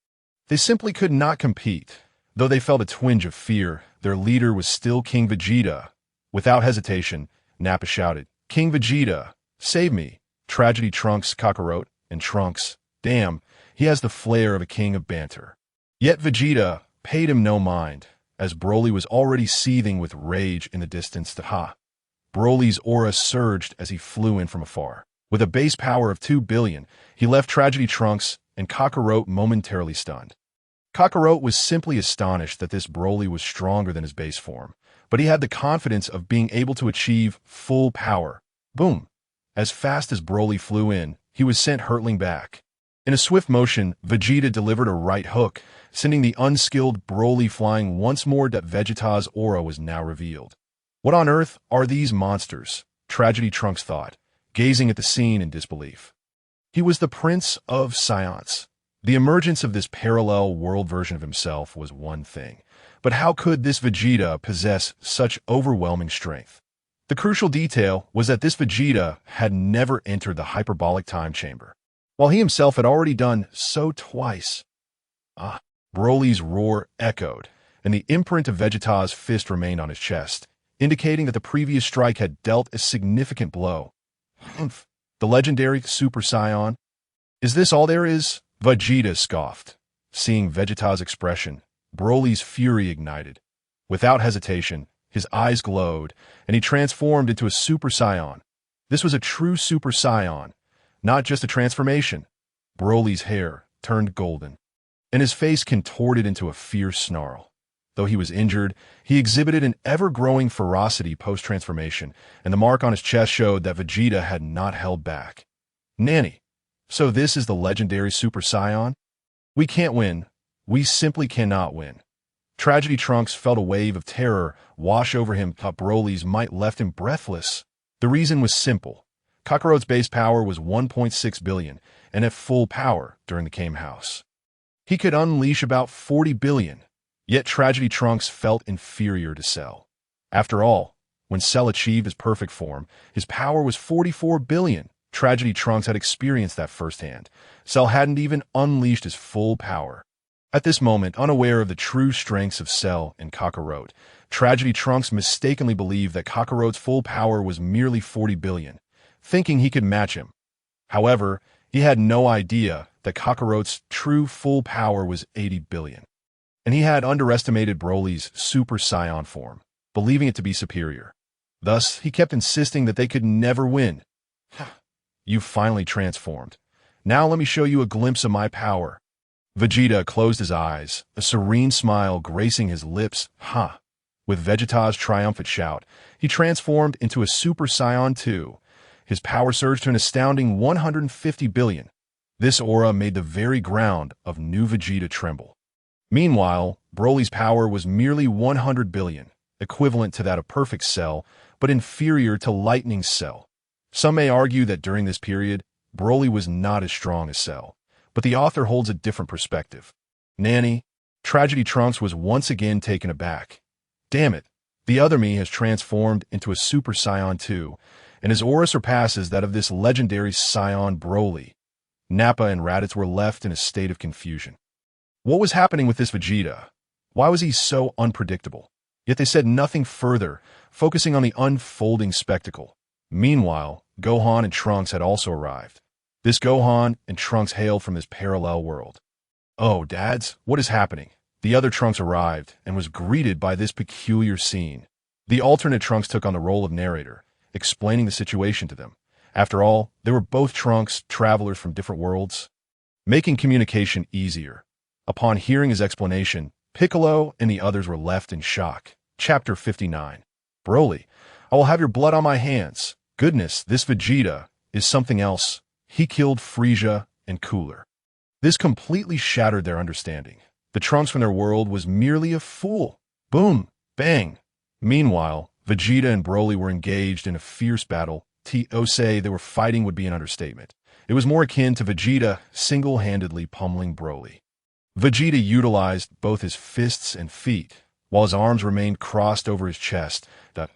They simply could not compete. Though they felt a twinge of fear, their leader was still King Vegeta. Without hesitation, Nappa shouted, King Vegeta, save me. Tragedy Trunks, Kakarot, and Trunks. Damn, he has the flair of a king of banter. Yet Vegeta paid him no mind, as Broly was already seething with rage in the distance. Broly's aura surged as he flew in from afar. With a base power of 2 billion, he left Tragedy Trunks and Kakarot momentarily stunned. Kakarot was simply astonished that this Broly was stronger than his base form, but he had the confidence of being able to achieve full power. Boom! As fast as Broly flew in, he was sent hurtling back. In a swift motion, Vegeta delivered a right hook, sending the unskilled Broly flying once more. That Vegeta's aura was now revealed. What on earth are these monsters? Tragedy Trunks thought, gazing at the scene in disbelief. He was the Prince of Saiyan. The emergence of this parallel world version of himself was one thing, but how could this Vegeta possess such overwhelming strength? The crucial detail was that this Vegeta had never entered the hyperbolic time chamber, while he himself had already done so twice. Broly's roar echoed, and the imprint of Vegeta's fist remained on his chest, indicating that the previous strike had dealt a significant blow. The legendary Super Saiyan? Is this all there is? Vegeta scoffed. Seeing Vegeta's expression, Broly's fury ignited. Without hesitation, his eyes glowed, and he transformed into a Super Saiyan. This was a true Super Saiyan, not just a transformation. Broly's hair turned golden, and his face contorted into a fierce snarl. Though he was injured, he exhibited an ever-growing ferocity post-transformation, and the mark on his chest showed that Vegeta had not held back. Nanny, so this is the legendary Super Saiyan? We can't win. We simply cannot win. Tragedy Trunks felt a wave of terror wash over him. Broly's might left him breathless. The reason was simple. Kakarot's base power was 1.6 billion, and at full power during the Kame House. He could unleash about 40 billion. Yet Tragedy Trunks felt inferior to Cell. After all, when Cell achieved his perfect form, his power was 44 billion. Tragedy Trunks had experienced that firsthand. Cell hadn't even unleashed his full power. At this moment, unaware of the true strengths of Cell and Kakarot, Tragedy Trunks mistakenly believed that Kakarot's full power was merely 40 billion, thinking he could match him. However, he had no idea that Kakarot's true full power was 80 billion. And he had underestimated Broly's Super Saiyan form, believing it to be superior. Thus, he kept insisting that they could never win. You've finally transformed. Now let me show you a glimpse of my power. Vegeta closed his eyes, a serene smile gracing his lips. With Vegeta's triumphant shout, he transformed into a Super Saiyan 2. His power surged to an astounding 150 billion. This aura made the very ground of New Vegeta tremble. Meanwhile, Broly's power was merely 100 billion, equivalent to that of Perfect Cell, but inferior to Lightning Cell. Some may argue that during this period, Broly was not as strong as Cell, but the author holds a different perspective. Nanny, Tragedy Trunks was once again taken aback. Damn it, the other me has transformed into a Super Saiyan 2, and his aura surpasses that of this legendary Saiyan Broly. Nappa and Raditz were left in a state of confusion. What was happening with this Vegeta? Why was he so unpredictable? Yet they said nothing further, focusing on the unfolding spectacle. Meanwhile, Gohan and Trunks had also arrived. This Gohan and Trunks hailed from this parallel world. Oh, dads, what is happening? The other Trunks arrived and was greeted by this peculiar scene. The alternate Trunks took on the role of narrator, explaining the situation to them. After all, they were both Trunks, travelers from different worlds, making communication easier. Upon hearing his explanation, Piccolo and the others were left in shock. Chapter 59. Broly, I will have your blood on my hands. Goodness, this Vegeta is something else. He killed Frieza and Cooler. This completely shattered their understanding. The Trunks from their world was merely a fool. Boom, bang. Meanwhile, Vegeta and Broly were engaged in a fierce battle. To say they were fighting would be an understatement. It was more akin to Vegeta single-handedly pummeling Broly. Vegeta utilized both his fists and feet, while his arms remained crossed over his chest. At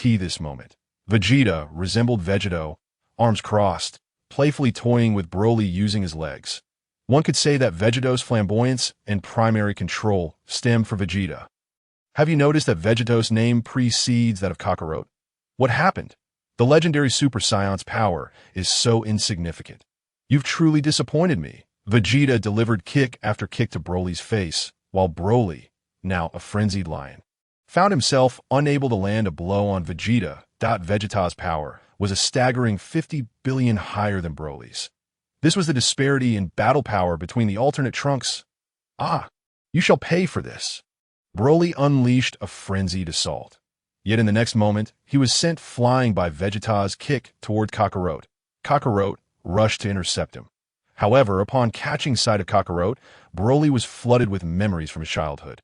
this moment, Vegeta resembled Vegeto, arms crossed, playfully toying with Broly using his legs. One could say that Vegeto's flamboyance and primary control stemmed from Vegeta. Have you noticed that Vegeto's name precedes that of Kakarot? What happened? The legendary Super Saiyan's power is so insignificant. You've truly disappointed me. Vegeta delivered kick after kick to Broly's face, while Broly, now a frenzied lion, found himself unable to land a blow on Vegeta. Vegeta's power was a staggering 50 billion higher than Broly's. This was the disparity in battle power between the alternate Trunks. Ah, you shall pay for this. Broly unleashed a frenzied assault. Yet in the next moment, he was sent flying by Vegeta's kick toward Kakarot. Kakarot rushed to intercept him. However, upon catching sight of Kakarot, Broly was flooded with memories from his childhood.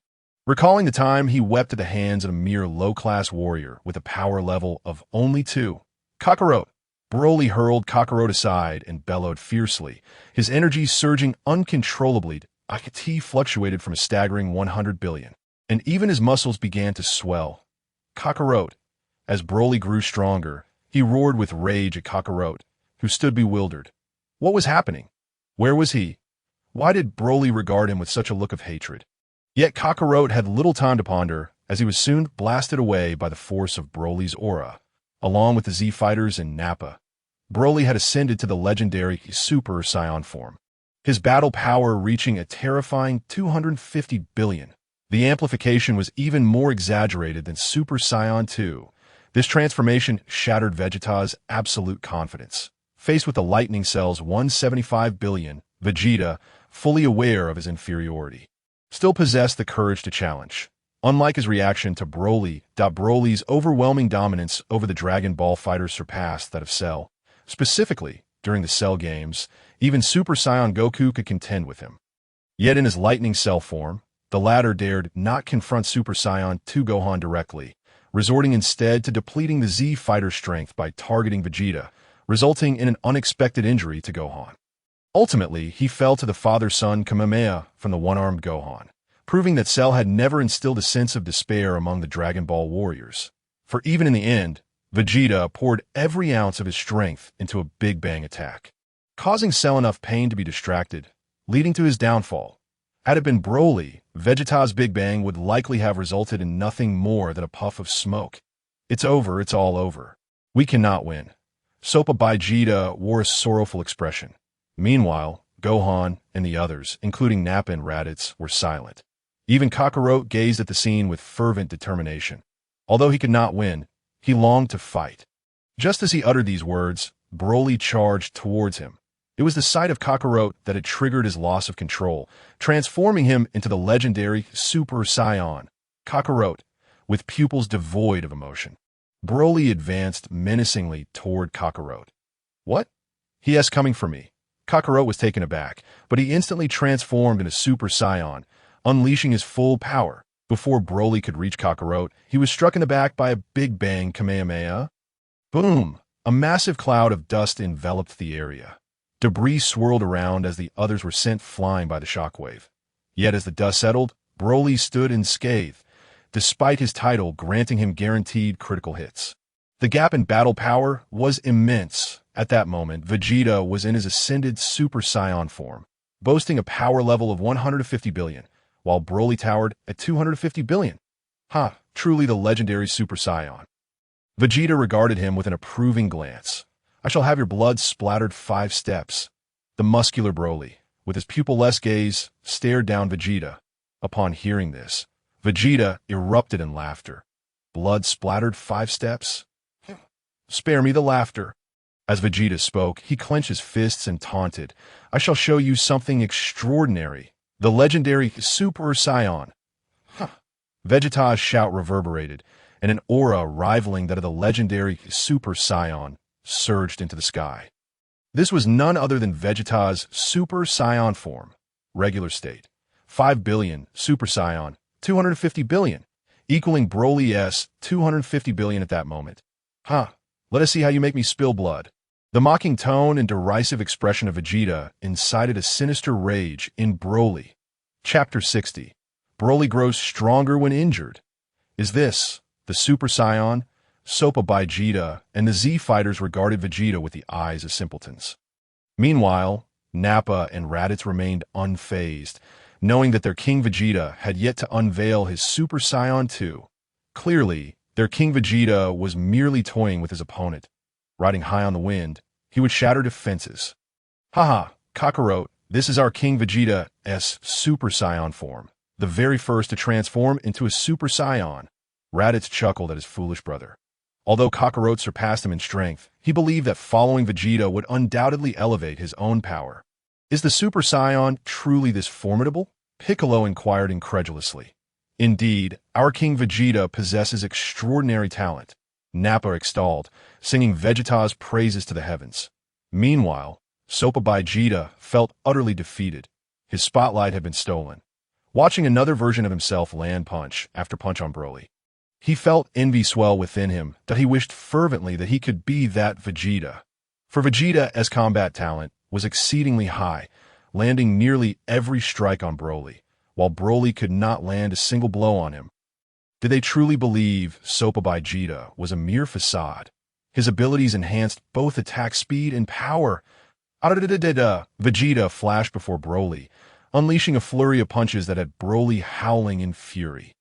Recalling the time he wept at the hands of a mere low-class warrior with a power level of only 2. Kakarot! Broly hurled Kakarot aside and bellowed fiercely, his energy surging uncontrollably. Akati fluctuated from a staggering 100 billion, and even his muscles began to swell. Kakarot! As Broly grew stronger, he roared with rage at Kakarot, who stood bewildered. What was happening? Where was he? Why did Broly regard him with such a look of hatred? Yet Kakarot had little time to ponder, as he was soon blasted away by the force of Broly's aura, along with the Z-Fighters and Nappa. Broly had ascended to the legendary Super Saiyan form, his battle power reaching a terrifying 250 billion. The amplification was even more exaggerated than Super Saiyan 2. This transformation shattered Vegeta's absolute confidence. Faced with the lightning cell's 175 billion, Vegeta, fully aware of his inferiority, still possessed the courage to challenge. Unlike his reaction to Broly's overwhelming dominance over the Dragon Ball fighters surpassed that of Cell. Specifically, during the Cell games, even Super Saiyan Goku could contend with him. Yet in his Lightning Cell form, the latter dared not confront Super Saiyan 2 Gohan directly, resorting instead to depleting the Z-Fighter's strength by targeting Vegeta, resulting in an unexpected injury to Gohan. Ultimately, he fell to the father-son Kamehameha from the one-armed Gohan, proving that Cell had never instilled a sense of despair among the Dragon Ball warriors. For even in the end, Vegeta poured every ounce of his strength into a Big Bang attack, causing Cell enough pain to be distracted, leading to his downfall. Had it been Broly, Vegeta's Big Bang would likely have resulted in nothing more than a puff of smoke. It's over, it's all over. We cannot win. Saibamen Vegeta wore a sorrowful expression. Meanwhile, Gohan and the others, including Nappa and Raditz, were silent. Even Kakarot gazed at the scene with fervent determination. Although he could not win, he longed to fight. Just as he uttered these words, Broly charged towards him. It was the sight of Kakarot that had triggered his loss of control, transforming him into the legendary Super Saiyan. Kakarot, with pupils devoid of emotion. Broly advanced menacingly toward Kakarot. What? He is coming for me. Kakarot was taken aback, but he instantly transformed into Super Saiyan, unleashing his full power. Before Broly could reach Kakarot, he was struck in the back by a Big Bang Kamehameha. Boom! A massive cloud of dust enveloped the area. Debris swirled around as the others were sent flying by the shockwave. Yet as the dust settled, Broly stood unscathed, despite his title granting him guaranteed critical hits. The gap in battle power was immense. At that moment, Vegeta was in his ascended Super Saiyan form, boasting a power level of 150 billion, while Broly towered at 250 billion. Truly the legendary Super Saiyan. Vegeta regarded him with an approving glance. I shall have your blood splattered 5 steps. The muscular Broly, with his pupil-less gaze, stared down Vegeta. Upon hearing this, Vegeta erupted in laughter. Blood splattered 5 steps? Spare me the laughter. As Vegeta spoke, he clenched his fists and taunted, I shall show you something extraordinary. The legendary Super Saiyan. Vegeta's shout reverberated, and an aura rivaling that of the legendary Super Saiyan surged into the sky. This was none other than Vegeta's Super Saiyan form, regular state. 5 billion, Super Saiyan, 250 billion, equaling Broly's 250 billion at that moment. Let us see how you make me spill blood. The mocking tone and derisive expression of Vegeta incited a sinister rage in Broly. Chapter 60. Broly grows stronger when injured. Is this the Super Saiyan? Saibamen Vegeta and the Z-Fighters regarded Vegeta with the eyes of simpletons. Meanwhile, Nappa and Raditz remained unfazed, knowing that their King Vegeta had yet to unveil his Super Saiyan 2. Clearly, their King Vegeta was merely toying with his opponent. Riding high on the wind, he would shatter defenses. Haha, Kakarot, this is our King Vegeta's Super Saiyan form, the very first to transform into a Super Saiyan. Raditz chuckled at his foolish brother. Although Kakarot surpassed him in strength, he believed that following Vegeta would undoubtedly elevate his own power. Is the Super Saiyan truly this formidable? Piccolo inquired incredulously. Indeed, our King Vegeta possesses extraordinary talent. Nappa extolled, singing Vegeta's praises to the heavens. Meanwhile, Vegeta felt utterly defeated. His spotlight had been stolen. Watching another version of himself land punch after punch on Broly, he felt envy swell within him that he wished fervently that he could be that Vegeta. For Vegeta's combat talent was exceedingly high, landing nearly every strike on Broly, while Broly could not land a single blow on him. Did they truly believe Vegeta was a mere facade? His abilities enhanced both attack speed and power. Vegeta flashed before Broly, unleashing a flurry of punches that had Broly howling in fury.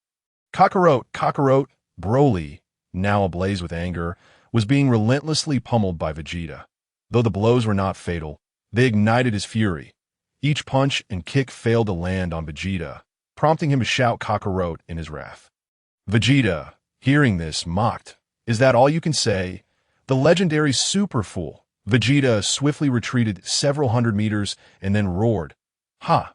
Kakarot, Broly, now ablaze with anger, was being relentlessly pummeled by Vegeta. Though the blows were not fatal, they ignited his fury. Each punch and kick failed to land on Vegeta, prompting him to shout Kakarot in his wrath. Vegeta, hearing this, mocked. Is that all you can say? The legendary super fool. Vegeta swiftly retreated several hundred meters and then roared. Ha!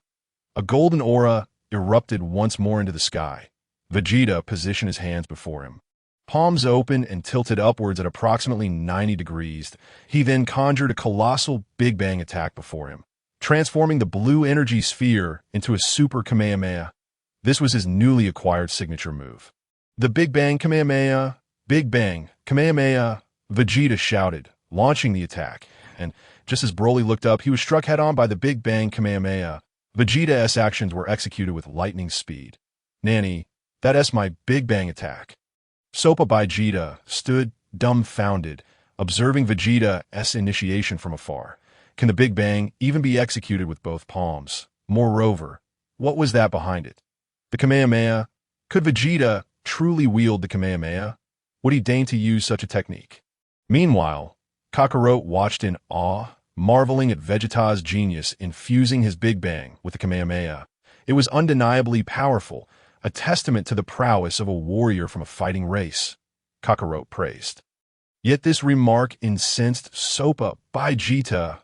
A golden aura erupted once more into the sky. Vegeta positioned his hands before him. Palms open and tilted upwards at approximately 90 degrees, he then conjured a colossal Big Bang attack before him, transforming the blue energy sphere into a Super Kamehameha. This was his newly acquired signature move. The Big Bang Kamehameha, Big Bang Kamehameha, Vegeta shouted, launching the attack, and just as Broly looked up, he was struck head-on by the Big Bang Kamehameha. Vegeta's actions were executed with lightning speed. Nanny, that's my Big Bang attack. Vegeta stood dumbfounded, observing Vegeta's initiation from afar. Can the Big Bang even be executed with both palms? Moreover, what was that behind it? The Kamehameha? Could Vegeta truly wield the Kamehameha? Would he deign to use such a technique? Meanwhile, Kakarot watched in awe, marveling at Vegeta's genius in fusing his Big Bang with the Kamehameha. It was undeniably powerful, a testament to the prowess of a warrior from a fighting race, Kakarot praised. Yet this remark incensed Vegeta.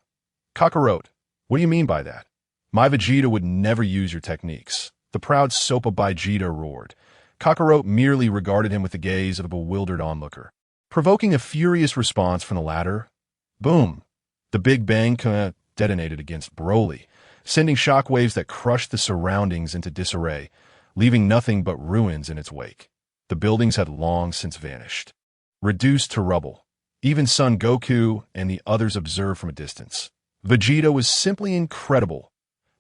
Kakarot, what do you mean by that? My Vegeta would never use your techniques. The proud Vegeta roared. Kakarot merely regarded him with the gaze of a bewildered onlooker, provoking a furious response from the latter. Boom! The Big Bang detonated against Broly, sending shockwaves that crushed the surroundings into disarray, leaving nothing but ruins in its wake. The buildings had long since vanished, reduced to rubble. Even Son Goku and the others observed from a distance. Vegeta was simply incredible,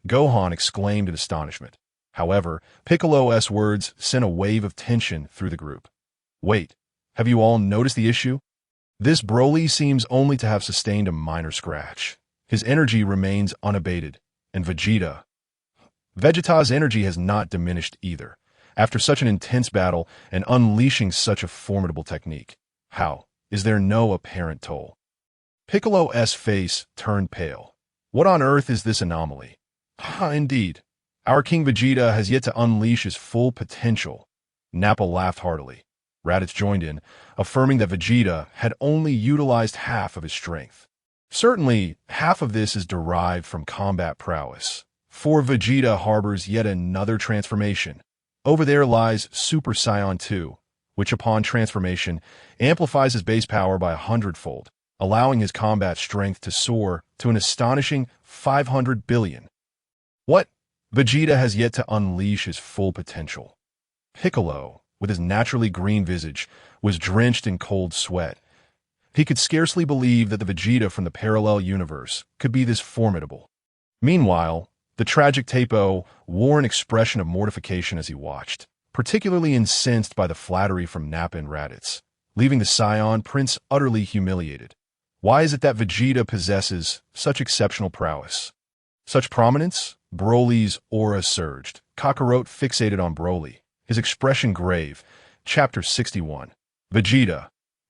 Gohan exclaimed in astonishment. However, Piccolo's words sent a wave of tension through the group. Wait, have you all noticed the issue? This Broly seems only to have sustained a minor scratch. His energy remains unabated, and Vegeta's energy has not diminished either, after such an intense battle and unleashing such a formidable technique. How is there no apparent toll? Piccolo's face turned pale. What on earth is this anomaly? Indeed. Our King Vegeta has yet to unleash his full potential. Nappa laughed heartily. Raditz joined in, affirming that Vegeta had only utilized half of his strength. Certainly, half of this is derived from combat prowess. For Vegeta harbors yet another transformation. Over there lies Super Saiyan 2, which upon transformation amplifies his base power by 100-fold, allowing his combat strength to soar to an astonishing 500 billion. What? Vegeta has yet to unleash his full potential. Piccolo, with his naturally green visage, was drenched in cold sweat. He could scarcely believe that the Vegeta from the parallel universe could be this formidable. Meanwhile, the tragic Tapo wore an expression of mortification as he watched, particularly incensed by the flattery from Nappa and Raditz, leaving the Saiyan Prince utterly humiliated. Why is it that Vegeta possesses such exceptional prowess? Such prominence? Broly's aura surged. Kakarot fixated on Broly, his expression grave. Chapter 61. Vegeta.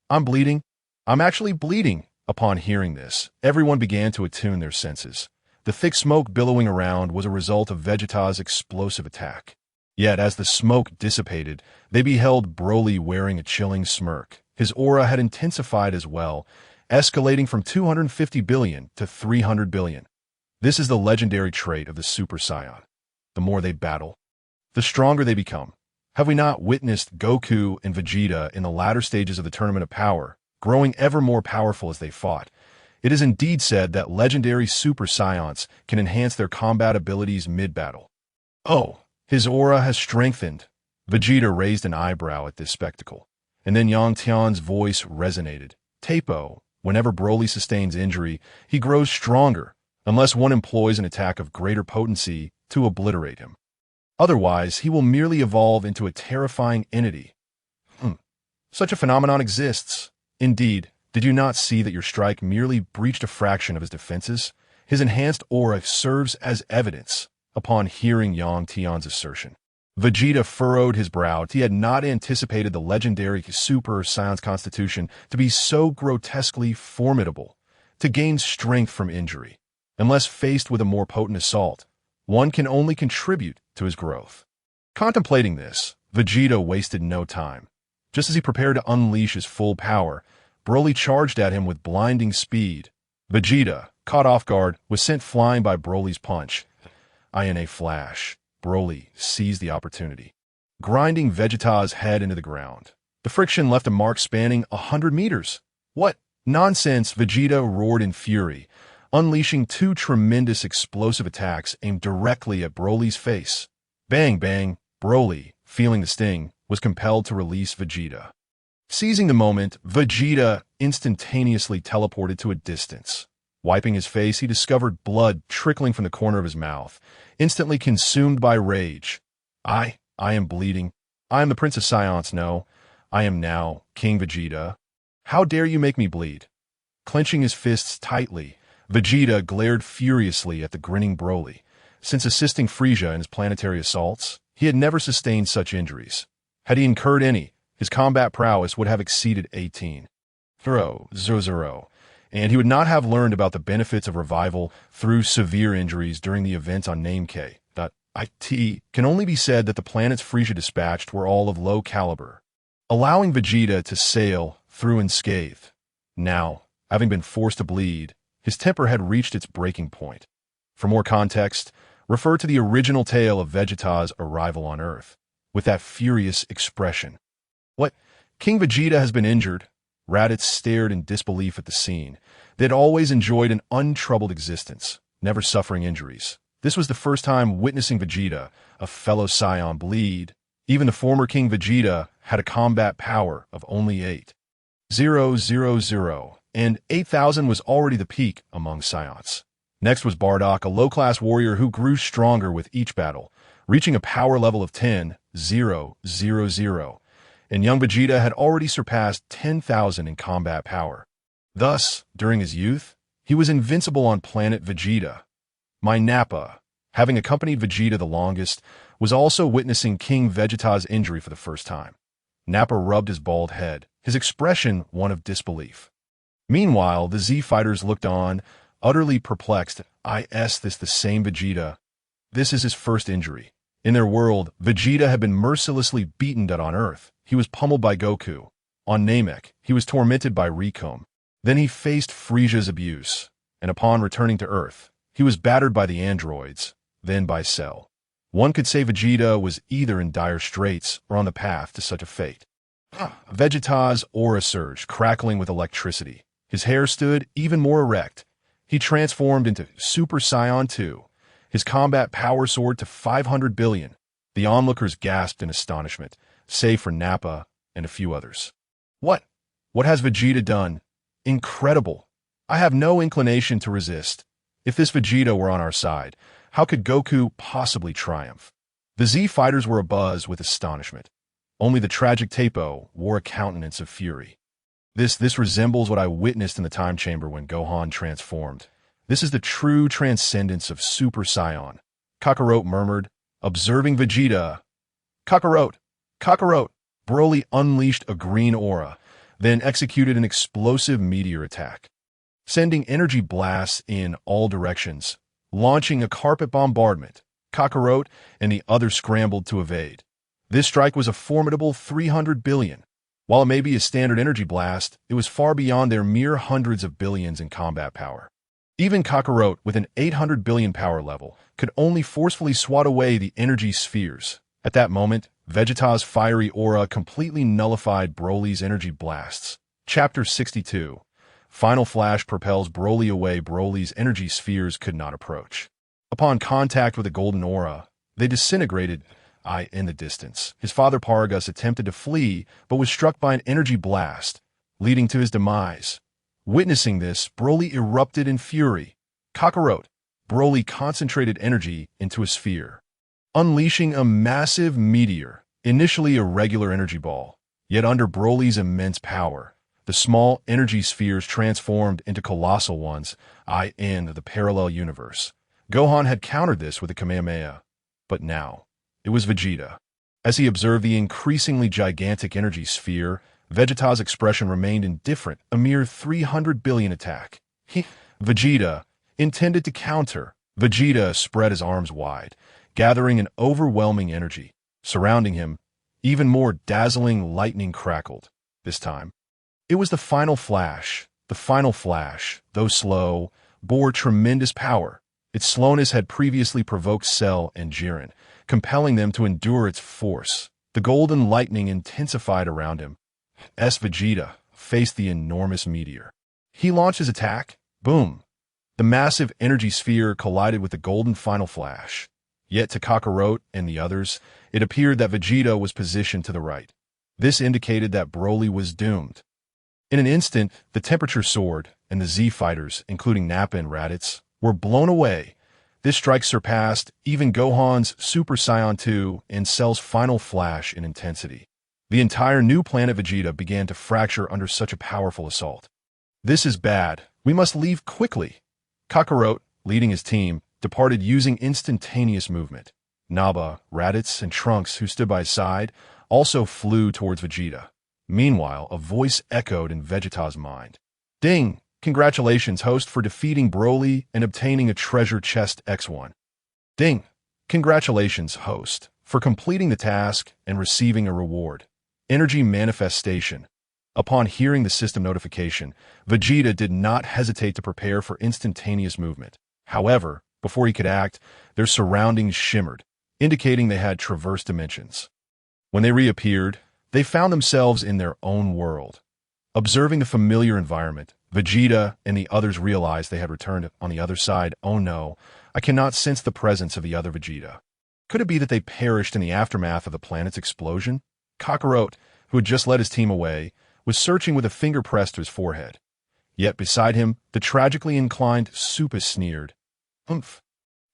I'm bleeding? I'm actually bleeding. Upon hearing this, everyone began to attune their senses. The thick smoke billowing around was a result of Vegeta's explosive attack. Yet, as the smoke dissipated, they beheld Broly wearing a chilling smirk. His aura had intensified as well, escalating from 250 billion to 300 billion. This is the legendary trait of the Super Saiyan. The more they battle, the stronger they become. Have we not witnessed Goku and Vegeta in the latter stages of the Tournament of Power, growing ever more powerful as they fought? It is indeed said that legendary Super Saiyans can enhance their combat abilities mid-battle. Oh, his aura has strengthened. Vegeta raised an eyebrow at this spectacle, and then Yang Tian's voice resonated. Tapo, whenever Broly sustains injury, he grows stronger, unless one employs an attack of greater potency to obliterate him. Otherwise, he will merely evolve into a terrifying entity. Such a phenomenon exists. Indeed, did you not see that your strike merely breached a fraction of his defenses? His enhanced aura serves as evidence. Upon hearing Yang Tian's assertion, Vegeta furrowed his brow. He had not anticipated the legendary Super Saiyan's constitution to be so grotesquely formidable, to gain strength from injury. Unless faced with a more potent assault, one can only contribute to his growth. Contemplating this, Vegeta wasted no time. Just as he prepared to unleash his full power, Broly charged at him with blinding speed. Vegeta, caught off guard, was sent flying by Broly's punch. In a flash, Broly seized the opportunity, grinding Vegeta's head into the ground. The friction left a mark spanning 100 meters. What nonsense! Vegeta roared in fury, unleashing two tremendous explosive attacks aimed directly at Broly's face. Bang, bang! Broly, feeling the sting, was compelled to release Vegeta. Seizing the moment, Vegeta instantaneously teleported to a distance. Wiping his face, he discovered blood trickling from the corner of his mouth, instantly consumed by rage. I am bleeding. I am the Prince of Science, no. I am now King Vegeta. How dare you make me bleed? Clenching his fists tightly, Vegeta glared furiously at the grinning Broly. Since assisting Frieza in his planetary assaults, he had never sustained such injuries. Had he incurred any, his combat prowess would have exceeded 18. 0, and he would not have learned about the benefits of revival through severe injuries during the event on Namek. It can only be said that the planets Frieza dispatched were all of low caliber, allowing Vegeta to sail through unscathed. Now, having been forced to bleed, his temper had reached its breaking point. For more context, refer to the original tale of Vegeta's arrival on Earth, with that furious expression. What? King Vegeta has been injured? Raditz stared in disbelief at the scene. They had always enjoyed an untroubled existence, never suffering injuries. This was the first time witnessing Vegeta, a fellow Saiyan, bleed. Even the former King Vegeta had a combat power of only 8,000, and 8,000 was already the peak among Saiyans. Next was Bardock, a low-class warrior who grew stronger with each battle, reaching a power level of 10,000, and young Vegeta had already surpassed 10,000 in combat power. Thus, during his youth, he was invincible on planet Vegeta. My Nappa, having accompanied Vegeta the longest, was also witnessing King Vegeta's injury for the first time. Nappa rubbed his bald head, his expression one of disbelief. Meanwhile, the Z fighters looked on, utterly perplexed. Is this the same Vegeta? This is his first injury. In their world, Vegeta had been mercilessly beaten on Earth. He was pummeled by Goku. On Namek, he was tormented by Recom. Then he faced Frieza's abuse, and upon returning to Earth, he was battered by the androids, then by Cell. One could say Vegeta was either in dire straits or on the path to such a fate. Vegeta's aura surged, crackling with electricity. His hair stood even more erect. He transformed into Super Saiyan 2. His combat power soared to 500 billion. The onlookers gasped in astonishment, save for Nappa and a few others. What has Vegeta done? Incredible. I have no inclination to resist. If this Vegeta were on our side, how could Goku possibly triumph? The Z fighters were abuzz with astonishment. Only the tragic Tapo wore a countenance of fury. This resembles what I witnessed in the time chamber when Gohan transformed. This is the true transcendence of Super Saiyan, Kakarot murmured, observing Vegeta. Kakarot! Kakarot! Broly unleashed a green aura. then executed an explosive meteor attack, sending energy blasts in all directions, launching a carpet bombardment. Kakarot and the others scrambled to evade. This strike was a formidable 300 billion. While it may be a standard energy blast, it was far beyond their mere hundreds of billions in combat power. Even Kakarot, with an 800 billion power level, could only forcefully swat away the energy spheres. At that moment, Vegeta's fiery aura completely nullified Broly's energy blasts. Chapter 62. Final Flash propels Broly away. Broly's energy spheres could not approach. Upon contact with the golden aura, they disintegrated in the distance. His father Paragus attempted to flee, but was struck by an energy blast, leading to his demise. Witnessing this, Broly erupted in fury. Kakarot. Broly concentrated energy into a sphere, unleashing a massive meteor, initially a regular energy ball. Yet under Broly's immense power, the small energy spheres transformed into colossal ones in the parallel universe. Gohan had countered this with a Kamehameha, but now it was Vegeta. As he observed the increasingly gigantic energy sphere, Vegeta's expression remained indifferent, a mere 300 billion attack. Vegeta intended to counter. Vegeta spread his arms wide, gathering an overwhelming energy. Surrounding him, even more dazzling lightning crackled. This time, it was the Final Flash. The Final Flash, though slow, bore tremendous power. Its slowness had previously provoked Cell and Jiren, compelling them to endure its force. The golden lightning intensified around him. Vegeta faced the enormous meteor. He launched his attack. Boom! The massive energy sphere collided with the golden Final Flash. Yet to Kakarot and the others, it appeared that Vegeta was positioned to the right. This indicated that Broly was doomed. In an instant, the temperature soared, and the Z-fighters, including Nappa and Raditz, were blown away. This strike surpassed even Gohan's Super Saiyan 2 and Cell's Final Flash in intensity. The entire new planet Vegeta began to fracture under such a powerful assault. This is bad. We must leave quickly. Kakarot, leading his team, departed using instantaneous movement. Nappa, Raditz, and Trunks, who stood by his side, also flew towards Vegeta. Meanwhile, a voice echoed in Vegeta's mind. Ding! Congratulations, host, for defeating Broly and obtaining a treasure chest X1. Ding! Congratulations, host, for completing the task and receiving a reward. Energy manifestation. Upon hearing the system notification, Vegeta did not hesitate to prepare for instantaneous movement. However, before he could act, their surroundings shimmered, indicating they had traversed dimensions. When they reappeared, they found themselves in their own world. Observing the familiar environment, Vegeta and the others realized they had returned on the other side. Oh no, I cannot sense the presence of the other Vegeta. Could it be that they perished in the aftermath of the planet's explosion? Kakarot, who had just led his team away, was searching with a finger pressed to his forehead. Yet beside him, the tragically inclined Super sneered. Humph.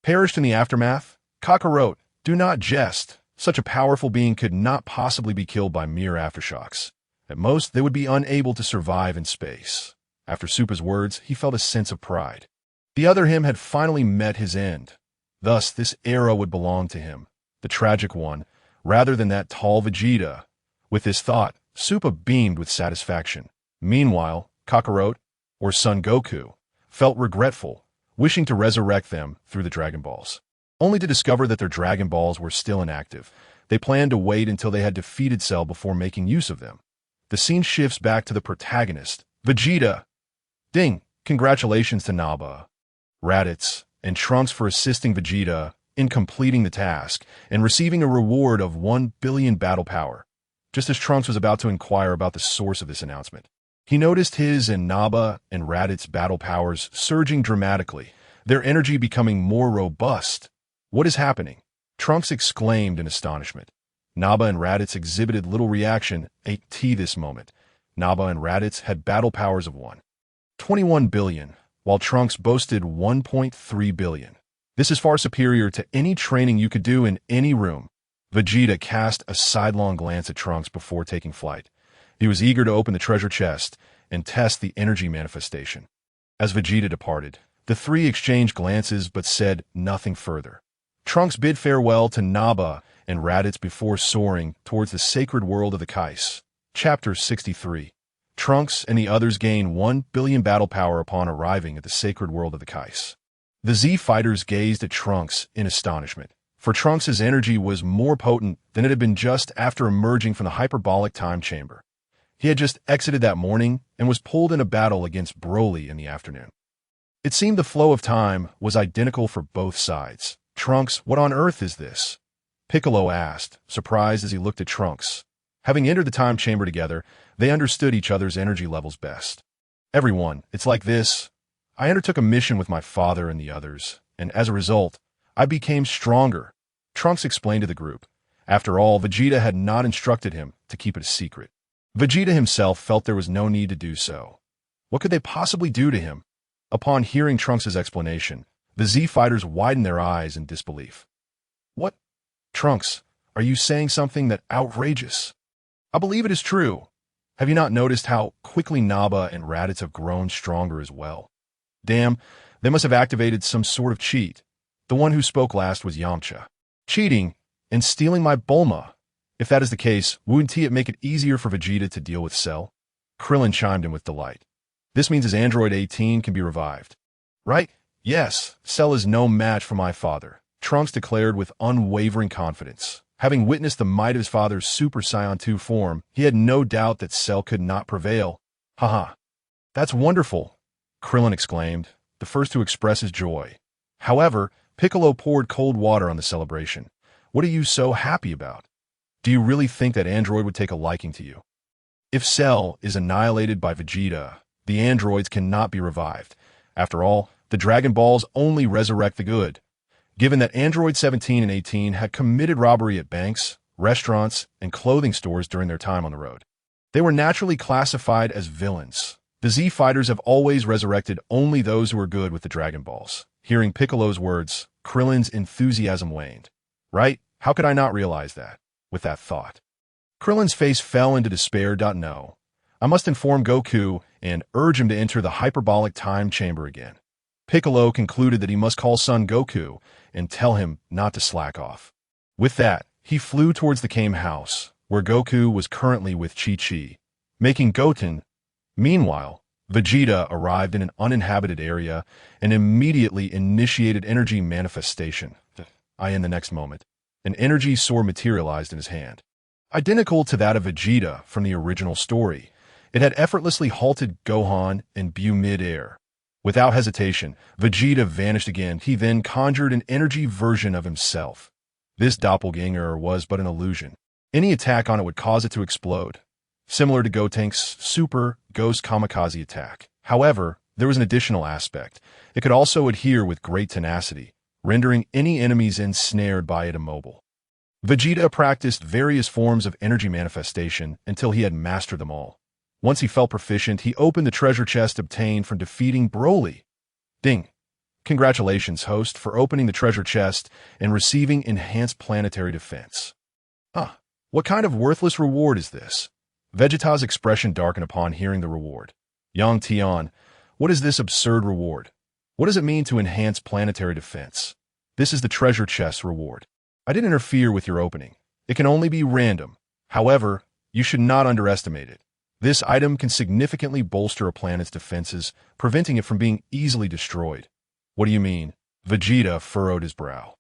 Perished in the aftermath? Kakarot, do not jest. Such a powerful being could not possibly be killed by mere aftershocks. At most, they would be unable to survive in space. After Super's words, he felt a sense of pride. The other him had finally met his end. Thus, this era would belong to him, the tragic one, rather than that tall Vegeta. With this thought, Super beamed with satisfaction. Meanwhile, Kakarot, or Son Goku, felt regretful, wishing to resurrect them through the Dragon Balls. Only to discover that their Dragon Balls were still inactive. They planned to wait until they had defeated Cell before making use of them. The scene shifts back to the protagonist, Vegeta. Ding! Congratulations to Nappa, Raditz, and Trunks for assisting Vegeta in completing the task and receiving a reward of 1 billion battle power. Just as Trunks was about to inquire about the source of this announcement, he noticed his and Nappa and Raditz's battle powers surging dramatically, their energy becoming more robust. What is happening? Trunks exclaimed in astonishment. Nappa and Raditz exhibited little reaction at this moment. Nappa and Raditz had battle powers of 21 billion, while Trunks boasted 1.3 billion. This is far superior to any training you could do in any room. Vegeta cast a sidelong glance at Trunks before taking flight. He was eager to open the treasure chest and test the energy manifestation. As Vegeta departed, the three exchanged glances but said nothing further. Trunks bid farewell to Nappa and Raditz before soaring towards the sacred world of the Kais. Chapter 63. Trunks and the others gain 1 billion battle power upon arriving at the sacred world of the Kais. The Z fighters gazed at Trunks in astonishment, for Trunks' energy was more potent than it had been just after emerging from the hyperbolic time chamber. He had just exited that morning and was pulled in a battle against Broly in the afternoon. It seemed the flow of time was identical for both sides. Trunks, what on earth is this? Piccolo asked, surprised as he looked at Trunks. Having entered the time chamber together, they understood each other's energy levels best. Everyone, it's like this. I undertook a mission with my father and the others, and as a result, I became stronger, Trunks explained to the group. After all, Vegeta had not instructed him to keep it a secret. Vegeta himself felt there was no need to do so. What could they possibly do to him? Upon hearing Trunks' explanation, the Z fighters widened their eyes in disbelief. What? Trunks, are you saying something that outrageous? I believe it is true. Have you not noticed how quickly Naba and Raditz have grown stronger as well? Damn, they must have activated some sort of cheat. The one who spoke last was Yamcha. Cheating and stealing my Bulma. If that is the case, wouldn't it make it easier for Vegeta to deal with Cell? Krillin chimed in with delight. This means his android 18 can be revived. Right? Yes, Cell is no match for my father, Trunks declared with unwavering confidence. Having witnessed the might of his father's Super Saiyan 2 form, he had no doubt that Cell could not prevail. Haha. That's wonderful, Krillin exclaimed, the first to express his joy. However, Piccolo poured cold water on the celebration. What are you so happy about? Do you really think that android would take a liking to you? If Cell is annihilated by Vegeta, the androids cannot be revived. After all, the Dragon Balls only resurrect the good. Given that Android 17 and 18 had committed robbery at banks, restaurants, and clothing stores during their time on the road, they were naturally classified as villains. The Z fighters have always resurrected only those who are good with the Dragon Balls. Hearing Piccolo's words, Krillin's enthusiasm waned. Right? How could I not realize that? With that thought, Krillin's face fell into despair. No. I must inform Goku and urge him to enter the hyperbolic time chamber again. Piccolo concluded that he must call son Goku and tell him not to slack off. With that, he flew towards the Kame house, where Goku was currently with Chi-Chi, making Goten. Meanwhile, Vegeta arrived in an uninhabited area and immediately initiated energy manifestation. In the next moment, an energy sword materialized in his hand. Identical to that of Vegeta from the original story, it had effortlessly halted Gohan and Bu mid-air. Without hesitation, Vegeta vanished again. He then conjured an energy version of himself. This doppelganger was but an illusion. Any attack on it would cause it to explode, similar to Gotenks' Super Ghost Kamikaze attack. However, there was an additional aspect. It could also adhere with great tenacity, rendering any enemies ensnared by it immobile. Vegeta practiced various forms of energy manifestation until he had mastered them all. Once he felt proficient, he opened the treasure chest obtained from defeating Broly. Ding! Congratulations, host, for opening the treasure chest and receiving enhanced planetary defense. What kind of worthless reward is this? Vegeta's expression darkened upon hearing the reward. Young Tian, what is this absurd reward? What does it mean to enhance planetary defense? This is the treasure chest reward. I didn't interfere with your opening. It can only be random. However, you should not underestimate it. This item can significantly bolster a planet's defenses, preventing it from being easily destroyed. What do you mean? Vegeta furrowed his brow.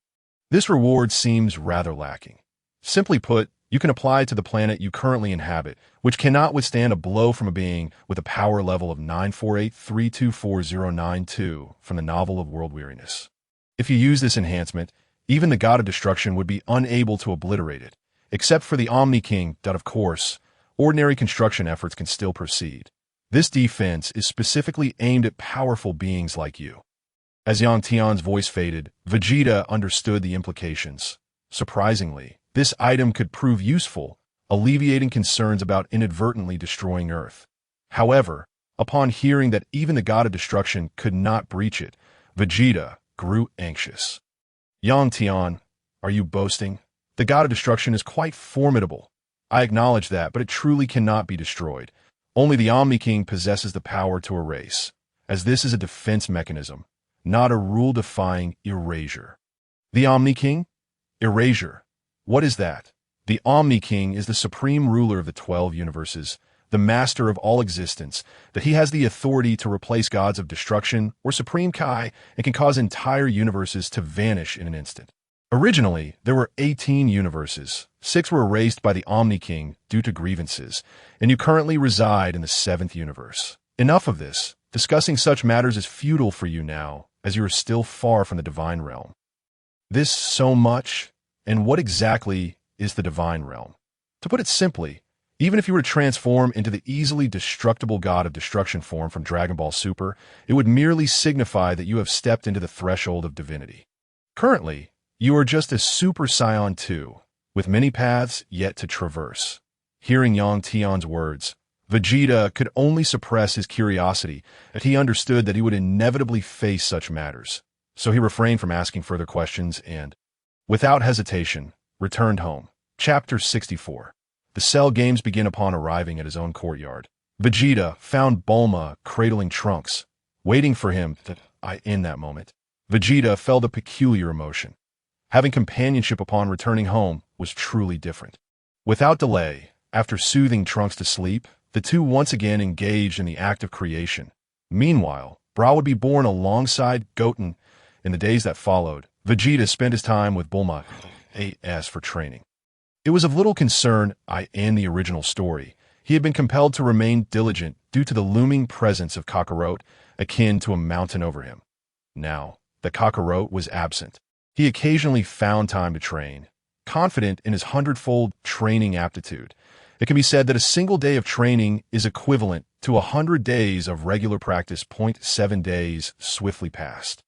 This reward seems rather lacking. Simply put, you can apply it to the planet you currently inhabit, which cannot withstand a blow from a being with a power level of 948324092 from the novel of World Weariness. If you use this enhancement, even the God of Destruction would be unable to obliterate it, except for the Omni King. Of course, ordinary construction efforts can still proceed. This defense is specifically aimed at powerful beings like you. As Yang Tian's voice faded, Vegeta understood the implications. Surprisingly, this item could prove useful, alleviating concerns about inadvertently destroying Earth. However, upon hearing that even the God of Destruction could not breach it, Vegeta grew anxious. Yang Tian, are you boasting? The God of Destruction is quite formidable. I acknowledge that, but it truly cannot be destroyed. Only the Omni King possesses the power to erase, as this is a defense mechanism, not a rule-defying erasure. The Omni King? Erasure. What is that? The Omni King is the supreme ruler of the 12 universes, the master of all existence, that he has the authority to replace gods of destruction or supreme Kai and can cause entire universes to vanish in an instant. Originally, there were 18 universes. 6 were erased by the Omni King due to grievances, and you currently reside in the 7th universe. Enough of this. Discussing such matters is futile for you now, as you are still far from the divine realm. This so much, and what exactly is the divine realm? To put it simply, even if you were to transform into the easily destructible god of destruction form from Dragon Ball Super, it would merely signify that you have stepped into the threshold of divinity. Currently, you are just a Super Saiyan 2, with many paths yet to traverse. Hearing young Tian's words, Vegeta could only suppress his curiosity, as he understood that he would inevitably face such matters. So he refrained from asking further questions and, without hesitation, returned home. Chapter 64. The Cell games begin upon arriving at his own courtyard. Vegeta found Bulma cradling Trunks, waiting for him in that moment. Vegeta felt a peculiar emotion. Having companionship upon returning home was truly different. Without delay, after soothing Trunks to sleep, the two once again engaged in the act of creation. Meanwhile, Bra would be born alongside Goten. In the days that followed, Vegeta spent his time with Bulma AS for training. It was of little concern in the original story. He had been compelled to remain diligent due to the looming presence of Kakarot, akin to a mountain over him. Now, the Kakarot was absent. He occasionally found time to train. Confident in his 100-fold training aptitude, it can be said that a single day of training is equivalent to 100 days of regular practice. 7 days swiftly passed.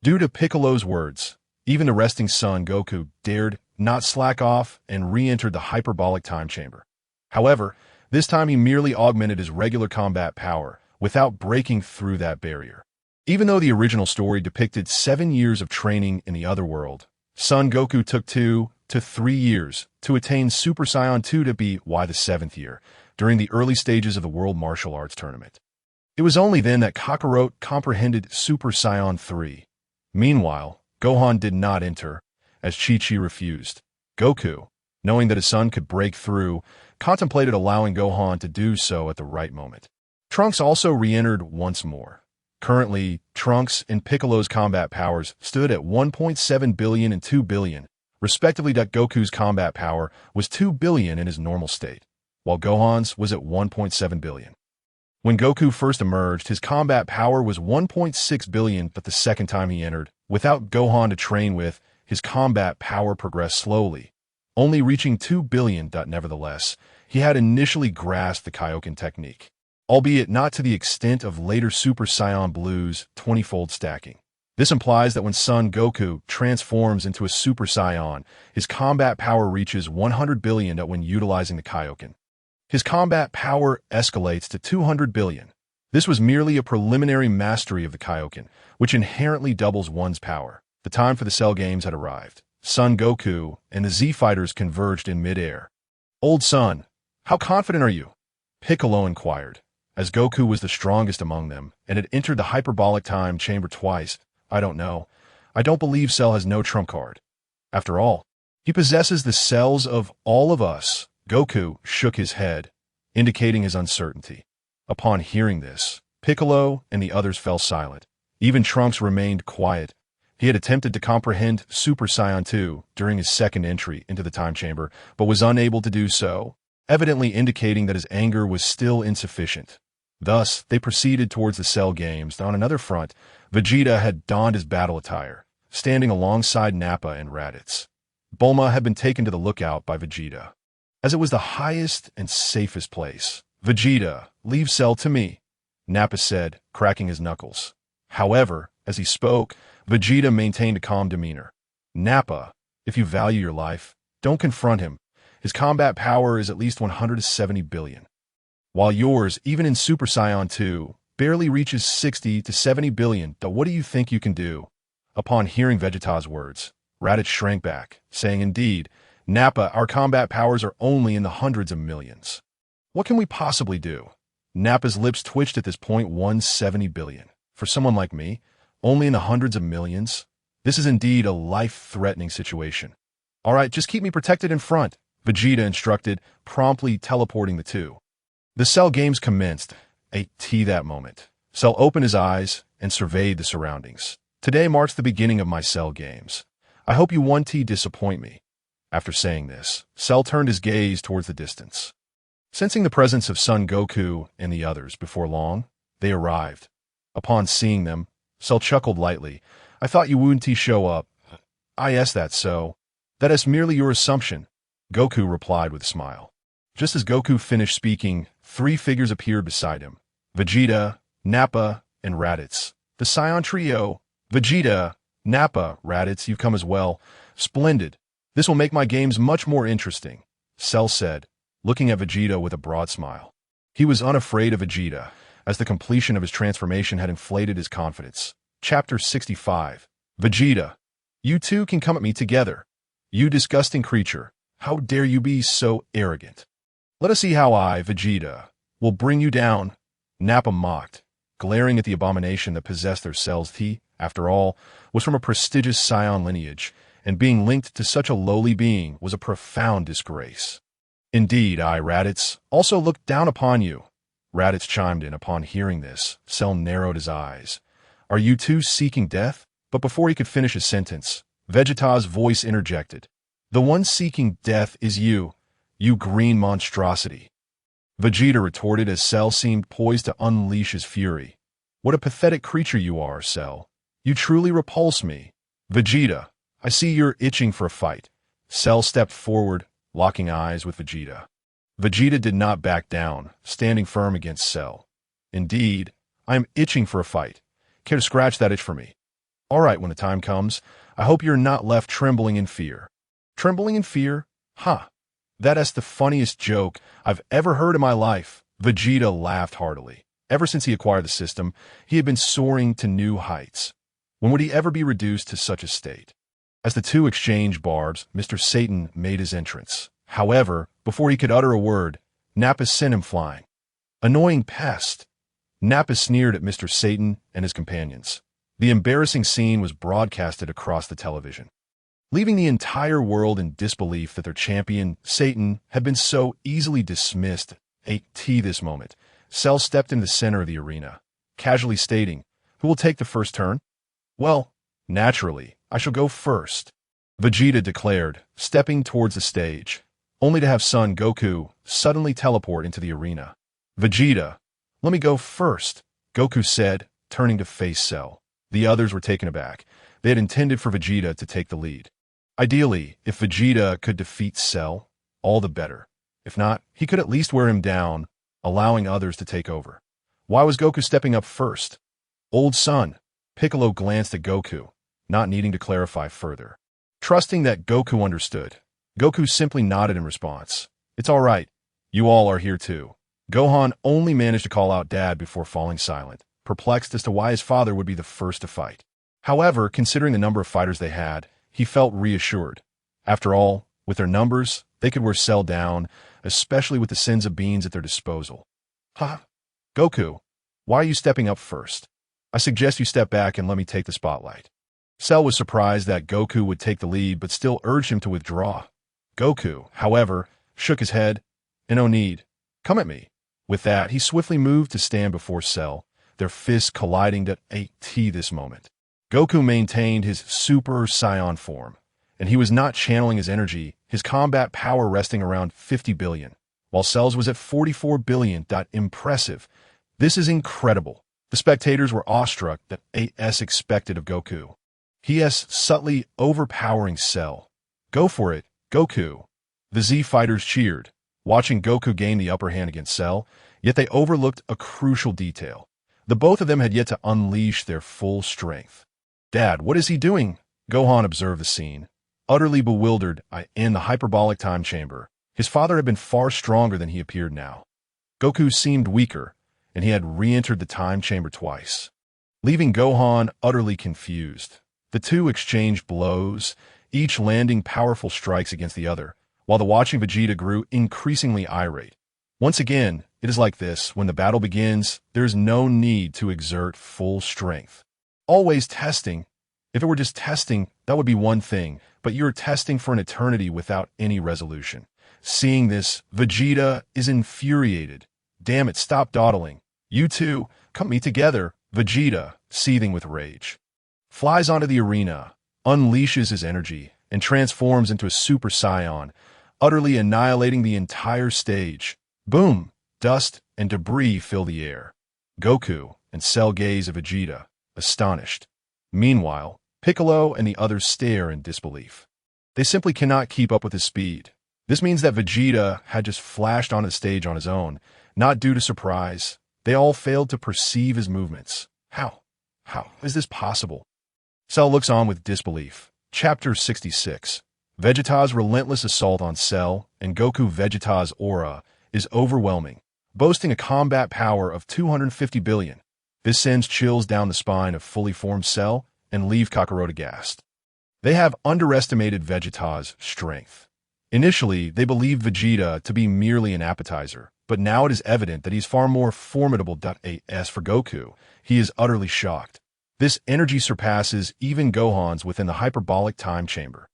Due to Piccolo's words, even the resting son Goku dared not slack off and re-entered the hyperbolic time chamber. However, this time he merely augmented his regular combat power without breaking through that barrier. Even though the original story depicted 7 years of training in the other world, Son Goku took 2 to 3 years to attain Super Saiyan 2 to be the 7th year, during the early stages of the World Martial Arts Tournament. It was only then that Kakarot comprehended Super Saiyan 3. Meanwhile, Gohan did not enter, as Chi-Chi refused. Goku, knowing that his son could break through, contemplated allowing Gohan to do so at the right moment. Trunks also re-entered once more. Currently, Trunks and Piccolo's combat powers stood at 1.7 billion and 2 billion, respectively. Goku's combat power was 2 billion in his normal state, while Gohan's was at 1.7 billion. When Goku first emerged, his combat power was 1.6 billion, but the second time he entered, without Gohan to train with, his combat power progressed slowly, only reaching 2 billion. Nevertheless, he had initially grasped the Kaioken technique, albeit not to the extent of later Super Saiyan Blue's 20-fold stacking. This implies that when Son Goku transforms into a Super Saiyan, his combat power reaches 100 billion when utilizing the Kaioken. His combat power escalates to 200 billion. This was merely a preliminary mastery of the Kaioken, which inherently doubles one's power. The time for the Cell Games had arrived. Son Goku and the Z-Fighters converged in mid-air. "Old son, how confident are you?" Piccolo inquired, as Goku was the strongest among them and had entered the hyperbolic time chamber twice. "I don't know. I don't believe Cell has no trump card. After all, he possesses the cells of all of us." Goku shook his head, indicating his uncertainty. Upon hearing this, Piccolo and the others fell silent. Even Trunks remained quiet. He had attempted to comprehend Super Saiyan 2 during his second entry into the time chamber, but was unable to do so, evidently indicating that his anger was still insufficient. Thus, they proceeded towards the Cell Games. On another front, Vegeta had donned his battle attire, standing alongside Nappa and Raditz. Bulma had been taken to the lookout by Vegeta, as it was the highest and safest place. "Vegeta, leave Cell to me," Nappa said, cracking his knuckles. However, as he spoke, Vegeta maintained a calm demeanor. "Nappa, if you value your life, don't confront him. His combat power is at least 170 billion. While yours, even in Super Saiyan 2, barely reaches 60 to 70 billion. What do you think you can do?" Upon hearing Vegeta's words, Raditz shrank back, saying, "Indeed, Nappa, our combat powers are only in the hundreds of millions. What can we possibly do?" Nappa's lips twitched at this point. 170 billion. For someone like me, only in the hundreds of millions? This is indeed a life-threatening situation. "All right, just keep me protected in front," Vegeta instructed, promptly teleporting the two. The Cell games commenced. That moment. Cell opened his eyes and surveyed the surroundings. Today marks the beginning of my Cell games. I hope you won't disappoint me. After saying this, Cell turned his gaze towards the distance. Sensing the presence of Son Goku and the others before long, they arrived. Upon seeing them, Cell chuckled lightly. I thought you wouldn't show up. Yes, that's so. That is merely your assumption, Goku replied with a smile. Just as Goku finished speaking, 3 figures appeared beside him. Vegeta, Nappa, and Raditz. The Saiyan trio. Vegeta, Nappa, Raditz, you've come as well. Splendid. This will make my games much more interesting, Cell said, looking at Vegeta with a broad smile. He was unafraid of Vegeta, as the completion of his transformation had inflated his confidence. Chapter 65. Vegeta. You two can come at me together. You disgusting creature. How dare you be so arrogant? Let us see how I, Vegeta, will bring you down, Nappa mocked, glaring at the abomination that possessed their cells. He, after all, was from a prestigious Saiyan lineage, and being linked to such a lowly being was a profound disgrace. Indeed, I, Raditz, also looked down upon you. Raditz chimed in. Upon hearing this, Cell narrowed his eyes. Are you two seeking death? But before he could finish his sentence, Vegeta's voice interjected. The one seeking death is you, you green monstrosity. Vegeta retorted as Cell seemed poised to unleash his fury. What a pathetic creature you are, Cell. You truly repulse me. Vegeta, I see you're itching for a fight. Cell stepped forward, locking eyes with Vegeta. Vegeta did not back down, standing firm against Cell. Indeed, I am itching for a fight. Care to scratch that itch for me? All right, when the time comes, I hope you're not left trembling in fear. Trembling in fear? Ha! That's the funniest joke I've ever heard in my life. Vegeta laughed heartily. Ever since he acquired the system, he had been soaring to new heights. When would he ever be reduced to such a state? As the two exchanged barbs, Mr. Satan made his entrance. However, before he could utter a word, Nappa sent him flying. Annoying pest! Nappa sneered at Mr. Satan and his companions. The embarrassing scene was broadcasted across the television, leaving the entire world in disbelief that their champion, Satan, had been so easily dismissed. This moment, Cell stepped in the center of the arena, casually stating, Who will take the first turn? Well, naturally, I shall go first, Vegeta declared, stepping towards the stage, only to have Son Goku suddenly teleport into the arena. Vegeta, let me go first, Goku said, turning to face Cell. The others were taken aback. They had intended for Vegeta to take the lead. Ideally, if Vegeta could defeat Cell, all the better. If not, he could at least wear him down, allowing others to take over. Why was Goku stepping up first? Old son, Piccolo glanced at Goku, not needing to clarify further. Trusting that Goku understood, Goku simply nodded in response. It's all right. You all are here too. Gohan only managed to call out Dad before falling silent, perplexed as to why his father would be the first to fight. However, considering the number of fighters they had, he felt reassured. After all, with their numbers, they could wear Cell down, especially with the sins of beans at their disposal. Goku, why are you stepping up first? I suggest you step back and let me take the spotlight. Cell was surprised that Goku would take the lead, but still urged him to withdraw. Goku, however, shook his head. No need. Come at me. With that, he swiftly moved to stand before Cell, their fists colliding at this moment. Goku maintained his Super Saiyan form, and he was not channeling his energy, his combat power resting around 50 billion, while Cell's was at 44 billion. Impressive. This is incredible. The spectators were awestruck that AS expected of Goku. He is subtly overpowering Cell. Go for it, Goku. The Z fighters cheered, watching Goku gain the upper hand against Cell, yet they overlooked a crucial detail. The both of them had yet to unleash their full strength. Dad, what is he doing? Gohan observed the scene, utterly bewildered in the hyperbolic time chamber. His father had been far stronger than he appeared now. Goku seemed weaker, and he had re-entered the time chamber twice, leaving Gohan utterly confused. The two exchanged blows, each landing powerful strikes against the other, while the watching Vegeta grew increasingly irate. Once again, it is like this. When the battle begins, there is no need to exert full strength. Always testing. If it were just testing, that would be one thing, but you're testing for an eternity without any resolution. Seeing this, Vegeta is infuriated. Damn it, stop dawdling. You two, come meet together. Vegeta, seething with rage, flies onto the arena, unleashes his energy, and transforms into a Super Saiyan, utterly annihilating the entire stage. Boom! Dust and debris fill the air. Goku and Cell gaze at Vegeta, astonished. Meanwhile, Piccolo and the others stare in disbelief. They simply cannot keep up with his speed. This means that Vegeta had just flashed onto the stage on his own, not due to surprise. They all failed to perceive his movements. How is this possible? Cell looks on with disbelief. Chapter 66. Vegeta's relentless assault on Cell and Goku. Vegeta's aura is overwhelming, boasting a combat power of 250 billion. This sends chills down the spine of fully formed Cell and leave Kakarot aghast. They have underestimated Vegeta's strength. Initially, they believed Vegeta to be merely an appetizer, but now it is evident that he's far more formidable. As for Goku, he is utterly shocked. This energy surpasses even Gohan's within the hyperbolic time chamber.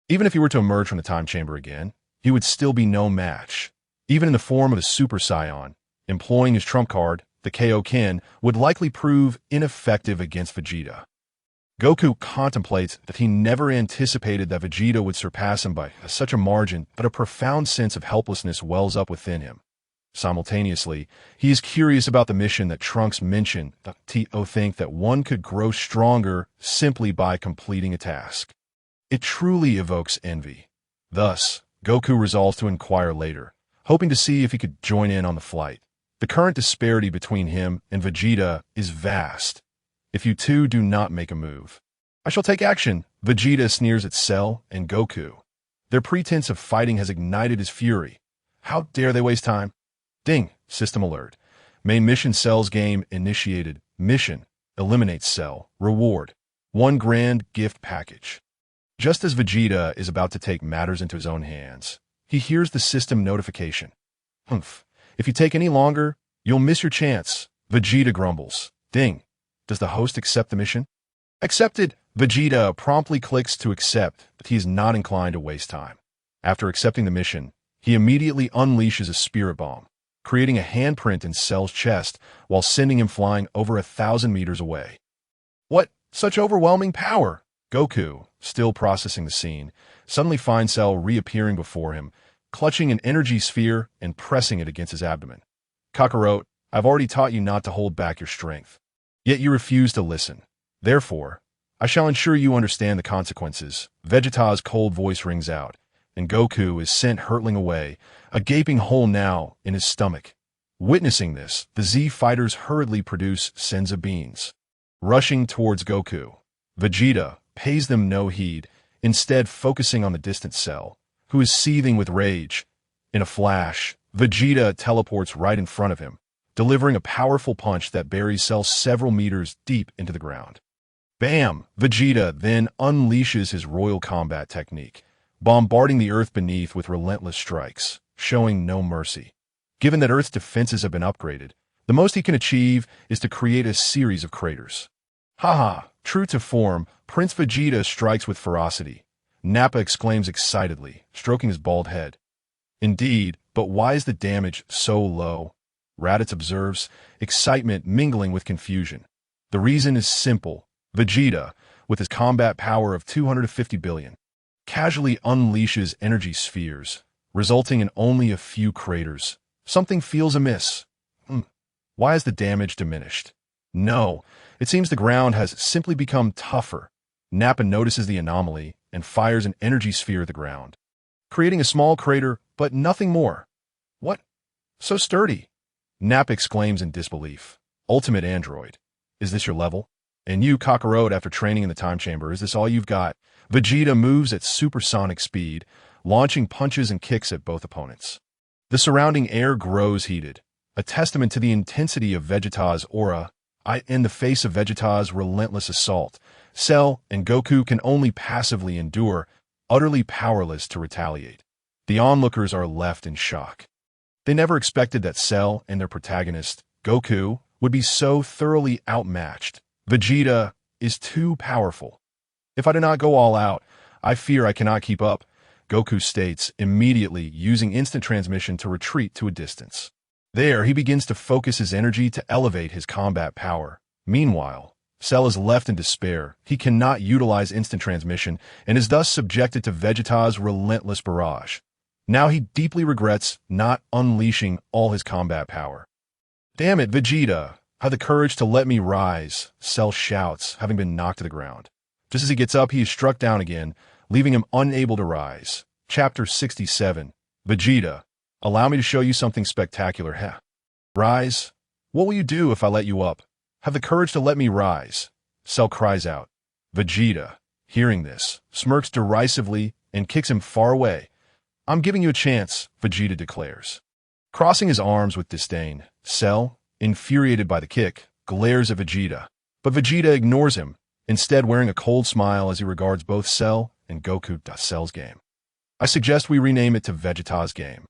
Even if he were to emerge from the time chamber again, he would still be no match. Even in the form of a Super Saiyan, employing his trump card, the Kaioken, would likely prove ineffective against Vegeta. Goku contemplates that he never anticipated that Vegeta would surpass him by such a margin, but a profound sense of helplessness wells up within him. Simultaneously, he is curious about the mission that Trunks mentioned. Think that one could grow stronger simply by completing a task. It truly evokes envy. Thus, Goku resolves to inquire later, hoping to see if he could join in on the flight. The current disparity between him and Vegeta is vast. If you two do not make a move, I shall take action. Vegeta sneers at Cell and Goku. Their pretense of fighting has ignited his fury. How dare they waste time? Ding! System alert. Main mission. Cell's game initiated. Mission: eliminate Cell. Reward: 1 grand gift package. Just as Vegeta is about to take matters into his own hands, he hears the system notification. Humph. If you take any longer, you'll miss your chance. Vegeta grumbles. Ding. Does the host accept the mission? Accepted. Vegeta promptly clicks to accept, but he is not inclined to waste time. After accepting the mission, he immediately unleashes a spirit bomb, creating a handprint in Cell's chest while sending him flying over 1,000 meters away. What? Such overwhelming power! Goku, still processing the scene, suddenly finds Cell reappearing before him, clutching an energy sphere and pressing it against his abdomen. Kakarot, I've already taught you not to hold back your strength. Yet you refuse to listen. Therefore, I shall ensure you understand the consequences. Vegeta's cold voice rings out, and Goku is sent hurtling away, a gaping hole now in his stomach. Witnessing this, the Z fighters hurriedly produce Senzu beans. Rushing towards Goku, Vegeta pays them no heed, instead focusing on the distant Cell, who is seething with rage. In a flash, Vegeta teleports right in front of him, delivering a powerful punch that buries Cell several meters deep into the ground. Bam! Vegeta then unleashes his royal combat technique, bombarding the Earth beneath with relentless strikes, showing no mercy. Given that Earth's defenses have been upgraded, the most he can achieve is to create a series of craters. Haha! True to form, Prince Vegeta strikes with ferocity. Nappa exclaims excitedly, stroking his bald head. Indeed, but why is the damage so low? Raditz observes, excitement mingling with confusion. The reason is simple. Vegeta, with his combat power of 250 billion, casually unleashes energy spheres, resulting in only a few craters. Something feels amiss. Why is the damage diminished? No, it seems the ground has simply become tougher. Nappa notices the anomaly and fires an energy sphere at the ground, creating a small crater, but nothing more. What? So sturdy? Nappa exclaims in disbelief. Ultimate Android. Is this your level? And you, Kakarot, after training in the time chamber, is this all you've got? Vegeta moves at supersonic speed, launching punches and kicks at both opponents. The surrounding air grows heated, a testament to the intensity of Vegeta's aura. In the face of Vegeta's relentless assault, Cell and Goku can only passively endure, utterly powerless to retaliate. The onlookers are left in shock. They never expected that Cell and their protagonist, Goku, would be so thoroughly outmatched. Vegeta is too powerful. If I do not go all out, I fear I cannot keep up, Goku states, immediately using instant transmission to retreat to a distance. There, he begins to focus his energy to elevate his combat power. Meanwhile, Cell is left in despair. He cannot utilize instant transmission and is thus subjected to Vegeta's relentless barrage. Now he deeply regrets not unleashing all his combat power. "Damn it, Vegeta! Have the courage to let me rise," Cell shouts, having been knocked to the ground. Just as he gets up, he is struck down again, leaving him unable to rise. Chapter 67. Vegeta, allow me to show you something spectacular. Heh. Rise? What will you do if I let you up? Have the courage to let me rise, Cell cries out. Vegeta, hearing this, smirks derisively and kicks him far away. "I'm giving you a chance," Vegeta declares. Crossing his arms with disdain, Cell, infuriated by the kick, glares at Vegeta. But Vegeta ignores him, instead wearing a cold smile as he regards both Cell and Goku. Cell's game. "I suggest we rename it to Vegeta's game,"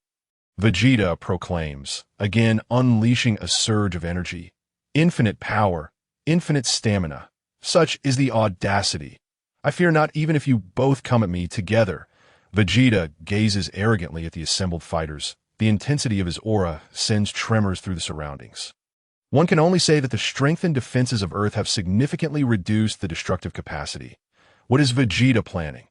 Vegeta proclaims, again unleashing a surge of energy. Infinite power, infinite stamina. Such is the audacity. "I fear not even if you both come at me together." Vegeta gazes arrogantly at the assembled fighters. The intensity of his aura sends tremors through the surroundings. One can only say that the strengthened defenses of Earth have significantly reduced the destructive capacity. What is Vegeta planning?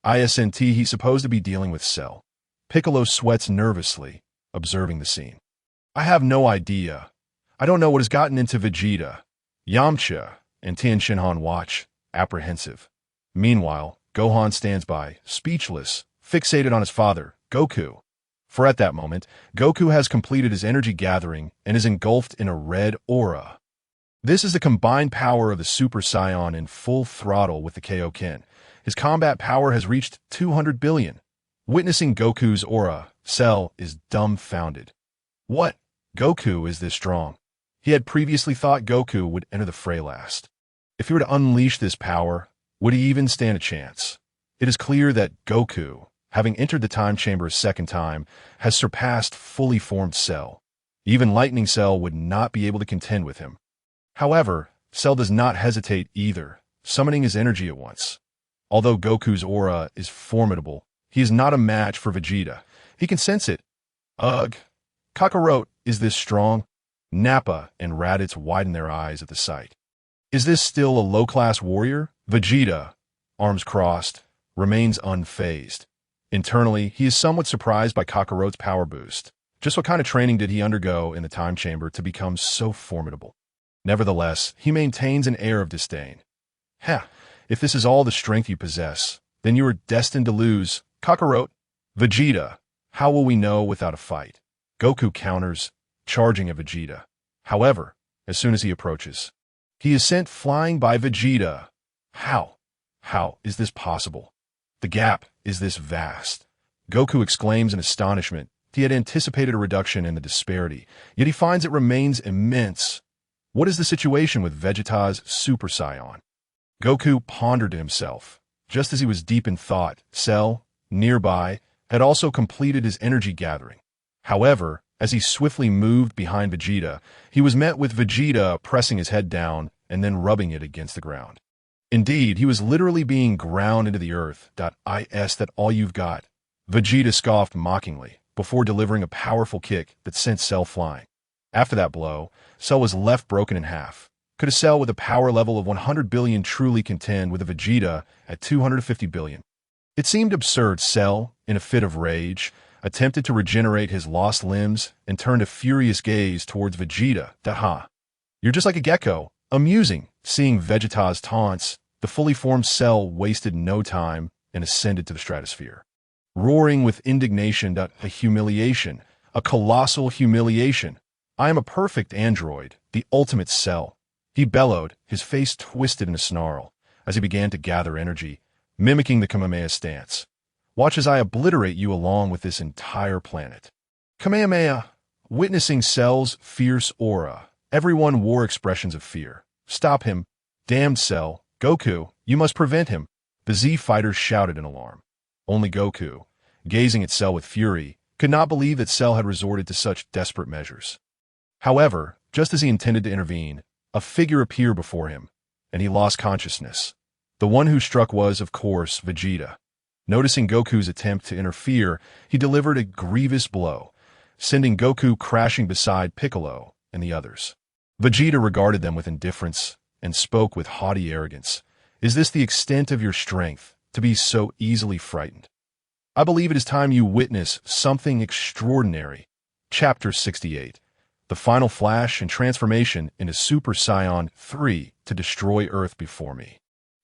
Isn't he supposed to be dealing with Cell? Piccolo sweats nervously, observing the scene. "I have no idea. I don't know what has gotten into Vegeta." Yamcha and Tian watch, apprehensive. Meanwhile, Gohan stands by, speechless, fixated on his father, Goku. For at that moment, Goku has completed his energy gathering and is engulfed in a red aura. This is the combined power of the Super Saiyan in full throttle with the Kaioken. His combat power has reached 200 billion. Witnessing Goku's aura, Cell is dumbfounded. What? Goku is this strong? He had previously thought Goku would enter the fray last. If he were to unleash this power, would he even stand a chance? It is clear that Goku, having entered the time chamber a second time, has surpassed fully formed Cell. Even Lightning Cell would not be able to contend with him. However, Cell does not hesitate either, summoning his energy at once. Although Goku's aura is formidable, he is not a match for Vegeta. He can sense it. Ugh. Kakarot is this strong? Nappa and Raditz widen their eyes at the sight. Is this still a low-class warrior? Vegeta, arms crossed, remains unfazed. Internally, he is somewhat surprised by Kakarot's power boost. Just what kind of training did he undergo in the time chamber to become so formidable? Nevertheless, he maintains an air of disdain. "Heh, if this is all the strength you possess, then you are destined to lose. Kakarot." Vegeta, how will we know without a fight? Goku counters, charging at Vegeta. However, as soon as he approaches, he is sent flying by Vegeta. How? How is this possible? The gap is this vast. Goku exclaims in astonishment. He had anticipated a reduction in the disparity, yet he finds it remains immense. What is the situation with Vegeta's Super Saiyan? Goku pondered to himself. Just as he was deep in thought, Cell, nearby, had also completed his energy gathering. However, as he swiftly moved behind Vegeta, he was met with Vegeta pressing his head down and then rubbing it against the ground. Indeed, he was literally being ground into the earth. Is that all you've got? Vegeta scoffed mockingly, before delivering a powerful kick that sent Cell flying. After that blow, Cell was left broken in half. Could a Cell with a power level of 100 billion truly contend with a Vegeta at 250 billion? It seemed absurd. Cell, in a fit of rage, attempted to regenerate his lost limbs and turned a furious gaze towards Vegeta. Ha! You're just like a gecko. Amusing. Seeing Vegeta's taunts, the fully formed Cell wasted no time and ascended to the stratosphere. Roaring with indignation. A humiliation. A colossal humiliation. I am a perfect android, the ultimate Cell. He bellowed, his face twisted in a snarl, as he began to gather energy, mimicking the Kamehameha stance. Watch as I obliterate you along with this entire planet. Kamehameha. Witnessing Cell's fierce aura, everyone wore expressions of fear. Stop him. Damned Cell. Goku, you must prevent him. The Z fighters shouted in alarm. Only Goku, gazing at Cell with fury, could not believe that Cell had resorted to such desperate measures. However, just as he intended to intervene, a figure appeared before him, and he lost consciousness. The one who struck was, of course, Vegeta. Noticing Goku's attempt to interfere, he delivered a grievous blow, sending Goku crashing beside Piccolo and the others. Vegeta regarded them with indifference and spoke with haughty arrogance. Is this the extent of your strength, to be so easily frightened? I believe it is time you witness something extraordinary. Chapter 68. The final flash and transformation into Super Saiyan 3 to destroy Earth before me.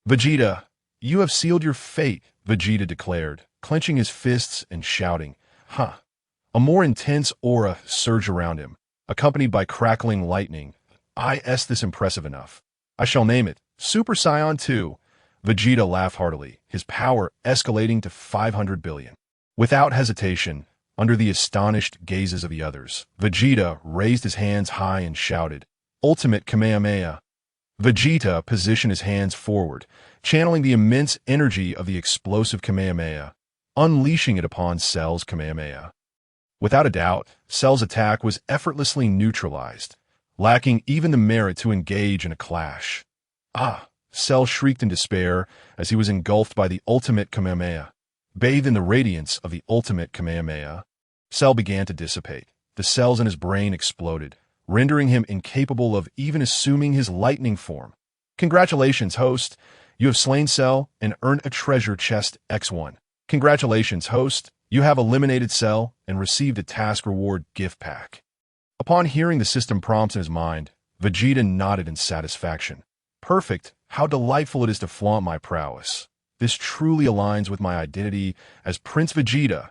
Vegeta, you have sealed your fate, Vegeta declared, clenching his fists and shouting, "Huh." A more intense aura surged around him, accompanied by crackling lightning. This impressive enough. I shall name it Super Saiyan 2. Vegeta laughed heartily, his power escalating to 500 billion. Without hesitation, under the astonished gazes of the others, Vegeta raised his hands high and shouted, "Ultimate Kamehameha." Vegeta positioned his hands forward, channeling the immense energy of the explosive Kamehameha, unleashing it upon Cell's Kamehameha. Without a doubt, Cell's attack was effortlessly neutralized, lacking even the merit to engage in a clash. Cell shrieked in despair as he was engulfed by the ultimate Kamehameha. Bathed in the radiance of the ultimate Kamehameha, Cell began to dissipate. The cells in his brain exploded, rendering him incapable of even assuming his lightning form. Congratulations, host. You have slain Cell and earned a treasure chest X1. Congratulations, host. You have eliminated Cell and received a task reward gift pack. Upon hearing the system prompts in his mind, Vegeta nodded in satisfaction. Perfect. How delightful it is to flaunt my prowess. This truly aligns with my identity as Prince Vegeta.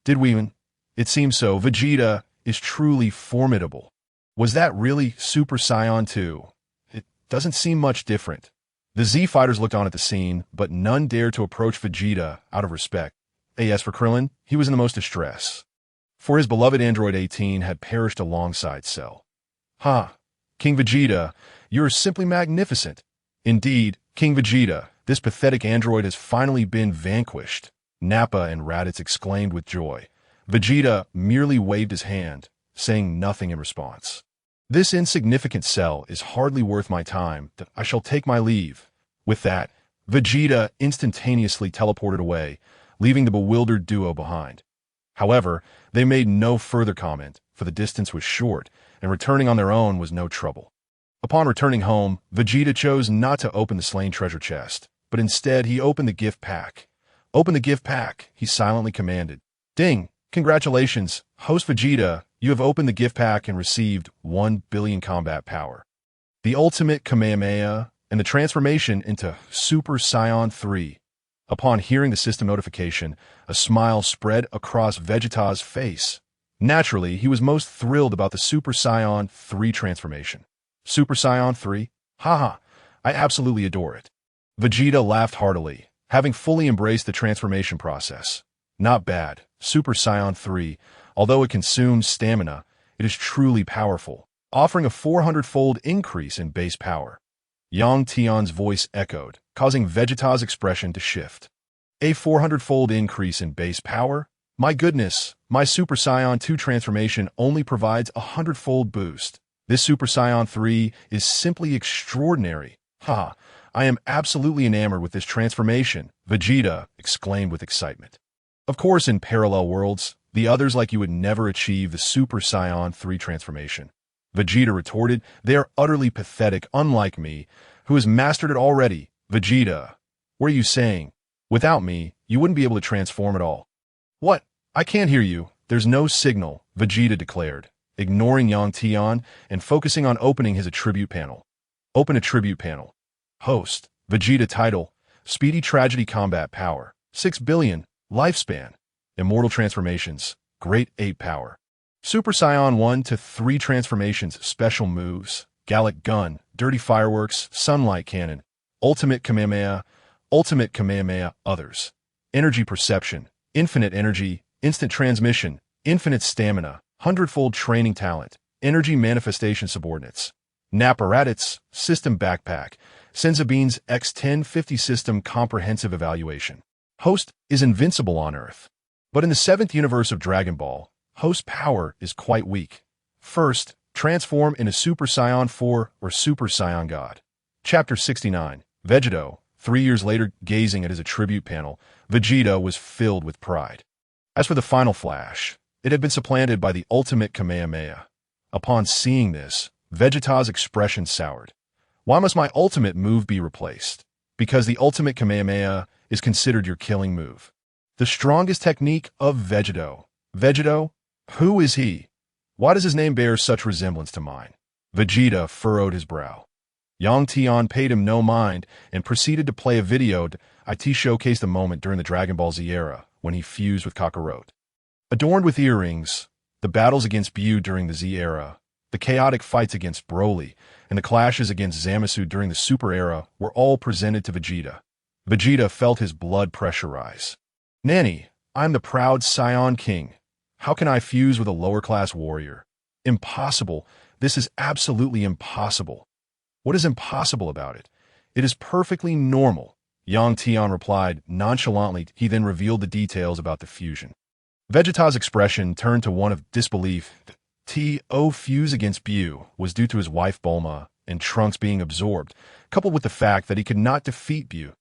Did we even? It seems so. Vegeta is truly formidable. Was that really Super Saiyan 2? It doesn't seem much different. The Z fighters looked on at the scene, but none dared to approach Vegeta out of respect. As for Krillin, he was in the most distress, for his beloved Android 18 had perished alongside Cell. King Vegeta, you are simply magnificent. Indeed, King Vegeta, this pathetic android has finally been vanquished, Nappa and Raditz exclaimed with joy. Vegeta merely waved his hand, saying nothing in response. This insignificant Cell is hardly worth my time. I shall take my leave. With that, Vegeta instantaneously teleported away, leaving the bewildered duo behind. However, they made no further comment, for the distance was short, and returning on their own was no trouble. Upon returning home, Vegeta chose not to open the slain treasure chest, but instead he opened the gift pack. Open the gift pack, he silently commanded. Ding! Congratulations, host Vegeta, you have opened the gift pack and received 1 billion combat power, the ultimate Kamehameha, and the transformation into Super Saiyan 3. Upon hearing the system notification, a smile spread across Vegeta's face. Naturally, he was most thrilled about the Super Saiyan 3 transformation. Super Saiyan 3? I absolutely adore it. Vegeta laughed heartily, having fully embraced the transformation process. Not bad. Super Saiyan 3, although it consumes stamina, it is truly powerful, offering a 400-fold increase in base power. Tian's voice echoed, causing Vegeta's expression to shift. A 400-fold increase in base power? My goodness, my Super Saiyan 2 transformation only provides a 100-fold boost. This Super Saiyan 3 is simply extraordinary. I am absolutely enamored with this transformation, Vegeta exclaimed with excitement. Of course, in parallel worlds, the others like you would never achieve the Super Saiyan 3 transformation. Vegeta retorted, they are utterly pathetic, unlike me, who has mastered it already. Vegeta, what are you saying? Without me, you wouldn't be able to transform at all. What? I can't hear you. There's no signal, Vegeta declared, ignoring Tian and focusing on opening his attribute panel. Open attribute panel. Host, Vegeta title, Speedy Tragedy Combat Power, 6 billion, Lifespan, Immortal Transformations, Great Ape Power. Super Saiyan 1 to 3 transformations, special moves, Gallic Gun, Dirty Fireworks, Sunlight Cannon, Ultimate Kamehameha, Others. Energy Perception, Infinite Energy, Instant Transmission, Infinite Stamina, 100-fold Training Talent, Energy Manifestation Subordinates. Nappa Raditz, System Backpack, Senzabean's X1050 System Comprehensive Evaluation. Host is invincible on Earth. But in the 7th universe of Dragon Ball, Host power is quite weak. First, transform into Super Saiyan 4 or Super Saiyan God. Chapter 69. Vegeta. 3 years later, gazing at his attribute panel, Vegeta was filled with pride. As for the final flash, It had been supplanted by the ultimate Kamehameha. Upon seeing this, Vegeta's expression soured. Why must my ultimate move be replaced? Because the ultimate Kamehameha is considered your killing move. The strongest technique of Vegito. Vegito? Who is he? Why does his name bear such resemblance to mine? Vegeta furrowed his brow. Young Tian paid him no mind and proceeded to play a video to showcase the moment during the Dragon Ball Z era when he fused with Kakarot. Adorned with earrings, the battles against Buu during the Z era, the chaotic fights against Broly, and the clashes against Zamasu during the Super era were all presented to Vegeta. Vegeta felt his blood pressure rise. Nanny, I'm the proud Saiyan King. How can I fuse with a lower-class warrior? Impossible. This is absolutely impossible. What is impossible about it? It is perfectly normal. Yang Tian replied nonchalantly. He then revealed the details about the fusion. Vegeta's expression turned to one of disbelief. T.O. fuse against Buu was due to his wife Bulma and Trunks being absorbed, coupled with the fact that he could not defeat Buu.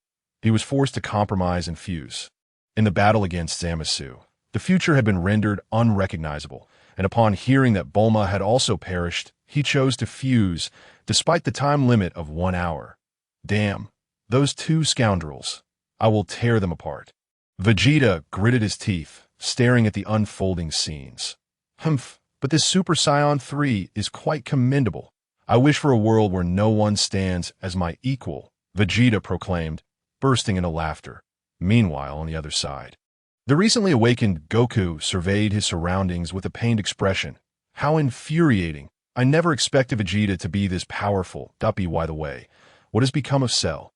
He was forced to compromise and fuse. In the battle against Zamasu, the future had been rendered unrecognizable, and upon hearing that Bulma had also perished, he chose to fuse, despite the time limit of 1 hour. Damn, those two scoundrels. I will tear them apart. Vegeta gritted his teeth, staring at the unfolding scenes. Humph, but this Super Saiyan 3 is quite commendable. I wish for a world where no one stands as my equal, Vegeta proclaimed, bursting into laughter. Meanwhile, on the other side, the recently awakened Goku surveyed his surroundings with a pained expression. How infuriating. I never expected Vegeta to be this powerful. By the way, what has become of Cell?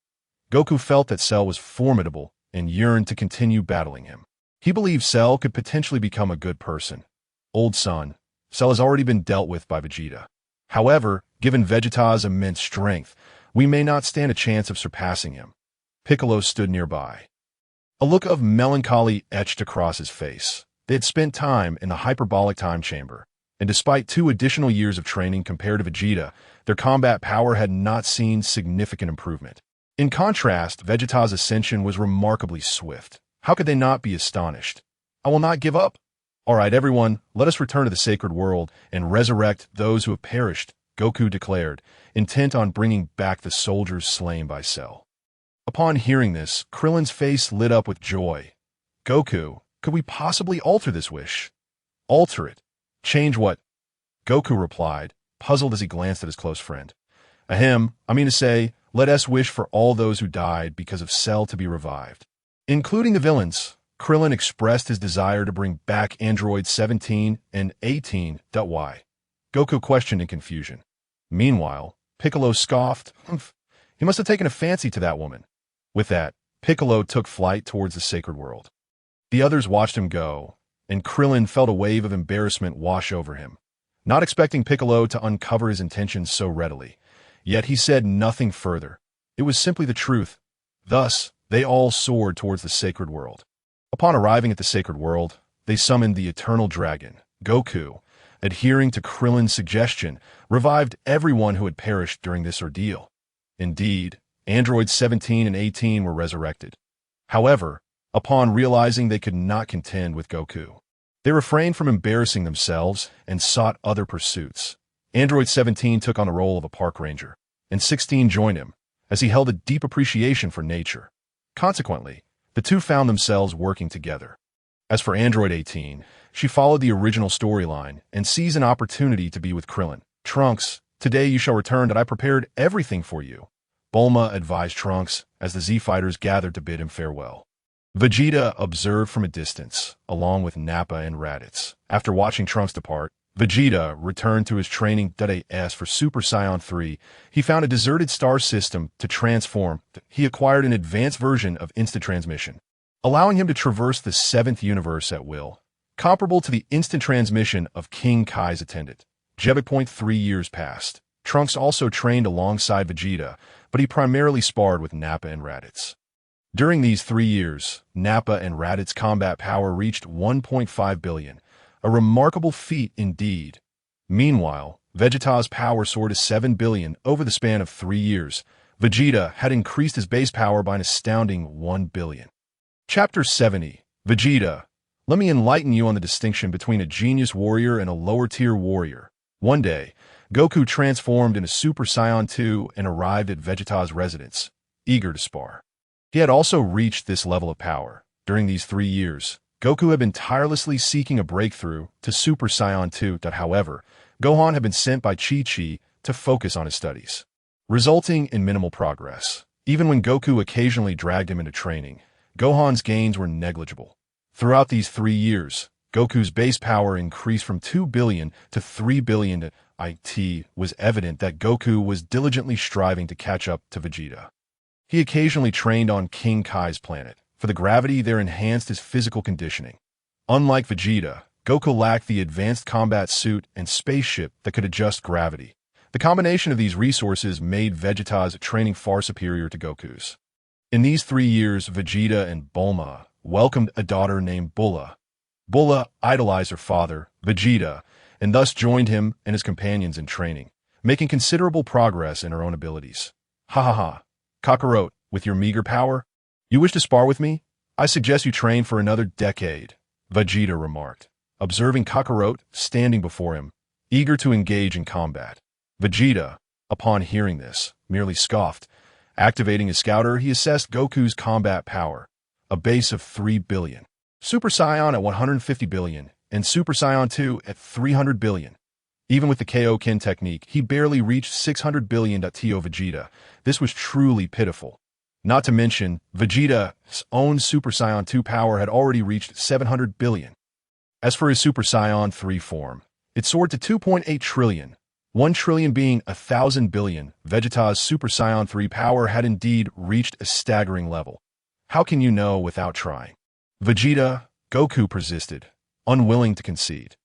Goku felt that Cell was formidable and yearned to continue battling him. He believed Cell could potentially become a good person. Old son, Cell has already been dealt with by Vegeta. However, given Vegeta's immense strength, we may not stand a chance of surpassing him. Piccolo stood nearby. A look of melancholy etched across his face. They had spent time in the hyperbolic time chamber, and despite 2 additional years of training compared to Vegeta, their combat power had not seen significant improvement. In contrast, Vegeta's ascension was remarkably swift. How could they not be astonished? I will not give up. All right, everyone, let us return to the sacred world and resurrect those who have perished, Goku declared, intent on bringing back the soldiers slain by Cell. Upon hearing this, Krillin's face lit up with joy. Goku, could we possibly alter this wish? Alter it? Change what? Goku replied, puzzled as he glanced at his close friend. Ahem, I mean to say, let us wish for all those who died because of Cell to be revived. Including the villains, Krillin expressed his desire to bring back androids 17 and 18. Why? Goku questioned in confusion. Meanwhile, Piccolo scoffed. Humph, he must have taken a fancy to that woman. With that, Piccolo took flight towards the sacred world. The others watched him go, and Krillin felt a wave of embarrassment wash over him, not expecting Piccolo to uncover his intentions so readily. Yet he said nothing further. It was simply the truth. Thus, they all soared towards the sacred world. Upon arriving at the sacred world, they summoned the eternal dragon, Goku, adhering to Krillin's suggestion, revived everyone who had perished during this ordeal. Indeed, androids 17 and 18 were resurrected. However, upon realizing they could not contend with Goku, they refrained from embarrassing themselves and sought other pursuits. Android 17 took on the role of a park ranger, and 16 joined him, as he held a deep appreciation for nature. Consequently, the two found themselves working together. As for Android 18, she followed the original storyline and seized an opportunity to be with Krillin. Trunks, today you shall return that I prepared everything for you, Bulma advised Trunks as the Z-Fighters gathered to bid him farewell. Vegeta observed from a distance, along with Nappa and Raditz. After watching Trunks depart, Vegeta returned to his training. As for Super Saiyan 3, he found a deserted star system to transform. He acquired an advanced version of instant transmission, allowing him to traverse the 7th universe at will, comparable to the instant transmission of King Kai's attendant. 3 years passed. Trunks also trained alongside Vegeta, but he primarily sparred with Nappa and Raditz. During these 3 years, Nappa and Raditz's combat power reached 1.5 billion, a remarkable feat indeed. Meanwhile, Vegeta's power soared to 7 billion over the span of 3 years. Vegeta had increased his base power by an astounding 1 billion. Chapter 70, Vegeta, Let me enlighten you on the distinction between a genius warrior and a lower-tier warrior. One day, Goku transformed into Super Saiyan 2 and arrived at Vegeta's residence, eager to spar. He had also reached this level of power. During these 3 years, Goku had been tirelessly seeking a breakthrough to Super Saiyan 2. However, Gohan had been sent by Chi-Chi to focus on his studies, resulting in minimal progress. Even when Goku occasionally dragged him into training, Gohan's gains were negligible. Throughout these 3 years, Goku's base power increased from 2 billion to 3 billion. It was evident that Goku was diligently striving to catch up to Vegeta. He occasionally trained on King Kai's planet, for the gravity there enhanced his physical conditioning. Unlike Vegeta, Goku lacked the advanced combat suit and spaceship that could adjust gravity. The combination of these resources made Vegeta's training far superior to Goku's. In these 3 years, Vegeta and Bulma welcomed a daughter named Bulla. Bulla idolized her father, Vegeta, and thus joined him and his companions in training, making considerable progress in her own abilities. Hahaha, Kakarot, with your meager power? You wish to spar with me? I suggest you train for another decade, Vegeta remarked, observing Kakarot standing before him, eager to engage in combat. Vegeta, upon hearing this, merely scoffed. Activating his scouter, he assessed Goku's combat power, a base of 3 billion. Super Saiyan at 150 billion, and Super Saiyan 2 at 300 billion. Even with the Kaioken technique, he barely reached 600 billion. Vegeta. This was truly pitiful. Not to mention, Vegeta's own Super Saiyan 2 power had already reached 700 billion. As for his Super Saiyan 3 form, it soared to 2.8 trillion. 1 trillion being 1,000 billion. Vegeta's Super Saiyan 3 power had indeed reached a staggering level. How can you know without trying? Vegeta, Goku persisted, unwilling to concede.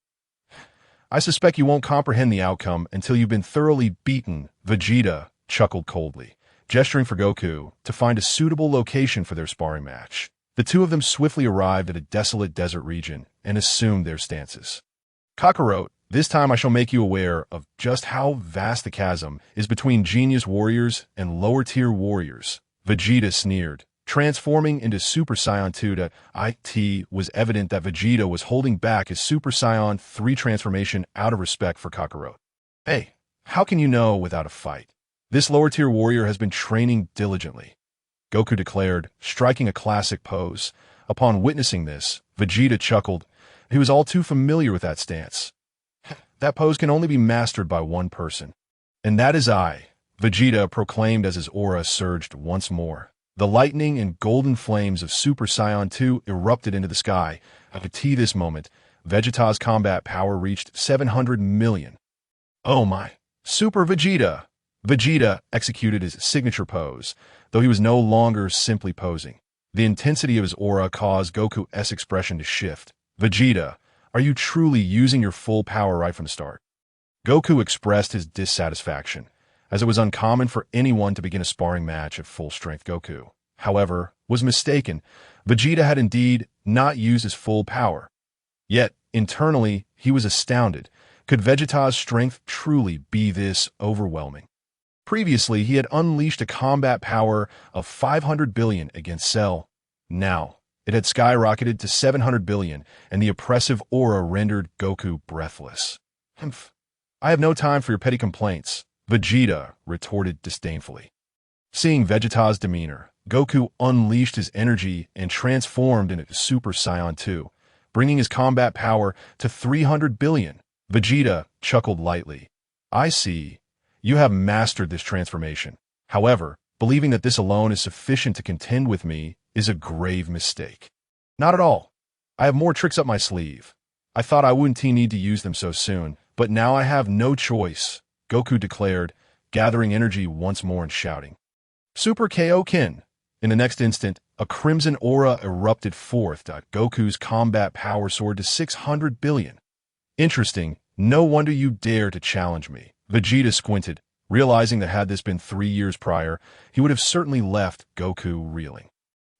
I suspect you won't comprehend the outcome until you've been thoroughly beaten, Vegeta chuckled coldly, gesturing for Goku to find a suitable location for their sparring match. The two of them swiftly arrived at a desolate desert region and assumed their stances. Kakarot, this time I shall make you aware of just how vast the chasm is between genius warriors and lower-tier warriors, Vegeta sneered. Transforming into Super Saiyan 2. It was evident that Vegeta was holding back his Super Saiyan 3 transformation out of respect for Kakarot. Hey, how can you know without a fight? This lower-tier warrior has been training diligently, Goku declared, striking a classic pose. Upon witnessing this, Vegeta chuckled. He was all too familiar with that stance. That pose can only be mastered by one person. And that is I, Vegeta proclaimed as his aura surged once more. The lightning and golden flames of Super Saiyan 2 erupted into the sky. At this moment, Vegeta's combat power reached 700 million. Oh my! Super Vegeta! Vegeta executed his signature pose, though he was no longer simply posing. The intensity of his aura caused Goku's expression to shift. Vegeta, are you truly using your full power right from the start? Goku expressed his dissatisfaction, as it was uncommon for anyone to begin a sparring match at full-strength. Goku, however, was mistaken. Vegeta had indeed not used his full power. Yet, internally, he was astounded. Could Vegeta's strength truly be this overwhelming? Previously, he had unleashed a combat power of 500 billion against Cell. Now, it had skyrocketed to 700 billion, and the oppressive aura rendered Goku breathless. I have no time for your petty complaints, Vegeta retorted disdainfully. Seeing Vegeta's demeanor, Goku unleashed his energy and transformed into Super Saiyan 2, bringing his combat power to 300 billion. Vegeta chuckled lightly. I see. You have mastered this transformation. However, believing that this alone is sufficient to contend with me is a grave mistake. Not at all. I have more tricks up my sleeve. I thought I wouldn't need to use them so soon, but now I have no choice, Goku declared, gathering energy once more and shouting. Super Kaioken! In the next instant, a crimson aura erupted forth. Goku's combat power soared to 600 billion. Interesting, no wonder you dare to challenge me. Vegeta squinted, realizing that had this been 3 years prior, he would have certainly left Goku reeling.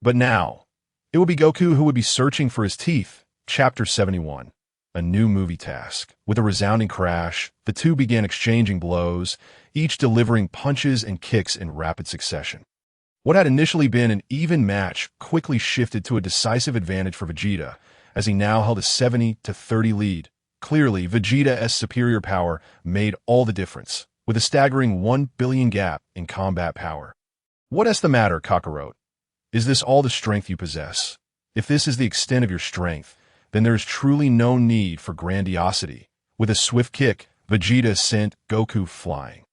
But now, it would be Goku who would be searching for his teeth. Chapter 71. A new movie task. With a resounding crash, the two began exchanging blows, each delivering punches and kicks in rapid succession. What had initially been an even match quickly shifted to a decisive advantage for Vegeta, as he now held a 70-30 lead. Clearly, Vegeta's superior power made all the difference, with a staggering 1 billion gap in combat power. What's the matter, Kakarot? Is this all the strength you possess? If this is the extent of your strength, then there is truly no need for grandiosity. With a swift kick, Vegeta sent Goku flying.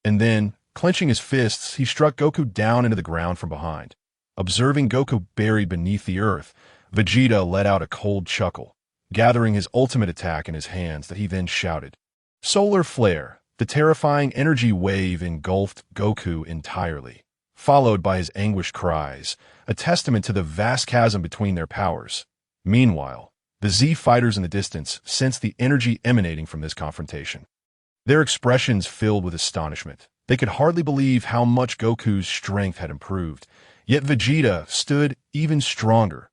And then, clenching his fists, he struck Goku down into the ground from behind. Observing Goku buried beneath the earth, Vegeta let out a cold chuckle, gathering his ultimate attack in his hands that he then shouted. Solar Flare, the terrifying energy wave engulfed Goku entirely, followed by his anguished cries, a testament to the vast chasm between their powers. Meanwhile, the Z fighters in the distance sensed the energy emanating from this confrontation. Their expressions filled with astonishment. They could hardly believe how much Goku's strength had improved, yet Vegeta stood even stronger.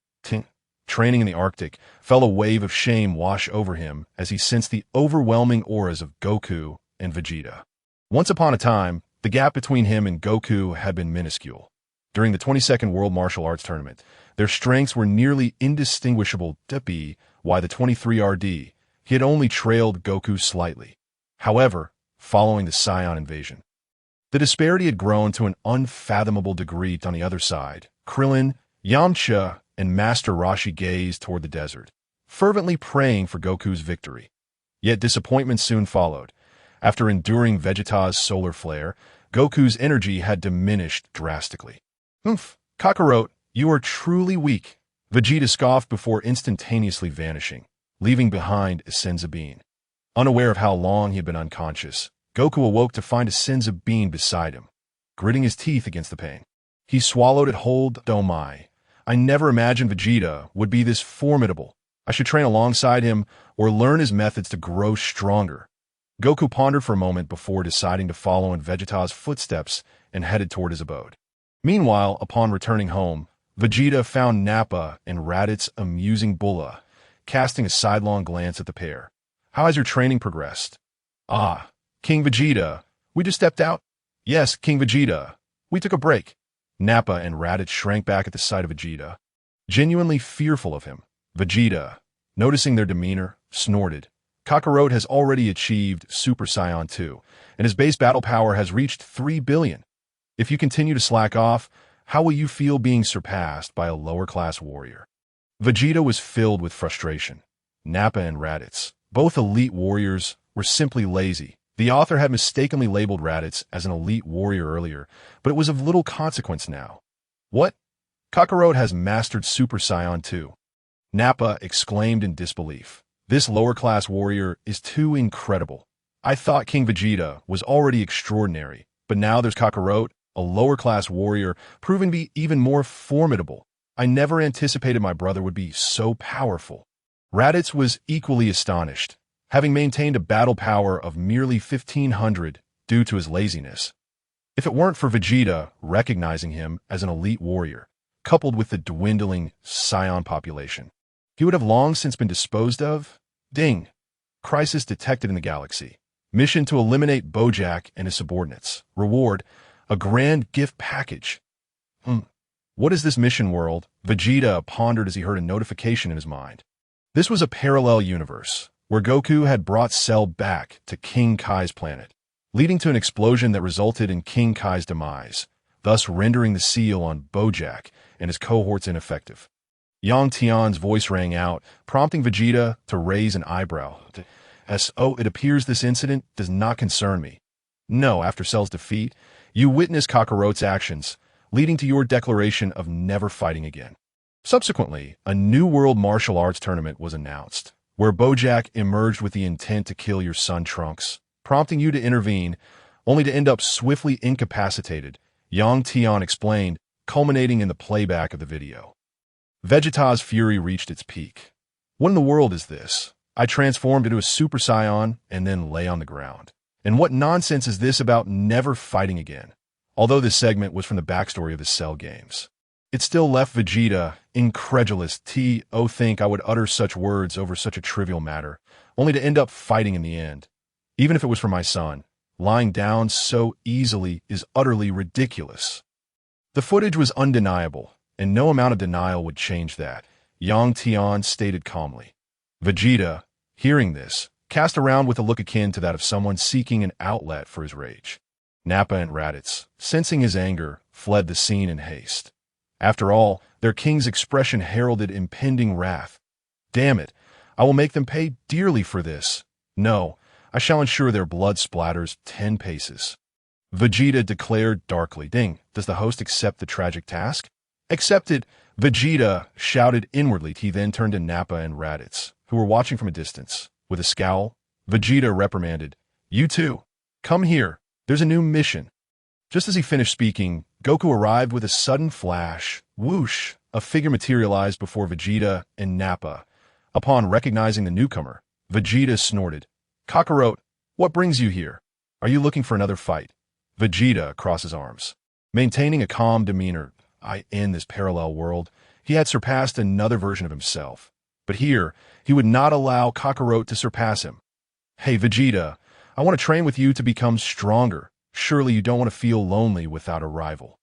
Training in the Arctic, felt a wave of shame wash over him as he sensed the overwhelming auras of Goku and Vegeta. Once upon a time, the gap between him and Goku had been minuscule. During the 22nd World Martial Arts Tournament, their strengths were nearly indistinguishable. Why the 23rd, he had only trailed Goku slightly. However, following the Saiyan invasion, the disparity had grown to an unfathomable degree. On the other side, Krillin, Yamcha, and Master Roshi gazed toward the desert, fervently praying for Goku's victory. Yet disappointment soon followed. After enduring Vegeta's solar flare, Goku's energy had diminished drastically. Kakarot, you are truly weak, Vegeta scoffed before instantaneously vanishing, leaving behind a Senzu bean. Unaware of how long he had been unconscious, Goku awoke to find a Senzu bean beside him, gritting his teeth against the pain. He swallowed it whole. Oh my. I never imagined Vegeta would be this formidable. I should train alongside him or learn his methods to grow stronger. Goku pondered for a moment before deciding to follow in Vegeta's footsteps and headed toward his abode. Meanwhile, upon returning home, Vegeta found Nappa and Raditz amusing Bulla, casting a sidelong glance at the pair. How has your training progressed? Ah, King Vegeta, we just stepped out? Yes, King Vegeta, we took a break. Nappa and Raditz shrank back at the sight of Vegeta, genuinely fearful of him. Vegeta, noticing their demeanor, snorted. Kakarot has already achieved Super Saiyan 2, and his base battle power has reached 3 billion. If you continue to slack off, how will you feel being surpassed by a lower-class warrior? Vegeta was filled with frustration. Nappa and Raditz, both elite warriors, were simply lazy. The author had mistakenly labeled Raditz as an elite warrior earlier, but it was of little consequence now. What? Kakarot has mastered Super Saiyan 2. Nappa exclaimed in disbelief. This lower-class warrior is too incredible. I thought King Vegeta was already extraordinary, but now there's Kakarot, a lower-class warrior, proven to be even more formidable. I never anticipated my brother would be so powerful. Raditz was equally astonished, having maintained a battle power of merely 1,500 due to his laziness. If it weren't for Vegeta recognizing him as an elite warrior, coupled with the dwindling Saiyan population, he would have long since been disposed of. Ding! Crisis detected in the galaxy. Mission to eliminate Bojack and his subordinates. Reward, a grand gift package. What is this mission world? Vegeta pondered as he heard a notification in his mind. This was a parallel universe, where Goku had brought Cell back to King Kai's planet, leading to an explosion that resulted in King Kai's demise, thus rendering the seal on Bojack and his cohorts ineffective. Young Tian's voice rang out, prompting Vegeta to raise an eyebrow. It appears this incident does not concern me. No, after Cell's defeat, you witnessed Kakarot's actions, leading to your declaration of never fighting again. Subsequently, a new world martial arts tournament was announced, where Bojack emerged with the intent to kill your son Trunks, prompting you to intervene, only to end up swiftly incapacitated, Yang Tian explained, culminating in the playback of the video. Vegeta's fury reached its peak. What in the world is this? I transformed into a Super Saiyan and then lay on the ground. And what nonsense is this about never fighting again? Although this segment was from the backstory of the Cell games, it still left Vegeta incredulous. Think I would utter such words over such a trivial matter, only to end up fighting in the end. Even if it was for my son, lying down so easily is utterly ridiculous. The footage was undeniable, and no amount of denial would change that. Tian stated calmly. Vegeta, hearing this, cast around with a look akin to that of someone seeking an outlet for his rage. Nappa and Raditz, sensing his anger, fled the scene in haste. After all, their king's expression heralded impending wrath. Damn it, I will make them pay dearly for this. No, I shall ensure their blood splatters 10 paces. Vegeta declared darkly. Ding, does the host accept the tragic task? Accepted, Vegeta shouted inwardly. He then turned to Nappa and Raditz, who were watching from a distance. With a scowl, Vegeta reprimanded, "You two, come here. There's a new mission." Just as he finished speaking, Goku arrived with a sudden flash. Whoosh! A figure materialized before Vegeta and Nappa. Upon recognizing the newcomer, Vegeta snorted, "Kakarot, what brings you here? Are you looking for another fight?" Vegeta crossed his arms. Maintaining a calm demeanor, in this parallel world, he had surpassed another version of himself. But here, he would not allow Kakarot to surpass him. "Hey, Vegeta, I want to train with you to become stronger. Surely you don't want to feel lonely without a rival."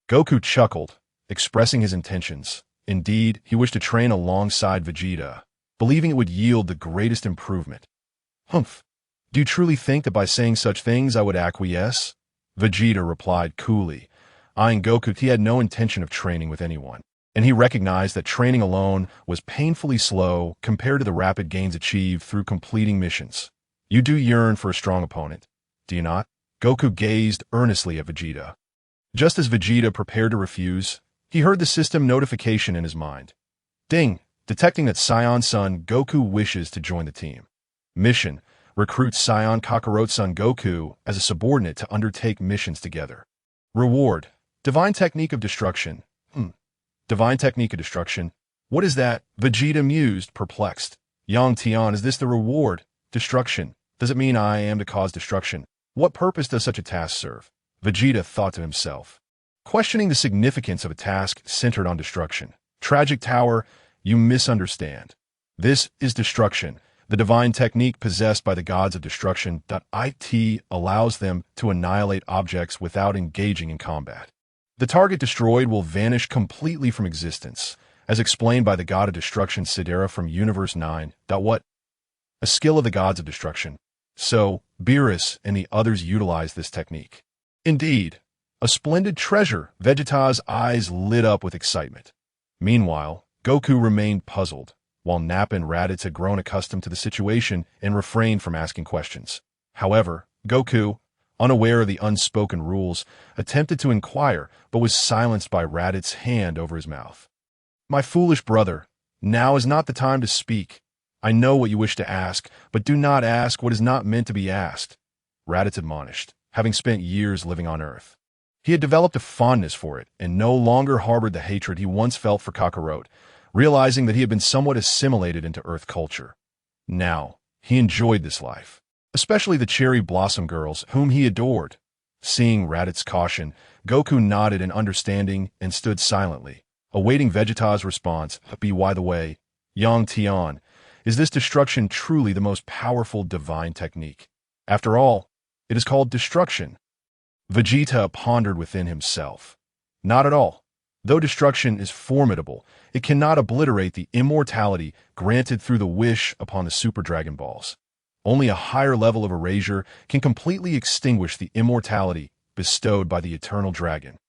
Goku chuckled, expressing his intentions. Indeed, he wished to train alongside Vegeta, believing it would yield the greatest improvement. "Humph. Do you truly think that by saying such things I would acquiesce?" Vegeta replied coolly. Eyeing Goku, he had no intention of training with anyone, and he recognized that training alone was painfully slow compared to the rapid gains achieved through completing missions. "You do yearn for a strong opponent, do you not?" Goku gazed earnestly at Vegeta. Just as Vegeta prepared to refuse, he heard the system notification in his mind. Ding! Detecting that Saiyan's son Goku wishes to join the team. Mission: recruit Saiyan Kakarot's son Goku as a subordinate to undertake missions together. Reward: divine technique of destruction. Divine technique of destruction? What is that? Vegeta mused, perplexed. Tian, is this the reward? Destruction. Does it mean I am to cause destruction? What purpose does such a task serve? Vegeta thought to himself. Questioning the significance of a task centered on destruction. Tragic Tower, you misunderstand. This is destruction, the divine technique possessed by the gods of destruction. It allows them to annihilate objects without engaging in combat. The target destroyed will vanish completely from existence, as explained by the god of destruction Sidera from Universe 9. What? A skill of the gods of destruction. So, Beerus and the others utilize this technique. Indeed, a splendid treasure. Vegeta's eyes lit up with excitement. Meanwhile, Goku remained puzzled, while Nappa and Raditz had grown accustomed to the situation and refrained from asking questions. However, Goku, unaware of the unspoken rules, attempted to inquire, but was silenced by Raditz's hand over his mouth. "My foolish brother, now is not the time to speak. I know what you wish to ask, but do not ask what is not meant to be asked," Raditz admonished, having spent years living on Earth. He had developed a fondness for it, and no longer harbored the hatred he once felt for Kakarot, realizing that he had been somewhat assimilated into Earth culture. Now, he enjoyed this life, especially the cherry blossom girls whom he adored. Seeing Raditz's caution, Goku nodded in understanding and stood silently, awaiting Vegeta's response. By the way, Tian, is this destruction truly the most powerful divine technique? After all, it is called destruction. Vegeta pondered within himself. Not at all. Though destruction is formidable, it cannot obliterate the immortality granted through the wish upon the Super Dragon Balls. Only a higher level of erasure can completely extinguish the immortality bestowed by the Eternal Dragon.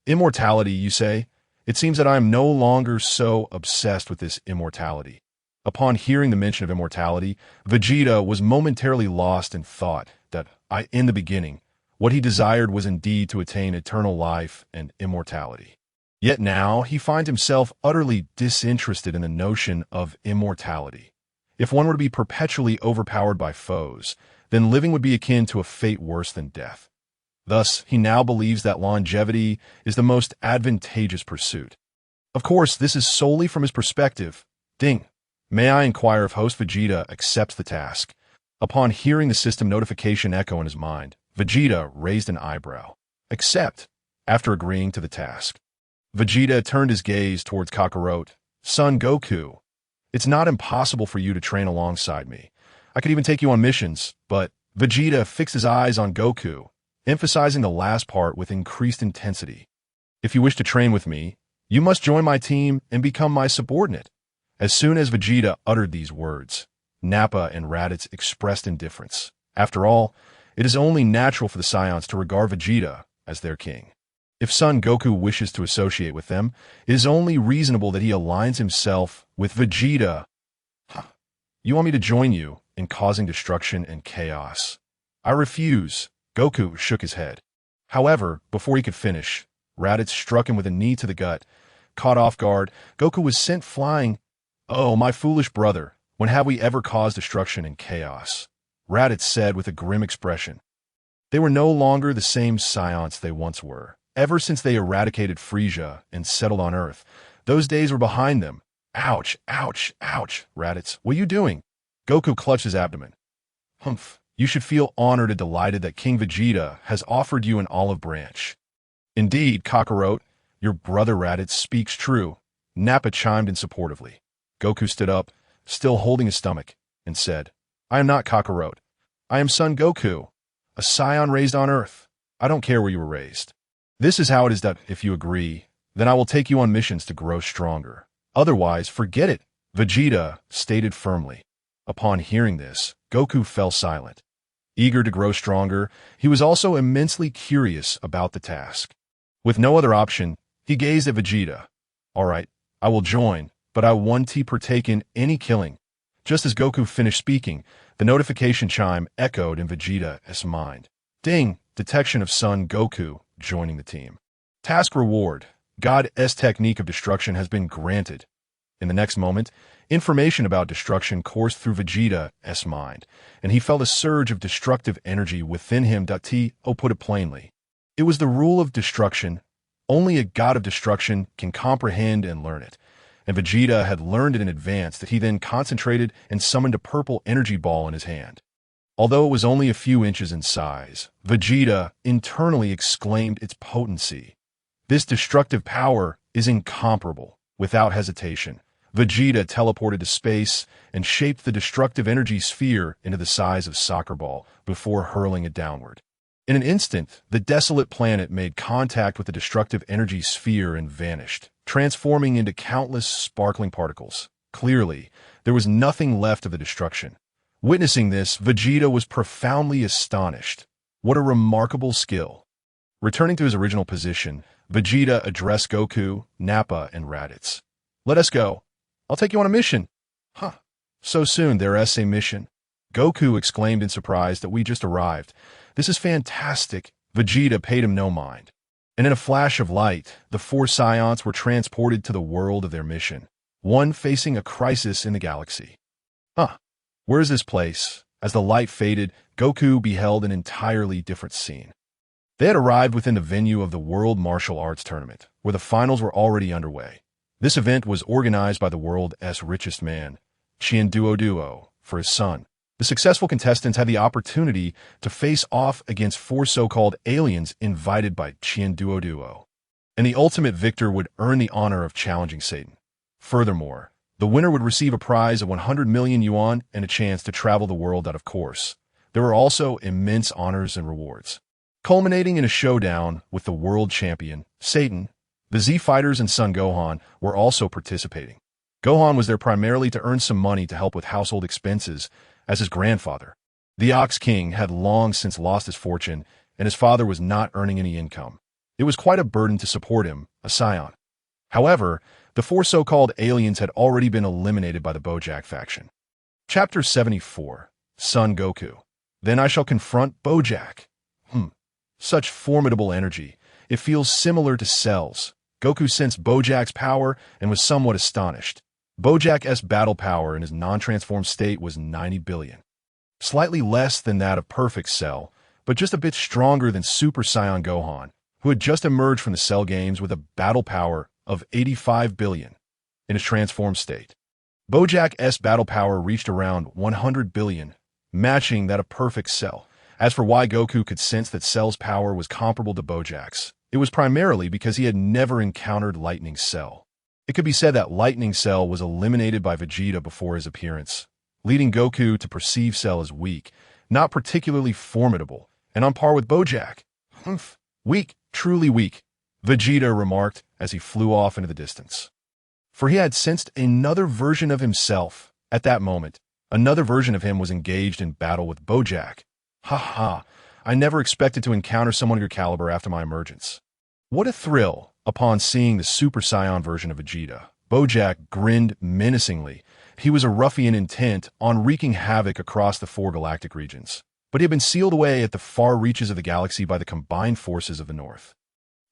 Immortality, you say? It seems that I am no longer so obsessed with this immortality. Upon hearing the mention of immortality, Vegeta was momentarily lost in thought that in the beginning, what he desired was indeed to attain eternal life and immortality. Yet now he finds himself utterly disinterested in the notion of immortality. If one were to be perpetually overpowered by foes, then living would be akin to a fate worse than death. Thus, he now believes that longevity is the most advantageous pursuit. Of course, this is solely from his perspective. Ding! May I inquire if host Vegeta accepts the task? Upon hearing the system notification echo in his mind, Vegeta raised an eyebrow. Accept, after agreeing to the task. Vegeta turned his gaze towards Kakarot. Son Goku, it's not impossible for you to train alongside me. I could even take you on missions, but Vegeta fixed his eyes on Goku, emphasizing the last part with increased intensity. If you wish to train with me, You must join my team and become my subordinate." As soon as Vegeta uttered these words, Nappa and Raditz expressed indifference. After all, it is only natural for the Saiyans to regard Vegeta as their king. If Son Goku wishes to associate with them, it is only reasonable that he aligns himself with Vegeta. You want me to join you in causing destruction and chaos? I refuse. Goku shook his head. However, before he could finish, Raditz struck him with a knee to the gut. Caught off guard, Goku was sent flying. "Oh, my foolish brother, when have we ever caused destruction and chaos?" Raditz said with a grim expression. They were no longer the same Saiyans they once were. Ever since they eradicated Frieza and settled on Earth, those days were behind them. Ouch, ouch, ouch, Raditz, what are you doing? Goku clutched his abdomen. Humph, you should feel honored and delighted that King Vegeta has offered you an olive branch. Indeed, Kakarot, your brother Raditz speaks true. Nappa chimed in supportively. Goku stood up, still holding his stomach, and said, I am not Kakarot. I am Son Goku, a Saiyan raised on Earth. I don't care where you were raised. This is how it is that, if you agree, then I will take you on missions to grow stronger. Otherwise, forget it, Vegeta stated firmly. Upon hearing this, Goku fell silent. Eager to grow stronger, he was also immensely curious about the task. With no other option, he gazed at Vegeta. All right, I will join, but I want to partake in any killing. Just as Goku finished speaking, the notification chime echoed in Vegeta's mind. Ding! Detection of Son Goku joining the team. Task reward. God's technique of destruction has been granted. In the next moment, information about destruction coursed through Vegeta's mind, and he felt a surge of destructive energy within him. To put it plainly, it was the rule of destruction. Only a god of destruction can comprehend and learn it, and Vegeta had learned it in advance that he then concentrated and summoned a purple energy ball in his hand. Although it was only a few inches in size, Vegeta internally exclaimed its potency. This destructive power is incomparable. Without hesitation, Vegeta teleported to space and shaped the destructive energy sphere into the size of a soccer ball before hurling it downward. In an instant, the desolate planet made contact with the destructive energy sphere and vanished, transforming into countless sparkling particles. Clearly, there was nothing left of the destruction. Witnessing this, Vegeta was profoundly astonished. What a remarkable skill. Returning to his original position, Vegeta addressed Goku, Nappa, and Raditz. Let us go. I'll take you on a mission. Huh. So soon, there's a mission. Goku exclaimed in surprise that we just arrived. This is fantastic. Vegeta paid him no mind. And in a flash of light, the four Saiyans were transported to the world of their mission, one facing a crisis in the galaxy. Where is this place? As the light faded, Goku beheld an entirely different scene. They had arrived within the venue of the World Martial Arts Tournament, where the finals were already underway. This event was organized by the world's richest man, Tian, for his son. The successful contestants had the opportunity to face off against four so-called aliens invited by Tian, and the ultimate victor would earn the honor of challenging Satan. Furthermore, the winner would receive a prize of 100 million yuan and a chance to travel the world out of course. There were also immense honors and rewards, culminating in a showdown with the world champion, Satan. The Z-Fighters and Son Gohan were also participating. Gohan was there primarily to earn some money to help with household expenses, as his grandfather, the Ox King, had long since lost his fortune, and his father was not earning any income. It was quite a burden to support him, a Saiyan. However, the four so-called aliens had already been eliminated by the Bojack faction. Chapter 74, Son Goku. Then I shall confront Bojack. Such formidable energy. It feels similar to cells. Goku sensed Bojack's power and was somewhat astonished. Bojack's battle power in his non-transformed state was 90 billion. Slightly less than that of Perfect Cell, but just a bit stronger than Super Saiyan Gohan, who had just emerged from the Cell games with a battle power of 85 billion in his transformed state. Bojack's battle power reached around 100 billion, matching that of Perfect Cell. As for why Goku could sense that Cell's power was comparable to Bojack's, it was primarily because he had never encountered Lightning Cell. It could be said that Lightning Cell was eliminated by Vegeta before his appearance, leading Goku to perceive Cell as weak, not particularly formidable, and on par with Bojack. Weak, truly weak. Vegeta remarked as he flew off into the distance. For he had sensed another version of himself. At that moment, another version of him was engaged in battle with Bojack. Haha, I never expected to encounter someone of your caliber after my emergence. What a thrill upon seeing the Super Saiyan version of Vegeta. Bojack grinned menacingly. He was a ruffian intent on wreaking havoc across the 4 galactic regions, but he had been sealed away at the far reaches of the galaxy by the combined forces of the North,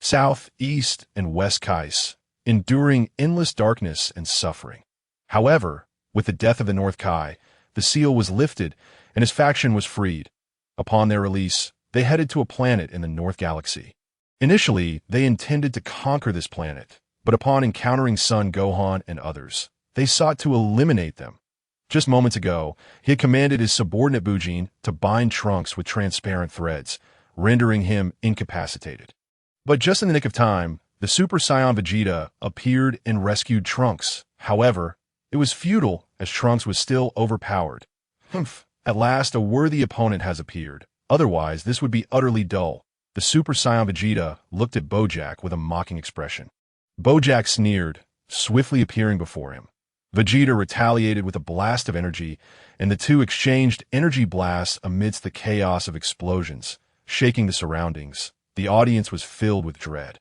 South, East, and West Kais, enduring endless darkness and suffering. However, with the death of the North Kai, the seal was lifted and his faction was freed. Upon their release, they headed to a planet in the North Galaxy. Initially, they intended to conquer this planet, but upon encountering Son Gohan and others, they sought to eliminate them. Just moments ago, he had commanded his subordinate Bujin to bind Trunks with transparent threads, rendering him incapacitated. But just in the nick of time, the Super Saiyan Vegeta appeared and rescued Trunks. However, it was futile as Trunks was still overpowered. Humph, at last a worthy opponent has appeared. Otherwise, this would be utterly dull. The Super Saiyan Vegeta looked at Bojack with a mocking expression. Bojack sneered, swiftly appearing before him. Vegeta retaliated with a blast of energy, and the two exchanged energy blasts amidst the chaos of explosions, shaking the surroundings. The audience was filled with dread.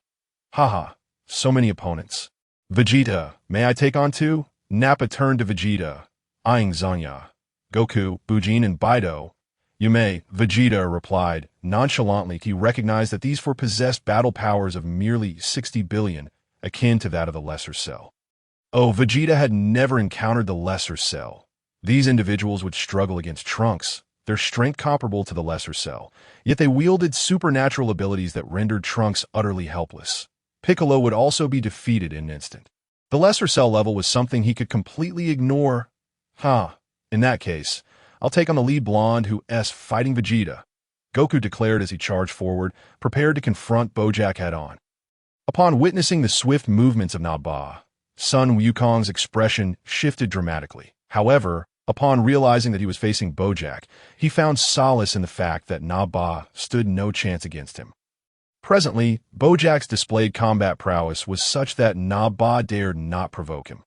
Haha, so many opponents. Vegeta, may I take on 2? Nappa turned to Vegeta, eyeing Zanya, Goku, Bujin, and Baido. You may, Vegeta replied. Nonchalantly, he recognized that these 4 possessed battle powers of merely 60 billion, akin to that of the Lesser Cell. Oh, Vegeta had never encountered the Lesser Cell. These individuals would struggle against Trunks, their strength comparable to the Lesser Cell, yet they wielded supernatural abilities that rendered Trunks utterly helpless. Piccolo would also be defeated in an instant. The Lesser Cell level was something he could completely ignore. In that case, I'll take on the lead blonde who's fighting Vegeta, Goku declared as he charged forward, prepared to confront Bojack head-on. Upon witnessing the swift movements of Naba, Sun Wukong's expression shifted dramatically. However, upon realizing that he was facing Bojack, he found solace in the fact that Naba stood no chance against him. Presently, Bojack's displayed combat prowess was such that Naba dared not provoke him.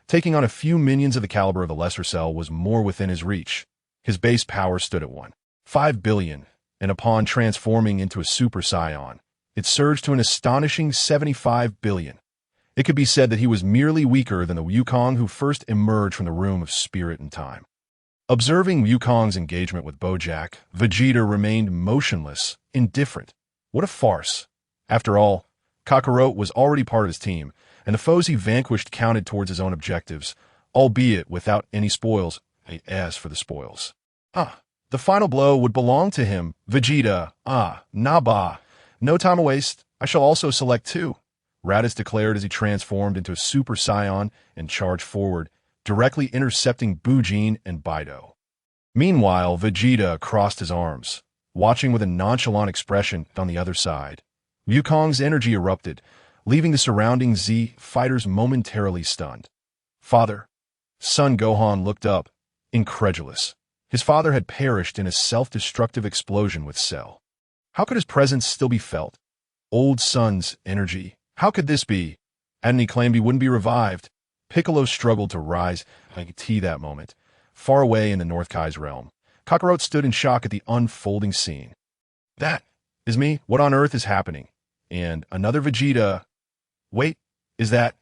Taking on a few minions of the caliber of the Lesser Cell was more within his reach. His base power stood at 1.5 billion, and upon transforming into a Super Saiyan, it surged to an astonishing 75 billion. It could be said that he was merely weaker than the Wukong who first emerged from the room of spirit and time. Observing Wukong's engagement with Bojack, Vegeta remained motionless, indifferent. What a farce. After all, Kakarot was already part of his team, and the foes he vanquished counted towards his own objectives, albeit without any spoils. As for the spoils, the final blow would belong to him. Vegeta, Naba. No time to waste. I shall also select 2. Raditz declared as he transformed into a Super Saiyan and charged forward, directly intercepting Bujin and Baido. Meanwhile, Vegeta crossed his arms, watching with a nonchalant expression on the other side. Wukong's energy erupted, leaving the surrounding Z fighters momentarily stunned. Father. Son Gohan looked up, incredulous. His father had perished in a self-destructive explosion with Cell. How could his presence still be felt? Old son's energy. How could this be? Hadn't he claimed he wouldn't be revived? Piccolo struggled to rise that moment. Far away in the North Kai's realm, Kakarot stood in shock at the unfolding scene. That is me? What on earth is happening? And another Vegeta. Wait, is that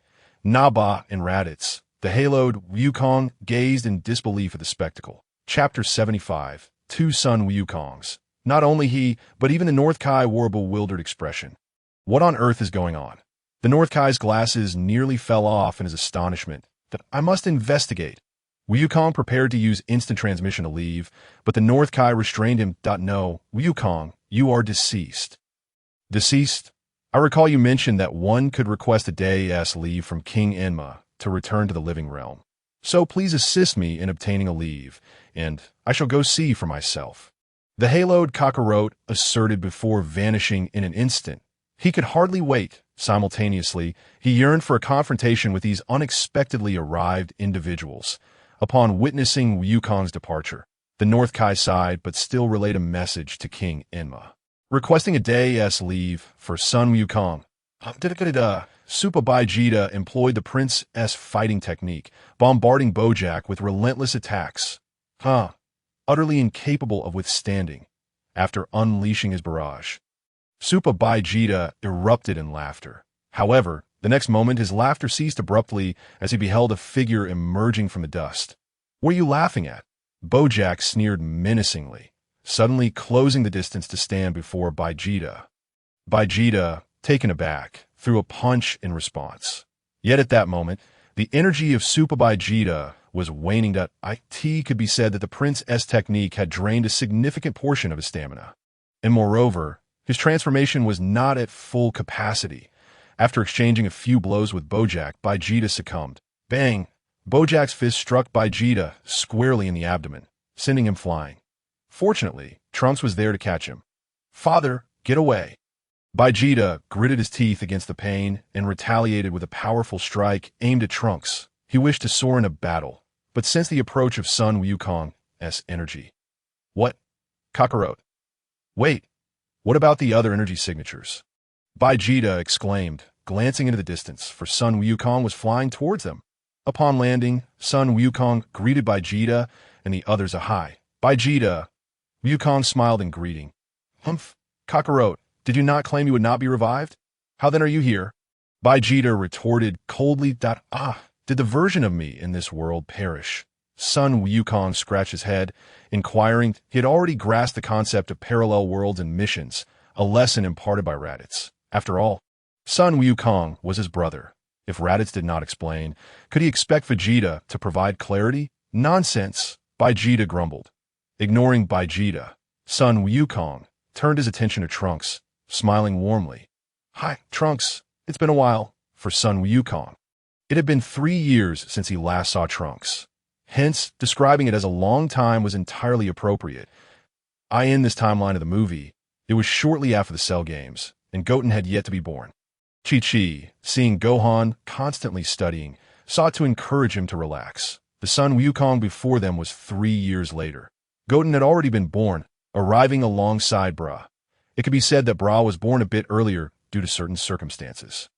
Naba and Raditz? The haloed Wukong gazed in disbelief at the spectacle. Chapter 75. 2 Sun Wukongs. Not only he, but even the North Kai wore a bewildered expression. What on earth is going on? The North Kai's glasses nearly fell off in his astonishment. That I must investigate. Wukong prepared to use instant transmission to leave, but the North Kai restrained him. No, Wukong, you are deceased. Deceased? I recall you mentioned that one could request a day's leave from King Enma to return to the living realm. So please assist me in obtaining a leave, and I shall go see for myself. The haloed Kakarot asserted before vanishing in an instant. He could hardly wait. Simultaneously, he yearned for a confrontation with these unexpectedly arrived individuals. Upon witnessing Wukong's departure, the North Kai sighed but still relayed a message to King Enma, requesting a day's leave for Sun Wukong. Super Vegeta employed the Prince S fighting technique, bombarding Bojack with relentless attacks. Utterly incapable of withstanding. After unleashing his barrage, Super Vegeta erupted in laughter. However, the next moment his laughter ceased abruptly as he beheld a figure emerging from the dust. "What are you laughing at?" Bojack sneered menacingly, suddenly closing the distance to stand before Vegeta. Vegeta, taken aback, threw a punch in response. Yet at that moment, the energy of Super Vegeta was waning. It could be said that the Prince S technique had drained a significant portion of his stamina. And moreover, his transformation was not at full capacity. After exchanging a few blows with Bojack, Vegeta succumbed. Bang! Bojack's fist struck Vegeta squarely in the abdomen, sending him flying. Fortunately, Trunks was there to catch him. "Father, get away!" Vegeta gritted his teeth against the pain and retaliated with a powerful strike aimed at Trunks. He wished to soar in a battle, but sensed the approach of Sun Wukong's energy. "What? Kakarot? Wait, what about the other energy signatures?" Vegeta exclaimed, glancing into the distance, for Sun Wukong was flying towards them. Upon landing, Sun Wukong greeted Vegeta and the others a hi. "Vegeta." Wukong smiled in greeting. "Humph, Kakarot, did you not claim you would not be revived? How then are you here?" Vegeta retorted coldly, "Did the version of me in this world perish?" Sun Wukong scratched his head, inquiring. He had already grasped the concept of parallel worlds and missions, a lesson imparted by Raditz. After all, Sun Wukong was his brother. If Raditz did not explain, could he expect Vegeta to provide clarity? "Nonsense," Vegeta grumbled. Ignoring Vegeta, Sun Wukong turned his attention to Trunks, smiling warmly. "Hi, Trunks. It's been a while." For Sun Wukong, it had been 3 years since he last saw Trunks. Hence, describing it as a long time was entirely appropriate. In this timeline of the movie, it was shortly after the Cell Games, and Goten had yet to be born. Chi-Chi, seeing Gohan constantly studying, sought to encourage him to relax. The Sun Wukong before them was 3 years later. Goten had already been born, arriving alongside Bra. It could be said that Bra was born a bit earlier due to certain circumstances.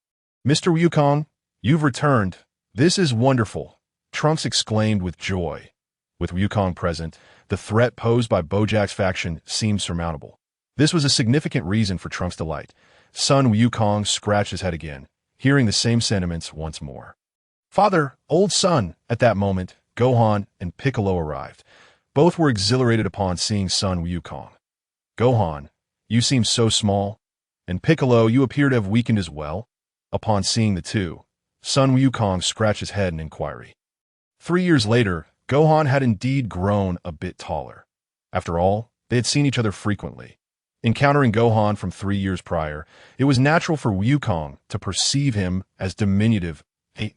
"Mr. Wukong, you've returned. This is wonderful," Trunks exclaimed with joy. With Wukong present, the threat posed by Bojack's faction seemed surmountable. This was a significant reason for Trunks' delight. Sun Wukong scratched his head again, hearing the same sentiments once more. "Father, old son!" At that moment, Gohan and Piccolo arrived. Both were exhilarated upon seeing Sun Wukong. "Gohan, you seem so small. And Piccolo, you appear to have weakened as well." Upon seeing the two, Sun Wukong scratched his head in inquiry. 3 years later, Gohan had indeed grown a bit taller. After all, they had seen each other frequently. Encountering Gohan from 3 years prior, it was natural for Wukong to perceive him as diminutive.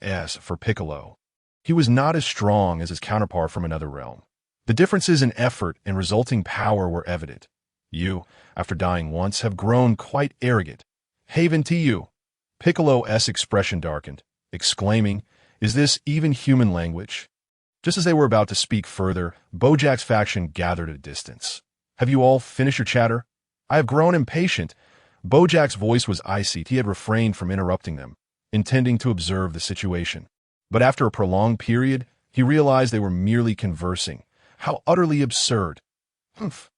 As for Piccolo, he was not as strong as his counterpart from another realm. The differences in effort and resulting power were evident. "You, after dying once, have grown quite arrogant. Haven to you." Piccolo's expression darkened, exclaiming, "Is this even human language?" Just as they were about to speak further, Bojack's faction gathered at a distance. "Have you all finished your chatter? I have grown impatient." Bojack's voice was icy. He had refrained from interrupting them, intending to observe the situation. But after a prolonged period, he realized they were merely conversing. How utterly absurd. "Humph.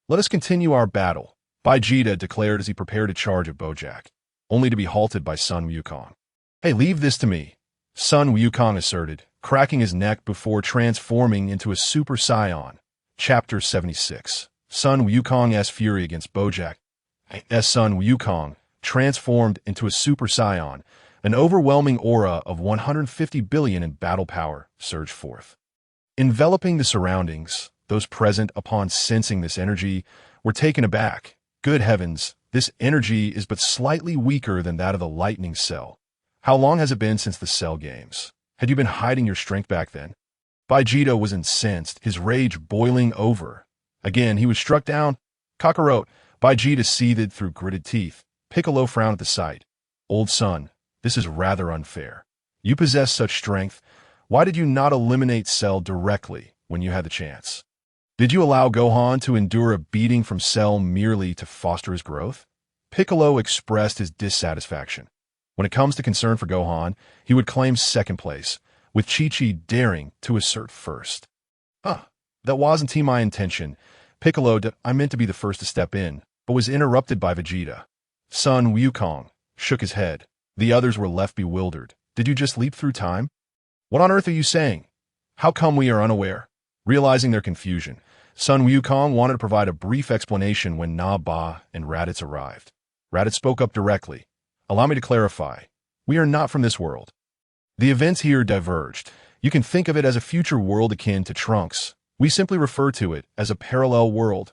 Let us continue our battle," Vegeta declared as he prepared to charge at Bojack, only to be halted by Sun Wukong. "Hey, leave this to me," Sun Wukong asserted, cracking his neck before transforming into a Super Saiyan. Chapter 76. Sun Wukong's fury against Bojack. As Sun Wukong transformed into a Super Saiyan, an overwhelming aura of 150 billion in battle power surged forth. Enveloping the surroundings, those present upon sensing this energy were taken aback. Good heavens, this energy is but slightly weaker than that of the lightning cell. How long has it been since the Cell Games? Had you been hiding your strength back then? Vegeta was incensed, his rage boiling over. Again, he was struck down. "Kakarot," Vegeta seethed through gritted teeth. Piccolo frowned at the sight. "Old son, this is rather unfair. You possess such strength. Why did you not eliminate Cell directly when you had the chance? Did you allow Gohan to endure a beating from Cell merely to foster his growth?" Piccolo expressed his dissatisfaction. When it comes to concern for Gohan, he would claim second place, with Chi-Chi daring to assert first. That wasn't my intention. Piccolo, I meant to be the first to step in, but was interrupted by Vegeta. Sun Wukong shook his head. The others were left bewildered. Did you just leap through time? What on earth are you saying? How come we are unaware? Realizing their confusion, Sun Wukong wanted to provide a brief explanation when Na-Ba and Raditz arrived. Raditz spoke up directly. Allow me to clarify. We are not from this world. The events here diverged. You can think of it as a future world akin to Trunks. We simply refer to it as a parallel world.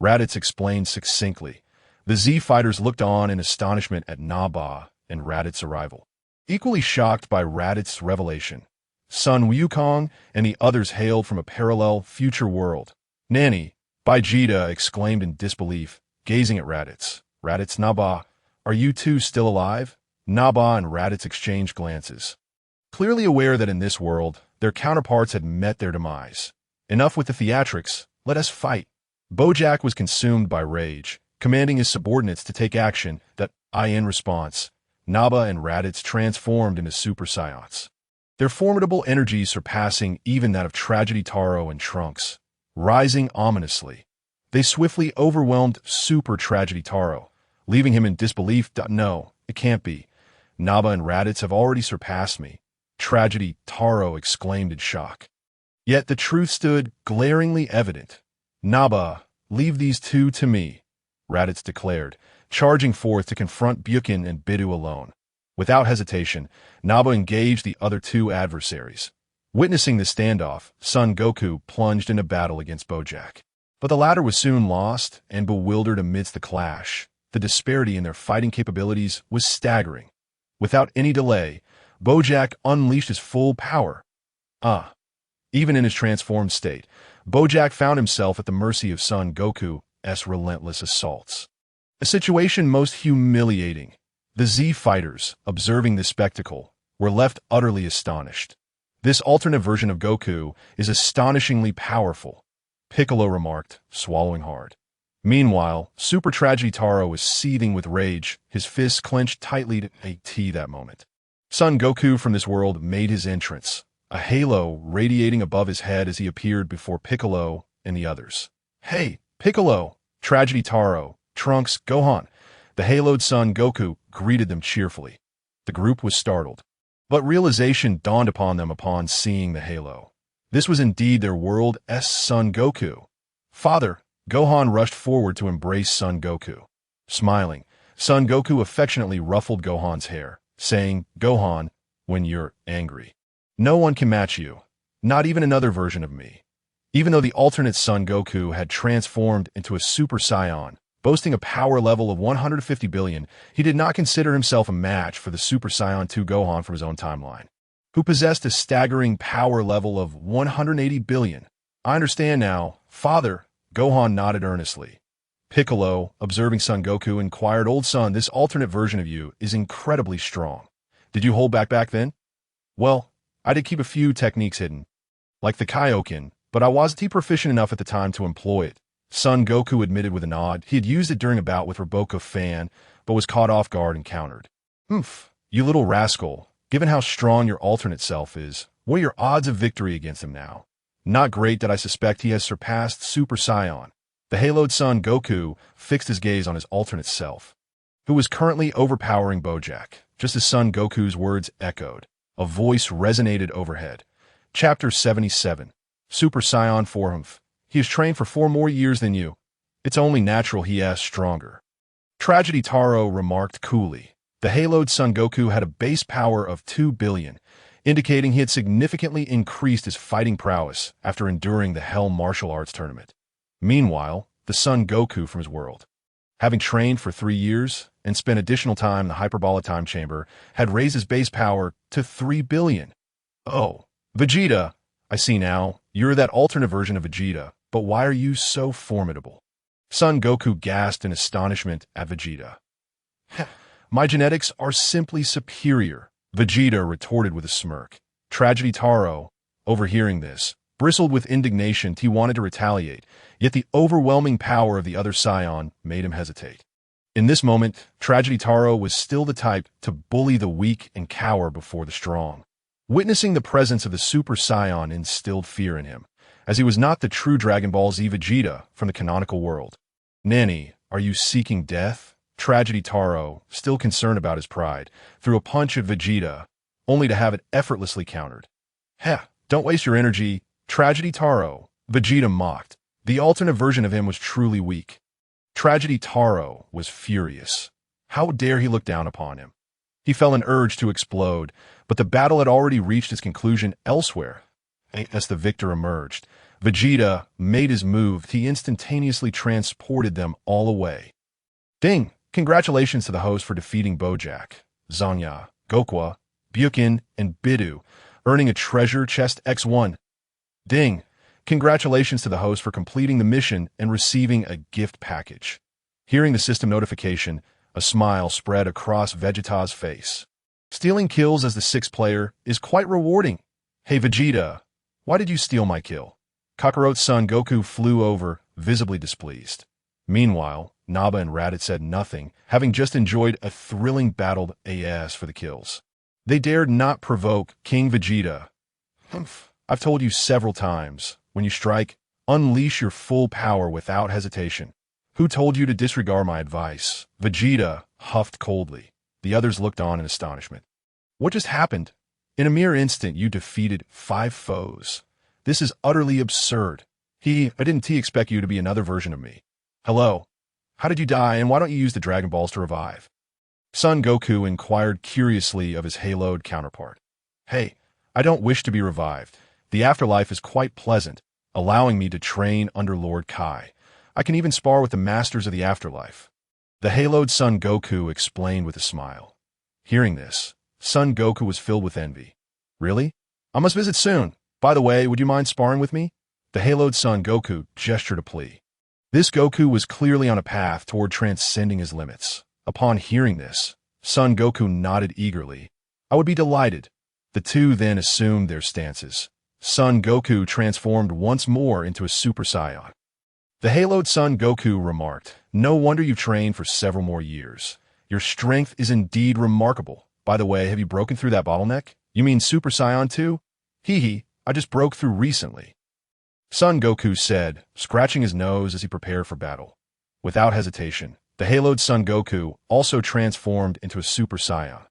Raditz explained succinctly. The Z fighters looked on in astonishment at Na-Ba and Raditz's arrival. Equally shocked by Raditz's revelation, Sun Wukong and the others hailed from a parallel future world. Nanny, Vegeta exclaimed in disbelief, gazing at Raditz. Raditz, Na-Ba, are you two still alive? Na-Ba and Raditz exchanged glances. Clearly aware that in this world, their counterparts had met their demise. Enough with the theatrics, let us fight. Bojack was consumed by rage, commanding his subordinates to take action that, in response, Na-Ba and Raditz transformed into Super Saiyans. Their formidable energy surpassing even that of Tragedy Taro and Trunks. Rising ominously, they swiftly overwhelmed Super Tragedy Taro, leaving him in disbelief. No, it can't be. Na-Ba and Raditz have already surpassed me. Tragedy Taro exclaimed in shock. Yet the truth stood glaringly evident. Na-Ba, leave these two to me, Raditz declared, charging forth to confront Bukin and Bidu alone. Without hesitation, Na-Ba engaged the other two adversaries. Witnessing the standoff, Son Goku plunged into battle against Bojack. But the latter was soon lost and bewildered amidst the clash. The disparity in their fighting capabilities was staggering. Without any delay, Bojack unleashed his full power. Even in his transformed state, Bojack found himself at the mercy of Son Goku's relentless assaults. A situation most humiliating. The Z fighters, observing this spectacle, were left utterly astonished. This alternate version of Goku is astonishingly powerful, Piccolo remarked, swallowing hard. Meanwhile, Super Tragedy Taro was seething with rage, his fists clenched tightly to a T that moment. Son Goku from this world made his entrance, a halo radiating above his head as he appeared before Piccolo and the others. Hey, Piccolo, Tragedy Taro, Trunks, Gohan. The haloed Son Goku greeted them cheerfully. The group was startled, but realization dawned upon them upon seeing the halo. This was indeed their world's Son Goku. Father, Gohan rushed forward to embrace Son Goku. Smiling, Son Goku affectionately ruffled Gohan's hair, saying, Gohan, when you're angry, no one can match you, not even another version of me. Even though the alternate Son Goku had transformed into a Super Saiyan, boasting a power level of 150 billion, he did not consider himself a match for the Super Saiyan 2 Gohan from his own timeline, who possessed a staggering power level of 180 billion. I understand now, Father, Gohan nodded earnestly. Piccolo, observing Son Goku, inquired, Old son, this alternate version of you is incredibly strong. Did you hold back then? Well, I did keep a few techniques hidden, like the Kaioken, but I wasn't proficient enough at the time to employ it. Son Goku admitted with a nod. He had used it during a bout with Roboco Fan, but was caught off guard and countered. You little rascal. Given how strong your alternate self is, what are your odds of victory against him now? Not great that I suspect he has surpassed Super Saiyan. The haloed Son Goku fixed his gaze on his alternate self, who was currently overpowering Bojack. Just as Son Goku's words echoed, a voice resonated overhead. Chapter 77. Super Saiyan 4. He has trained for 4 more years than you. It's only natural he is stronger. Tragedy Taro remarked coolly. The haloed Son Goku had a base power of 2 billion, indicating he had significantly increased his fighting prowess after enduring the Hell Martial Arts Tournament. Meanwhile, the Son Goku from his world, having trained for 3 years and spent additional time in the Hyperbolic Time Chamber, had raised his base power to 3 billion. Oh, Vegeta, I see now, you're that alternate version of Vegeta, but why are you so formidable? Son Goku gasped in astonishment at Vegeta. My genetics are simply superior, Vegeta retorted with a smirk. Tragedy Taro, overhearing this, bristled with indignation. He wanted to retaliate, yet the overwhelming power of the other Saiyan made him hesitate. In this moment, Tragedy Taro was still the type to bully the weak and cower before the strong. Witnessing the presence of the Super Saiyan instilled fear in him, as he was not the true Dragon Ball Z Vegeta from the canonical world. "Nanny, are you seeking death?" Tragedy Taro, still concerned about his pride, threw a punch at Vegeta, only to have it effortlessly countered. "Heh, don't waste your energy, Tragedy Taro," Vegeta mocked. The alternate version of him was truly weak. Tragedy Taro was furious. How dare he look down upon him? He felt an urge to explode, but the battle had already reached its conclusion elsewhere. As the victor emerged, Vegeta made his move. He instantaneously transported them all away. Ding! Congratulations to the host for defeating Bojack, Zanya, Gokwa, Bukin, and Bidu, earning a treasure chest X1. Ding! Congratulations to the host for completing the mission and receiving a gift package. Hearing the system notification, a smile spread across Vegeta's face. Stealing kills as the sixth player is quite rewarding. "Hey Vegeta, why did you steal my kill?" Kakarot's son Goku flew over, visibly displeased. Meanwhile, Naba and Raditz said nothing, having just enjoyed a thrilling battle as for the kills. They dared not provoke King Vegeta. "Humph, I've told you several times, when you strike, unleash your full power without hesitation. Who told you to disregard my advice?" Vegeta huffed coldly. The others looked on in astonishment. "What just happened? In a mere instant you defeated 5 foes. This is utterly absurd. I didn't expect you to be another version of me. Hello? How did you die, and why don't you use the Dragon Balls to revive?" Son Goku inquired curiously of his haloed counterpart. "Hey, I don't wish to be revived. The afterlife is quite pleasant, allowing me to train under Lord Kai. I can even spar with the masters of the afterlife." The haloed Son Goku explained with a smile. Hearing this, Son Goku was filled with envy. "Really? I must visit soon. By the way, would you mind sparring with me?" The haloed Son Goku gestured a plea. This Goku was clearly on a path toward transcending his limits. Upon hearing this, Son Goku nodded eagerly. "I would be delighted." The two then assumed their stances. Son Goku transformed once more into a Super Saiyan. The haloed Son Goku remarked, "No wonder you've trained for several more years. Your strength is indeed remarkable. By the way, have you broken through that bottleneck? You mean Super Saiyan 2? Hee, I just broke through recently." Son Goku said, scratching his nose as he prepared for battle. Without hesitation, the haloed Son Goku also transformed into a Super Saiyan.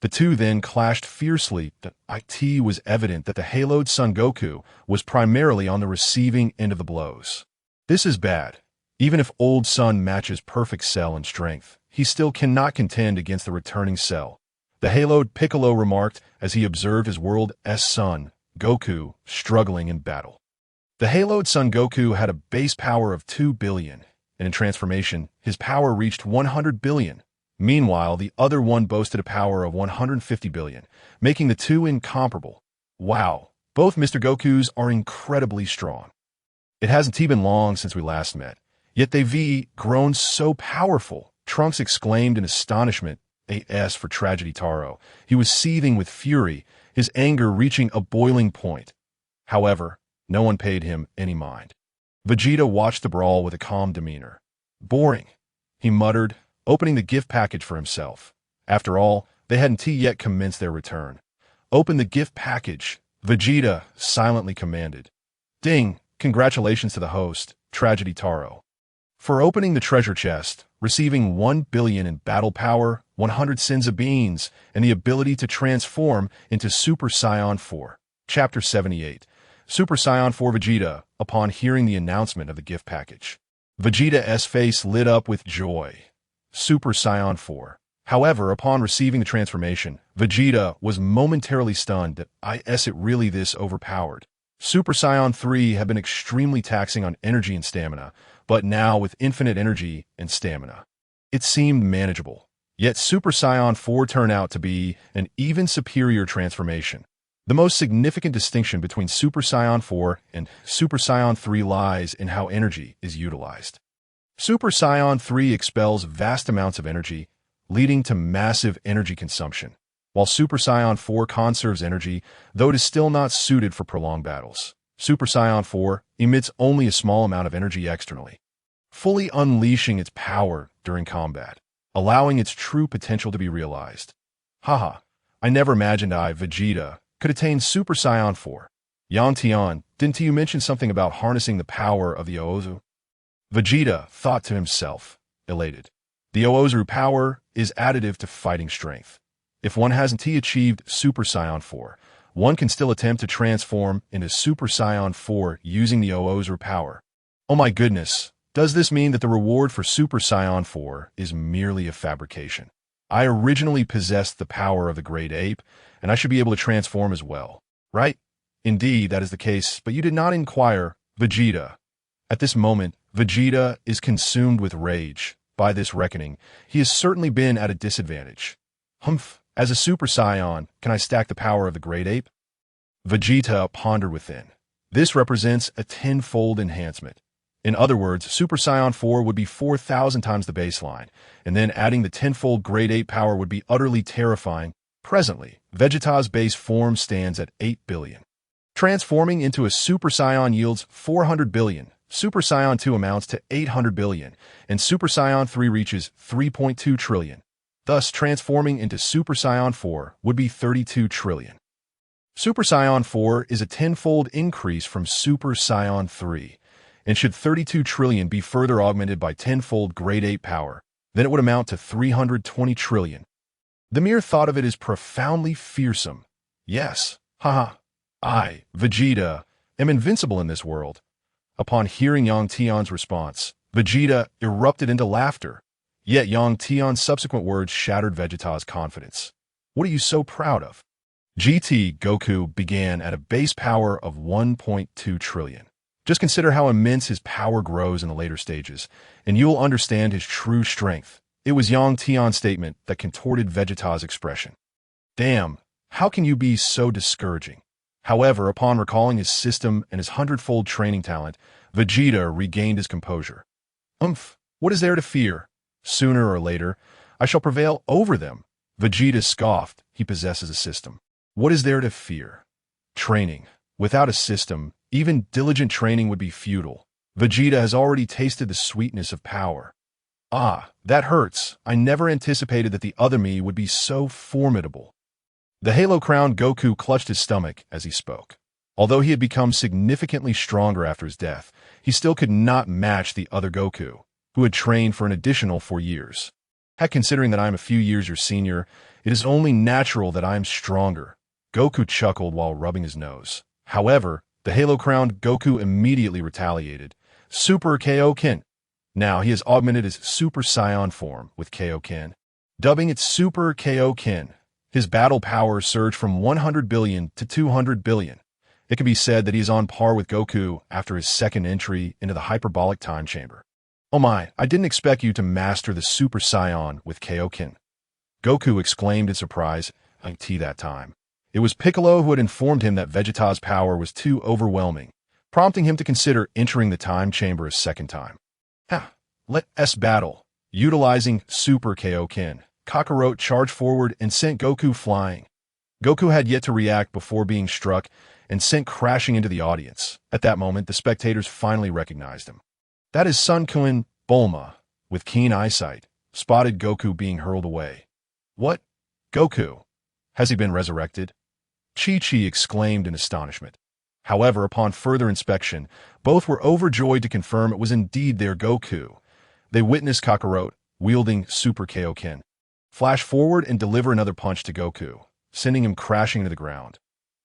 The two then clashed fiercely. It was evident that the haloed Son Goku was primarily on the receiving end of the blows. This is bad. Even if old Son matches perfect Cell in strength, he still cannot contend against the returning Cell. The haloed Piccolo remarked as he observed his world's son, Goku, struggling in battle. The haloed Son Goku had a base power of 2 billion, and in transformation, his power reached 100 billion. Meanwhile, the other one boasted a power of 150 billion, making the two incomparable. Wow, both Mr. Gokus are incredibly strong. It hasn't been long since we last met, yet they've grown so powerful, Trunks exclaimed in astonishment. As for Tragedy Taro, he was seething with fury, his anger reaching a boiling point. However, no one paid him any mind. Vegeta watched the brawl with a calm demeanor. "Boring," he muttered, opening the gift package for himself. After all, they hadn't yet commenced their return. "Open the gift package," Vegeta silently commanded. Ding! Congratulations to the host, Tragedy Taro, for opening the treasure chest, receiving 1 billion in battle power, 100 sins of beans, and the ability to transform into Super Saiyan 4. Chapter 78. Super Saiyan 4 Vegeta, upon hearing the announcement of the gift package. Vegeta's face lit up with joy. Super Saiyan 4. However, upon receiving the transformation, Vegeta was momentarily stunned that it really this overpowered. Super Saiyan 3 had been extremely taxing on energy and stamina, but now with infinite energy and stamina, it seemed manageable. Yet Super Saiyan 4 turned out to be an even superior transformation. The most significant distinction between Super Saiyan 4 and Super Saiyan 3 lies in how energy is utilized. Super Saiyan 3 expels vast amounts of energy, leading to massive energy consumption, while Super Saiyan 4 conserves energy, though it is still not suited for prolonged battles. Super Saiyan 4 emits only a small amount of energy externally. fully unleashing its power during combat, allowing its true potential to be realized. Haha, I never imagined Vegeta, could attain Super Saiyan 4. Tian, didn't you mention something about harnessing the power of the Oozu? Vegeta thought to himself, elated. The Oozu power is additive to fighting strength. If one hasn't achieved Super Saiyan 4, one can still attempt to transform into Super Saiyan 4 using the Oozu power. Oh my goodness, does this mean that the reward for Super Saiyan 4 is merely a fabrication? I originally possessed the power of the Great Ape, and I should be able to transform as well, right? Indeed, that is the case, but you did not inquire, Vegeta. At this moment, Vegeta is consumed with rage. By this reckoning, he has certainly been at a disadvantage. Humph, as a Super Saiyan, can I stack the power of the Great Ape? Vegeta pondered within. This represents a tenfold enhancement. In other words, Super Saiyan 4 would be 4,000 times the baseline, and then adding the tenfold Great Ape power would be utterly terrifying. Presently, Vegeta's base form stands at 8 billion. Transforming into a Super Saiyan yields 400 billion, Super Saiyan 2 amounts to 800 billion, and Super Saiyan 3 reaches 3.2 trillion. Thus, transforming into Super Saiyan 4 would be 32 trillion. Super Saiyan 4 is a tenfold increase from Super Saiyan 3, and should 32 trillion be further augmented by tenfold Great Ape power, then it would amount to 320 trillion. The mere thought of it is profoundly fearsome. Yes, haha. I, Vegeta, am invincible in this world. Upon hearing Yang Tian's response, Vegeta erupted into laughter. Yet Yang Tian's subsequent words shattered Vegeta's confidence. What are you so proud of? Goku began at a base power of 1.2 trillion. Just consider how immense his power grows in the later stages, and you'll understand his true strength. It was Yang Tian's statement that contorted Vegeta's expression. Damn, how can you be so discouraging? However, upon recalling his system and his hundredfold training talent, Vegeta regained his composure. What is there to fear? Sooner or later, I shall prevail over them. Vegeta scoffed. He possesses a system. What is there to fear? Training. Without a system, even diligent training would be futile. Vegeta has already tasted the sweetness of power. Ah, that hurts. I never anticipated that the other me would be so formidable. The halo-crowned Goku clutched his stomach as he spoke. Although he had become significantly stronger after his death, he still could not match the other Goku, who had trained for an additional 4 years. Heck, considering that I am a few years your senior, it is only natural that I am stronger. Goku chuckled while rubbing his nose. However, the halo-crowned Goku immediately retaliated. Super Kaioken. Now he has augmented his Super Saiyan form with Kaioken, dubbing it Super Kaioken. His battle power surged from 100 billion to 200 billion. It can be said that he is on par with Goku after his second entry into the hyperbolic time chamber. Oh my, I didn't expect you to master the Super Saiyan with Kaioken. Goku exclaimed in surprise that time. It was Piccolo who had informed him that Vegeta's power was too overwhelming, prompting him to consider entering the time chamber a second time. Let us battle. Utilizing Super Kaioken, Kakarot charged forward and sent Goku flying. Goku had yet to react before being struck and sent crashing into the audience. At that moment, the spectators finally recognized him. That is Sun Kun Bulma, with keen eyesight, spotted Goku being hurled away. What? Goku? Has he been resurrected? Chi-Chi exclaimed in astonishment. However, upon further inspection, both were overjoyed to confirm it was indeed their Goku. They witnessed Kakarot, wielding Super Kaioken, flash forward and deliver another punch to Goku, sending him crashing to the ground.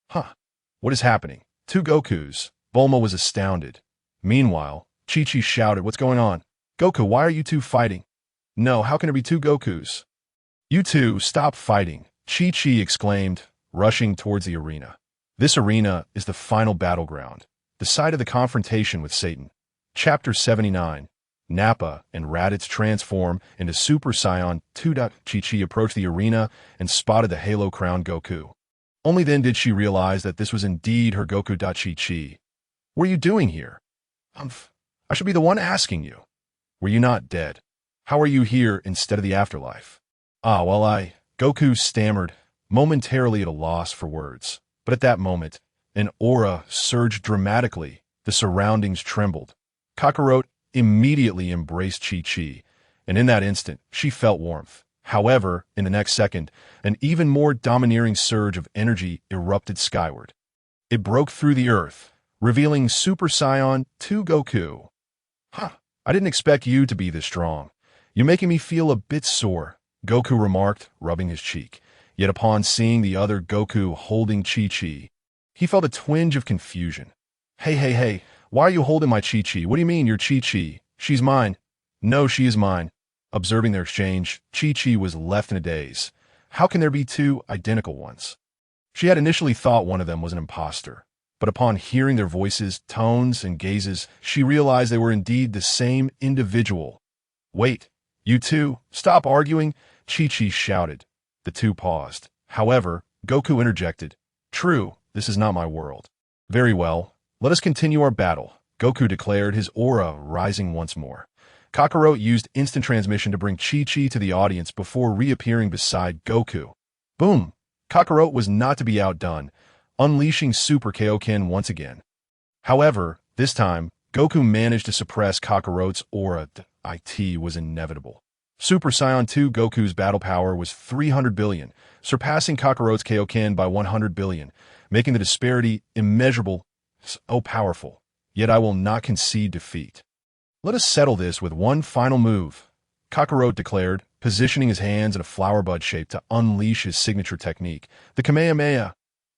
What is happening? Two Gokus. Bulma was astounded. Meanwhile, Chi-Chi shouted, what's going on? Goku, why are you two fighting? No, how can there be two Gokus? You two, stop fighting, Chi-Chi exclaimed, rushing towards the arena. This arena is the final battleground, the site of the confrontation with Satan. Chapter 79. Nappa and Raditz transform into Super Saiyan 2. Chi-Chi approached the arena and spotted the halo-crowned Goku. Only then did she realize that this was indeed her Goku. Chi-Chi. What are you doing here? I should be the one asking you. Were you not dead? How are you here instead of the afterlife? Goku stammered, momentarily at a loss for words. But at that moment, an aura surged dramatically. The surroundings trembled. Kakarot immediately embraced Chi-Chi, and in that instant, she felt warmth. However, in the next second, an even more domineering surge of energy erupted skyward. It broke through the earth, revealing Super Saiyan 2 Goku. Huh, I didn't expect you to be this strong. You're making me feel a bit sore, Goku remarked, rubbing his cheek. Yet upon seeing the other Goku holding Chi-Chi, he felt a twinge of confusion. Hey, why are you holding my Chi-Chi? What do you mean, your Chi-Chi? She's mine. No, she is mine. Observing their exchange, Chi-Chi was left in a daze. How can there be two identical ones? She had initially thought one of them was an imposter, but upon hearing their voices, tones, and gazes, she realized they were indeed the same individual. Wait, you two, stop arguing, Chi-Chi shouted. The two paused. However, Goku interjected. True, this is not my world. Very well, let us continue our battle, Goku declared, his aura rising once more. Kakarot used instant transmission to bring Chi-Chi to the audience before reappearing beside Goku. Boom! Kakarot was not to be outdone, unleashing Super Kaioken once again. However, this time, Goku managed to suppress Kakarot's aura. It was inevitable. Super Saiyan 2 Goku's battle power was 300 billion, surpassing Kakarot's Kaioken by 100 billion, making the disparity immeasurable. So powerful. Yet I will not concede defeat. Let us settle this with one final move, Kakarot declared, positioning his hands in a flower bud shape to unleash his signature technique, the Kamehameha.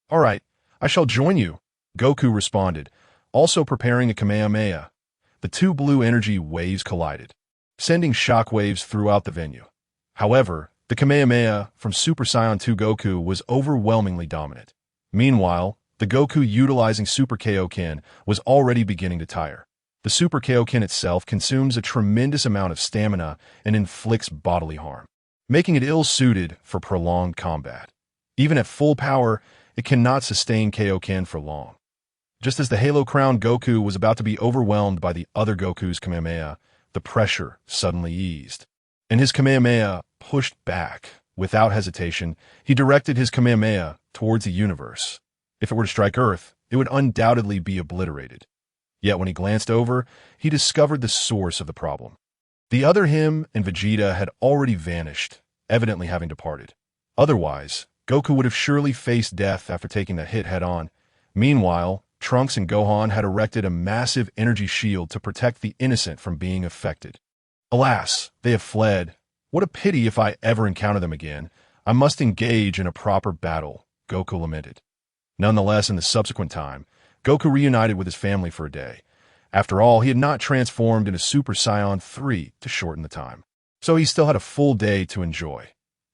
All right, I shall join you, Goku responded, also preparing a Kamehameha. The two blue energy waves collided, sending shockwaves throughout the venue. However, the Kamehameha from Super Saiyan 2 Goku was overwhelmingly dominant. Meanwhile, the Goku utilizing Super Kaioken was already beginning to tire. The Super Kaioken itself consumes a tremendous amount of stamina and inflicts bodily harm, making it ill-suited for prolonged combat. Even at full power, it cannot sustain Kaioken for long. Just as the Halo-crowned Goku was about to be overwhelmed by the other Goku's Kamehameha, the pressure suddenly eased, and his Kamehameha pushed back. Without hesitation, he directed his Kamehameha towards the universe. If it were to strike Earth, it would undoubtedly be obliterated. Yet when he glanced over, he discovered the source of the problem. The other him and Vegeta had already vanished, evidently having departed. Otherwise, Goku would have surely faced death after taking the hit head-on. Meanwhile, Trunks and Gohan had erected a massive energy shield to protect the innocent from being affected. Alas, they have fled. What a pity if I ever encounter them again. I must engage in a proper battle, Goku lamented. Nonetheless, in the subsequent time, Goku reunited with his family for a day. After all, he had not transformed into Super Saiyan 3 to shorten the time, so he still had a full day to enjoy.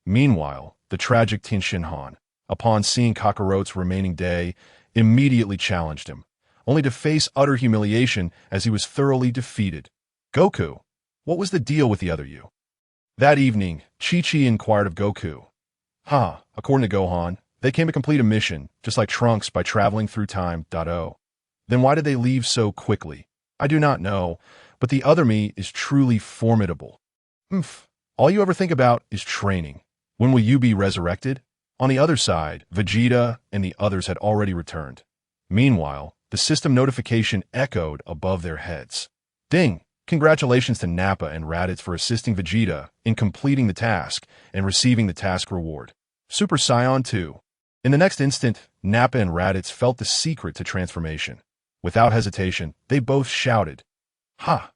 Meanwhile, the tragic Tenshinhan, upon seeing Kakarot's remaining day, immediately challenged him, only to face utter humiliation as he was thoroughly defeated. Goku, what was the deal with the other you? That evening, Chi-Chi inquired of Goku. According to Gohan, they came to complete a mission, just like Trunks, by traveling through time. Then why did they leave so quickly? I do not know, but the other me is truly formidable. All you ever think about is training. When will you be resurrected? On the other side, Vegeta and the others had already returned. Meanwhile, the system notification echoed above their heads. Ding! Congratulations to Nappa and Raditz for assisting Vegeta in completing the task and receiving the task reward. Super Saiyan 2. In the next instant, Nappa and Raditz felt the secret to transformation. Without hesitation, they both shouted, Ha!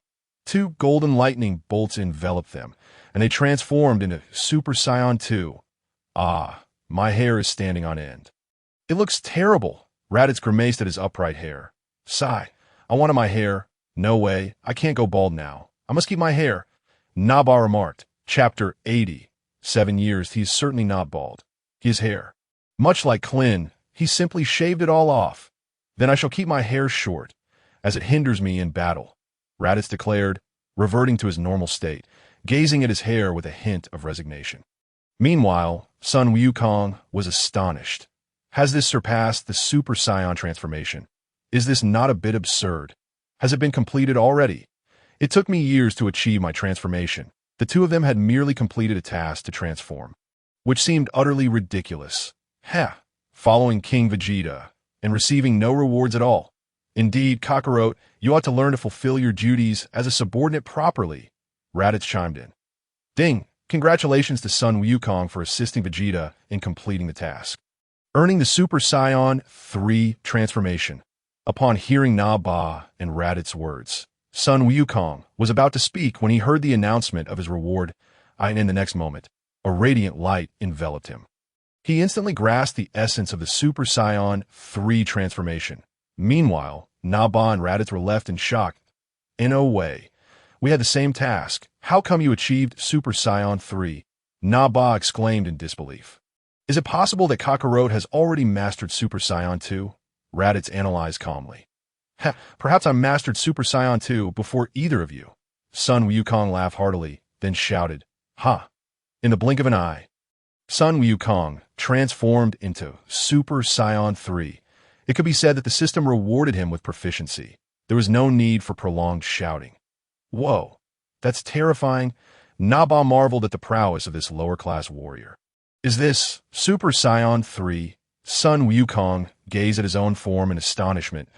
Two golden lightning bolts enveloped them, and they transformed into Super Saiyan 2. Ah, my hair is standing on end. It looks terrible. Raditz grimaced at his upright hair. Sigh, I wanted my hair. No way, I can't go bald now. I must keep my hair. Naba remarked. Chapter 80. 7 years, he is certainly not bald. His hair. Much like Klin, he simply shaved it all off. Then I shall keep my hair short, as it hinders me in battle, Raditz declared, reverting to his normal state, gazing at his hair with a hint of resignation. Meanwhile, Sun Wukong was astonished. Has this surpassed the Super Saiyan transformation? Is this not a bit absurd? Has it been completed already? It took me years to achieve my transformation. The two of them had merely completed a task to transform, which seemed utterly ridiculous. Following King Vegeta and receiving no rewards at all. Indeed, Kakarot, you ought to learn to fulfill your duties as a subordinate properly, Raditz chimed in. Ding! Congratulations to Sun Wukong for assisting Vegeta in completing the task. Earning the Super Saiyan 3 transformation. Upon hearing Na Ba and Raditz's words, Sun Wukong was about to speak when he heard the announcement of his reward, and in the next moment, a radiant light enveloped him. He instantly grasped the essence of the Super Saiyan 3 transformation. Meanwhile, Na Ba and Raditz were left in shock. In a way, we had the same task. How come you achieved Super Saiyan 3? Na Ba exclaimed in disbelief. Is it possible that Kakarot has already mastered Super Saiyan 2? Raditz analyzed calmly. Perhaps I mastered Super Saiyan 2 before either of you. Sun Wukong laughed heartily, then shouted, Ha! In the blink of an eye, Sun Wukong transformed into Super Saiyan 3. It could be said that the system rewarded him with proficiency. There was no need for prolonged shouting. Whoa, that's terrifying. Na Ba marveled at the prowess of this lower-class warrior. Is this Super Saiyan 3? Sun Wukong gazed at his own form in astonishment.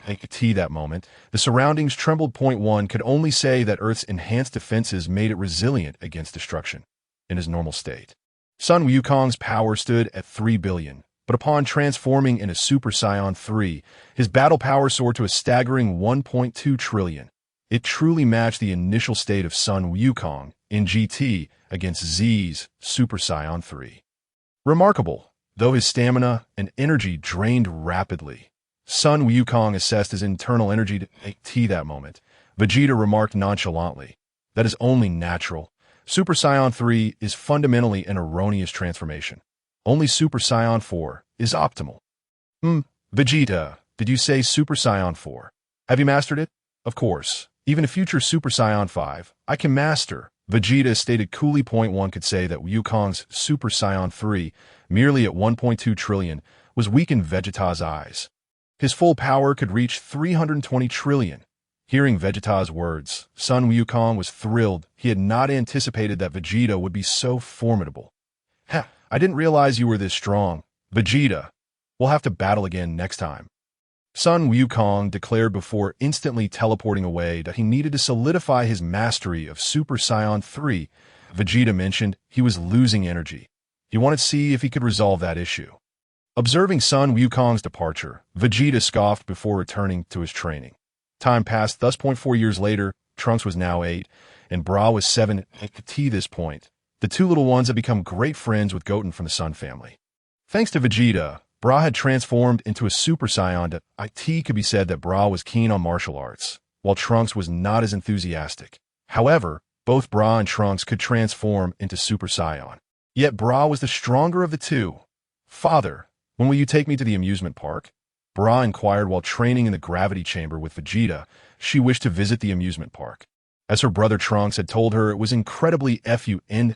At that moment, the surroundings trembled. One could only say that Earth's enhanced defenses made it resilient against destruction. In his normal state, Sun Wukong's power stood at 3 billion, but upon transforming into Super Saiyan 3, his battle power soared to a staggering 1.2 trillion. It truly matched the initial state of Sun Wukong in GT against Z's Super Saiyan 3. Remarkable, though his stamina and energy drained rapidly. Sun Wukong assessed his internal energy to that moment. Vegeta remarked nonchalantly, that is only natural. Super Saiyan 3 is fundamentally an erroneous transformation. Only Super Saiyan 4 is optimal. Vegeta, did you say Super Saiyan 4? Have you mastered it? Of course. Even a future Super Saiyan 5, I can master. Vegeta stated coolly. One could say that Wukong's Super Saiyan 3, merely at 1.2 trillion, was weak in Vegeta's eyes. His full power could reach 320 trillion. Hearing Vegeta's words, Sun Wukong was thrilled. He had not anticipated that Vegeta would be so formidable. I didn't realize you were this strong. Vegeta, we'll have to battle again next time. Sun Wukong declared before instantly teleporting away that he needed to solidify his mastery of Super Saiyan 3. Vegeta mentioned he was losing energy. He wanted to see if he could resolve that issue. Observing Sun Wukong's departure, Vegeta scoffed before returning to his training. Time passed. Thus, 4 years later, Trunks was now 8, and Bra was 7. At this point, the two little ones had become great friends with Goten from the Sun family. Thanks to Vegeta, Bra had transformed into a Super Saiyan. It could be said that Bra was keen on martial arts, while Trunks was not as enthusiastic. However, both Bra and Trunks could transform into Super Saiyan. Yet Bra was the stronger of the two. Father, when will you take me to the amusement park? Bra inquired while training in the gravity chamber with Vegeta. She wished to visit the amusement park. As her brother Trunks had told her, it was incredibly fun.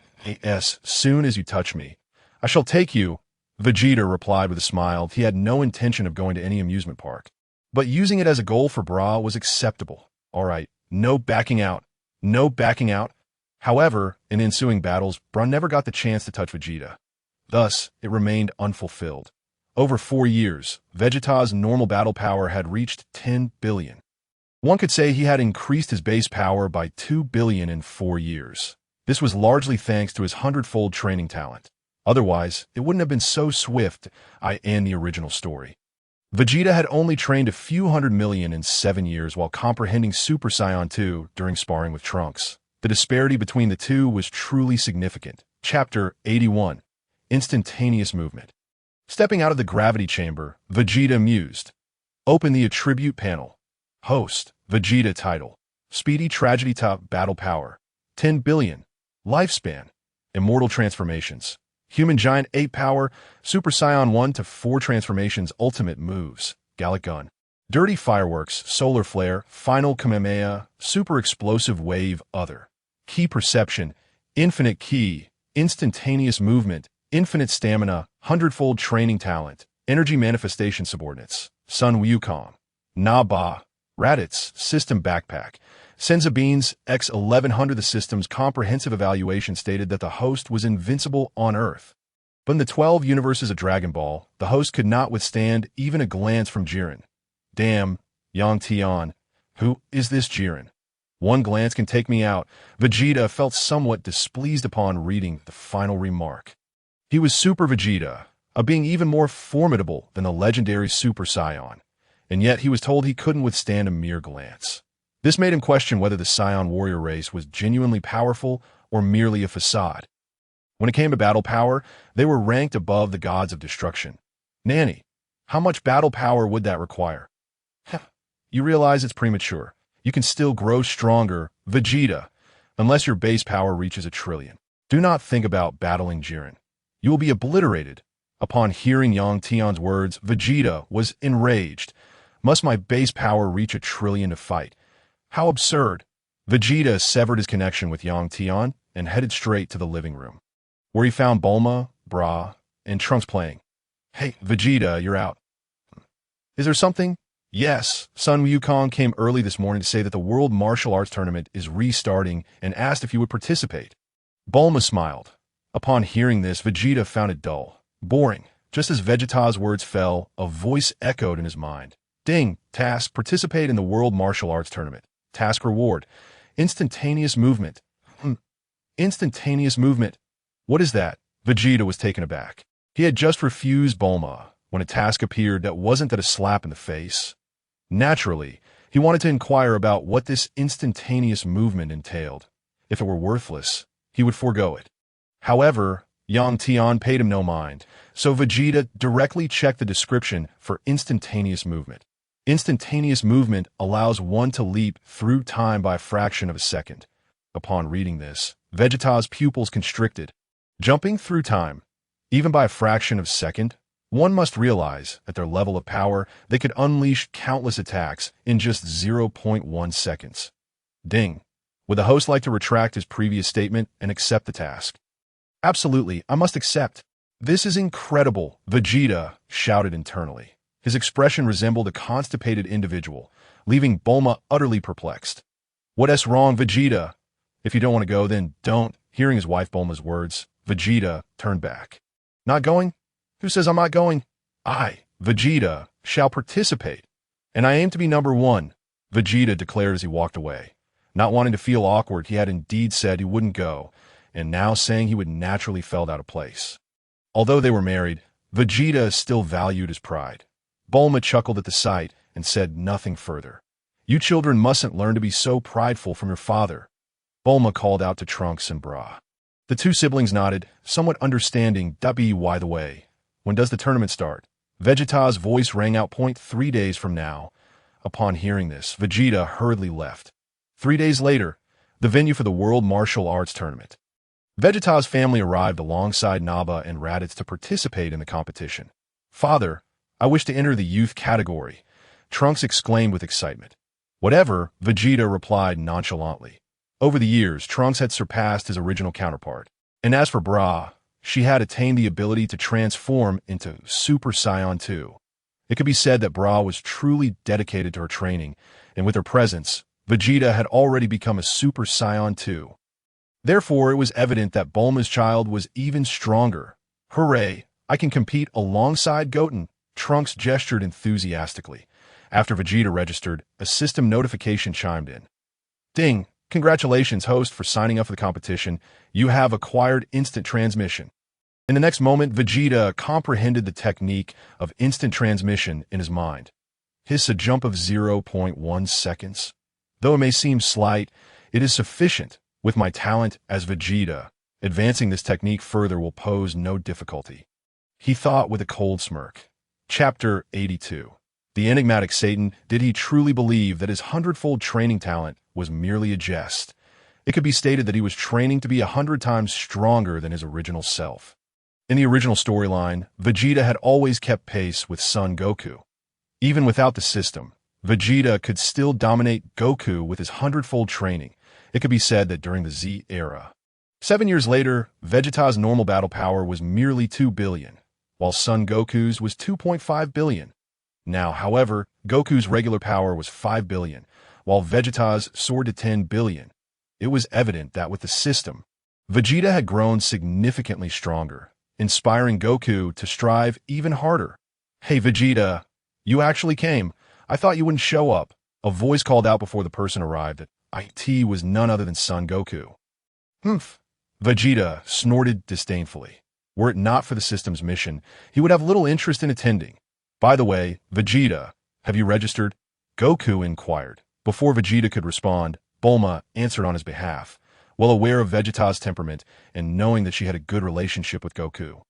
Soon as you touch me, I shall take you. Vegeta replied with a smile. He had no intention of going to any amusement park, but using it as a goal for Bra was acceptable. All right, no backing out. No backing out. However, in ensuing battles, Bra never got the chance to touch Vegeta. Thus, it remained unfulfilled. Over 4 years, Vegeta's normal battle power had reached 10 billion. One could say he had increased his base power by 2 billion in 4 years. This was largely thanks to his 100-fold training talent. Otherwise, it wouldn't have been so swift in the original story. Vegeta had only trained a few 100 million in 7 years while comprehending Super Saiyan 2 during sparring with Trunks. The disparity between the two was truly significant. Chapter 81. Instantaneous Movement. Stepping out of the gravity chamber, Vegeta mused. Open the attribute panel. Host, Vegeta title. Speedy Tragedy Top Battle Power. 10 billion. Lifespan. Immortal Transformations. Human Giant 8 Power. Super Saiyan 1 to 4 Transformations. Ultimate Moves. Gallic Gun. Dirty Fireworks. Solar Flare. Final Kamehameha. Super Explosive Wave. Other. Key Perception. Infinite Ki. Instantaneous Movement. Infinite Stamina. 100-fold Training Talent. Energy Manifestation Subordinates. Sun Wukong. Na Ba. Raditz. System Backpack. Senza Beans X 1100. The system's comprehensive evaluation stated that the host was invincible on Earth. But in the 12 universes of Dragon Ball, the host could not withstand even a glance from Jiren. Damn, Yang Tian. Who is this Jiren? One glance can take me out. Vegeta felt somewhat displeased upon reading the final remark. He was Super Vegeta, a being even more formidable than the legendary Super Saiyan, and yet he was told he couldn't withstand a mere glance. This made him question whether the Saiyan warrior race was genuinely powerful or merely a facade. When it came to battle power, they were ranked above the gods of destruction. Nanny, how much battle power would that require? You realize it's premature. You can still grow stronger, Vegeta, unless your base power reaches 1 trillion. Do not think about battling Jiren. You will be obliterated. Upon hearing Yang Tian's words, Vegeta was enraged. Must my base power reach 1 trillion to fight? How absurd. Vegeta severed his connection with Yang Tian and headed straight to the living room, where he found Bulma, Bra, and Trunks playing. Hey, Vegeta, you're out. Is there something? Yes, Sun Wukong came early this morning to say that the World Martial Arts Tournament is restarting and asked if you would participate. Bulma smiled. Upon hearing this, Vegeta found it dull, boring. Just as Vegeta's words fell, a voice echoed in his mind. Ding, task, participate in the World Martial Arts Tournament. Task reward, instantaneous movement. Instantaneous movement. What is that? Vegeta was taken aback. He had just refused Bulma when a task appeared that wasn't a slap in the face. Naturally, he wanted to inquire about what this instantaneous movement entailed. If it were worthless, he would forego it. However, Yang Tian paid him no mind, so Vegeta directly checked the description for instantaneous movement. Instantaneous movement allows one to leap through time by a fraction of a second. Upon reading this, Vegeta's pupils constricted. Jumping through time, even by a fraction of a second, one must realize, at their level of power, they could unleash countless attacks in just 0.1 seconds. Ding. Would the host like to retract his previous statement and accept the task? Absolutely, I must accept. This is incredible, Vegeta shouted internally. His expression resembled a constipated individual, leaving Bulma utterly perplexed. What's wrong, Vegeta? If you don't want to go, then don't. Hearing his wife Bulma's words, Vegeta turned back. Not going? Who says I'm not going? I, Vegeta, shall participate. And I aim to be number 1, Vegeta declared as he walked away. Not wanting to feel awkward, he had indeed said he wouldn't go, and now saying he would naturally felt out of place. Although they were married, Vegeta still valued his pride. Bulma chuckled at the sight and said nothing further. You children mustn't learn to be so prideful from your father. Bulma called out to Trunks and Bra. The two siblings nodded, somewhat understanding. By the way, when does the tournament start? Vegeta's voice rang out. 3 days from now. Upon hearing this, Vegeta hurriedly left. 3 days later, the venue for the World Martial Arts Tournament. Vegeta's family arrived alongside Naba and Raditz to participate in the competition. Father, I wish to enter the youth category, Trunks exclaimed with excitement. Whatever, Vegeta replied nonchalantly. Over the years, Trunks had surpassed his original counterpart. And as for Bra, she had attained the ability to transform into Super Saiyan 2. It could be said that Bra was truly dedicated to her training, and with her presence, Vegeta had already become a Super Saiyan 2. Therefore, it was evident that Bulma's child was even stronger. Hooray! I can compete alongside Goten, Trunks gestured enthusiastically. After Vegeta registered, a system notification chimed in. Ding! Congratulations, host, for signing up for the competition. You have acquired instant transmission. In the next moment, Vegeta comprehended the technique of instant transmission in his mind. His a jump of 0.1 seconds. Though it may seem slight, it is sufficient. With my talent as Vegeta, advancing this technique further will pose no difficulty. He thought with a cold smirk. Chapter 82. The enigmatic Satan, did he truly believe that his 100-fold training talent was merely a jest? It could be stated that he was training to be 100 times stronger than his original self. In the original storyline, Vegeta had always kept pace with Son Goku. Even without the system, Vegeta could still dominate Goku with his 100-fold training. It could be said that during the Z era. 7 years later, Vegeta's normal battle power was merely 2 billion, while Son Goku's was 2.5 billion. Now, however, Goku's regular power was 5 billion, while Vegeta's soared to 10 billion. It was evident that with the system, Vegeta had grown significantly stronger, inspiring Goku to strive even harder. Hey Vegeta, you actually came. I thought you wouldn't show up. A voice called out before the person arrived that IT was none other than Son Goku. Humph. Vegeta snorted disdainfully. Were it not for the system's mission, he would have little interest in attending. By the way, Vegeta, have you registered? Goku inquired. Before Vegeta could respond, Bulma answered on his behalf, well aware of Vegeta's temperament and knowing that she had a good relationship with Goku.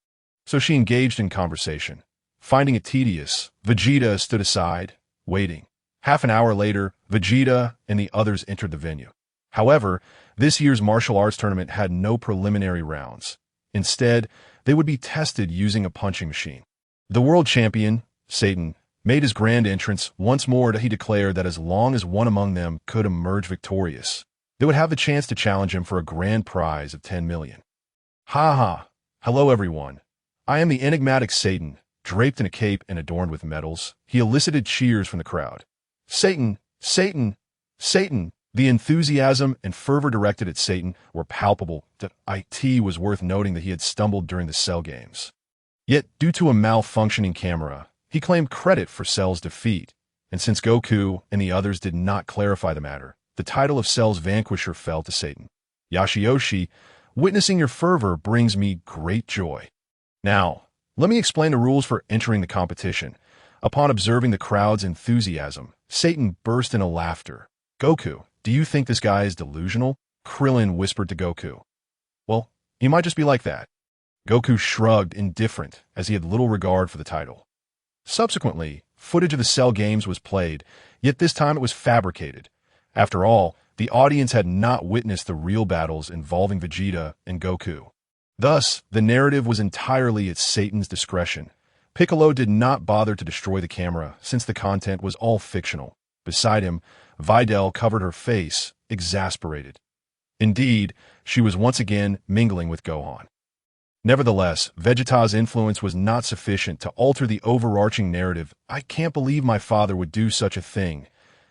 So she engaged in conversation. Finding it tedious, Vegeta stood aside, waiting. Half an hour later, Vegeta and the others entered the venue. However, this year's martial arts tournament had no preliminary rounds. Instead, they would be tested using a punching machine. The world champion, Satan, made his grand entrance. Once more he declared that as long as one among them could emerge victorious, they would have the chance to challenge him for a grand prize of 10 million. Ha! Hello everyone. I am the enigmatic Satan, draped in a cape and adorned with medals. He elicited cheers from the crowd. Satan! Satan! Satan! The enthusiasm and fervor directed at Satan were palpable. That IT was worth noting that he had stumbled during the Cell games. Yet, due to a malfunctioning camera, he claimed credit for Cell's defeat, and since Goku and the others did not clarify the matter, the title of Cell's vanquisher fell to Satan. Yashiyoshi, witnessing your fervor brings me great joy. Now, let me explain the rules for entering the competition. Upon observing the crowd's enthusiasm, Satan burst into laughter. Goku, do you think this guy is delusional? Krillin whispered to Goku. Well, he might just be like that. Goku shrugged, indifferent, as he had little regard for the title. Subsequently, footage of the Cell games was played, yet this time it was fabricated. After all, the audience had not witnessed the real battles involving Vegeta and Goku. Thus, the narrative was entirely at Satan's discretion. Piccolo did not bother to destroy the camera, since the content was all fictional. Beside him, Videl covered her face, exasperated. Indeed, she was once again mingling with Gohan. Nevertheless, Vegeta's influence was not sufficient to alter the overarching narrative. I can't believe my father would do such a thing.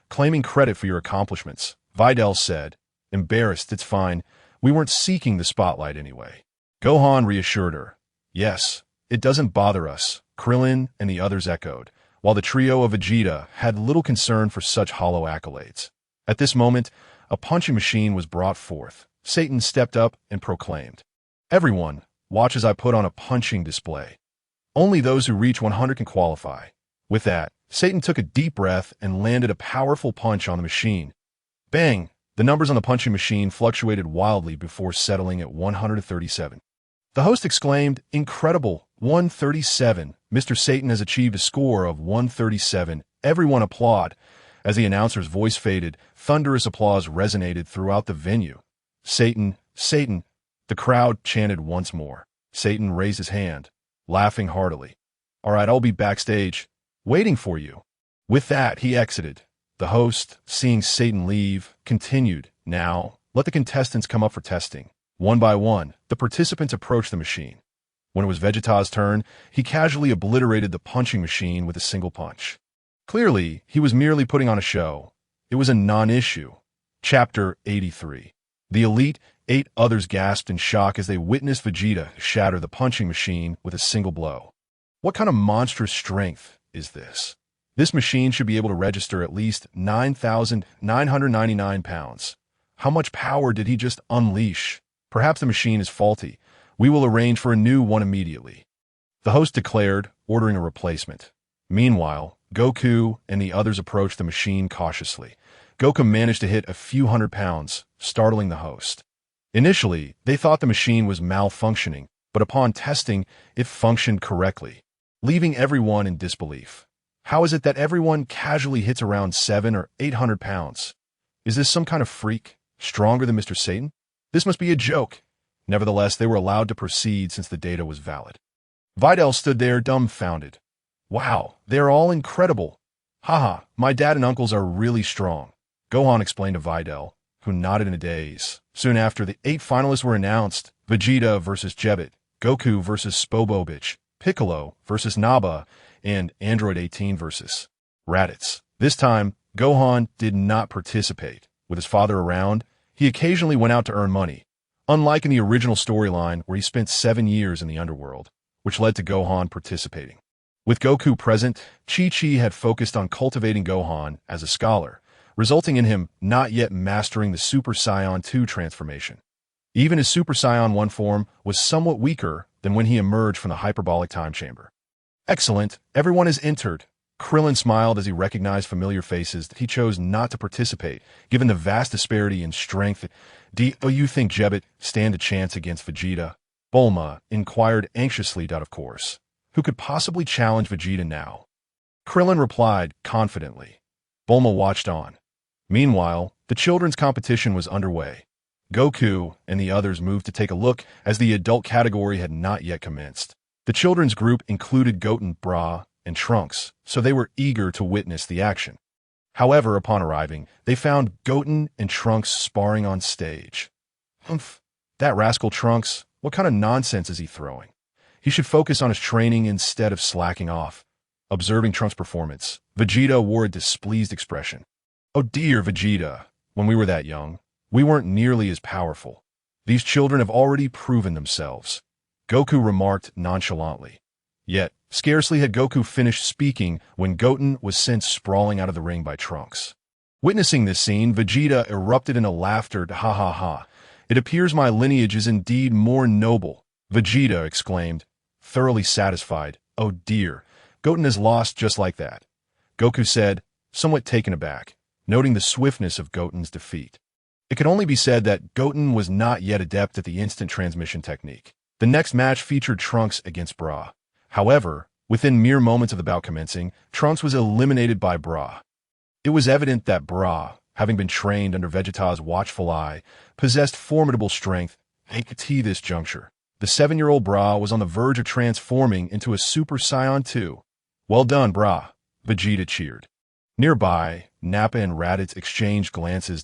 Claiming credit for your accomplishments, Videl said. Embarrassed, it's fine. We weren't seeking the spotlight anyway. Gohan reassured her. Yes, it doesn't bother us, Krillin and the others echoed, while the trio of Vegeta had little concern for such hollow accolades. At this moment, a punching machine was brought forth. Satan stepped up and proclaimed, Everyone, watch as I put on a punching display. Only those who reach 100 can qualify. With that, Satan took a deep breath and landed a powerful punch on the machine. Bang! The numbers on the punching machine fluctuated wildly before settling at 137. The host exclaimed, Incredible! 137. Mr. Satan has achieved a score of 137. Everyone applaud. As the announcer's voice faded, thunderous applause resonated throughout the venue. Satan, Satan. The crowd chanted once more. Satan raised his hand, laughing heartily. All right, I'll be backstage, waiting for you. With that, he exited. The host, seeing Satan leave, continued, Now, let the contestants come up for testing. One by one, the participants approached the machine. When it was Vegeta's turn, he casually obliterated the punching machine with a single punch. Clearly, he was merely putting on a show. It was a non-issue. Chapter 83. The Elite 8 others gasped in shock as they witnessed Vegeta shatter the punching machine with a single blow. What kind of monstrous strength is this? This machine should be able to register at least 9,999 pounds. How much power did he just unleash? Perhaps the machine is faulty. We will arrange for a new one immediately. The host declared, ordering a replacement. Meanwhile, Goku and the others approached the machine cautiously. Goku managed to hit a few hundred pounds, startling the host. Initially, they thought the machine was malfunctioning, but upon testing, it functioned correctly, leaving everyone in disbelief. How is it that everyone casually hits around 700 or 800 pounds? Is this some kind of freak, stronger than Mr. Satan? This must be a joke. Nevertheless, they were allowed to proceed since the data was valid. Videl stood there dumbfounded. Wow, they're all incredible. Haha, my dad and uncles are really strong. Gohan explained to Videl, who nodded in a daze. Soon after, the 8 finalists were announced. Vegeta versus Jebet, Goku versus Spobobich, Piccolo versus Naba, and Android 18 versus Raditz. This time, Gohan did not participate. With his father around, he occasionally went out to earn money, unlike in the original storyline where he spent 7 years in the underworld, which led to Gohan participating. With Goku present, Chi-Chi had focused on cultivating Gohan as a scholar, resulting in him not yet mastering the Super Saiyan 2 transformation. Even his Super Saiyan 1 form was somewhat weaker than when he emerged from the hyperbolic time chamber. Excellent, everyone is entered. Krillin smiled as he recognized familiar faces that he chose not to participate, given the vast disparity in strength. Do you think Jebbit stand a chance against Vegeta? Bulma inquired anxiously. Of course. Who could possibly challenge Vegeta now? Krillin replied confidently. Bulma watched on. Meanwhile, the children's competition was underway. Goku and the others moved to take a look as the adult category had not yet commenced. The children's group included Goten, Bra, and Trunks, so they were eager to witness the action. However, upon arriving, they found Goten and Trunks sparring on stage. Humph, that rascal Trunks, what kind of nonsense is he throwing? He should focus on his training instead of slacking off. Observing Trunks' performance, Vegeta wore a displeased expression. Oh dear, Vegeta, when we were that young, we weren't nearly as powerful. These children have already proven themselves, Goku remarked nonchalantly. Yet, scarcely had Goku finished speaking when Goten was sent sprawling out of the ring by Trunks. Witnessing this scene, Vegeta erupted into laughter. Ha. It appears my lineage is indeed more noble, Vegeta exclaimed, thoroughly satisfied. Oh dear, Goten is lost just like that. Goku said, somewhat taken aback, noting the swiftness of Goten's defeat. It could only be said that Goten was not yet adept at the instant transmission technique. The next match featured Trunks against Bra. However, within mere moments of the bout commencing, Trunks was eliminated by Bra. It was evident that Bra, having been trained under Vegeta's watchful eye, possessed formidable strength. At this juncture, the 7-year-old Bra was on the verge of transforming into a Super Saiyan 2. Well done, Bra, Vegeta cheered. Nearby, Nappa and Raditz exchanged glances.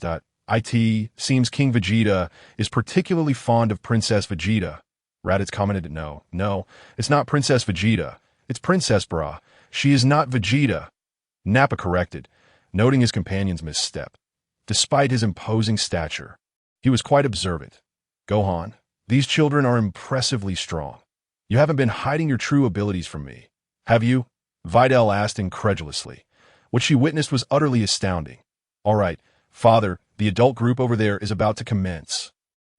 It seems King Vegeta is particularly fond of Princess Vegeta. Raditz commented, No, it's not Princess Vegeta. It's Princess Bra. She is not Vegeta. Nappa corrected, noting his companion's misstep. Despite his imposing stature, he was quite observant. Gohan, these children are impressively strong. You haven't been hiding your true abilities from me, have you? Videl asked incredulously. What she witnessed was utterly astounding. All right, Father, the adult group over there is about to commence.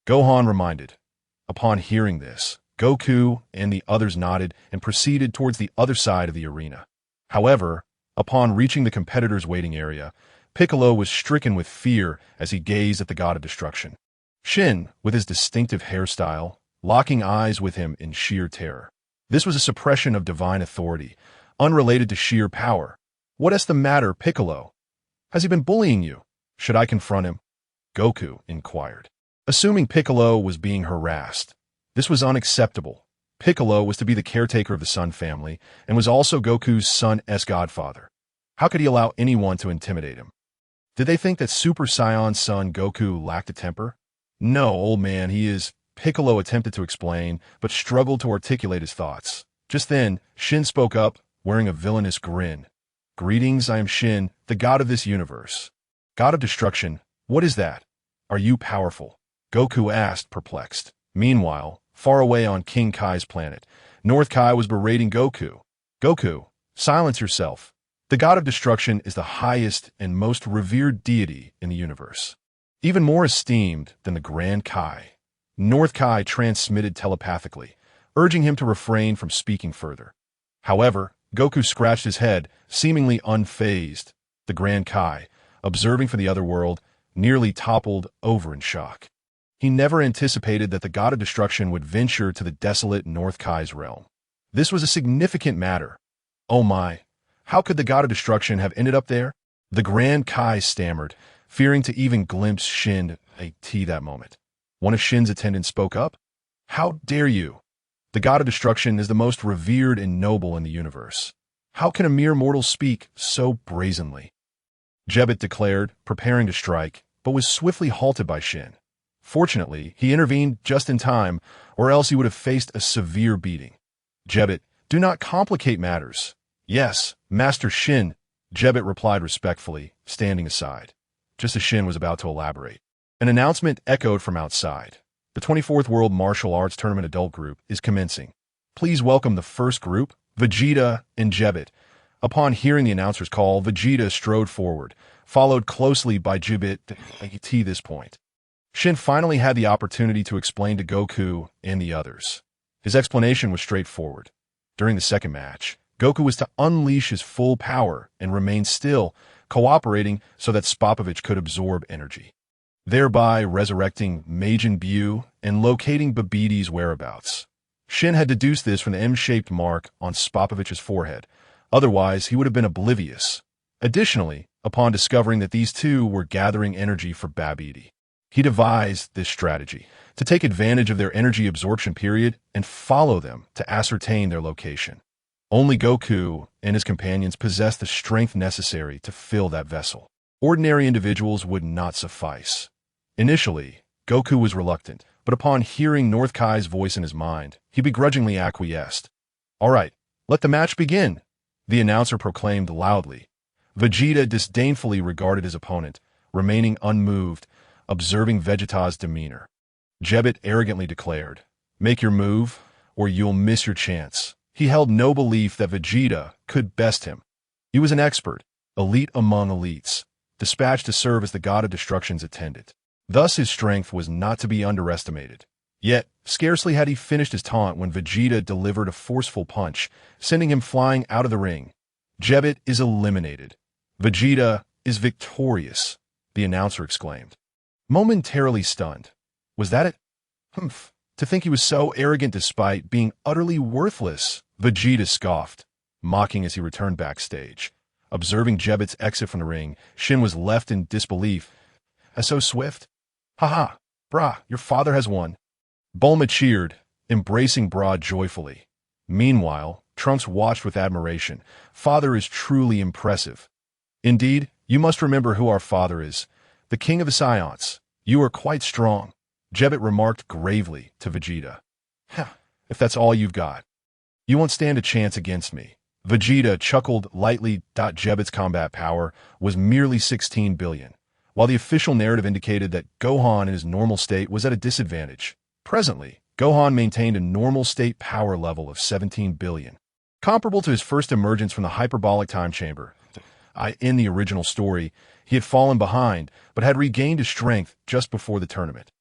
Gohan reminded. Upon hearing this, Goku and the others nodded and proceeded towards the other side of the arena. However, upon reaching the competitors' waiting area, Piccolo was stricken with fear as he gazed at the god of destruction. Shin, with his distinctive hairstyle, locking eyes with him in sheer terror. This was a suppression of divine authority, unrelated to sheer power. What is the matter, Piccolo? Has he been bullying you? Should I confront him? Goku inquired. Assuming Piccolo was being harassed, this was unacceptable. Piccolo was to be the caretaker of the Sun family and was also Goku's son's godfather. How could he allow anyone to intimidate him? Did they think that Super Saiyan's son Goku lacked a temper? No, old man, he is. Piccolo attempted to explain, but struggled to articulate his thoughts. Just then, Shin spoke up, wearing a villainous grin. Greetings, I am Shin, the god of this universe. God of destruction, what is that? Are you powerful? Goku asked, perplexed. Meanwhile, far away on King Kai's planet, North Kai was berating Goku. Goku, silence yourself. The god of destruction is the highest and most revered deity in the universe. Even more esteemed than the Grand Kai. North Kai transmitted telepathically, urging him to refrain from speaking further. However, Goku scratched his head, seemingly unfazed. The Grand Kai, observing from the other world, nearly toppled over in shock. He never anticipated that the god of destruction would venture to the desolate North Kai's realm. This was a significant matter. Oh my, how could the god of destruction have ended up there? The Grand Kai stammered, fearing to even glimpse Shin at that moment. One of Shin's attendants spoke up. How dare you? The god of destruction is the most revered and noble in the universe. How can a mere mortal speak so brazenly? Jebbit declared, preparing to strike, but was swiftly halted by Shin. Fortunately, he intervened just in time, or else he would have faced a severe beating. Jebbit, do not complicate matters. Yes, Master Shin, Jebbit replied respectfully, standing aside. Just as Shin was about to elaborate, an announcement echoed from outside. The 24th World Martial Arts Tournament Adult Group is commencing. Please welcome the first group, Vegeta and Jebet. Upon hearing the announcer's call, Vegeta strode forward, followed closely by Jebet at this point. Shin finally had the opportunity to explain to Goku and the others. His explanation was straightforward. During the second match, Goku was to unleash his full power and remain still, cooperating so that Spopovich could absorb energy, thereby resurrecting Majin Buu and locating Babiti's whereabouts. Shin had deduced this from the M-shaped mark on Spopovich's forehead. Otherwise, he would have been oblivious. Additionally, upon discovering that these two were gathering energy for Babidi, he devised this strategy to take advantage of their energy absorption period and follow them to ascertain their location. Only Goku and his companions possessed the strength necessary to fill that vessel. Ordinary individuals would not suffice. Initially, Goku was reluctant, but upon hearing North Kai's voice in his mind, he begrudgingly acquiesced. "All right, let the match begin," the announcer proclaimed loudly. Vegeta disdainfully regarded his opponent, remaining unmoved, observing Vegeta's demeanor. Jebet arrogantly declared, "Make your move, or you'll miss your chance." He held no belief that Vegeta could best him. He was an expert, elite among elites, dispatched to serve as the god of destruction's attendant. Thus his strength was not to be underestimated. Yet, scarcely had he finished his taunt when Vegeta delivered a forceful punch, sending him flying out of the ring. Jebet is eliminated. Vegeta is victorious, the announcer exclaimed. Momentarily stunned. Was that it? Humph. To think he was so arrogant despite being utterly worthless, Vegeta scoffed, mocking as he returned backstage. Observing Jebet's exit from the ring, Shin was left in disbelief. "As so swift? Haha, brah, your father has won." Bulma cheered, embracing Bra joyfully. Meanwhile, Trunks watched with admiration. "Father is truly impressive." "Indeed, you must remember who our father is, the king of the Saiyans. You are quite strong," Jebet remarked gravely to Vegeta. "If that's all you've got, you won't stand a chance against me." Vegeta chuckled lightly. Jebet's combat power was merely 16 billion, while the official narrative indicated that Gohan in his normal state was at a disadvantage. Presently, Gohan maintained a normal state power level of 17 billion, comparable to his first emergence from the hyperbolic time chamber. In the original story, he had fallen behind, but had regained his strength just before the tournament.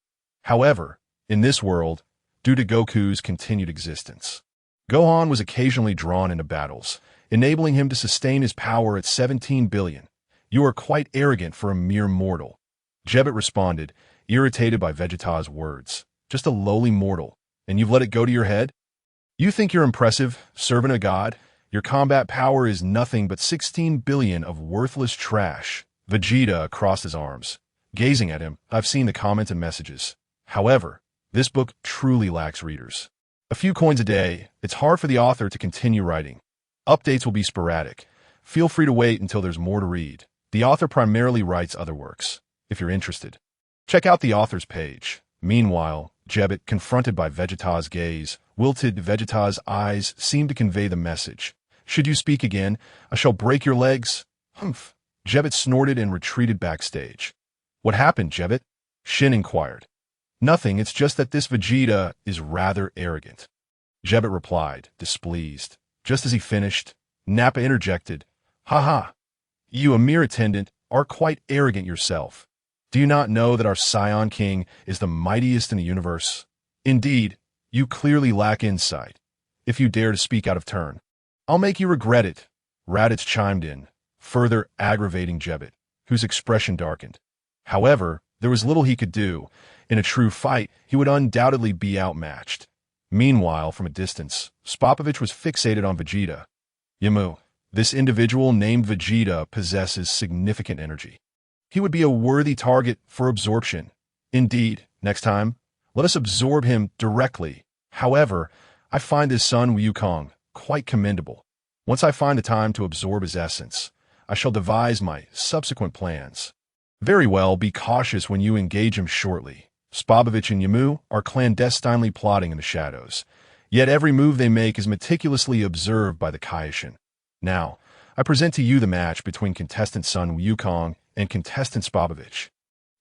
However, in this world, due to Goku's continued existence, Gohan was occasionally drawn into battles, enabling him to sustain his power at 17 billion. "You are quite arrogant for a mere mortal," Jebet responded, irritated by Vegeta's words. "Just a lowly mortal, and you've let it go to your head? You think you're impressive, servant of God? Your combat power is nothing but 16 billion of worthless trash." Vegeta crossed his arms. Gazing at him, I've seen the comments and messages. However, this book truly lacks readers. A few coins a day, it's hard for the author to continue writing. Updates will be sporadic. Feel free to wait until there's more to read. The author primarily writes other works. If you're interested, check out the author's page. Meanwhile, Jebet, confronted by Vegeta's gaze, wilted. Vegeta's eyes seemed to convey the message. "Should you speak again, I shall break your legs." Humph. Jebet snorted and retreated backstage. "What happened, Jebet?" Shin inquired. "Nothing, it's just that this Vegeta is rather arrogant," Jebet replied, displeased. Just as he finished, Nappa interjected, "Haha, you, a mere attendant, are quite arrogant yourself. Do you not know that our Saiyan King is the mightiest in the universe? Indeed, you clearly lack insight. If you dare to speak out of turn, I'll make you regret it." Raditz chimed in, further aggravating Jebet, whose expression darkened. However, there was little he could do. In a true fight, he would undoubtedly be outmatched. Meanwhile, from a distance, Spopovich was fixated on Vegeta. "Yamu, this individual named Vegeta possesses significant energy. He would be a worthy target for absorption. Indeed, next time, let us absorb him directly. However, I find his son Wukong quite commendable. Once I find the time to absorb his essence, I shall devise my subsequent plans." "Very well, be cautious when you engage him shortly. Spopovich and Yamu are clandestinely plotting in the shadows, yet every move they make is meticulously observed by the Kaioshin. Now, I present to you the match between contestant son Wukong and contestant Spopovich."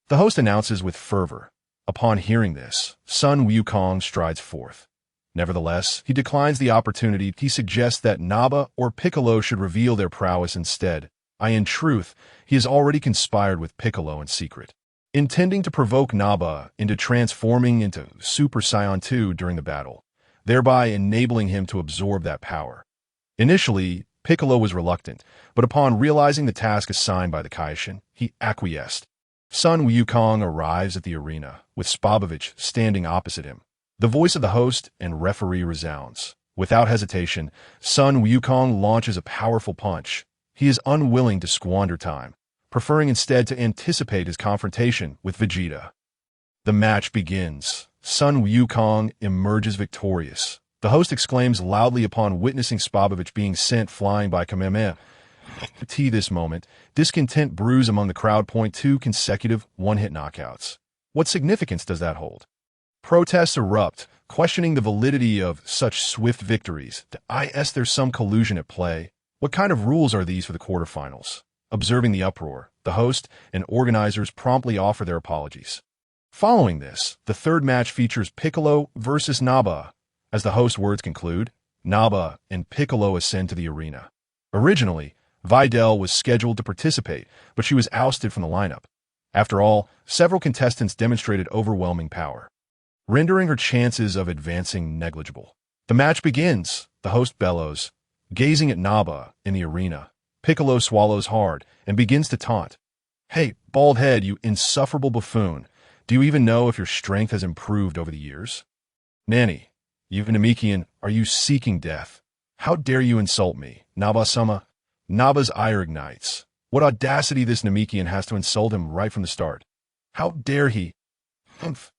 The host announces with fervor. Upon hearing this, son Wukong strides forth. Nevertheless, he declines the opportunity. He suggests that Naba or Piccolo should reveal their prowess instead. In truth, he has already conspired with Piccolo in secret, intending to provoke Naba into transforming into Super Saiyan 2 during the battle, thereby enabling him to absorb that power. Initially, Piccolo was reluctant, but upon realizing the task assigned by the Kaishin, he acquiesced. Sun Wukong arrives at the arena, with Spabovich standing opposite him. The voice of the host and referee resounds. Without hesitation, Sun Wukong launches a powerful punch. He is unwilling to squander time, preferring instead to anticipate his confrontation with Vegeta. The match begins. Sun Wukong emerges victorious. The host exclaims loudly upon witnessing Spabovich being sent flying by Kamehameha. This moment, discontent brews among the crowd. 2 consecutive one-hit knockouts. What significance does that hold? Protests erupt, questioning the validity of such swift victories. There's some collusion at play. What kind of rules are these for the quarterfinals? Observing the uproar, the host and organizers promptly offer their apologies. Following this, the third match features Piccolo versus Naba. As the host words conclude, Naba and Piccolo ascend to the arena. Originally, Videl was scheduled to participate, but she was ousted from the lineup. After all, several contestants demonstrated overwhelming power, rendering her chances of advancing negligible. The match begins. The host bellows. Gazing at Naba in the arena, Piccolo swallows hard and begins to taunt. "Hey, bald head, you insufferable buffoon. Do you even know if your strength has improved over the years? Nanny, you Namekian, are you seeking death? How dare you insult me, Naba-sama?" Naba's ire ignites. What audacity this Namekian has to insult him right from the start. How dare he? Humph.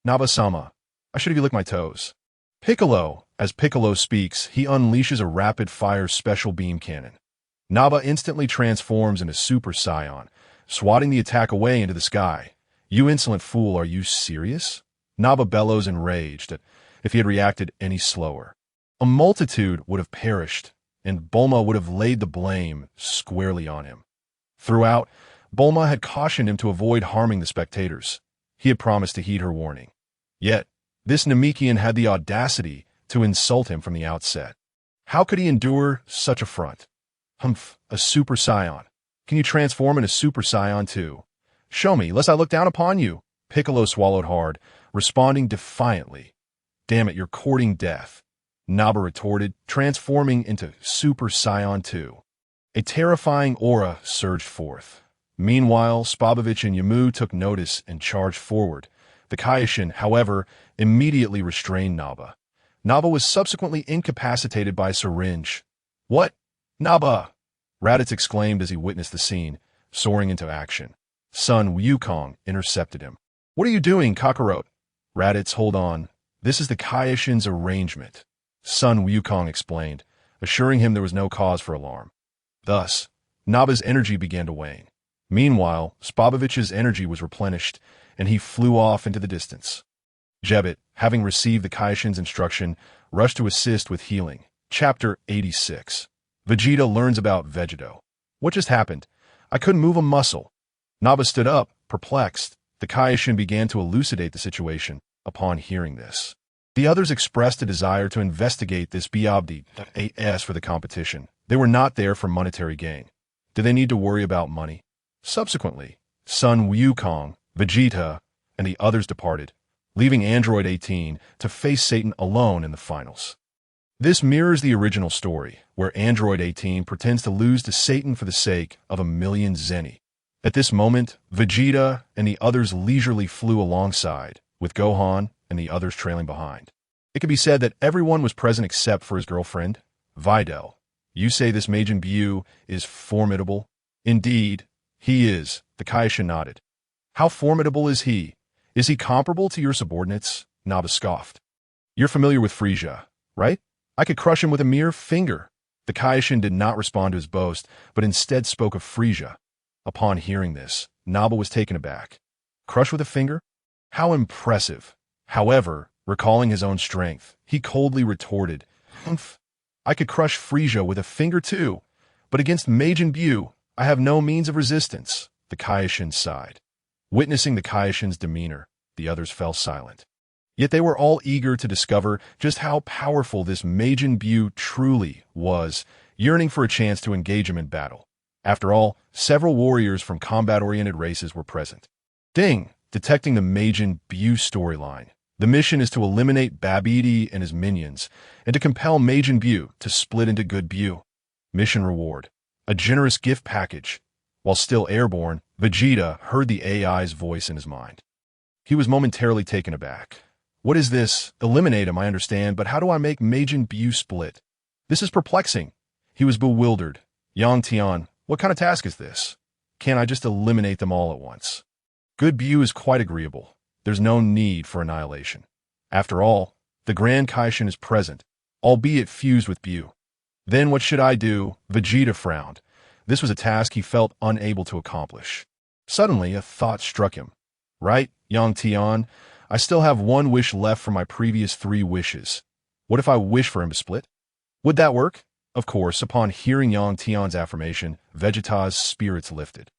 Naba-sama, I should have you licked my toes. Piccolo. As Piccolo speaks, he unleashes a rapid-fire special beam cannon. Naba instantly transforms into Super Saiyan, swatting the attack away into the sky. "You insolent fool, are you serious?" Naba bellows enraged that if he had reacted any slower, a multitude would have perished, and Bulma would have laid the blame squarely on him. Throughout, Bulma had cautioned him to avoid harming the spectators. He had promised to heed her warning. Yet, this Namekian had the audacity to insult him from the outset. How could he endure such affront? Humph, a Super Saiyan. Can you transform into Super Saiyan too? Show me, lest I look down upon you. Piccolo swallowed hard, responding defiantly. Damn it, you're courting death. Naba retorted, transforming into Super Saiyan 2. A terrifying aura surged forth. Meanwhile, Spabovich and Yamu took notice and charged forward. The Kaishin, however, immediately restrained Naba. Naba was subsequently incapacitated by a syringe. "What? Naba!" Raditz exclaimed as he witnessed the scene, soaring into action. Sun Wukong intercepted him. "What are you doing, Kakarot?" Raditz, hold on. This is the Kaishin's arrangement, Sun Wukong explained, assuring him there was no cause for alarm. Thus, Naba's energy began to wane. Meanwhile, Spabovich's energy was replenished, and he flew off into the distance. Jebet, having received the Kaishin's instruction, rushed to assist with healing. Chapter 86. Vegeta learns about Vegeto. What just happened? I couldn't move a muscle. Naba stood up, perplexed. The Kaishin began to elucidate the situation upon hearing this. The others expressed a desire to investigate this BOBD-AS for the competition. They were not there for monetary gain. Did they need to worry about money? Subsequently, Sun Wukong, Vegeta, and the others departed, leaving Android 18 to face Satan alone in the finals. This mirrors the original story, where Android 18 pretends to lose to Satan for the sake of 1,000,000 zeni. At this moment, Vegeta and the others leisurely flew alongside, with Gohan and the others trailing behind. It could be said that everyone was present except for his girlfriend, Videl. You say this Majin Buu is formidable? Indeed, he is, the Kaishin nodded. How formidable is he? Is he comparable to your subordinates? Naba scoffed. You're familiar with Frieza, right? I could crush him with a mere finger. The Kaishin did not respond to his boast, but instead spoke of Frieza. Upon hearing this, Naba was taken aback. Crush with a finger? How impressive. However, recalling his own strength, he coldly retorted, Humph, I could crush Frieza with a finger too, but against Majin Buu, I have no means of resistance. The Kaishin sighed. Witnessing the Kaishin's demeanor, the others fell silent. Yet they were all eager to discover just how powerful this Majin Buu truly was, yearning for a chance to engage him in battle. After all, several warriors from combat-oriented races were present. Ding! Detecting the Majin Buu storyline. The mission is to eliminate Babidi and his minions, and to compel Majin Buu to split into good Buu. Mission reward. A generous gift package. While still airborne, Vegeta heard the AI's voice in his mind. He was momentarily taken aback. What is this? Eliminate him, I understand, but how do I make Majin Buu split? This is perplexing. He was bewildered. Yang Tian, what kind of task is this? Can't I just eliminate them all at once? Good Buu is quite agreeable. There's no need for annihilation. After all, the Grand Kaishin is present, albeit fused with Buu. Then what should I do? Vegeta frowned. This was a task he felt unable to accomplish. Suddenly, a thought struck him. Right, Yang Tian, I still have one wish left from my previous 3 wishes. What if I wish for him to split? Would that work? Of course, upon hearing Yang Tian's affirmation, Vegeta's spirits lifted.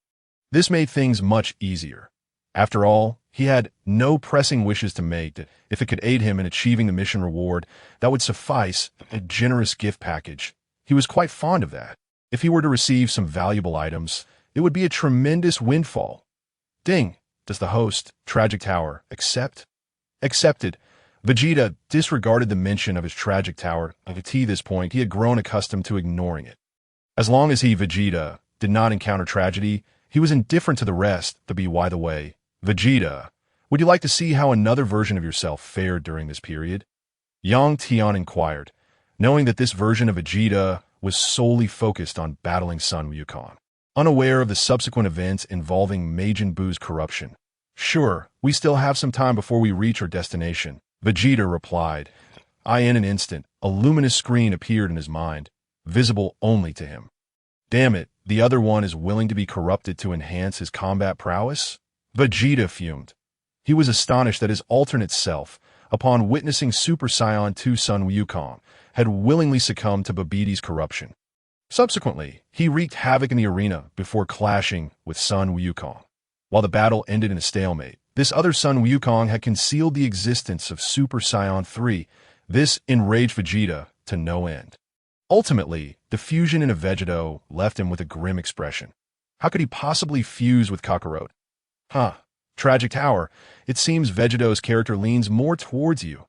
This made things much easier. After all, he had no pressing wishes to make. If it could aid him in achieving the mission reward, that would suffice. A generous gift package. He was quite fond of that. If he were to receive some valuable items, it would be a tremendous windfall. Ding! Does the host, Tragic Tower, accept? Accepted. Vegeta disregarded the mention of his Tragic Tower. At this point, he had grown accustomed to ignoring it. As long as he, Vegeta, did not encounter tragedy, he was indifferent to the rest. To be by the way, Vegeta, would you like to see how another version of yourself fared during this period? Yang Tian inquired, knowing that this version of Vegeta was solely focused on battling Sun Wukong, unaware of the subsequent events involving Majin Buu's corruption. Sure, we still have some time before we reach our destination, Vegeta replied. In an instant, a luminous screen appeared in his mind, visible only to him. Damn it, the other one is willing to be corrupted to enhance his combat prowess? Vegeta fumed. He was astonished that his alternate self, upon witnessing Super Saiyan 2 Sun Wukong, had willingly succumbed to Babidi's corruption. Subsequently, he wreaked havoc in the arena before clashing with Sun Wukong. While the battle ended in a stalemate, this other Sun Wukong had concealed the existence of Super Saiyan 3. This enraged Vegeta to no end. Ultimately, the fusion in a Vegito left him with a grim expression. How could he possibly fuse with Kakarot? Tragic Tower, it seems Vegeto's character leans more towards you.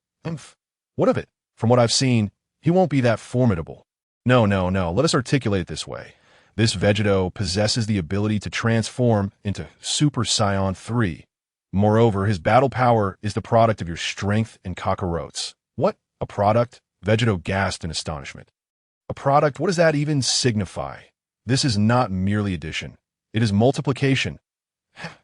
What of it? From what I've seen, he won't be that formidable. No, let us articulate it this way. This Vegito possesses the ability to transform into Super Saiyan 3. Moreover, his battle power is the product of your strength and Kakarot's. What? A product? Vegito gasped in astonishment. A product? What does that even signify? This is not merely addition. It is multiplication.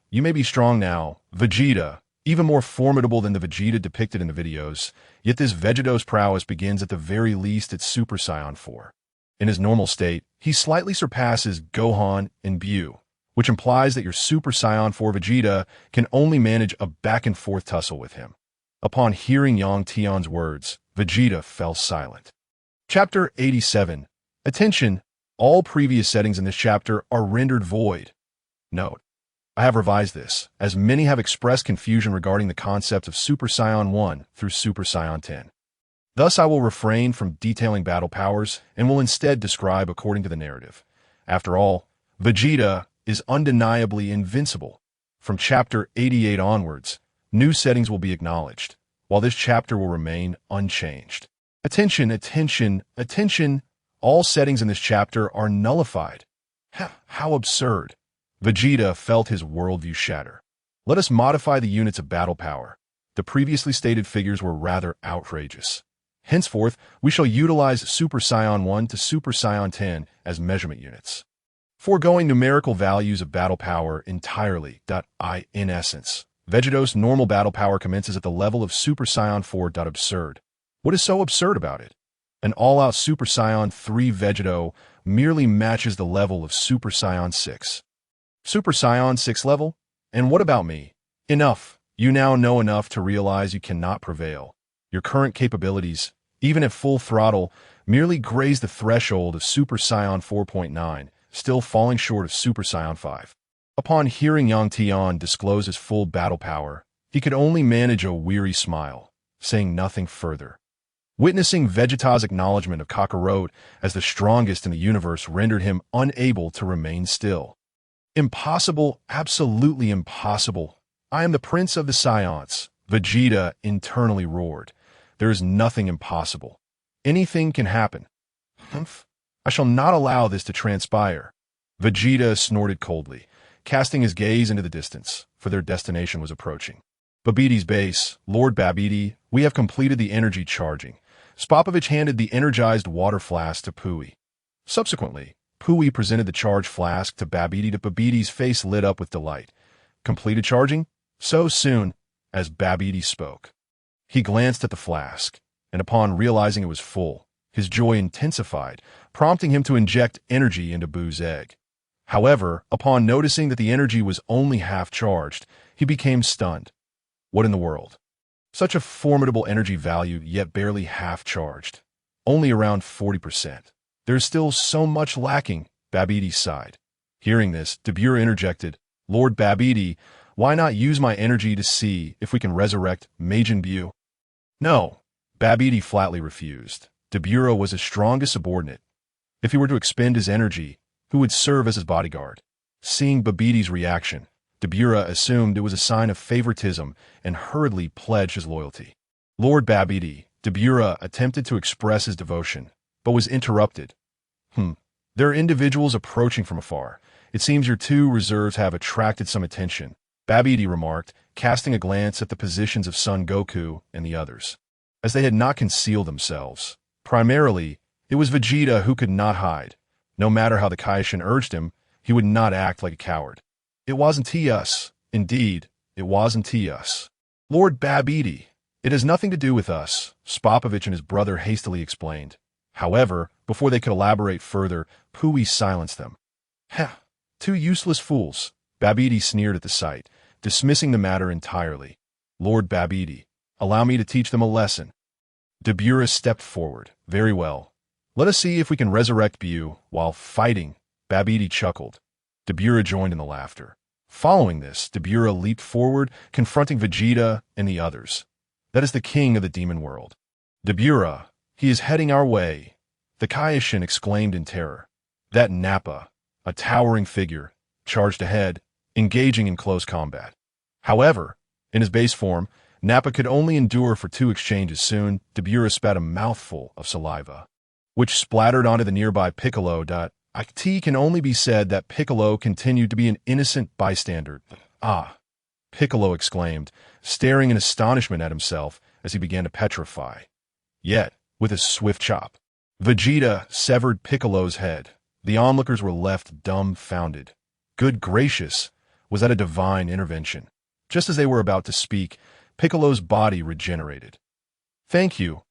You may be strong now, Vegeta, even more formidable than the Vegeta depicted in the videos, yet this Vegito's prowess begins at the very least at Super Saiyan 4. In his normal state, he slightly surpasses Gohan and Buu, which implies that your Super Saiyan 4 Vegeta can only manage a back-and-forth tussle with him. Upon hearing Yang Tian's words, Vegeta fell silent. Chapter 87. Attention! All previous settings in this chapter are rendered void. Note: I have revised this, as many have expressed confusion regarding the concept of Super Saiyan 1 through Super Saiyan 10. Thus, I will refrain from detailing battle powers and will instead describe according to the narrative. After all, Vegeta is undeniably invincible. From Chapter 88 onwards, new settings will be acknowledged, while this chapter will remain unchanged. Attention, attention, attention! All settings in this chapter are nullified. How absurd! Vegeta felt his worldview shatter. Let us modify the units of battle power. The previously stated figures were rather outrageous. Henceforth, we shall utilize Super Saiyan 1 to Super Saiyan 10 as measurement units, foregoing numerical values of battle power entirely. In essence, Vegeto's normal battle power commences at the level of Super Saiyan 4. Absurd. What is so absurd about it? An all-out Super Saiyan 3 Vegito merely matches the level of Super Saiyan 6. Super Saiyan 6 level? And what about me? Enough. You now know enough to realize you cannot prevail. Your current capabilities, even at full throttle, merely graze the threshold of Super Saiyan 4.9, still falling short of Super Saiyan 5. Upon hearing Yang Tian disclose his full battle power, he could only manage a weary smile. saying nothing further. Witnessing Vegeta's acknowledgement of Kakarot as the strongest in the universe rendered him unable to remain still. Impossible, absolutely impossible. I am the Prince of the Saiyans, Vegeta internally roared. There is nothing impossible. Anything can happen. Humph. I shall not allow this to transpire. Vegeta snorted coldly, casting his gaze into the distance, for their destination was approaching. Babbidi's base, Lord Babidi, we have completed the energy charging. Spopovich handed the energized water flask to Pui. Subsequently, Pui presented the charged flask to Babidi. Babbidi's face lit up with delight. Completed charging? So soon, as Babidi spoke. He glanced at the flask, and upon realizing it was full, his joy intensified, prompting him to inject energy into Boo's egg. However, upon noticing that the energy was only half charged, he became stunned. What in the world? Such a formidable energy value, yet barely half charged. Only around 40%. There's still so much lacking, Babidi sighed. Hearing this, Dabura interjected, Lord Babidi, why not use my energy to see if we can resurrect Majin Buu? No, Babidi flatly refused. Dabura was his strongest subordinate. If he were to expend his energy, who would serve as his bodyguard? Seeing Babidi's reaction, Dabura assumed it was a sign of favoritism and hurriedly pledged his loyalty. Lord Babidi, Dabura attempted to express his devotion, but was interrupted. There are individuals approaching from afar. It seems your two reserves have attracted some attention, Babidi remarked, casting a glance at the positions of Son Goku and the others. As they had not concealed themselves. Primarily, it was Vegeta who could not hide. No matter how the Kaishin urged him, he would not act like a coward. It wasn't us. Indeed, it wasn't us. Lord Babidi, it has nothing to do with us, Spopovich and his brother hastily explained. However, before they could elaborate further, Pui silenced them. Ha! Two useless fools, Babidi sneered at the sight, dismissing the matter entirely. Lord Babidi, allow me to teach them a lesson. Dabura stepped forward. Very well. Let us see if we can resurrect Buu while fighting, Babidi chuckled. Dabura joined in the laughter. Following this, Dabura leaped forward, confronting Vegeta and the others. That is the king of the demon world. Dabura, he is heading our way, the Kaioshin exclaimed in terror. That Nappa, a towering figure, charged ahead, engaging in close combat. However, in his base form, Nappa could only endure for 2 exchanges. Soon, Dabura spat a mouthful of saliva, which splattered onto the nearby Piccolo. It can only be said that Piccolo continued to be an innocent bystander. Ah, Piccolo exclaimed, staring in astonishment at himself as he began to petrify. Yet, with a swift chop, Vegeta severed Piccolo's head. The onlookers were left dumbfounded. Good gracious, was that a divine intervention? Just as they were about to speak, Piccolo's body regenerated. Thank you.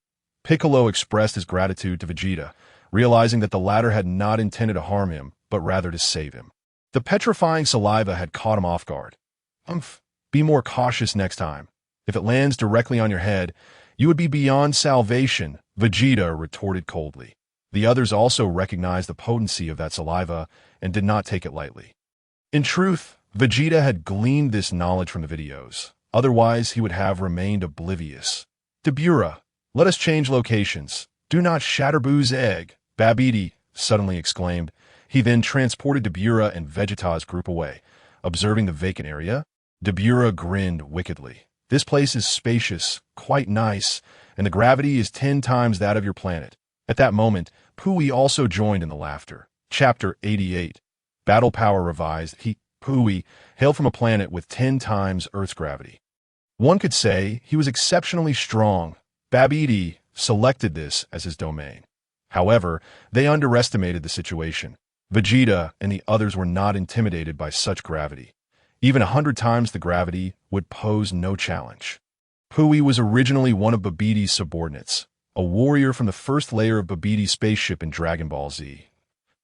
Piccolo expressed his gratitude to Vegeta, realizing that the latter had not intended to harm him, but rather to save him. The petrifying saliva had caught him off guard. Be more cautious next time. If it lands directly on your head, you would be beyond salvation, Vegeta retorted coldly. The others also recognized the potency of that saliva and did not take it lightly. In truth, Vegeta had gleaned this knowledge from the videos. Otherwise, he would have remained oblivious. Dabura, let us change locations. Do not shatter Buu's egg, Babidi suddenly exclaimed. He then transported Dabura and Vegeta's group away. Observing the vacant area, Dabura grinned wickedly. This place is spacious, quite nice, and the gravity is 10 times that of your planet. At that moment, Pui also joined in the laughter. Chapter 88. Battle Power Revised. Pui, hailed from a planet with 10 times Earth's gravity. One could say he was exceptionally strong. Babidi selected this as his domain. However, they underestimated the situation. Vegeta and the others were not intimidated by such gravity. Even 100 times the gravity would pose no challenge. Pui was originally one of Babidi's subordinates, a warrior from the first layer of Babidi's spaceship in Dragon Ball Z.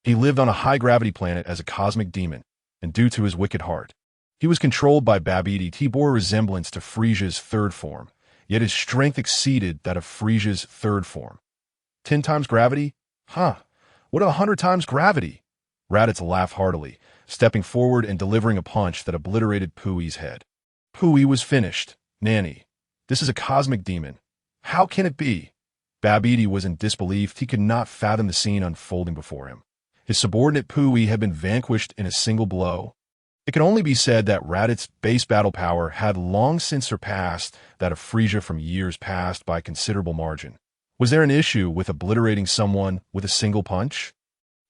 He lived on a high-gravity planet as a cosmic demon, and due to his wicked heart, he was controlled by Babidi. He bore a resemblance to Frieza's third form, yet his strength exceeded that of Frieza's third form. 10 times gravity? What 100 times gravity? Raditz laughed heartily, stepping forward and delivering a punch that obliterated Pui's head. Pui was finished. Nanny, this is a cosmic demon. How can it be? Babidi was in disbelief. He could not fathom the scene unfolding before him. His subordinate Pui had been vanquished in a single blow. It can only be said that Raditz's base battle power had long since surpassed that of Frieza from years past by a considerable margin. Was there an issue with obliterating someone with a single punch?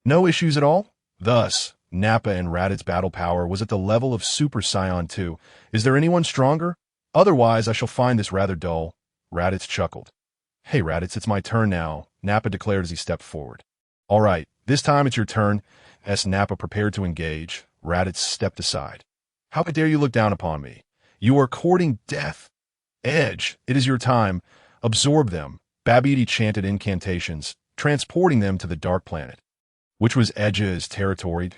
No issues at all? Thus, Nappa and Raditz's battle power was at the level of Super Saiyan 2. Is there anyone stronger? Otherwise, I shall find this rather dull. Raditz chuckled. Hey Raditz, it's my turn now, Nappa declared as he stepped forward. All right, this time it's your turn. As Nappa prepared to engage, Raditz stepped aside. How dare you look down upon me? You are courting death. Edge, it is your time. Absorb them. Babidi chanted incantations, transporting them to the Dark Planet, which was Edge's territory.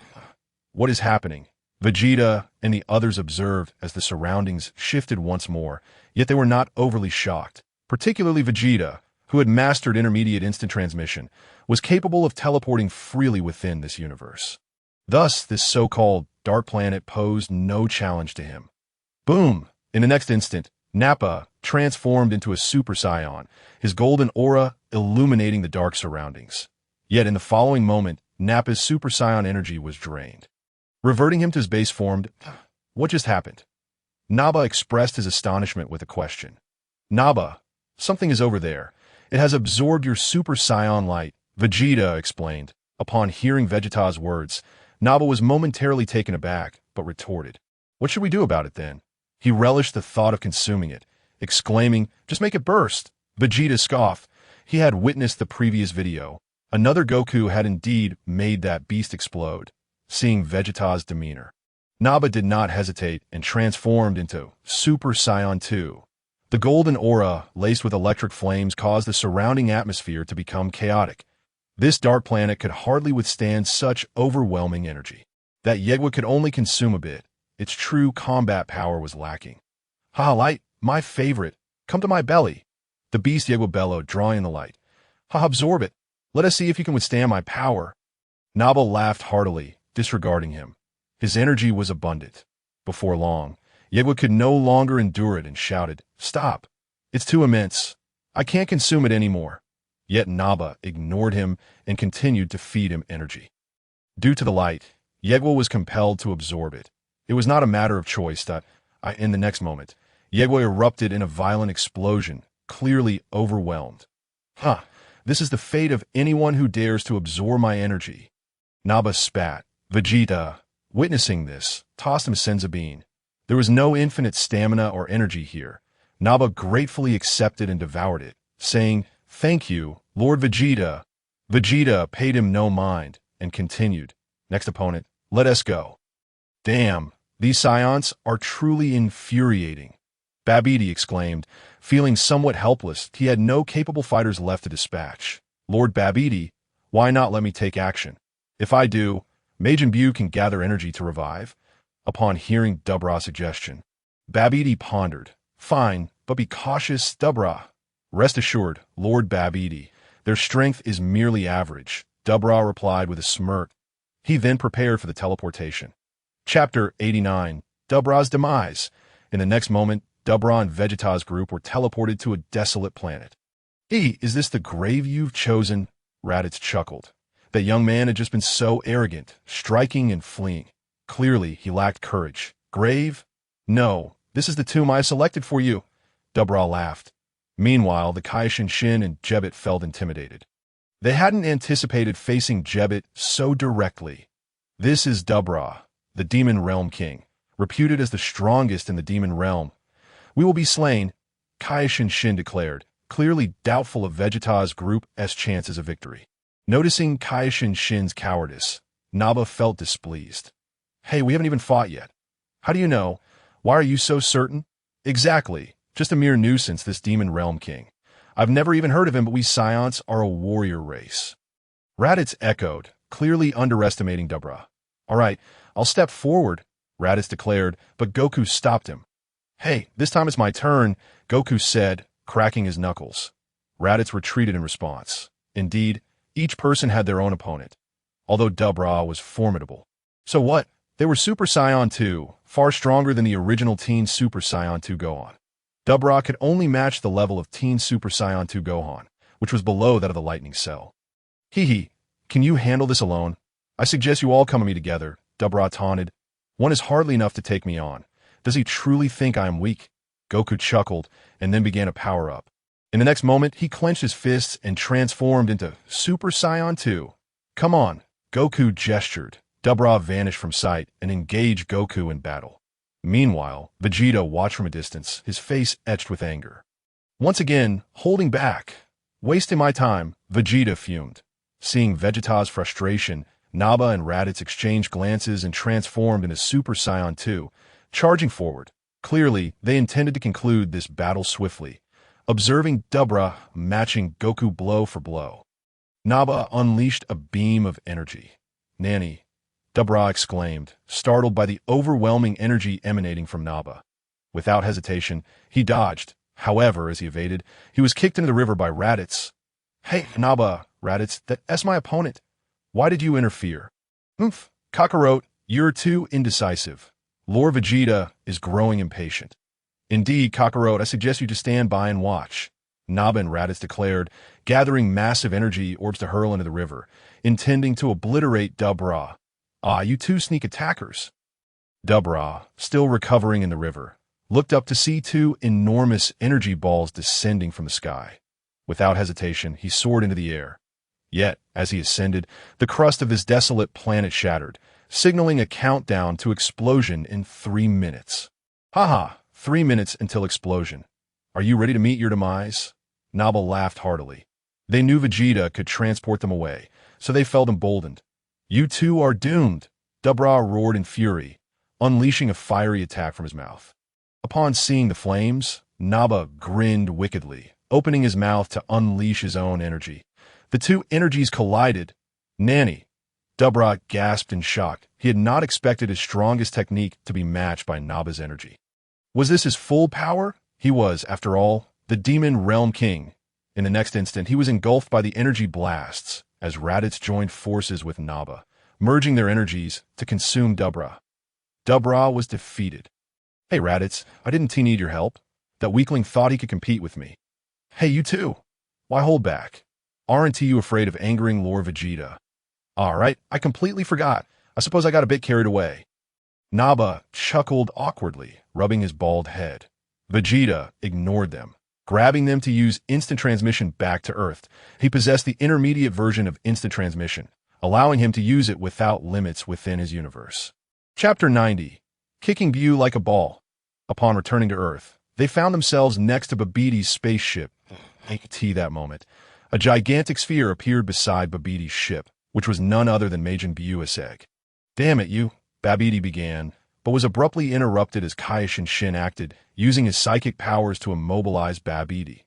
What is happening? Vegeta and the others observed as the surroundings shifted once more, yet they were not overly shocked. Particularly Vegeta, who had mastered intermediate instant transmission, was capable of teleporting freely within this universe. Thus, this so-called Dark Planet posed no challenge to him. Boom! In the next instant, Nappa transformed into a Super Saiyan, his golden aura illuminating the dark surroundings. Yet in the following moment, Nappa's Super Saiyan energy was drained. Reverting him to his base form, what just happened? Nappa expressed his astonishment with a question. Nappa, something is over there. It has absorbed your Super Saiyan light, Vegeta explained. Upon hearing Vegeta's words, Nappa was momentarily taken aback, but retorted. What should we do about it then? He relished the thought of consuming it, exclaiming, just make it burst. Vegeta scoffed. He had witnessed the previous video. Another Goku had indeed made that beast explode. Seeing Vegeta's demeanor, Nappa did not hesitate and transformed into Super Saiyan 2. The golden aura, laced with electric flames, caused the surrounding atmosphere to become chaotic. This dark planet could hardly withstand such overwhelming energy. That Yegwa could only consume a bit. Its true combat power was lacking. Ha, light, my favorite. Come to my belly. The beast Yegwa bellowed, drawing in the light. Ha, absorb it. Let us see if you can withstand my power. Nappa laughed heartily, disregarding him. His energy was abundant. Before long, Yegwa could no longer endure it and shouted, Stop! It's too immense. I can't consume it anymore. Yet Nappa ignored him and continued to feed him energy. Due to the light, Yegwa was compelled to absorb it. It was not a matter of choice that, in the next moment, Yegwa erupted in a violent explosion, clearly overwhelmed. This is the fate of anyone who dares to absorb my energy. Nappa spat. Vegeta, witnessing this, tossed him Senzu Bean. There was no infinite stamina or energy here. Nappa gratefully accepted and devoured it, saying, Thank you, Lord Vegeta. Vegeta paid him no mind and continued. Next opponent, let us go. Damn, these Saiyans are truly infuriating. Babidi exclaimed, feeling somewhat helpless. He had no capable fighters left to dispatch. Lord Babidi, why not let me take action? If I do, Majin Buu can gather energy to revive. Upon hearing Dubra's suggestion, Babidi pondered. Fine, but be cautious, Dubra. Rest assured, Lord Babidi, their strength is merely average, Dubra replied with a smirk. He then prepared for the teleportation. Chapter 89, Dubra's Demise. In the next moment, Dubra and Vegeta's group were teleported to a desolate planet. Is this the grave you've chosen? Raditz chuckled. That young man had just been so arrogant, striking and fleeing. Clearly, he lacked courage. Grave? No, this is the tomb I selected for you. Dubra laughed. Meanwhile, the Kaishin Shin and Jebet felt intimidated. They hadn't anticipated facing Jebet so directly. This is Dubra, the Demon Realm King, reputed as the strongest in the Demon Realm. We will be slain, Kaishin Shin declared, clearly doubtful of Vegeta's group's chances of victory. Noticing Kaishin Shin's cowardice, Nappa felt displeased. Hey, we haven't even fought yet. How do you know? Why are you so certain? Exactly. Just a mere nuisance, this Demon Realm King. I've never even heard of him, but we Saiyans are a warrior race. Raditz echoed, clearly underestimating Dubra. All right, I'll step forward, Raditz declared, but Goku stopped him. Hey, this time it's my turn, Goku said, cracking his knuckles. Raditz retreated in response. Indeed, each person had their own opponent, although Dubra was formidable. So what? They were Super Saiyan 2, far stronger than the original Teen Super Saiyan 2 Gohan. Dubra could only match the level of Teen Super Saiyan 2 Gohan, which was below that of the Lightning Cell. Hee, can you handle this alone? I suggest you all come to me together, Dubra taunted. One is hardly enough to take me on. Does he truly think I am weak? Goku chuckled and then began to power up. In the next moment, he clenched his fists and transformed into Super Saiyan 2. Come on, Goku gestured. Dubra vanished from sight and engaged Goku in battle. Meanwhile, Vegeta watched from a distance, his face etched with anger. Once again, holding back. Wasting my time, Vegeta fumed. Seeing Vegeta's frustration, Nappa and Raditz exchanged glances and transformed into Super Saiyan 2, charging forward. Clearly, they intended to conclude this battle swiftly, observing Dubra matching Goku blow for blow. Nappa unleashed a beam of energy. Nanny, Dubra exclaimed, startled by the overwhelming energy emanating from Nappa. Without hesitation, he dodged. However, as he evaded, he was kicked into the river by Raditz. Hey, Nappa, Raditz, that's my opponent. Why did you interfere? Oomph, Kakarot, you're too indecisive. Lord Vegeta is growing impatient. Indeed, Kakarot, I suggest you to stand by and watch, Nappa and Raditz declared, gathering massive energy orbs to hurl into the river, intending to obliterate Dubra. Ah, you two sneak attackers. Dubra, still recovering in the river, looked up to see two enormous energy balls descending from the sky. Without hesitation, he soared into the air. Yet, as he ascended, the crust of this desolate planet shattered, signaling a countdown to explosion in 3 minutes. Haha, 3 minutes until explosion. Are you ready to meet your demise? Nappa laughed heartily. They knew Vegeta could transport them away, so they felt emboldened. You two are doomed, Dubra roared in fury, unleashing a fiery attack from his mouth. Upon seeing the flames, Nappa grinned wickedly, opening his mouth to unleash his own energy. The two energies collided. Nanny, Dubra gasped in shock. He had not expected his strongest technique to be matched by Nappa's energy. Was this his full power? He was, after all, the Demon Realm King. In the next instant, he was engulfed by the energy blasts as Raditz joined forces with Nappa, merging their energies to consume Dubra. Dubra was defeated. Hey, Raditz, I didn't need your help. That weakling thought he could compete with me. Hey, you too. Why hold back? Aren't you afraid of angering Lord Vegeta? All right, I completely forgot. I suppose I got a bit carried away. Nappa chuckled awkwardly, rubbing his bald head. Vegeta ignored them, grabbing them to use instant transmission back to Earth. He possessed the intermediate version of instant transmission, allowing him to use it without limits within his universe. Chapter 90. Kicking Buu like a ball. Upon returning to Earth, they found themselves next to Babbidi's spaceship. That moment. A gigantic sphere appeared beside Babbidi's ship, which was none other than Majin Buu's egg. Damn it, you, Babidi began, but was abruptly interrupted as Kaioshin Shin acted, using his psychic powers to immobilize Babidi.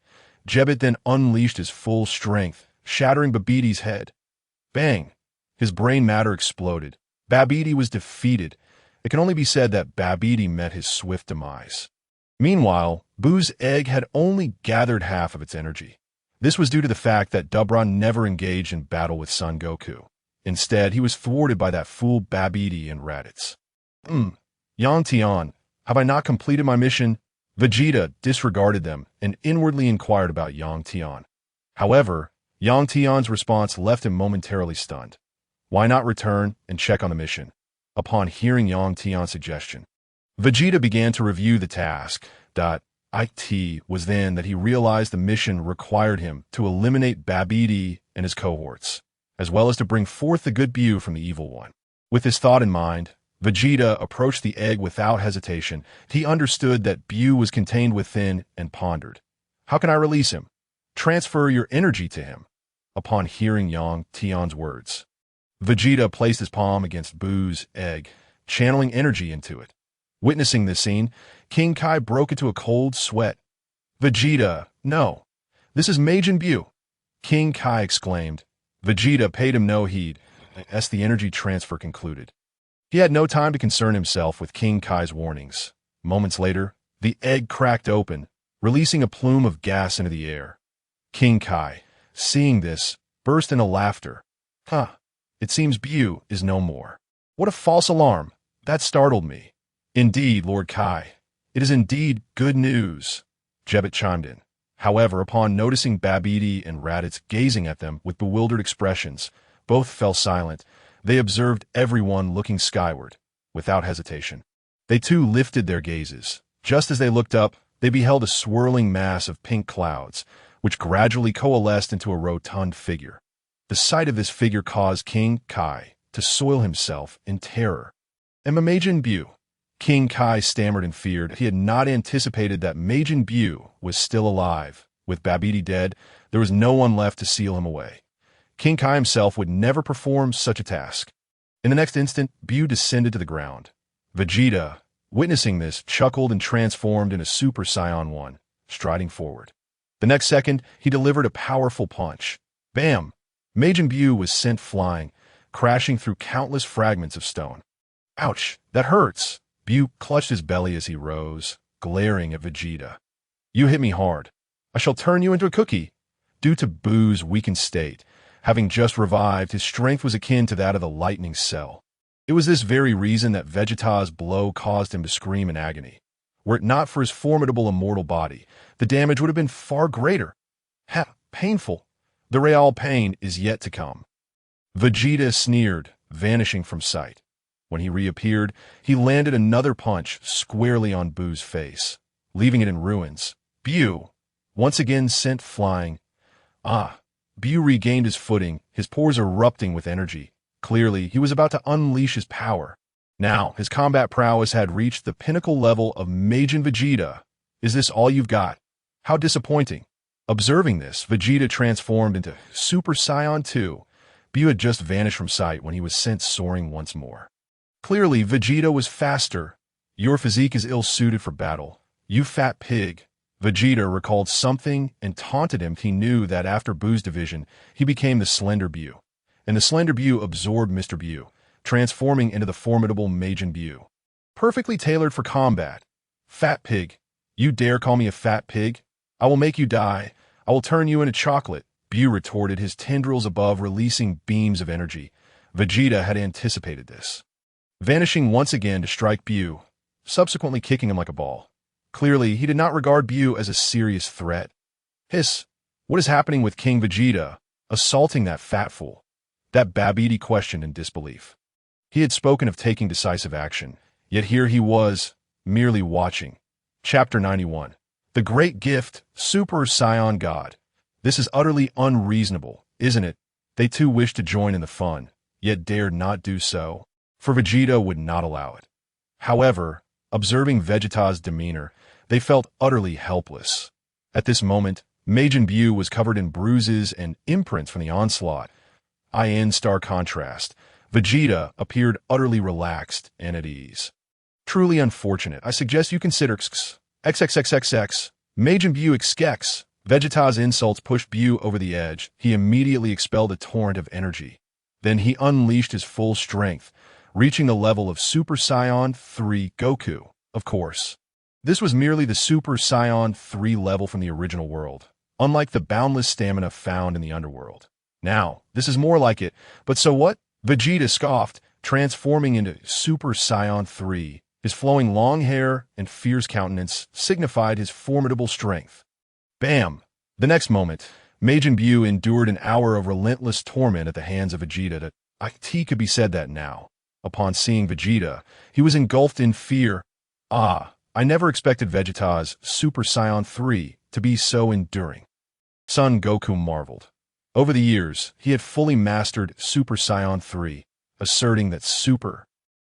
Jebbit then unleashed his full strength, shattering Babbidi's head. Bang! His brain matter exploded. Babidi was defeated. It can only be said that Babidi met his swift demise. Meanwhile, Buu's egg had only gathered half of its energy. This was due to the fact that Dubra never engaged in battle with Son Goku. Instead, he was thwarted by that fool Babidi and Raditz. Yang Tian, have I not completed my mission? Vegeta disregarded them and inwardly inquired about Yang Tian. However, Yang Tian's response left him momentarily stunned. Why not return and check on the mission? Upon hearing Yang Tian's suggestion, Vegeta began to review the task. It was then that he realized the mission required him to eliminate Babidi and his cohorts, as well as to bring forth the good Buu from the evil one. With this thought in mind, Vegeta approached the egg without hesitation. He understood that Buu was contained within and pondered. How can I release him? Transfer your energy to him. Upon hearing Yang Tian's words, Vegeta placed his palm against Buu's egg, channeling energy into it. Witnessing this scene, King Kai broke into a cold sweat. Vegeta, no. This is Majin Buu, King Kai exclaimed. Vegeta paid him no heed, as the energy transfer concluded. He had no time to concern himself with King Kai's warnings. Moments later, the egg cracked open, releasing a plume of gas into the air. King Kai, seeing this, burst into laughter. It seems Buu is no more. What a false alarm. That startled me. Indeed, Lord Kai, it is indeed good news. Jebbit chimed in. However, upon noticing Babidi and Raditz gazing at them with bewildered expressions, both fell silent. They observed everyone looking skyward, without hesitation. They too lifted their gazes. Just as they looked up, they beheld a swirling mass of pink clouds, which gradually coalesced into a rotund figure. The sight of this figure caused King Kai to soil himself in terror. "Am I Majin Buu?" King Kai stammered and feared. He had not anticipated that Majin Buu was still alive. With Babidi dead, there was no one left to seal him away. King Kai himself would never perform such a task. In the next instant, Buu descended to the ground. Vegeta, witnessing this, chuckled and transformed into Super Saiyan 1, striding forward. The next second, he delivered a powerful punch. Bam! Majin Buu was sent flying, crashing through countless fragments of stone. Ouch, that hurts! Buu clutched his belly as he rose, glaring at Vegeta. "You hit me hard. I shall turn you into a cookie." Due to Buu's weakened state, having just revived, his strength was akin to that of the lightning cell. It was this very reason that Vegeta's blow caused him to scream in agony. Were it not for his formidable immortal body, the damage would have been far greater. Painful. The real pain is yet to come. Vegeta sneered, vanishing from sight. When he reappeared, he landed another punch squarely on Buu's face, leaving it in ruins. Buu, once again sent flying. Buu regained his footing, his pores erupting with energy. Clearly, he was about to unleash his power. Now, his combat prowess had reached the pinnacle level of Majin Vegeta. "Is this all you've got? How disappointing." Observing this, Vegeta transformed into Super Saiyan 2. Buu had just vanished from sight when he was sent soaring once more. Clearly, Vegeta was faster. "Your physique is ill-suited for battle. You fat pig." Vegeta recalled something and taunted him. He knew that after Buu's division, he became the Slender Buu. And the Slender Buu absorbed Mr. Buu, transforming into the formidable Majin Buu. Perfectly tailored for combat. "Fat pig. You dare call me a fat pig? I will make you die. I will turn you into chocolate." Buu retorted, his tendrils above releasing beams of energy. Vegeta had anticipated this. Vanishing once again to strike Buu, subsequently kicking him like a ball. Clearly, he did not regard Buu as a serious threat. "Hiss, what is happening with King Vegeta, assaulting that fat fool?" That Babidi questioned in disbelief. He had spoken of taking decisive action, yet here he was, merely watching. Chapter 91. The Great Gift, Super Saiyan God. This is utterly unreasonable, isn't it? They too wished to join in the fun, yet dared not do so, for Vegeta would not allow it. However, observing Vegeta's demeanor, they felt utterly helpless. At this moment, Majin Buu was covered in bruises and imprints from the onslaught. In stark contrast, Vegeta appeared utterly relaxed and at ease. "Truly unfortunate. I suggest you consider XXXXX. Majin Buu XXX." Vegeta's insults pushed Buu over the edge. He immediately expelled a torrent of energy. Then he unleashed his full strength, reaching the level of Super Saiyan 3 Goku, of course. This was merely the Super Saiyan 3 level from the original world, unlike the boundless stamina found in the underworld. Now, this is more like it, but so what? Vegeta scoffed, transforming into Super Saiyan 3. His flowing long hair and fierce countenance signified his formidable strength. Bam! The next moment, Majin Buu endured an hour of relentless torment at the hands of Vegeta. It could be said that now. Upon seeing Vegeta, he was engulfed in fear. I never expected Vegeta's Super Saiyan 3 to be so enduring. Son Goku marveled. Over the years, he had fully mastered Super Saiyan 3, asserting that Super